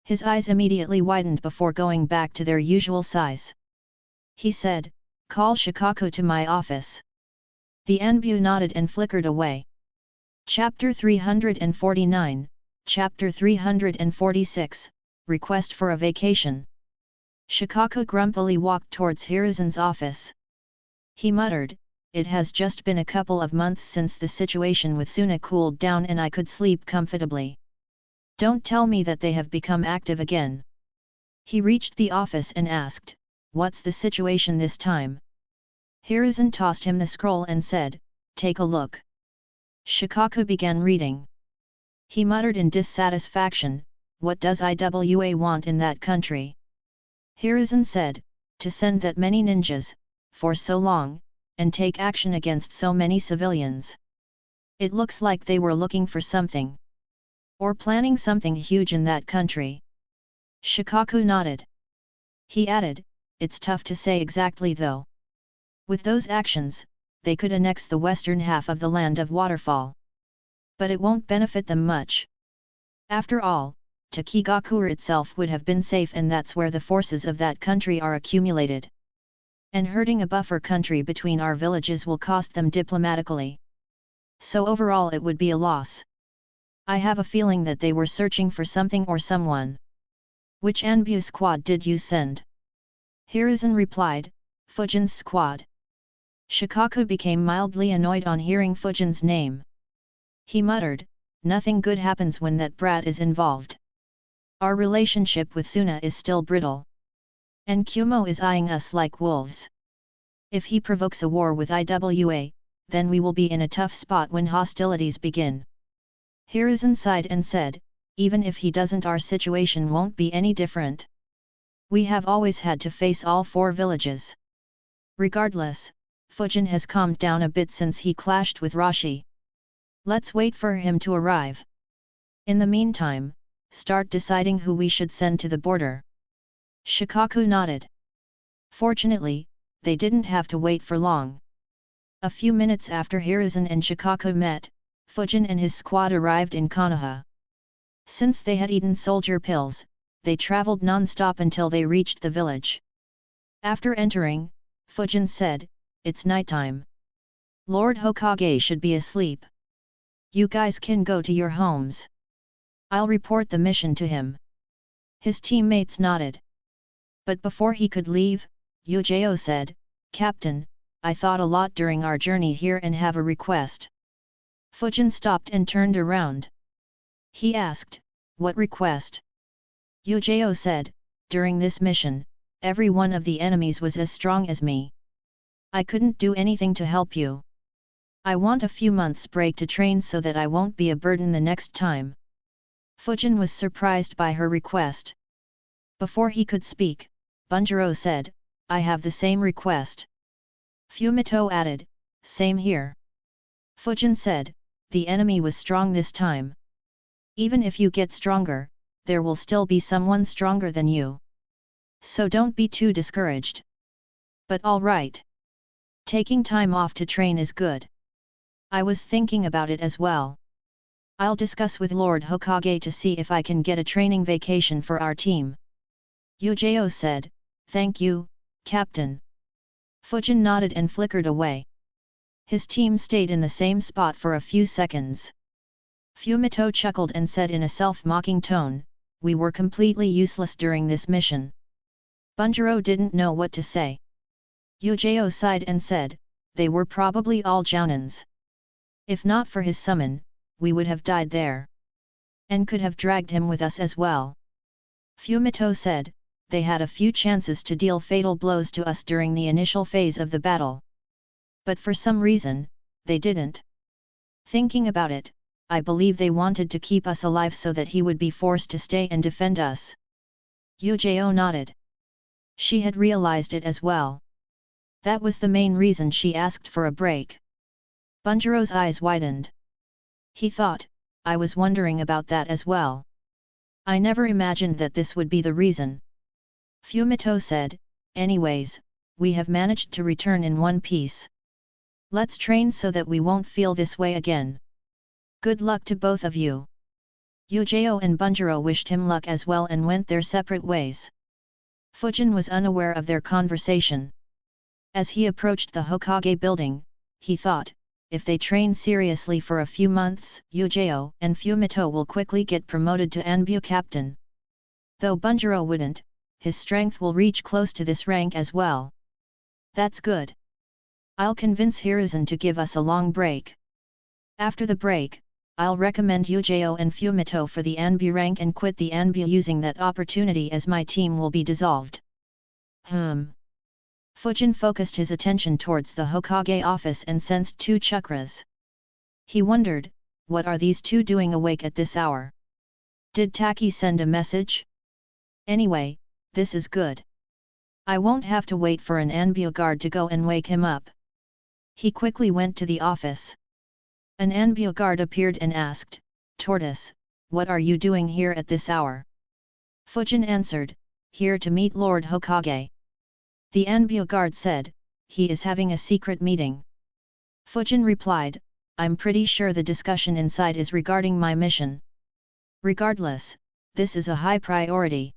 His eyes immediately widened before going back to their usual size. He said, "Call Shikaku to my office." The Anbu nodded and flickered away. Chapter 349, Chapter 346, Request for a Vacation. Shikaku grumpily walked towards Hiruzen's office. He muttered, "It has just been a couple of months since the situation with Suna cooled down and I could sleep comfortably. Don't tell me that they have become active again." He reached the office and asked, "What's the situation this time?" Hiruzen tossed him the scroll and said, "Take a look." Shikaku began reading. He muttered in dissatisfaction, "What does IWA want in that country?" Hiruzen said, "To send that many ninjas, for so long, and take action against so many civilians. It looks like they were looking for something. Or planning something huge in that country." Shikaku nodded. He added, "It's tough to say exactly though. With those actions, they could annex the western half of the land of Waterfall. But it won't benefit them much. After all, Takigakure itself would have been safe and that's where the forces of that country are accumulated. And hurting a buffer country between our villages will cost them diplomatically. So overall it would be a loss. I have a feeling that they were searching for something or someone." "Which Anbu squad did you send?" Hiruzen replied, "Fujin's squad." Shikaku became mildly annoyed on hearing Fujin's name. He muttered, "Nothing good happens when that brat is involved. Our relationship with Suna is still brittle. And Kumo is eyeing us like wolves. If he provokes a war with IWA, then we will be in a tough spot when hostilities begin." Hiruzen sighed and said, "Even if he doesn't, our situation won't be any different. We have always had to face all four villages. Regardless, Fujin has calmed down a bit since he clashed with Rashi. Let's wait for him to arrive. In the meantime, start deciding who we should send to the border." Shikaku nodded. Fortunately, they didn't have to wait for long. A few minutes after Hiruzen and Shikaku met, Fujin and his squad arrived in Konoha. Since they had eaten soldier pills, they traveled non-stop until they reached the village. After entering, Fujin said, "It's nighttime. Lord Hokage should be asleep." You guys can go to your homes. I'll report the mission to him. His teammates nodded. But before he could leave, Yujao said, Captain, I thought a lot during our journey here and have a request. Fujin stopped and turned around. He asked, what request? Yujao said, during this mission, every one of the enemies was as strong as me. I couldn't do anything to help you. I want a few months break to train so that I won't be a burden the next time. Fujin was surprised by her request. Before he could speak, Bunjiro said, I have the same request. Fumito added, same here. Fujin said, the enemy was strong this time. Even if you get stronger, there will still be someone stronger than you. So don't be too discouraged. But all right. Taking time off to train is good. I was thinking about it as well. I'll discuss with Lord Hokage to see if I can get a training vacation for our team. Yujao said, thank you, Captain. Fujin nodded and flickered away. His team stayed in the same spot for a few seconds. Fumito chuckled and said in a self-mocking tone, we were completely useless during this mission. Bunjiro didn't know what to say. Yujao sighed and said, they were probably all jounins. If not for his summon, we would have died there. And could have dragged him with us as well. Fumito said, they had a few chances to deal fatal blows to us during the initial phase of the battle. But for some reason, they didn't. Thinking about it, I believe they wanted to keep us alive so that he would be forced to stay and defend us. Yujao nodded. She had realized it as well. That was the main reason she asked for a break. Bunjiro's eyes widened. He thought, I was wondering about that as well. I never imagined that this would be the reason. Fumito said, anyways, we have managed to return in one piece. Let's train so that we won't feel this way again. Good luck to both of you. Yujao and Bunjiro wished him luck as well and went their separate ways. Fujin was unaware of their conversation. As he approached the Hokage building, he thought, if they train seriously for a few months, Yujao and Fumito will quickly get promoted to Anbu captain. Though Bunjiro wouldn't, his strength will reach close to this rank as well. That's good. I'll convince Hiruzen to give us a long break. After the break, I'll recommend Yujao and Fumito for the Anbu rank and quit the Anbu using that opportunity as my team will be dissolved. Fujin focused his attention towards the Hokage office and sensed two chakras. He wondered, what are these two doing awake at this hour? Did Taki send a message? Anyway, this is good. I won't have to wait for an Anbu guard to go and wake him up. He quickly went to the office. An Anbu guard appeared and asked, Tortoise, what are you doing here at this hour? Fujin answered, here to meet Lord Hokage. The Anbu guard said, he is having a secret meeting. Fujin replied, I'm pretty sure the discussion inside is regarding my mission. Regardless, this is a high priority.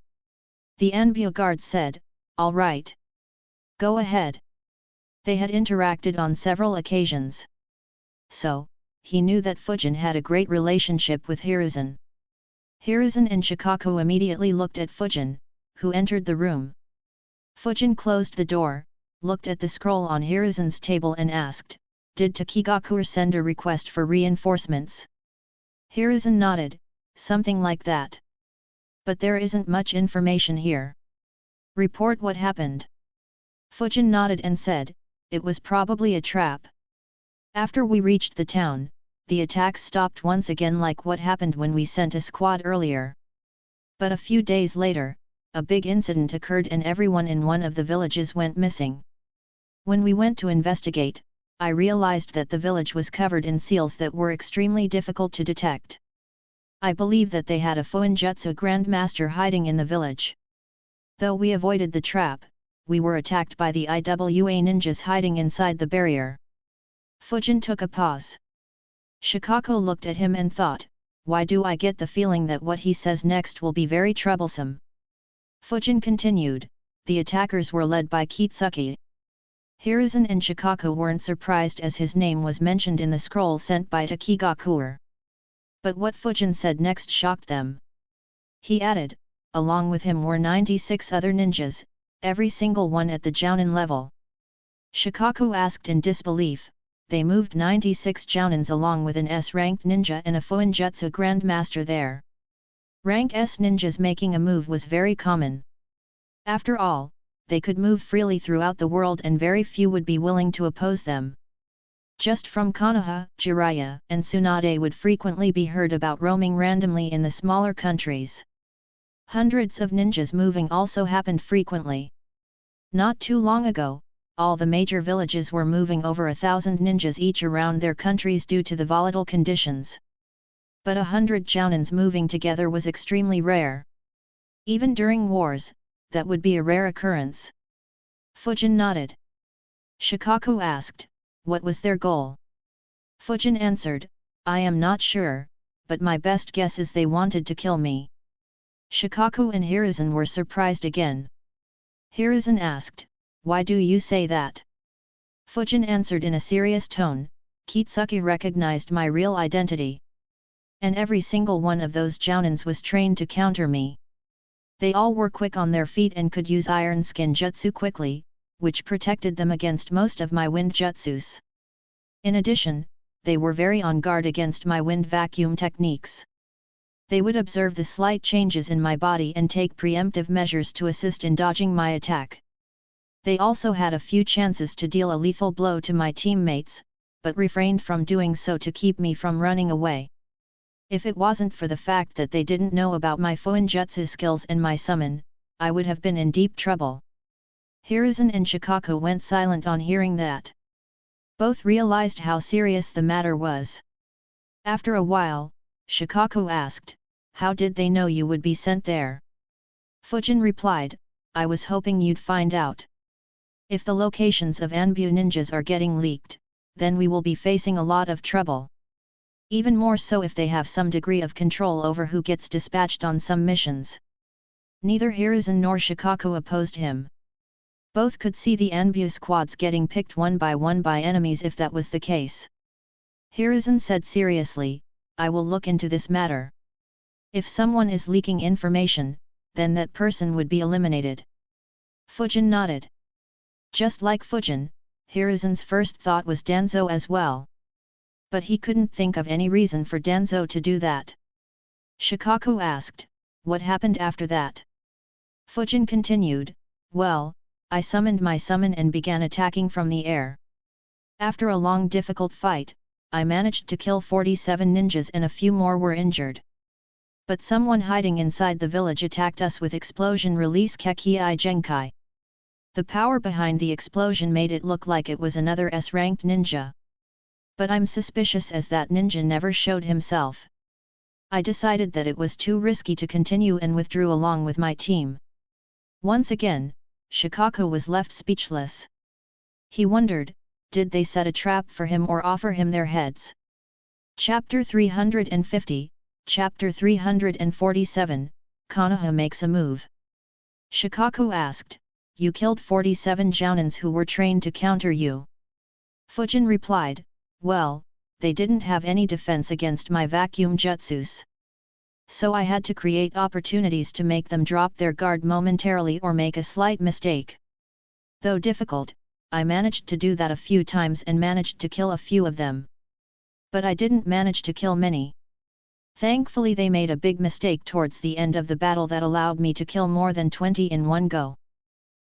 The Anbu guard said, all right. Go ahead. They had interacted on several occasions. So, he knew that Fujin had a great relationship with Hiruzen. Hiruzen and Shikaku immediately looked at Fujin, who entered the room. Fujin closed the door, looked at the scroll on Hiruzen's table and asked, did Takigaku send a request for reinforcements? Hiruzen nodded, something like that. But there isn't much information here. Report what happened. Fujin nodded and said, it was probably a trap. After we reached the town, the attacks stopped once again like what happened when we sent a squad earlier. But a few days later, a big incident occurred and everyone in one of the villages went missing. When we went to investigate, I realized that the village was covered in seals that were extremely difficult to detect. I believe that they had a Fuinjutsu Grandmaster hiding in the village. Though we avoided the trap, we were attacked by the IWA ninjas hiding inside the barrier. Fujin took a pause. Shikaku looked at him and thought, why do I get the feeling that what he says next will be very troublesome? Fujin continued, the attackers were led by Kitsuki. Hiruzen and Shikaku weren't surprised as his name was mentioned in the scroll sent by Takigaku. But what Fujin said next shocked them. He added, along with him were 96 other ninjas, every single one at the Jounin level. Shikaku asked in disbelief. They moved 96 Jounins along with an S-ranked ninja and a Fuinjutsu grandmaster there. Rank S ninjas making a move was very common. After all, they could move freely throughout the world and very few would be willing to oppose them. Just from Konoha, Jiraiya, and Tsunade would frequently be heard about roaming randomly in the smaller countries. Hundreds of ninjas moving also happened frequently. Not too long ago, all the major villages were moving over 1,000 ninjas each around their countries due to the volatile conditions. But 100 Jounins moving together was extremely rare. Even during wars, that would be a rare occurrence. Fujin nodded. Shikaku asked, what was their goal? Fujin answered, I am not sure, but my best guess is they wanted to kill me. Shikaku and Hiruzen were surprised again. Hiruzen asked, why do you say that? Fujin answered in a serious tone, Kitsuki recognized my real identity. And every single one of those Jounins was trained to counter me. They all were quick on their feet and could use iron skin jutsu quickly, which protected them against most of my wind jutsus. In addition, they were very on guard against my wind vacuum techniques. They would observe the slight changes in my body and take preemptive measures to assist in dodging my attack. They also had a few chances to deal a lethal blow to my teammates, but refrained from doing so to keep me from running away. If it wasn't for the fact that they didn't know about my Fuinjutsu skills and my summon, I would have been in deep trouble. Hiruzen and Shikaku went silent on hearing that. Both realized how serious the matter was. After a while, Shikaku asked, how did they know you would be sent there? Fujin replied, I was hoping you'd find out. If the locations of Anbu ninjas are getting leaked, then we will be facing a lot of trouble. Even more so if they have some degree of control over who gets dispatched on some missions. Neither Hiruzen nor Shikaku opposed him. Both could see the Anbu squads getting picked one by enemies if that was the case. Hiruzen said seriously, I will look into this matter. If someone is leaking information, then that person would be eliminated. Fujin nodded. Just like Fujin, Hiruzen's first thought was Danzo as well. But he couldn't think of any reason for Danzo to do that. Shikaku asked, what happened after that? Fujin continued, well, I summoned my summon and began attacking from the air. After a long difficult fight, I managed to kill 47 ninjas and a few more were injured. But someone hiding inside the village attacked us with explosion release Kekii Genkai. The power behind the explosion made it look like it was another S-ranked ninja. But I'm suspicious as that ninja never showed himself. I decided that it was too risky to continue and withdrew along with my team. Once again, Shikaku was left speechless. He wondered, did they set a trap for him or offer him their heads? Chapter 350, Chapter 347, Konoha makes a move. Shikaku asked, you killed 47 Jounins who were trained to counter you. Fujin replied, well, they didn't have any defense against my vacuum jutsus. So I had to create opportunities to make them drop their guard momentarily or make a slight mistake. Though difficult, I managed to do that a few times and managed to kill a few of them. But I didn't manage to kill many. Thankfully they made a big mistake towards the end of the battle that allowed me to kill more than 20 in one go.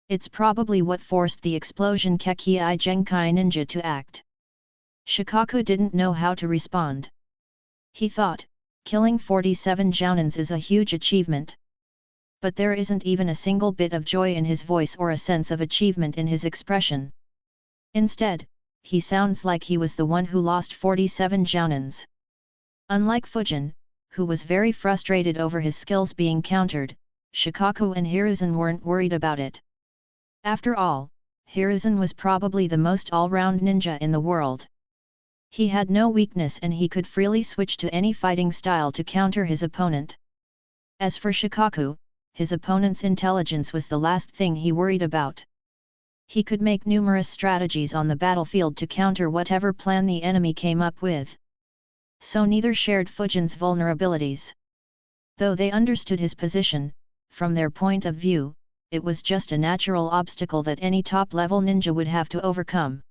It's probably what forced the explosion Kekii Genkai ninja to act. Shikaku didn't know how to respond. He thought, killing 47 Jounins is a huge achievement. But there isn't even a single bit of joy in his voice or a sense of achievement in his expression. Instead, he sounds like he was the one who lost 47 Jounins. Unlike Fujin, who was very frustrated over his skills being countered, Shikaku and Hiruzen weren't worried about it. After all, Hiruzen was probably the most all-round ninja in the world. He had no weakness and he could freely switch to any fighting style to counter his opponent. As for Shikaku, his opponent's intelligence was the last thing he worried about. He could make numerous strategies on the battlefield to counter whatever plan the enemy came up with. So neither shared Fujin's vulnerabilities. Though they understood his position, from their point of view, it was just a natural obstacle that any top-level ninja would have to overcome.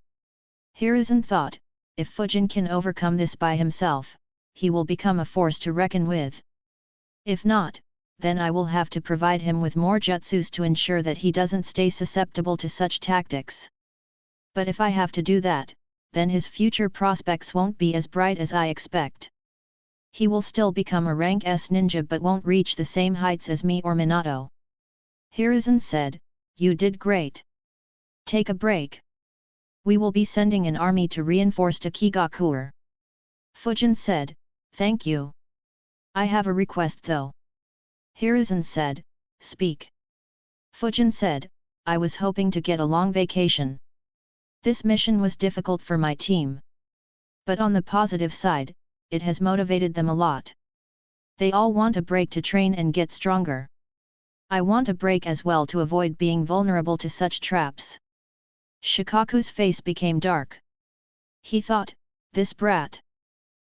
Hiruzen thought, if Fujin can overcome this by himself, he will become a force to reckon with. If not, then I will have to provide him with more jutsus to ensure that he doesn't stay susceptible to such tactics. But if I have to do that, then his future prospects won't be as bright as I expect. He will still become a rank S ninja but won't reach the same heights as me or Minato. Hiruzen said, "You did great. Take a break. We will be sending an army to reinforce Takigakure." Fujin said, "Thank you. I have a request though." Hiruzen said, "Speak." Fujin said, "I was hoping to get a long vacation. This mission was difficult for my team. But on the positive side, it has motivated them a lot. They all want a break to train and get stronger. I want a break as well to avoid being vulnerable to such traps." Shikaku's face became dark. He thought, this brat.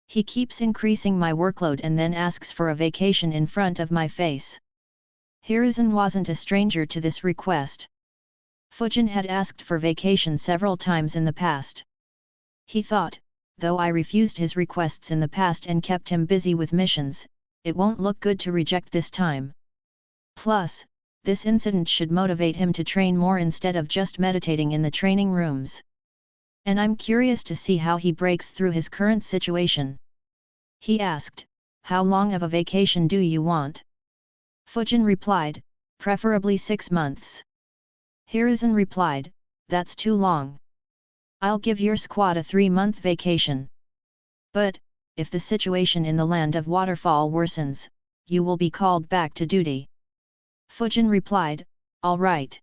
He keeps increasing my workload and then asks for a vacation in front of my face. Hiruzen wasn't a stranger to this request. Fujin had asked for vacation several times in the past. He thought, though I refused his requests in the past and kept him busy with missions, it won't look good to reject this time. Plus, this incident should motivate him to train more instead of just meditating in the training rooms. And I'm curious to see how he breaks through his current situation. He asked, "How long of a vacation do you want?" Fujin replied, "Preferably 6 months." Hiruzen replied, "That's too long. I'll give your squad a 3-month vacation. But, if the situation in the land of waterfall worsens, you will be called back to duty." Fujin replied, "All right.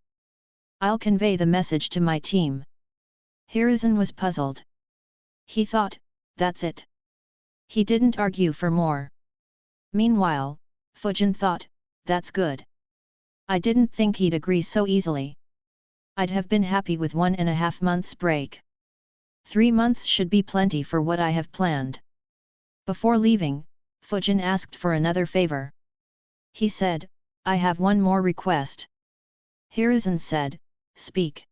I'll convey the message to my team." Hiruzen was puzzled. He thought, that's it. He didn't argue for more. Meanwhile, Fujin thought, that's good. I didn't think he'd agree so easily. I'd have been happy with 1.5 months break. 3 months should be plenty for what I have planned. Before leaving, Fujin asked for another favor. He said, "I have one more request." Hiruzen said, "Speak."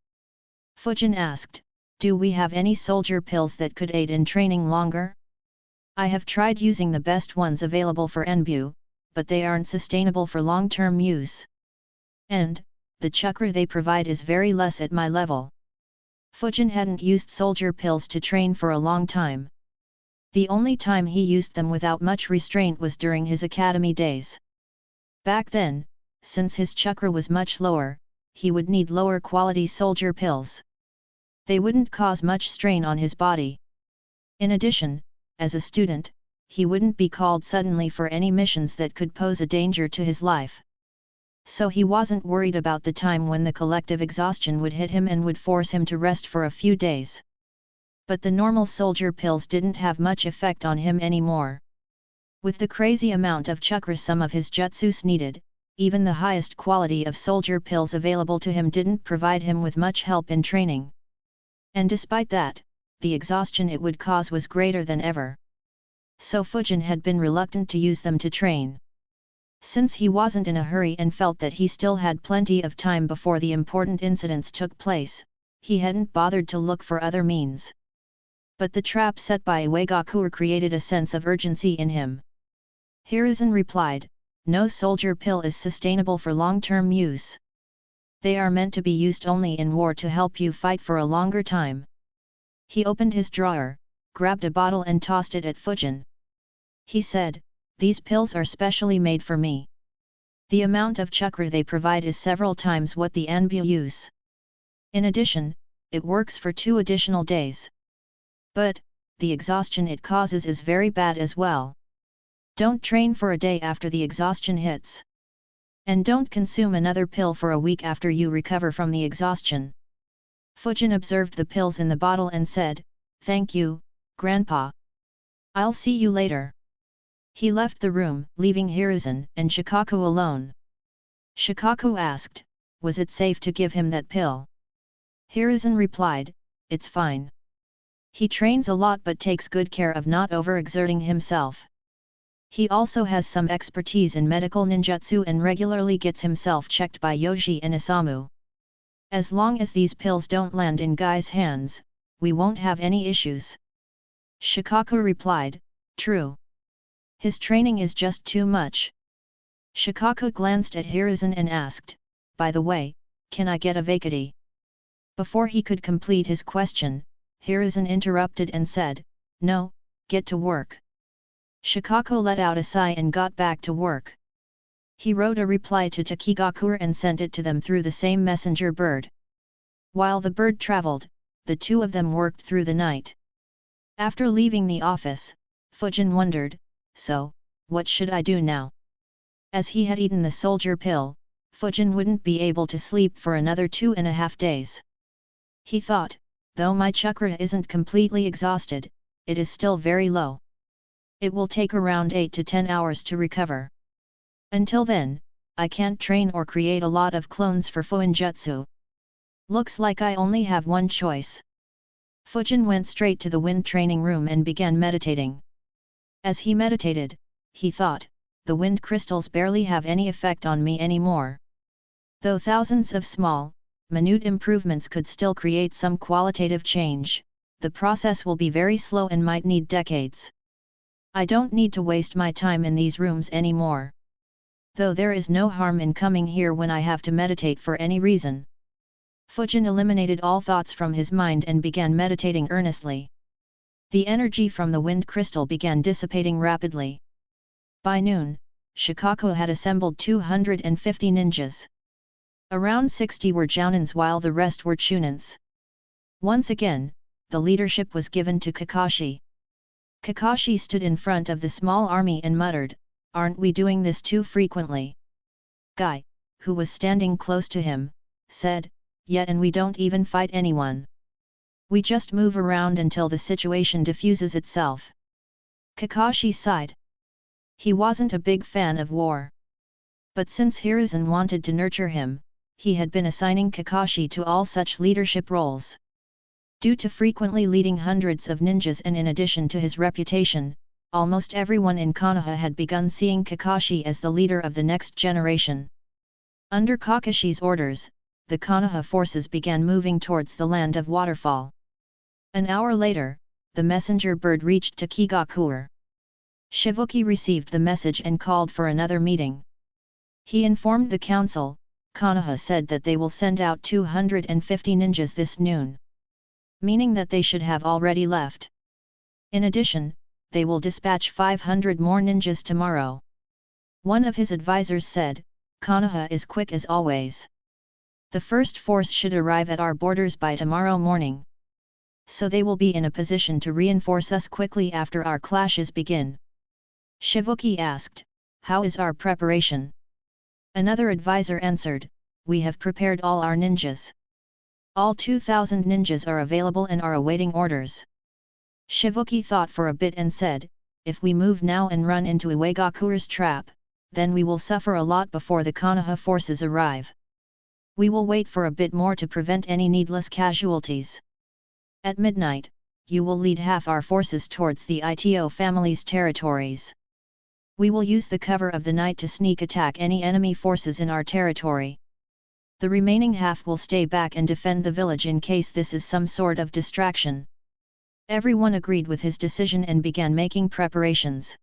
Fujin asked, "Do we have any soldier pills that could aid in training longer? I have tried using the best ones available for Enbu, but they aren't sustainable for long-term use. And, the chakra they provide is very less at my level." Fujin hadn't used soldier pills to train for a long time. The only time he used them without much restraint was during his academy days. Back then, since his chakra was much lower, he would need lower quality soldier pills. They wouldn't cause much strain on his body. In addition, as a student, he wouldn't be called suddenly for any missions that could pose a danger to his life. So he wasn't worried about the time when the collective exhaustion would hit him and would force him to rest for a few days. But the normal soldier pills didn't have much effect on him anymore. With the crazy amount of chakra some of his jutsus needed, even the highest quality of soldier pills available to him didn't provide him with much help in training. And despite that, the exhaustion it would cause was greater than ever. So Fujin had been reluctant to use them to train. Since he wasn't in a hurry and felt that he still had plenty of time before the important incidents took place, he hadn't bothered to look for other means. But the trap set by Iwagakure created a sense of urgency in him. Hiruzen replied, "No soldier pill is sustainable for long-term use. They are meant to be used only in war to help you fight for a longer time." He opened his drawer, grabbed a bottle and tossed it at Fujin. He said, "These pills are specially made for me. The amount of chakra they provide is several times what the Anbu use. In addition, it works for 2 additional days. But, the exhaustion it causes is very bad as well. Don't train for a day after the exhaustion hits. And don't consume another pill for a week after you recover from the exhaustion." Fujin observed the pills in the bottle and said, "Thank you, Grandpa. I'll see you later." He left the room, leaving Hiruzen and Shikaku alone. Shikaku asked, "Was it safe to give him that pill?" Hiruzen replied, "It's fine. He trains a lot but takes good care of not overexerting himself. He also has some expertise in medical ninjutsu and regularly gets himself checked by Yoji and Isamu. As long as these pills don't land in Guy's hands, we won't have any issues. Shikaku replied, true. His training is just too much. Shikaku glanced at Hiruzen and asked, by the way, can I get a vacati? Before he could complete his question, Hiruzen interrupted and said, no, get to work. Shikaku let out a sigh and got back to work. He wrote a reply to Takigaku and sent it to them through the same messenger bird. While the bird traveled, the two of them worked through the night. After leaving the office, Fujin wondered, so, what should I do now? As he had eaten the soldier pill, Fujin wouldn't be able to sleep for another 2.5 days. He thought, though my chakra isn't completely exhausted, it is still very low. It will take around 8 to 10 hours to recover. Until then, I can't train or create a lot of clones for Fuinjutsu. Looks like I only have one choice. Fujin went straight to the wind training room and began meditating. As he meditated, he thought, the wind crystals barely have any effect on me anymore. Though thousands of small, minute improvements could still create some qualitative change, the process will be very slow and might need decades. I don't need to waste my time in these rooms anymore. Though there is no harm in coming here when I have to meditate for any reason. Fujin eliminated all thoughts from his mind and began meditating earnestly. The energy from the wind crystal began dissipating rapidly. By noon, Shikaku had assembled 250 ninjas. Around 60 were jounins while the rest were chunins. Once again, the leadership was given to Kakashi. Kakashi stood in front of the small army and muttered, aren't we doing this too frequently? Guy, who was standing close to him, said, yeah, and we don't even fight anyone. We just move around until the situation diffuses itself. Kakashi sighed. He wasn't a big fan of war. But since Hiruzen wanted to nurture him, he had been assigning Kakashi to all such leadership roles. Due to frequently leading hundreds of ninjas and in addition to his reputation, almost everyone in Konoha had begun seeing Kakashi as the leader of the next generation. Under Kakashi's orders, the Konoha forces began moving towards the land of Waterfall. An hour later, the messenger bird reached Takigaku. Shibuki received the message and called for another meeting. He informed the council, Konoha said that they will send out 250 ninjas this noon. Meaning that they should have already left. In addition, they will dispatch 500 more ninjas tomorrow. One of his advisors said, Konoha is quick as always. The first force should arrive at our borders by tomorrow morning. So they will be in a position to reinforce us quickly after our clashes begin. Shibuki asked, how is our preparation? Another advisor answered, we have prepared all our ninjas. All 2,000 ninjas are available and are awaiting orders. Shibuki thought for a bit and said, if we move now and run into Iwagaku's trap, then we will suffer a lot before the Konoha forces arrive. We will wait for a bit more to prevent any needless casualties. At midnight, you will lead half our forces towards the Ito family's territories. We will use the cover of the night to sneak attack any enemy forces in our territory. The remaining half will stay back and defend the village in case this is some sort of distraction. Everyone agreed with his decision and began making preparations.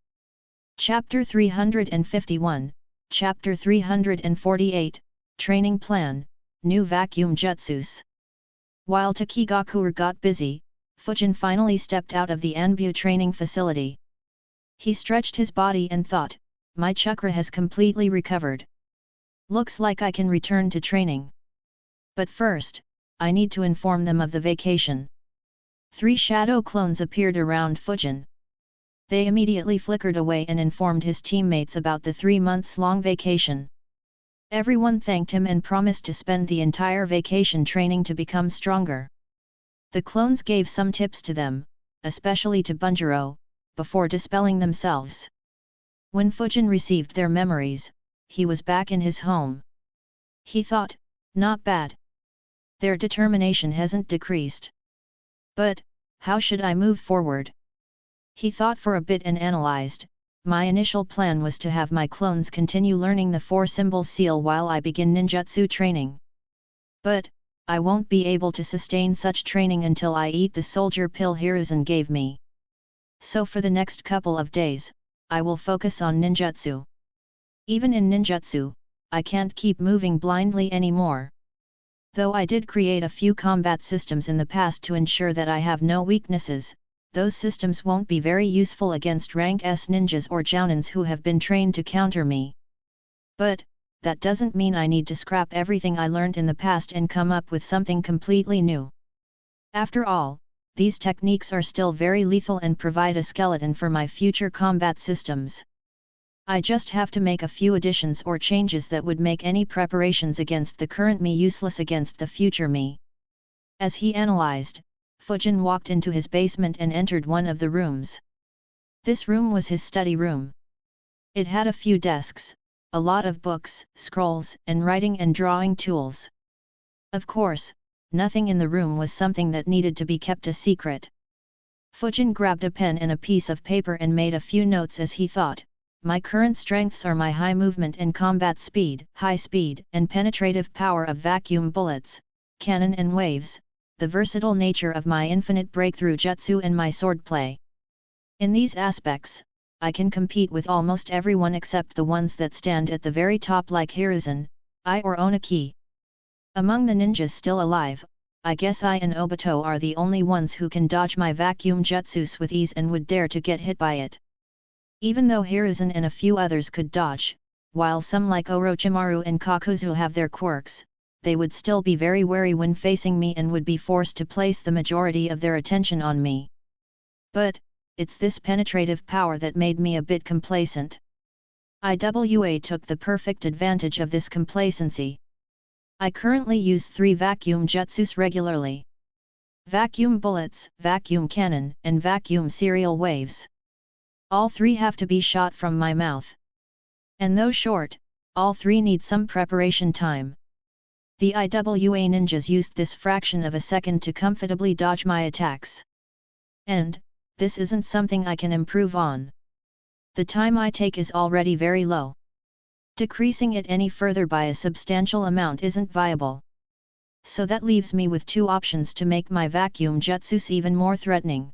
Chapter 351, Chapter 348, Training Plan, New Vacuum Jutsus. While Takigaku got busy, Fujin finally stepped out of the Anbu training facility. He stretched his body and thought, my chakra has completely recovered. Looks like I can return to training. But first, I need to inform them of the vacation. 3 shadow clones appeared around Fujin. They immediately flickered away and informed his teammates about the 3-months-long vacation. Everyone thanked him and promised to spend the entire vacation training to become stronger. The clones gave some tips to them, especially to Bunjiro, before dispelling themselves. When Fujin received their memories, he was back in his home. He thought, not bad. Their determination hasn't decreased. But, How should I move forward? He thought for a bit and analyzed. My initial plan was to have my clones continue learning the 4-symbol seal while I begin ninjutsu training. But, I won't be able to sustain such training until I eat the soldier pill Hiruzen gave me. So for the next couple of days, I will focus on ninjutsu. Even in ninjutsu, I can't keep moving blindly anymore. Though I did create a few combat systems in the past to ensure that I have no weaknesses, those systems won't be very useful against rank S ninjas or jounins who have been trained to counter me. But, that doesn't mean I need to scrap everything I learned in the past and come up with something completely new. After all, these techniques are still very lethal and provide a skeleton for my future combat systems. I just have to make a few additions or changes that would make any preparations against the current me useless against the future me. As he analyzed, Fujin walked into his basement and entered one of the rooms. This room was his study room. It had a few desks, a lot of books, scrolls, and writing and drawing tools. Of course, nothing in the room was something that needed to be kept a secret. Fujin grabbed a pen and a piece of paper and made a few notes as he thought. My current strengths are my high movement and combat speed, high speed and penetrative power of vacuum bullets, cannon and waves, the versatile nature of my infinite breakthrough jutsu and my swordplay. In these aspects, I can compete with almost everyone except the ones that stand at the very top like Hiruzen, I or Onaki. Among the ninjas still alive, I guess I and Obito are the only ones who can dodge my vacuum jutsus with ease and would dare to get hit by it. Even though Hiruzen and a few others could dodge, while some like Orochimaru and Kakuzu have their quirks, they would still be very wary when facing me and would be forced to place the majority of their attention on me. But, it's this penetrative power that made me a bit complacent. IWA took the perfect advantage of this complacency. I currently use 3 vacuum jutsus regularly. Vacuum bullets, vacuum cannon, and vacuum serial waves. All 3 have to be shot from my mouth. And though short, all 3 need some preparation time. The IWA ninjas used this fraction of a second to comfortably dodge my attacks. And, this isn't something I can improve on. The time I take is already very low. Decreasing it any further by a substantial amount isn't viable. So that leaves me with 2 options to make my vacuum jutsus even more threatening.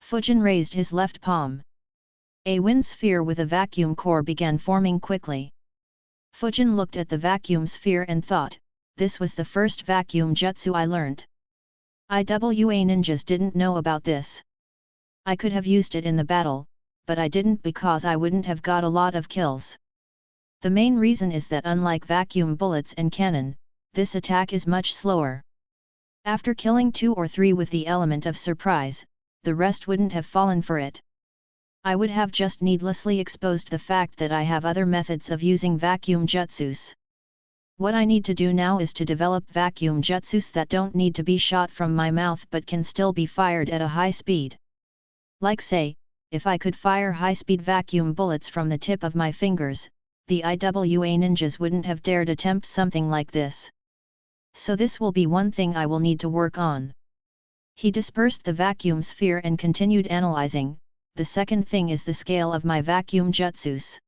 Fujin raised his left palm. A wind sphere with a vacuum core began forming quickly. Fujin looked at the vacuum sphere and thought, this was the first vacuum jutsu I learnt. IWA ninjas didn't know about this. I could have used it in the battle, but I didn't because I wouldn't have got a lot of kills. The main reason is that unlike vacuum bullets and cannon, this attack is much slower. After killing 2 or 3 with the element of surprise, the rest wouldn't have fallen for it. I would have just needlessly exposed the fact that I have other methods of using vacuum jutsus. What I need to do now is to develop vacuum jutsus that don't need to be shot from my mouth but can still be fired at a high speed. Like say, if I could fire high-speed vacuum bullets from the tip of my fingers, the IWA ninjas wouldn't have dared attempt something like this. So this will be one thing I will need to work on. He dispersed the vacuum sphere and continued analyzing. The second thing is the scale of my vacuum jutsus.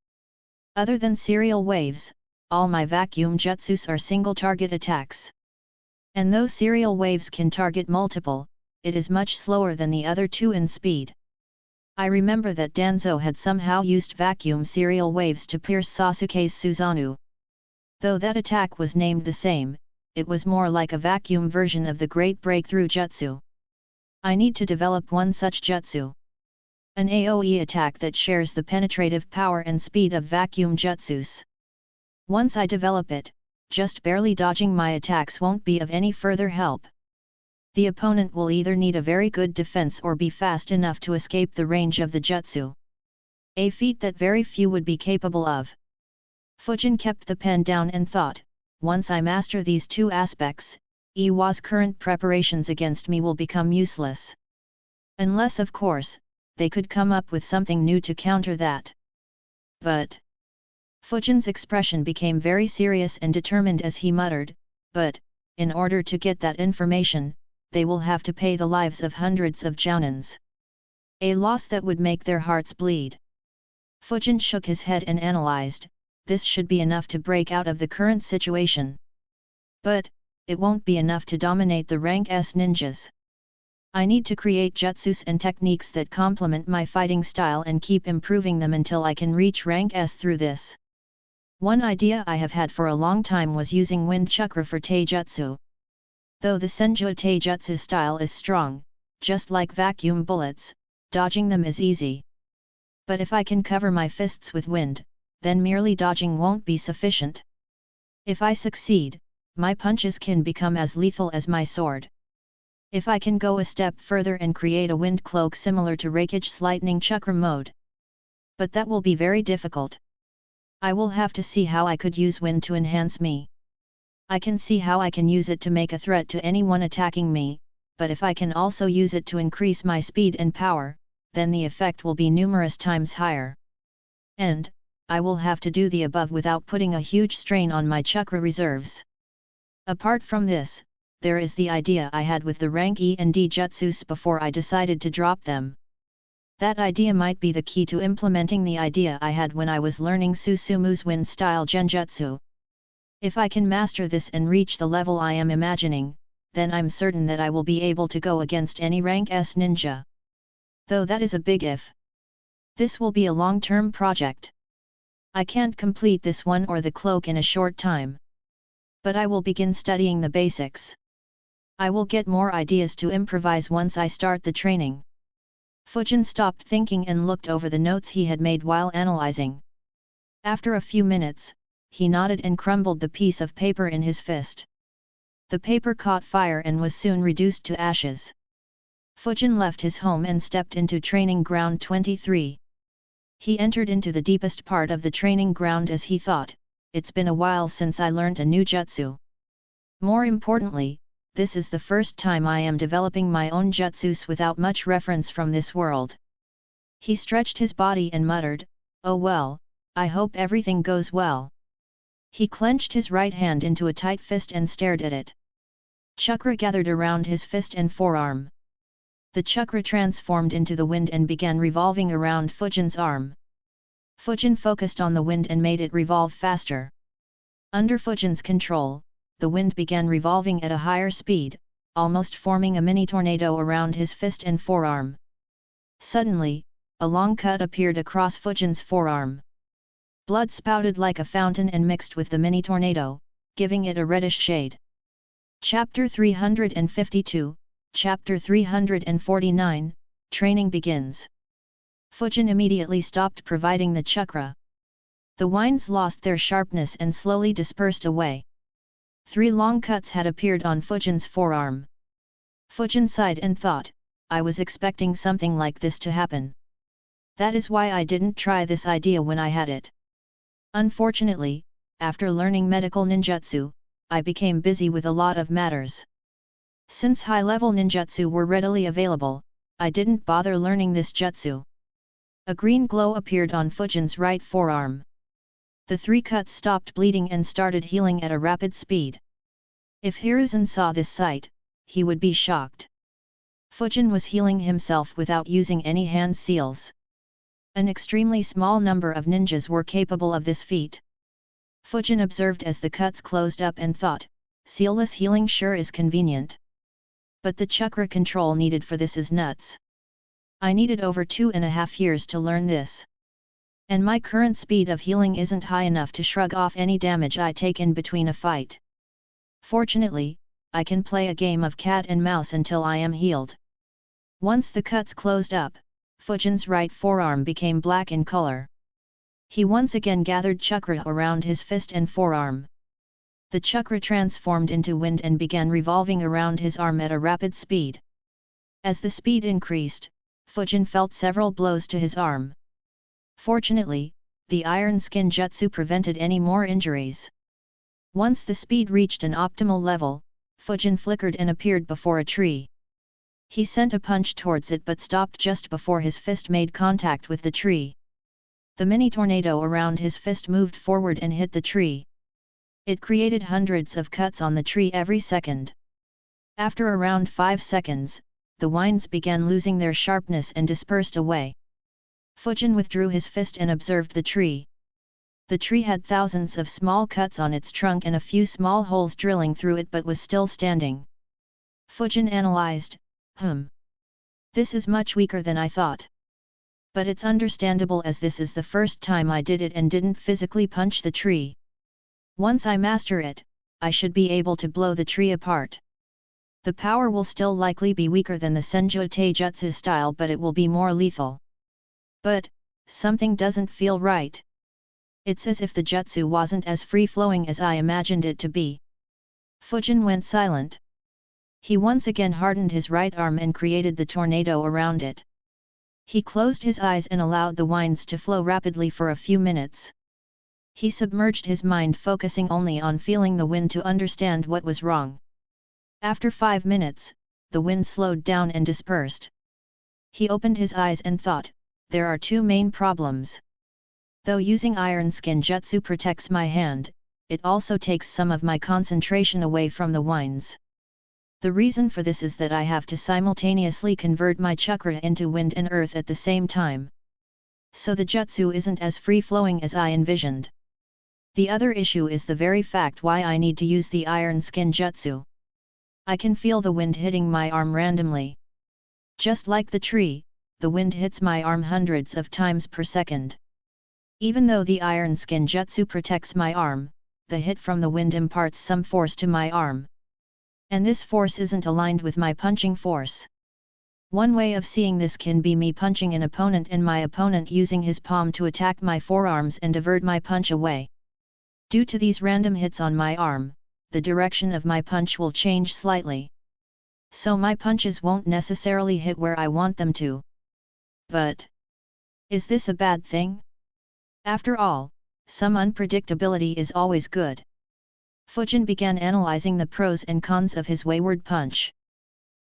Other than serial waves, all my vacuum jutsus are single-target attacks. And though serial waves can target multiple, it is much slower than the other 2 in speed. I remember that Danzo had somehow used vacuum serial waves to pierce Sasuke's Susanoo. Though that attack was named the same, it was more like a vacuum version of the Great Breakthrough Jutsu. I need to develop one such jutsu. An AoE attack that shares the penetrative power and speed of vacuum jutsus. Once I develop it, just barely dodging my attacks won't be of any further help. The opponent will either need a very good defense or be fast enough to escape the range of the jutsu. A feat that very few would be capable of. Fujin kept the pen down and thought, once I master these 2 aspects, Iwa's current preparations against me will become useless. Unless of course, they could come up with something new to counter that. But Fujin's expression became very serious and determined as he muttered, but, in order to get that information, they will have to pay the lives of hundreds of jounins. A loss that would make their hearts bleed. Fujin shook his head and analyzed, this should be enough to break out of the current situation. But, it won't be enough to dominate the rank S ninjas. I need to create jutsus and techniques that complement my fighting style and keep improving them until I can reach rank S through this. One idea I have had for a long time was using wind chakra for taijutsu. Though the Senju taijutsu style is strong, just like vacuum bullets, dodging them is easy. But if I can cover my fists with wind, then merely dodging won't be sufficient. If I succeed, my punches can become as lethal as my sword. If I can go a step further and create a wind cloak similar to Raikage's lightning chakra mode. But that will be very difficult. I will have to see how I could use wind to enhance me. I can see how I can use it to make a threat to anyone attacking me, but if I can also use it to increase my speed and power, then the effect will be numerous times higher. And, I will have to do the above without putting a huge strain on my chakra reserves. Apart from this, there is the idea I had with the rank E and D jutsus before I decided to drop them. That idea might be the key to implementing the idea I had when I was learning Susumu's wind-style genjutsu. If I can master this and reach the level I am imagining, then I'm certain that I will be able to go against any rank S ninja. Though that is a big if. This will be a long-term project. I can't complete this one or the cloak in a short time. But I will begin studying the basics. I will get more ideas to improvise once I start the training. Fujin stopped thinking and looked over the notes he had made while analyzing. After a few minutes, he nodded and crumbled the piece of paper in his fist. The paper caught fire and was soon reduced to ashes. Fujin left his home and stepped into training ground 23. He entered into the deepest part of the training ground as he thought, it's been a while since I learnt a new jutsu. More importantly, this is the first time I am developing my own jutsus without much reference from this world. He stretched his body and muttered, oh well, I hope everything goes well. He clenched his right hand into a tight fist and stared at it. Chakra gathered around his fist and forearm. The chakra transformed into the wind and began revolving around Fujin's arm. Fujin focused on the wind and made it revolve faster. Under Fujin's control, the wind began revolving at a higher speed, almost forming a mini tornado around his fist and forearm. Suddenly, a long cut appeared across Fujin's forearm. Blood spouted like a fountain and mixed with the mini tornado, giving it a reddish shade. Chapter 352, Chapter 349, Training begins. Fujin immediately stopped providing the chakra. The winds lost their sharpness and slowly dispersed away. 3 long cuts had appeared on Fujin's forearm. Fujin sighed and thought, I was expecting something like this to happen. That is why I didn't try this idea when I had it. Unfortunately, after learning medical ninjutsu, I became busy with a lot of matters. Since high-level ninjutsu were readily available, I didn't bother learning this jutsu. A green glow appeared on Fujin's right forearm. The 3 cuts stopped bleeding and started healing at a rapid speed. If Hiruzen saw this sight, he would be shocked. Fujin was healing himself without using any hand seals. An extremely small number of ninjas were capable of this feat. Fujin observed as the cuts closed up and thought, sealless healing sure is convenient. But the chakra control needed for this is nuts. I needed over 2.5 years to learn this. And my current speed of healing isn't high enough to shrug off any damage I take in between a fight. Fortunately, I can play a game of cat and mouse until I am healed. Once the cuts closed up, Fujin's right forearm became black in color. He once again gathered chakra around his fist and forearm. The chakra transformed into wind and began revolving around his arm at a rapid speed. As the speed increased, Fujin felt several blows to his arm. Fortunately, the iron skin jutsu prevented any more injuries. Once the speed reached an optimal level, Fujin flickered and appeared before a tree. He sent a punch towards it but stopped just before his fist made contact with the tree. The mini tornado around his fist moved forward and hit the tree. It created hundreds of cuts on the tree every second. After around 5 seconds, the vines began losing their sharpness and dispersed away. Fujin withdrew his fist and observed the tree. The tree had thousands of small cuts on its trunk and a few small holes drilling through it, but was still standing. Fujin analyzed, This is much weaker than I thought. But it's understandable, as this is the first time I did it and didn't physically punch the tree. Once I master it, I should be able to blow the tree apart. The power will still likely be weaker than the Senjo Taijutsu style, but it will be more lethal. But, something doesn't feel right. It's as if the jutsu wasn't as free-flowing as I imagined it to be. Fujin went silent. He once again hardened his right arm and created the tornado around it. He closed his eyes and allowed the vines to flow rapidly for a few minutes. He submerged his mind, focusing only on feeling the wind to understand what was wrong. After 5 minutes, the wind slowed down and dispersed. He opened his eyes and thought, there are two main problems. Though using iron skin jutsu protects my hand, it also takes some of my concentration away from the vines. The reason for this is that I have to simultaneously convert my chakra into wind and earth at the same time. So the jutsu isn't as free-flowing as I envisioned. The other issue is the very fact why I need to use the iron skin jutsu. I can feel the wind hitting my arm randomly. Just like the tree, the wind hits my arm hundreds of times per second. Even though the iron skin jutsu protects my arm, the hit from the wind imparts some force to my arm. And this force isn't aligned with my punching force. One way of seeing this can be me punching an opponent and my opponent using his palm to attack my forearms and divert my punch away. Due to these random hits on my arm, the direction of my punch will change slightly. So my punches won't necessarily hit where I want them to. But, is this a bad thing? After all, some unpredictability is always good. Fujin began analyzing the pros and cons of his wayward punch.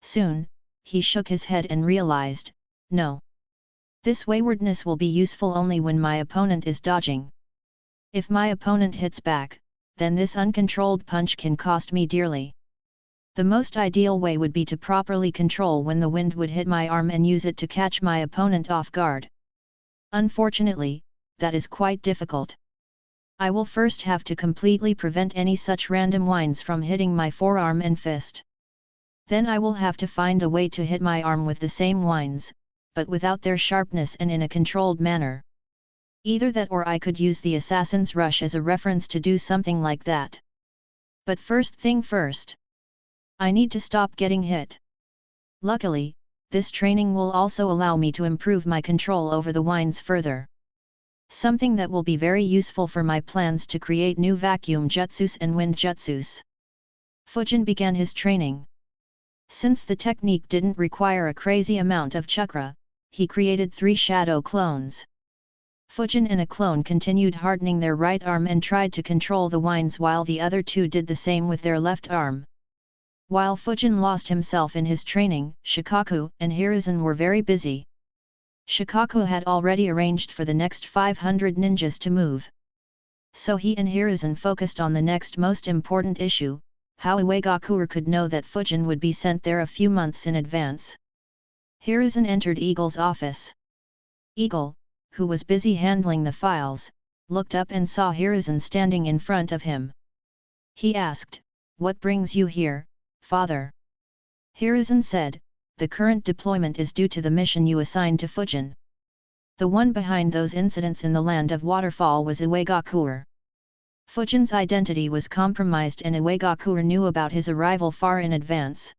Soon, he shook his head and realized, no. This waywardness will be useful only when my opponent is dodging. If my opponent hits back, then this uncontrolled punch can cost me dearly. The most ideal way would be to properly control when the wind would hit my arm and use it to catch my opponent off guard. Unfortunately, that is quite difficult. I will first have to completely prevent any such random vines from hitting my forearm and fist. Then I will have to find a way to hit my arm with the same vines, but without their sharpness and in a controlled manner. Either that or I could use the Assassin's Rush as a reference to do something like that. But first thing first. I need to stop getting hit. Luckily, this training will also allow me to improve my control over the vines further. Something that will be very useful for my plans to create new vacuum jutsus and wind jutsus. Fujin began his training. Since the technique didn't require a crazy amount of chakra, he created 3 shadow clones. Fujin and a clone continued hardening their right arm and tried to control the vines while the other 2 did the same with their left arm. While Fujin lost himself in his training, Shikaku and Hiruzen were very busy. Shikaku had already arranged for the next 500 ninjas to move. So he and Hiruzen focused on the next most important issue, how Iwagakure could know that Fujin would be sent there a few months in advance. Hiruzen entered Eagle's office. Eagle, who was busy handling the files, looked up and saw Hiruzen standing in front of him. He asked, "What brings you here, father?" Hiruzen said, "The current deployment is due to the mission you assigned to Fujin. The one behind those incidents in the land of Waterfall was Iwagakure. Fujin's identity was compromised and Iwagakure knew about his arrival far in advance."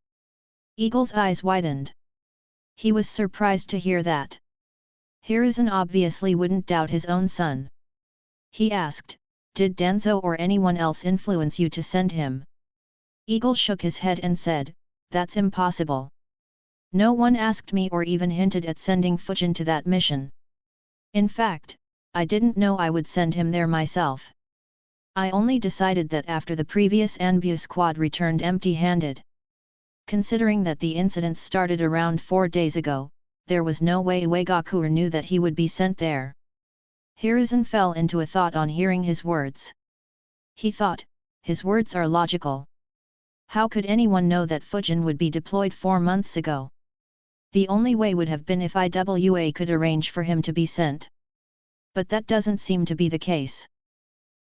Eagle's eyes widened. He was surprised to hear that. Hiruzen obviously wouldn't doubt his own son. He asked, "Did Danzo or anyone else influence you to send him?" Eagle shook his head and said, "That's impossible. No one asked me or even hinted at sending Fujin to that mission. In fact, I didn't know I would send him there myself. I only decided that after the previous Anbu squad returned empty-handed. Considering that the incidents started around 4 days ago, there was no way Iwagakure knew that he would be sent there." Hiruzen fell into a thought on hearing his words. He thought, his words are logical. How could anyone know that Fujin would be deployed 4 months ago? The only way would have been if IWA could arrange for him to be sent. But that doesn't seem to be the case.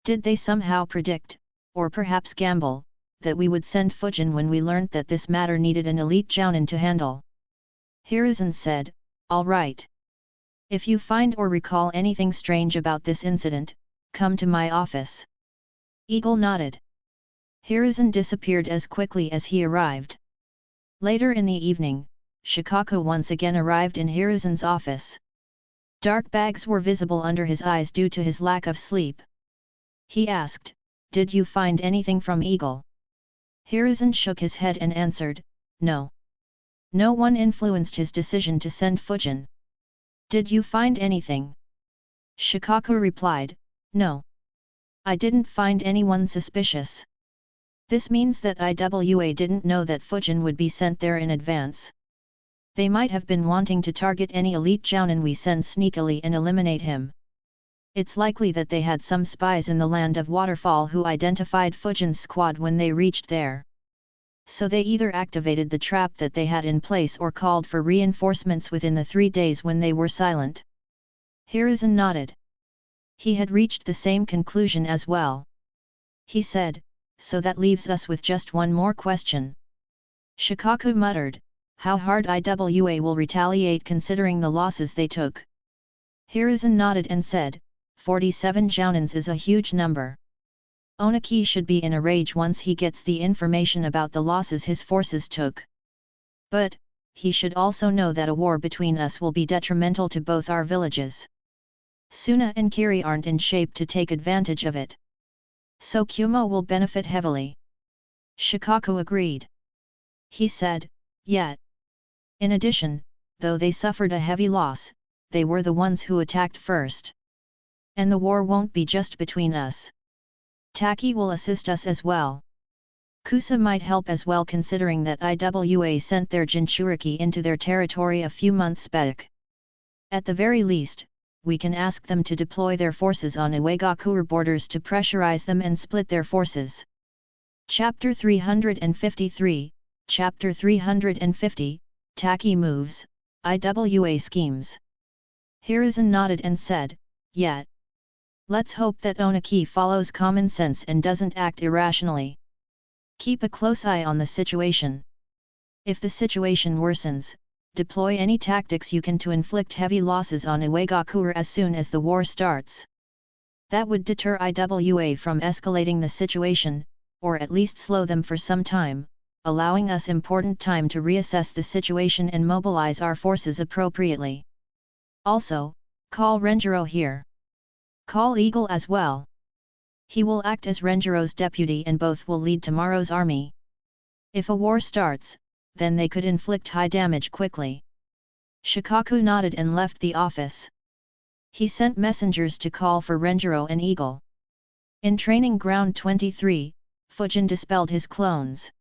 Did they somehow predict, or perhaps gamble, that we would send Fujin when we learnt that this matter needed an elite jounin to handle? Hiruzen said, "All right. If you find or recall anything strange about this incident, come to my office." Eagle nodded. Hiruzen disappeared as quickly as he arrived. Later in the evening, Shikako once again arrived in Hiruzen's office. Dark bags were visible under his eyes due to his lack of sleep. He asked, "Did you find anything from Eagle?" Hiruzen shook his head and answered, "No. No one influenced his decision to send Fujin." "Did you find anything?" Shikako replied, "No. I didn't find anyone suspicious." This means that IWA didn't know that Fujin would be sent there in advance. They might have been wanting to target any elite jounin we send sneakily and eliminate him. It's likely that they had some spies in the land of Waterfall who identified Fujin's squad when they reached there. So they either activated the trap that they had in place or called for reinforcements within the 3 days when they were silent. Hiruzen nodded. He had reached the same conclusion as well. He said, "So that leaves us with just one more question." Shikaku muttered, "How hard IWA will retaliate considering the losses they took?" Hiruzen nodded and said, 47 jounins is a huge number. Onaki should be in a rage once he gets the information about the losses his forces took. But, he should also know that a war between us will be detrimental to both our villages. Suna and Kiri aren't in shape to take advantage of it. So Kumo will benefit heavily. Shikaku agreed. He said, "Yet. In addition, though they suffered a heavy loss, they were the ones who attacked first. And the war won't be just between us. Taki will assist us as well. Kusa might help as well considering that IWA sent their Jinchuriki into their territory a few months back. At the very least, we can ask them to deploy their forces on Iwagakure borders to pressurize them and split their forces." Chapter 353, Chapter 350, Taki moves, IWA schemes. Hiruzen nodded and said, "Yet. Let's hope that Onaki follows common sense and doesn't act irrationally. Keep a close eye on the situation. If the situation worsens, deploy any tactics you can to inflict heavy losses on Iwagakure as soon as the war starts. That would deter IWA from escalating the situation, or at least slow them for some time, allowing us important time to reassess the situation and mobilize our forces appropriately. Also, call Renjiro here. Call Eagle as well. He will act as Renjiro's deputy and both will lead tomorrow's army. If a war starts, then they could inflict high damage quickly." Shikaku nodded and left the office. He sent messengers to call for Renjiro and Eagle. In Training Ground 23, Fujin dispelled his clones.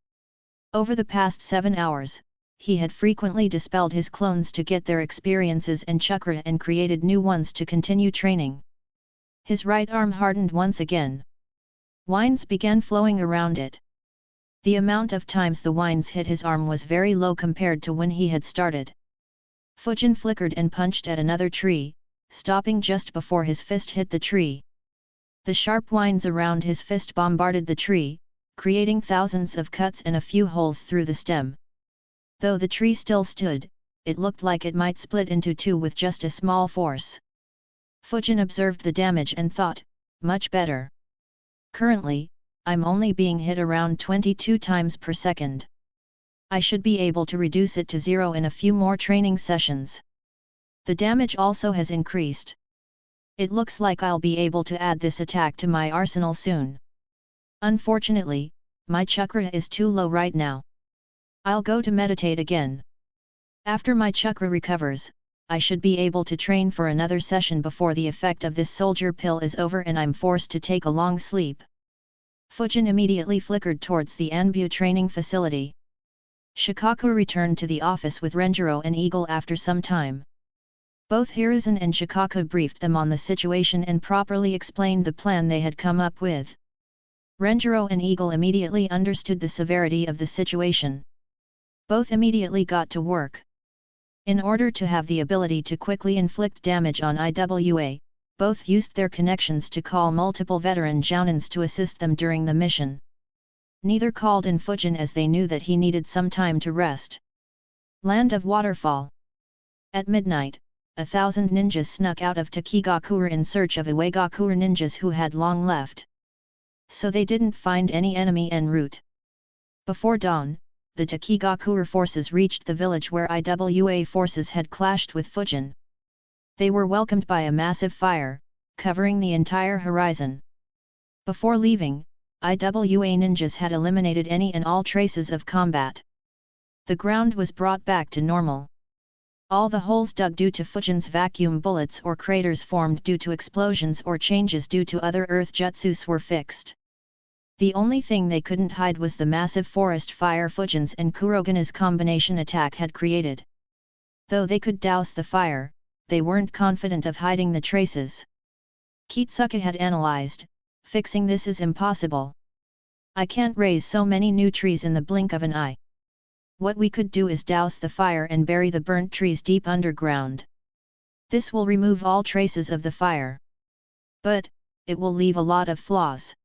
Over the past 7 hours, he had frequently dispelled his clones to get their experiences and chakra and created new ones to continue training. His right arm hardened once again. Wines began flowing around it. The amount of times the wines hit his arm was very low compared to when he had started. Fujin flickered and punched at another tree, stopping just before his fist hit the tree. The sharp wines around his fist bombarded the tree, creating thousands of cuts and a few holes through the stem. Though the tree still stood, it looked like it might split into two with just a small force. Fujin observed the damage and thought, "Much better. Currently, I'm only being hit around 22 times per second. I should be able to reduce it to 0 in a few more training sessions. The damage also has increased. It looks like I'll be able to add this attack to my arsenal soon. Unfortunately, my chakra is too low right now. I'll go to meditate again. After my chakra recovers, I should be able to train for another session before the effect of this soldier pill is over and I'm forced to take a long sleep." Fujin immediately flickered towards the Anbu training facility. Shikaku returned to the office with Renjiro and Eagle after some time. Both Hiruzen and Shikaku briefed them on the situation and properly explained the plan they had come up with. Renjiro and Eagle immediately understood the severity of the situation. Both immediately got to work. In order to have the ability to quickly inflict damage on IWA, both used their connections to call multiple veteran jounins to assist them during the mission. Neither called in Fujin as they knew that he needed some time to rest. Land of Waterfall. At midnight, 1,000 ninjas snuck out of Takigakure in search of Iwagakure ninjas who had long left. So they didn't find any enemy en route. Before dawn, the Takigakure forces reached the village where IWA forces had clashed with Fujin. They were welcomed by a massive fire, covering the entire horizon. Before leaving, IWA ninjas had eliminated any and all traces of combat. The ground was brought back to normal. All the holes dug due to Fujin's vacuum bullets or craters formed due to explosions or changes due to other earth jutsus were fixed. The only thing they couldn't hide was the massive forest fire Fujin's and Kurogana's combination attack had created. Though they could douse the fire, they weren't confident of hiding the traces. Kitsuka had analyzed, fixing this is impossible. I can't raise so many new trees in the blink of an eye. What we could do is douse the fire and bury the burnt trees deep underground. This will remove all traces of the fire. But, it will leave a lot of flaws.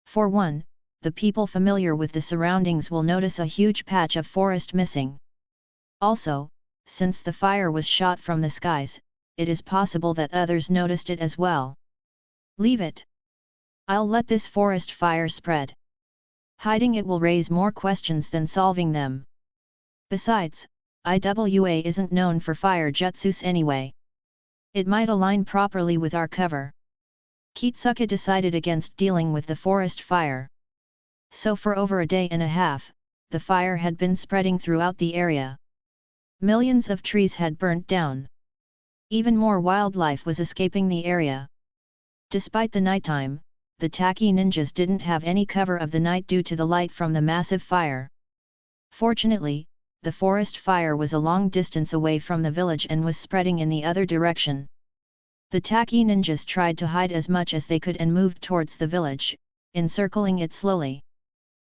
For one, the people familiar with the surroundings will notice a huge patch of forest missing. Also, since the fire was shot from the skies, it is possible that others noticed it as well. Leave it. I'll let this forest fire spread. Hiding it will raise more questions than solving them. Besides, IWA isn't known for fire jutsus anyway. It might align properly with our cover. Kitsuka decided against dealing with the forest fire. So for over a day and a half, the fire had been spreading throughout the area. Millions of trees had burnt down. Even more wildlife was escaping the area. Despite the nighttime, the Taki ninjas didn't have any cover of the night due to the light from the massive fire. Fortunately, the forest fire was a long distance away from the village and was spreading in the other direction. The Taki ninjas tried to hide as much as they could and moved towards the village, encircling it slowly.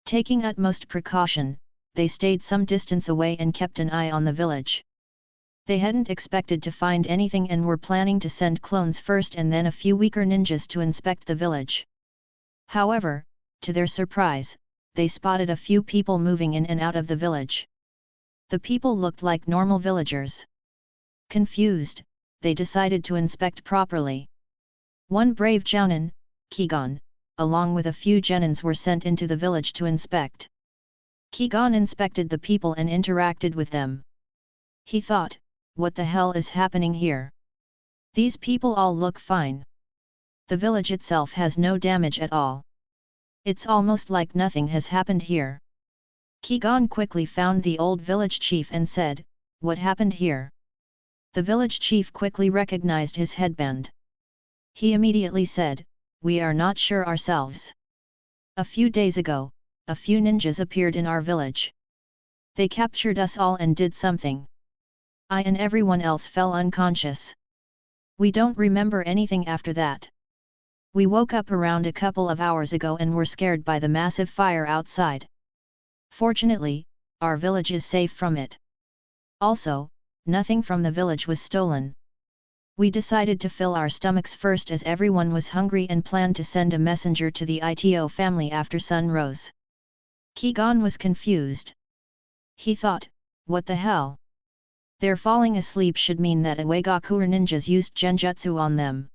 Taking utmost precaution, they stayed some distance away and kept an eye on the village. They hadn't expected to find anything and were planning to send clones first and then a few weaker ninjas to inspect the village. However, to their surprise, they spotted a few people moving in and out of the village. The people looked like normal villagers. Confused, they decided to inspect properly. One brave jounin, Kigon, along with a few genins were sent into the village to inspect. Kigon inspected the people and interacted with them. He thought, what the hell is happening here? These people all look fine. The village itself has no damage at all. It's almost like nothing has happened here. Kigon quickly found the old village chief and said, what happened here? The village chief quickly recognized his headband. He immediately said, we are not sure ourselves. A few days ago, a few ninjas appeared in our village. They captured us all and did something. I and everyone else fell unconscious. We don't remember anything after that. We woke up around a couple of hours ago and were scared by the massive fire outside. Fortunately, our village is safe from it. Also, nothing from the village was stolen. We decided to fill our stomachs first as everyone was hungry and planned to send a messenger to the Ito family after sun rose. Kigon was confused. He thought, what the hell? Their falling asleep should mean that Iwagakure ninjas used genjutsu on them.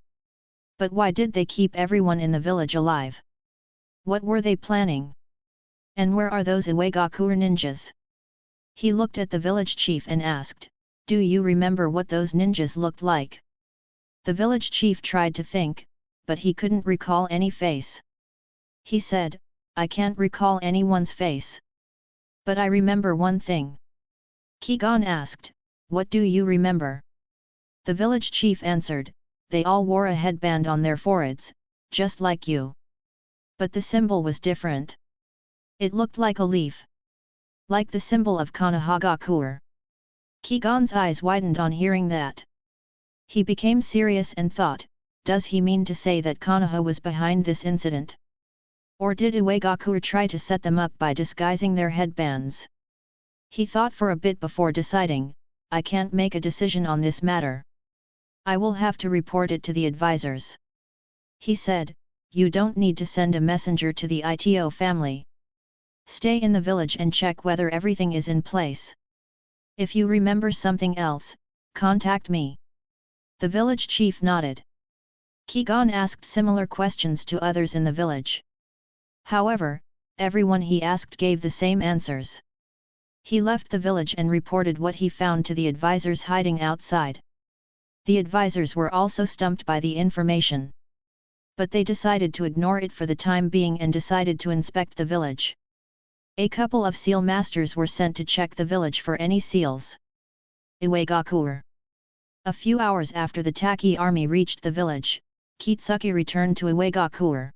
But why did they keep everyone in the village alive? What were they planning? And where are those Iwagakure ninjas? He looked at the village chief and asked, do you remember what those ninjas looked like? The village chief tried to think, but he couldn't recall any face. He said, I can't recall anyone's face. But I remember one thing. Kigon asked, what do you remember? The village chief answered, they all wore a headband on their foreheads, just like you. But the symbol was different. It looked like a leaf. Like the symbol of Konohagakure. Kigon's eyes widened on hearing that. He became serious and thought, does he mean to say that Konoha was behind this incident? Or did Uegaku try to set them up by disguising their headbands? He thought for a bit before deciding, I can't make a decision on this matter. I will have to report it to the advisors. He said, you don't need to send a messenger to the Ito family. Stay in the village and check whether everything is in place. If you remember something else, contact me. The village chief nodded. Kigon asked similar questions to others in the village. However, everyone he asked gave the same answers. He left the village and reported what he found to the advisors hiding outside. The advisors were also stumped by the information. But they decided to ignore it for the time being and decided to inspect the village. A couple of seal masters were sent to check the village for any seals. Uegaku. A few hours after the Taki army reached the village, Kitsuki returned to Uegaku.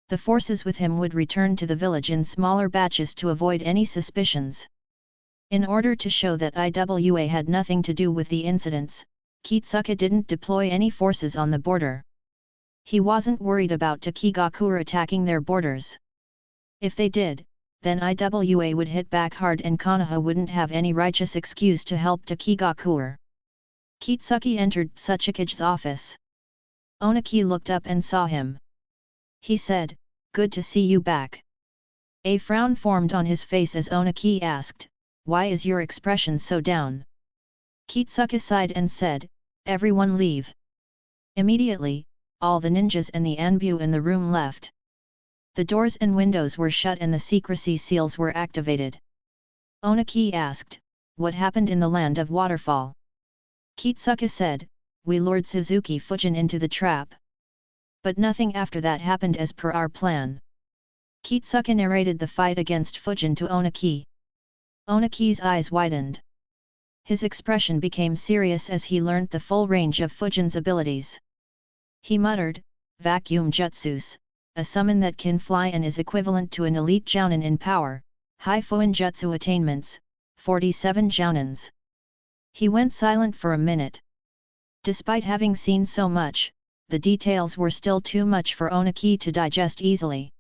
The forces with him would return to the village in smaller batches to avoid any suspicions. In order to show that Iwa had nothing to do with the incidents, Kitsuki didn't deploy any forces on the border. He wasn't worried about Takigaku attacking their borders. If they did, then Iwa would hit back hard and Konoha wouldn't have any righteous excuse to help Takigaku. Kitsuki entered Tsuchikage's office. Onaki looked up and saw him. He said, good to see you back. A frown formed on his face as Onaki asked, why is your expression so down? Kitsuki sighed and said, everyone leave. Immediately, all the ninjas and the Anbu in the room left. The doors and windows were shut and the secrecy seals were activated. Onaki asked, what happened in the land of waterfall? Kitsuki said, we lured Suzuki Fujin into the trap. But nothing after that happened as per our plan. Kitsuki narrated the fight against Fujin to Onaki. Onaki's eyes widened. His expression became serious as he learnt the full range of Fujin's abilities. He muttered, vacuum jutsus, a summon that can fly and is equivalent to an elite jounin in power, high Fuin jutsu attainments, 47 jounins. He went silent for a minute. Despite having seen so much, the details were still too much for Onaki to digest easily.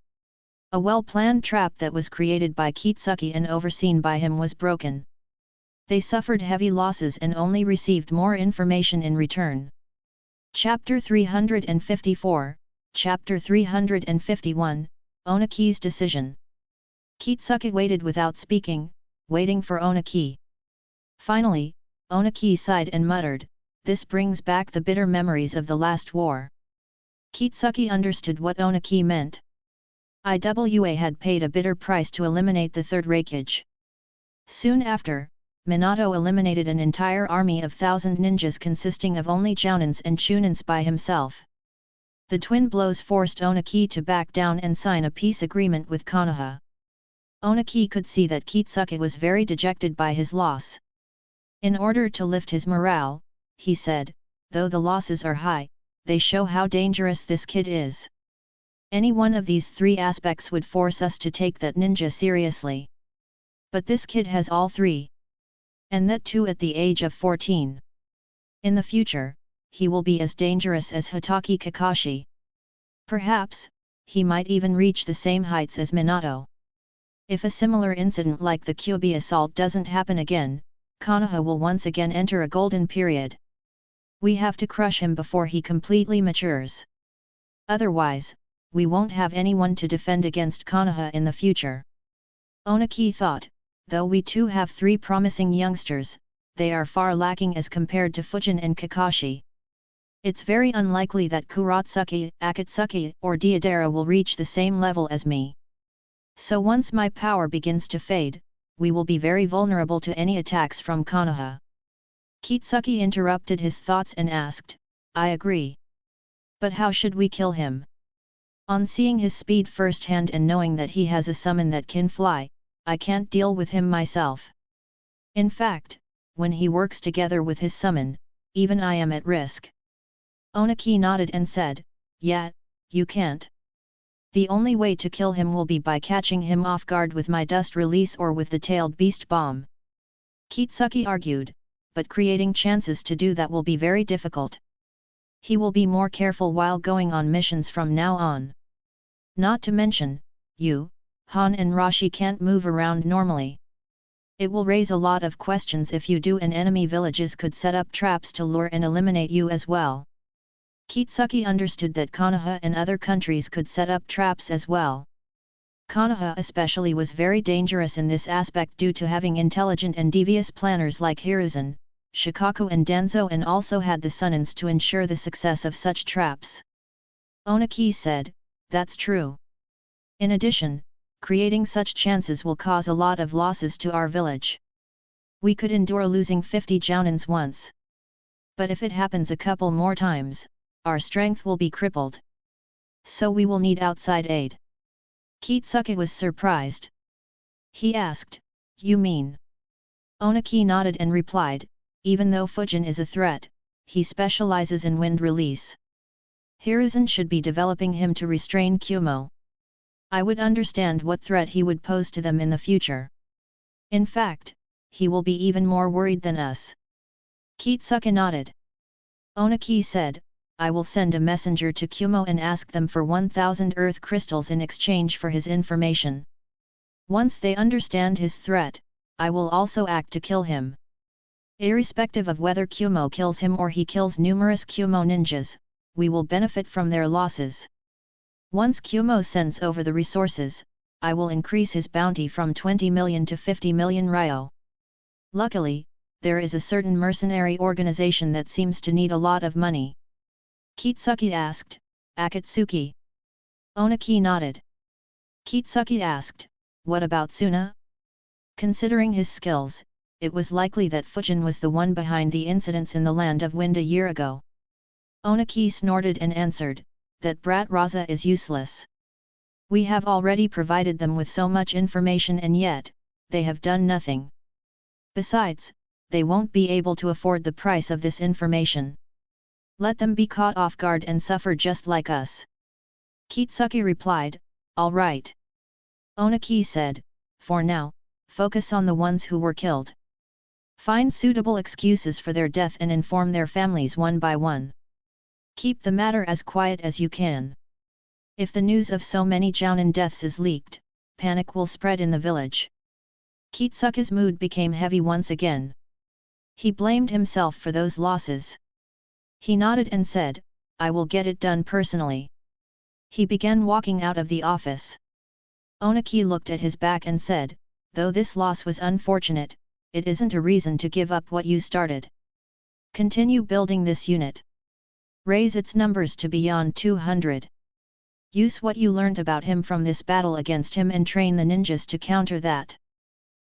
A well-planned trap that was created by Kitsuki and overseen by him was broken. They suffered heavy losses and only received more information in return. Chapter 354, Chapter 351, Onaki's Decision. Kitsuki waited without speaking, waiting for Onaki. Finally, Onaki sighed and muttered, this brings back the bitter memories of the last war. Kitsuki understood what Onaki meant. Iwa had paid a bitter price to eliminate the third Raikage. Soon after, Minato eliminated an entire army of 1,000 ninjas consisting of only jounins and chunins by himself. The twin blows forced Onaki to back down and sign a peace agreement with Konoha. Onaki could see that Kitsuki was very dejected by his loss. In order to lift his morale, he said, though the losses are high, they show how dangerous this kid is. Any one of these three aspects would force us to take that ninja seriously. But this kid has all three. And that too at the age of 14. In the future, he will be as dangerous as Hitaki Kakashi. Perhaps, he might even reach the same heights as Minato. If a similar incident like the Kyuubi assault doesn't happen again, Konoha will once again enter a golden period. We have to crush him before he completely matures. Otherwise, we won't have anyone to defend against Konoha in the future. Onaki thought, though we too have three promising youngsters, they are far lacking as compared to Fujin and Kakashi. It's very unlikely that Kuratsuki, Akatsuki, or Deidara will reach the same level as me. So once my power begins to fade, we will be very vulnerable to any attacks from Konoha. Kitsuki interrupted his thoughts and asked, I agree. But how should we kill him? On seeing his speed firsthand and knowing that he has a summon that can fly, I can't deal with him myself. In fact, when he works together with his summon, even I am at risk. Onaki nodded and said, yeah, you can't. The only way to kill him will be by catching him off guard with my dust release or with the tailed beast bomb. Kitsuki argued, but creating chances to do that will be very difficult. He will be more careful while going on missions from now on. Not to mention, you, Han and Rashi can't move around normally. It will raise a lot of questions if you do, and enemy villages could set up traps to lure and eliminate you as well. Kitsuki understood that Konoha and other countries could set up traps as well. Konoha especially was very dangerous in this aspect due to having intelligent and devious planners like Hiruzen, Shikaku and Danzo, and also had the Sunnins to ensure the success of such traps. Onaki said, "That's true. In addition, creating such chances will cause a lot of losses to our village. We could endure losing 50 jounins once. But if it happens a couple more times, our strength will be crippled. So we will need outside aid." Kitsuki was surprised. He asked, "You mean?" Onaki nodded and replied, "Even though Fujin is a threat, he specializes in wind release. Hiruzen should be developing him to restrain Kumo. I would understand what threat he would pose to them in the future. In fact, he will be even more worried than us." Kitsuki nodded. Onaki said, "I will send a messenger to Kumo and ask them for 1,000 earth crystals in exchange for his information. Once they understand his threat, I will also act to kill him. Irrespective of whether Kumo kills him or he kills numerous Kumo ninjas, we will benefit from their losses. Once Kumo sends over the resources, I will increase his bounty from 20 million to 50 million ryo. Luckily, there is a certain mercenary organization that seems to need a lot of money." Kitsuki asked, "Akatsuki?" Onaki nodded. Kitsuki asked, "What about Suna?" Considering his skills, it was likely that Fujin was the one behind the incidents in the Land of Wind a year ago. Onaki snorted and answered, "That brat Raza is useless. We have already provided them with so much information and yet, they have done nothing. Besides, they won't be able to afford the price of this information. Let them be caught off guard and suffer just like us." Kitsuki replied, "All right." Onaki said, "For now, focus on the ones who were killed. Find suitable excuses for their death and inform their families one by one. Keep the matter as quiet as you can. If the news of so many Jounin deaths is leaked, panic will spread in the village." Kitsuki's mood became heavy once again. He blamed himself for those losses. He nodded and said, "I will get it done personally." He began walking out of the office. Onaki looked at his back and said, "Though this loss was unfortunate, it isn't a reason to give up what you started. Continue building this unit. Raise its numbers to beyond 200. Use what you learned about him from this battle against him and train the ninjas to counter that.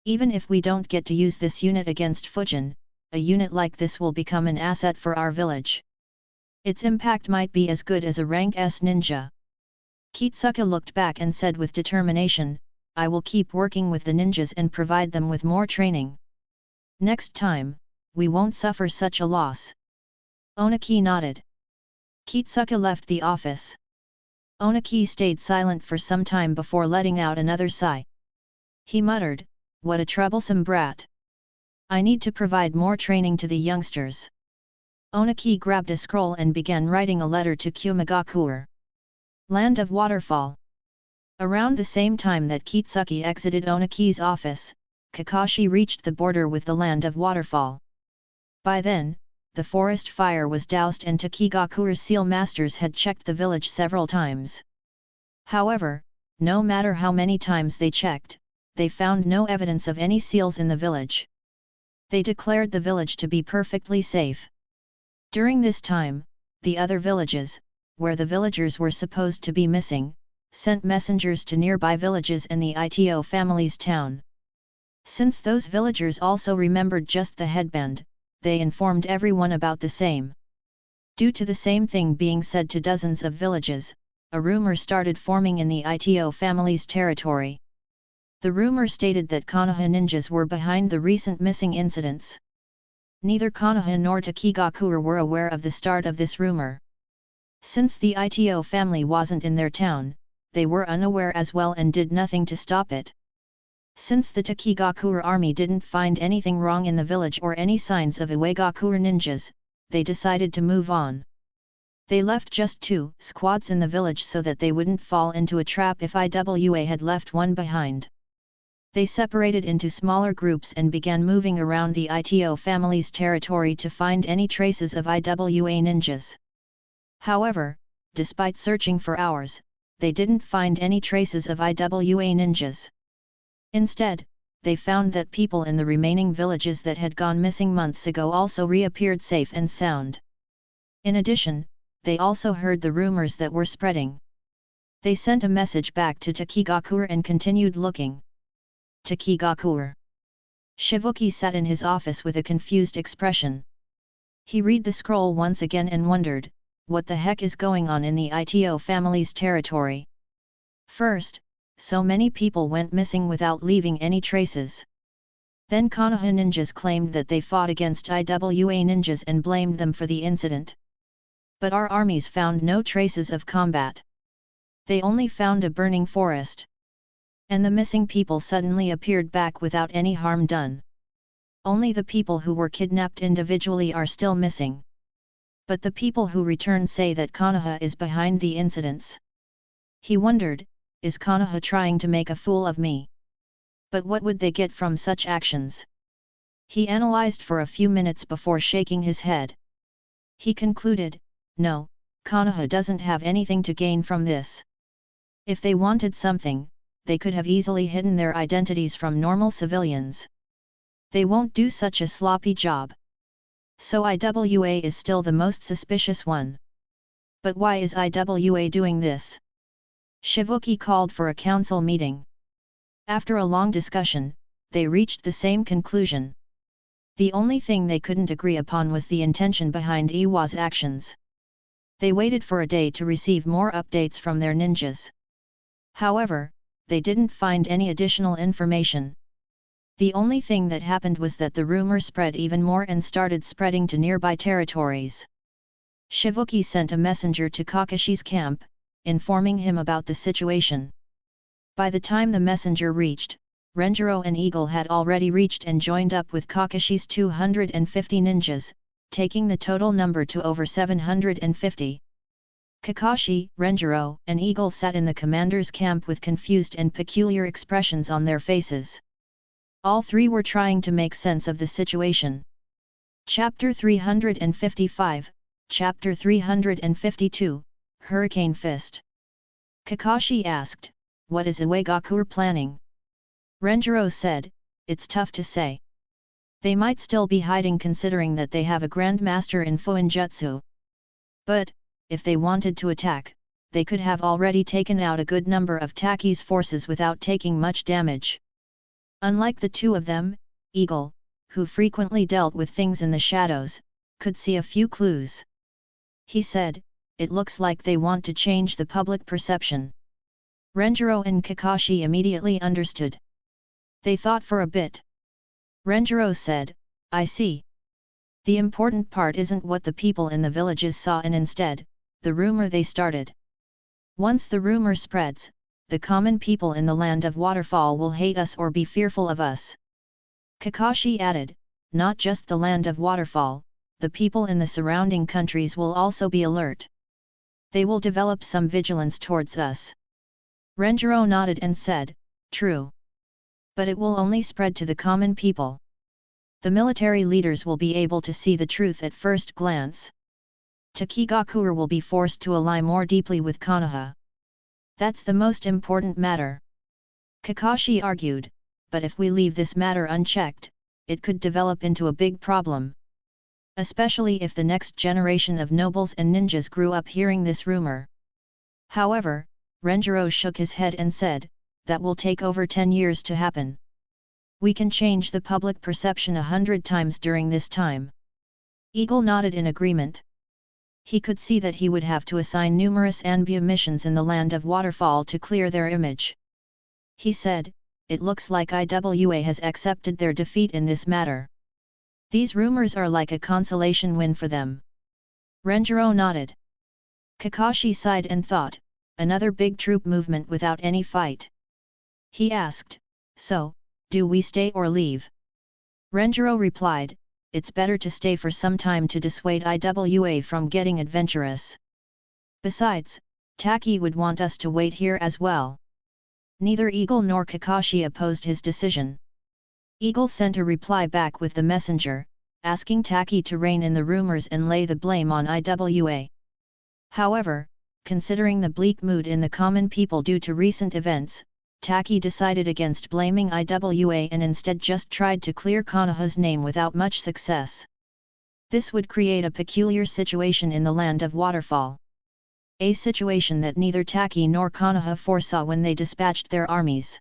Even if we don't get to use this unit against Fujin, a unit like this will become an asset for our village. Its impact might be as good as a rank S ninja." Kitsuki looked back and said with determination, "I will keep working with the ninjas and provide them with more training. Next time, we won't suffer such a loss." Onaki nodded. Kitsuki left the office. Onaki stayed silent for some time before letting out another sigh. He muttered, "What a troublesome brat. I need to provide more training to the youngsters." Onaki grabbed a scroll and began writing a letter to Kumagakuer. Land of Waterfall. Around the same time that Kitsuki exited Onaki's office, Kakashi reached the border with the Land of Waterfall. By then, the forest fire was doused and Takigakuer's seal masters had checked the village several times. However, no matter how many times they checked, they found no evidence of any seals in the village. They declared the village to be perfectly safe. During this time, the other villages, where the villagers were supposed to be missing, sent messengers to nearby villages and the Ito family's town. Since those villagers also remembered just the headband, they informed everyone about the same. Due to the same thing being said to dozens of villages, a rumor started forming in the Ito family's territory. The rumor stated that Konoha ninjas were behind the recent missing incidents. Neither Konoha nor Takigakuer were aware of the start of this rumor. Since the Ito family wasn't in their town, they were unaware as well and did nothing to stop it. Since the Takigakuer army didn't find anything wrong in the village or any signs of Iwagakuer ninjas, they decided to move on. They left just 2 squads in the village so that they wouldn't fall into a trap if IWA had left one behind. They separated into smaller groups and began moving around the ITO family's territory to find any traces of IWA ninjas. However, despite searching for hours, they didn't find any traces of IWA ninjas. Instead, they found that people in the remaining villages that had gone missing months ago also reappeared safe and sound. In addition, they also heard the rumors that were spreading. They sent a message back to Takigakuer and continued looking. Takigakuer. Shivuki sat in his office with a confused expression. He read the scroll once again and wondered, what the heck is going on in the ITO family's territory? First, so many people went missing without leaving any traces. Then Konoha ninjas claimed that they fought against IWA ninjas and blamed them for the incident. But our armies found no traces of combat. They only found a burning forest. And the missing people suddenly appeared back without any harm done. Only the people who were kidnapped individually are still missing. But the people who returned say that Konoha is behind the incidents. He wondered, is Konoha trying to make a fool of me? But what would they get from such actions? He analyzed for a few minutes before shaking his head. He concluded, no, Konoha doesn't have anything to gain from this. If they wanted something, they could have easily hidden their identities from normal civilians. They won't do such a sloppy job. So IWA is still the most suspicious one. But why is IWA doing this? Shivuki called for a council meeting. After a long discussion, they reached the same conclusion. The only thing they couldn't agree upon was the intention behind Iwa's actions. They waited for a day to receive more updates from their ninjas. However, they didn't find any additional information. The only thing that happened was that the rumor spread even more and started spreading to nearby territories. Shivuki sent a messenger to Kakashi's camp, informing him about the situation. By the time the messenger reached, Renjiro and Eagle had already reached and joined up with Kakashi's 250 ninjas, taking the total number to over 750. Kakashi, Renjiro, and Eagle sat in the commander's camp with confused and peculiar expressions on their faces. All three were trying to make sense of the situation. Chapter 355, Chapter 352, Hurricane Fist. Kakashi asked, what is Iwagakuer planning? Renjiro said, it's tough to say. They might still be hiding considering that they have a grandmaster in Fuinjutsu. But, if they wanted to attack, they could have already taken out a good number of Taki's forces without taking much damage. Unlike the two of them, Eagle, who frequently dealt with things in the shadows, could see a few clues. He said, it looks like they want to change the public perception. Renjiro and Kakashi immediately understood. They thought for a bit. Renjiro said, I see. The important part isn't what the people in the villages saw and instead, the rumor they started. Once the rumor spreads, the common people in the land of Waterfall will hate us or be fearful of us. Kakashi added, not just the land of Waterfall, the people in the surrounding countries will also be alert. They will develop some vigilance towards us. Renjiro nodded and said, true. But it will only spread to the common people. The military leaders will be able to see the truth at first glance. Takigakuer will be forced to ally more deeply with Konoha. That's the most important matter. Kakashi argued, but if we leave this matter unchecked, it could develop into a big problem. Especially if the next generation of nobles and ninjas grew up hearing this rumor. However, Renjiro shook his head and said, that will take over 10 years to happen. We can change the public perception 100 times during this time. Eagle nodded in agreement. He could see that he would have to assign numerous Anbu missions in the land of Waterfall to clear their image. He said, it looks like IWA has accepted their defeat in this matter. These rumors are like a consolation win for them. Renjiro nodded. Kakashi sighed and thought, another big troop movement without any fight. He asked, so, do we stay or leave? Renjiro replied, it's better to stay for some time to dissuade IWA from getting adventurous. Besides, Taki would want us to wait here as well. Neither Eagle nor Kakashi opposed his decision. Eagle sent a reply back with the messenger, asking Taki to rein in the rumors and lay the blame on IWA. However, considering the bleak mood in the common people due to recent events, Taki decided against blaming IWA and instead just tried to clear Konoha's name without much success. This would create a peculiar situation in the land of Waterfall. A situation that neither Taki nor Konoha foresaw when they dispatched their armies.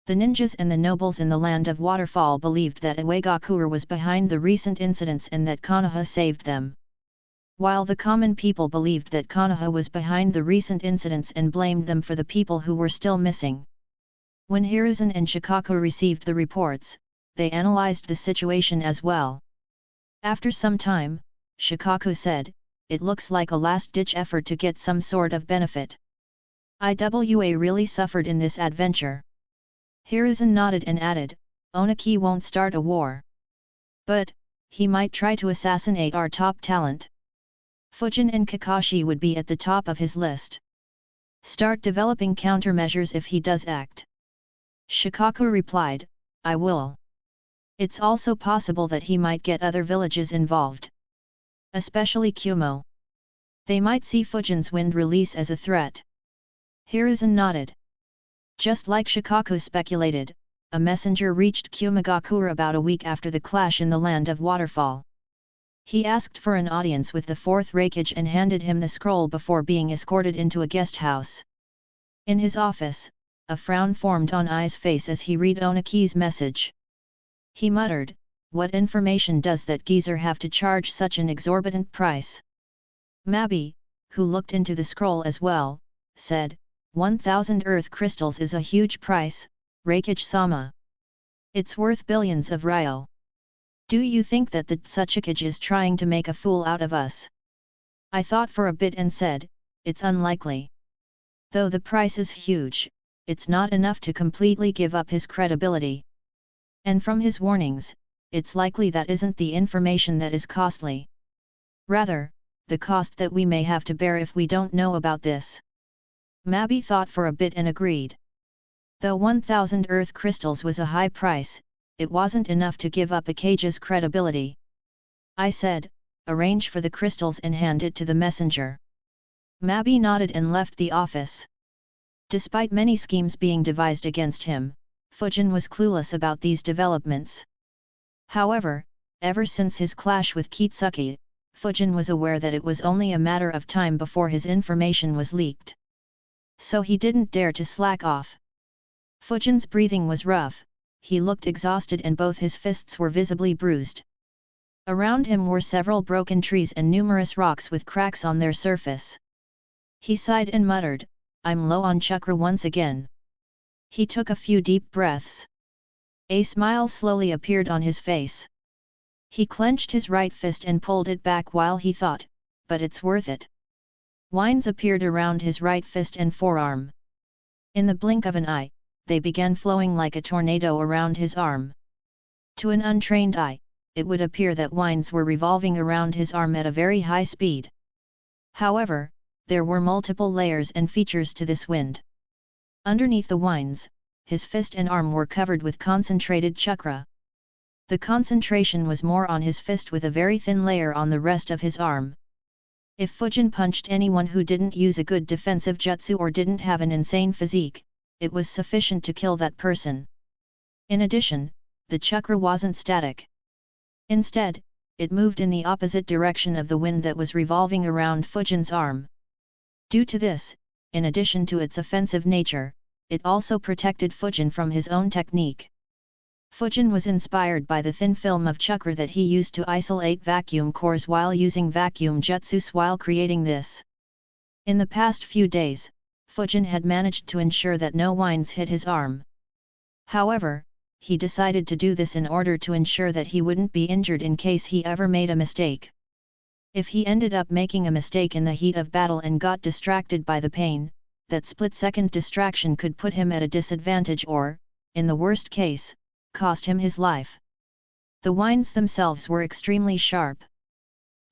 The ninjas and the nobles in the land of Waterfall believed that Iwagakure was behind the recent incidents and that Konoha saved them. While the common people believed that Konoha was behind the recent incidents and blamed them for the people who were still missing. When Hiruzen and Shikaku received the reports, they analyzed the situation as well. After some time, Shikaku said, "It looks like a last-ditch effort to get some sort of benefit. IWA really suffered in this adventure." Hiruzen nodded and added, "Oniki won't start a war. But, he might try to assassinate our top talent. Fujin and Kakashi would be at the top of his list. Start developing countermeasures if he does act." Shikaku replied, "I will. It's also possible that he might get other villages involved. Especially Kumo. They might see Fujin's wind release as a threat." Hiruzen nodded. Just like Shikaku speculated, a messenger reached Kumagakure about a week after the clash in the land of Waterfall. He asked for an audience with the fourth Raikage and handed him the scroll before being escorted into a guest house. In his office, a frown formed on Ai's face as he read Oniki's message. He muttered, "What information does that geezer have to charge such an exorbitant price?" Mabi, who looked into the scroll as well, said, 1,000 earth crystals is a huge price, Raikage-sama. It's worth billions of ryo. Do you think that the Tsuchikage is trying to make a fool out of us? I thought for a bit and said, it's unlikely. Though the price is huge, it's not enough to completely give up his credibility. And from his warnings, it's likely that isn't the information that is costly. Rather, the cost that we may have to bear if we don't know about this. Mabi thought for a bit and agreed. Though 1,000 earth crystals was a high price, it wasn't enough to give up Akage's credibility. I said, arrange for the crystals and hand it to the messenger. Mabi nodded and left the office. Despite many schemes being devised against him, Fujin was clueless about these developments. However, ever since his clash with Kitsuki, Fujin was aware that it was only a matter of time before his information was leaked. So he didn't dare to slack off. Fujin's breathing was rough, he looked exhausted and both his fists were visibly bruised. Around him were several broken trees and numerous rocks with cracks on their surface. He sighed and muttered, I'm low on chakra once again. He took a few deep breaths. A smile slowly appeared on his face. He clenched his right fist and pulled it back while he thought, but it's worth it. Vines appeared around his right fist and forearm. In the blink of an eye, they began flowing like a tornado around his arm. To an untrained eye, it would appear that vines were revolving around his arm at a very high speed. However, there were multiple layers and features to this wind. Underneath the vines, his fist and arm were covered with concentrated chakra. The concentration was more on his fist with a very thin layer on the rest of his arm. If Fujin punched anyone who didn't use a good defensive jutsu or didn't have an insane physique, it was sufficient to kill that person. In addition, the chakra wasn't static. Instead, it moved in the opposite direction of the wind that was revolving around Fujin's arm. Due to this, in addition to its offensive nature, it also protected Fujin from his own technique. Fujin was inspired by the thin film of chakra that he used to isolate vacuum cores while using vacuum jutsus while creating this. In the past few days, Fujin had managed to ensure that no vines hit his arm. However, he decided to do this in order to ensure that he wouldn't be injured in case he ever made a mistake. If he ended up making a mistake in the heat of battle and got distracted by the pain, that split-second distraction could put him at a disadvantage or, in the worst case, cost him his life. The vines themselves were extremely sharp.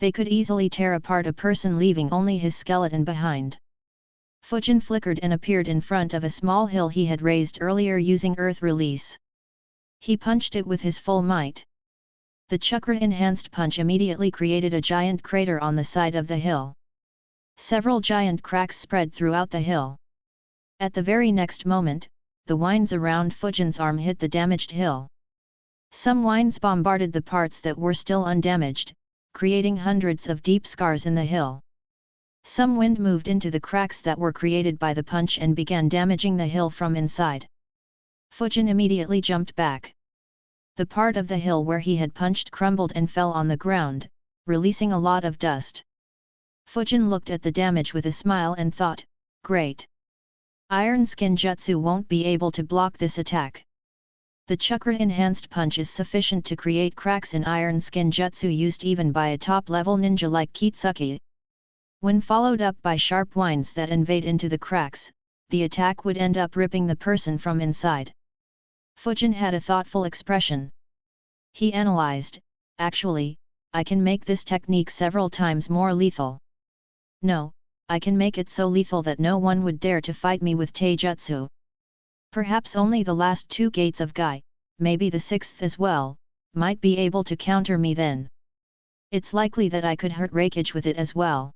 They could easily tear apart a person, leaving only his skeleton behind. Fujin flickered and appeared in front of a small hill he had raised earlier using earth release. He punched it with his full might. The chakra-enhanced punch immediately created a giant crater on the side of the hill. Several giant cracks spread throughout the hill. At the very next moment, the vines around Fujin's arm hit the damaged hill. Some vines bombarded the parts that were still undamaged, creating hundreds of deep scars in the hill. Some wind moved into the cracks that were created by the punch and began damaging the hill from inside. Fujin immediately jumped back. The part of the hill where he had punched crumbled and fell on the ground, releasing a lot of dust. Fujin looked at the damage with a smile and thought, great. Iron Skin Jutsu won't be able to block this attack. The chakra-enhanced punch is sufficient to create cracks in Iron Skin Jutsu used even by a top-level ninja like Kitsuki. When followed up by sharp vines that invade into the cracks, the attack would end up ripping the person from inside. Fujin had a thoughtful expression. He analyzed, actually, I can make this technique several times more lethal. No, I can make it so lethal that no one would dare to fight me with taijutsu. Perhaps only the last 2 gates of Gai, maybe the 6th as well, might be able to counter me then. It's likely that I could hurt Raikage with it as well.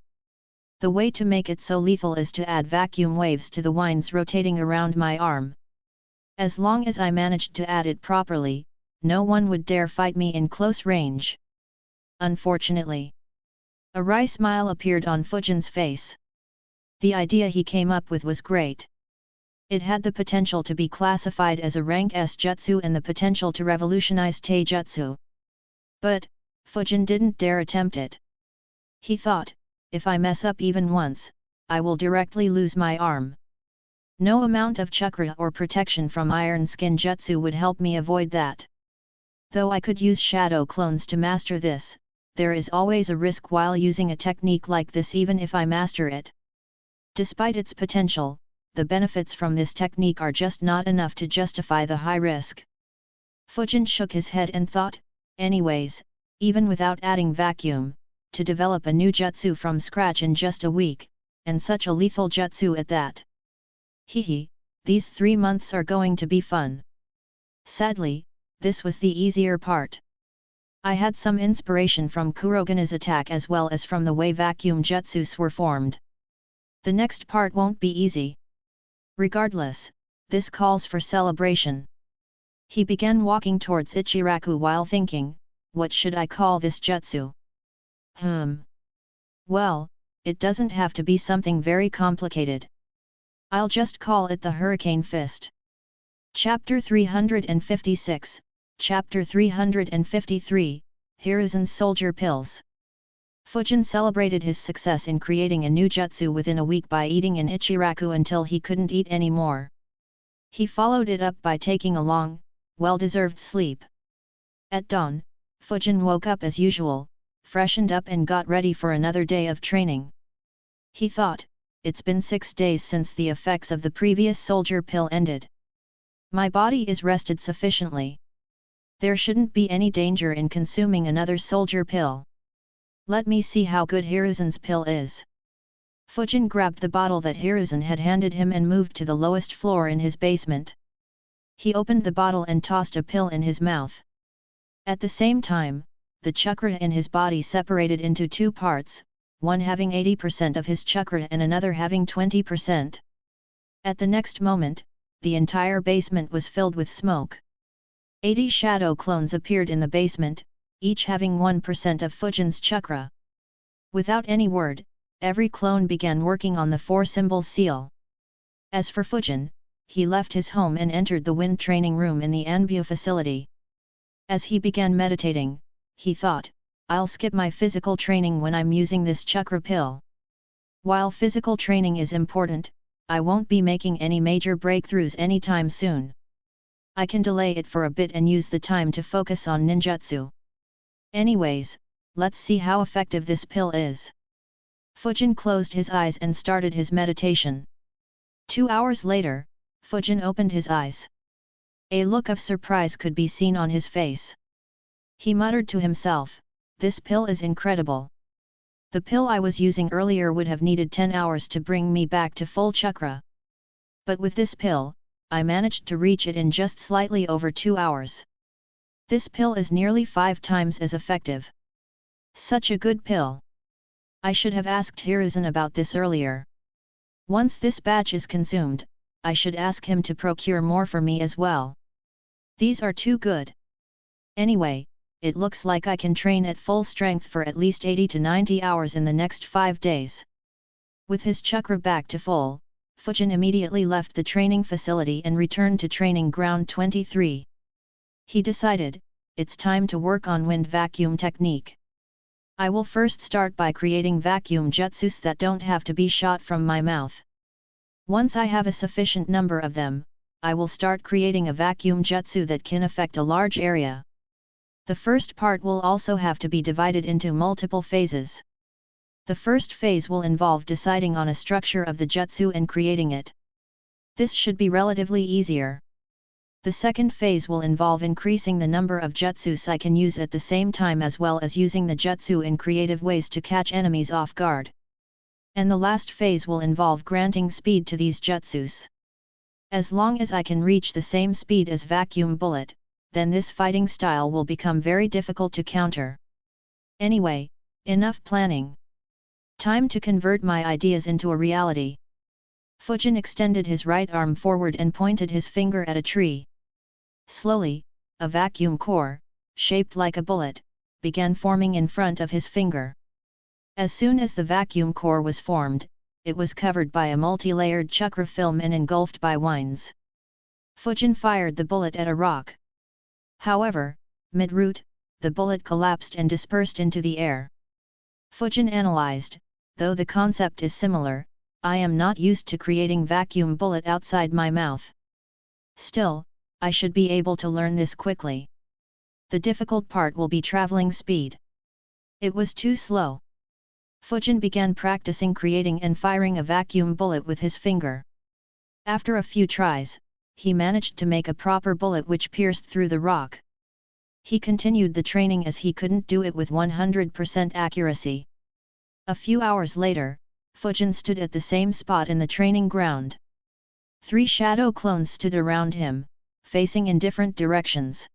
The way to make it so lethal is to add vacuum waves to the vines rotating around my arm. As long as I managed to add it properly, no one would dare fight me in close range. Unfortunately, a wry smile appeared on Fujin's face. The idea he came up with was great. It had the potential to be classified as a rank S jutsu and the potential to revolutionize taijutsu. But, Fujin didn't dare attempt it. He thought, if I mess up even once, I will directly lose my arm. No amount of chakra or protection from Iron Skin Jutsu would help me avoid that. Though I could use shadow clones to master this, there is always a risk while using a technique like this even if I master it. Despite its potential, the benefits from this technique are just not enough to justify the high risk. Fujin shook his head and thought, anyways, even without adding vacuum, to develop a new jutsu from scratch in just a week, and such a lethal jutsu at that. Hehe, these 3 months are going to be fun. Sadly, this was the easier part. I had some inspiration from Kurogana's attack as well as from the way vacuum jutsus were formed. The next part won't be easy. Regardless, this calls for celebration. He began walking towards Ichiraku while thinking, what should I call this jutsu? Well, it doesn't have to be something very complicated. I'll just call it the Hurricane Fist. Chapter 356, Chapter 353, Hiruzen's Soldier Pills. Fujin celebrated his success in creating a new jutsu within a week by eating an Ichiraku until he couldn't eat anymore. He followed it up by taking a long, well-deserved sleep. At dawn, Fujin woke up as usual, freshened up and got ready for another day of training. He thought, it's been 6 days since the effects of the previous soldier pill ended. My body is rested sufficiently. There shouldn't be any danger in consuming another soldier pill. Let me see how good Hiruzen's pill is. Fujin grabbed the bottle that Hiruzen had handed him and moved to the lowest floor in his basement. He opened the bottle and tossed a pill in his mouth. At the same time, the chakra in his body separated into 2 parts, one having 80% of his chakra and another having 20%. At the next moment, the entire basement was filled with smoke. 80 shadow clones appeared in the basement, each having 1% of Fujin's chakra. Without any word, every clone began working on the 4-symbol seal. As for Fujin, he left his home and entered the wind training room in the Anbu facility. As he began meditating, he thought, I'll skip my physical training when I'm using this chakra pill. While physical training is important, I won't be making any major breakthroughs anytime soon. I can delay it for a bit and use the time to focus on ninjutsu. Anyways, let's see how effective this pill is. Fujin closed his eyes and started his meditation. 2 hours later, Fujin opened his eyes. A look of surprise could be seen on his face. He muttered to himself, this pill is incredible. The pill I was using earlier would have needed 10 hours to bring me back to full chakra. But with this pill, I managed to reach it in just slightly over 2 hours. This pill is nearly 5 times as effective. Such a good pill. I should have asked Hiruzen about this earlier. Once this batch is consumed, I should ask him to procure more for me as well. These are too good. Anyway, it looks like I can train at full strength for at least 80 to 90 hours in the next 5 days. With his chakra back to full, Fujin immediately left the training facility and returned to training ground 23. He decided, it's time to work on wind vacuum technique. I will first start by creating vacuum jutsus that don't have to be shot from my mouth. Once I have a sufficient number of them, I will start creating a vacuum jutsu that can affect a large area. The first part will also have to be divided into multiple phases. The first phase will involve deciding on a structure of the jutsu and creating it. This should be relatively easier. The second phase will involve increasing the number of jutsus I can use at the same time, as well as using the jutsu in creative ways to catch enemies off guard. And the last phase will involve granting speed to these jutsus. As long as I can reach the same speed as Vacuum Bullet, then this fighting style will become very difficult to counter. Anyway, enough planning. Time to convert my ideas into a reality. Fujin extended his right arm forward and pointed his finger at a tree. Slowly, a vacuum core, shaped like a bullet, began forming in front of his finger. As soon as the vacuum core was formed, it was covered by a multi-layered chakra film and engulfed by winds. Fujin fired the bullet at a rock. However, mid-route, the bullet collapsed and dispersed into the air. Fujin analyzed, though the concept is similar, I am not used to creating vacuum bullet outside my mouth. Still, I should be able to learn this quickly. The difficult part will be traveling speed. It was too slow. Fujin began practicing creating and firing a vacuum bullet with his finger. After a few tries, he managed to make a proper bullet which pierced through the rock. He continued the training as he couldn't do it with 100% accuracy. A few hours later, Fujin stood at the same spot in the training ground. 3 shadow clones stood around him, facing in different directions.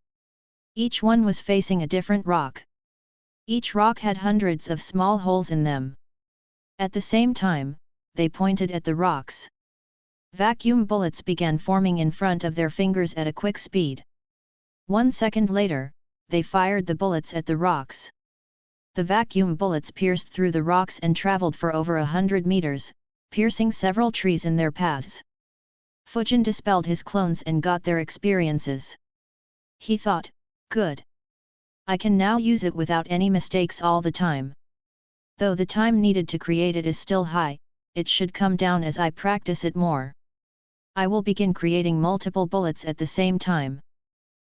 Each one was facing a different rock. Each rock had hundreds of small holes in them. At the same time, they pointed at the rocks. Vacuum bullets began forming in front of their fingers at a quick speed. 1 second later, they fired the bullets at the rocks. The vacuum bullets pierced through the rocks and traveled for over 100 meters, piercing several trees in their paths. Fujin dispelled his clones and got their experiences. He thought, good. I can now use it without any mistakes all the time. Though the time needed to create it is still high, it should come down as I practice it more. I will begin creating multiple bullets at the same time.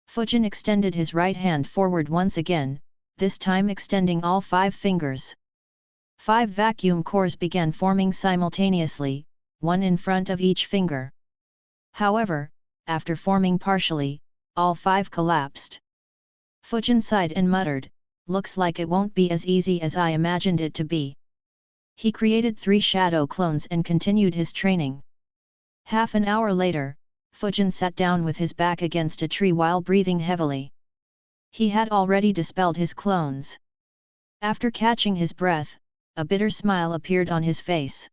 Fujin extended his right hand forward once again, this time extending all 5 fingers. 5 vacuum cores began forming simultaneously, one in front of each finger. However, after forming partially, all 5 collapsed. Fujin sighed and muttered, looks like it won't be as easy as I imagined it to be. He created 3 shadow clones and continued his training. Half an hour later, Fujin sat down with his back against a tree while breathing heavily. He had already dispelled his clones. After catching his breath, a bitter smile appeared on his face.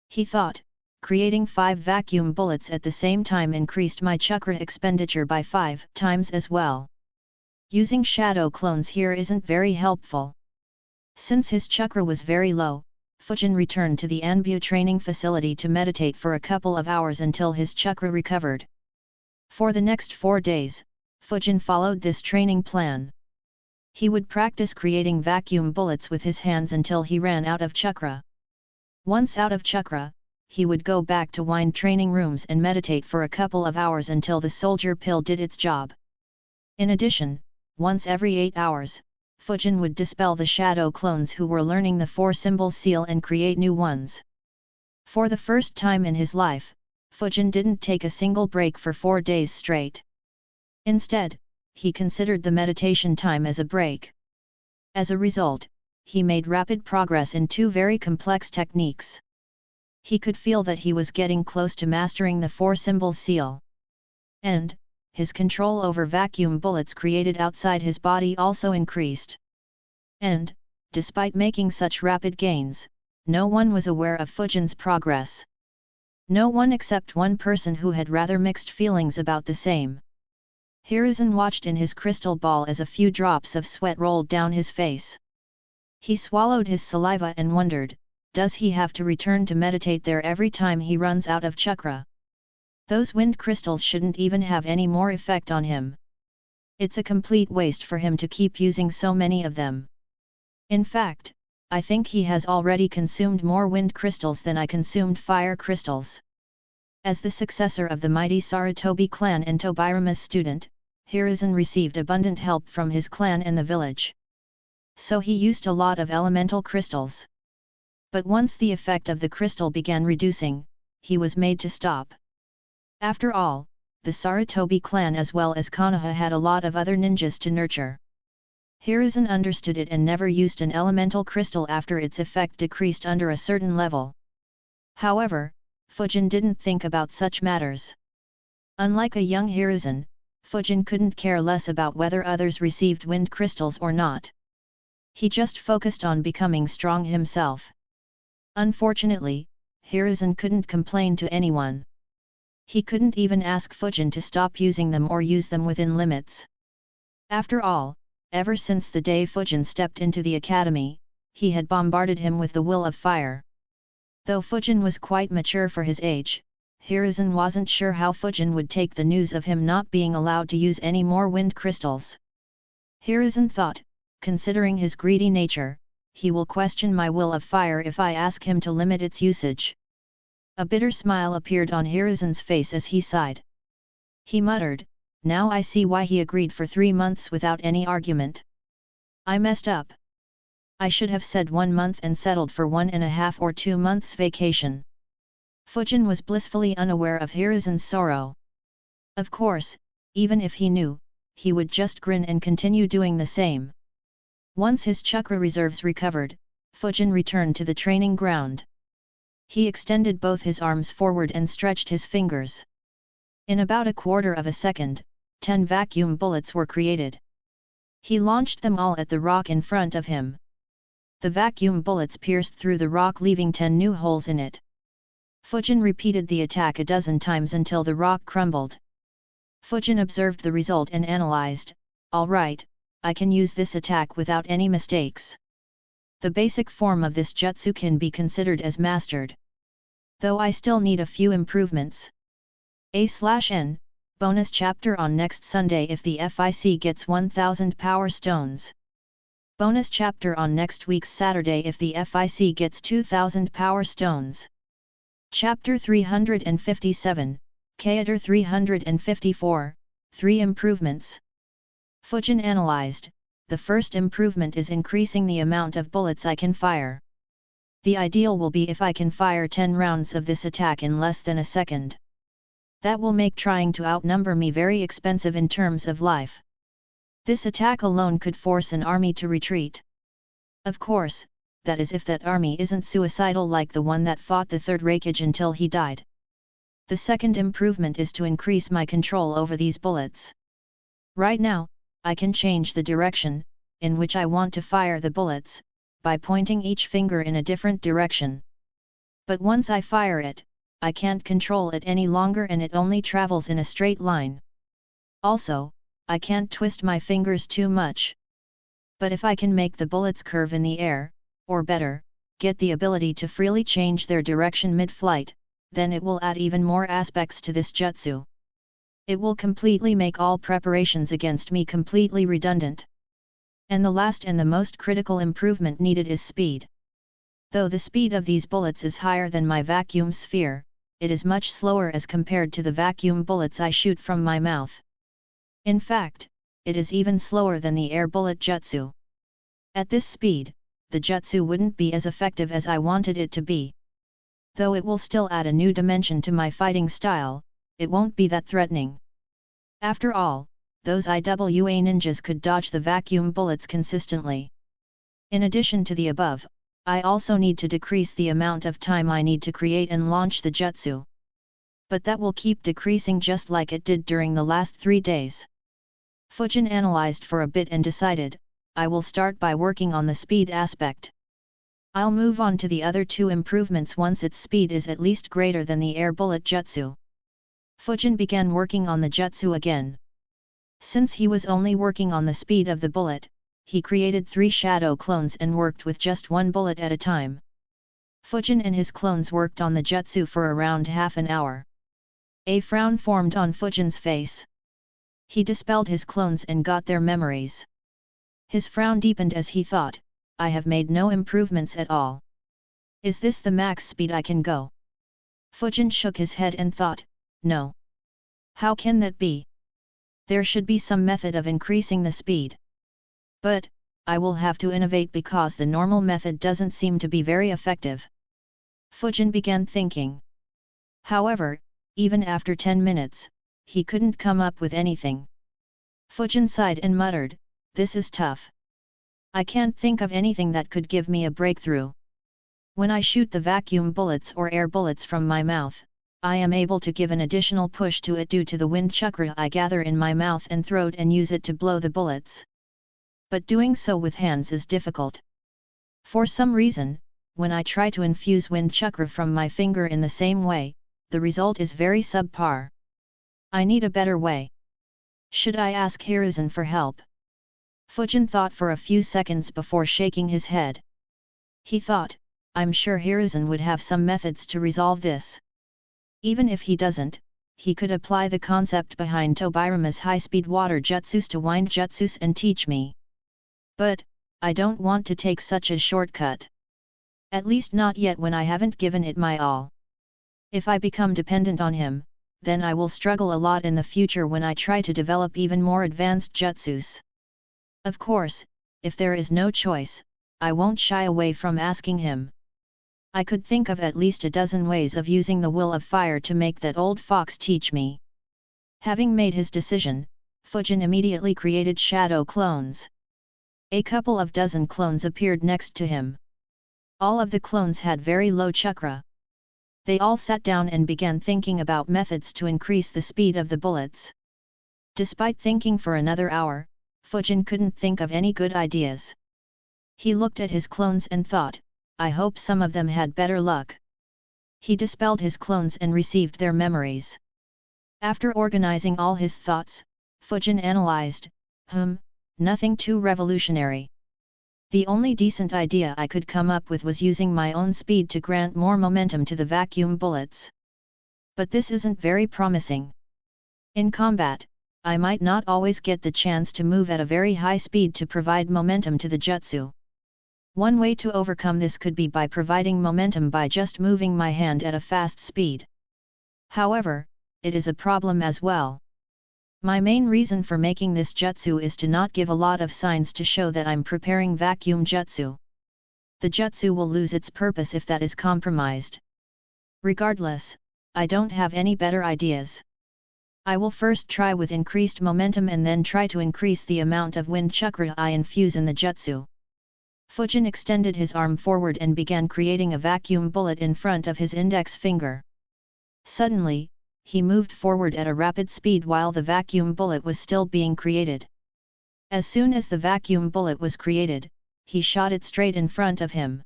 He thought, creating 5 vacuum bullets at the same time increased my chakra expenditure by 5 times as well. Using shadow clones here isn't very helpful. Since his chakra was very low, Fujin returned to the Anbu training facility to meditate for a couple of hours until his chakra recovered. For the next 4 days, Fujin followed this training plan. He would practice creating vacuum bullets with his hands until he ran out of chakra. Once out of chakra, he would go back to wind training rooms and meditate for a couple of hours until the soldier pill did its job. In addition, once every 8 hours, Fujin would dispel the shadow clones who were learning the 4-symbol seal and create new ones. For the first time in his life, Fujin didn't take a single break for 4 days straight. Instead, he considered the meditation time as a break. As a result, he made rapid progress in two very complex techniques. He could feel that he was getting close to mastering the four symbols seal. And, his control over vacuum bullets created outside his body also increased. And, despite making such rapid gains, no one was aware of Fujin's progress. No one except one person who had rather mixed feelings about the same. Hiruzen watched in his crystal ball as a few drops of sweat rolled down his face. He swallowed his saliva and wondered, does he have to return to meditate there every time he runs out of chakra? Those wind crystals shouldn't even have any more effect on him. It's a complete waste for him to keep using so many of them. In fact, I think he has already consumed more wind crystals than I consumed fire crystals. As the successor of the mighty Sarutobi clan and Tobirama's student, Hiruzen received abundant help from his clan and the village. So he used a lot of elemental crystals. But once the effect of the crystal began reducing, he was made to stop. After all, the Sarutobi clan as well as Konoha had a lot of other ninjas to nurture. Hiruzen understood it and never used an elemental crystal after its effect decreased under a certain level. However, Fujin didn't think about such matters. Unlike a young Hiruzen, Fujin couldn't care less about whether others received wind crystals or not. He just focused on becoming strong himself. Unfortunately, Hiruzen couldn't complain to anyone. He couldn't even ask Fujin to stop using them or use them within limits. After all, ever since the day Fujin stepped into the academy, he had bombarded him with the will of fire. Though Fujin was quite mature for his age, Hiruzen wasn't sure how Fujin would take the news of him not being allowed to use any more wind crystals. Hiruzen thought, considering his greedy nature, he will question my will of fire if I ask him to limit its usage. A bitter smile appeared on Hiruzen's face as he sighed. He muttered, now I see why he agreed for 3 months without any argument. I messed up. I should have said 1 month and settled for 1.5 or 2 months vacation. Fujin was blissfully unaware of Hiruzen's sorrow. Of course, even if he knew, he would just grin and continue doing the same. Once his chakra reserves recovered, Fujin returned to the training ground. He extended both his arms forward and stretched his fingers. In about a quarter of a second, 10 vacuum bullets were created. He launched them all at the rock in front of him. The vacuum bullets pierced through the rock, leaving 10 new holes in it. Fujin repeated the attack a dozen times until the rock crumbled. Fujin observed the result and analyzed, all right, I can use this attack without any mistakes. The basic form of this jutsu can be considered as mastered. Though I still need a few improvements. A/N, bonus chapter on next Sunday if the FIC gets 1000 power stones. Bonus chapter on next week's Saturday if the FIC gets 2000 power stones. Chapter 357, Kaitor 354, 3 improvements. Fujin analyzed, the first improvement is increasing the amount of bullets I can fire. The ideal will be if I can fire 10 rounds of this attack in less than a second. That will make trying to outnumber me very expensive in terms of life. This attack alone could force an army to retreat. Of course, that is if that army isn't suicidal like the one that fought the third Raikage until he died. The second improvement is to increase my control over these bullets. Right now, I can change the direction in which I want to fire the bullets, by pointing each finger in a different direction. But once I fire it, I can't control it any longer and it only travels in a straight line. Also, I can't twist my fingers too much. But if I can make the bullets curve in the air, or better, get the ability to freely change their direction mid-flight, then it will add even more aspects to this jutsu. It will completely make all preparations against me completely redundant. And the last and the most critical improvement needed is speed. Though the speed of these bullets is higher than my vacuum sphere, it is much slower as compared to the vacuum bullets I shoot from my mouth. In fact, it is even slower than the air bullet jutsu. At this speed, the jutsu wouldn't be as effective as I wanted it to be. Though it will still add a new dimension to my fighting style, it won't be that threatening. After all, those IWA ninjas could dodge the vacuum bullets consistently. In addition to the above, I also need to decrease the amount of time I need to create and launch the jutsu. But that will keep decreasing just like it did during the last 3 days. Fujin analyzed for a bit and decided, I will start by working on the speed aspect. I'll move on to the other 2 improvements once its speed is at least greater than the air bullet jutsu. Fujin began working on the jutsu again. Since he was only working on the speed of the bullet, he created 3 shadow clones and worked with just 1 bullet at a time. Fujin and his clones worked on the jutsu for around half an hour. A frown formed on Fujin's face. He dispelled his clones and got their memories. His frown deepened as he thought, I have made no improvements at all. Is this the max speed I can go? Fujin shook his head and thought, no. How can that be? There should be some method of increasing the speed. But, I will have to innovate because the normal method doesn't seem to be very effective. Fujin began thinking. However, even after 10 minutes, he couldn't come up with anything. Fujin sighed and muttered, this is tough. I can't think of anything that could give me a breakthrough. When I shoot the vacuum bullets or air bullets from my mouth, I am able to give an additional push to it due to the wind chakra I gather in my mouth and throat and use it to blow the bullets. But doing so with hands is difficult. For some reason, when I try to infuse wind chakra from my finger in the same way, the result is very subpar. I need a better way. Should I ask Hiruzen for help? Fujin thought for a few seconds before shaking his head. He thought, I'm sure Hiruzen would have some methods to resolve this. Even if he doesn't, he could apply the concept behind Tobirama's high-speed water jutsus to wind jutsus and teach me. But, I don't want to take such a shortcut. At least not yet when I haven't given it my all. If I become dependent on him, then I will struggle a lot in the future when I try to develop even more advanced jutsus. Of course, if there is no choice, I won't shy away from asking him. I could think of at least a dozen ways of using the will of fire to make that old fox teach me. Having made his decision, Fujin immediately created shadow clones. A couple of dozen clones appeared next to him. All of the clones had very low chakra. They all sat down and began thinking about methods to increase the speed of the bullets. Despite thinking for another hour, Fujin couldn't think of any good ideas. He looked at his clones and thought, I hope some of them had better luck. He dispelled his clones and received their memories. After organizing all his thoughts, Fujin analyzed, nothing too revolutionary. The only decent idea I could come up with was using my own speed to grant more momentum to the vacuum bullets. But this isn't very promising. In combat, I might not always get the chance to move at a very high speed to provide momentum to the jutsu. One way to overcome this could be by providing momentum by just moving my hand at a fast speed. However, it is a problem as well. My main reason for making this jutsu is to not give a lot of signs to show that I'm preparing vacuum jutsu. The jutsu will lose its purpose if that is compromised. Regardless, I don't have any better ideas. I will first try with increased momentum and then try to increase the amount of wind chakra I infuse in the jutsu. Fujin extended his arm forward and began creating a vacuum bullet in front of his index finger. Suddenly, he moved forward at a rapid speed while the vacuum bullet was still being created. As soon as the vacuum bullet was created, he shot it straight in front of him.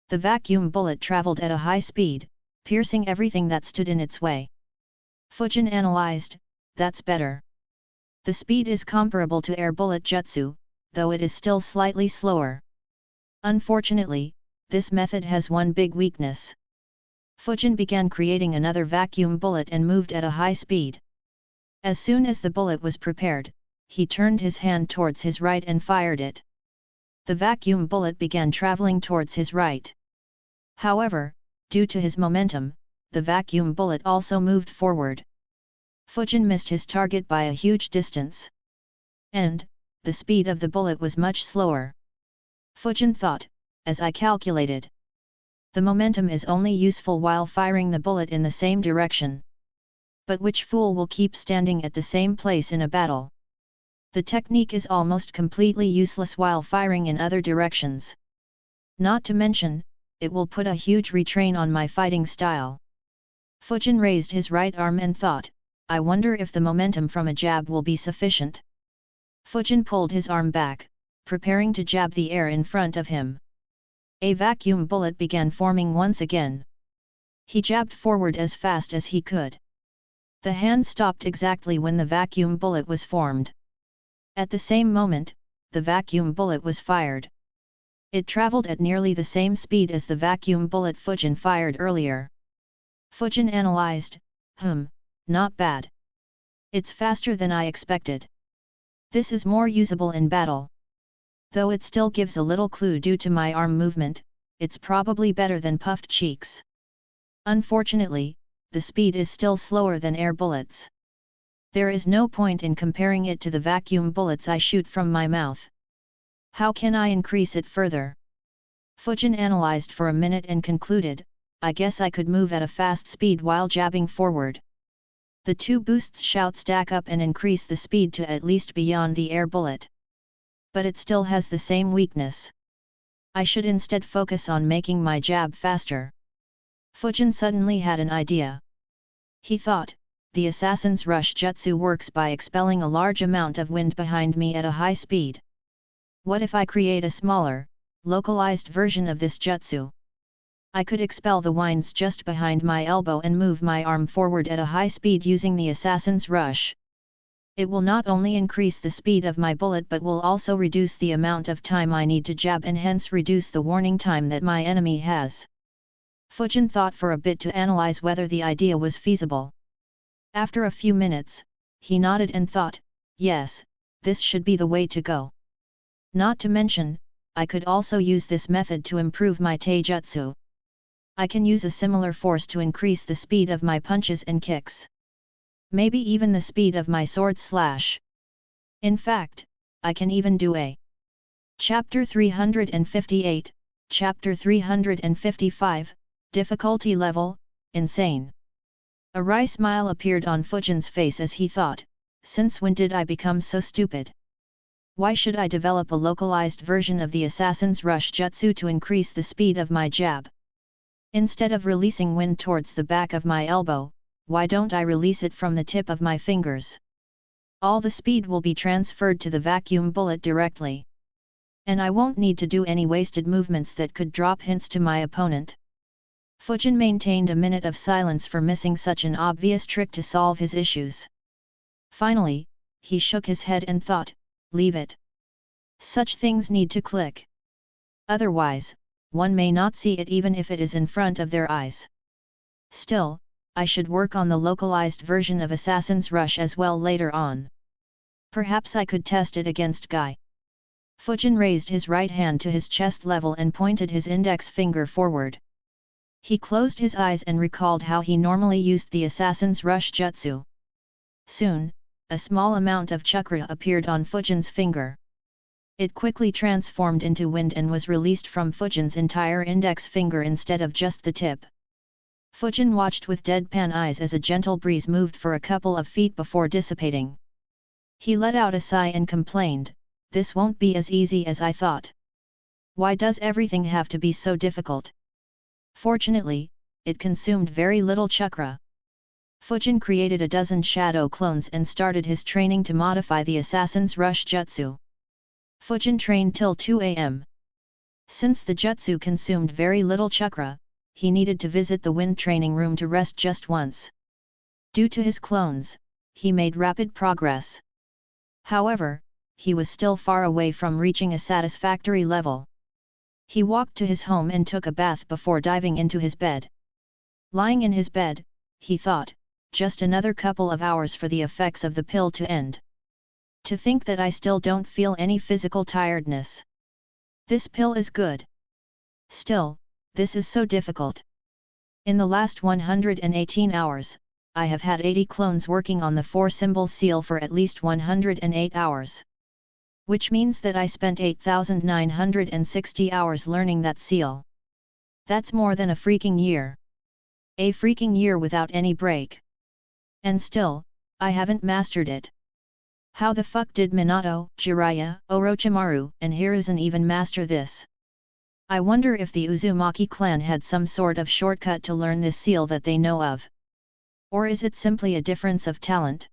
The vacuum bullet traveled at a high speed, piercing everything that stood in its way. Fujin analyzed, that's better. The speed is comparable to air bullet jutsu, though it is still slightly slower. Unfortunately, this method has one big weakness. Fujin began creating another vacuum bullet and moved at a high speed. As soon as the bullet was prepared, he turned his hand towards his right and fired it. The vacuum bullet began traveling towards his right. However, due to his momentum, the vacuum bullet also moved forward. Fujin missed his target by a huge distance. And, the speed of the bullet was much slower. Fujin thought, as I calculated. The momentum is only useful while firing the bullet in the same direction. But which fool will keep standing at the same place in a battle? The technique is almost completely useless while firing in other directions. Not to mention, it will put a huge restraint on my fighting style. Fujin raised his right arm and thought, I wonder if the momentum from a jab will be sufficient. Fujin pulled his arm back, preparing to jab the air in front of him. A vacuum bullet began forming once again. He jabbed forward as fast as he could. The hand stopped exactly when the vacuum bullet was formed. At the same moment, the vacuum bullet was fired. It traveled at nearly the same speed as the vacuum bullet Fujin fired earlier. Fujin analyzed, not bad. It's faster than I expected. This is more usable in battle. Though it still gives a little clue due to my arm movement, it's probably better than puffed cheeks. Unfortunately, the speed is still slower than air bullets. There is no point in comparing it to the vacuum bullets I shoot from my mouth. How can I increase it further? Fujin analyzed for a minute and concluded, I guess I could move at a fast speed while jabbing forward. The two boosts stack up and increase the speed to at least beyond the air bullet. But it still has the same weakness. I should instead focus on making my jab faster. Fujin suddenly had an idea. He thought, the assassin's rush jutsu works by expelling a large amount of wind behind me at a high speed. What if I create a smaller, localized version of this jutsu? I could expel the winds just behind my elbow and move my arm forward at a high speed using the assassin's rush. It will not only increase the speed of my bullet but will also reduce the amount of time I need to jab and hence reduce the warning time that my enemy has. Fujin thought for a bit to analyze whether the idea was feasible. After a few minutes, he nodded and thought, yes, this should be the way to go. Not to mention, I could also use this method to improve my taijutsu. I can use a similar force to increase the speed of my punches and kicks. Maybe even the speed of my sword slash. In fact, I can even do a Chapter 358, Chapter 355, Difficulty Level, Insane. A wry smile appeared on Fujin's face as he thought, since when did I become so stupid? Why should I develop a localized version of the assassin's rush jutsu to increase the speed of my jab? Instead of releasing wind towards the back of my elbow, why don't I release it from the tip of my fingers? All the speed will be transferred to the vacuum bullet directly. And I won't need to do any wasted movements that could drop hints to my opponent. Fujin maintained a minute of silence for missing such an obvious trick to solve his issues. Finally, he shook his head and thought, leave it. Such things need to click. Otherwise, one may not see it even if it is in front of their eyes. Still, I should work on the localized version of Assassin's Rush as well later on. Perhaps I could test it against Guy. Fujin raised his right hand to his chest level and pointed his index finger forward. He closed his eyes and recalled how he normally used the Assassin's Rush jutsu. Soon, a small amount of chakra appeared on Fujin's finger. It quickly transformed into wind and was released from Fujin's entire index finger instead of just the tip. Fujin watched with deadpan eyes as a gentle breeze moved for a couple of feet before dissipating. He let out a sigh and complained, this won't be as easy as I thought. Why does everything have to be so difficult? Fortunately, it consumed very little chakra. Fujin created a dozen shadow clones and started his training to modify the Assassin's Rush jutsu. Fujin trained till 2 am. Since the jutsu consumed very little chakra, he needed to visit the wind training room to rest just once. Due to his clones, he made rapid progress. However, he was still far away from reaching a satisfactory level. He walked to his home and took a bath before diving into his bed. Lying in his bed, he thought, just another couple of hours for the effects of the pill to end. To think that I still don't feel any physical tiredness. This pill is good. Still, this is so difficult. In the last 118 hours, I have had 80 clones working on the 4-symbol seal for at least 108 hours. Which means that I spent 8,960 hours learning that seal. That's more than a freaking year. A freaking year without any break. And still, I haven't mastered it. How the fuck did Minato, Jiraiya, Orochimaru, and Hiruzen even master this? I wonder if the Uzumaki clan had some sort of shortcut to learn this seal that they know of. Or is it simply a difference of talent?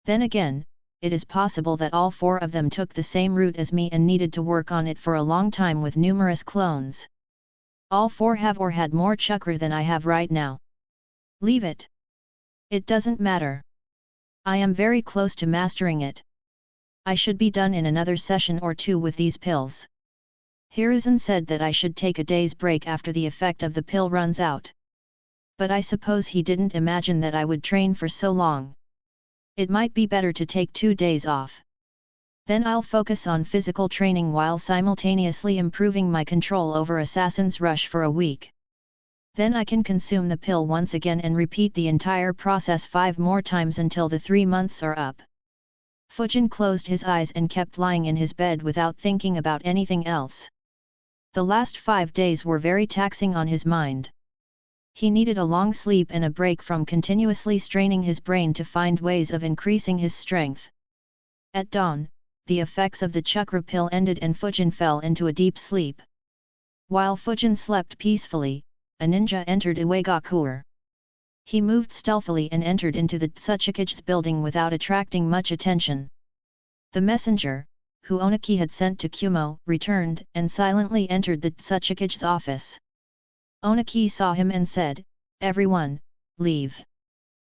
Then again, it is possible that all four of them took the same route as me and needed to work on it for a long time with numerous clones. All four have or had more chakra than I have right now. Leave it. It doesn't matter. I am very close to mastering it. I should be done in another session or two with these pills. Hiruzen said that I should take a day's break after the effect of the pill runs out. But I suppose he didn't imagine that I would train for so long. It might be better to take 2 days off. Then I'll focus on physical training while simultaneously improving my control over Assassin's Rush for a week. Then I can consume the pill once again and repeat the entire process 5 more times until the 3 months are up. Fujin closed his eyes and kept lying in his bed without thinking about anything else. The last 5 days were very taxing on his mind. He needed a long sleep and a break from continuously straining his brain to find ways of increasing his strength. At dawn, the effects of the chakra pill ended and Fujin fell into a deep sleep. While Fujin slept peacefully, a ninja entered Iwagakure. He moved stealthily and entered into the Tsuchikage's building without attracting much attention. The messenger, who Oniki had sent to Kumo, returned and silently entered the Tsuchikage's office. Oniki saw him and said, "Everyone, leave."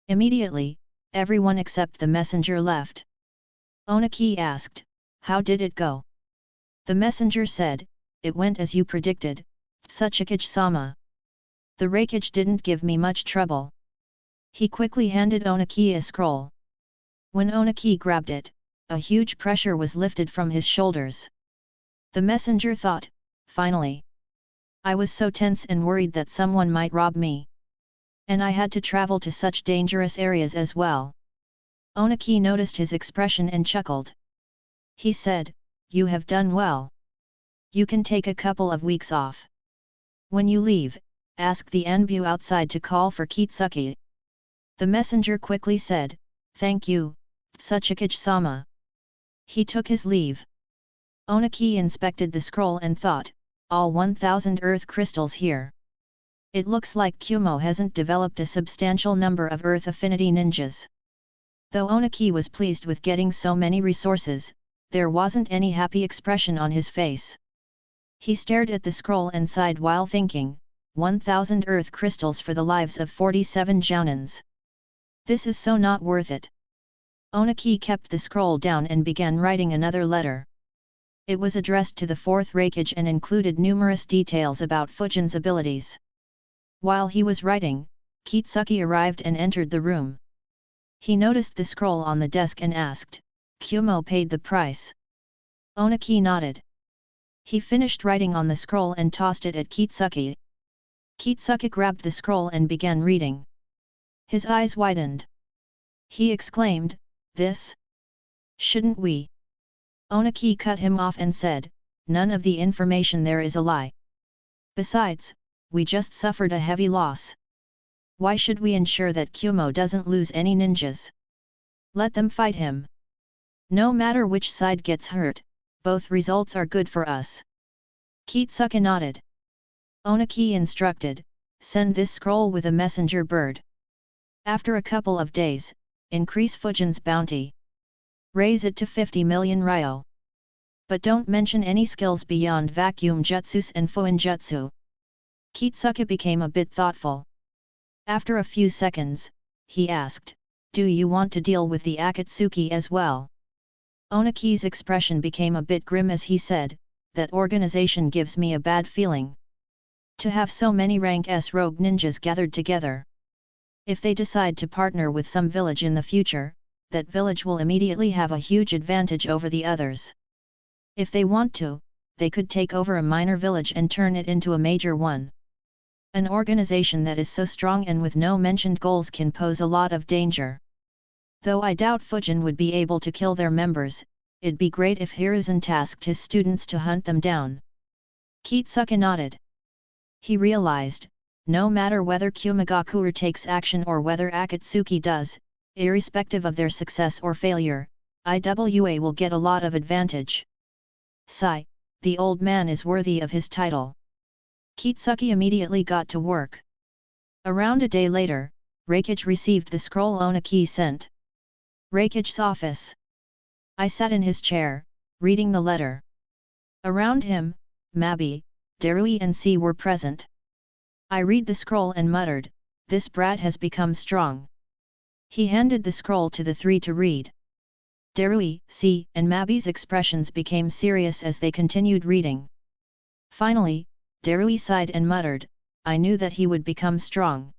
Immediately, everyone except the messenger left. Oniki asked, "How did it go?" The messenger said, "It went as you predicted, Tsuchikage-sama. The Raikage didn't give me much trouble." He quickly handed Oniki a scroll. When Oniki grabbed it, a huge pressure was lifted from his shoulders. The messenger thought, "Finally. I was so tense and worried that someone might rob me. And I had to travel to such dangerous areas as well." Oniki noticed his expression and chuckled. He said, "You have done well. You can take a couple of weeks off. When you leave, ask the Anbu outside to call for Kitsuki." The messenger quickly said, "Thank you, Tsuchikage-sama." He took his leave. Oniki inspected the scroll and thought, all 1000 earth crystals here. It looks like Kumo hasn't developed a substantial number of earth affinity ninjas. Though Oniki was pleased with getting so many resources, there wasn't any happy expression on his face. He stared at the scroll and sighed while thinking, 1000 earth crystals for the lives of 47 jounins. This is so not worth it. Oniki kept the scroll down and began writing another letter. It was addressed to the 4th Raikage and included numerous details about Fujin's abilities. While he was writing, Kitsuki arrived and entered the room. He noticed the scroll on the desk and asked, "Kumo paid the price?" Oniki nodded. He finished writing on the scroll and tossed it at Kitsuki. Kitsuki grabbed the scroll and began reading. His eyes widened. He exclaimed, "This? Shouldn't we?" Oniki cut him off and said, "None of the information there is a lie. Besides, we just suffered a heavy loss. Why should we ensure that Kumo doesn't lose any ninjas? Let them fight him. No matter which side gets hurt, both results are good for us." Kitsuki nodded. Oniki instructed, "Send this scroll with a messenger bird. After a couple of days, increase Fujin's bounty. Raise it to 50 million ryo. But don't mention any skills beyond vacuum jutsus and fuinjutsu." Kitsuki became a bit thoughtful. After a few seconds, he asked, "Do you want to deal with the Akatsuki as well?" Oniki's expression became a bit grim as he said, "That organization gives me a bad feeling. To have so many rank S rogue ninjas gathered together. If they decide to partner with some village in the future, that village will immediately have a huge advantage over the others. If they want to, they could take over a minor village and turn it into a major one. An organization that is so strong and with no mentioned goals can pose a lot of danger. Though I doubt Fujin would be able to kill their members, it'd be great if Hiruzen tasked his students to hunt them down." Kitsuki nodded. He realized, no matter whether Kumogakure takes action or whether Akatsuki does, irrespective of their success or failure, IWA will get a lot of advantage. Sigh, the old man is worthy of his title. Kitsuki immediately got to work. Around a day later, Reikage received the scroll Onaki sent. Reikage's office. I sat in his chair, reading the letter. Around him, Mabi, Darui and C were present. I read the scroll and muttered, "This brat has become strong." He handed the scroll to the three to read. Darui, C, and Mabi's expressions became serious as they continued reading. Finally, Darui sighed and muttered, "I knew that he would become strong.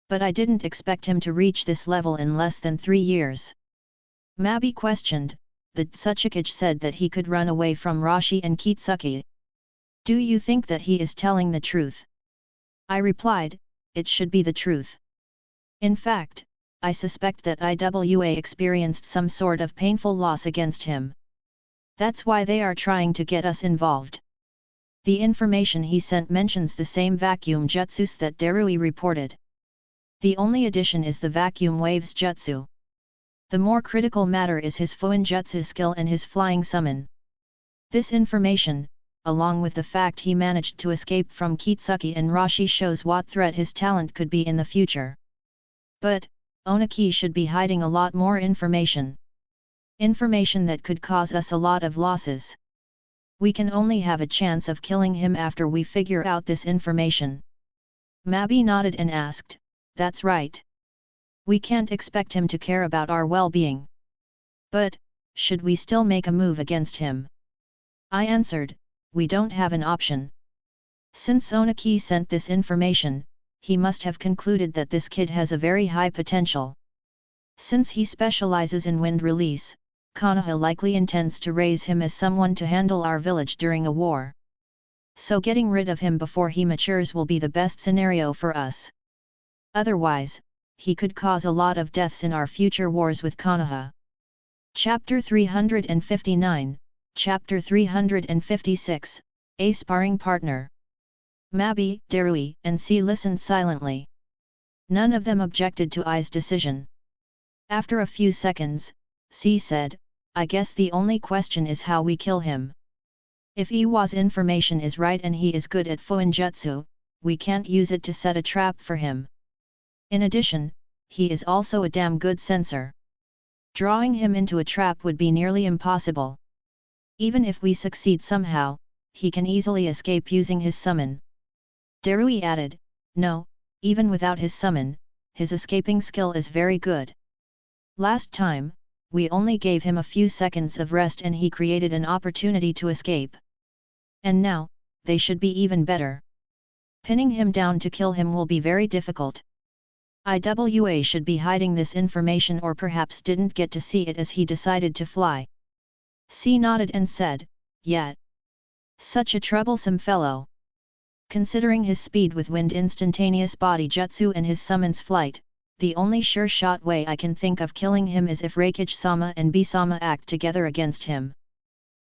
But I didn't expect him to reach this level in less than 3 years." Mabi questioned, "The Tsuchikage said that he could run away from Rashi and Kitsuki. Do you think that he is telling the truth?" I replied, "It should be the truth. In fact, I suspect that IWA experienced some sort of painful loss against him. That's why they are trying to get us involved. The information he sent mentions the same vacuum jutsus that Darui reported. The only addition is the vacuum waves jutsu. The more critical matter is his Fuin jutsu skill and his flying summon. This information, along with the fact he managed to escape from Kitsuki and Rashi, shows what threat his talent could be in the future. But, Onaki should be hiding a lot more information. Information that could cause us a lot of losses. We can only have a chance of killing him after we figure out this information." Mabi nodded and asked, "That's right. We can't expect him to care about our well-being. But, should we still make a move against him?" I answered, "We don't have an option. Since Onaki sent this information, he must have concluded that this kid has a very high potential. Since he specializes in wind release, Konoha likely intends to raise him as someone to handle our village during a war. So getting rid of him before he matures will be the best scenario for us. Otherwise, he could cause a lot of deaths in our future wars with Konoha." Chapter 359, Chapter 356, A Sparring Partner. Mabi, Darui, and C listened silently. None of them objected to I's decision. After a few seconds, C said, "I guess the only question is how we kill him. If Iwa's information is right and he is good at Fuinjutsu, we can't use it to set a trap for him. In addition, he is also a damn good censor. Drawing him into a trap would be nearly impossible. Even if we succeed somehow, he can easily escape using his summon." Darui added, "No, even without his summon, his escaping skill is very good. Last time, we only gave him a few seconds of rest and he created an opportunity to escape. And now, they should be even better. Pinning him down to kill him will be very difficult. IWA should be hiding this information or perhaps didn't get to see it as he decided to fly." C nodded and said, "Yeah. Such a troublesome fellow. Considering his speed with wind instantaneous body jutsu and his summon's flight, the only sure-shot way I can think of killing him is if Reikage-sama and B-sama act together against him."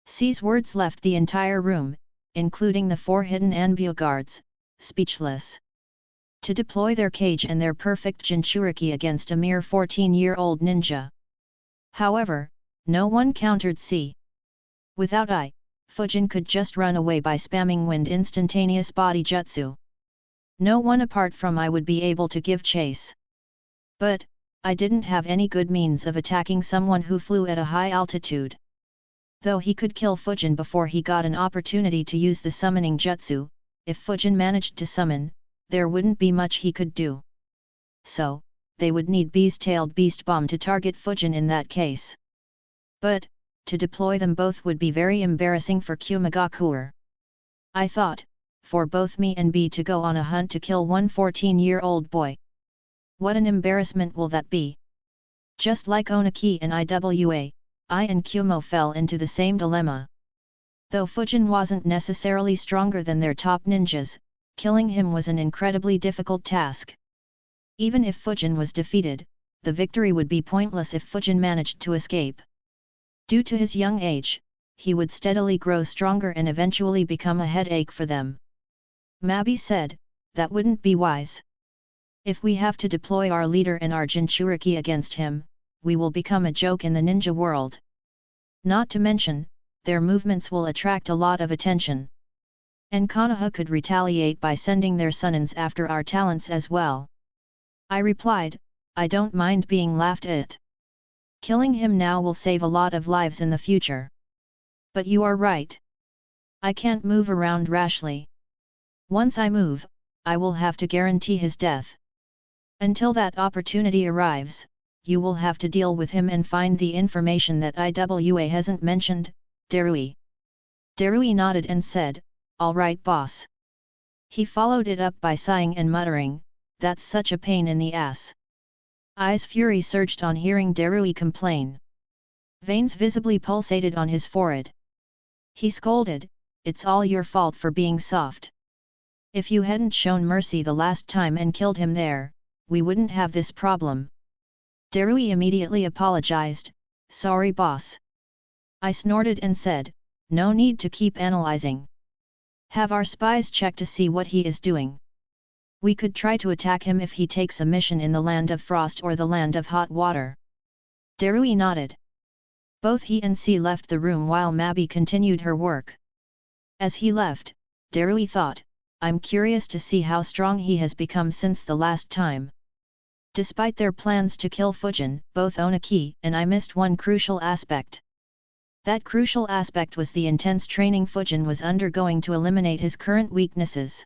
C's words left the entire room, including the 4 hidden Anbu guards, speechless. To deploy their cage and their perfect Jinchuriki against a mere 14-year-old ninja. However, no one countered C. Without I, Fujin could just run away by spamming wind instantaneous body jutsu. No one apart from I would be able to give chase. But, I didn't have any good means of attacking someone who flew at a high altitude. Though he could kill Fujin before he got an opportunity to use the summoning jutsu, if Fujin managed to summon, there wouldn't be much he could do. So, they would need Beast-tailed Beast Bomb to target Fujin in that case. But, to deploy them both would be very embarrassing for Kumagakuer. I thought, for both me and B to go on a hunt to kill one 14-year-old boy. What an embarrassment will that be? Just like Onaki and IWA, I and Kumo fell into the same dilemma. Though Fujin wasn't necessarily stronger than their top ninjas, killing him was an incredibly difficult task. Even if Fujin was defeated, the victory would be pointless if Fujin managed to escape. Due to his young age, he would steadily grow stronger and eventually become a headache for them. Mabi said, "That wouldn't be wise. If we have to deploy our leader and our Jinchuriki against him, we will become a joke in the ninja world. Not to mention, their movements will attract a lot of attention. And Konoha could retaliate by sending their Sunnins after our talents as well. I replied, I don't mind being laughed at. Killing him now will save a lot of lives in the future. But you are right. I can't move around rashly. Once I move, I will have to guarantee his death. Until that opportunity arrives, you will have to deal with him and find the information that IWA hasn't mentioned, Darui. Darui nodded and said, all right boss. He followed it up by sighing and muttering, that's such a pain in the ass. Ai's fury surged on hearing Darui complain. Veins visibly pulsated on his forehead. He scolded, it's all your fault for being soft. If you hadn't shown mercy the last time and killed him there, we wouldn't have this problem. Darui immediately apologized, sorry boss. I snorted and said, no need to keep analyzing. Have our spies check to see what he is doing. We could try to attack him if he takes a mission in the land of frost or the land of hot water. Darui nodded. Both he and C left the room while Mabi continued her work. As he left, Darui thought, I'm curious to see how strong he has become since the last time. Despite their plans to kill Fujin, both Onaki and I missed one crucial aspect. That crucial aspect was the intense training Fujin was undergoing to eliminate his current weaknesses.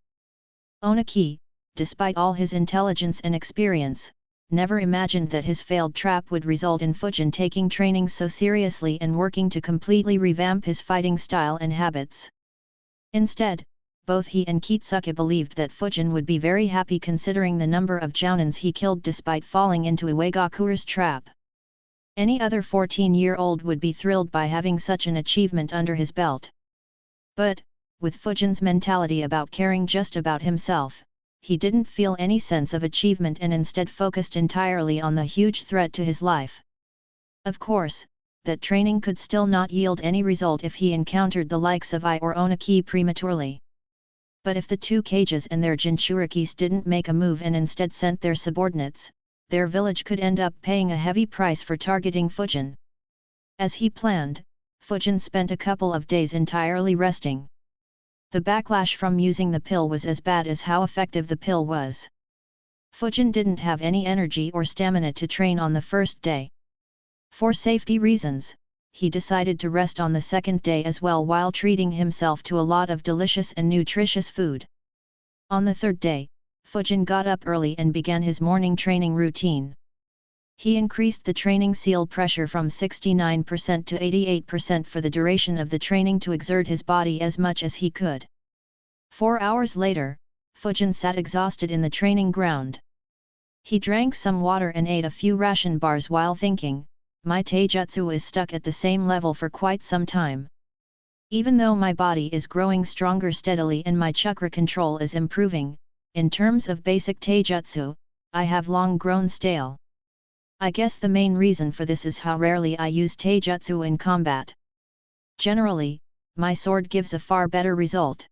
Onaki, despite all his intelligence and experience, never imagined that his failed trap would result in Fujin taking training so seriously and working to completely revamp his fighting style and habits. Instead, both he and Kitsuke believed that Fujin would be very happy considering the number of Jounins he killed despite falling into Iwagakure's trap. Any other 14-year-old would be thrilled by having such an achievement under his belt. But, with Fujin's mentality about caring just about himself, he didn't feel any sense of achievement and instead focused entirely on the huge threat to his life. Of course, that training could still not yield any result if he encountered the likes of I or Onaki prematurely. But if the two Kages and their Jinchurikis didn't make a move and instead sent their subordinates, their village could end up paying a heavy price for targeting Fujin. As he planned, Fujin spent a couple of days entirely resting. The backlash from using the pill was as bad as how effective the pill was. Fujin didn't have any energy or stamina to train on the first day. For safety reasons, he decided to rest on the second day as well while treating himself to a lot of delicious and nutritious food. On the third day, Fujin got up early and began his morning training routine. He increased the training seal pressure from 69% to 88% for the duration of the training to exert his body as much as he could. 4 hours later, Fujin sat exhausted in the training ground. He drank some water and ate a few ration bars while thinking, my taijutsu is stuck at the same level for quite some time. Even though my body is growing stronger steadily and my chakra control is improving, in terms of basic taijutsu, I have long grown stale. I guess the main reason for this is how rarely I use taijutsu in combat. Generally, my sword gives a far better result.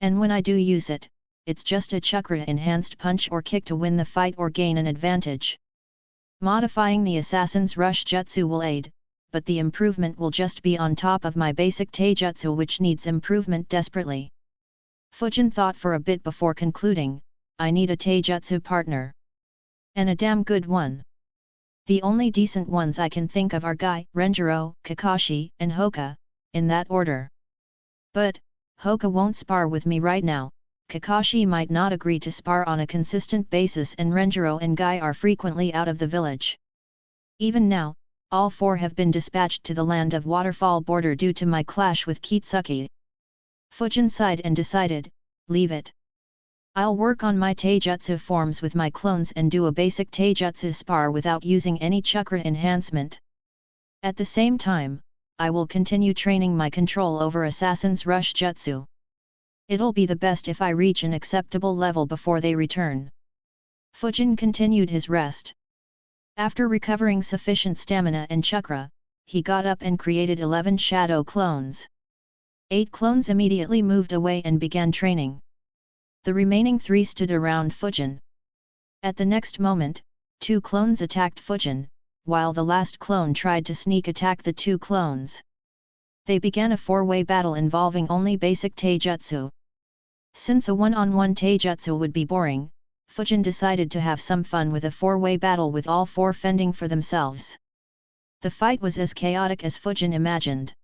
And when I do use it, it's just a chakra-enhanced punch or kick to win the fight or gain an advantage. Modifying the assassin's rush jutsu will aid, but the improvement will just be on top of my basic taijutsu which needs improvement desperately. Fujin thought for a bit before concluding, I need a taijutsu partner. And a damn good one. The only decent ones I can think of are Guy, Renjiro, Kakashi, and Hoka, in that order. But, Hoka won't spar with me right now, Kakashi might not agree to spar on a consistent basis and Renjiro and Guy are frequently out of the village. Even now, all four have been dispatched to the land of Waterfall border due to my clash with Kitsuke. Fujin sighed and decided, leave it. I'll work on my taijutsu forms with my clones and do a basic taijutsu spar without using any chakra enhancement. At the same time, I will continue training my control over Assassin's Rush Jutsu. It'll be the best if I reach an acceptable level before they return. Fujin continued his rest. After recovering sufficient stamina and chakra, he got up and created 11 shadow clones. 8 clones immediately moved away and began training. The remaining 3 stood around Fujin. At the next moment, 2 clones attacked Fujin, while the last clone tried to sneak attack the two clones. They began a four-way battle involving only basic taijutsu. Since a one-on-one taijutsu would be boring, Fujin decided to have some fun with a four-way battle with all four fending for themselves. The fight was as chaotic as Fujin imagined.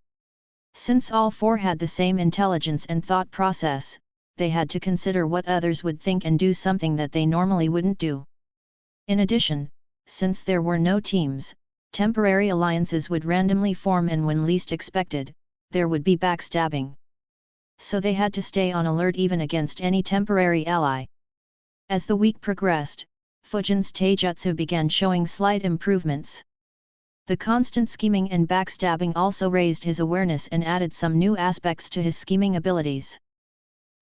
Since all four had the same intelligence and thought process, they had to consider what others would think and do something that they normally wouldn't do. In addition, since there were no teams, temporary alliances would randomly form, and when least expected, there would be backstabbing. So they had to stay on alert even against any temporary ally. As the week progressed, Fujin's taijutsu began showing slight improvements. The constant scheming and backstabbing also raised his awareness and added some new aspects to his scheming abilities.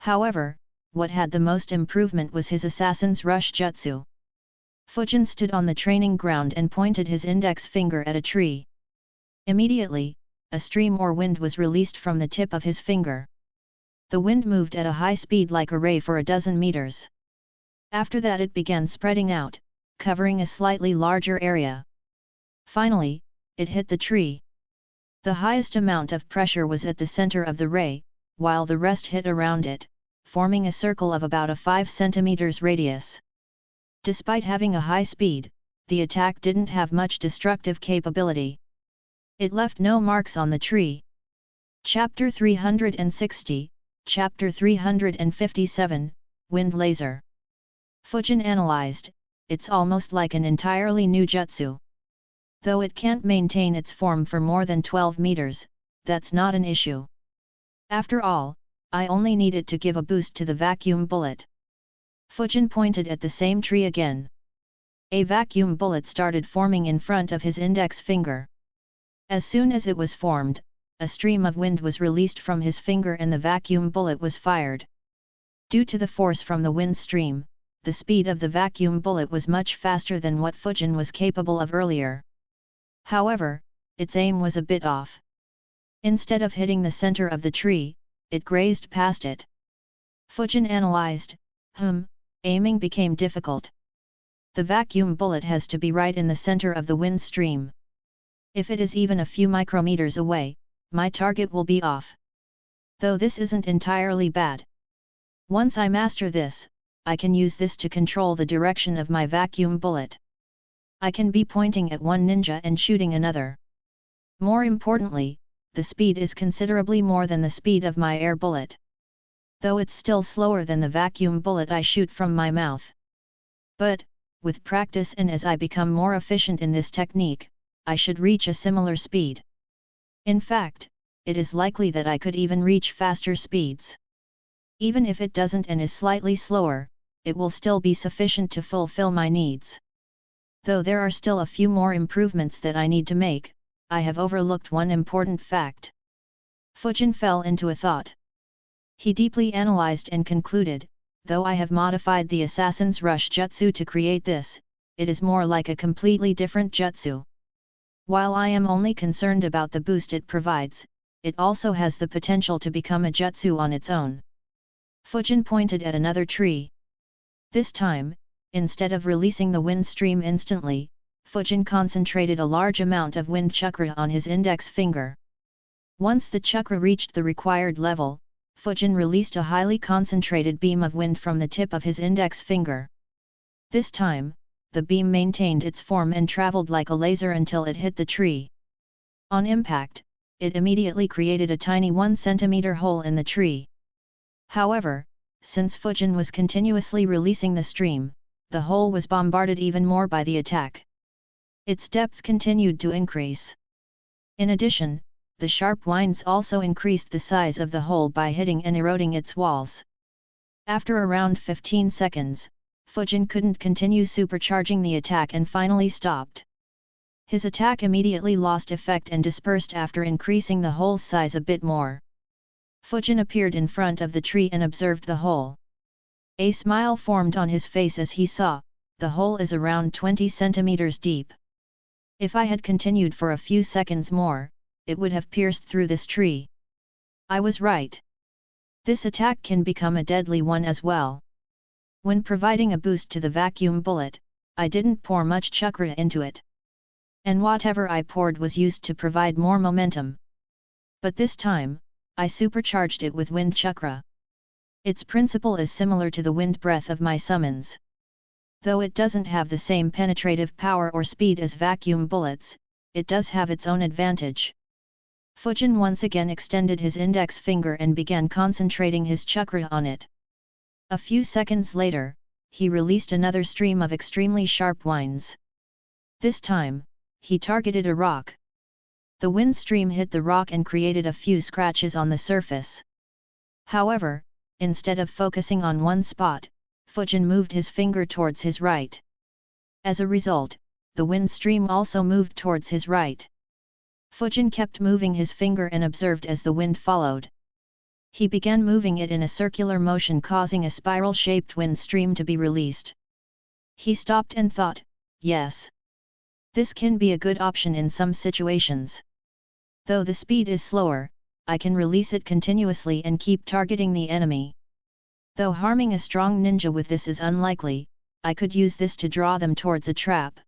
However, what had the most improvement was his assassin's rush jutsu. Fujin stood on the training ground and pointed his index finger at a tree. Immediately, a stream or wind was released from the tip of his finger. The wind moved at a high speed like a ray for a dozen meters. After that it began spreading out, covering a slightly larger area. Finally, it hit the tree. The highest amount of pressure was at the center of the ray, while the rest hit around it, forming a circle of about a 5 cm radius. Despite having a high speed, the attack didn't have much destructive capability. It left no marks on the tree. Chapter 360, Chapter 357, Wind Laser. Fujin analyzed, it's almost like an entirely new jutsu. Though it can't maintain its form for more than 12 meters, that's not an issue. After all, I only needed to give a boost to the vacuum bullet. Fujin pointed at the same tree again. A vacuum bullet started forming in front of his index finger. As soon as it was formed, a stream of wind was released from his finger and the vacuum bullet was fired. Due to the force from the wind stream, the speed of the vacuum bullet was much faster than what Fujin was capable of earlier. However, its aim was a bit off. Instead of hitting the center of the tree, it grazed past it. Fujin analyzed, aiming became difficult. The vacuum bullet has to be right in the center of the wind stream. If it is even a few micrometers away, my target will be off. Though this isn't entirely bad. Once I master this, I can use this to control the direction of my vacuum bullet. I can be pointing at one ninja and shooting another. More importantly, the speed is considerably more than the speed of my air bullet. Though it's still slower than the vacuum bullet I shoot from my mouth. But, with practice and as I become more efficient in this technique, I should reach a similar speed. In fact, it is likely that I could even reach faster speeds. Even if it doesn't and is slightly slower, it will still be sufficient to fulfill my needs. Though there are still a few more improvements that I need to make, I have overlooked one important fact. Fujin fell into a thought. He deeply analyzed and concluded, though I have modified the assassin's rush jutsu to create this, it is more like a completely different jutsu. While I am only concerned about the boost it provides, it also has the potential to become a jutsu on its own. Fujin pointed at another tree. This time, instead of releasing the wind stream instantly, Fujin concentrated a large amount of wind chakra on his index finger. Once the chakra reached the required level, Fujin released a highly concentrated beam of wind from the tip of his index finger. This time, the beam maintained its form and traveled like a laser until it hit the tree. On impact, it immediately created a tiny 1 cm hole in the tree. However, since Fujin was continuously releasing the stream, the hole was bombarded even more by the attack. Its depth continued to increase. In addition, the sharp winds also increased the size of the hole by hitting and eroding its walls. After around 15 seconds, Fujin couldn't continue supercharging the attack and finally stopped. His attack immediately lost effect and dispersed after increasing the hole's size a bit more. Fujin appeared in front of the tree and observed the hole. A smile formed on his face as he saw, the hole is around 20 centimeters deep. If I had continued for a few seconds more, it would have pierced through this tree. I was right. This attack can become a deadly one as well. When providing a boost to the vacuum bullet, I didn't pour much chakra into it. and whatever I poured was used to provide more momentum. But this time, I supercharged it with wind chakra. Its principle is similar to the wind breath of my summons. Though it doesn't have the same penetrative power or speed as vacuum bullets, it does have its own advantage. Fujin once again extended his index finger and began concentrating his chakra on it. A few seconds later, he released another stream of extremely sharp winds. This time, he targeted a rock. The wind stream hit the rock and created a few scratches on the surface. However, instead of focusing on one spot, Fujin moved his finger towards his right. As a result, the wind stream also moved towards his right. Fujin kept moving his finger and observed as the wind followed. He began moving it in a circular motion, causing a spiral-shaped wind stream to be released. He stopped and thought, yes. This can be a good option in some situations. Though the speed is slower, I can release it continuously and keep targeting the enemy. Though harming a strong ninja with this is unlikely, I could use this to draw them towards a trap.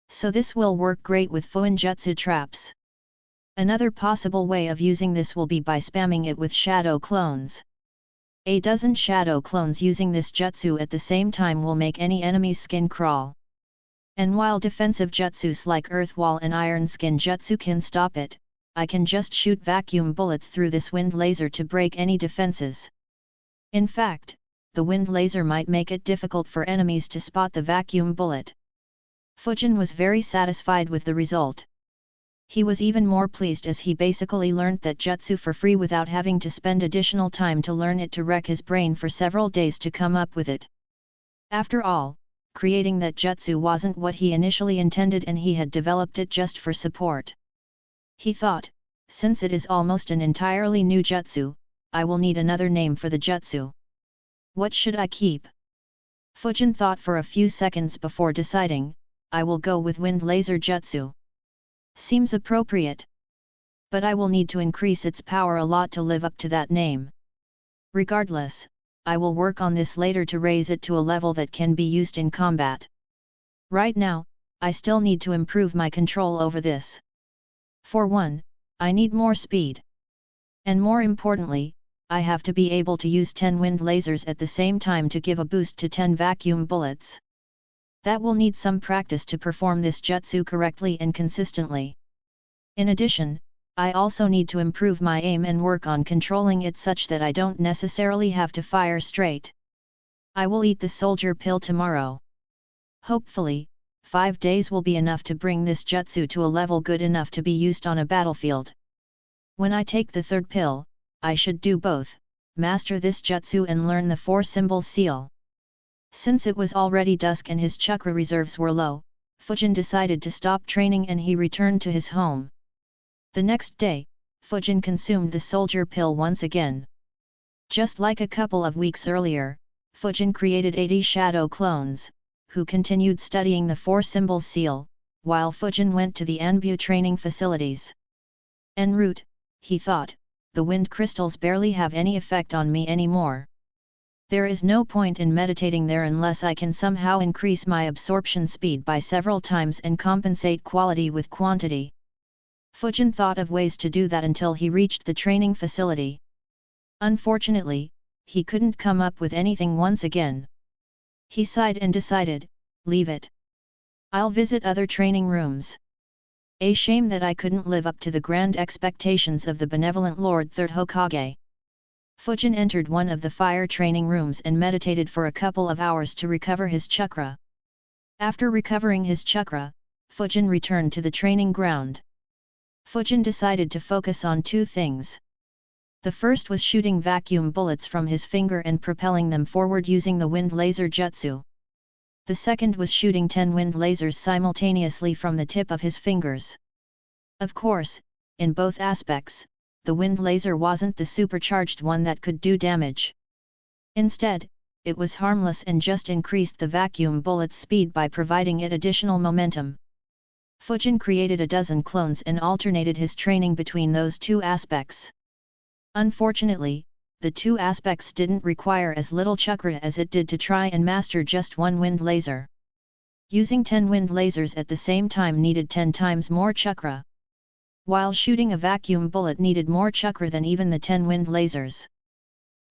So this will work great with Fuinjutsu traps. Another possible way of using this will be by spamming it with shadow clones. A dozen shadow clones using this jutsu at the same time will make any enemy's skin crawl. And while defensive jutsus like Earth Wall and Iron Skin jutsu can stop it, I can just shoot vacuum bullets through this wind laser to break any defenses. In fact, the wind laser might make it difficult for enemies to spot the vacuum bullet. Fujin was very satisfied with the result. He was even more pleased as he basically learnt that jutsu for free without having to spend additional time to learn it to wreck his brain for several days to come up with it. After all, creating that jutsu wasn't what he initially intended and he had developed it just for support. He thought, since it is almost an entirely new jutsu, I will need another name for the jutsu. What should I keep? Fujin thought for a few seconds before deciding, I will go with Wind Laser Jutsu. Seems appropriate. But I will need to increase its power a lot to live up to that name. Regardless, I will work on this later to raise it to a level that can be used in combat. Right now, I still need to improve my control over this. For one, I need more speed. And more importantly, I have to be able to use 10 wind lasers at the same time to give a boost to 10 vacuum bullets. That will need some practice to perform this jutsu correctly and consistently. In addition, I also need to improve my aim and work on controlling it such that I don't necessarily have to fire straight. I will eat the soldier pill tomorrow. Hopefully, 5 days will be enough to bring this jutsu to a level good enough to be used on a battlefield. When I take the third pill, I should do both, master this jutsu and learn the 4-symbol seal. Since it was already dusk and his chakra reserves were low, Fujin decided to stop training and he returned to his home. The next day, Fujin consumed the soldier pill once again. Just like a couple of weeks earlier, Fujin created 80 shadow clones, who continued studying the 4-symbol seal, while Fujin went to the Anbu training facilities. En route, he thought, the wind crystals barely have any effect on me anymore. There is no point in meditating there unless I can somehow increase my absorption speed by several times and compensate quality with quantity. Fujin thought of ways to do that until he reached the training facility. Unfortunately, he couldn't come up with anything once again. He sighed and decided, leave it. I'll visit other training rooms. A shame that I couldn't live up to the grand expectations of the benevolent Lord Third Hokage. Fujin entered one of the fire training rooms and meditated for a couple of hours to recover his chakra. After recovering his chakra, Fujin returned to the training ground. Fujin decided to focus on 2 things. The first was shooting vacuum bullets from his finger and propelling them forward using the wind laser jutsu. The second was shooting 10 wind lasers simultaneously from the tip of his fingers. Of course, in both aspects, the wind laser wasn't the supercharged one that could do damage. Instead, it was harmless and just increased the vacuum bullet's speed by providing it additional momentum. Fujin created a dozen clones and alternated his training between those 2 aspects. Unfortunately, the 2 aspects didn't require as little chakra as it did to try and master just one wind laser. Using 10 wind lasers at the same time needed 10 times more chakra. While shooting a vacuum bullet needed more chakra than even the 10 wind lasers.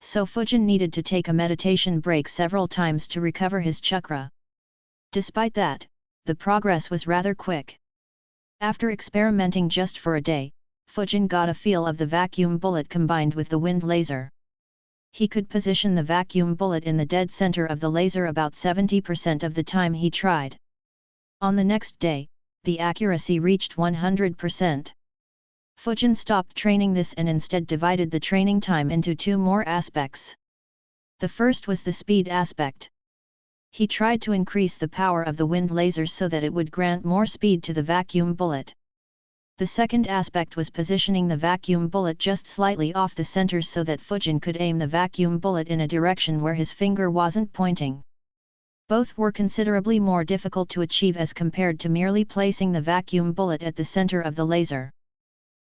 So Fujin needed to take a meditation break several times to recover his chakra. Despite that, the progress was rather quick. After experimenting just for a day, Fujin got a feel of the vacuum bullet combined with the wind laser. He could position the vacuum bullet in the dead center of the laser about 70% of the time he tried. On the next day, the accuracy reached 100%. Fujin stopped training this and instead divided the training time into two more aspects. The first was the speed aspect. He tried to increase the power of the wind laser so that it would grant more speed to the vacuum bullet. The second aspect was positioning the vacuum bullet just slightly off the center so that Fujin could aim the vacuum bullet in a direction where his finger wasn't pointing. Both were considerably more difficult to achieve as compared to merely placing the vacuum bullet at the center of the laser.